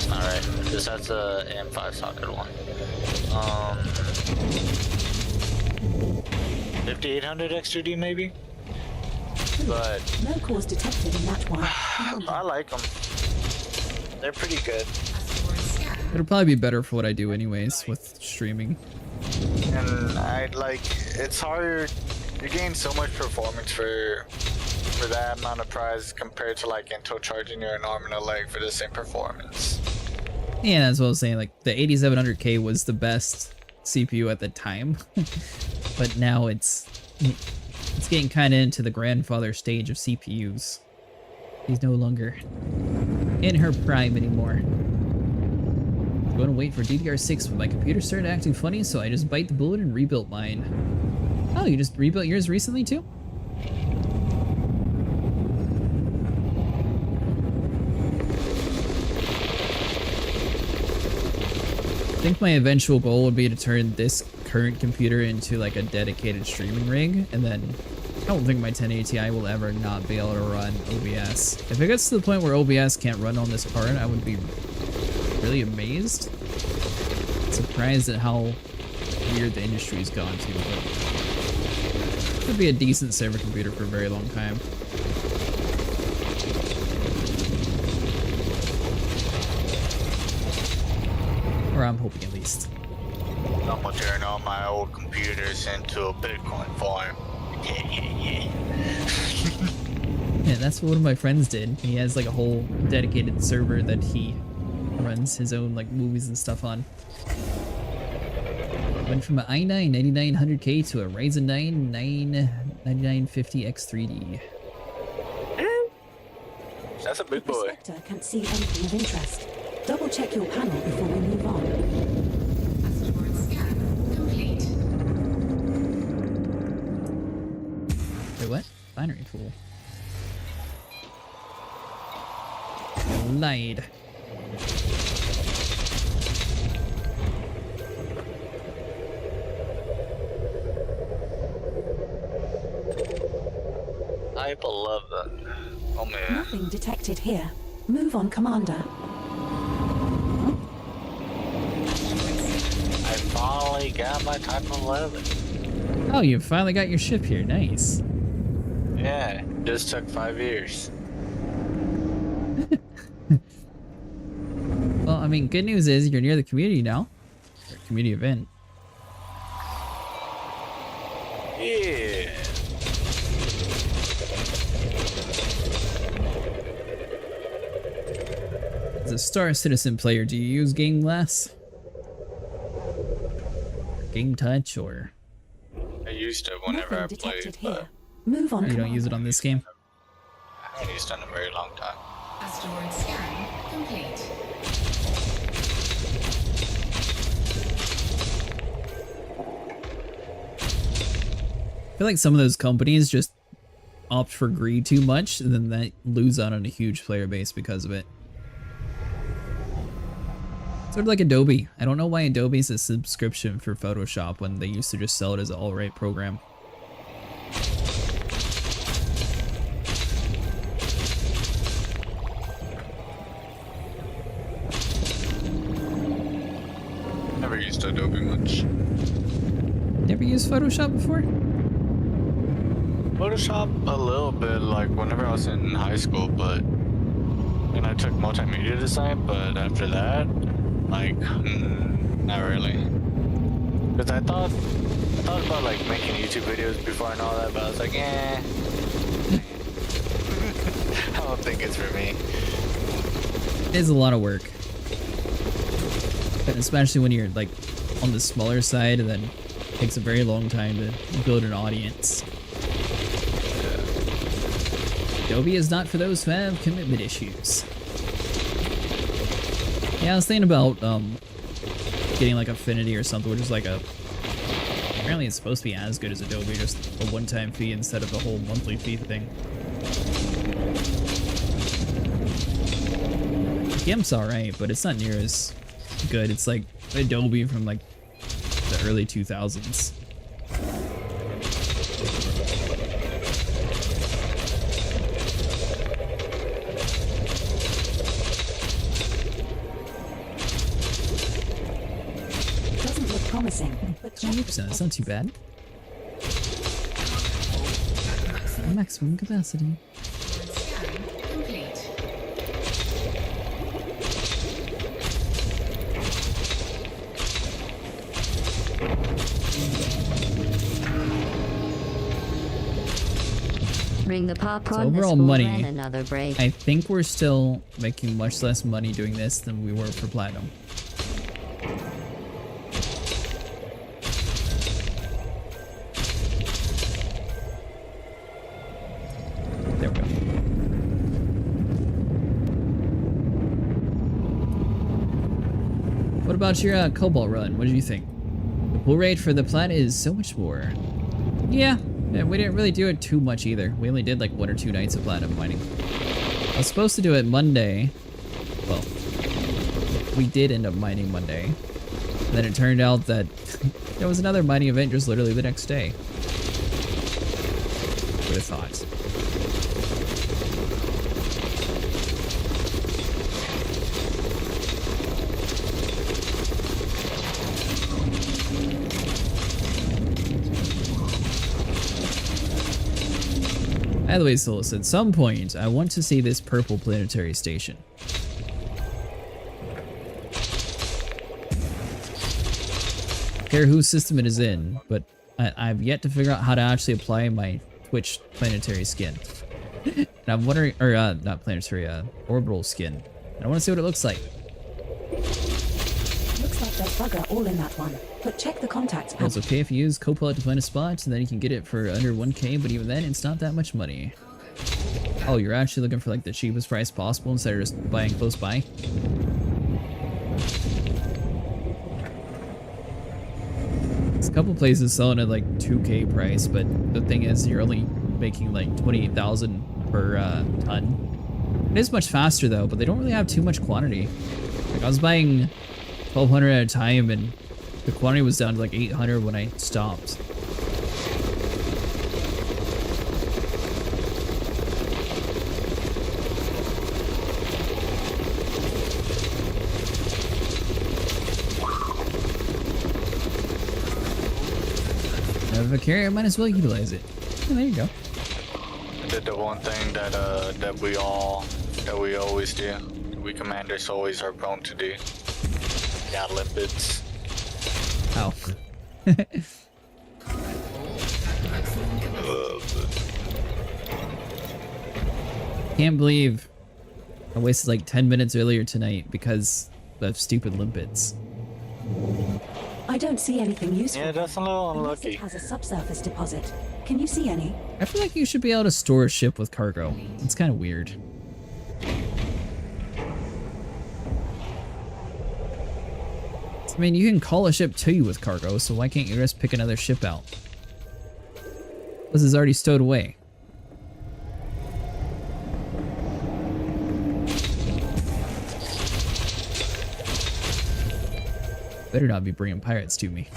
S20: not right. This has a AM5 socket one. 5800 XDD maybe? But
S15: no cause detected in that one.
S20: I like them. They're pretty good.
S1: It'll probably be better for what I do anyways with streaming.
S20: And it's harder. You gain so much performance for that amount of price compared to like Intel charging you an arm and a leg for the same performance.
S1: Yeah, that's what I was saying. Like the 8700K was the best CPU at the time, but now it's getting kind of into the grandfather stage of CPUs. He's no longer in her prime anymore. I'm going to wait for DDR6, but my computer started acting funny, so I just bite the bullet and rebuilt mine. Oh, you just rebuilt yours recently too? I think my eventual goal would be to turn this current computer into like a dedicated streaming rig, and then I don't think my 1080 Ti will ever not be able to run OBS. If it gets to the point where OBS can't run on this card, I would be really amazed. Surprised at how weird the industry's gone to, but it could be a decent server computer for a very long time. Or I'm hoping at least.
S20: I'm gonna turn all my old computers into a Bitcoin farm.
S1: Yeah, that's what one of my friends did. He has like a whole dedicated server that he runs his own like movies and stuff on. Went from an i9 9900K to a Ryzen 9 9950X3D.
S20: That's a big boy.
S15: The Spectre can't see anything of interest. Double check your panel before we move on.
S2: Asteroid scan complete.
S1: Wait, what? Binary pool. Lied.
S20: I love that. Oh man.
S15: Nothing detected here. Move on, Commander.
S20: I finally got my Type 11.
S1: Oh, you finally got your ship here. Nice.
S20: Yeah, just took 5 years.
S1: Well, I mean, good news is you're near the community now. Or community event.
S20: Yeah.
S1: As a Star Citizen player, do you use Game Glass? Game Touch, or...
S20: I used to whenever I played, but
S15: Move on.
S1: You don't use it on this game?
S20: I haven't used it in a very long time.
S2: Asteroid scan complete.
S1: I feel like some of those companies just opt for greed too much, and then they lose out on a huge player base because of it. Sort of like Adobe. I don't know why Adobe's a subscription for Photoshop when they used to just sell it as an all-right program.
S20: Never used Adobe much.
S1: Never used Photoshop before?
S20: Photoshop a little bit, like whenever I was in high school, but and I took multimedia design, but after that, like, not really. Because I thought about like making YouTube videos before and all that, but I was like, eh. I don't think it's for me.
S1: It is a lot of work. And especially when you're like on the smaller side, and then it takes a very long time to build an audience. Adobe is not for those who have commitment issues. Yeah, I was thinking about getting like Affinity or something, which is like a... Apparently it's supposed to be as good as Adobe, just a one-time fee instead of the whole monthly fee thing. GIMP's alright, but it's not near as good. It's like Adobe from like the early 2000s.
S15: Doesn't look promising, but
S1: 20%, that's not too bad. Maximum capacity.
S2: Complete.
S18: Bring the pop
S1: So
S18: on
S1: overall
S18: this
S1: money,
S18: and another break.
S1: I think we're still making much less money doing this than we were for Platinum. There we go. What about your Cobalt run? What did you think? The pull rate for the plat is so much more. Yeah, we didn't really do it too much either. We only did like 1 or 2 nights of platinum mining. I was supposed to do it Monday. Well, we did end up mining Monday. And then it turned out that there was another mining event just literally the next day. Would have thought. By the way, Solus, at some point, I want to see this purple planetary station. I don't care whose system it is in, but I've yet to figure out how to actually apply my Twitch planetary skin. And I'm wondering, or not planetary, orbital skin. And I want to see what it looks like.
S15: Looks like there's bugger all in that one, but check the contacts
S1: Well, it's okay if you use Copilot to find a spot, and then you can get it for under 1k, but even then, it's not that much money. Oh, you're actually looking for like the cheapest price possible instead of just buying close by? There's a couple places selling at like 2k price, but the thing is, you're only making like 28,000 per ton. It is much faster though, but they don't really have too much quantity. Like I was buying 1,200 at a time, and the quantity was down to like 800 when I stopped. If I carry, I might as well utilize it. Oh, there you go.
S20: I did the one thing that we always do. We commanders always are prone to do. Yeah, lipids.
S1: Ow. Can't believe I wasted like 10 minutes earlier tonight because of stupid limpets.
S15: I don't see anything useful.
S20: Yeah, that's a little
S15: Unless
S20: unlucky.
S15: it has a subsurface deposit. Can you see any?
S1: I feel like you should be able to store a ship with cargo. It's kind of weird. I mean, you can call a ship to you with cargo, so why can't you just pick another ship out? This is already stowed away. Better not be bringing pirates to me.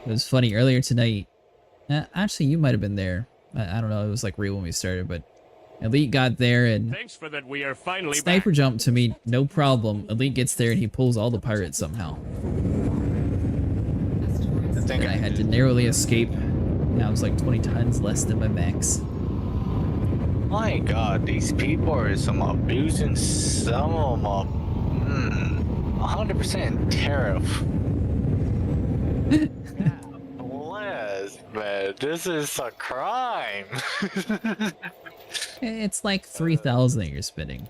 S1: It was funny earlier tonight. Actually, you might have been there. I don't know. It was like real when we started, but Elite got there and
S19: Thanks for that. We are finally
S1: sniper jumped to me, no problem. Elite gets there and he pulls all the pirates somehow. And I had to narrowly escape. Now I was like 20 tons less than my max.
S20: My God, these people are some abusing. Some of them are 100% tariff. Less, man, this is a crime.
S1: It's like 3,000 that you're spending.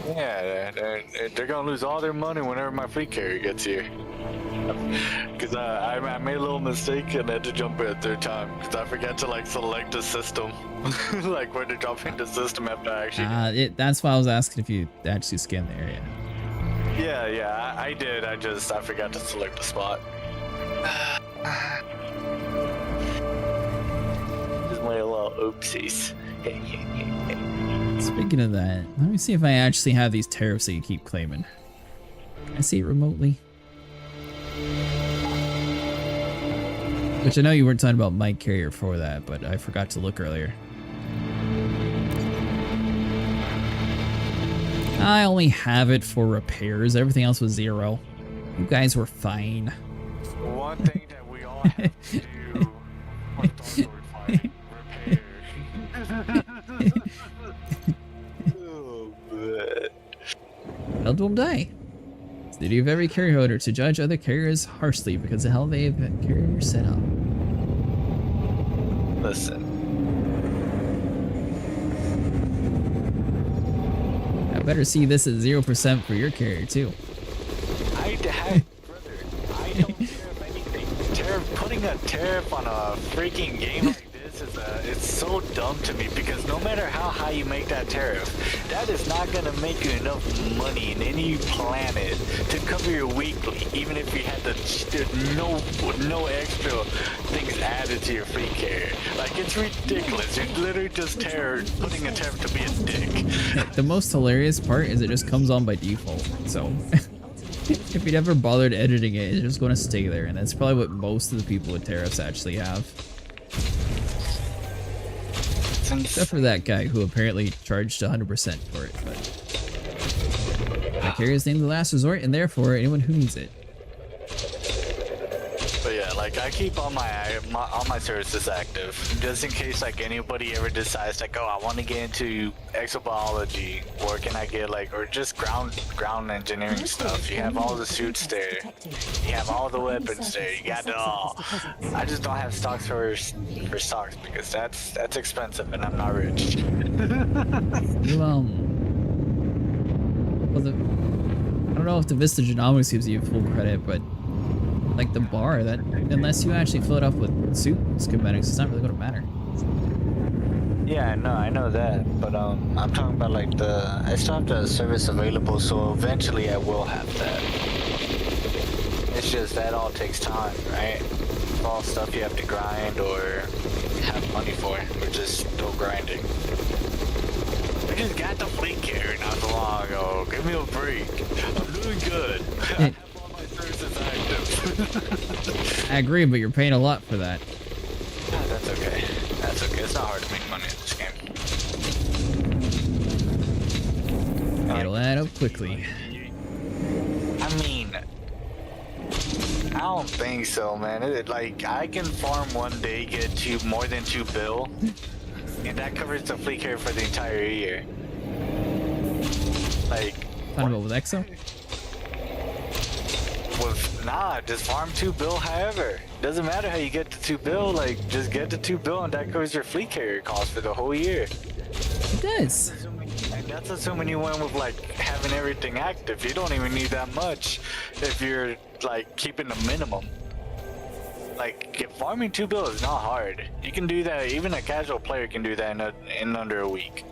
S20: Yeah, they're gonna lose all their money whenever my fleet carrier gets here. because I made a little mistake and had to jump it a third time because I forgot to like select the system, like where to drop into system after I actually.
S1: That's why I was asking if you actually scanned the area.
S20: Yeah, I did. I forgot to select the spot. Just my little oopsies.
S1: Speaking of that, let me see if I actually have these tariffs that you keep claiming. Can I see it remotely? Which I know you weren't talking about Mike Carrier for that, but I forgot to look earlier. I only have it for repairs. Everything else was 0. You guys were fine.
S20: One thing that we all have to do on Dark Sword fight, repair. Oh, man.
S1: Held will die. It's the duty of every carrier holder to judge other carriers harshly because of how they have carrier set up.
S20: Listen.
S1: I better see this at 0% for your carrier too.
S20: Brother, I don't care if anything. Putting a tariff on a freaking game like this it's so dumb to me because no matter how high you make that tariff, that is not gonna make you enough money in any planet to cover your weekly, even if you had no extra things added to your free carrier. Like, it's ridiculous. You're literally just putting a tariff to be a dick.
S1: The most hilarious part is it just comes on by default, so if you never bothered editing it, it's just going to stay there, and that's probably what most of the people with tariffs actually have. Except for that guy who apparently charged 100% for it, but my carrier is named the last resort, and therefore anyone who needs it.
S20: But yeah, like I keep all my services active just in case like anybody ever decides like, oh, I want to get into exobiology, or can I get like, or just ground engineering stuff. You have all the suits there, you have all the weapons there, you got it all. I just don't have stocks for stocks because that's expensive and I'm not rich.
S1: You well, I don't know if the Vista Genomics gives you full credit, but like the bar, that unless you actually fill it up with suit schematics, it's not really going to matter.
S20: Yeah, I know that, but I'm talking about like I still have the service available, so eventually I will have that. It's just that all takes time, right? It's all stuff you have to grind or have money for, or just still grinding. I just got the fleet carrier not so long ago. Give me a break. I'm doing good.
S1: Yeah.
S20: Services active.
S1: I agree, but you're paying a lot for that.
S20: That's okay. That's okay. It's not hard to make money in this game.
S1: It'll add up quickly.
S20: I mean, I don't think so, man. Like, I can farm one day, get more than 2 bill, and that covers the fleet carrier for the entire year. Like,
S1: Talking about with Exo?
S20: Nah, just farm 2 bill however. Doesn't matter how you get to 2 bill, like, just get to 2 bill and that covers your fleet carrier cost for the whole year.
S1: It does.
S20: And that's assuming you went with, like, having everything active. You don't even need that much if you're, like, keeping the minimum. Like, farming 2 bill is not hard. You can do that, even a casual player can do that in under a week.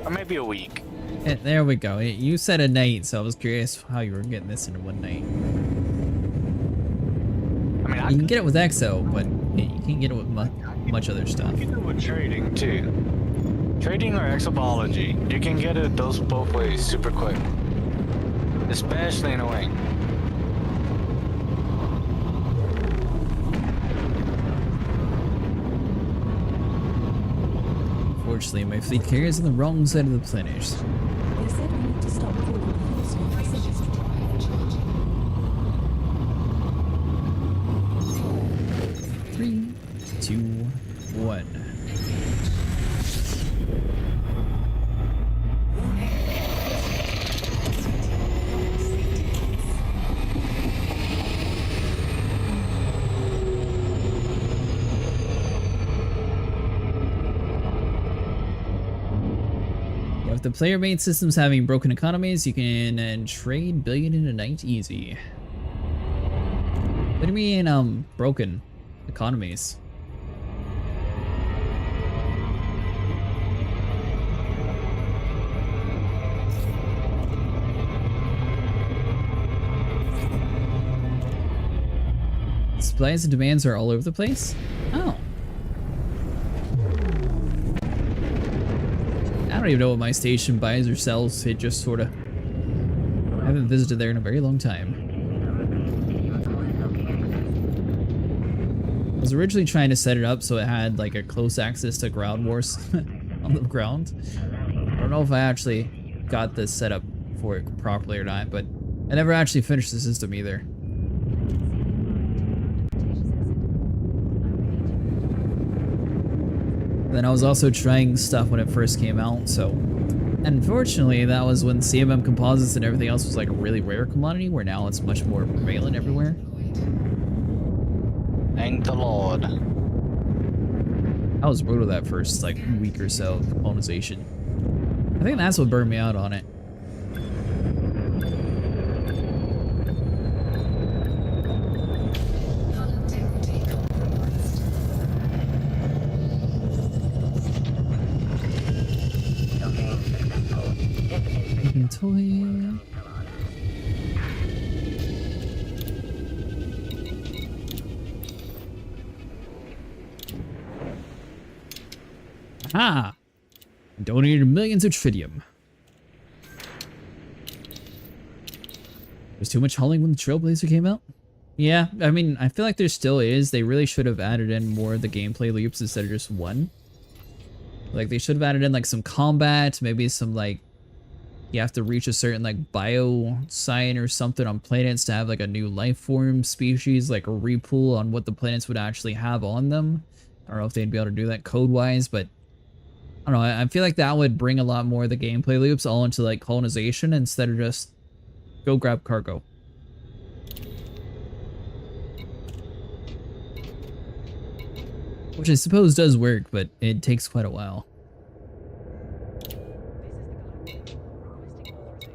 S20: Or maybe a week.
S1: Yeah, there we go. You said a night, so I was curious how you were getting this into one night.
S20: I mean,
S1: you can get it with Exo, but you can't get it with much other stuff.
S20: You can get it with trading too. Trading or exobiology, you can get it those both ways super quick. Especially in a wing.
S1: Unfortunately, my fleet carrier is on the wrong side of the planet.
S15: They said we need to stop calling the Glowspike Squad.
S1: 3, 2, 1. If the player made systems having broken economies, you can trade billion in a night easy. What do you mean, broken economies? Supplies and demands are all over the place? Oh. I don't even know what my station buys or sells. It just sort of... I haven't visited there in a very long time. I was originally trying to set it up so it had like a close access to ground wars on the ground. I don't know if I actually got this set up for it properly or not, but I never actually finished the system either. Then I was also trying stuff when it first came out, so unfortunately that was when CMM composites and everything else was like a really rare commodity, where now it's much more prevalent everywhere.
S20: Thank the Lord.
S1: I was brutal that first like week or so of colonization. I think that's what burned me out on it. Toy. Aha! Donated millions of tritium. There's too much hauling when the Trailblazer came out? Yeah, I mean, I feel like there still is. They really should have added in more of the gameplay loops instead of just one. Like, they should have added in, like, some combat, maybe some, like, you have to reach a certain, like, bio sign or something on planets to have, like, a new life form species, like a repool on what the planets would actually have on them. I don't know if they'd be able to do that code-wise, but I don't know. I feel like that would bring a lot more of the gameplay loops all into, like, colonization instead of just go grab cargo. Which I suppose does work, but it takes quite a while.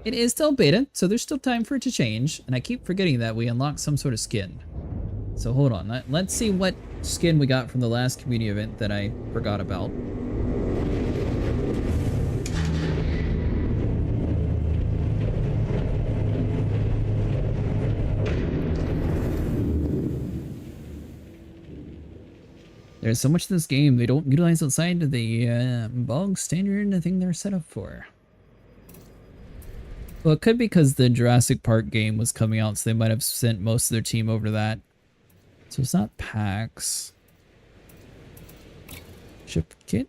S1: It is still beta, so there's still time for it to change, and I keep forgetting that we unlocked some sort of skin. So hold on, let's see what skin we got from the last community event that I forgot about. There's so much in this game they don't utilize outside of the bog standard thing they're set up for. Well, it could be because the Jurassic Park game was coming out, so they might have sent most of their team over to that. So it's not packs. Ship kit.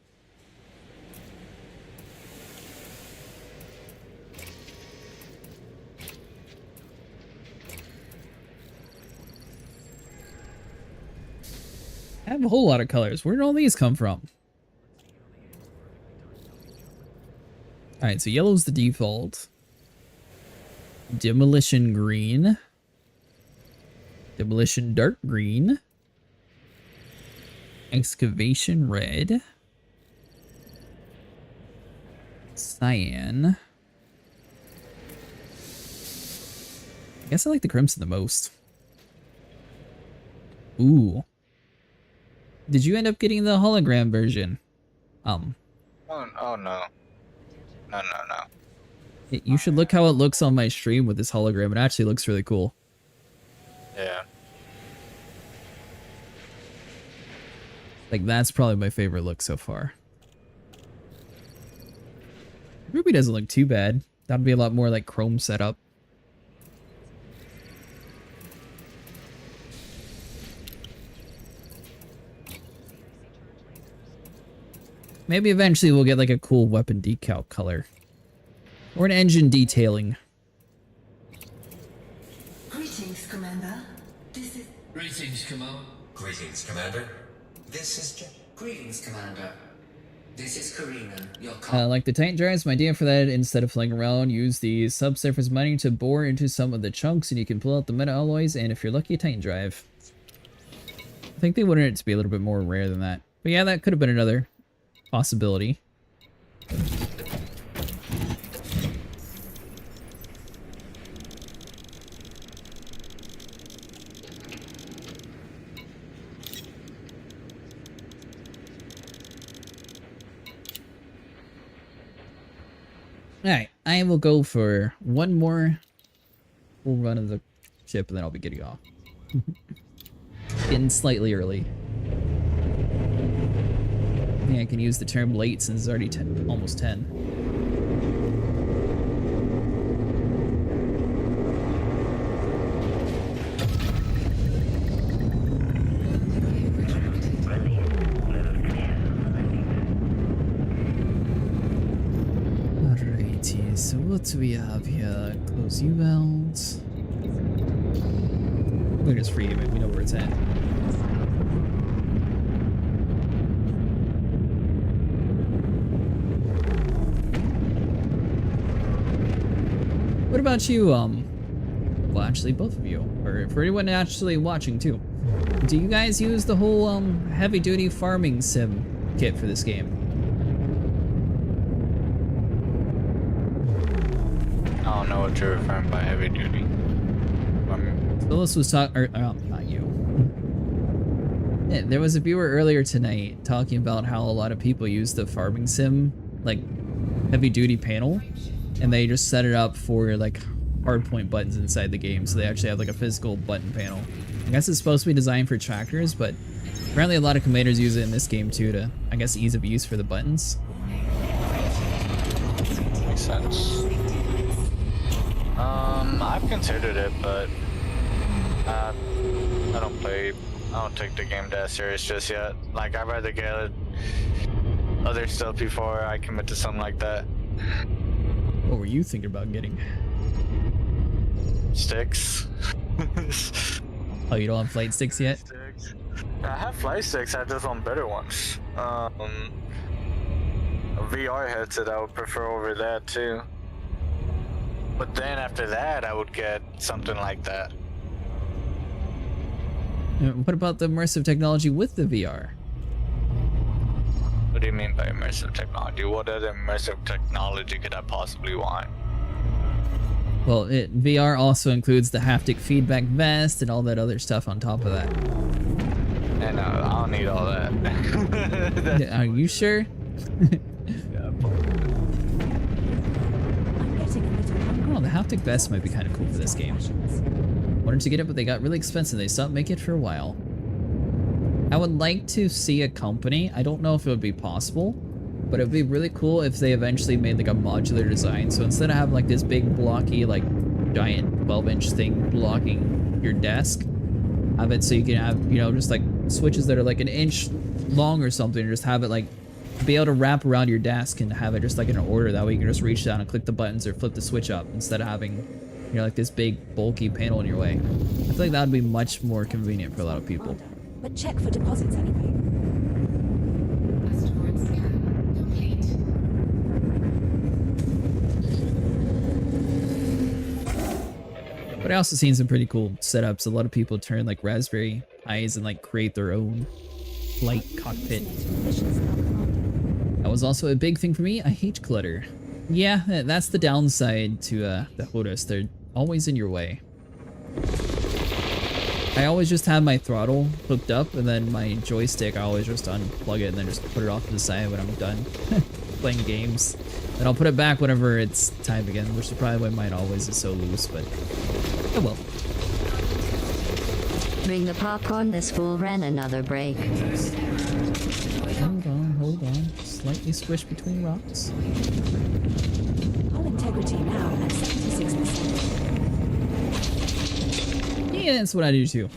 S1: I have a whole lot of colors. Where did all these come from? Alright, so yellow's the default. Demolition green. Demolition dark green. Excavation red. Cyan. I guess I like the crimson the most. Ooh. Did you end up getting the hologram version?
S20: Oh no. No.
S1: You should look how it looks on my stream with this hologram. It actually looks really cool.
S20: Yeah.
S1: Like, that's probably my favorite look so far. Ruby doesn't look too bad. That'd be a lot more like chrome setup. Maybe eventually we'll get like a cool weapon decal color. Or an engine detailing.
S2: Greetings, Commander. This is...
S21: Greetings, Commander.
S2: Greetings, Commander. This is Greetings, Commander. This is Karina, your
S1: Like the Titan drives, my idea for that, instead of flying around, use the subsurface mining to bore into some of the chunks and you can pull out the meta alloys and if you're lucky, a Titan drive. I think they wanted it to be a little bit more rare than that. But yeah, that could have been another possibility. I will go for one more full run of the ship, and then I'll be getting off. Getting slightly early. I think I can use the term late since it's already almost 10. Alrighty, so what do we have here? Close you out. We're just free it, we know where it's at. What about you, well actually both of you, or for anyone actually watching too. Do you guys use the whole heavy duty farming sim kit for this game?
S20: I don't know what you're referring by heavy duty.
S1: Phyllis was talking, or not you. Yeah, there was a viewer earlier tonight talking about how a lot of people use the farming sim, like, heavy duty panel, and they just set it up for, like, hardpoint buttons inside the game, so they actually have, like, a physical button panel. I guess it's supposed to be designed for tractors, but apparently a lot of commanders use it in this game, too, to, I guess, ease of use for the buttons.
S20: Makes sense. I've considered it, but I don't take the game that serious just yet. Like, I'd rather get other stuff before I commit to something like that.
S1: What were you thinking about getting?
S20: Sticks.
S1: Oh, you don't have flight sticks yet?
S20: I have flight sticks, I just want better ones. A VR headset I would prefer over that too. But then after that, I would get something like that.
S1: What about the immersive technology with the VR?
S20: What do you mean by immersive technology? What other immersive technology could I possibly want?
S1: Well, VR also includes the haptic feedback vest and all that other stuff on top of that.
S20: And I don't need all that.
S1: Are you sure? Oh, the haptic vest might be kind of cool for this game. Wanted to get it, but they got really expensive. They stopped making it for a while. I would like to see a company. I don't know if it would be possible, but it would be really cool if they eventually made like a modular design. So instead of having like this big blocky, like giant 12-inch thing blocking your desk, have it so you can have, you know, just like switches that are like an inch long or something, and just have it like be able to wrap around your desk and have it just like in an order. That way you can just reach down and click the buttons or flip the switch up instead of having, you know, like this big bulky panel in your way. I feel like that would be much more convenient for a lot of people.
S15: But check for deposits anyway.
S1: But I also seen some pretty cool setups. A lot of people turn like Raspberry Pis and like create their own light cockpit. That was also a big thing for me. I hate clutter. Yeah, that's the downside to the Horus. They're always in your way. I always just have my throttle hooked up, and then my joystick, I always just unplug it and then just put it off to the side when I'm done playing games. Then I'll put it back whenever it's time again, which is probably why mine always is so loose, but oh well.
S18: Bring the popcorn, this fool ran another break.
S1: Hold on. Slightly squished between rocks.
S15: Hull integrity now at 76%.
S1: Yeah, that's what I do too.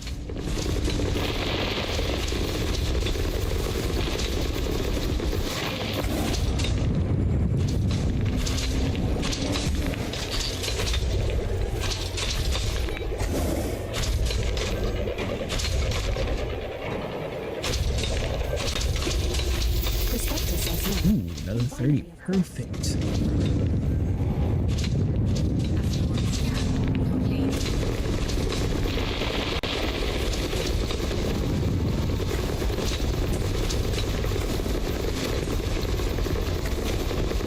S1: Ooh, another 30. Perfect.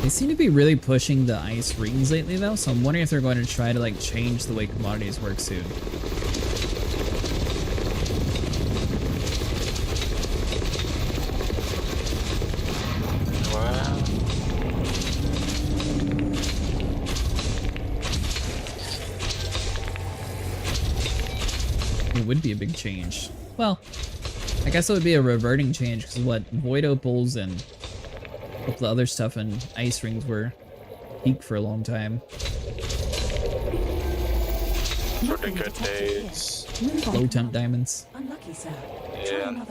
S1: They seem to be really pushing the ice rings lately though, so I'm wondering if they're going to try to like change the way commodities work soon. would be a big change. Well, I guess it would be a reverting change because what void opals and a couple of other stuff and ice rings were peak for a long time.
S20: For the good days.
S1: Low temp diamonds.
S15: Unlucky, sir.
S20: Yeah.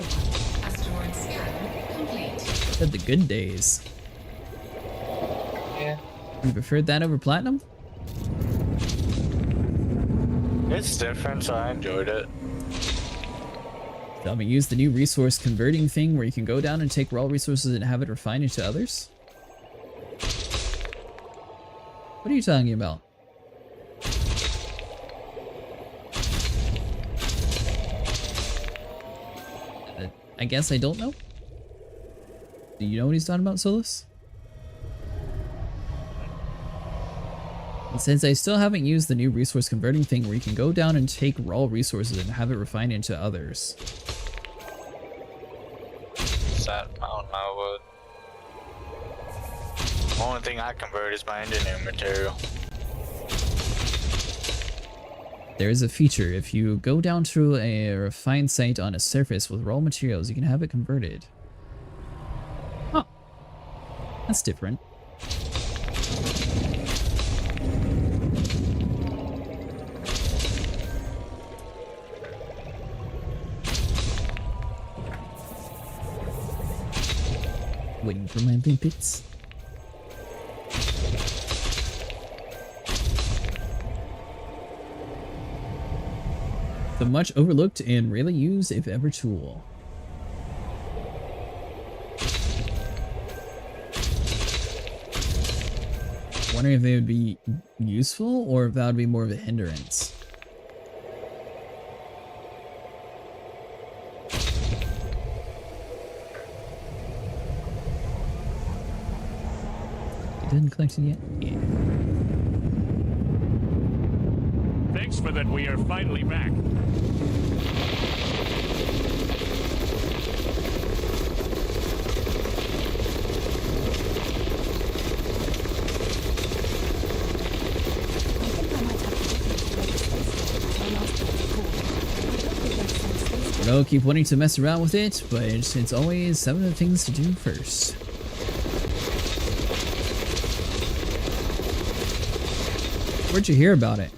S2: Asteroid scan complete.
S1: Said the good days.
S20: Yeah.
S1: You preferred that over platinum?
S20: It's different, so I enjoyed it.
S1: Tell me, use the new resource converting thing where you can go down and take raw resources and have it refined into others? What are you talking about? I guess I don't know. Do you know what he's talking about, Solus? And since I still haven't used the new resource converting thing where you can go down and take raw resources and have it refined into others.
S20: That, I don't know, but the only thing I convert is my engineering material.
S1: There is a feature. If you go down to a refined site on a surface with raw materials, you can have it converted. Huh. That's different. Waiting for my limpets. The much overlooked and rarely used, if ever, tool. Wondering if they would be useful or if that would be more of a hindrance. Didn't collect it yet? Yeah.
S19: Thanks for that. We are finally back.
S1: I know I keep wanting to mess around with it, but it's always some of the things to do first. Where'd you hear about it?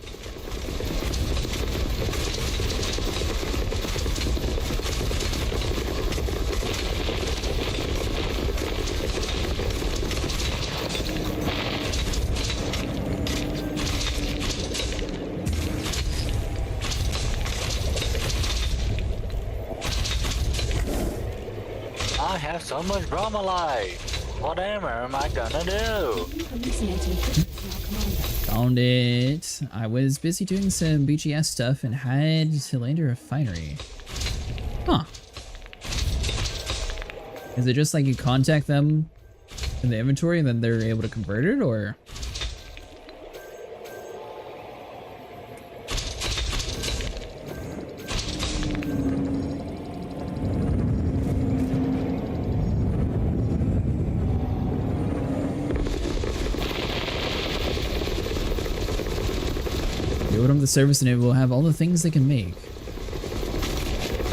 S20: I have so much Bromellite. Whatever am I gonna do?
S1: Found it. I was busy doing some BGS stuff and had to land a refinery. Huh. Is it just like you contact them in the inventory and then they're able to convert it, or? Build them the service and it will have all the things they can make.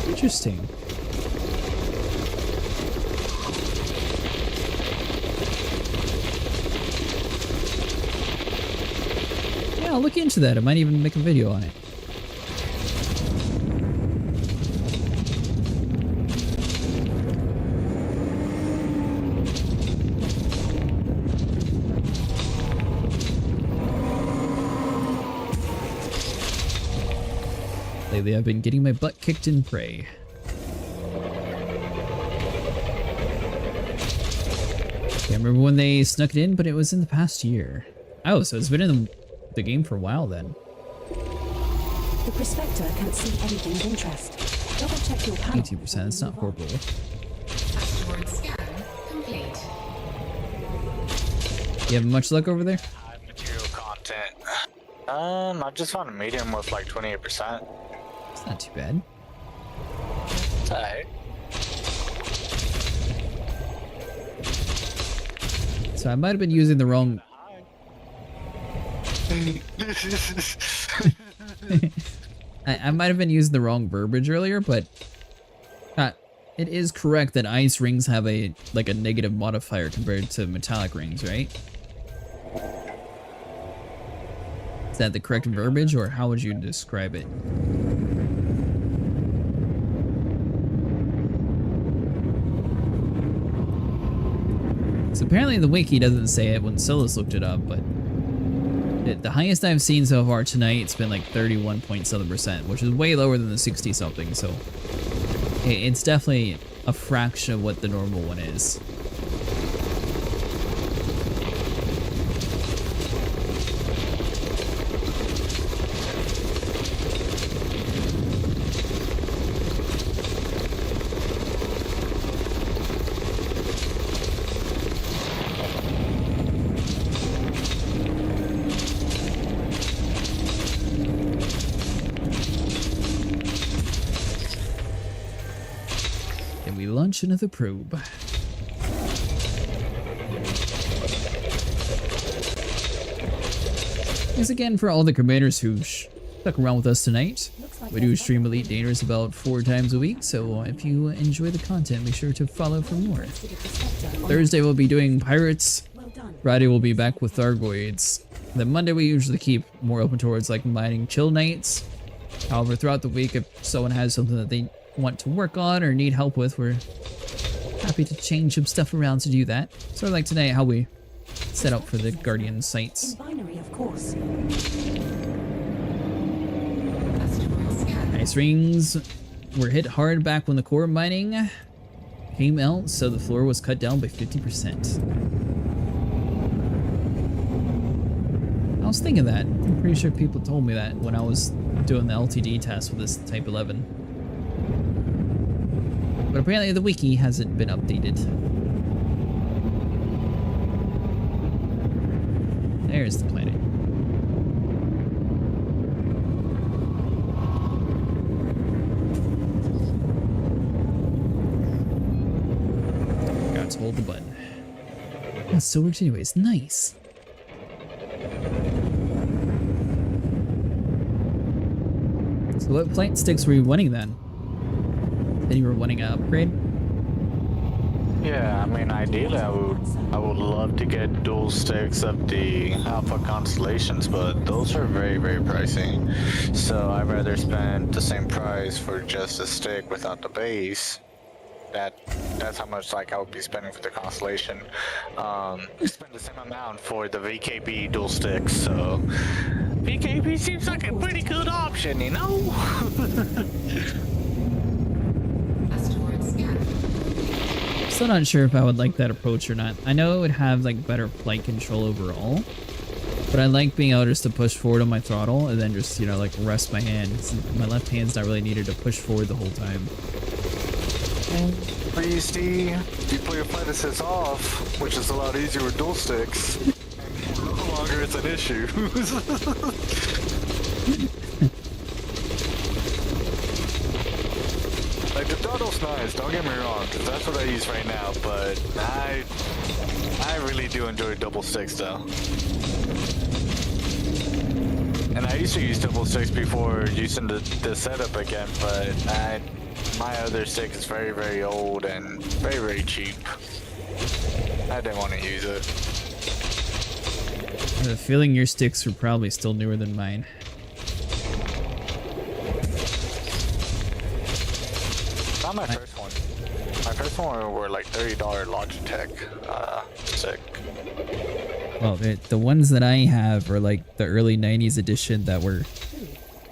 S1: Interesting. Yeah, I'll look into that. I might even make a video on it. Lately, I've been getting my butt kicked in prey. Can't remember when they snuck it in, but it was in the past year. Oh, so it's been in the game for a while then.
S15: The prospector can't see anything of interest. Double check your panel.
S1: 18%, that's not horrible.
S2: Asteroid scan complete.
S1: You having much luck over there?
S20: High material content. I just found a medium with like 28%.
S1: It's not too bad.
S20: It's alright.
S1: So I might have been using the wrong... I I might have been using the wrong verbiage earlier, but it is correct that ice rings have a negative modifier compared to metallic rings, right? Is that the correct verbiage, or how would you describe it? So apparently the wiki doesn't say it when Solus looked it up, but the highest I've seen so far tonight, it's been like 31.7%, which is way lower than the 60 something, so it's definitely a fraction of what the normal one is. Launch another probe. Thanks again for all the commanders who stuck around with us tonight. We do stream Elite Dangerous about 4 times a week, so if you enjoy the content, be sure to follow for more. Thursday we'll be doing Pirates. Friday we'll be back with Thargoids. Then Monday we usually keep more open towards like mining chill nights. However, throughout the week, if someone has something that they want to work on or need help with, we're happy to change some stuff around to do that. Sort of like today, how we set up for the Guardian sites.
S15: Binary, of course.
S1: Ice rings were hit hard back when the core mining came out, so the floor was cut down by 50%. I was thinking that. I'm pretty sure people told me that when I was doing the LTD test with this Type 11. But apparently the wiki hasn't been updated. There's the planet. Got to hold the button. That still works anyways. Nice. So what plant sticks were you wanting then? Then you were wanting an upgrade?
S20: Yeah, I mean, ideally I would love to get dual sticks of the Alpha constellations, but those are very, very pricey. So I'd rather spend the same price for just a stick without the base. That's how much like I would be spending for the constellation. Spend the same amount for the VKB dual sticks. So VKB seems like a pretty good option, you know?
S1: Still not sure if I would like that approach or not. I know it would have like better flight control overall, but I like being able just to push forward on my throttle and then just, you know, like rest my hand. My left hand's not really needed to push forward the whole time.
S20: But you see, you pull your flight assist off, which is a lot easier with dual sticks. No longer it's an issue. Like the throttle's nice, don't get me wrong, because that's what I use right now, but I really do enjoy double sticks though. And I used to use double sticks before using the setup again, but my other stick is very, very old and very, very cheap. I didn't want to use it.
S1: I have a feeling your sticks are probably still newer than mine.
S20: Not my first one. My first one were like $30 Logitech stick.
S1: Well, the ones that I have are like the early 90s edition that were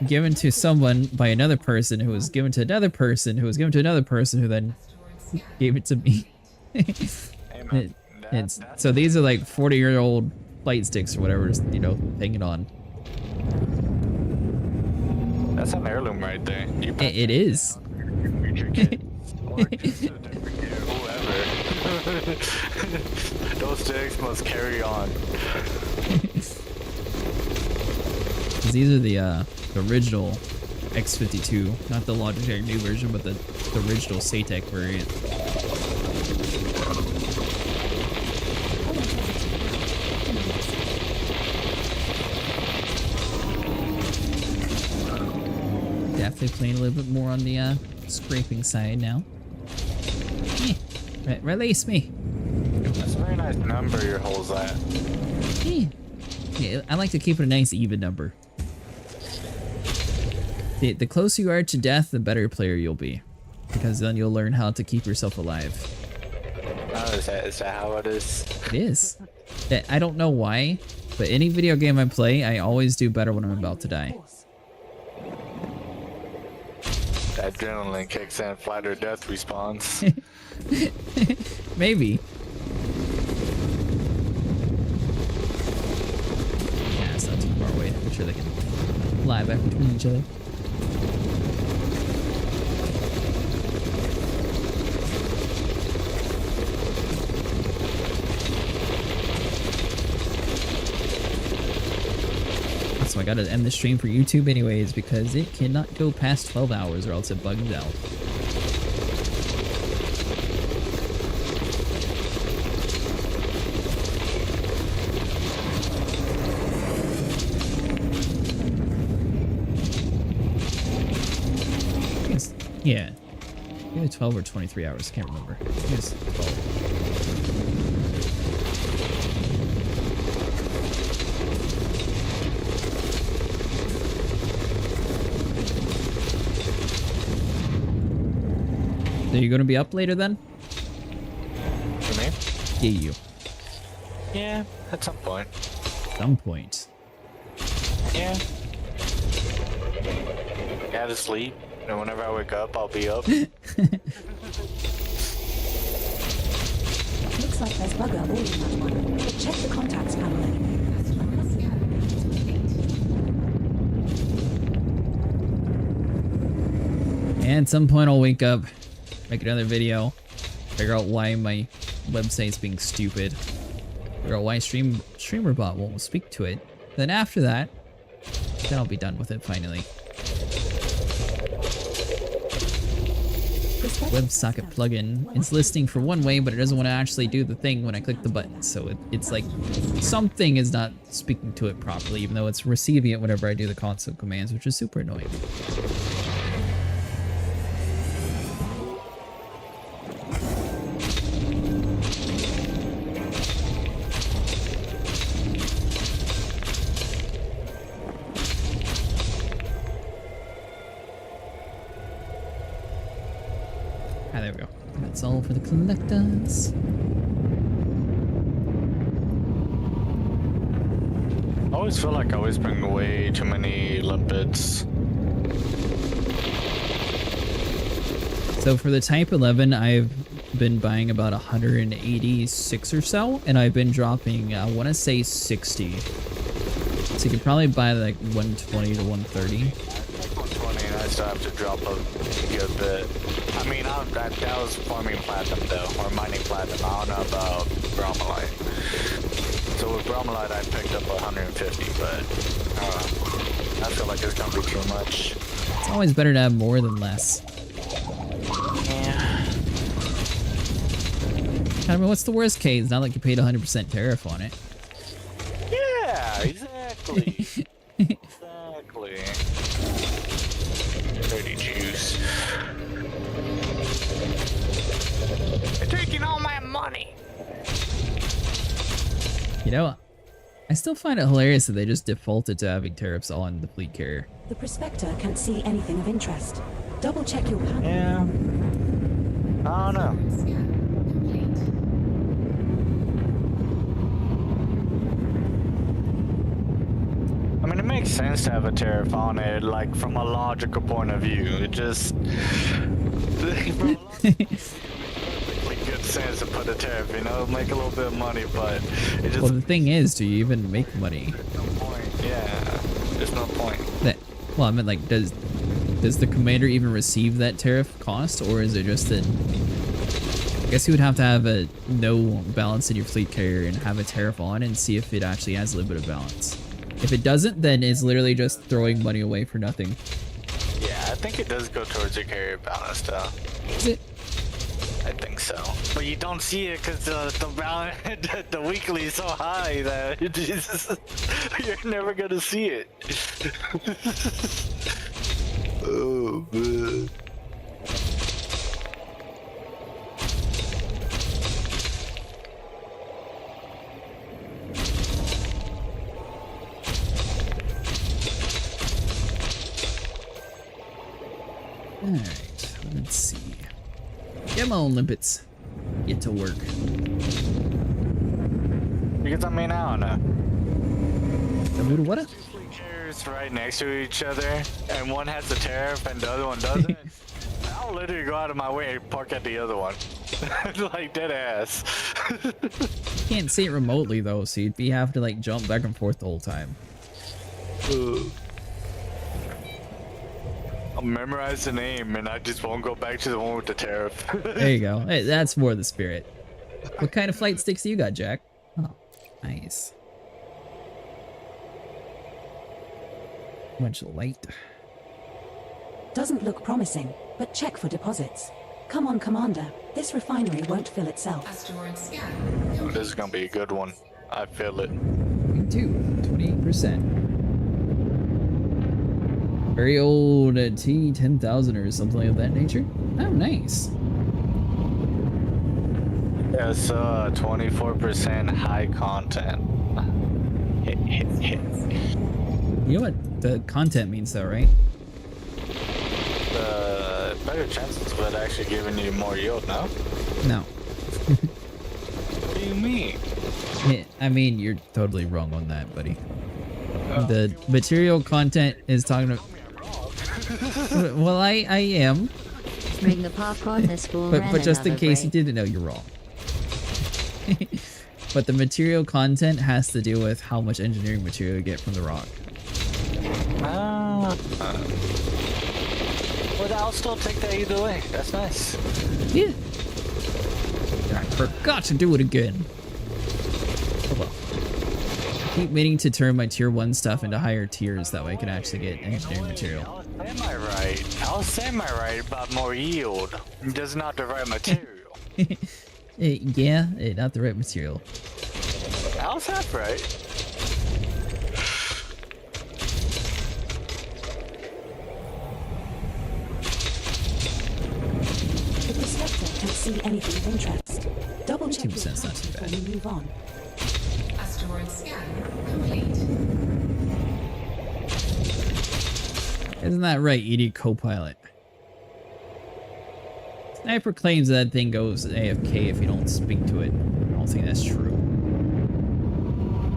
S1: given to someone by another person who was given to another person who was given to another person who then gave it to me. So these are like 40-year-old flight sticks or whatever, just, you know, hanging on.
S20: That's an heirloom right there.
S1: It is.
S20: Future kid. Or just whoever. Those sticks must carry on.
S1: These are the original X52, not the Logitech new version, but the original Satec variant. definitely playing a little bit more on the scraping side now. Release me.
S20: That's a very nice number your hole's at.
S1: Yeah, I like to keep it a nice even number. The closer you are to death, the better player you'll be. Because then you'll learn how to keep yourself alive.
S20: Oh, is that how it is?
S1: It is. I don't know why, but any video game I play, I always do better when I'm about to die.
S20: That adrenaline kicks in, flight or death response.
S1: Maybe. Yeah, it's not too far away. I'm sure they can fly back between each other. So I gotta end the stream for YouTube anyways because it cannot go past 12 hours or else it bugs out. Yeah. Either 12 or 23 hours, I can't remember. I think it's 12. Are you gonna be up later then?
S20: For me?
S1: Yeah, you.
S20: Yeah, at some point.
S1: Some point.
S20: Yeah. Gotta sleep. And whenever I wake up, I'll be up.
S15: Looks like there's bugger all in that one. But check the contacts panel anyway.
S1: And at some point I'll wake up, make another video, figure out why my website's being stupid, figure out why StreamerBot won't speak to it. Then after that, then I'll be done with it finally. WebSocket plugin. It's listing for one way, but it doesn't want to actually do the thing when I click the button. So it's like something is not speaking to it properly, even though it's receiving it whenever I do the console commands, which is super annoying. Ah, there we go. That's all for the collectors.
S20: I always feel like I always bring way too many limpets.
S1: So for the Type 11, I've been buying about 186 or so, and I've been dropping, I want to say 60. So you could probably buy like 120 to 130.
S20: 120, and I still have to drop a good bit. I mean, that was farming platinum though, or mining platinum. I don't know about Bromellite. So with Bromellite, I picked up 150, but I feel like it's gonna be too much.
S1: It's always better to have more than less.
S20: Yeah.
S1: I mean, what's the worst case? It's not like you paid 100% tariff on it.
S20: Yeah, exactly. Exactly. Dirty juice. They're taking all my money.
S1: You know, I still find it hilarious that they just defaulted to having tariffs on the fleet carrier.
S15: The prospector can't see anything of interest. Double check your panel.
S20: Yeah. I don't know. I mean, it makes sense to have a tariff on it, like, from a logical point of view. It just... from a perfectly good sense to put a tariff, you know? Make a little bit of money, but it just...
S1: Well, the thing is, do you even make money?
S20: No point. Yeah, there's no point.
S1: Well, I mean, like, does the commander even receive that tariff cost, or is it just that... I guess you would have to have a no balance in your fleet carrier and have a tariff on and see if it actually has a little bit of balance. If it doesn't, then it's literally just throwing money away for nothing.
S20: Yeah, I think it does go towards your carrier balance, though.
S1: Is it?
S20: I think so. But you don't see it because the balance, the weekly is so high that you're never gonna see it. Oh, man.
S1: Alright, let's see. Come on, limpets. Get to work.
S20: Because I mean, I don't know.
S1: The what?
S20: Carriers right next to each other, and one has the tariff and the other one doesn't. I'll literally go out of my way and park at the other one. Like dead ass.
S1: You can't see it remotely though, so you'd be having to like jump back and forth the whole time.
S20: I'll memorize the name and I just won't go back to the one with the tariff.
S1: There you go. Hey, that's more the spirit. What kind of flight sticks do you got, Jack? Oh, nice. Bunch of light.
S15: Doesn't look promising, but check for deposits. Come on, Commander. This refinery won't fill itself.
S2: Asteroid scan.
S20: Oh, this is gonna be a good one. I feel it.
S1: Me too. 28%. Very old T10,000 or something of that nature. Oh, nice.
S20: Yes, 24% high content.
S1: You know what the content means though, right?
S20: Better chances of it actually giving you more yield, no?
S1: No.
S20: What do you mean?
S1: I mean, you're totally wrong on that, buddy. The material content is talking about... Well, I am.
S18: Bring the popcorn, this fool ran
S1: But just in
S18: another
S1: case you
S18: break.
S1: didn't know, you're wrong. But the material content has to do with how much engineering material you get from the rock.
S20: Well, I'll still take that either way. That's nice.
S1: Yeah. I forgot to do it again. Oh well. I keep meaning to turn my tier 1 stuff into higher tiers, that way I can actually get engineering material.
S20: Am I right? I'll say am I right about more yield. Just not the right material.
S1: Yeah, not the right material.
S20: How's that right?
S15: The Prospector can't see anything of interest. Double check your
S1: 2%'s not too
S15: before we move on.
S2: Asteroid scan complete.
S1: Isn't that right, ED Copilot? Sniper claims that thing goes AFK if you don't speak to it. I don't think that's true.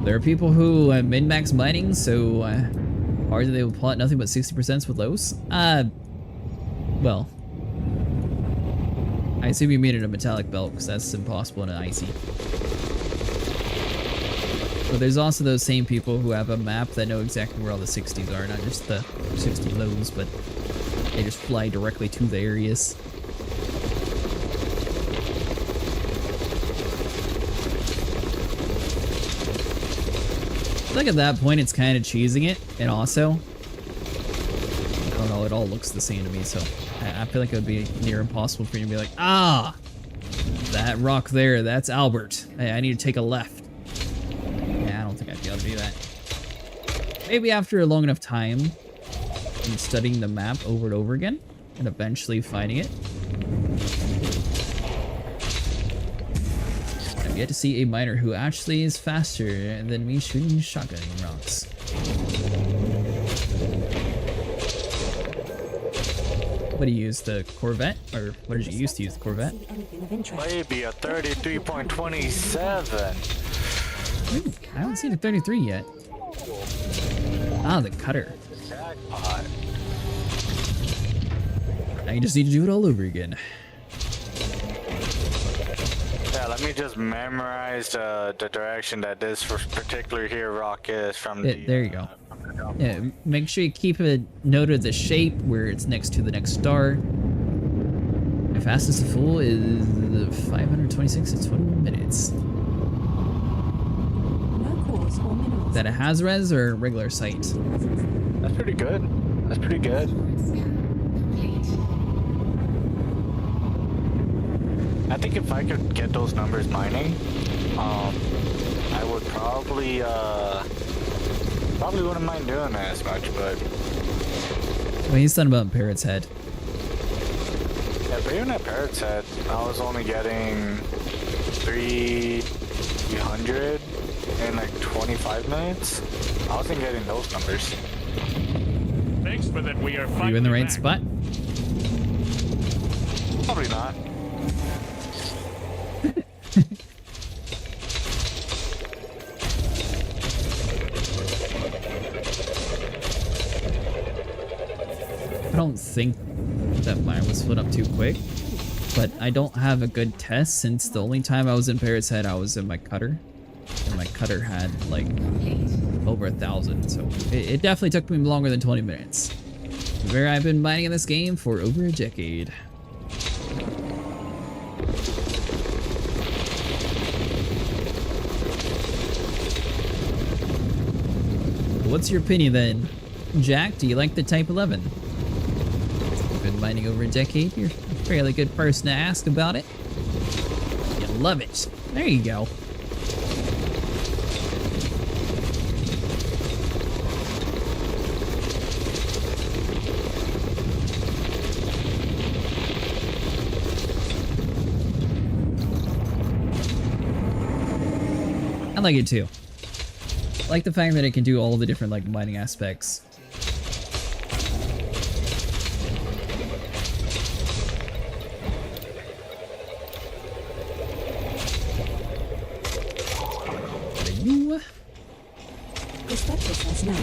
S1: There are people who min-max mining, so hard that they will plot nothing but 60% with lows. Well, I assume you mean in a metallic belt, because that's impossible in an icy. But there's also those same people who have a map that know exactly where all the 60s are, not just the 60 lows, but they just fly directly to the areas. I think at that point it's kind of cheesing it, and also, I don't know, it all looks the same to me, so I feel like it would be near impossible for you to be like, ah, that rock there, that's Albert. Hey, I need to take a left. Yeah, I don't think I'd be able to do that. Maybe after a long enough time and studying the map over and over again, and eventually finding it. I've yet to see a miner who actually is faster than me shooting shotgunning rocks. What do you use, the Corvette? Or what did you use to use the Corvette?
S20: Maybe a 33.27.
S1: Ooh, I haven't seen a 33 yet. Ah, the cutter.
S20: Jackpot.
S1: Now you just need to do it all over again.
S20: Yeah, let me just memorize the direction that this particular here rock is from the...
S1: There you go. Yeah, make sure you keep a note of the shape where it's next to the next star. My fastest to full is 526 to 21 minutes. Is that a Haz-Res or regular sight?
S20: That's pretty good. That's pretty good. I think if I could get those numbers mining, I would probably wouldn't mind doing that as much, but
S1: Well, he's done about Parrot's Head.
S20: Yeah, but even at Parrot's Head, I was only getting 300 in like 25 minutes. I wasn't getting those numbers.
S19: Thanks for that. We are
S1: Are you in the right
S19: back.
S1: spot?
S20: Probably not.
S1: I don't think that mine was split up too quick, but I don't have a good test since the only time I was in Parrot's Head I was in my cutter, and my cutter had like over 1,000, so it definitely took me longer than 20 minutes. Where I've been mining in this game for over a decade. What's your opinion then? Jack, do you like the Type 11? You've been mining over a decade, you're a fairly good person to ask about it. You love it. There you go. I like it too. I like the fact that it can do all the different like mining aspects.
S15: Perspective says no.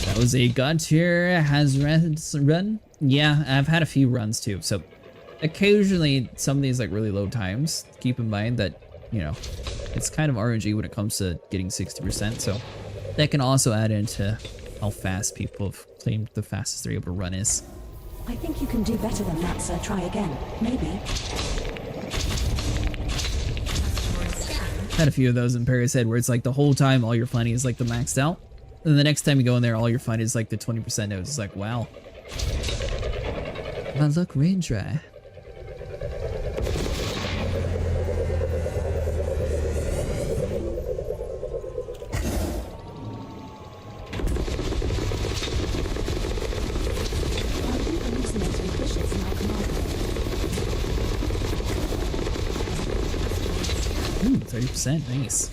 S1: That was a God tier has run. Yeah, I've had a few runs too. So occasionally some of these like really low times. Keep in mind that, you know, it's kind of RNG when it comes to getting 60%. So that can also add into how fast people have claimed the fastest they're able to run is.
S15: I think you can do better than that, sir. Try again. Maybe.
S1: Had a few of those in Paris Head where it's like the whole time all you're finding is like the maxed out. And then the next time you go in there, all you're finding is like the 20% nodes. It's like, wow. My luck rain dry. Ooh, 30%, nice.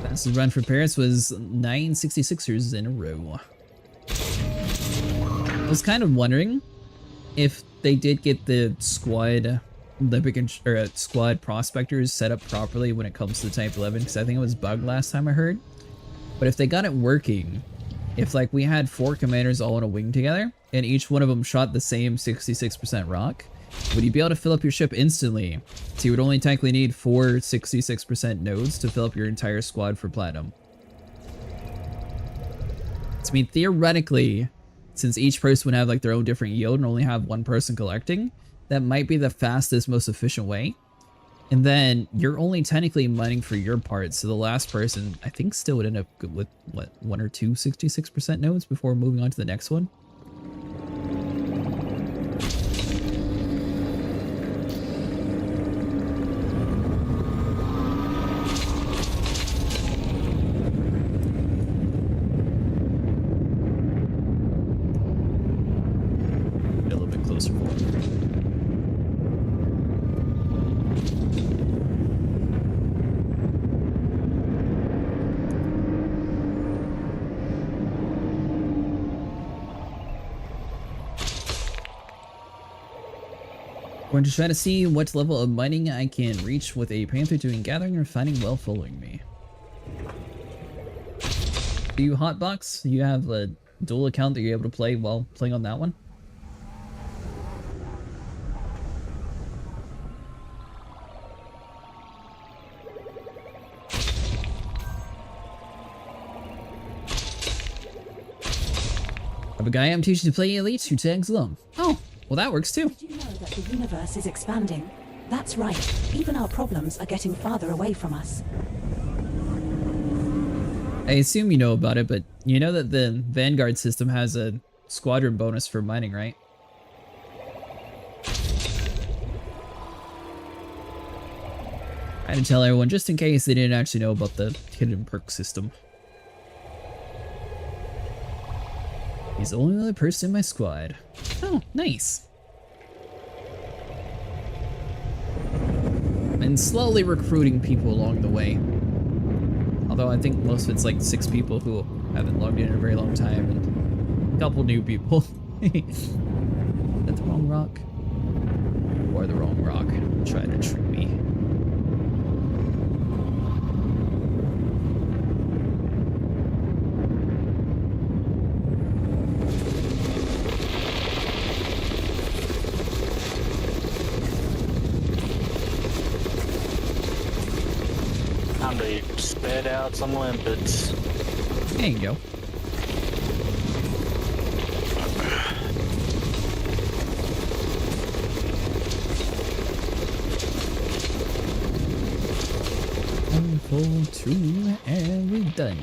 S1: Fastest run for Paris was 9 66ers in a row. I was kind of wondering if they did get the squad squad prospectors set up properly when it comes to Type 11, because I think it was bugged last time I heard. But if they got it working, if like we had 4 commanders all in a wing together and each one of them shot the same 66% rock, would you be able to fill up your ship instantly? So you would only technically need 4 66% nodes to fill up your entire squad for platinum. So I mean, theoretically, since each person would have like their own different yield and only have one person collecting, that might be the fastest, most efficient way. And then you're only technically mining for your part, so the last person, I think, still would end up with, what, 1 or 2 66% nodes before moving on to the next one? Get a little bit closer for it. Going to try to see what level of mining I can reach with a Panther doing gathering or finding while following me. Do you hotbox? You have a dual account that you're able to play while playing on that one? I have a guy I'm teaching to play Elite who tags along. Oh, well that works too.
S15: Did you know that the universe is expanding? That's right. Even our problems are getting farther away from us.
S1: I assume you know about it, but you know that the Vanguard system has a squadron bonus for mining, right? I had to tell everyone just in case they didn't actually know about the hidden perk system. He's the only other person in my squad. Oh, nice. And slowly recruiting people along the way. Although I think most of it's like 6 people who haven't logged in a very long time and a couple new people. Is that the wrong rock? Or the wrong rock? Trying to trick me.
S20: Time to spit out some limpets.
S1: There you go. One, 4, 2, and we're done.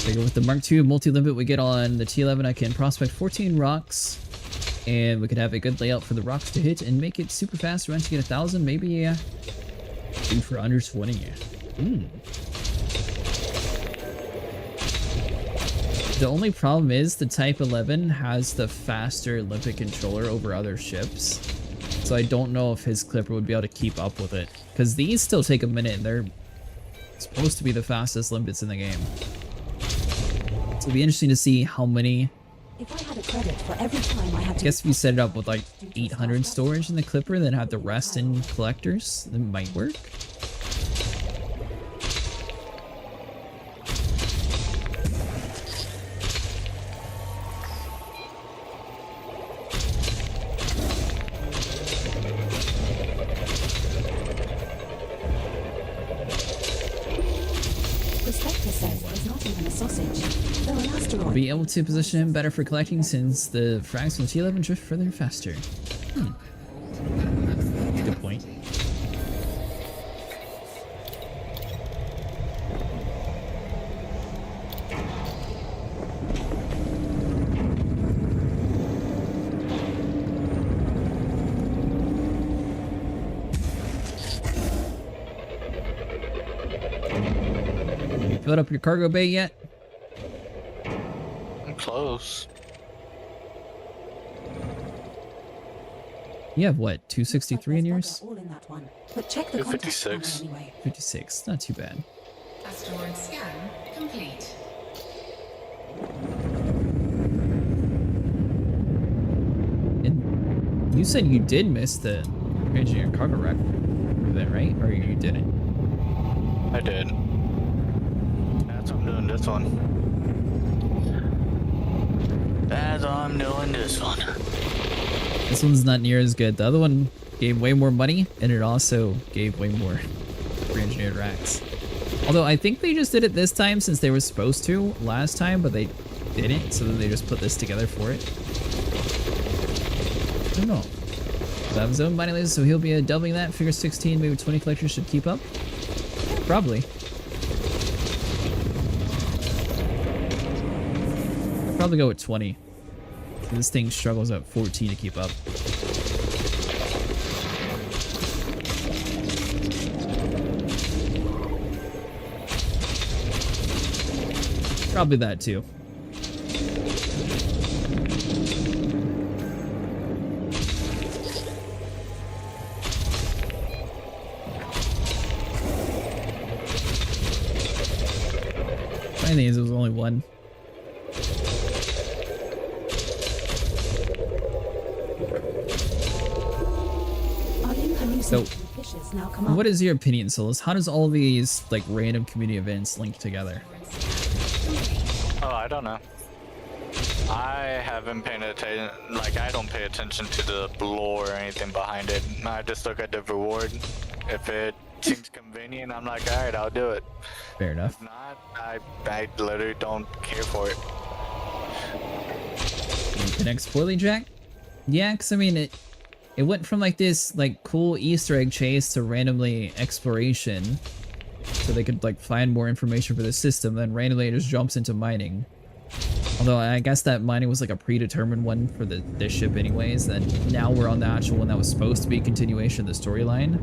S1: Figure with the Mark II multi-limpet we get on the T11, I can prospect 14 rocks. And we could have a good layout for the rocks to hit and make it super fast run to get 1,000, maybe do for under 20. The only problem is the Type 11 has the faster limpet controller over other ships. So I don't know if his clipper would be able to keep up with it. Because these still take a minute and they're supposed to be the fastest limpets in the game. So it'll be interesting to see how many.
S15: If I had a credit for every time I had to...
S1: I guess if you set it up with like 800 storage in the clipper, then have the rest in collectors, that might work. Be able to position him better for collecting since the frags from T11 drift further faster. Good point. You filled up your cargo bay yet?
S20: Close.
S1: You have what, 263 in yours?
S15: But check the
S20: 256.
S15: anyway.
S1: 56, not too bad.
S2: Asteroid scan complete.
S1: And you said you did miss the engineer cargo rack event, right? Or you didn't?
S20: I did. That's what I'm doing this one. As I'm doing this one.
S1: This one's not near as good. The other one gave way more money, and it also gave way more re-engineered racks. Although I think they just did it this time since they were supposed to last time, but they didn't, so then they just put this together for it. I don't know. So I have his own mining laser, so he'll be doubling that. Figure 16, maybe 20 collectors should keep up. Yeah, probably. I'll probably go with 20. This thing struggles at 14 to keep up. Probably that too. Funny thing is, it was only one. So, what is your opinion, Solus? How does all these like random community events link together?
S20: Oh, I don't know. I haven't paid attention. Like, I don't pay attention to the lore or anything behind it. I just look at the reward. If it seems convenient, I'm like, all right, I'll do it.
S1: Fair enough.
S20: If not, I literally don't care for it.
S1: You connect Spoiling Jack? Yeah, because I mean, It went from like this like cool Easter egg chase to randomly exploration, so they could like find more information for the system. Then randomly it just jumps into mining. Although I guess that mining was like a predetermined one for this ship anyways. Then now we're on the actual one that was supposed to be a continuation of the storyline.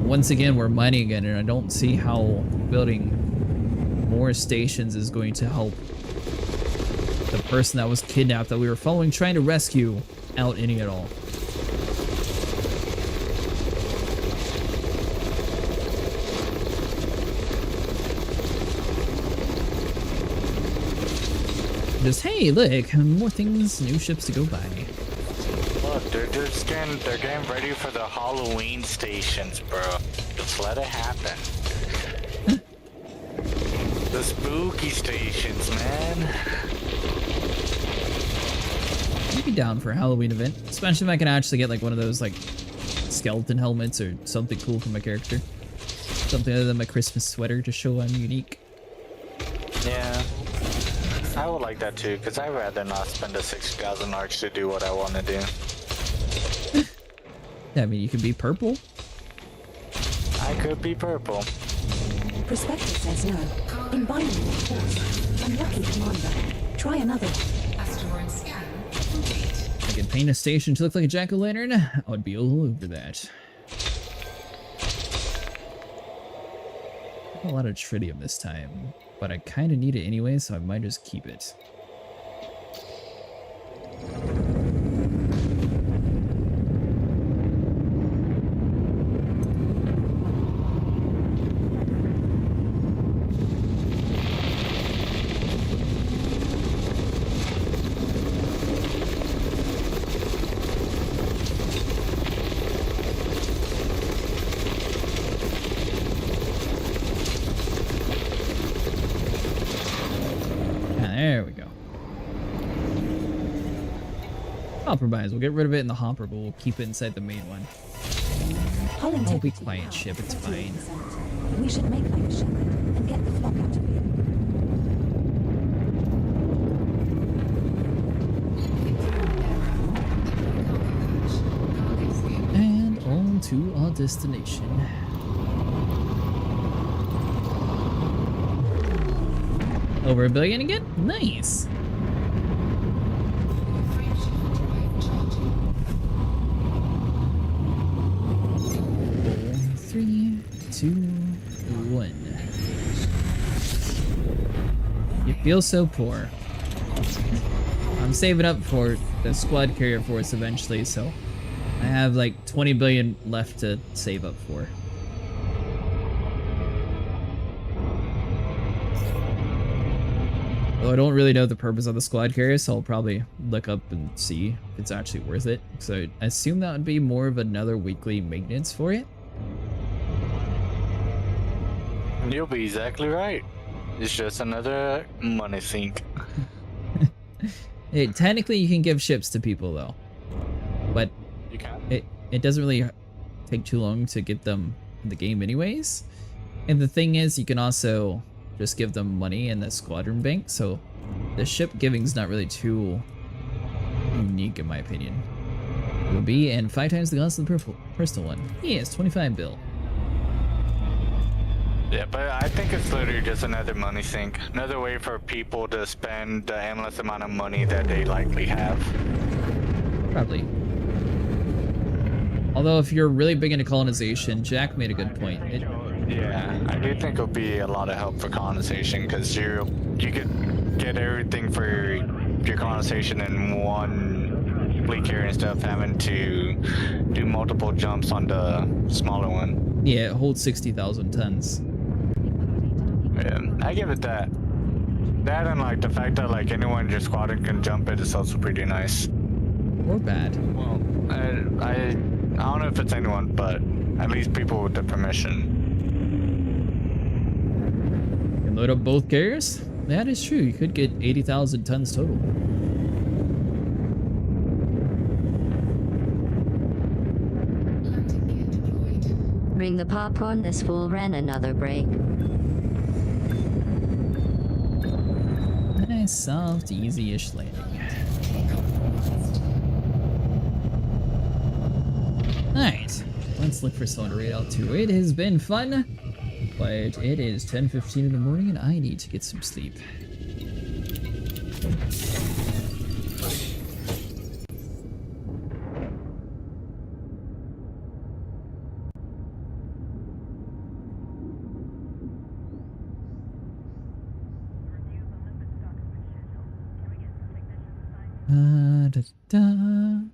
S1: Once again, we're mining again, and I don't see how building more stations is going to help the person that was kidnapped that we were following, trying to rescue, out any at all. Just, hey, look, more things, new ships to go by.
S20: Look, they're getting ready for the Halloween stations, bro. Just let it happen. The spooky stations, man.
S1: I'd be down for a Halloween event, especially if I can actually get like one of those like skeleton helmets or something cool for my character. Something other than my Christmas sweater to show I'm unique.
S20: Yeah. I would like that too, because I'd rather not spend the 6,000 arcs to do what I want to do.
S1: I mean, you could be purple.
S20: I could be purple.
S15: Prospector says no. In binary, of course. Unlucky commander. Try another.
S2: Asteroid scan complete.
S1: I could paint a station to look like a jack-o'-lantern. I would be all over that. A lot of tritium this time, but I kind of need it anyway, so I might just keep it. There we go. Compromise. We'll get rid of it in the hopper, but we'll keep it inside the main one. Oh, be quiet, ship. It's fine.
S15: We should make like a shepherd and get the flock out of here.
S1: And on to our destination. Over 1 billion again? Nice. Four, 3, 2, 1. You feel so poor. I'm saving up for the squad carrier force eventually, so I have like 20 billion left to save up for. Well, I don't really know the purpose of the squad carrier, so I'll probably look up and see if it's actually worth it. So I assume that would be more of another weekly maintenance for it.
S20: You'll be exactly right. It's just another money sink.
S1: Hey, technically you can give ships to people though, but
S20: you can.
S1: It doesn't really take too long to get them in the game anyways. And the thing is, you can also just give them money in the squadron bank, so the ship giving's not really too unique in my opinion. It would be, and 5 times the cost of the personal one. Yes, 25 bill.
S20: Yeah, but I think it's literally just another money sink. Another way for people to spend the endless amount of money that they likely have.
S1: Probably. Although if you're really big into colonization, Jack made a good point.
S20: Yeah, I do think it'll be a lot of help for colonization, because you could get everything for your colonization in one fleet carrier instead of having to do multiple jumps on the smaller one.
S1: Yeah, it holds 60,000 tons.
S20: Yeah, I give it that. That and like the fact that like anyone in your squadron can jump it is also pretty nice.
S1: Or bad.
S20: Well, I don't know if it's anyone, but at least people with the permission.
S1: And load up both carriers? That is true, you could get 80,000 tons total.
S18: Bring the popcorn, this fool ran another break.
S1: Nice, soft, easy-ish landing. Alright, let's look for someone to raid out to. It has been fun, but it is 10:15 in the morning and I need to get some sleep.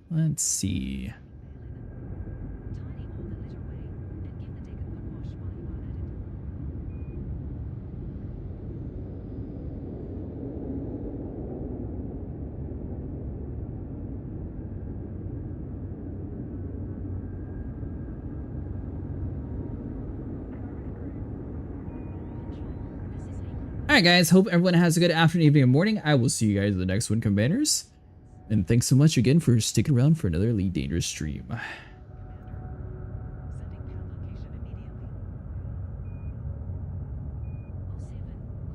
S1: Let's see. Alright guys, hope everyone has a good afternoon, evening, and morning. I will see you guys in the next one, Commanders. And thanks so much again for sticking around for another Elite Dangerous stream.